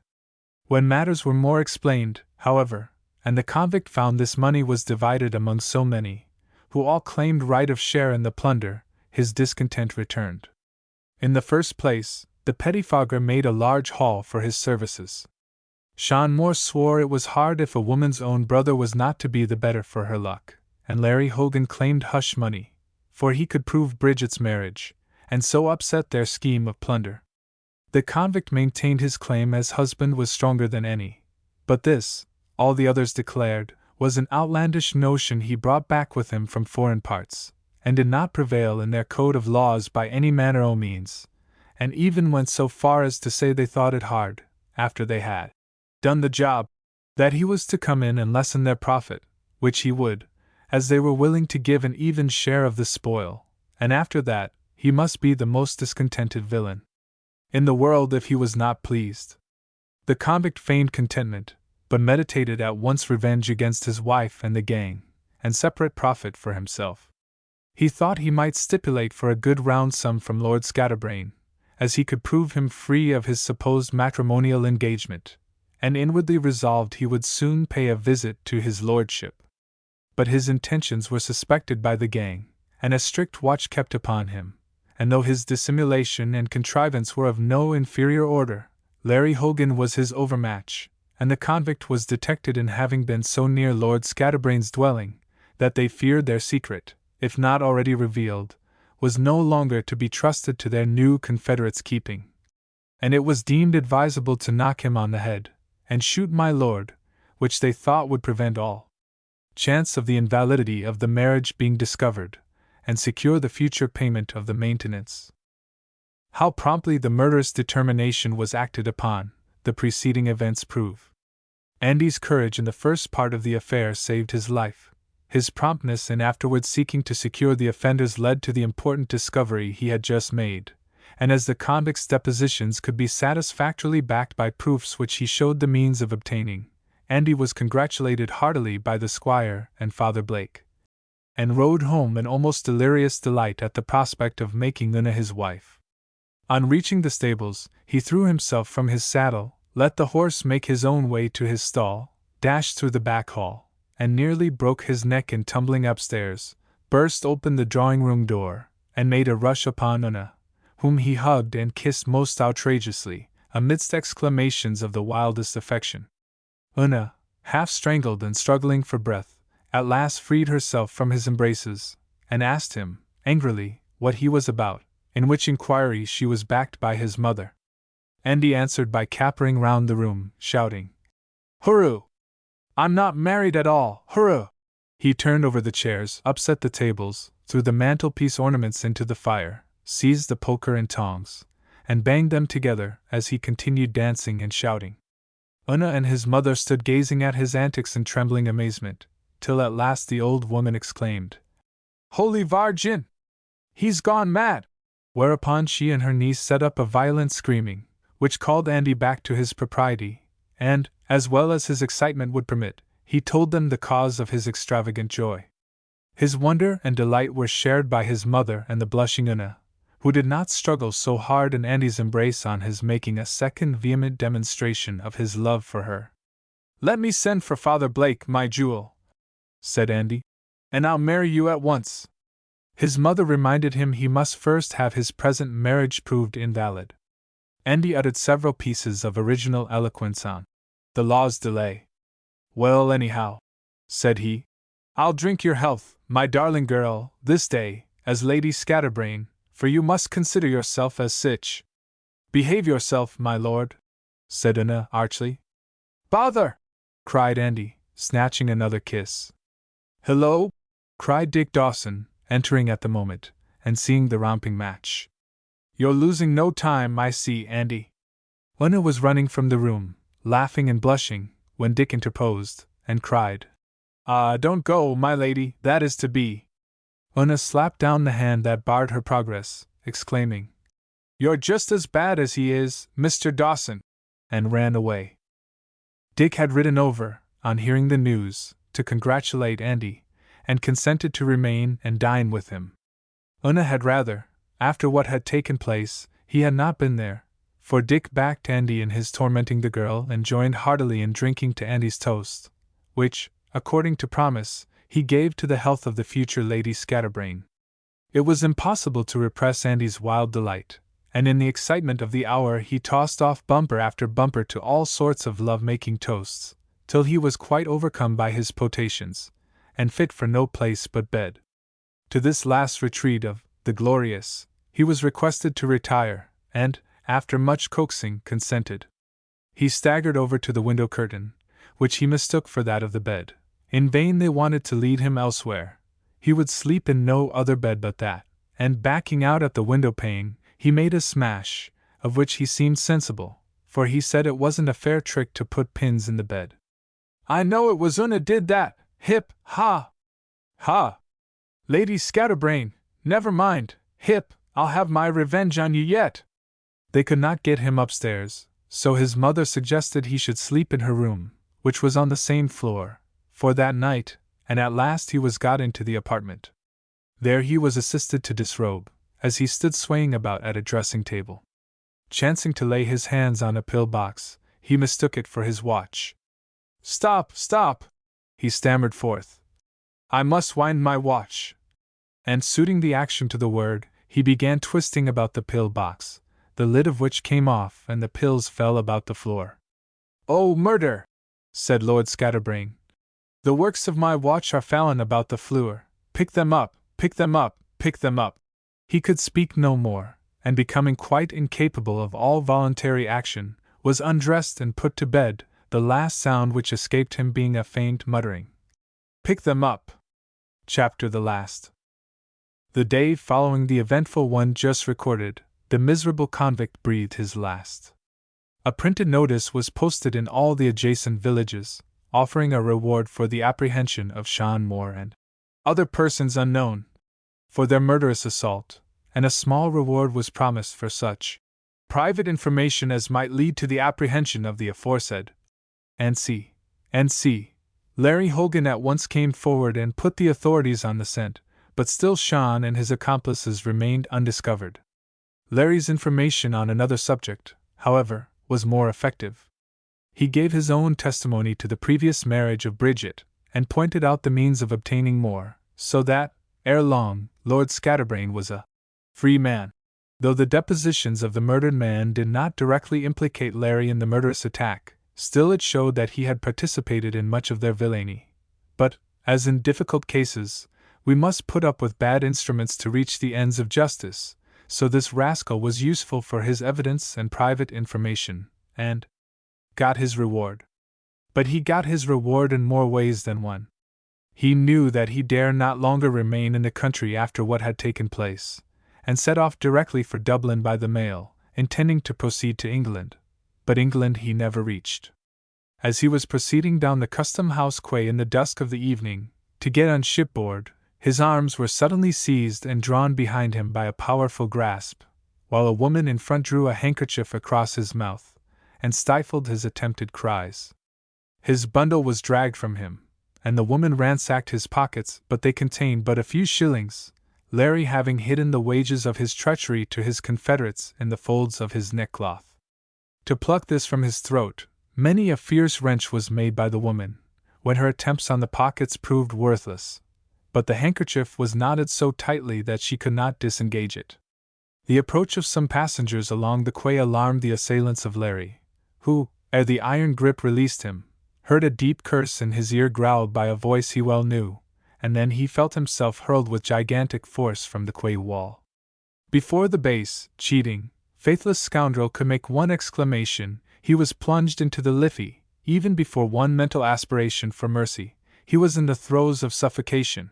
[SPEAKER 1] When matters were more explained, however, and the convict found this money was divided among so many, who all claimed right of share in the plunder, his discontent returned. In the first place, the pettifogger made a large haul for his services. Sean Moore swore it was hard if a woman's own brother was not to be the better for her luck, and Larry Hogan claimed hush money, for he could prove Bridget's marriage, and so upset their scheme of plunder. The convict maintained his claim as husband was stronger than any, but this, all the others declared, was an outlandish notion he brought back with him from foreign parts, and did not prevail in their code of laws by any manner o' means, and even went so far as to say they thought it hard, after they had done the job, that he was to come in and lessen their profit, which he would, as they were willing to give an even share of the spoil, and after that, he must be the most discontented villain in the world if he was not pleased. The convict feigned contentment, but meditated at once revenge against his wife and the gang, and separate profit for himself. He thought he might stipulate for a good round sum from Lord Scatterbrain, as he could prove him free of his supposed matrimonial engagement, and inwardly resolved he would soon pay a visit to his lordship. But his intentions were suspected by the gang, and a strict watch kept upon him, and though his dissimulation and contrivance were of no inferior order, Larry Hogan was his overmatch, and the convict was detected in having been so near Lord Scatterbrain's dwelling, that they feared their secret, if not already revealed, was no longer to be trusted to their new confederate's keeping. And it was deemed advisable to knock him on the head, and shoot my lord, which they thought would prevent all chance of the invalidity of the marriage being discovered, and secure the future payment of the maintenance. How promptly the murderous determination was acted upon, the preceding events prove. Andy's courage in the first part of the affair saved his life. His promptness in afterwards seeking to secure the offenders led to the important discovery he had just made, and as the convict's depositions could be satisfactorily backed by proofs which he showed the means of obtaining, Andy was congratulated heartily by the squire and Father Blake, and rode home in almost delirious delight at the prospect of making Una his wife. On reaching the stables, he threw himself from his saddle, let the horse make his own way to his stall, dashed through the back hall, and nearly broke his neck in tumbling upstairs, burst open the drawing-room door, and made a rush upon Una, whom he hugged and kissed most outrageously, amidst exclamations of the wildest affection. Una, half strangled and struggling for breath, at last freed herself from his embraces, and asked him, angrily, what he was about, in which inquiry she was backed by his mother. Andy answered by capering round the room, shouting, "Hurroo! I'm not married at all, hurroo!" He turned over the chairs, upset the tables, threw the mantelpiece ornaments into the fire, seized the poker and tongs, and banged them together as he continued dancing and shouting. Una and his mother stood gazing at his antics in trembling amazement, till at last the old woman exclaimed, "Holy Virgin! He's gone mad!" Whereupon she and her niece set up a violent screaming, which called Andy back to his propriety, and, as well as his excitement would permit, he told them the cause of his extravagant joy. His wonder and delight were shared by his mother and the blushing Una, who did not struggle so hard in Andy's embrace on his making a second vehement demonstration of his love for her. "Let me send for Father Blake, my jewel," said Andy, "and I'll marry you at once." His mother reminded him he must first have his present marriage proved invalid. Andy uttered several pieces of original eloquence on the law's delay. "Well, anyhow," said he, "I'll drink your health, my darling girl, this day, as Lady Scatterbrain, for you must consider yourself as sich." "Behave yourself, my lord," said Una archly. "Bother!" cried Andy, snatching another kiss. "Hello!" cried Dick Dawson, entering at the moment, and seeing the romping match. "You're losing no time, I see, Andy." Una was running from the room, laughing and blushing, when Dick interposed, and cried, "Ah, don't go, my lady, that is to be." Una slapped down the hand that barred her progress, exclaiming, "You're just as bad as he is, Mr. Dawson," and ran away. Dick had ridden over, on hearing the news, to congratulate Andy, and consented to remain and dine with him. Una had rather, after what had taken place, he had not been there, for Dick backed Andy in his tormenting the girl and joined heartily in drinking to Andy's toast, which, according to promise, he gave to the health of the future Lady Scatterbrain. It was impossible to repress Andy's wild delight, and in the excitement of the hour he tossed off bumper after bumper to all sorts of love-making toasts, till he was quite overcome by his potations, and fit for no place but bed. To this last retreat of the glorious, he was requested to retire, and, after much coaxing, consented. He staggered over to the window curtain, which he mistook for that of the bed. In vain they wanted to lead him elsewhere. He would sleep in no other bed but that, and backing out at the window pane, he made a smash, of which he seemed sensible, for he said it wasn't a fair trick to put pins in the bed. "I know it was Una did that, hip, ha! Ha! Lady Scatterbrain, never mind, hip, I'll have my revenge on you yet." They could not get him upstairs, so his mother suggested he should sleep in her room, which was on the same floor, for that night, and at last he was got into the apartment. There he was assisted to disrobe, as he stood swaying about at a dressing table. Chancing to lay his hands on a pill box, he mistook it for his watch. "Stop, stop!" he stammered forth. "I must wind my watch." And suiting the action to the word, he began twisting about the pill box, the lid of which came off and the pills fell about the floor. "Oh, murder!" said Lord Scatterbrain. "The works of my watch are fallen about the floor. Pick them up, pick them up, pick them up." He could speak no more, and becoming quite incapable of all voluntary action, was undressed and put to bed, the last sound which escaped him being a faint muttering. "Pick them up." Chapter the last. The day following the eventful one just recorded, the miserable convict breathed his last. A printed notice was posted in all the adjacent villages, offering a reward for the apprehension of Sean Moore and other persons unknown for their murderous assault, and a small reward was promised for such private information as might lead to the apprehension of the aforesaid N.C. Larry Hogan at once came forward and put the authorities on the scent, but still Sean and his accomplices remained undiscovered. Larry's information on another subject, however, was more effective. He gave his own testimony to the previous marriage of Bridget, and pointed out the means of obtaining more, so that, ere long, Lord Scatterbrain was a free man. Though the depositions of the murdered man did not directly implicate Larry in the murderous attack, still it showed that he had participated in much of their villainy. But, as in difficult cases, we must put up with bad instruments to reach the ends of justice, so this rascal was useful for his evidence and private information, and got his reward. But he got his reward in more ways than one. He knew that he dare not longer remain in the country after what had taken place, and set off directly for Dublin by the mail, intending to proceed to England. But England he never reached. As he was proceeding down the custom house quay in the dusk of the evening, to get on shipboard, his arms were suddenly seized and drawn behind him by a powerful grasp, while a woman in front drew a handkerchief across his mouth, and stifled his attempted cries. His bundle was dragged from him, and the woman ransacked his pockets, but they contained but a few shillings, Larry having hidden the wages of his treachery to his confederates in the folds of his neckcloth. To pluck this from his throat, many a fierce wrench was made by the woman, when her attempts on the pockets proved worthless, but the handkerchief was knotted so tightly that she could not disengage it. The approach of some passengers along the quay alarmed the assailants of Larry, who, ere the iron grip released him, heard a deep curse in his ear growled by a voice he well knew, and then he felt himself hurled with gigantic force from the quay wall. Before the base, cheating, faithless scoundrel could make one exclamation, he was plunged into the Liffey. Even before one mental aspiration for mercy, he was in the throes of suffocation.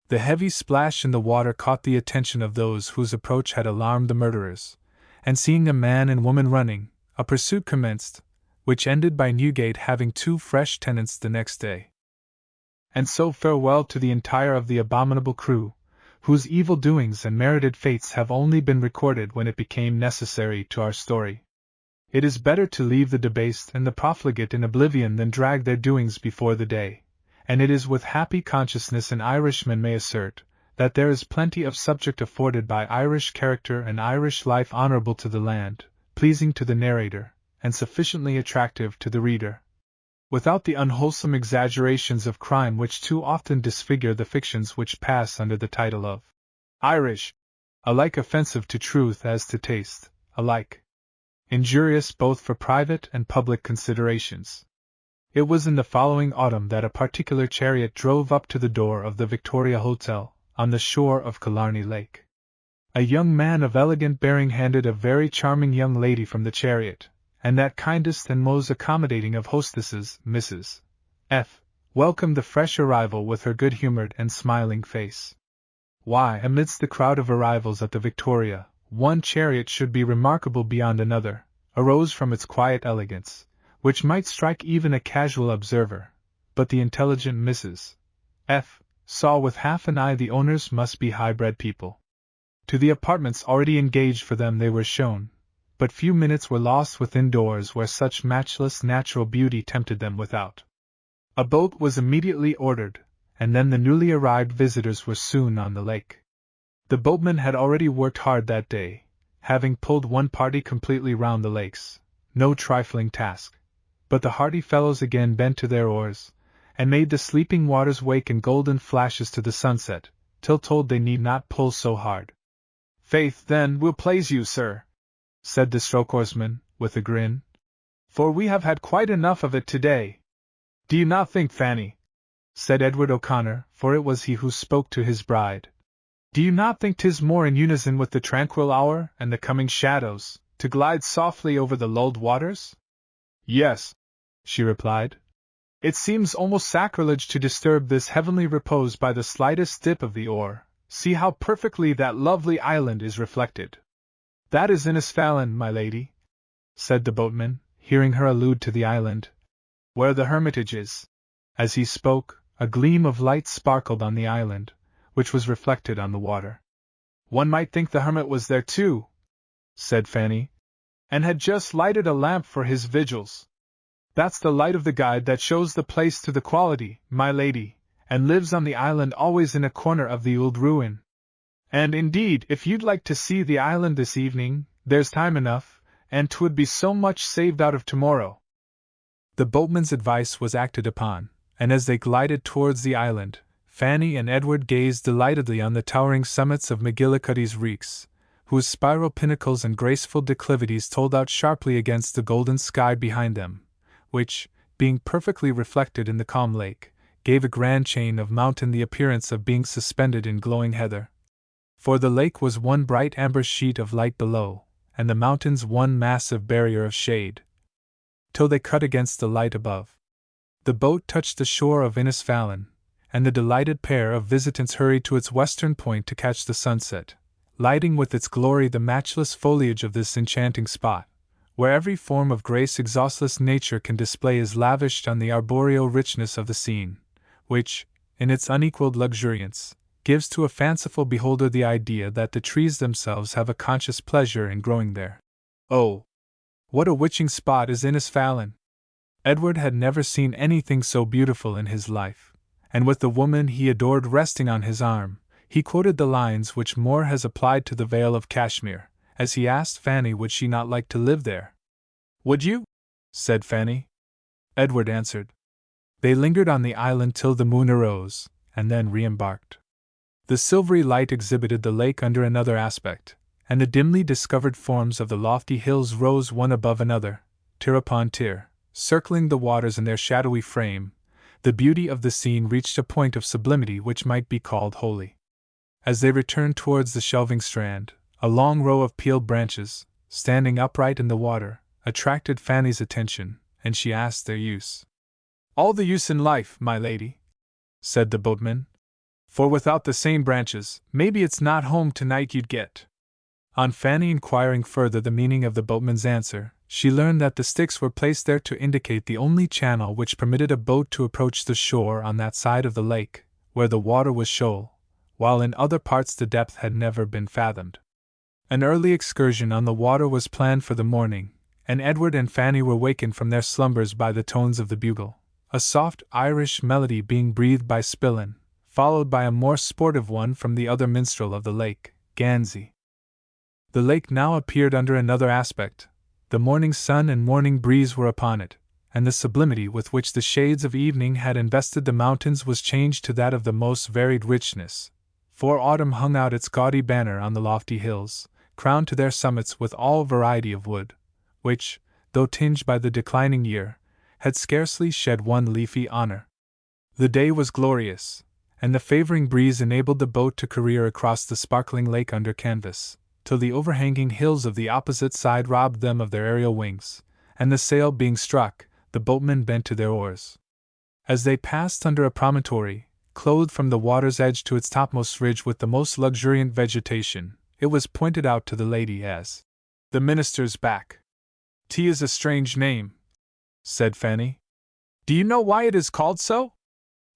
[SPEAKER 1] The heavy splash in the water caught the attention of those whose approach had alarmed the murderers, and seeing a man and woman running, a pursuit commenced, which ended by Newgate having 2 fresh tenants the next day. And so farewell to the entire of the abominable crew, whose evil doings and merited fates have only been recorded when it became necessary to our story. It is better to leave the debased and the profligate in oblivion than drag their doings before the day, and it is with happy consciousness an Irishman may assert that there is plenty of subject afforded by Irish character and Irish life honorable to the land, pleasing to the narrator, and sufficiently attractive to the reader, without the unwholesome exaggerations of crime which too often disfigure the fictions which pass under the title of Irish, alike offensive to truth as to taste, alike injurious both for private and public considerations. It was in the following autumn that a particular chariot drove up to the door of the Victoria Hotel, on the shore of Killarney Lake. A young man of elegant bearing handed a very charming young lady from the chariot, and that kindest and most accommodating of hostesses, Mrs. F., welcomed the fresh arrival with her good-humored and smiling face. Why, amidst the crowd of arrivals at the Victoria, one chariot should be remarkable beyond another, arose from its quiet elegance, which might strike even a casual observer, but the intelligent Mrs. F. saw with half an eye the owners must be high-bred people. To the apartments already engaged for them they were shown, but few minutes were lost within doors where such matchless natural beauty tempted them without. A boat was immediately ordered, and then the newly arrived visitors were soon on the lake. The boatmen had already worked hard that day, having pulled one party completely round the lakes, no trifling task. But the hardy fellows again bent to their oars, and made the sleeping waters wake in golden flashes to the sunset, till told they need not pull so hard. "Faith, then, will please you, sir," said the stroke oarsman, with a grin, "for we have had quite enough of it today." "Do you not think, Fanny," said Edward O'Connor, for it was he who spoke to his bride, "do you not think 'tis more in unison with the tranquil hour and the coming shadows, to glide softly over the lulled waters?" "Yes," she replied. "It seems almost sacrilege to disturb this heavenly repose by the slightest dip of the oar. See how perfectly that lovely island is reflected." "That is Innisfallen, my lady," said the boatman, hearing her allude to the island, "where the hermitage is." As he spoke, a gleam of light sparkled on the island, which was reflected on the water. "One might think the hermit was there too," said Fanny, "and had just lighted a lamp for his vigils." "That's the light of the guide that shows the place to the quality, my lady, and lives on the island always in a corner of the old ruin. And indeed, if you'd like to see the island this evening, there's time enough, and 'twould be so much saved out of tomorrow." The boatman's advice was acted upon, and as they glided towards the island, Fanny and Edward gazed delightedly on the towering summits of McGillicuddy's Reeks, whose spiral pinnacles and graceful declivities told out sharply against the golden sky behind them, which, being perfectly reflected in the calm lake, gave a grand chain of mountain the appearance of being suspended in glowing heather. For the lake was one bright amber sheet of light below, and the mountains one massive barrier of shade, till they cut against the light above. The boat touched the shore of Innisfallen, and the delighted pair of visitants hurried to its western point to catch the sunset, lighting with its glory the matchless foliage of this enchanting spot, where every form of grace exhaustless nature can display is lavished on the arboreal richness of the scene, which, in its unequaled luxuriance, gives to a fanciful beholder the idea that the trees themselves have a conscious pleasure in growing there. Oh, what a witching spot is Innisfallen! Edward had never seen anything so beautiful in his life, and with the woman he adored resting on his arm, he quoted the lines which Moore has applied to the Vale of Cashmere, as he asked Fanny would she not like to live there. "Would you?" said Fanny. Edward answered. They lingered on the island till the moon arose, and then re-embarked. The silvery light exhibited the lake under another aspect, and the dimly discovered forms of the lofty hills rose one above another, tier upon tier, circling the waters in their shadowy frame. The beauty of the scene reached a point of sublimity which might be called holy. As they returned towards the shelving strand, a long row of peeled branches, standing upright in the water, attracted Fanny's attention, and she asked their use. "All the use in life, my lady," said the boatman. "For without the same branches, maybe it's not home tonight you'd get." On Fanny inquiring further the meaning of the boatman's answer, she learned that the sticks were placed there to indicate the only channel which permitted a boat to approach the shore on that side of the lake, where the water was shoal, while in other parts the depth had never been fathomed. An early excursion on the water was planned for the morning, and Edward and Fanny were wakened from their slumbers by the tones of the bugle, a soft Irish melody being breathed by Spillin, followed by a more sportive one from the other minstrel of the lake, Gansey. The lake now appeared under another aspect. The morning sun and morning breeze were upon it, and the sublimity with which the shades of evening had invested the mountains was changed to that of the most varied richness, for autumn hung out its gaudy banner on the lofty hills, crowned to their summits with all variety of wood, which, though tinged by the declining year, had scarcely shed one leafy honor. The day was glorious, and the favoring breeze enabled the boat to career across the sparkling lake under canvas, till the overhanging hills of the opposite side robbed them of their aerial wings, and the sail being struck, the boatmen bent to their oars. As they passed under a promontory, clothed from the water's edge to its topmost ridge with the most luxuriant vegetation, it was pointed out to the lady as the Minister's Back. "'T is a strange name," said Fanny. "Do you know why it is called so?"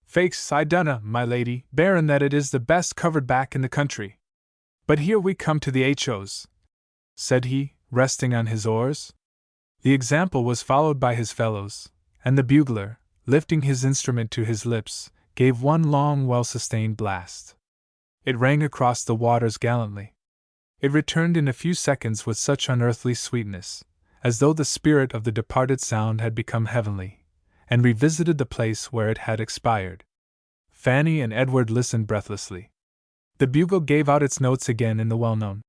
[SPEAKER 1] "Faix, I dunna, my lady, barrin' that it is the best covered back in the country. But here we come to the H.O.'s," said he, resting on his oars. The example was followed by his fellows, and the bugler, lifting his instrument to his lips, gave one long, well-sustained blast. It rang across the waters gallantly. It returned in a few seconds with such unearthly sweetness, as though the spirit of the departed sound had become heavenly, and revisited the place where it had expired. Fanny and Edward listened breathlessly. The bugle gave out its notes again in the well-known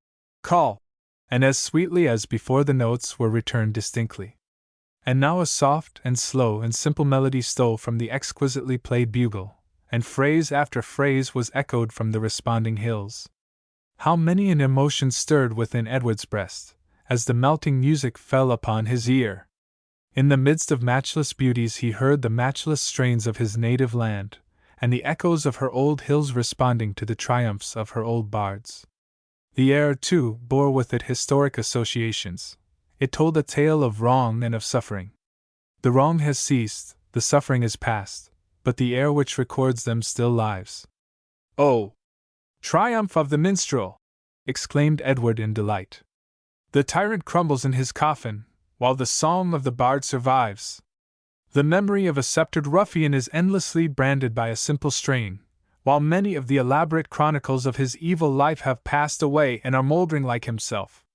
[SPEAKER 1] call, and as sweetly as before the notes were returned distinctly. And now a soft and slow and simple melody stole from the exquisitely played bugle, and phrase after phrase was echoed from the responding hills. How many an emotion stirred within Edward's breast, as the melting music fell upon his ear! In the midst of matchless beauties he heard the matchless strains of his native land, and the echoes of her old hills responding to the triumphs of her old bards. The air, too, bore with it historic associations. It told a tale of wrong and of suffering. The wrong has ceased, the suffering is past, but the air which records them still lives. "Oh! Triumph of the minstrel!" exclaimed Edward in delight. "The tyrant crumbles in his coffin, while the song of the bard survives. The memory of a sceptred ruffian is endlessly branded by a simple strain, while many of the elaborate chronicles of his evil life have passed away and are mouldering like himself."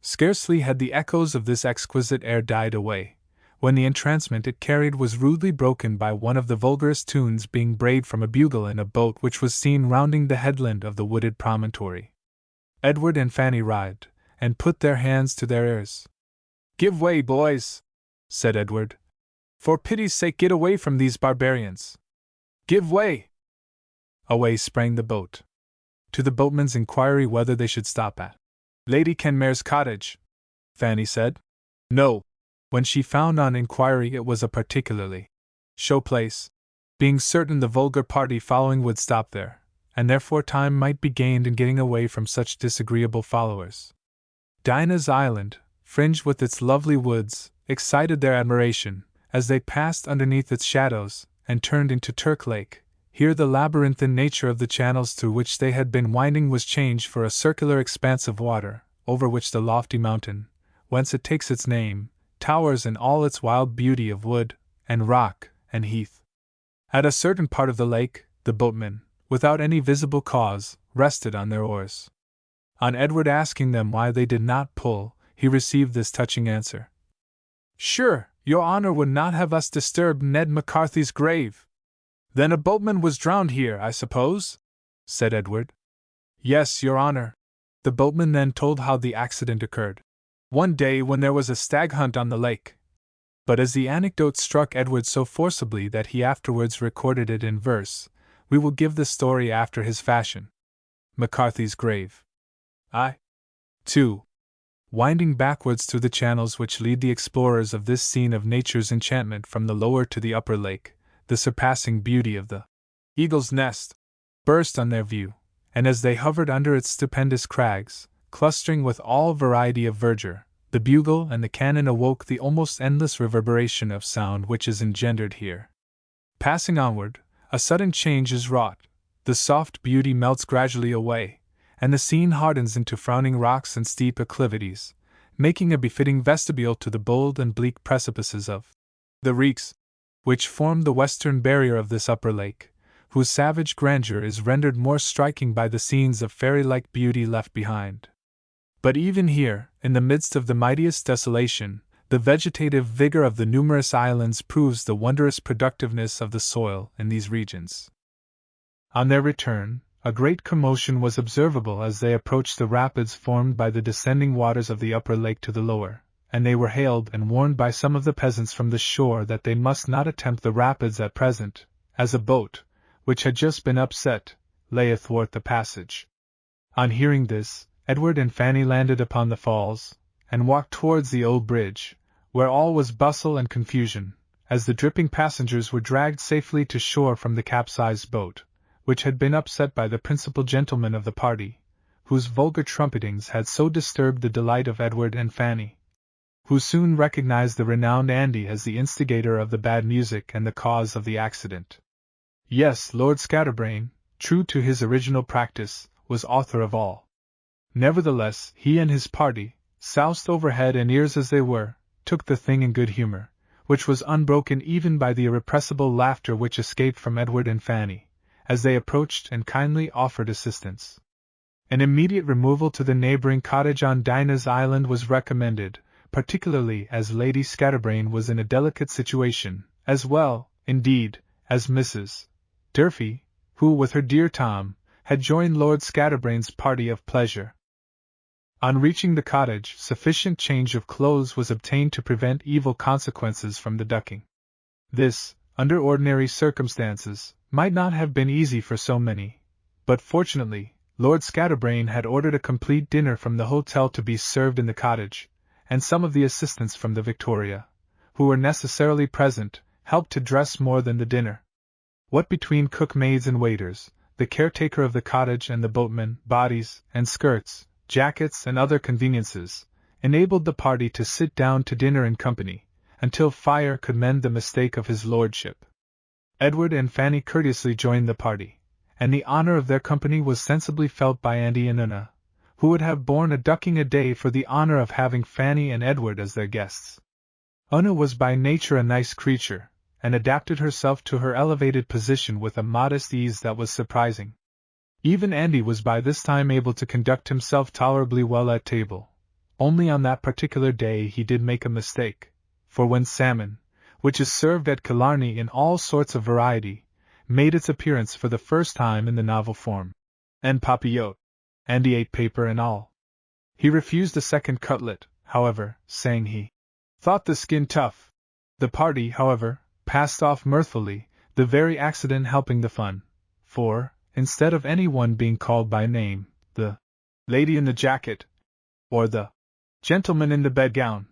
[SPEAKER 1] Scarcely had the echoes of this exquisite air died away, when the entrancement it carried was rudely broken by one of the vulgarest tunes being brayed from a bugle in a boat which was seen rounding the headland of the wooded promontory. Edward and Fanny writhed, and put their hands to their ears. "Give way, boys," said Edward. "For pity's sake, get away from these barbarians. Give way!" Away sprang the boat. To the boatman's inquiry whether they should stop at Lady Kenmare's cottage, Fanny said no, when she found on inquiry it was a particularly show place, being certain the vulgar party following would stop there, and therefore time might be gained in getting away from such disagreeable followers. Dinah's Island, fringed with its lovely woods, excited their admiration, as they passed underneath its shadows, and turned into Turk Lake. Here the labyrinthine nature of the channels through which they had been winding was changed for a circular expanse of water, over which the lofty mountain, whence it takes its name, towers in all its wild beauty of wood, and rock, and heath. At a certain part of the lake, the boatmen, without any visible cause, rested on their oars. On Edward asking them why they did not pull, he received this touching answer: "Sure, your honor would not have us disturb Ned McCarthy's grave." "Then a boatman was drowned here, I suppose?" said Edward. "Yes, your honor." The boatman then told how the accident occurred. One day when there was a stag hunt on the lake. But as the anecdote struck Edward so forcibly that he afterwards recorded it in verse, we will give the story after his fashion. McCarthy's grave. 2. Winding backwards through the channels which lead the explorers of this scene of nature's enchantment from the lower to the upper lake, the surpassing beauty of the Eagle's Nest burst on their view, and as they hovered under its stupendous crags, clustering with all variety of verdure, the bugle and the cannon awoke the almost endless reverberation of sound which is engendered here. Passing onward, a sudden change is wrought, the soft beauty melts gradually away, and the scene hardens into frowning rocks and steep acclivities, making a befitting vestibule to the bold and bleak precipices of the Reeks, which form the western barrier of this upper lake, whose savage grandeur is rendered more striking by the scenes of fairy-like beauty left behind. But even here, in the midst of the mightiest desolation, the vegetative vigor of the numerous islands proves the wondrous productiveness of the soil in these regions. On their return, a great commotion was observable as they approached the rapids formed by the descending waters of the upper lake to the lower, and they were hailed and warned by some of the peasants from the shore that they must not attempt the rapids at present, as a boat, which had just been upset, lay athwart the passage. On hearing this, Edward and Fanny landed upon the falls, and walked towards the old bridge, where all was bustle and confusion, as the dripping passengers were dragged safely to shore from the capsized boat, which had been upset by the principal gentleman of the party, whose vulgar trumpetings had so disturbed the delight of Edward and Fanny, who soon recognized the renowned Andy as the instigator of the bad music and the cause of the accident. Yes, Lord Scatterbrain, true to his original practice, was author of all. Nevertheless, he and his party, soused over head and ears as they were, took the thing in good humor, which was unbroken even by the irrepressible laughter which escaped from Edward and Fanny, as they approached and kindly offered assistance. An immediate removal to the neighboring cottage on Dinah's Island was recommended, particularly as Lady Scatterbrain was in a delicate situation, as well, indeed, as Mrs. Durfee, who, with her dear Tom, had joined Lord Scatterbrain's party of pleasure. On reaching the cottage, sufficient change of clothes was obtained to prevent evil consequences from the ducking. This, under ordinary circumstances, might not have been easy for so many, but fortunately, Lord Scatterbrain had ordered a complete dinner from the hotel to be served in the cottage, and some of the assistants from the Victoria, who were necessarily present, helped to dress more than the dinner. What between cook maids and waiters, the caretaker of the cottage and the boatmen, bodies and skirts, jackets and other conveniences, enabled the party to sit down to dinner in company, until Fire could mend the mistake of his lordship. Edward and Fanny courteously joined the party, and the honor of their company was sensibly felt by Andy and Una, who would have borne a ducking a day for the honor of having Fanny and Edward as their guests. Una was by nature a nice creature, and adapted herself to her elevated position with a modest ease that was surprising. Even Andy was by this time able to conduct himself tolerably well at table. Only on that particular day he did make a mistake, for when salmon, which is served at Killarney in all sorts of variety, made its appearance for the first time in the novel form, and papillote, Andy ate paper and all. He refused a second cutlet, however, saying he thought the skin tough. The party, however, passed off mirthfully, the very accident helping the fun, for, instead of any one being called by name, the lady in the jacket, or the gentleman in the bedgown,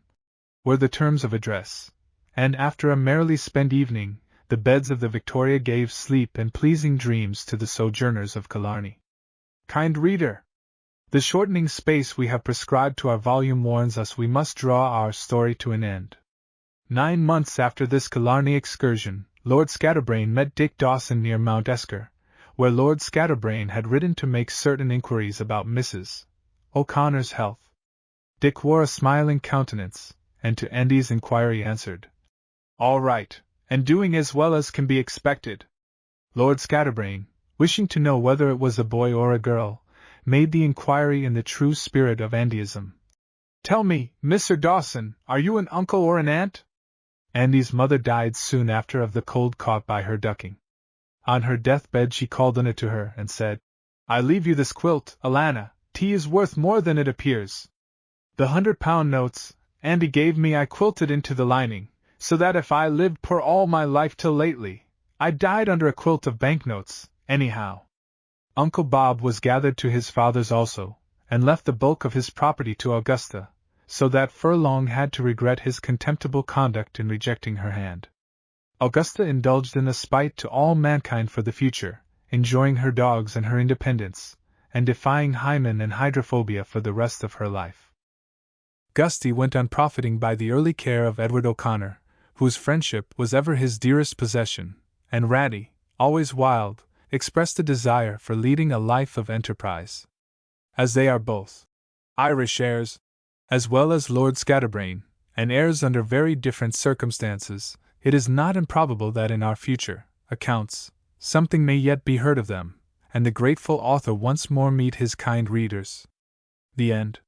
[SPEAKER 1] were the terms of address, and after a merrily spent evening, the beds of the Victoria gave sleep and pleasing dreams to the sojourners of Killarney. Kind reader, the shortening space we have prescribed to our volume warns us we must draw our story to an end. 9 months after this Killarney excursion, Lord Scatterbrain met Dick Dawson near Mount Esker, where Lord Scatterbrain had ridden to make certain inquiries about Mrs. O'Connor's health. Dick wore a smiling countenance, and to Andy's inquiry answered, "All right, and doing as well as can be expected." Lord Scatterbrain, wishing to know whether it was a boy or a girl, made the inquiry in the true spirit of Andyism. "Tell me, Mr. Dawson, are you an uncle or an aunt?" Andy's mother died soon after of the cold caught by her ducking. On her deathbed she called Una to her and said, "I leave you this quilt, Alana, tea is worth more than it appears. The £100 notes Andy gave me I quilted into the lining, so that if I lived poor all my life till lately, I died under a quilt of banknotes, anyhow." Uncle Bob was gathered to his father's also, and left the bulk of his property to Augusta, so that Furlong had to regret his contemptible conduct in rejecting her hand. Augusta indulged in a spite to all mankind for the future, enjoying her dogs and her independence, and defying hymen and hydrophobia for the rest of her life. Gusty went on profiting by the early care of Edward O'Connor, whose friendship was ever his dearest possession, and Ratty, always wild, expressed a desire for leading a life of enterprise. As they are both Irish heirs, as well as Lord Scatterbrain, and heirs under very different circumstances, it is not improbable that in our future accounts something may yet be heard of them, and the grateful author once more meet his kind readers. The end.